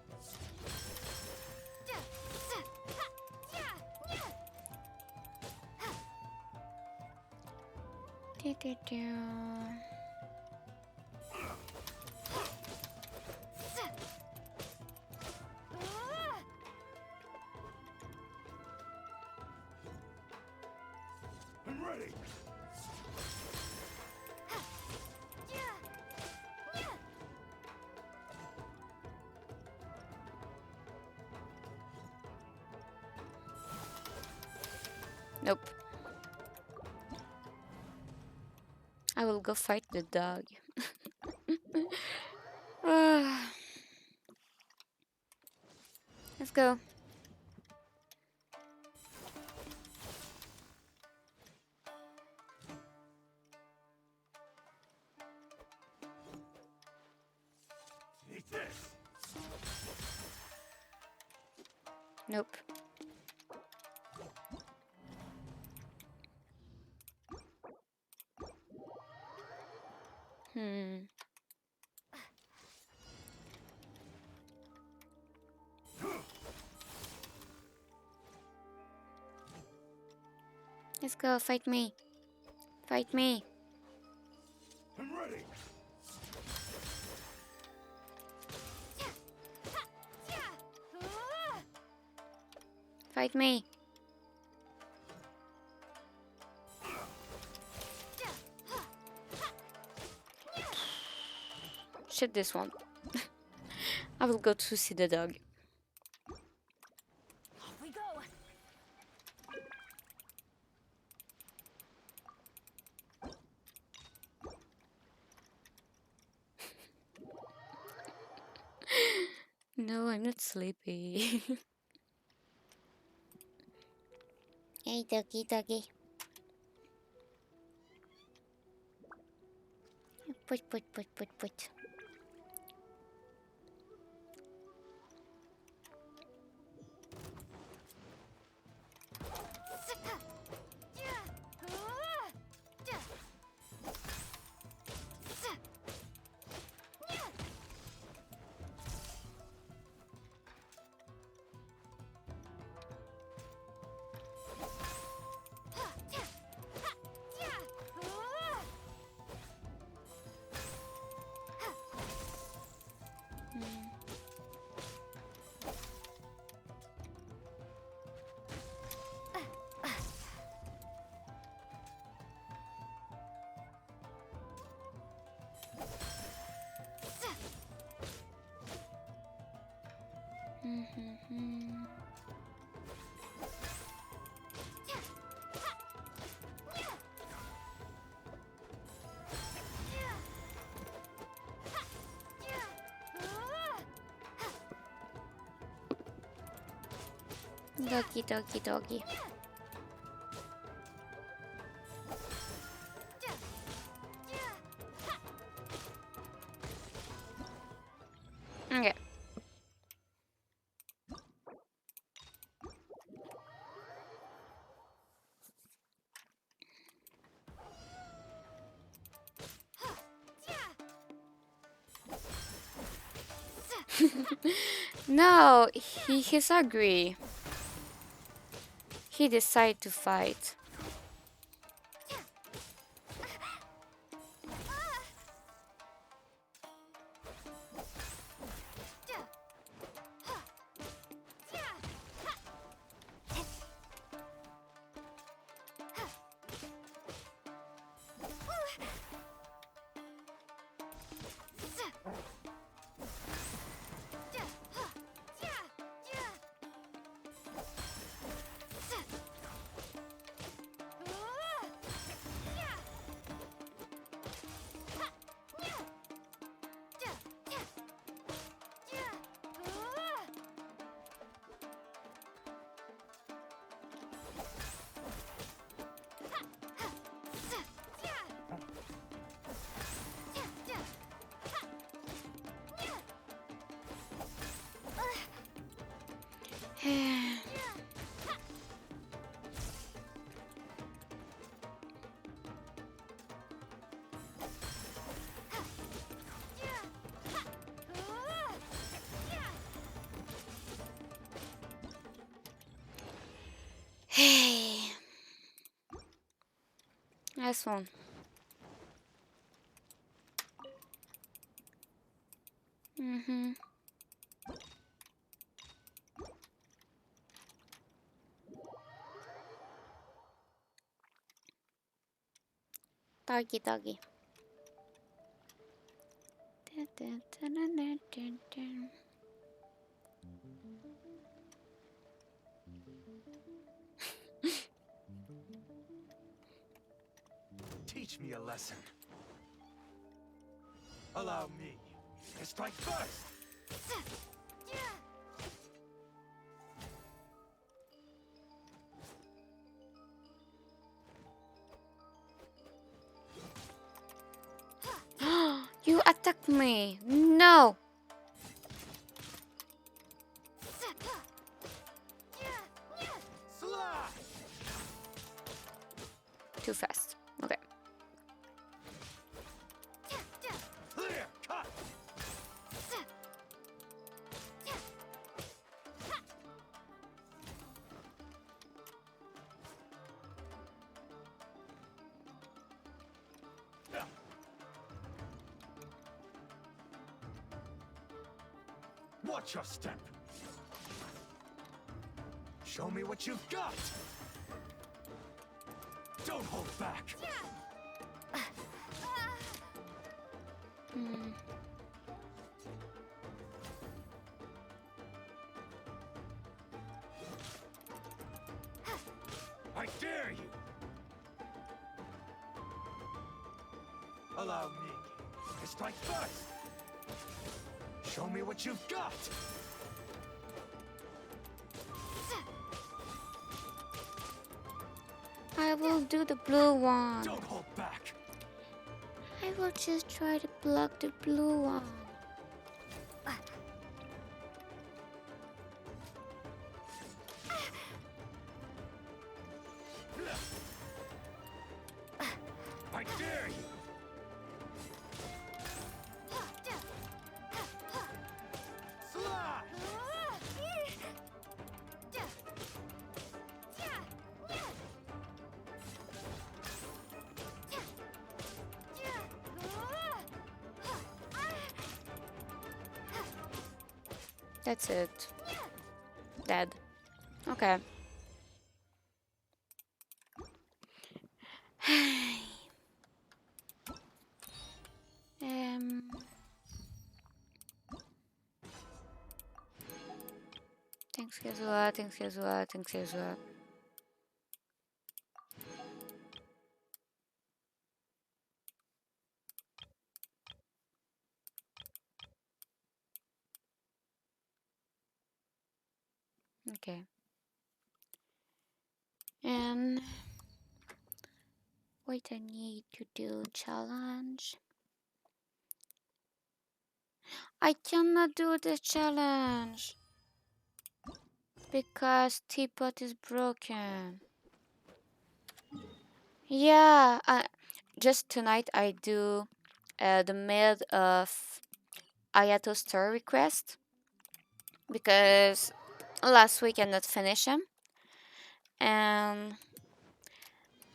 I'm ready. Nope. I will go fight the dog. Let's go. Eat this. Nope. Let's go, fight me. Fight me. I'm ready. Fight me. Shit this one. I will go to see the dog. Off we go. No, I'm not sleepy. Hey, doggy, doggy. Put. Doggy. Okay. No, he's angry. He decided to fight. Hey. Nice one. Doggy, doggy. Teach me a lesson. Allow me to strike first. You attacked me. No. Too fast. Okay. Clear cut. Watch your step. Show me what you've got. Don't hold back. I dare you. Allow me to strike first. Show me what you've got. I will do the blue one. Don't hold back. I will just try to block the blue one. I dare you. Slide. That's it. Dead. Okay. Thanks, Yazua. Thanks, Yazua. Thanks, Yazua. Okay. And wait, I need to do challenge. I cannot do the challenge because teapot is broken. Yeah, just tonight I do the mid of Ayato story request because last week I not finished him, and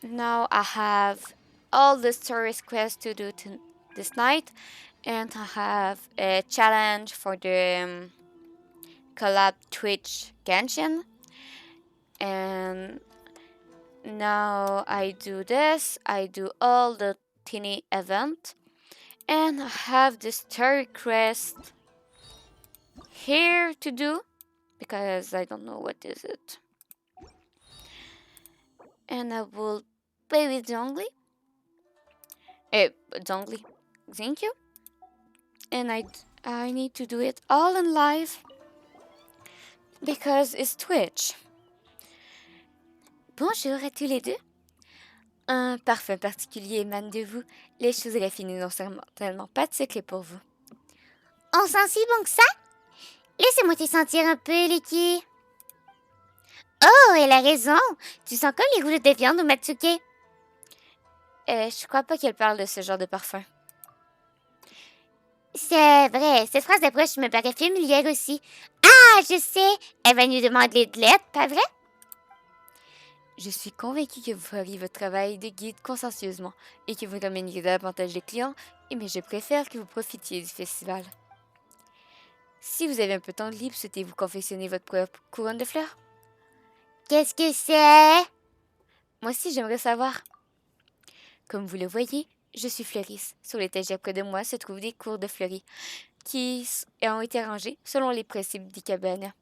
now I have all the story requests to do this night, and I have a challenge for the collab Twitch Genshin, and now I do this. I do all the teeny event, and I have the story quest here to do because I don't know what is it. And I will play with Zhongli. Zhongli, thank you. And I need to do it all in live because it's Twitch. Bonjour à tous les deux. Un parfum particulier émane de vous. Les choses raffinées n'ont certainement pas de secret pour vous. On sent si bon que ça? Laissez-moi te sentir un peu, Licky. Oh, elle a raison. Tu sens comme les rouleaux de viande au Matsuke. Je crois pas qu'elle parle de ce genre de parfum. C'est vrai, cette phrase d'approche me paraît familière aussi. Ah, je sais, elle va nous demander de l'aide, pas vrai? Je suis convaincue que vous feriez votre travail de guide consciencieusement et que vous ramèneriez davantage de clients, mais je préfère que vous profitiez du festival. Si vous avez un peu de temps libre, souhaitez-vous confectionner votre propre couronne de fleurs? Qu'est-ce que c'est? Moi aussi, j'aimerais savoir. Comme vous le voyez, je suis fleuriste. Sur l'étagère près de moi se trouvent des cours de fleuris qui ont été rangés selon les principes d'Ikebana.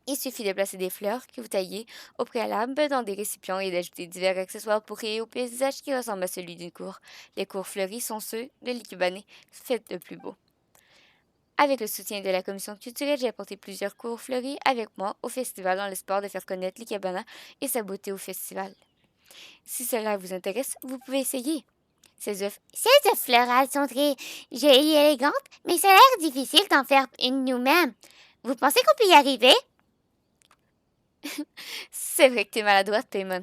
Il suffit de placer des fleurs que vous taillez au préalable dans des récipients et d'ajouter divers accessoires pour créer un paysage qui ressemble à celui d'une cour. Les cours fleuris sont ceux de l'Ikebana, faits le plus beau. Avec le soutien de la commission culturelle, j'ai apporté plusieurs cours fleuris avec moi au festival dans l'espoir de faire connaître l'Ikebana et sa beauté au festival. Si cela vous intéresse, vous pouvez essayer. Ces œufs florales sont très jolies et élégantes, mais ça a l'air difficile d'en faire une nous-mêmes. Vous pensez qu'on peut y arriver? C'est vrai que t'es maladroite, Paimon.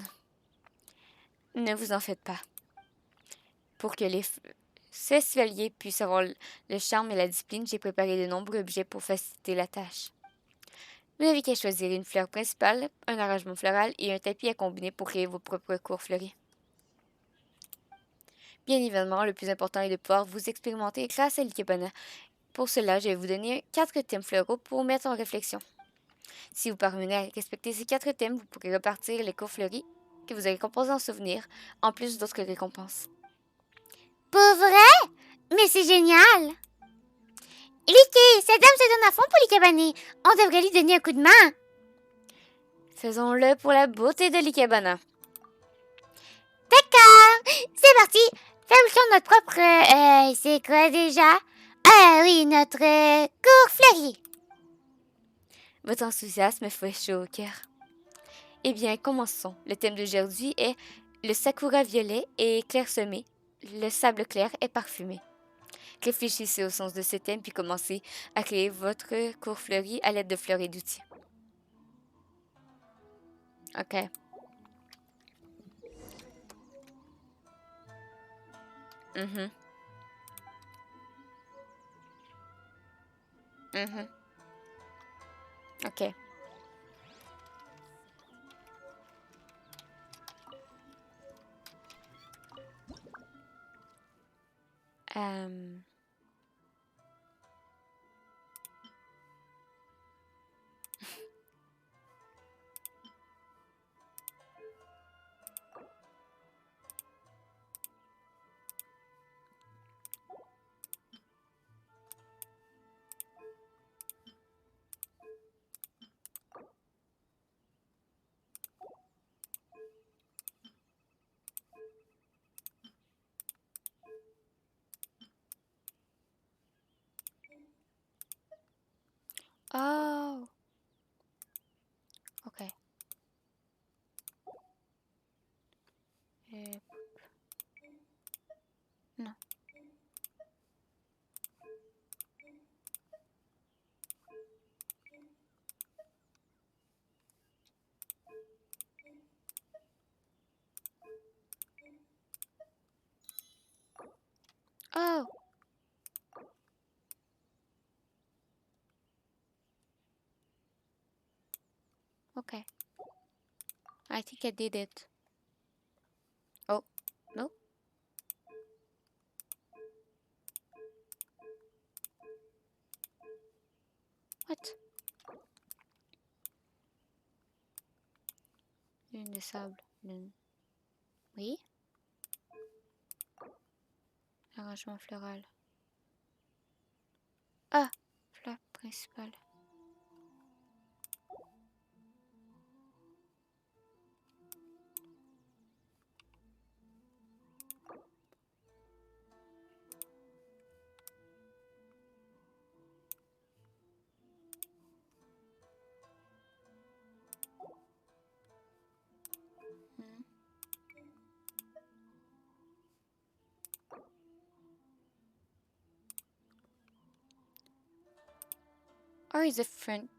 Ne vous en faites pas. Pour que les festivaliers puissent avoir le charme et la discipline, j'ai préparé de nombreux objets pour faciliter la tâche. Vous n'avez qu'à choisir une fleur principale, un arrangement floral et un tapis à combiner pour créer vos propres cours fleuris. Bien évidemment, le plus important est de pouvoir vous expérimenter grâce à l'Ikebana. Pour cela, je vais vous donner 4 thèmes floraux pour mettre en réflexion. Si vous parvenez à respecter ces 4 thèmes, vous pourrez repartir les cours fleuris que vous avez composés en souvenir, en plus d'autres récompenses. Pour vrai? Mais c'est génial! Licky, cette dame se donne à fond pour l'Ikebana. On devrait lui donner un coup de main. Faisons-le pour la beauté de l'Ikebana. D'accord, c'est parti. Fabriquons notre propre... c'est quoi déjà? Ah oui, notre cours fleuri. Votre enthousiasme fait chaud au cœur. Eh bien, commençons. Le thème d'aujourd'hui est le sakura violet est clairsemé, le sable clair est parfumé. Réfléchissez au sens de ce thème puis commencez à créer votre cours fleuri à l'aide de fleurs et d'outils. OK. OK. Oh. OK. Non. Oh. Okay. I think I did it. Oh, no? What? Lune de sable. Lune. Oui? Arrangement floral. Ah! Fleur principale. Or is it front?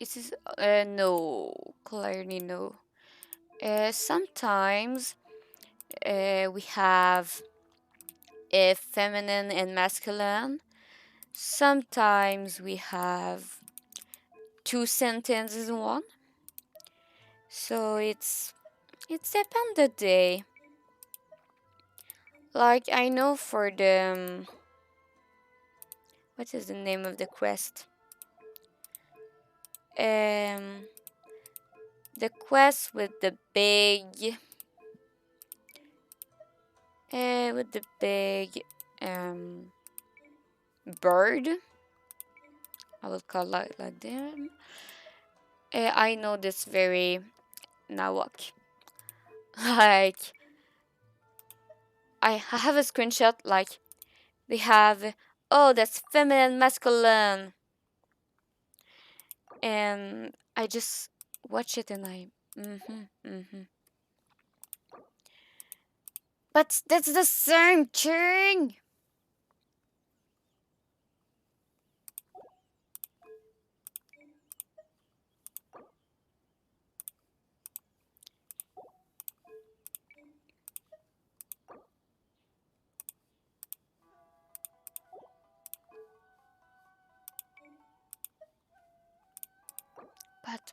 It is no, clearly no. Sometimes we have a feminine and masculine. Sometimes we have two sentences in one. So it's depend the day. Like I know for the what is the name of the quest? The quest with the big bird. I will call like them. I know this very nawak. Like I have a screenshot. Like they have. Oh, that's feminine, masculine, and I just watch it and I. But that's the same thing. But.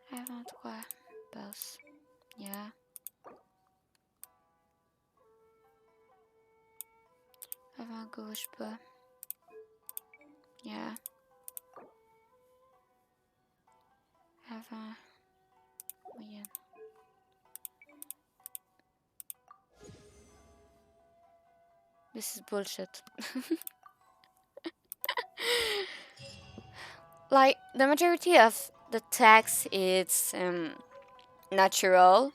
Avant quoi? Passe. Yeah. Avant gauche pas. Yeah. Avant moyenne. This is bullshit. Like the majority of the text is natural,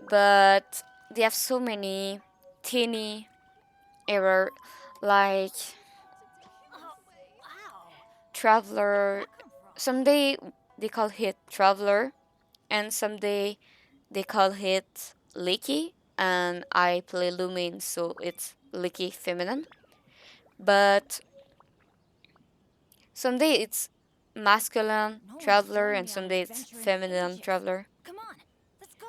but they have so many teeny error, like traveler. Someday they call it traveler, and someday they call it leaky. And I play Lumin, so it's leaky feminine. But someday it's masculine traveler, and someday it's feminine traveler. Come on, let's go.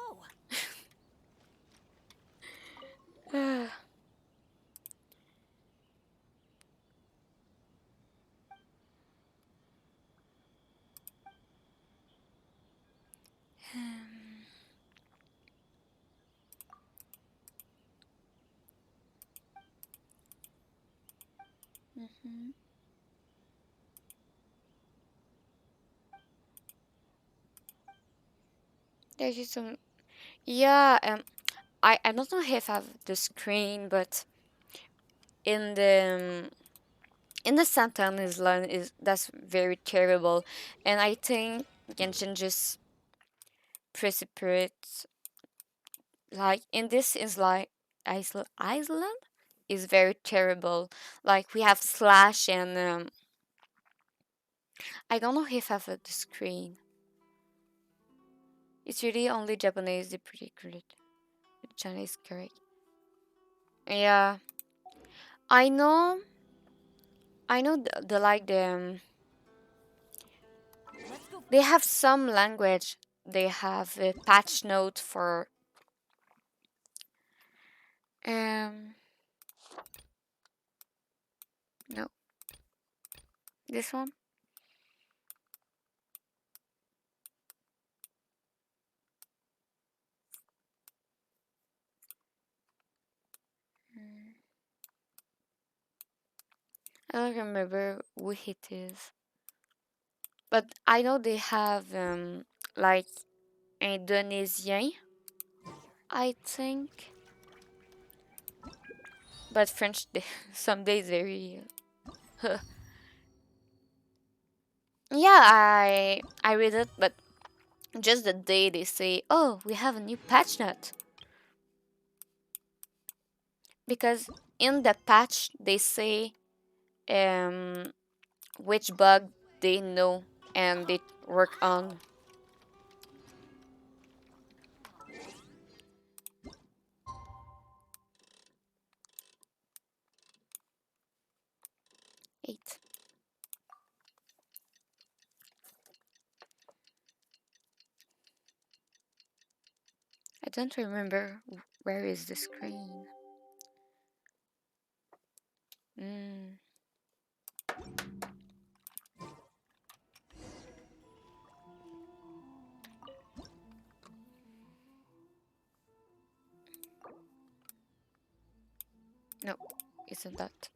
There's just some, yeah. I don't know if I have the screen, but in the sentence line is that's very terrible, and I think Genshin just precipitates like in this is like Iceland is very terrible. Like we have slash and I don't know if I have the screen. It's really only Japanese the pretty good. Chinese correct. Yeah. I know the like the they have some language. They have a patch note for no. This one? I don't remember who it is. But I know they have like Indonesian, I think. But French some days very yeah, I read it, but just the day they say, "Oh, we have a new patch note." Because in the patch they say which bug they know and they work on. Eight. I don't remember where is the screen. No, isn't that?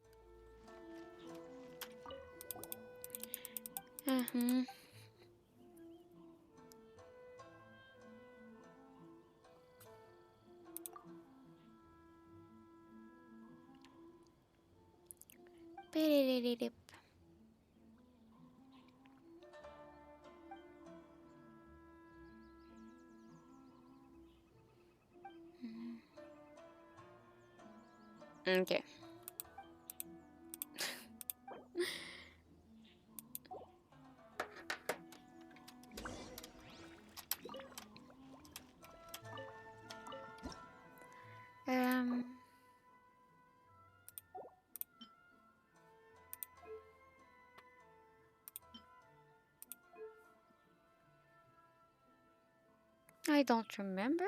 Okay. I don't remember.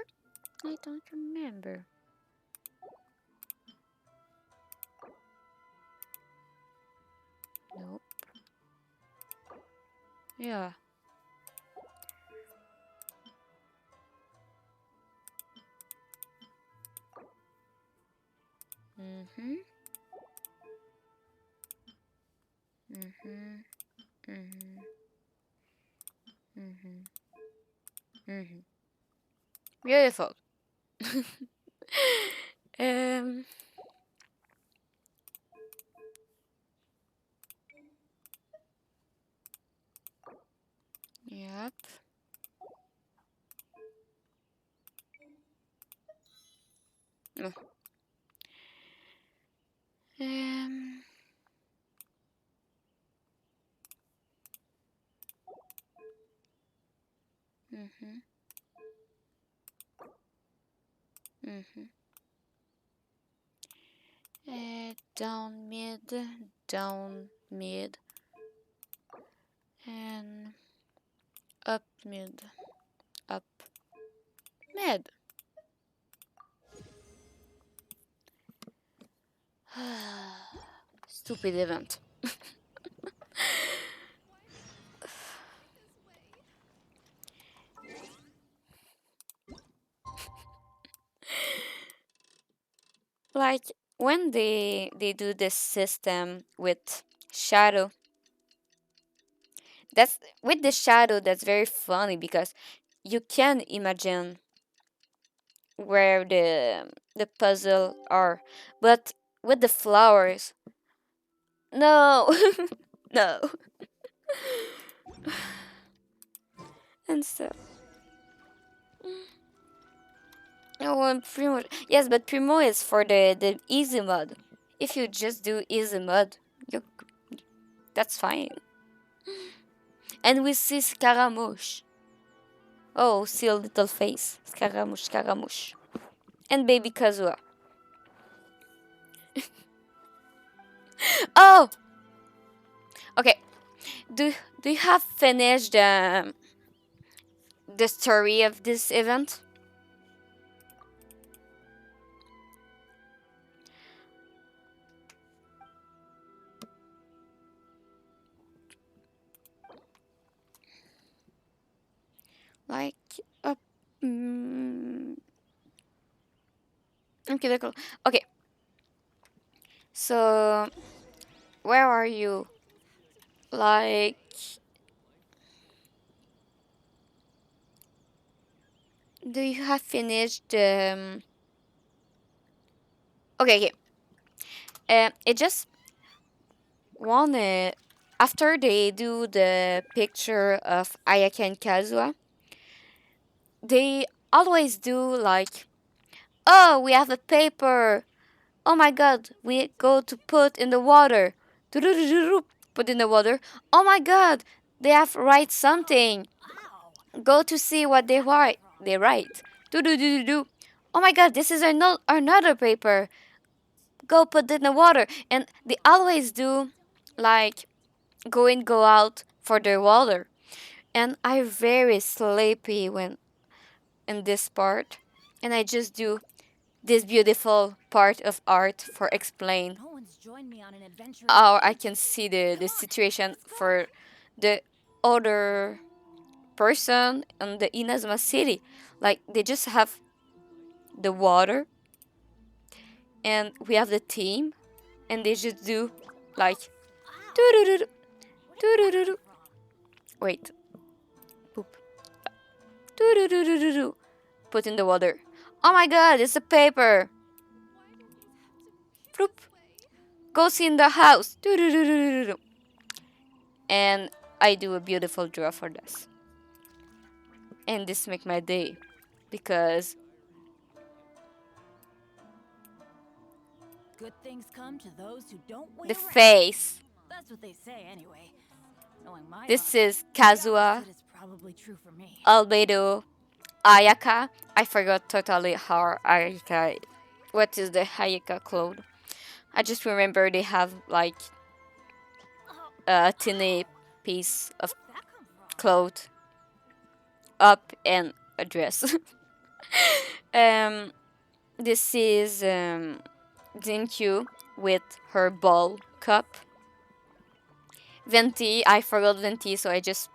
I don't remember. Nope. Yeah. Mm-hmm. Mm-hmm. Mm-hmm. Mm-hmm. Mm-hmm. Beautiful. um. Yep. No. Um. Mm-hmm. Mm-hmm. Down mid, down mid, and up mid, up mid. Stupid event. Like when they do this system with shadow, that's with the shadow, that's very funny because you can imagine where the puzzle are, but with the flowers, no. No. And so oh, and Primo, yes, but Primo is for the easy mode. If you just do easy mode, you that's fine. And we see Scaramouche. Oh, see a little face. Scaramouche, Scaramouche. And baby Kazuha. Oh! Okay. Do you have finished the story of this event? Like okay, d'accord. Okay. So where are you? Like do you have finished okay, okay. It just wanna after they do the picture of Ayaka and Kazuha, they always do like, oh, we have a paper. Oh my god, we go to put in the water. Put in the water. Oh my god, they have write something. Go to see what they write. They write. Do. Oh my god, this is another paper. Go put it in the water. And they always do like go out for the water. And I'm very sleepy when in this part. And I just do this beautiful part of art for explain No one's joined me on an adventure. how I can see the situation for the other person in the Inazuma City. Like they just have the water and we have the team and they just do like doo-doo-doo-doo, doo-doo-doo-doo. Wait. Poop. Doo-doo-doo-doo-doo. Put in the water. Oh my god, it's a paper. Floop. Goes in the house. Doo-doo-doo-doo-doo. And I do a beautiful draw for this. And this make my day because Good things come to those who don't wait the around. face. That's what they say anyway. Knowing my This luck, is the Kazuha, opposite is probably true for me. Albedo, Ayaka. I forgot totally how Ayaka. What is the Ayaka cloth? I just remember they have like a tiny piece of cloth up and a dress. This is Zinkyu with her ball cup. Venti, I forgot Venti, so I just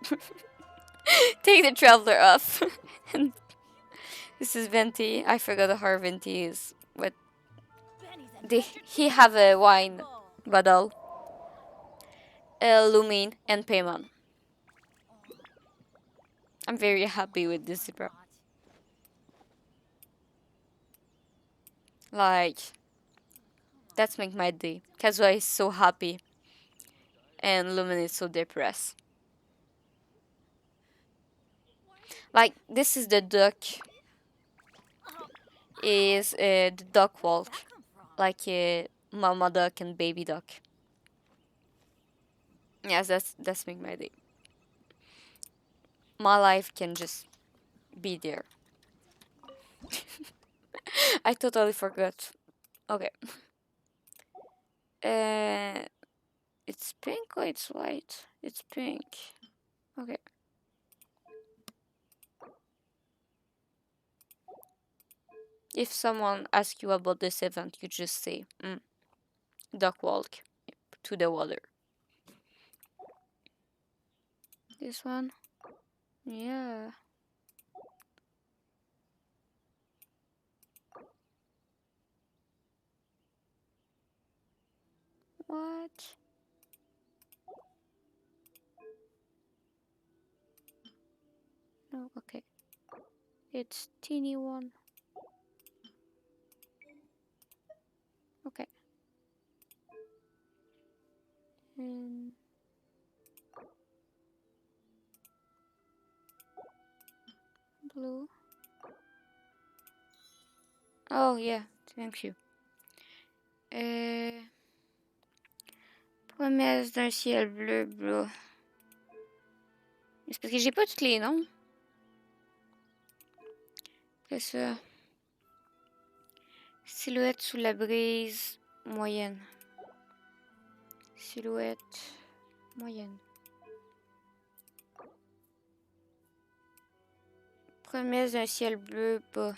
take the traveler off. And this is Venti. I forgot how Venti is. But he have a wine bottle. Lumin and Paimon. I'm very happy with this zebra. Like, that's make my day. Kazuha is so happy. And Lumin is so depressed. Like, this is the duck. Is the duck walk. Like a mama duck and baby duck. Yes, that's make my day. My life can just be there. I totally forgot. Okay. It's pink or it's white? It's pink. Okay. If someone asks you about this event, you just say, duck walk to the water. This one? Yeah. What? No, okay. It's teeny one. Okay. And blue. Oh yeah, thank you. Promesse d'un ciel bleu. C'est parce que j'ai pas tous les noms. C'est ça. Silhouette sous la brise moyenne. Silhouette moyenne. Promesse d'un ciel bleu bas.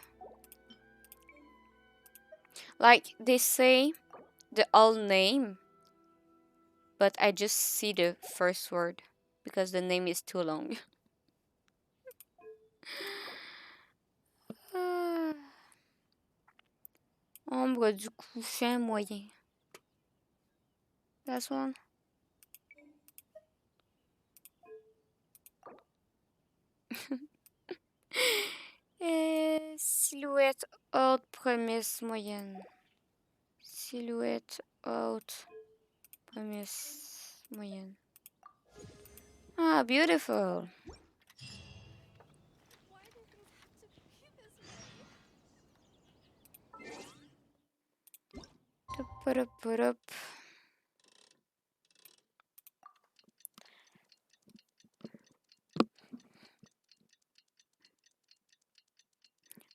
Like they say the whole name, but I just see the first word because the name is too long. Ombre du couchant moyen. That's one. Silhouette haute promesse moyenne. Silhouette haute promesse moyenne. Ah, beautiful.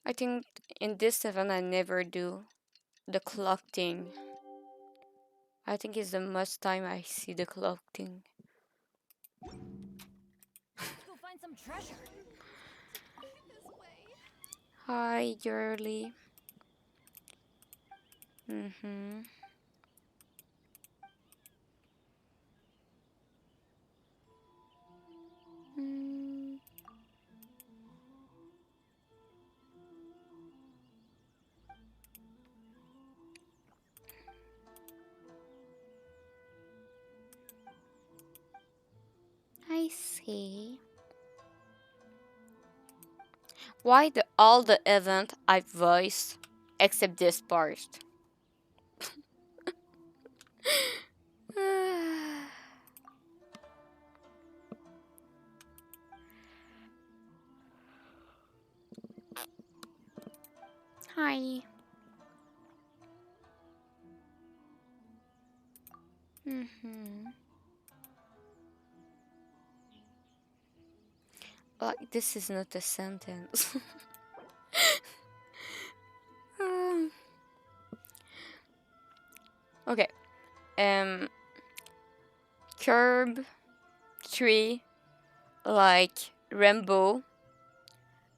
I think in this event I never do the clock thing. I think it's the most time I see the clock thing. Let's go find some treasure. Hi, girly. I see. Why all the event I voiced except this part? Hi. Like, this is not a sentence. Okay. Curb tree like rainbow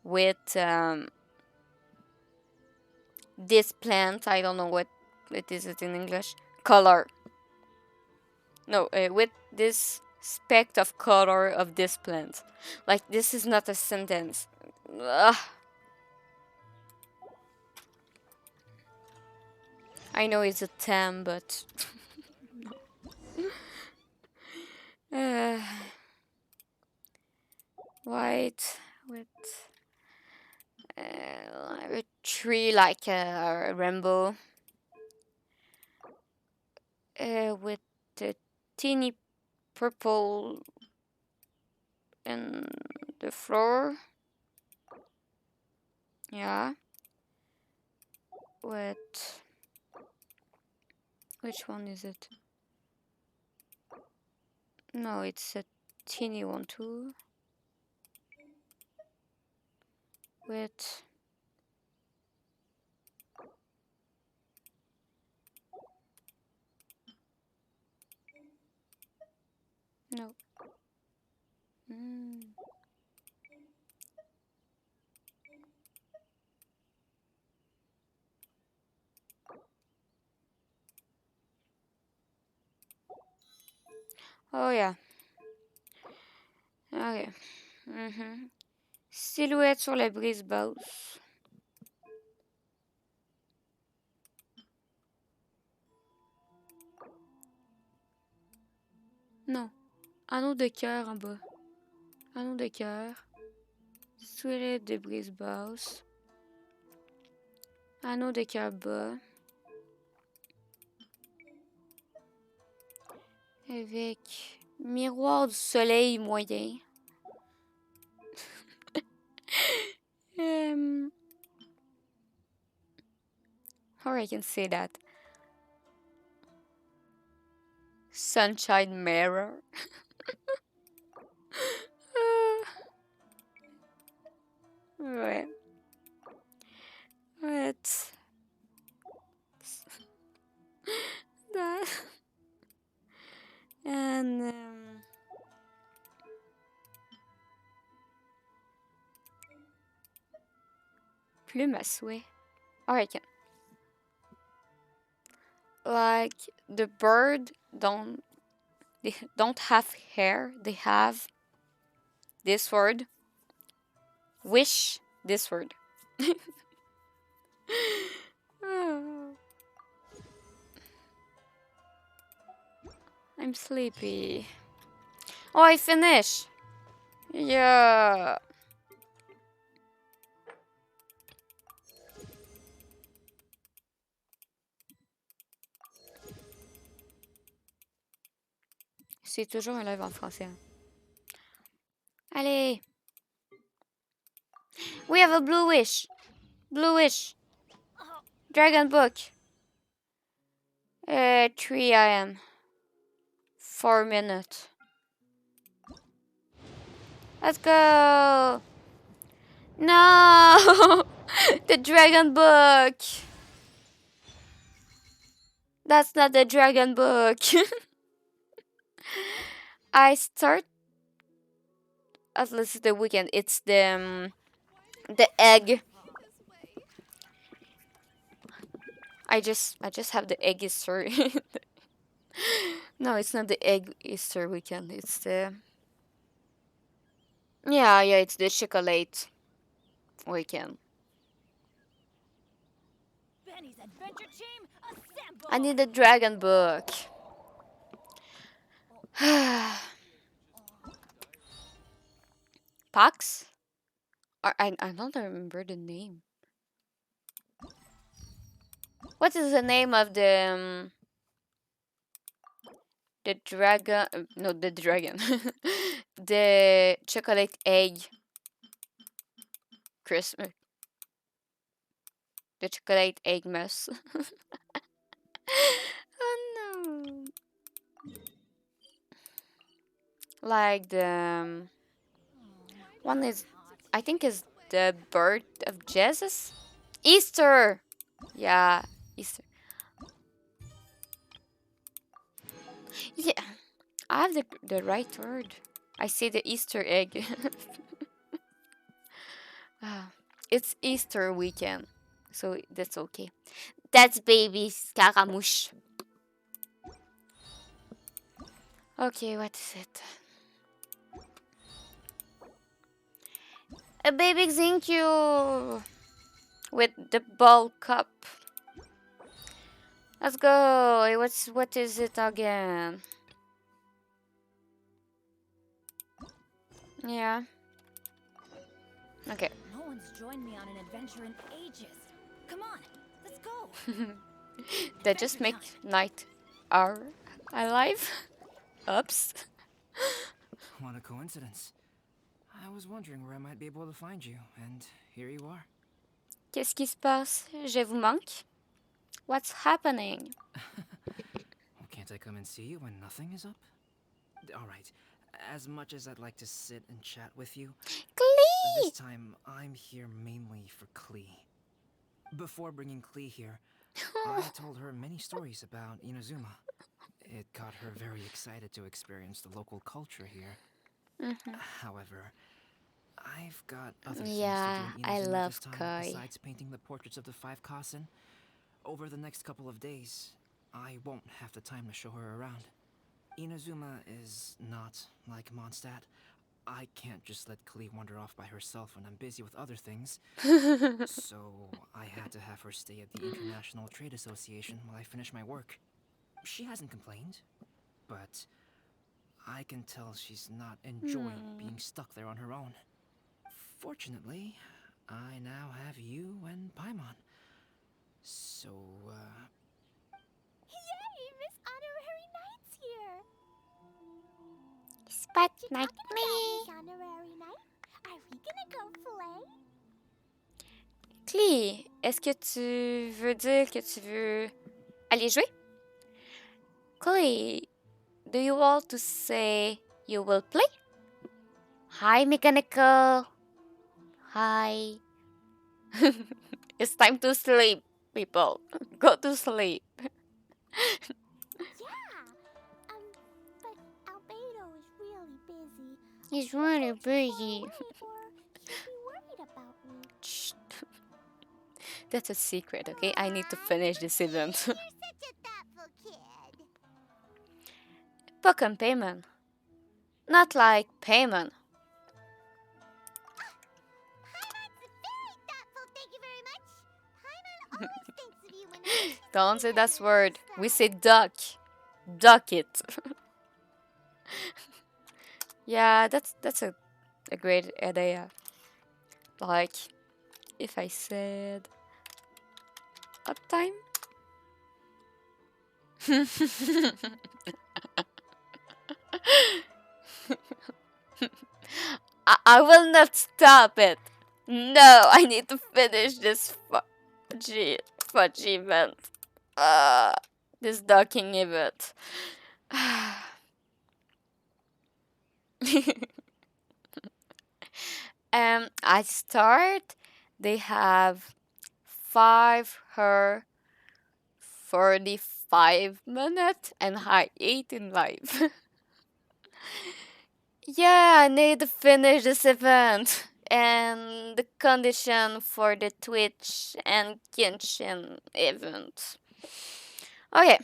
with this plant. I don't know what it is in English. Color. No, with this speck of color of this plant. Like, this is not a sentence. Ugh. I know it's a 10, but white with a tree like a rainbow with the teeny purple in the floor. Yeah. With which one is it? No, it's a teeny one too. With no. Oh yeah. Ok. Silhouette sur la brise basse. Non. Anneau de cœur en bas. Anneau de cœur. Silhouette de brise basse. Anneau de cœur bas. Avec miroir du soleil moyen. Or I can say that. Sunshine mirror. Ouais. What? That. And plume à souhait. Or I can. Like the bird they don't have hair, they have this word. Wish this word. I'm sleepy. Oh, I finished. Yeah. C'est toujours un live en français. Allez. We have a blue wish. Blue wish. Dragon book. 3 AM. 4 minutes. Let's go. No. The dragon book. That's not the dragon book. I start at least the weekend. It's the egg. I just have the egg Easter. No, it's not the egg Easter weekend. It's the yeah, it's the chocolate weekend. Benny's adventure team, assemble! I need a dragon book. Pax? I don't remember the name. What is the name of the dragon? No, the dragon. The chocolate egg Christmas. The chocolate egg mess. Oh no. Like the one is, I think, is the birth of Jesus. Easter. Yeah, Easter. Yeah, I have the right word. I say the Easter egg. Ah, it's Easter weekend, so that's okay. That's baby Scaramouche. Okay, what is it? A baby Xinkyu with the ball cup. Let's go. Hey, what is it again? Yeah. Okay. No one's joined me on an adventure in ages. Come on, let's go. That just make night our alive. Oops. What a coincidence. I was wondering where I might be able to find you, and here you are. Qu'est-ce qui se passe? Je vous manque? What's happening? Well, can't I come and see you when nothing is up? Alright, as much as I'd like to sit and chat with you, Klee! this time I'm here mainly for Klee. Before bringing Klee here, I told her many stories about Inazuma. It got her very excited to experience the local culture here. However, I've got other things to do in I Inazuma love this time Koi. besides painting the portraits of the 5 Kasen. Over the next couple of days, I won't have the time to show her around. Inazuma is not like Mondstadt. I can't just let Klee wander off by herself when I'm busy with other things. So I had to have her stay at the International Trade Association while I finish my work. She hasn't complained, but I can tell she's not enjoying being stuck there on her own. Fortunately, I now have you and Paimon. So, Yay! Miss Honorary Knight's here! Spot You like talking me. about Miss Honorary Knight? Are we gonna go play? Klee, est-ce que tu veux dire que tu veux aller jouer? Klee, do you want to say you will play? Hi, Mechanical. Hi. It's time to sleep, people. Go to sleep. Yeah! But Albedo is really busy. He's really busy. Or he'll be worried about me. Shh. That's a secret, okay? I need to finish this event. You're such a thoughtful kid. Pokemon payment. Not like payment. Paimon's very thoughtful, thank you very much. Paimon always thinks of you when he Don't say that word. We say duck. Duck it. Yeah, that's a great idea. Like, if I said uptime. I will not stop it. No, I need to finish this fudge event. This docking event. I start. They have 45 minutes and I 18 live. Yeah, I need to finish this event. and the condition for the Twitch and Genshin event. Okay.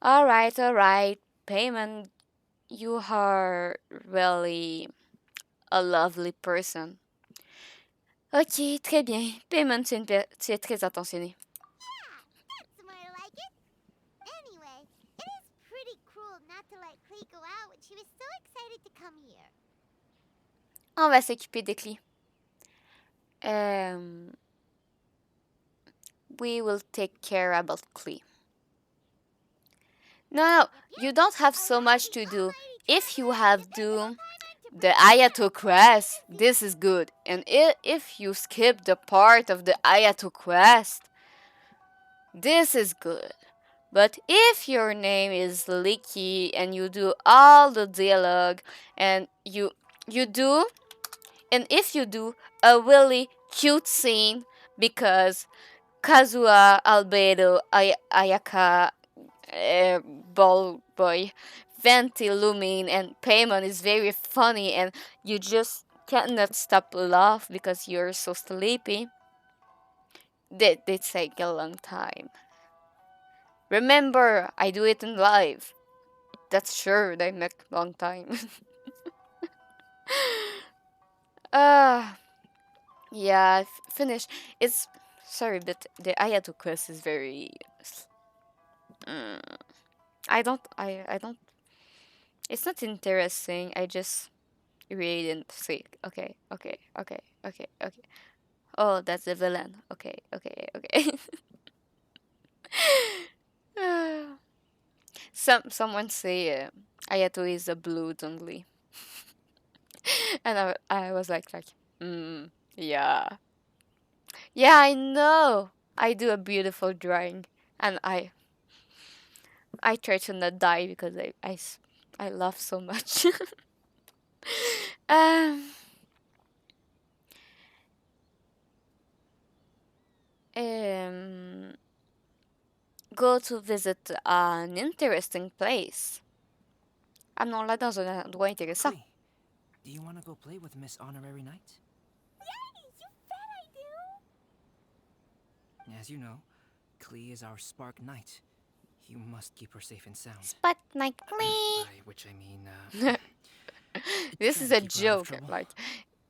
Alright. Payment, you are really a lovely person. Ok, très bien. Payment, tu es très attentionné. That's more like it. Anyway, it is pretty cruel not to let Klee go out when she was so excited to come here. On va s'occuper de Klee. We will take care about Klee. No, you don't have so much to do. If you have to the Ayato quest, this is good. And if you skip the part of the Ayato quest, this is good. But if your name is Licky and you do all the dialogue and if you do a really cute scene because Kazuha, Albedo, Ayaka, Ball Boy, Venti, Lumine, and Paimon is very funny and you just cannot stop laugh because you're so sleepy, they take a long time. Remember, I do it in live. That's sure they make long time. Yeah, finish. It's sorry, but the Ayato quest is very. I don't. It's not interesting. I just read and say, okay. Oh, that's the villain. Okay. Someone say Ayato is a blue only. And I was like, yeah. Yeah, I know. I do a beautiful drawing, and I try to not die because I laugh so much. Go to visit an interesting place. Amenons-la dans un endroit intéressant. Do you want to go play with Miss Honorary Knight? Yay! You bet I do! As you know, Klee is our Spark Knight. You must keep her safe and sound. Spark Knight Klee! By which I mean, this is a joke. Like,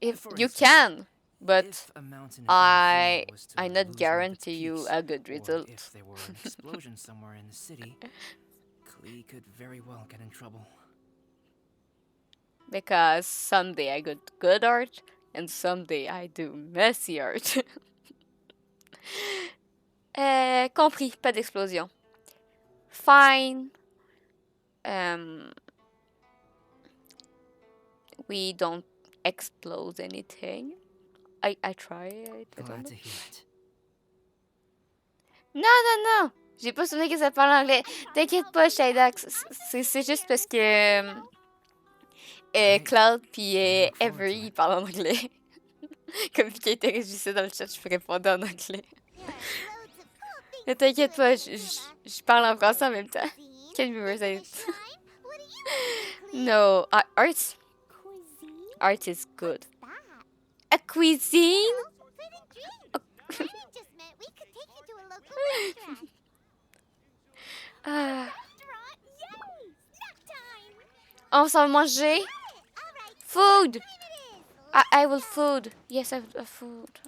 if you can, but I not guarantee you a good result. If there were an explosion somewhere in the city, Klee could very well get in trouble. Because someday I do good art, and someday I do messy art. Compris, pas d'explosion. Fine. We don't explode anything. I try. Glad to hear it. Non. J'ai pas souvenir que ça parle anglais. T'inquiète pas, Shidax. C'est juste parce que Cloud puis Avery ils parlent en anglais. Comme qui était enregistré dans le chat, je peux répondre en anglais. Mais t'inquiète pas, je parle en français en même temps. Can you say it? No, art is good. A cuisine? On s'en va manger? Food! I will food. Yes, I will food.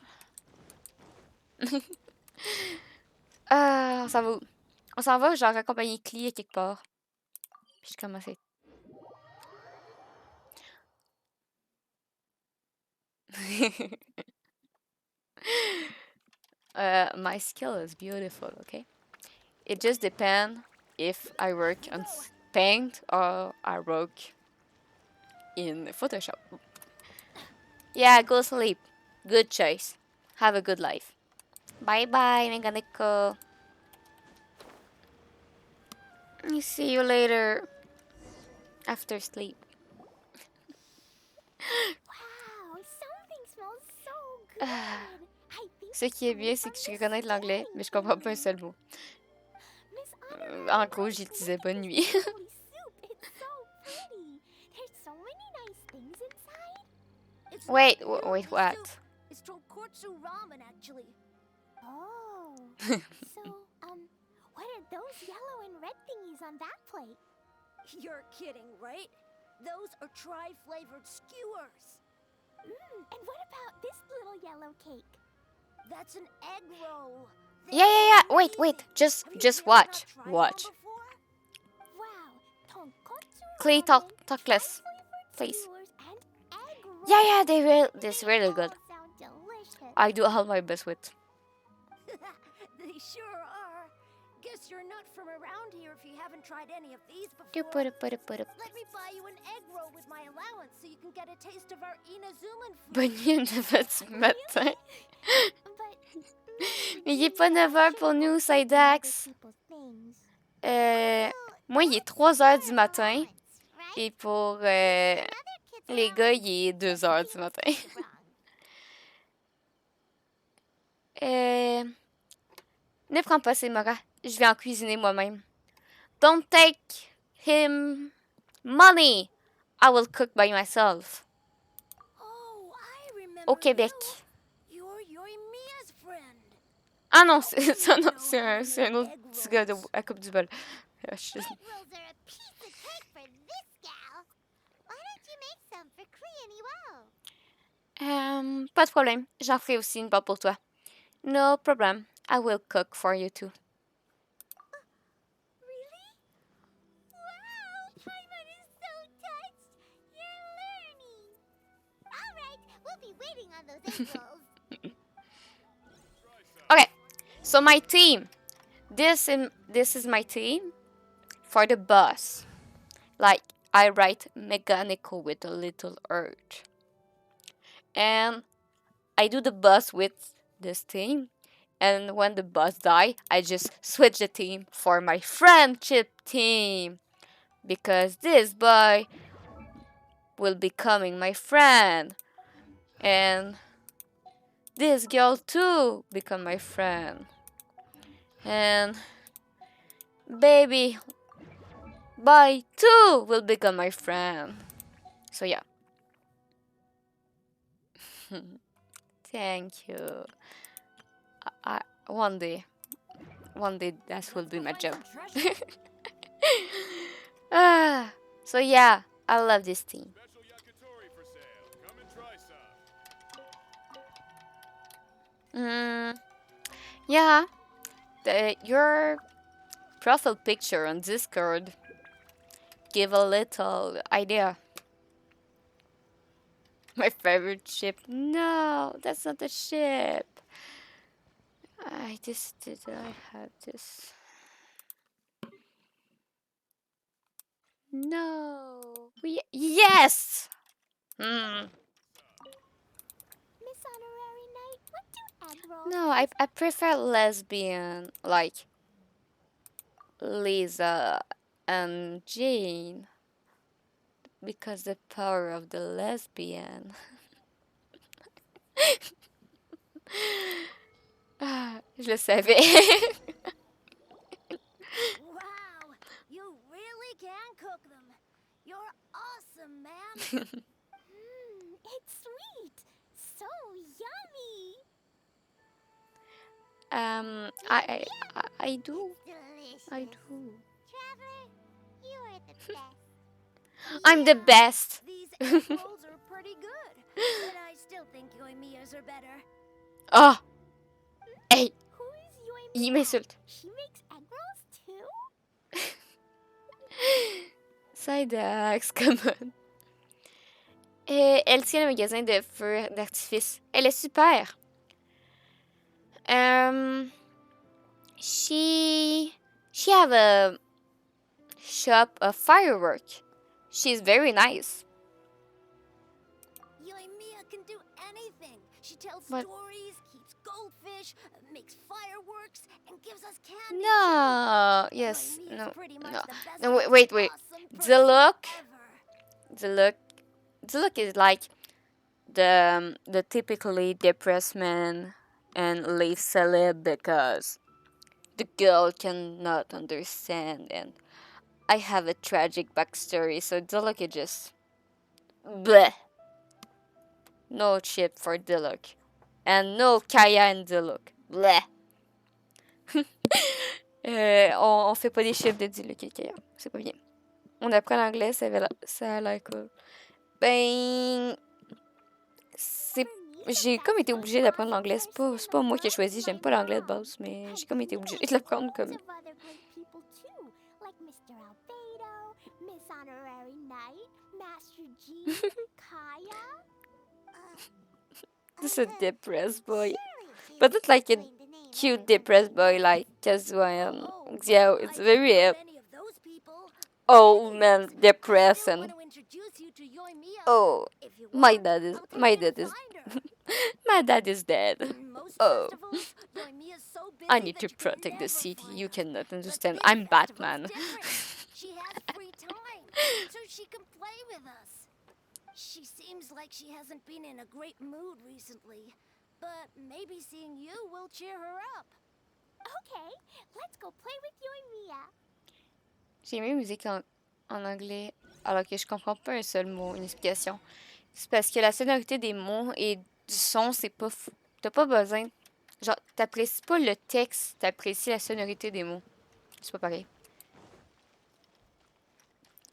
On s'en va où? On s'en va genre accompagner Klee à quelque part. Puis je commence à... my skill is beautiful, okay? It just depends if I work on Paint or I work in Photoshop. Yeah, go sleep. Good choice. Have a good life. Bye-bye, Meganico. See you later. After sleep. Wow, something smells so good. Ce qui est bien, c'est que je reconnais l'anglais, mais je comprends pas un seul mot. En gros, j'utilisais bonne nuit. nice things inside? It's Wait, not wait, noodle what? soup. It's tonkotsu ramen, actually. Oh. So, what are those yellow and red thingies on that plate? You're kidding, right? Those are tri-flavored skewers. And what about this little yellow cake? That's an egg roll. Yeah. Wait. Just watch. Watch. Wow, tonkotsu Clay, ramen, talk less, tri-flavored please. skewers, and egg rolls. Yeah, this really good. All sound delicious. I do all my best with. They sure are. Guess you're not from around here if you haven't tried any of these You before. put it. Let me buy you an egg roll with my allowance so you can get a taste of our Inazuman food. Bonne nuit, 9h du matin. Mais il est pas 9h pour nous, Sidax. Moi, il est 3h du matin. Et pour les gars, il est 2h du matin. Ne prends pas ces moras. Je vais en cuisiner moi-même. Don't take him money. I will cook by myself. Au Québec. Ah non, ça non, c'est un autre petit gars de à coupe du bol. Pas de problème. J'en ferai aussi une part pour toi. No problem. I will cook for you too. Okay, so my team. This is my team for the bus. Like, I write mechanical with a little urge. And I do the bus with this team. And when the bus die, I just switch the team for my friendship team. Because this boy will becoming my friend. And this girl too become my friend. And baby boy too will become my friend. So yeah. Thank you. One day that will be my job. So yeah, I love this team. Yeah, your profile picture on Discord give a little idea. My favorite ship? No, that's not a ship. I have this? No. Yes. No, I prefer lesbian, like Lisa and Jane, because the power of the lesbian. Je le savais. Wow, you really can cook them. You're awesome, man. It's sweet. So yummy. I do. I do. Traveler, you are the best. I'm the best. These egg rolls are pretty good, but I still think Yoimiya's are better. Oh. Hey. Who is Il m'insulte. She makes egg rolls too? Sidax, come on. Elle tient le magasin de feux d'artifice. Elle est super. She have a shop of firework. She's very nice. Yoimiya can do anything. She tells stories, keeps goldfish, makes fireworks, and gives us candy. No, yes, no. Wait. The look is like the typically depressed man and leave celeb because the girl cannot understand, and I have a tragic backstory, so the look is just Bleh. No chip for Diluc. And no Kaya and Diluc. Bleh. On fait pas des chips de Diluc et Kaya. C'est pas bien. On apprend l'anglais, ça a l'air cool. Ben... J'ai comme été obligée d'apprendre l'anglais. C'est pas moi qui ai choisi. J'aime pas l'anglais de base, mais j'ai comme été obligée de l'apprendre comme... This is a depressed boy. But not like a cute depressed boy like Kazuya. Yeah, it's very... Oh man, depressing. Oh, my dad is my dad is dead. Oh, I need to protect the city. You cannot understand. I'm Batman. She has free time, so she can play with us. She seems like she hasn't been in a great mood recently, but maybe seeing you will cheer her up. Okay, let's go play with Yoimiya. J'ai aimé la musique en anglais, alors que je comprends pas un seul mot, une explication. C'est parce que la sonorité des mots et du son, c'est pas... T'as pas besoin... Genre, t'apprécies pas le texte, t'apprécies la sonorité des mots. C'est pas pareil.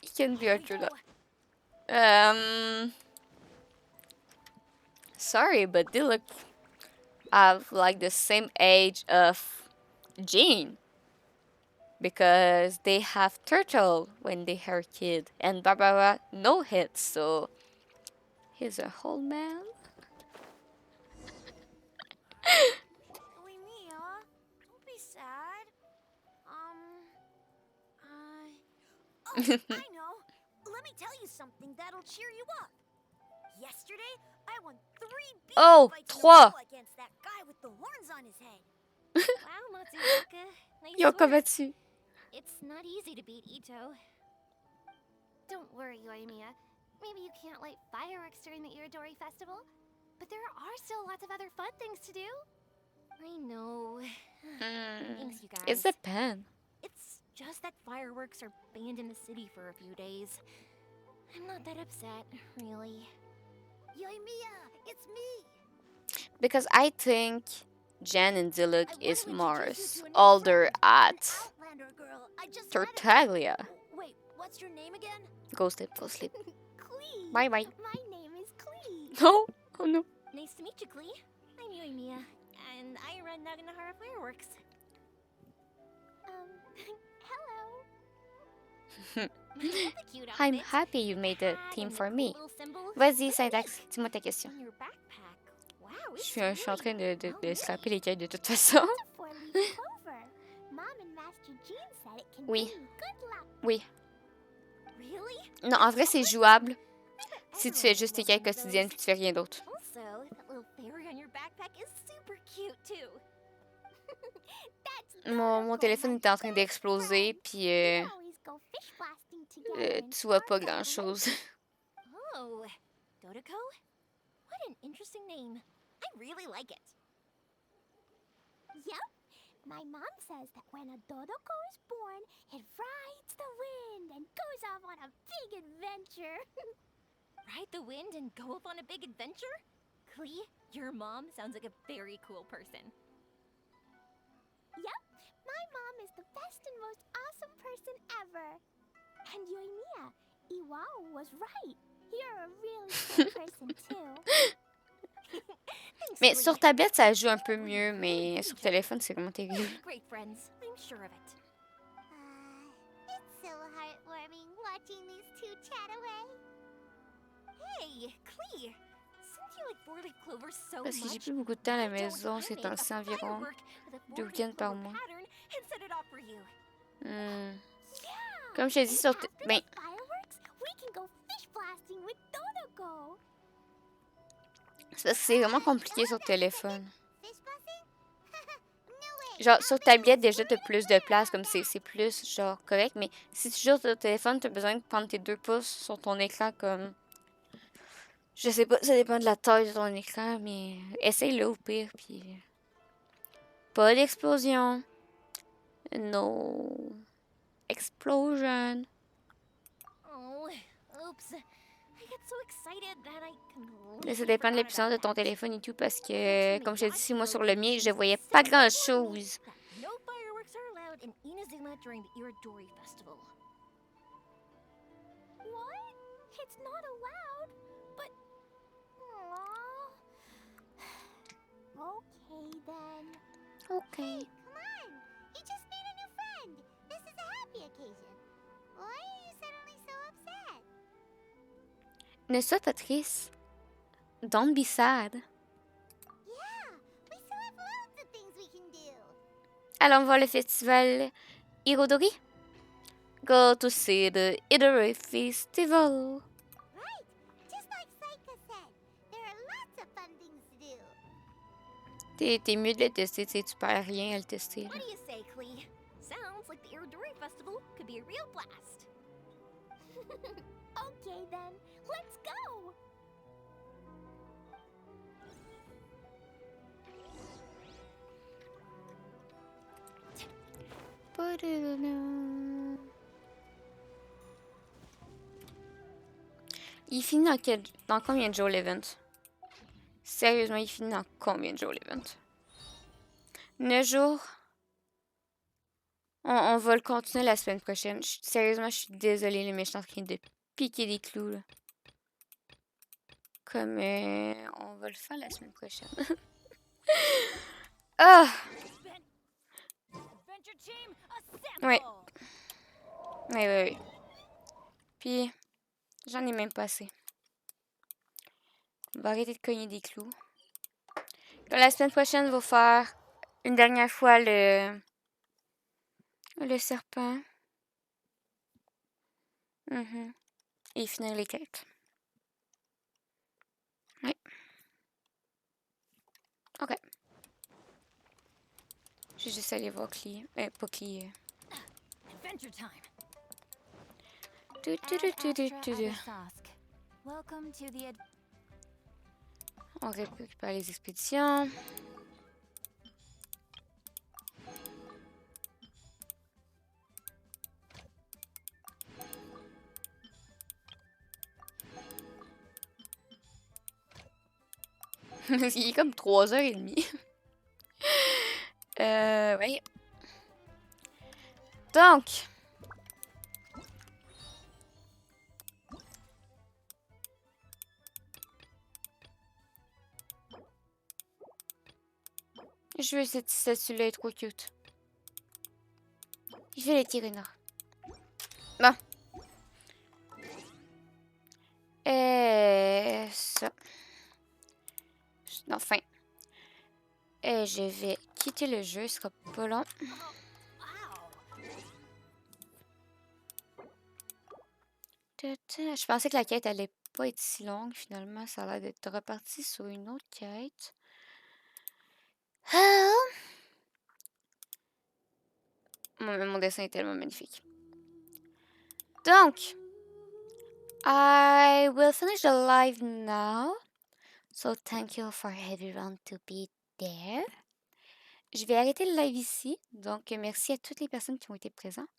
It can be a true. Sorry, but they look... have like the same age of Jean. Because they have turtle when they are kid, and Barbara no hit, so he's a whole man. Yoimiya, don't be sad. I know. Let me tell you something that'll cheer you up. Yesterday, I won 3 beat fights in a row against that guy with the horns on his head. Wow, Matsuoka. Nice Yoko work. battu. It's not easy to beat Ito. Don't worry, Yoimiya. Maybe you can't light fireworks during the Iridori Festival, but there are still lots of other fun things to do. I know. Thanks, you guys. It's a pen. It's just that fireworks are banned in the city for a few days. I'm not that upset, really. Yoimiya, it's me. Because I think Jen and Diluc is Mars, older at Tartaglia. Wait, what's your name again? Go sleep, go sleep. Klee. Bye bye. My name is Klee. No, oh no. Nice to meet you, Klee. I'm Yoimiya, and I run Naganahara Fireworks. Hello. I'm happy you made a team for me. Vas-y, Syntax, dis-moi ta question. Je suis en train de scraper les cailles de toute façon. Oui. Oui. Non, en vrai, c'est jouable si tu fais juste tes cailles quotidiennes et tu fais rien d'autre. Mon téléphone était en train d'exploser, puis tu vois pas grand-chose. Oh, Dodoko? What an interesting name. I really like it. Yep. My mom says that when a Dodoko is born, it rides the wind and goes off on a big adventure. Ride the wind and go off on a big adventure? Klee, your mom sounds like a very cool person. Yep. My mom is the best and most awesome person ever. And Yoimiya, Iwao was right. You're a really cool person too. Mais sur tablette, ça joue un peu mieux, mais sur téléphone, c'est vraiment terrible. Great friends, I'm sure of it. It's so heartwarming watching these two chat away. Hey, Klee, since you like four-leaf clover so Parce que j'ai much, plus beaucoup de temps à la why don't maison I ces make temps-ci a environ firework with a 2 four-leaf week-ends par clover mois. pattern and set it off for you? Comme je t'ai dit sur... Ben, Fireworks, we can go fish blasting with Dodoko. c'est parce que c'est vraiment compliqué sur téléphone. Genre, sur tablette, déjà, t'as plus de place, comme c'est plus, genre, correct. Mais si tu joues sur téléphone, t'as besoin de prendre tes 2 pouces sur ton écran, comme... Je sais pas, ça dépend de la taille de ton écran, mais essaye-le au pire, puis... Pas d'explosion. No. Explosion. Oh, oops. I got so excited that I Là, ça completely dépend de la forgot puissance de about ton that. téléphone et tout, parce que, comme je te dis, moi, sur le mien, je voyais pas grand-chose. No fireworks are allowed in Inazuma during the Irodori Festival. What? It's not allowed? But... Aww. Okay then. Okay. Come on! You just made a new friend! This is a happy occasion. Why are you suddenly so upset? Ne sois pas triste. Don't be sad. Yeah! We still have loads of things we can do! Allons voir le festival Irodori. Go to see the Irodori Festival. Right! Just like Saika said, there are lots of fun things to do. T'es mieux de le tester, tu sais, tu perds rien à le tester. What do you say, Klee? Sounds like the Irodori Festival could be a real blast. Okay then, let's go! Il finit dans combien de jours l'event? Sérieusement, il finit dans combien de jours l'event? 9 jours? On va le continuer la semaine prochaine. Sérieusement, je suis désolée, mais je suis en train de piquer des clous, là. Comme, on va le faire la semaine prochaine. Ah! Ouais. Oui. Puis, j'en ai même pas assez. On va arrêter de cogner des clous. Puis la semaine prochaine, on va faire une dernière fois le serpent. Et finir les quêtes. Oui. Ok. Je vais juste aller voir Klee. Pas Klee. Adventure time. Welcome to the On récupère les expéditions. Il est comme 3h30. Oui. Donc. Je veux cette statue-là, elle est trop cute. Il fait les tirénards. Bon. Ça. Enfin. Je vais quitter le jeu, ce sera pas long. Je pensais que la quête allait pas être si longue, finalement. Ça a l'air d'être reparti sur une autre quête. Mon dessin est tellement magnifique. Donc, I will finish the live now. So thank you for everyone to be there. Je vais arrêter le live ici. Donc, merci à toutes les personnes qui ont été présentes.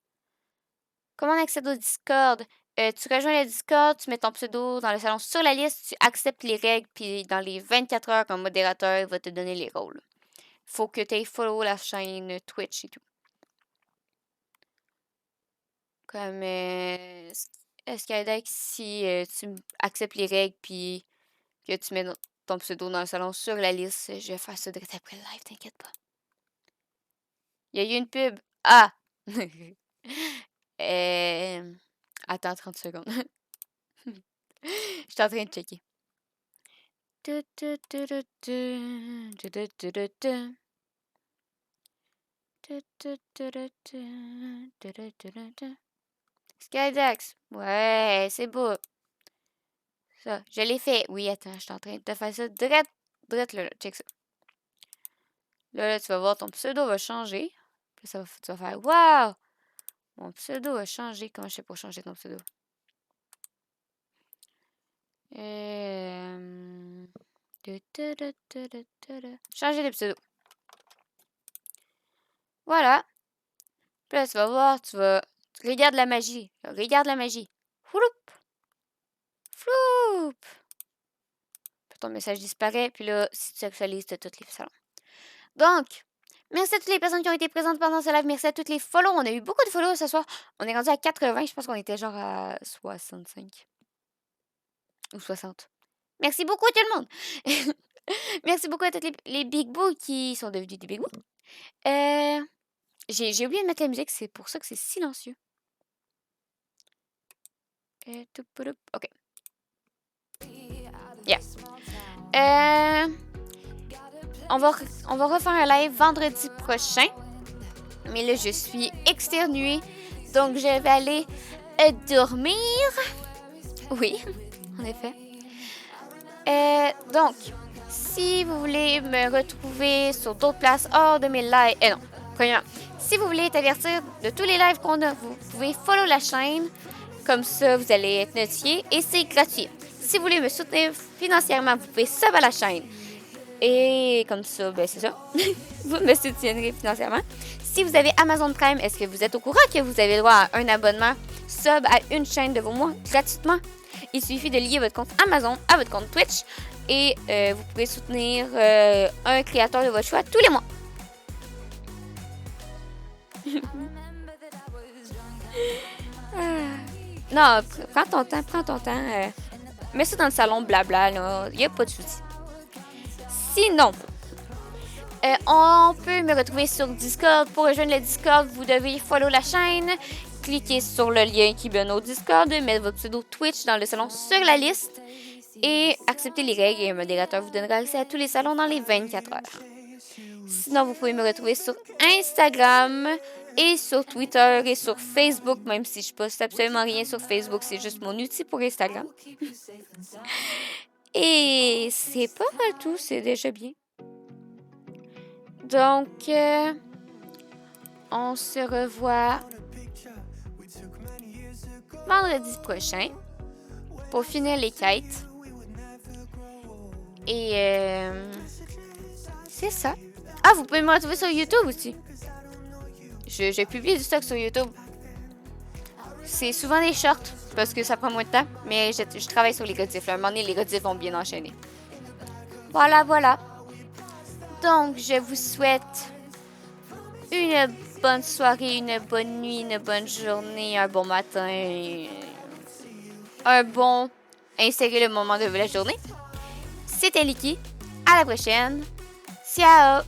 Comment on accède au Discord? Tu rejoins le Discord, tu mets ton pseudo dans le salon sur la liste, tu acceptes les règles, puis dans les 24 heures, comme modérateur, il va te donner les rôles. Faut que tu aies follow la chaîne Twitch et tout. Comme Skydeck, si tu acceptes les règles, puis que tu mets ton pseudo dans le salon sur la liste, je vais faire ça direct après le live, t'inquiète pas. Il y a eu une pub. Ah! Attends 30 secondes. Je suis en train de checker. Skydex. Ouais, c'est beau. Ça, je l'ai fait. Oui, attends, je suis en train de te faire ça direct là, check ça. Là, tu vas voir, ton pseudo va changer. Puis ça, tu vas faire, waouh! Mon pseudo a changé. Comment je fais pour changer ton pseudo? Changer de pseudo. Voilà. Puis là, tu vas voir, tu vas... Regarde la magie. Regarde la magie. Floup! Floup! Ton message disparaît, puis là, si tu actualises, tu as tous les salons. Donc, merci à toutes les personnes qui ont été présentes pendant ce live. Merci à toutes les follow. On a eu beaucoup de follow ce soir. On est rendu à 80. Je pense qu'on était genre à 65. Ou 60. Merci beaucoup à tout le monde. Merci beaucoup à tous les Big Boo qui sont devenus des Big Boo. J'ai oublié de mettre la musique. C'est pour ça que c'est silencieux. OK. Yeah. On va refaire un live vendredi prochain. Mais là, je suis exténuée. Donc, je vais aller dormir. Oui, en effet. Donc, si vous voulez me retrouver sur d'autres places hors de mes lives... non, premièrement, si vous voulez être averti de tous les lives qu'on a, vous pouvez follow la chaîne. Comme ça, vous allez être notifié et c'est gratuit. Si vous voulez me soutenir financièrement, vous pouvez sub à la chaîne. Et comme ça, ben c'est ça. Vous me soutiendrez financièrement. Si vous avez Amazon Prime, est-ce que vous êtes au courant que vous avez le droit à un abonnement sub à une chaîne de vos mois gratuitement? Il suffit de lier votre compte Amazon à votre compte Twitch et vous pouvez soutenir un créateur de votre choix tous les mois. Non, prends ton temps. Mets ça dans le salon, blabla, là. Il n'y a pas de souci. Sinon, on peut me retrouver sur Discord. Pour rejoindre le Discord, vous devez follow la chaîne, cliquer sur le lien qui mène au Discord, mettre votre pseudo Twitch dans le salon sur la liste et accepter les règles et un modérateur vous donnera accès à tous les salons dans les 24 heures. Sinon, vous pouvez me retrouver sur Instagram et sur Twitter et sur Facebook, même si je poste absolument rien sur Facebook, c'est juste mon outil pour Instagram. Et c'est pas mal tout, c'est déjà bien. Donc, on se revoit vendredi prochain pour finir les quêtes. Et c'est ça. Ah, vous pouvez me retrouver sur YouTube aussi. Je publie du stock sur YouTube. C'est souvent des shorts parce que ça prend moins de temps. Mais je travaille sur les rediffs. À un moment donné, les rediffs vont bien enchaîner. Voilà. Donc, je vous souhaite une bonne soirée, une bonne nuit, une bonne journée, un bon matin, un bon insérer le moment de la journée. C'était Liki. À la prochaine. Ciao!